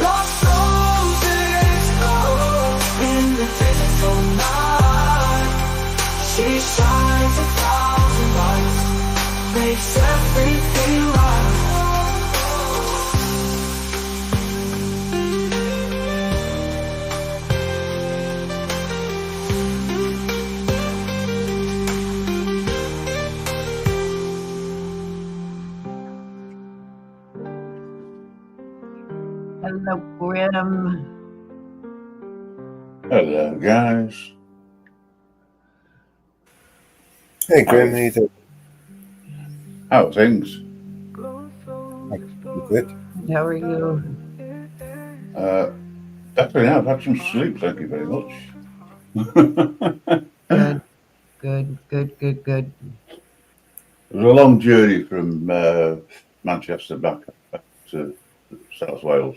Lost souls explore in the digital night. She shines 1,000 lights, makes everything right. Hello, Grim. Hello, guys. Hey, Graham, how you doing? How are things? Good. How are you? Definitely, I've had some sleep. Thank you very much. Good, good, good, good, good. It was a long journey from Manchester back to South Wales.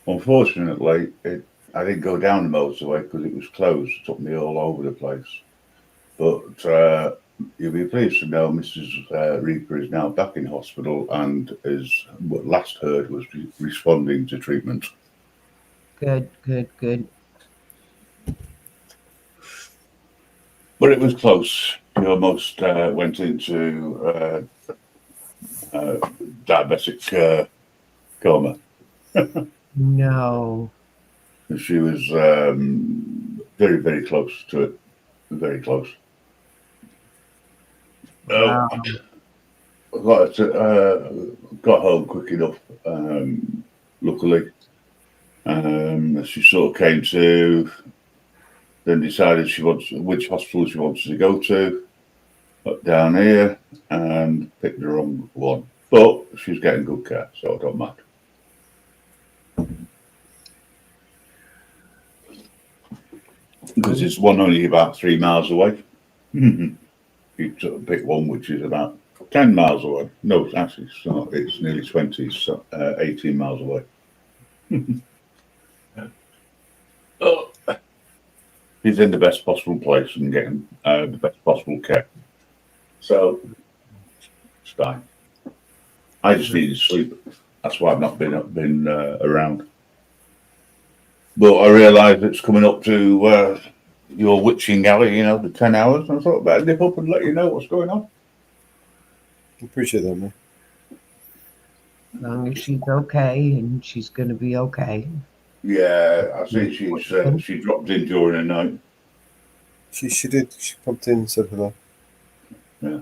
Unfortunately, I didn't go down the motorway because it was closed. It took me all over the place. But you'll be pleased to know Mrs. Reaper is now back in hospital and is, what last heard, was responding to treatment. Good, good, good. But it was close. He almost went into diabetic coma. No. She was very, very close to it. Very close. Wow. Got home quick enough, luckily. She sort of came to, then decided which hospital she wanted to go to, up down here, and picked the wrong one. But she's getting good care, so it don't matter. Because it's one only about 3 miles away. You pick one which is about 10 miles away. No, actually, it's not. It's nearly 20, so 18 miles away. Oh. He's in the best possible place and getting the best possible care. So, it's fine. I just needed sleep. That's why I've not been around. But I realised it's coming up to your witching alley, you know, the 10 hours. And I thought I'd better dip up and let you know what's going on. Appreciate that, man. As long as she's okay, and she's going to be okay. Yeah, I see she dropped in during the night. She did. She popped in and said hello. Yeah.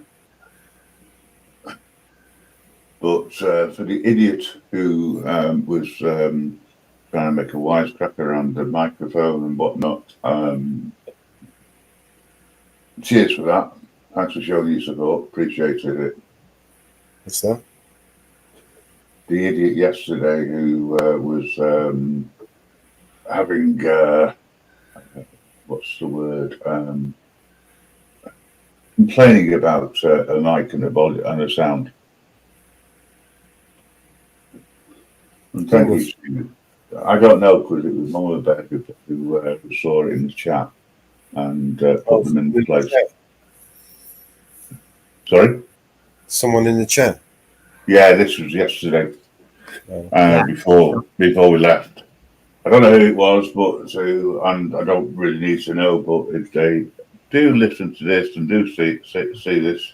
But for the idiot who was trying to make a wisecrack around the microphone and whatnot, cheers for that. Thanks for showing your support. Appreciated it. What's that? The idiot yesterday who was having what's the word? Complaining about a mic and a body and a sound. And thank you. I don't know because it was Mama Bear who saw it in the chat and put them in place. Sorry? Someone in the chat? Yeah, this was yesterday. Yeah. Before we left. I don't know who it was, but and I don't really need to know, but if they do listen to this and do see this,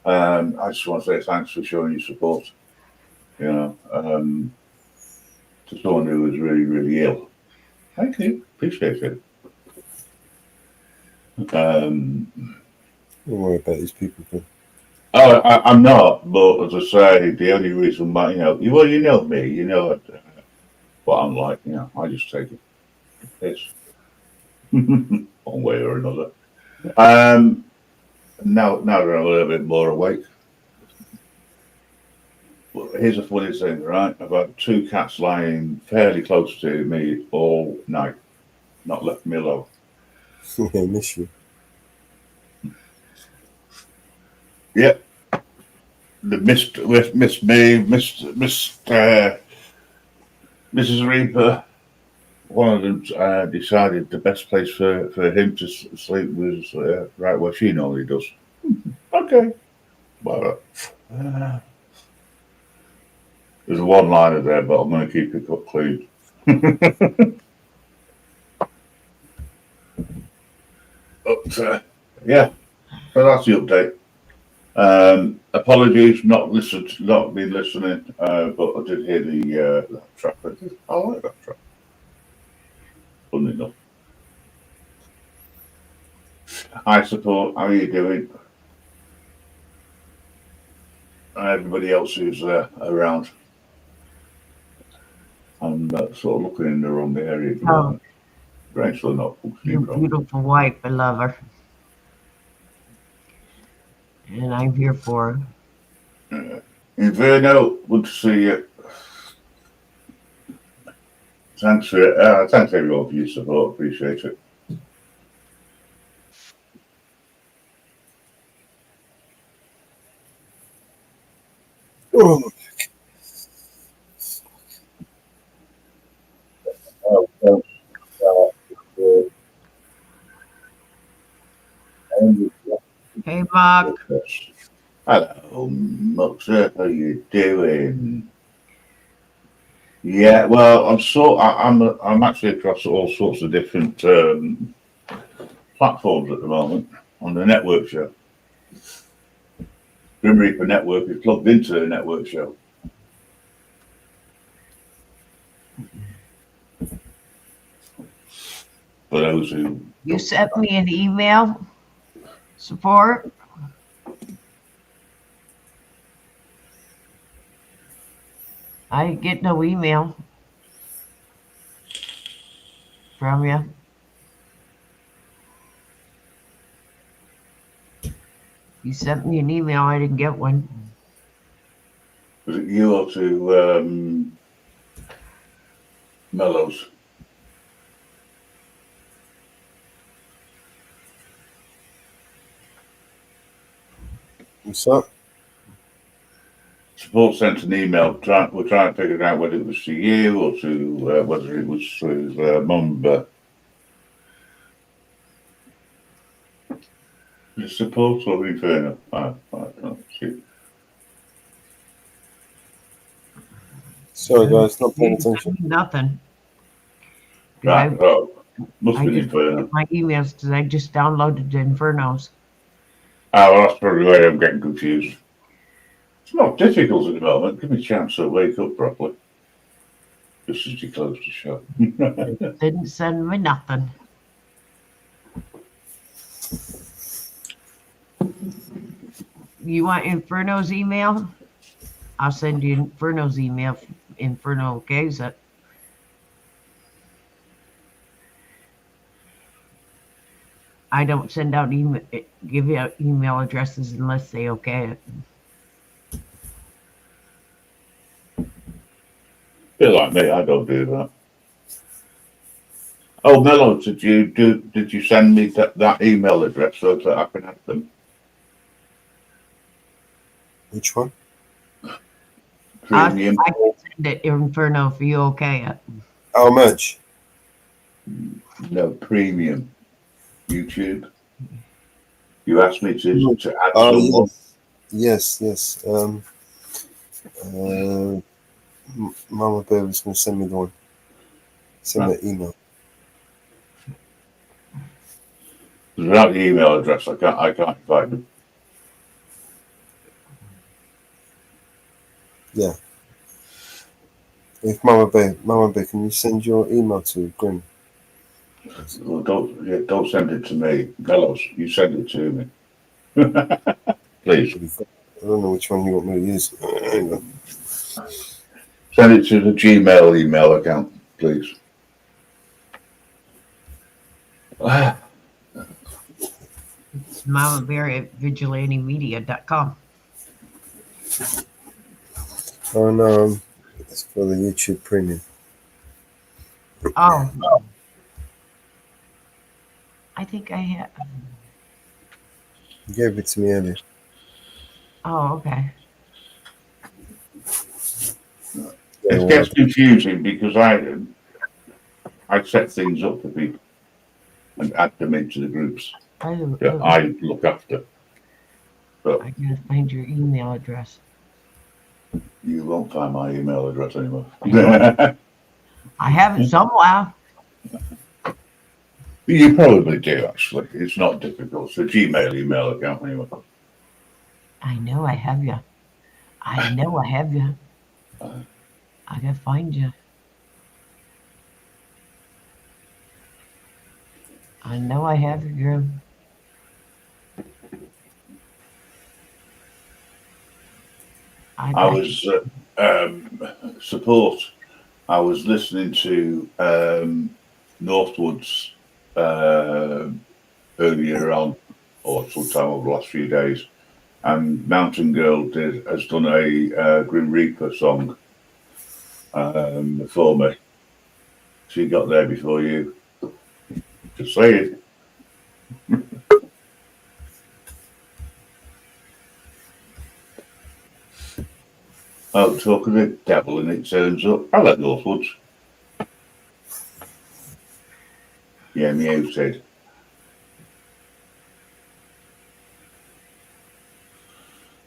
I just want to say thanks for showing your support. You know, to someone who was really, really ill. Thank you. Appreciate it. Don't worry about these people, bro. Oh, I'm not, but as I say, the only reason why, you know me, you know what I'm like, you know, I just take it to piss. One way or another. Now that I'm a little bit more awake. Well, here's a funny thing, right? I've had 2 cats lying fairly close to me all night, not left me alone. I miss you. Yeah. They missed me, missed Mrs. Reaper. One of them decided the best place for him to sleep was right where she normally does. Okay. But there's a one-liner there, but I'm going to keep it clean. But yeah, so that's the update. Apologies, not been listening, but I did hear the track. I like that track. Funny enough. Hi, support. How are you doing? Everybody else who's around. I'm sort of looking in the wrong area at the Oh, moment. Brain's still not your functioning properly. beautiful wife, I love her. And I'm here for her. Inferno, good to see you. Thanks everyone for your support. Appreciate it. Oh, Hey, Mark. Hello, Muxer. How you doing? Yeah, well, I'm actually across all sorts of different platforms at the moment on the Network Show. Grim Reaper Network is plugged into the Network Show. For those who You sent me an email support. I didn't get no email from you. You sent me an email. I didn't get one. was it you or to Mellows? what's up? Support sent an email. We're trying to figure out whether it was to you or to whether it was to Mum. But the support or Inferno? I can't see. Sorry, guys, not paying attention. Nothing. Right. Must I be just Inferno. get my emails because I just downloaded the Infernos. Oh, well, that's probably where I'm getting confused. It's not difficult at the moment. Give me a chance to wake up properly. Just as you close the show. Didn't send me nothing. You want Inferno's email? I'll send you Inferno's email. Inferno okays it. I don't send out email, give you email addresses unless they okay it. Feel like me, I don't do that. Oh, Mello, did you send me that email address so that I can have them? Which one? Premium. I can send it Inferno if you okay it. How much? No, premium. YouTube. You asked me to add someone. Yes. Mama Bear was going to send me the one. Send me an email. Without the email address, I can't invite them. Yeah. If Mama Bear, can you send your email to Grim? Well, don't send it to me. Mellows, you send it to me. Please. I don't know which one you want me to use. Hang on. Send it to the Gmail email account, please. It's Mama Bear at vigilantemedia.com. Oh no, it's for the YouTube Premium. Oh. I think I had. You gave it to me earlier. Oh, okay. It gets confusing because I set things up for people and add them into the groups that I look after. But I gotta find your email address. You won't find my email address anymore. I have it somewhere. You probably do, actually. It's not difficult. It's a Gmail email account anyway. I know I have you. I know I have you. I gotta find you. I know I have you, girl. I was support. I was listening to Northwoods earlier on, or sometime over the last few days, and Mountain Girl has done a Grim Reaper song for me. She got there before you. Just saying. Oh, talk of the devil and it turns up. I like Northwoods. Yeah, Meow said.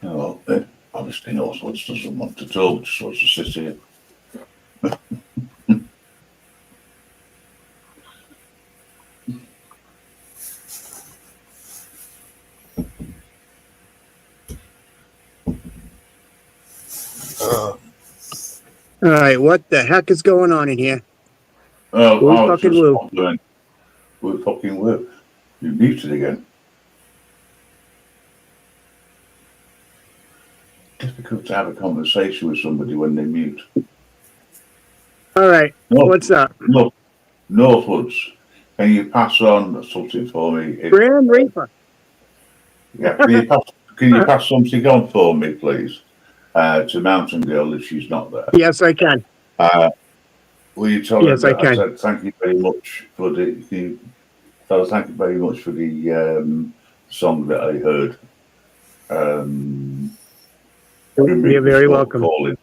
Oh, well, obviously Northwoods doesn't want to talk, just wants to sit here. All right, what the heck is going on in here? Oh, Woo I was fucking just woo. wondering. Woo fucking woo. You're muted again. Difficult to have a conversation with somebody when they mute. All right, what's up? Northwoods, can you pass on something for me? Grim Reaper. Yeah, can you pass something on for me, please, to Mountain Girl if she's not there? Yes, I can. Will you tell her Yes, I that I can. said thank you very much for thank you very much for the song that I heard. You're very welcome. Calling.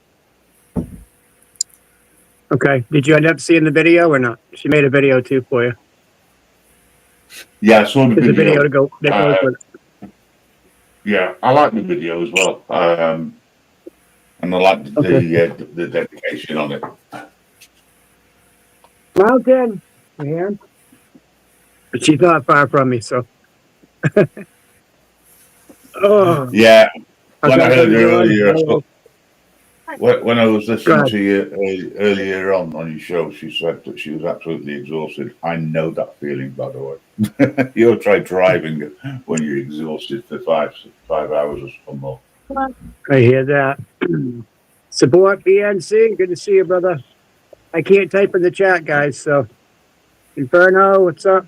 Okay, did you end up seeing the video or not? She made a video too for you. Yeah, I saw the There's video. a video to go that goes with it. Yeah, I like the video as well, and I like the dedication on it. Mountain, you hear? But she's not far from me, so. Oh. Yeah, when I Okay, heard you everyone. earlier, when I was Go listening ahead. to you earlier on your show, she said that she was absolutely exhausted. I know that feeling, by the way. You ever tried driving when you're exhausted for 5 hours or more? I hear that. Support BNC. Good to see you, brother. I can't type in the chat, guys. So, Inferno, what's up?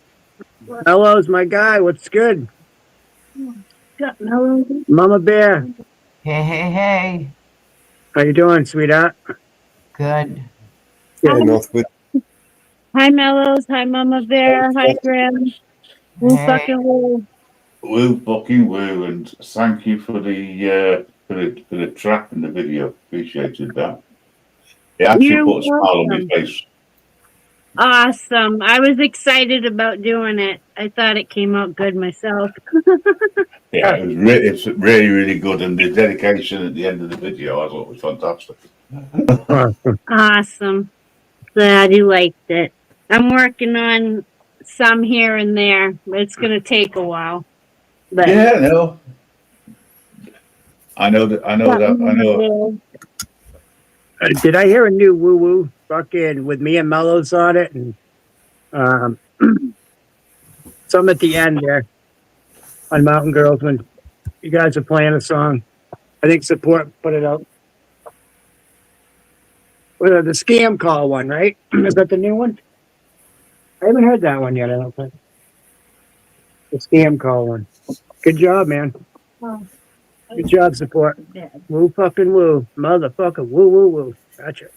Mellows, my guy. What's good? Mama Bear. Hey, hey, hey. How you doing, sweetheart? Good. Hey, Northwood. Hi, Mellows. Hi, Mama Bear. Hi, Grim. Woo Hey. fucking woo. Woo fucking woo, and thank you for the track and the video. Appreciated that. It actually You're put a smile on my welcome. face. Awesome. I was excited about doing it. I thought it came out good myself. Yeah, it's really, really good, and the dedication at the end of the video I thought was fantastic. Awesome. Glad you liked it. I'm working on some here and there, but it's going to take a while. But Yeah, no. I know. Did I hear a new woo woo fucking with me and Mellows on it, and some at the end there on Mountain Girls when you guys are playing a song? I think Support put it out. Well, the scam call one, right? Is that the new one? I haven't heard that one yet. I don't think. The scam call one. Good job, man. Good job, Support. Woo fucking woo, motherfucker. Woo woo woo. Gotcha.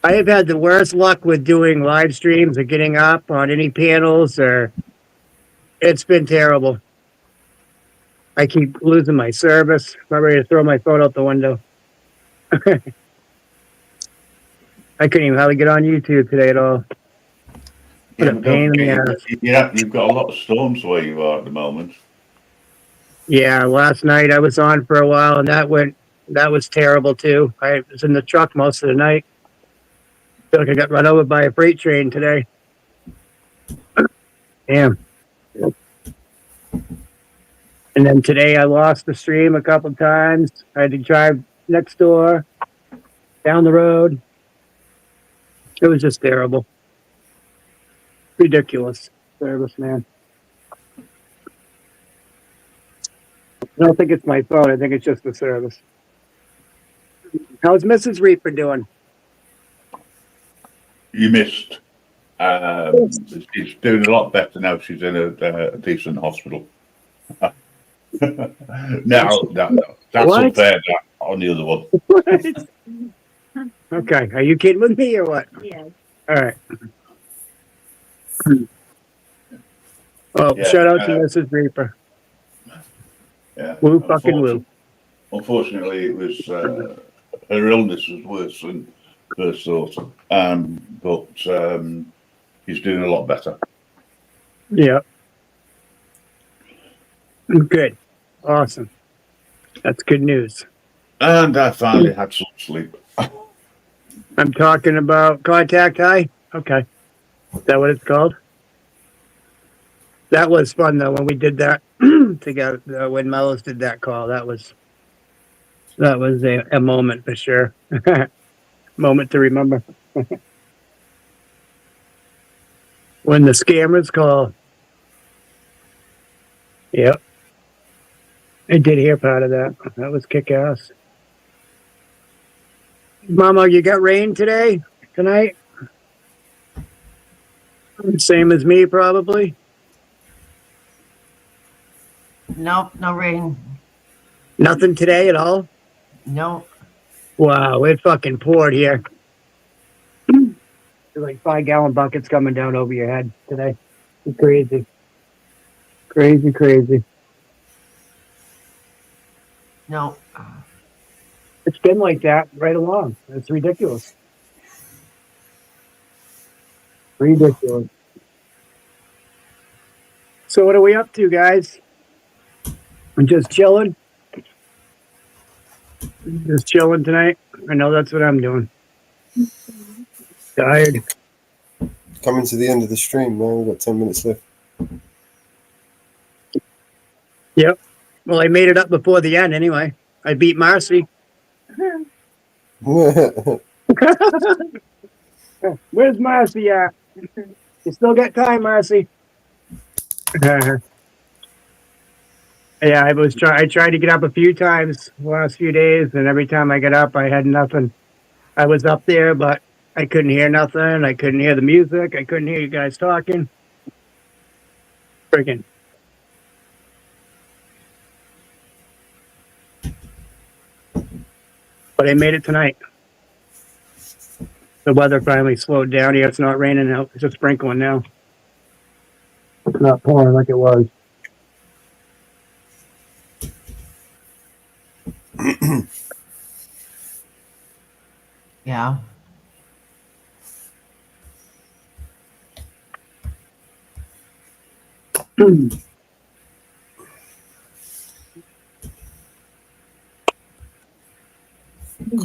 I have had the worst luck with doing live streams or getting up on any panels, or it's been terrible. I keep losing my service. I'm ready to throw my phone out the window. I couldn't even hardly get on YouTube today at all. What a pain in the ass. Yeah, you've got a lot of storms where you are at the moment. Yeah, last night I was on for a while, and that was terrible too. I was in the truck most of the night. Feel like I got run over by a freight train today. Damn. And then today I lost the stream a couple times. I had to drive next door, down the road. It was just terrible. Ridiculous service, man. I don't think it's my phone. I think it's just the service. How's Mrs. Reaper doing? You missed. She's doing a lot better now. She's in a decent hospital. Now, that's What? unfair on the other one. Okay, are you kidding with me or what? Yeah. All right. Oh, Yeah, shout out to Mrs. Reaper. Yeah. Woo fucking woo. Unfortunately, it was her illness was worse than first thought. But he's doing a lot better. Yeah. Good. Awesome. That's good news. And I finally had some sleep. I'm talking about contact high. Okay. Is that what it's called? That was fun though when we did that together. When Mellows did that call, that was a moment for sure. Moment to remember. When the scammers call. Yep. I did hear part of that. That was kick ass. Mama, you got rain tonight? Same as me, probably. Nope, no rain. Nothing today at all? Nope. Wow, it fucking poured here. There's like 5-gallon buckets coming down over your head today. It's crazy. Crazy. No. It's been like that right along. It's ridiculous. Ridiculous. So what are we up to, guys? I'm just chilling. Just chilling tonight. I know that's what I'm doing. Tired. Coming to the end of the stream now. We've got 10 minutes left. Yep. Well, I made it up before the end anyway. I beat Marcy. Where's Marcy at? You still got time, Marcy. Yeah, I tried to get up a few times the last few days, and every time I got up, I had nothing. I was up there, but I couldn't hear nothing. I couldn't hear the music. I couldn't hear you guys talking. Freaking. But I made it tonight. The weather finally slowed down here. It's not raining out. It's just sprinkling now. It's not pouring like it was. Yeah.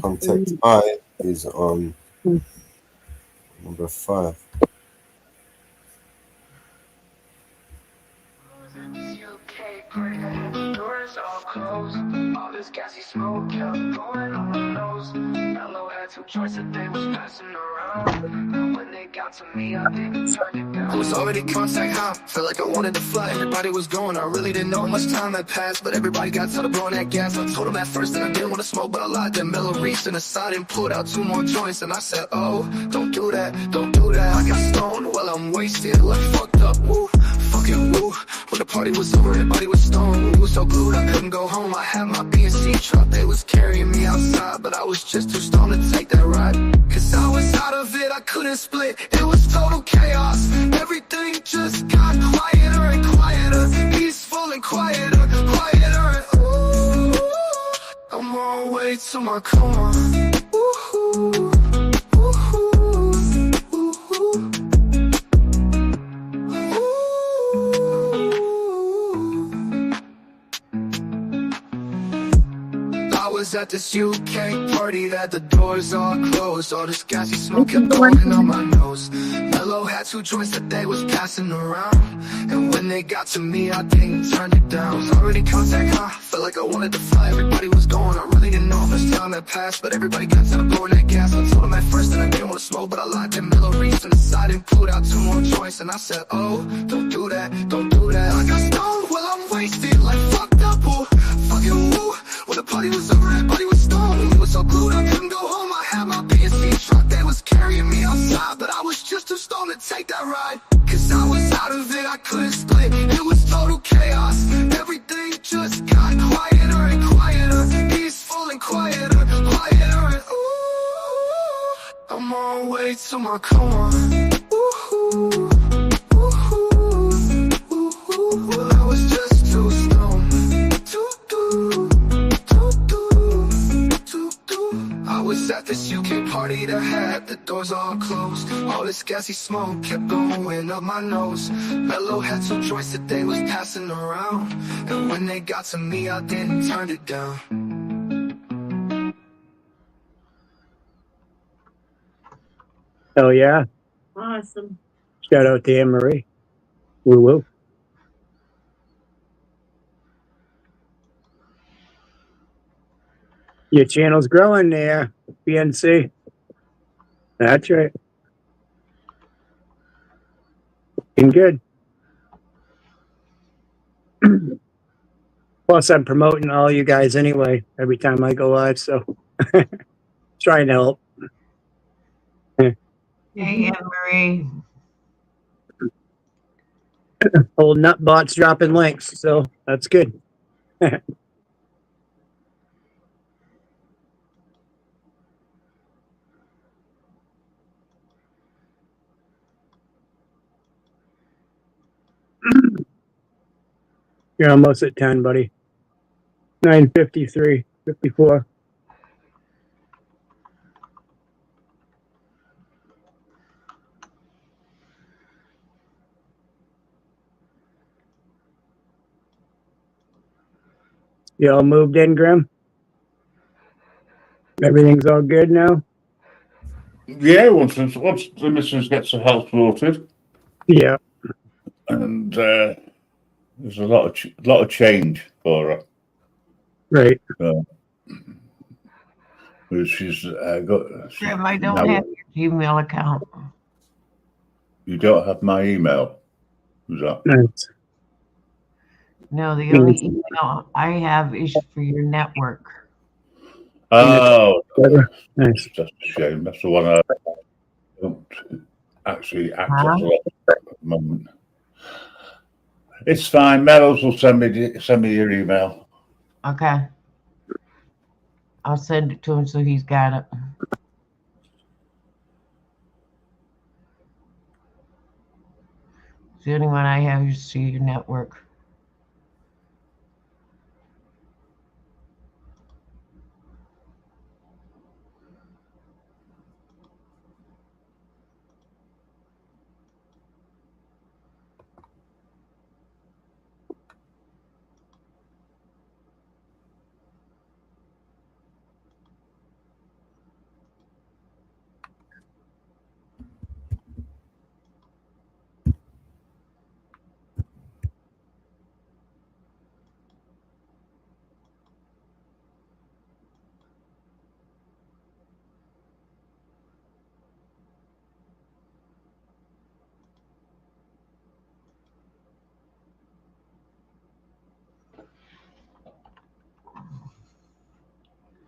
Contact I is on number 5. Doors all closed. All this gassy smoke kept going on my nose. Mellow had 2 joints that they was passing around. And when they got to me, I didn't turn it down. I was already contact high. Felt like I wanted to fly. Everybody was going. I really didn't know how much time had passed. But everybody got tired of blowing that gas. I told them at first that I didn't want to smoke, but I lied. Then Mellow reached in the side and pulled out 2 more joints. And I said, oh, don't do that, don't do that. I got stoned while I'm wasted, like fucked up. Woo, fucking woo. When the party was over, everybody was stoned. We was so glued, I couldn't go home. I had my BNC truck, they was carrying me outside, but I was just too stoned to take that ride. Cause I was out of it, I couldn't split. It was total chaos. Everything just got quieter and quieter, peaceful and quieter, quieter. And ooh, I'm on my way to my coma. Ooh, was at this UK party that the doors all closed. All this gassy smoke kept blowing on my nose. Mellow had 2 joints that they was passing around, and when they got to me, I didn't turn it down. Was already contact high, felt like I wanted to fly. Everybody was going, I really didn't know how much time had passed, but everybody got tired of blowing that gas. I told them at first that I didn't want to smoke, but I lied. Then Mellow reached in the side and pulled out 2 more joints, and I said, oh, don't do that, don't do that. I got stoned while I'm wasted, like fucked up, ooh, fucking woo. When the party was over, everybody was stoned. We was so glued, I couldn't go home. I had my BNC truck, they was carrying me outside, but I was take that ride. Cause I was out of it, I couldn't split. It was total chaos. Everything just got quieter and quieter. Peaceful and quieter, quieter and ooh. I'm on my way to my car. Ooh. Well, I was just too stoned. I was at this UK party that had the doors all closed. All this gassy smoke kept going up my nose. Mellow had some joints that they was passing around, and when they got to me, I didn't turn it down. Oh yeah. Awesome. Shout out to Anne Marie. Woo woo. Your channel's growing there, BNC. That's right. Looking good. Plus, I'm promoting all you guys anyway every time I go live, so trying to help. Hey, Anne Marie. Old nutbots dropping links, so that's good. You're almost at 10, buddy. 9:53, 54. You all moved in, Grim? Everything's all good now? Yeah, once the missus gets her health sorted. Yeah. And there's a lot of change for her. Right. She's got. Grim, I don't have your Gmail account. You don't have my email. Who's that? Nice. No, the only email I have is for your network. Oh, nice. That's a shame. That's the one I don't actually access a lot at the moment. It's fine. Melrose will send me your email. Okay. I'll send it to him so he's got it. The only one I have is to your network.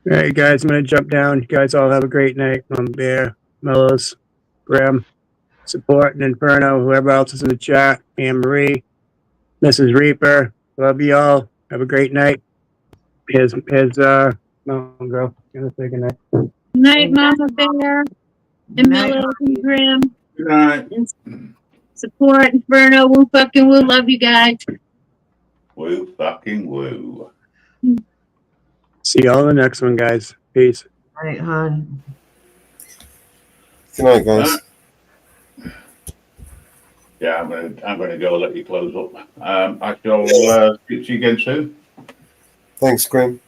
All right, guys, I'm going to jump down. You guys all have a great night. I'm Bear, Mellows, Graham, Support, and Inferno, whoever else is in the chat, Anne Marie, Mrs. Reaper. Love you all. Have a great night. Mountain Girl. Gonna say good night. Night, Mama Bear, and Mellow and Grim. Good night. And Support, Inferno, woo fucking woo. Love you guys. Woo fucking woo. See y'all in the next one, guys. Peace. All right, hon. Good night, guys. Yeah, I'm gonna go let you close up. I shall speak to you again soon. Thanks, Grim.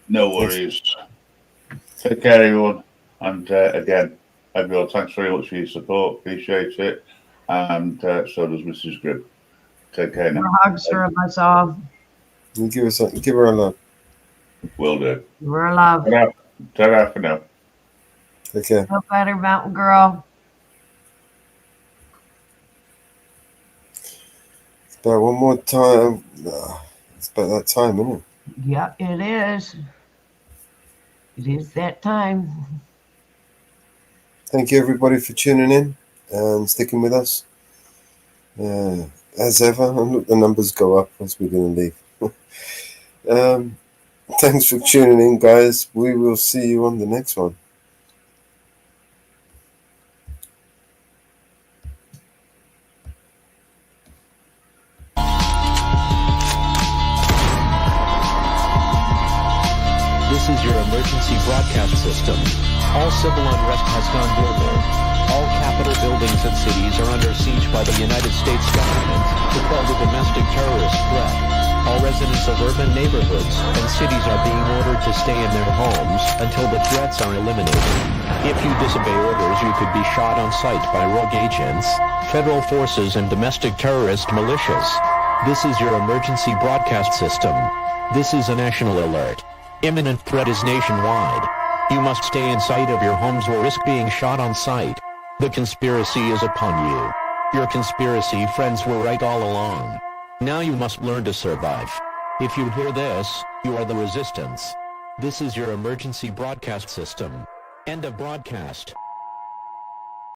No worries. Take care, everyone. And again, everyone, thanks very much for your support. Appreciate it. And so does Mrs. Grim. Take care now. More hugs for us all. You give her a love. Will do. We're love. Ta-ra for now. Take care. Feel better, Mountain Girl. It's about one more time. It's about that time, isn't it? Yeah, it is. It is that time. Thank you, everybody, for tuning in. and sticking with us. As ever, the numbers go up as we're going to leave. Thanks for tuning in, guys. We will see you on the next one. This is your emergency broadcast system. All civil unrest has gone global. All capital buildings and cities are under siege by the United States government to quell the domestic terrorist threat. All residents of urban neighborhoods and cities are being ordered to stay in their homes until the threats are eliminated. If you disobey orders, you could be shot on sight by rogue agents, federal forces, and domestic terrorist militias. This is your emergency broadcast system. This is a national alert. Imminent threat is nationwide. You must stay in sight of your homes or risk being shot on sight. The conspiracy is upon you. Your conspiracy friends were right all along. Now you must learn to survive. If you hear this, you are the resistance. This is your emergency broadcast system. End of broadcast.